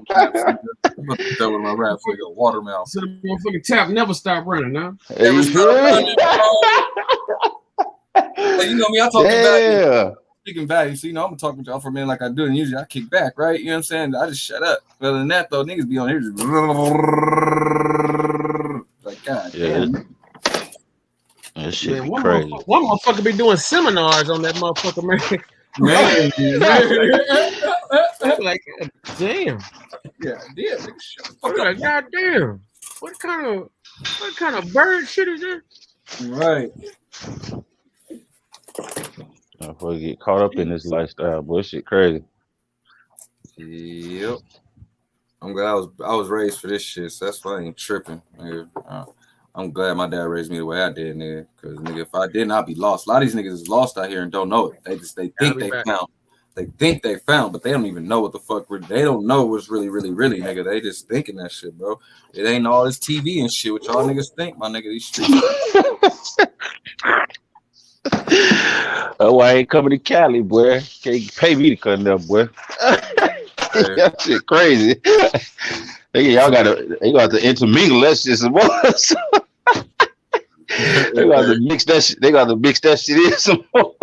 was my rap nigga. Water mouth. So the motherfucking tap never stop running, huh? Never stop running, bro. You know me, I talk about speaking value. So, you know, I'm gonna talk with y'all for a minute like I do, and usually I kick back, right? You know what I'm saying? I just shut up. Other than that, though, niggas be on here just like, God damn. That shit Man, be one crazy. motherfucker be doing seminars on that motherfucker, man. Like, God damn. Yeah, nigga, shut the fuck Like, up. God damn. What kind of bird shit is that? Right. Motherfucker get caught up in this lifestyle, boy. Shit crazy. Yep. I'm glad I was raised for this shit, so that's why I ain't tripping, nigga. I'm glad my dad raised me the way I did, nigga. Because nigga, if I didn't, I'd be lost. A lot of these niggas is lost out here and don't know it. They think they found. They think they found, but they don't even know what the fuck. They don't know what's really, nigga. They just thinking that shit, bro. It ain't all this TV and shit, what y'all niggas think, my nigga. These streets. Oh, I ain't coming to Cali, boy. Can't pay me to come there, boy. That shit crazy. Y'all gotta intermingle that shit some more. They got to mix that shit. They got to mix that shit in some more.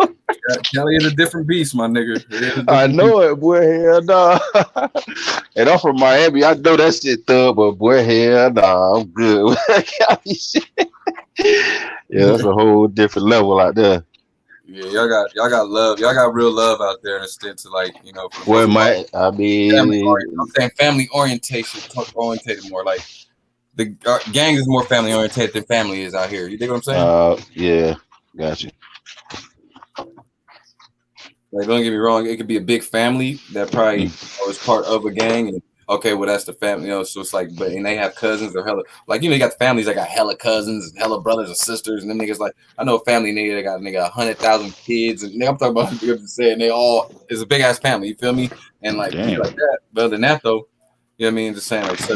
Cali is a different beast, my nigga. I know it, boy. Hell nah. And I'm from Miami. I know that shit thug, but boy, hell nah. I'm good with that Cali shit. Yeah, that's a whole different level out there. Yeah, y'all got love. Y'all got real love out there in a sense of like, you know. Boy, I mean, I'm saying family orientation, orientated more like the gang is more family oriented than family is out here. You dig what I'm saying? Yeah, got you. Like, don't get me wrong, it could be a big family that probably is part of a gang, and okay, well that's the family, you know. So it's like, but and they have cousins or hella, like, you know, you got families that got hella cousins, and hella brothers and sisters, and them niggas like, I know a family nigga that got 100,000 kids, and I'm talking about saying they all is a big ass family. You feel me? And like, like that. But other than that though, you know what I mean? Just saying, like, so,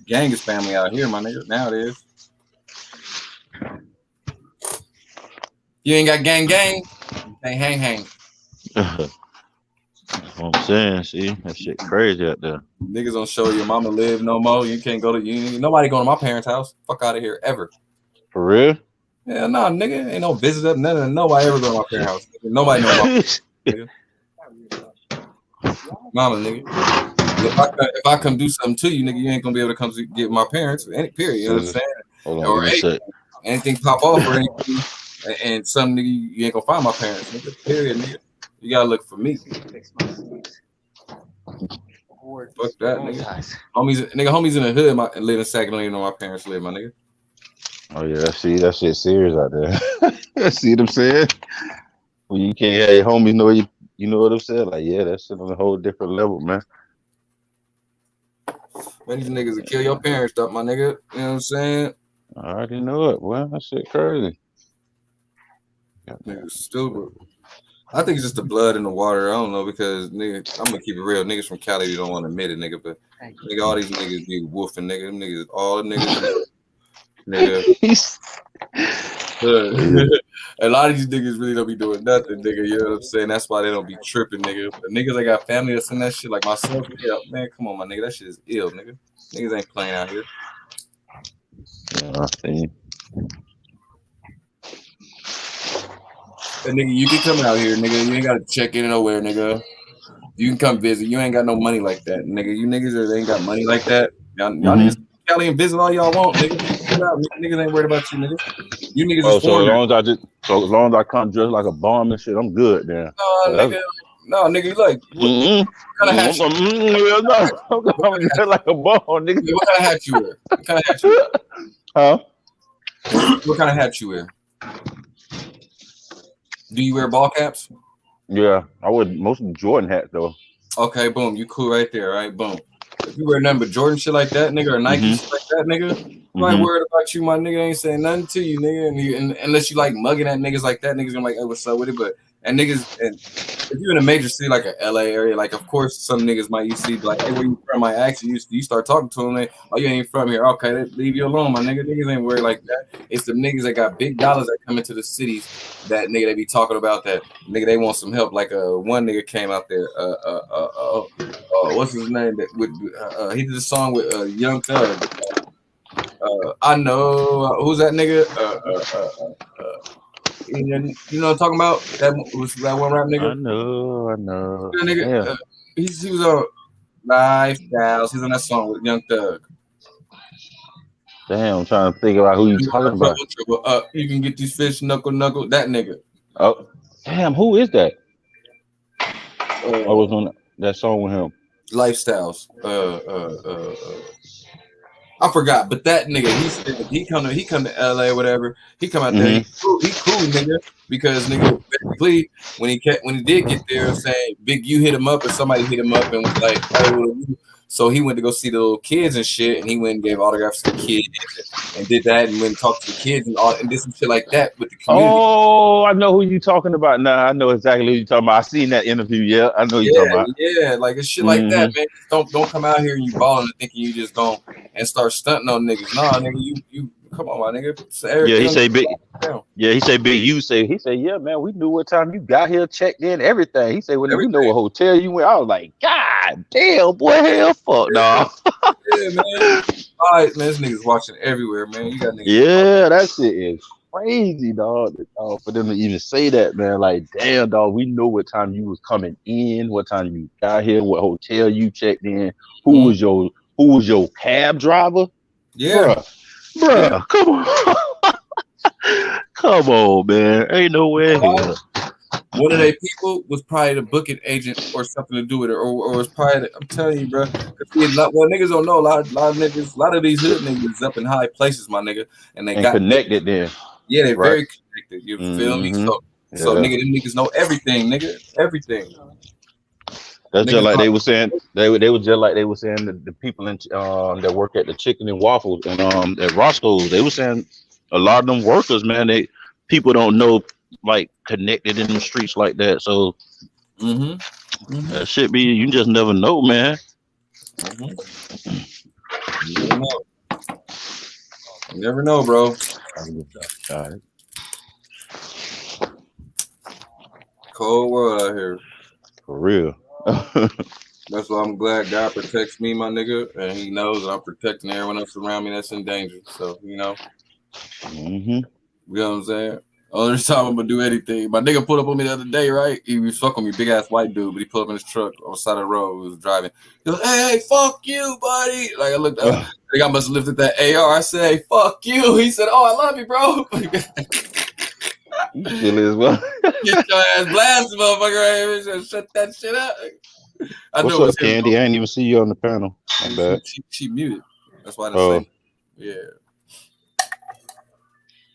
gang is family out here, my nigga. Now it is. You ain't got gang, hang. That's what I'm saying. See, that shit crazy out there. Niggas don't show your mama live no more. You can't go to nobody going to my parents' house. Fuck out of here ever. For real? Yeah, nah, nigga. Ain't no visitor. Nobody ever go to my parents' house. Nobody know my mama, nigga. If I come do something to you, nigga, you ain't gonna be able to come get my parents. Any period. You know what I'm saying? Hold on, or anything pop off or anything, and some nigga you ain't gonna find my parents. Nigga, period, nigga. You gotta look for me. Fuck that, nigga. Homies in the hood live in Sac, don't even know my parents live, my nigga. Oh yeah, see that shit serious out there. See what I'm saying? When you can't have your homies know you know what I'm saying? Like, yeah, that shit on a whole different level, man. Man, these niggas will kill your parents up, my nigga. You know what I'm saying? I already know it. Well, that shit crazy. Niggas stupid. I think it's just the blood in the water. I don't know, because nigga, I'm gonna keep it real. Niggas from Cali, you don't want to admit it, nigga. But nigga, all these niggas be woofing, nigga. Them niggas, all the niggas, nigga. A lot of these niggas really don't be doing nothing, nigga. You know what I'm saying? That's why they don't be tripping, nigga. But niggas that got family that's in that shit, like myself, yeah, man, come on, my nigga. That shit is ill, nigga. Niggas ain't playing out here. Yeah, I see. And nigga, you can come out here, nigga. You ain't gotta check in nowhere, nigga. You can come visit. You ain't got no money like that, nigga. You niggas that ain't got money like that. Y'all niggas Cali and visit all y'all want, nigga. Niggas ain't worried about you, nigga. You niggas is so as long as I come dressed like a bomb and shit, I'm good then. No, nigga, you like what kind of hat you wear? I'm dressed like a bomb, nigga. What kind of hat you wear? What kind of hat you wear? Huh? What kind of hat you wear? Do you wear ball caps? Yeah, I wear most of the Jordan hats though. Okay, boom, you cool right there, right? Boom. If you wear nothing but Jordan shit like that, nigga, or Nike shit like that, nigga, I'm not worried about you, my nigga. Ain't saying nothing to you, nigga. And unless you like mugging at niggas like that, niggas gonna like, hey, what's up with it? But and niggas, and if you're in a major city like a LA area, like of course some niggas might you see like, hey, where you from? I ask you, you start talking to them, like, oh, you ain't from here. Okay, leave you alone, my nigga. Niggas ain't worried like that. It's the niggas that got big dollars that come into the cities that nigga they be talking about that nigga they want some help. Like one nigga came out there, what's his name? That with he did a song with Young Thug. I know who's that nigga? You know what I'm talking about? That was that one rap nigga. I know. That nigga, he was on Lifestyles. He's on that song with Young Thug. Damn, I'm trying to think about who you talking about. You can get these fish knuckle. That nigga. Oh, damn, who is that? I was on that song with him. Lifestyles. I forgot, but that nigga, he come to LA or whatever. He come out there. He cool, nigga. Because nigga, basically, when he did get there, saying Big U hit him up, or somebody hit him up and was like, hey, so he went to go see the little kids and shit, and he went and gave autographs to the kids and did that, and went and talked to the kids and did some shit like that with the community. Oh, I know who you talking about now. I know exactly who you talking about. I seen that interview. Yeah, I know you talking about. Yeah, like it's shit like that, man. Don't come out here and you balling and thinking you just gon' and start stunting on niggas. Nah, nigga, you come on, my nigga. Yeah, he say big. Yeah, he say big. You say he say, yeah, man. We knew what time you got here, checked in, everything. He said, well, we know what hotel you went. I was like, God damn, boy, hell, fuck, nah. Yeah, man. eyes, man. This niggas watching everywhere, man. You got niggas. Yeah, that shit is crazy, dog. For them to even say that, man. Like, damn, dog. We know what time you was coming in, what time you got here, what hotel you checked in, who was your cab driver. Yeah, bruh, come on. Come on, man. Ain't nowhere here. One of their people was probably the booking agent or something to do with it, or it's probably I'm telling you, bro. Well, niggas don't know a lot of these hood niggas up in high places, my nigga, and they got connected then. Yeah, they're Right. very connected. You feel me? So nigga, them niggas know everything, nigga, everything. That's Niggas just like they know- were saying. They were just like they were saying the people in that work at the Chicken and Waffles and at Roscoe's. They were saying a lot of them workers, man. People don't know like connected in the streets like that. So that shit be you just never know, man. You never know. You never know, bro. Cold world out here. For real. That's why I'm glad God protects me, my nigga, and He knows that I'm protecting everyone else around me that's in danger. So you know, you know what I'm saying. Only time I'm gonna do anything. My nigga pulled up on me the other day, right? He was fucking me, big ass white dude, but he pulled up in his truck on the side of the road. He was driving. He goes, "Hey, fuck you, buddy!" Like I looked up, I think I must have lifted that AR. I said, "Hey, fuck you." He said, "Oh, I love you, bro." You silly as well. Get your ass blasted, motherfucker! Right? Shut that shit up. I What's know up, it's him, Candy? I didn't even see you on the panel. My bad. She muted. That's why I didn't say. Yeah.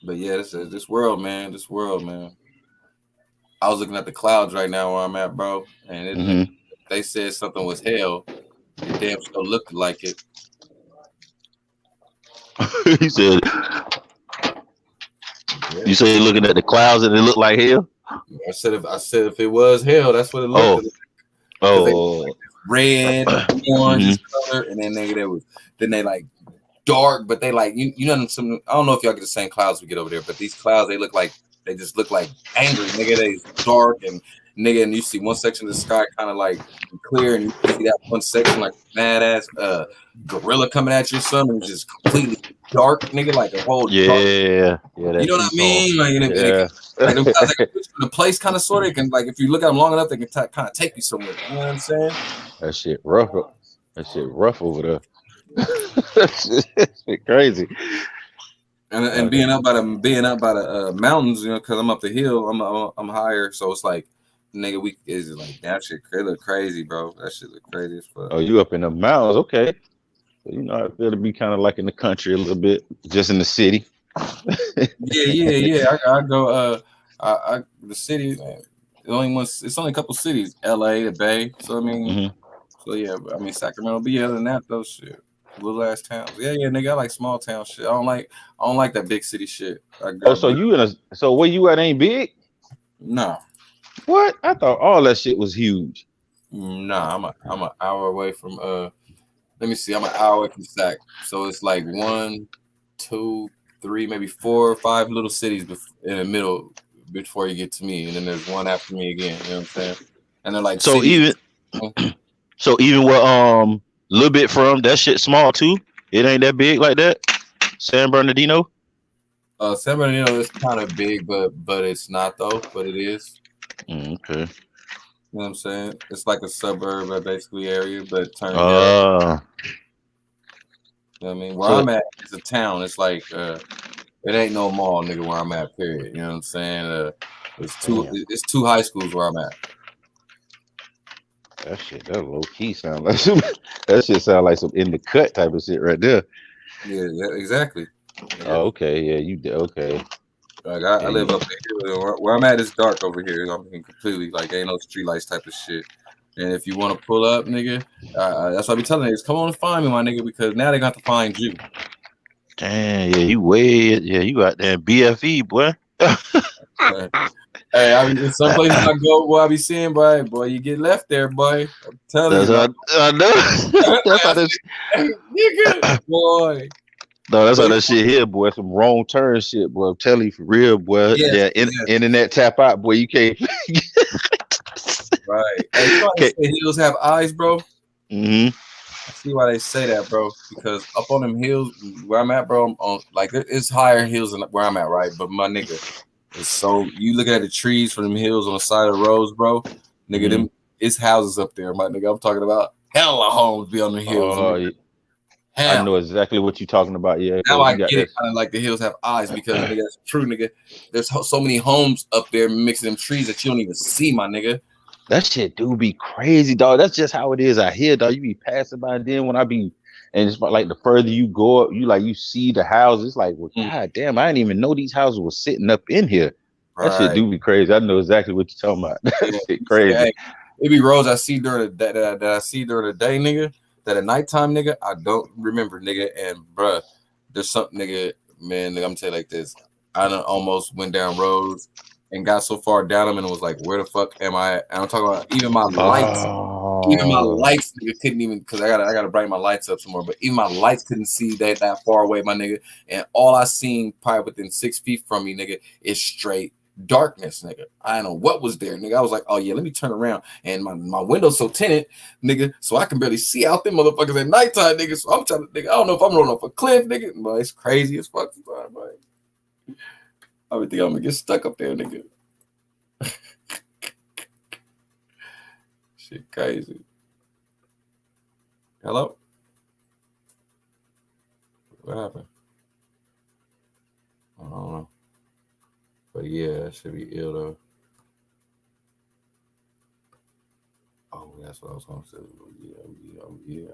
But yeah, this world, man. This world, man. I was looking at the clouds right now where I'm at, bro, and they said something was hell. It damn sure looked like it. He said, "You say you're looking at the clouds and it looked like hell." I said if it was hell, that's what it looked like. Oh, Red, orange color, and then they like dark, but they like you know some. I don't know if y'all get the same clouds we get over there, but these clouds they just look like angry, nigga. They dark and nigga, and you see one section of the sky kind of like clear, and you see that one section like mad ass gorilla coming at you or something, it's just completely dark, nigga, like a whole dark. yeah. You know what I mean? Like, like the place kind of sort of can, like, if you look at them long enough, they can kind of take you somewhere. You know what I'm saying? That shit rough. That shit rough over there. That shit crazy. And being up by the mountains, you know, because I'm up the hill, I'm higher, so it's like, nigga, is like that shit. It look crazy, bro. That shit look crazy as fuck. Oh, you up in the mountains? Okay. You know, I feel to be kind of like in the country a little bit, just in the city. Yeah. I go. The city, man. It's only a couple cities, LA, the Bay. So I mean, so yeah. I mean, Sacramento. But yeah, other than that, those shit, little ass towns. Yeah, nigga. I like small town shit. I don't like that big city shit. So where you at ain't big? No. What? I thought all that shit was huge. Nah, I'm an hour away from let me see. I'm an hour away from Sac. So it's like 1, 2, 3, maybe 4 or 5 little cities in the middle before you get to me, and then there's one after me again. You know what I'm saying? And they're like so cities. even where little bit from that shit small too. It ain't that big like that. San Bernardino. San Bernardino is kind of big, but it's not though. But it is. Okay. You know what I'm saying? It's like a suburb, basically area, but turned down. You know what I mean? Where I'm at is a town. It's like it ain't no mall, nigga. Where I'm at, period. You know what I'm saying? It's 2 high schools where I'm at. That low key sound like some. That shit sound like some in the cut type of shit right there. Yeah, exactly. Yeah. Oh, okay, yeah, you did. Okay. Like I live up here. Where I'm at is dark over here. I'm completely like ain't no street lights type of shit. And if you want to pull up, nigga, that's why I be telling niggas, come on and find me, my nigga, because now they got to find you. Damn, you out there in BFE, boy. Hey, I mean, in some places I go, boy, I be seeing, boy, you get left there, boy. I'm telling you. I know. That's how that nigga, boy. No, that's how that shit here, boy. Some wrong turn shit, boy. I'm telling you for real, boy. Internet tap out, boy. You can't. Right. Hey, you know hills have eyes, bro. I see why they say that, bro. Because up on them hills where I'm at, bro, I'm on like it's higher hills than where I'm at, right? But my nigga, it's so you look at the trees from them hills on the side of the roads, bro. Nigga, them it's houses up there, my nigga. I'm talking about hella homes be on the hills. I know exactly what you're talking about. Yeah, now I get it. Kind of like the hills have eyes because nigga, that's true, nigga. There's so many homes up there mixing them trees that you don't even see, my nigga. That shit do be crazy, dog. That's just how it is out here, dog. You be passing by, and then when I be, and it's like the further you go up, you see the houses. It's like, well, god damn, I didn't even know these houses were sitting up in here. That shit do be crazy. I know exactly what you're talking about. That shit crazy. Yeah, it be roads I see during the that I see during the day, nigga. That at nighttime, nigga, I don't remember, nigga. And bruh, there's something, nigga, man, nigga, I'm telling you like this. I done almost went down roads and got so far down them and was like, where the fuck am I at? And I'm talking about even my lights, nigga, couldn't even, because I gotta brighten my lights up some more, but even my lights couldn't see that far away, my nigga. And all I seen probably within 6 feet from me, nigga, is straight darkness, nigga. I don't know what was there, nigga. I was like, oh yeah, let me turn around, and my window's so tinted, nigga, so I can barely see out them motherfuckers at nighttime, nigga. So I'm trying to, nigga, I don't know if I'm rolling off a cliff, nigga, but it's crazy as fuck. I would think I'm gonna get stuck up there, nigga. Shit, crazy. Hello? What happened? I don't know. But yeah, that should be ill though. Oh, that's what I was gonna say. Yeah.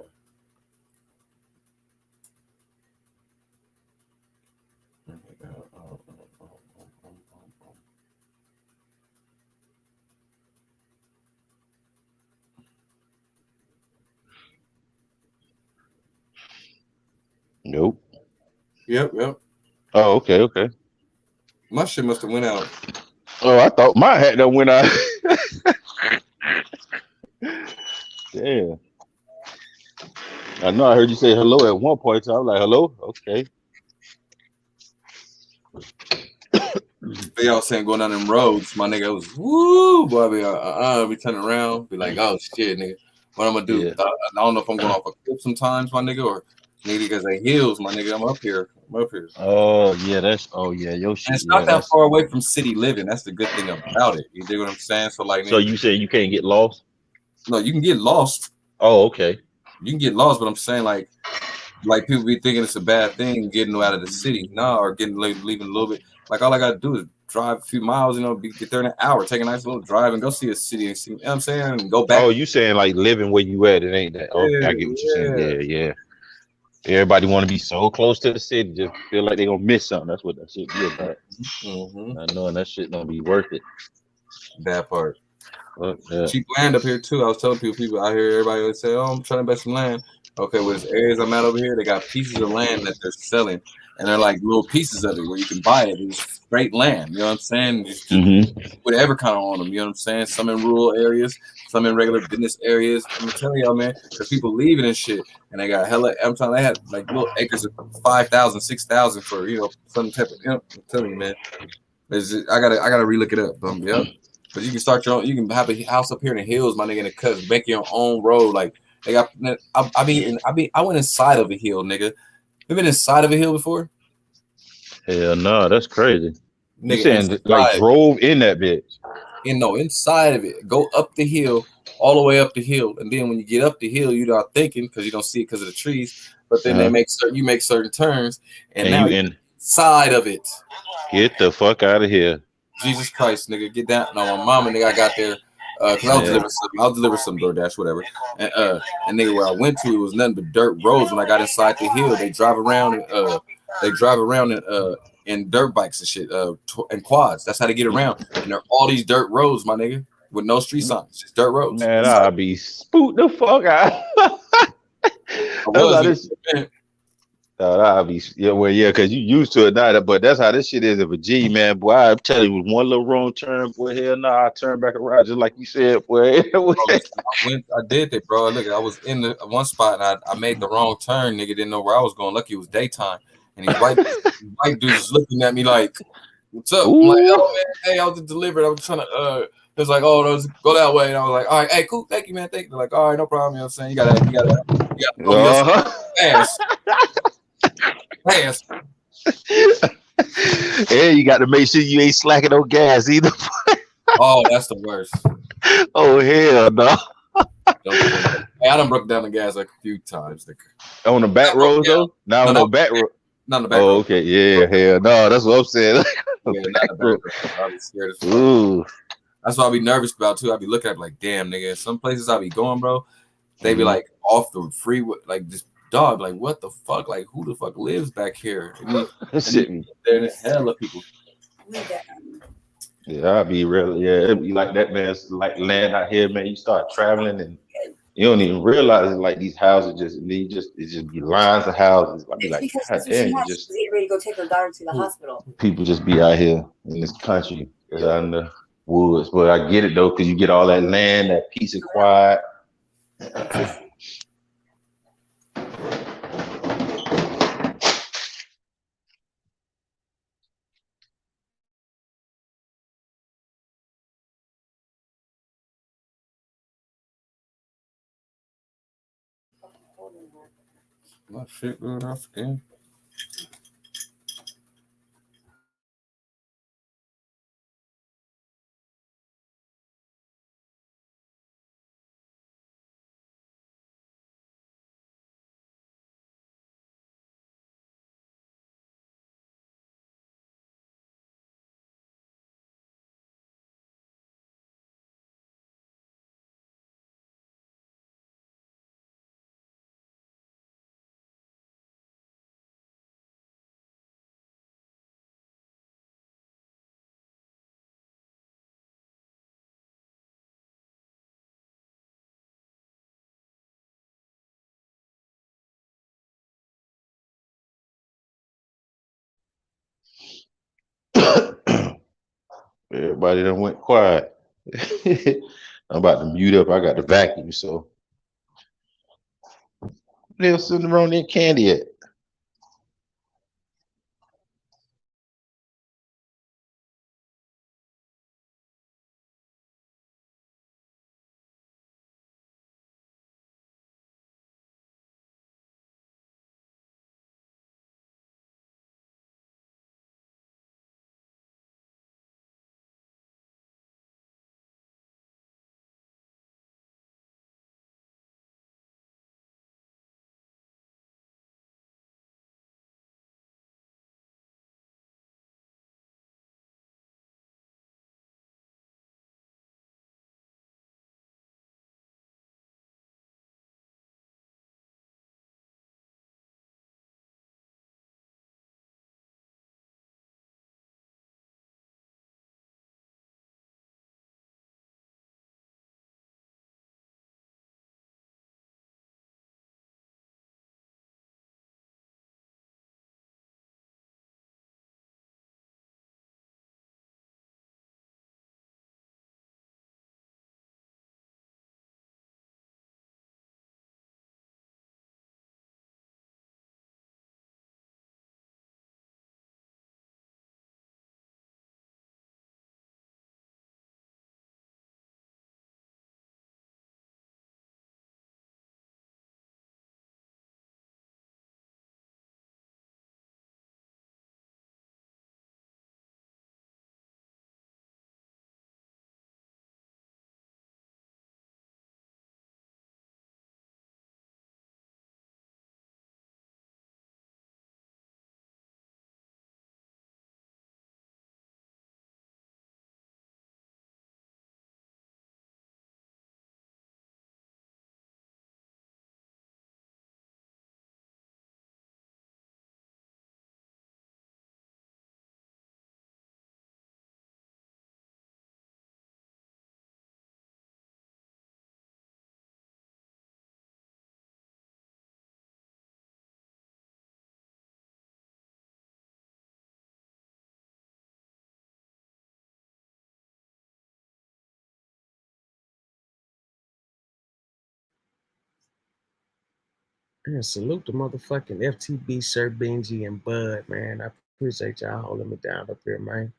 Nope. Yep. Oh, okay. My shit must have went out. Oh, I thought my hat done went out. Damn. I know I heard you say hello at one point, so I was like, hello? Okay. They all saying going down them roads, my nigga, it was woo, boy. I be turning around, be like, oh shit, nigga, what I'm gonna do? Yeah. I don't know if I'm going off a cliff sometimes, my nigga, or nigga, because they hills, my nigga. I'm up here. Oh yeah, your shit. And it's not that far away from city living. That's the good thing about it. You dig what I'm saying? So like, so you say you can't get lost? No, you can get lost. Oh, okay. You can get lost, but I'm saying like people be thinking it's a bad thing getting out of the city, or leaving a little bit. Like all I gotta do is drive a few miles, get there in an hour, take a nice little drive and go see a city and see. You know what I'm saying? And go back. Oh, you saying like living where you at? It ain't that. Oh, yeah, I get what you're saying. Yeah. Everybody want to be so close to the city, just feel like they're gonna miss something. That's what that shit be about. I know, and that shit don't be worth it. That part. Cheap land up here too. I was telling people out here, everybody would say, "Oh, I'm trying to buy some land." Okay, well, there's areas I'm at over here. They got pieces of land that they're selling, and they're like little pieces of it where you can buy it. It's straight land. You know what I'm saying? Just whatever kind of on them. You know what I'm saying? Some in rural areas, some in regular business areas. I'm telling y'all, man, there's people leaving and shit, and they got hella. I'm telling you, they had like little acres of 5,000, 6,000 for some type of. I'm telling you, man. I gotta relook it up. Yep. But you can start your own. You can have a house up here in the hills, my nigga, in the cuts. Make your own road. Like they got. I went inside of a hill, nigga. You been inside of a hill before? Hell no, that's crazy. Nigga, you saying like drove in that bitch? Inside of it. Go up the hill, all the way up the hill, and then when you get up the hill, you're not thinking because you don't see it because of the trees. But then you make certain turns, and now you're inside of it. Get the fuck out of here. Jesus Christ, nigga, get down. No, my mama, nigga, I got there because I'll deliver some DoorDash, whatever. And nigga, where I went to, it was nothing but dirt roads. When I got inside the hill, they drive around in dirt bikes and shit, and quads. That's how they get around. And there are all these dirt roads, my nigga, with no street signs, just dirt roads. Man, I'll be spooked the fuck out. I'll be because you used to it now, but that's how this shit is of a G, man. Boy, I'm telling you, with one little wrong turn, boy, hell no, I turn back around just like you said, boy. I did that, bro. Look, I was in the one spot and I made the wrong turn, nigga. Didn't know where I was going. Lucky it was daytime, and these white dudes looking at me like, "What's up?" I'm like, "Oh man, hey, I was delivered. I was trying to It was like, oh, those go that way. And I was like, all right, hey, cool, thank you, man. Thank you. They're like, all right, no problem. You know what I'm saying? You gotta pass. And you got to make sure you ain't slacking on gas either. Oh, that's the worst. Oh, hell no. Hey, I done broke down the gas like a few times. On the back roads, though? Not on the back road. Not on the back road. road. Okay, yeah, hell no. That's what I'm saying. Yeah, not the back road. I'll be scared as fuck. Ooh. That's what I'll be nervous about, too. I'll be looking at it like, damn, nigga. Some places I'll be going, bro, they be like off the freeway, like this dog, like, what the fuck? Like, who the fuck lives back here? And there's hella people. Yeah, I'll be real. Yeah, it'd be like that, man. It's like land out here, man. You start traveling and you don't even realize it. Like these houses it just be lines of houses. I'd be like, Because God she's damn, you just getting ready to go take her daughter to the hospital. people just be out here in this country, out in the woods. But I get it though, because you get all that land, that peace and quiet. My shit good off again. Everybody done went quiet. I'm about to mute up. I got the vacuum, so they're sitting around there candy at. Man, salute the motherfucking FTB, Sir Benji, and Bud, man. I appreciate y'all holding me down up here, man.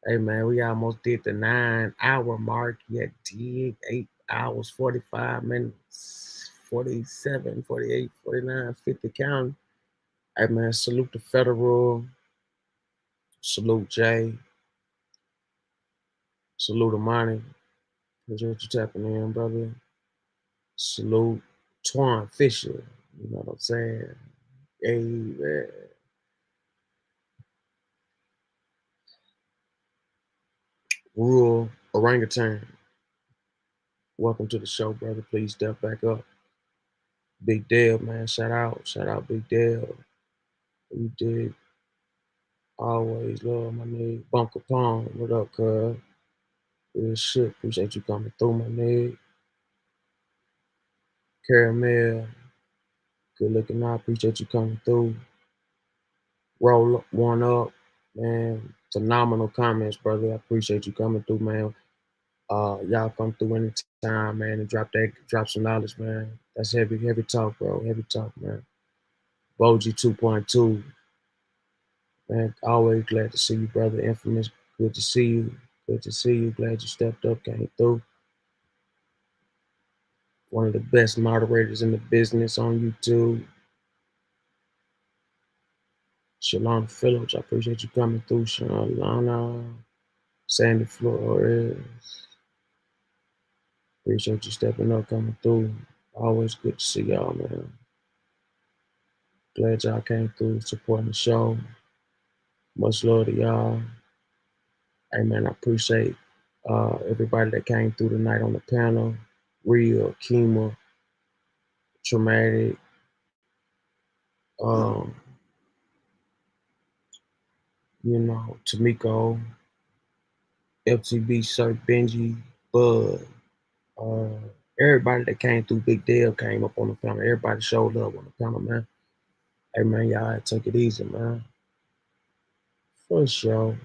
Hey man, we almost did the 9-hour mark. Yet did 8 hours, 45 minutes, 47, 48, 49, 50 counting. Hey man, salute the federal, salute Jay, salute Amani. Appreciate you tapping in, brother. Salute Twan Fisher. You know what I'm saying? Hey man. Rural Orangutan. Welcome to the show, brother. Please step back up. Big Dale, man. Shout out Big Dale. You did always love my nigga. Bunker Pong. What up, cuz? Real shit. Appreciate you coming through, my nigga. Caramel. Good looking out. Appreciate you coming through. Roll one up, man. Phenomenal comments, brother. I appreciate you coming through, man. Y'all come through anytime, man, and drop some knowledge, man. That's heavy talk, bro. Heavy talk, man. Boji 2.2. Man, always glad to see you, brother. Infamous, good to see you. Good to see you. Glad you stepped up, came through. One of the best moderators in the business on YouTube. Shalana Phillips, I appreciate you coming through. Shalana. Sandy Flores. Appreciate you stepping up, coming through. Always good to see y'all, man. Glad y'all came through supporting the show. Much love to y'all. Hey, man, I appreciate everybody that came through tonight on the panel. Real, Kima, Traumatic, you know, Tamiko, FTB, Sir Benji, Bud, everybody that came through. Big Dale came up on the panel. Everybody showed up on the panel, man. Hey, man, y'all take it easy, man. For sure.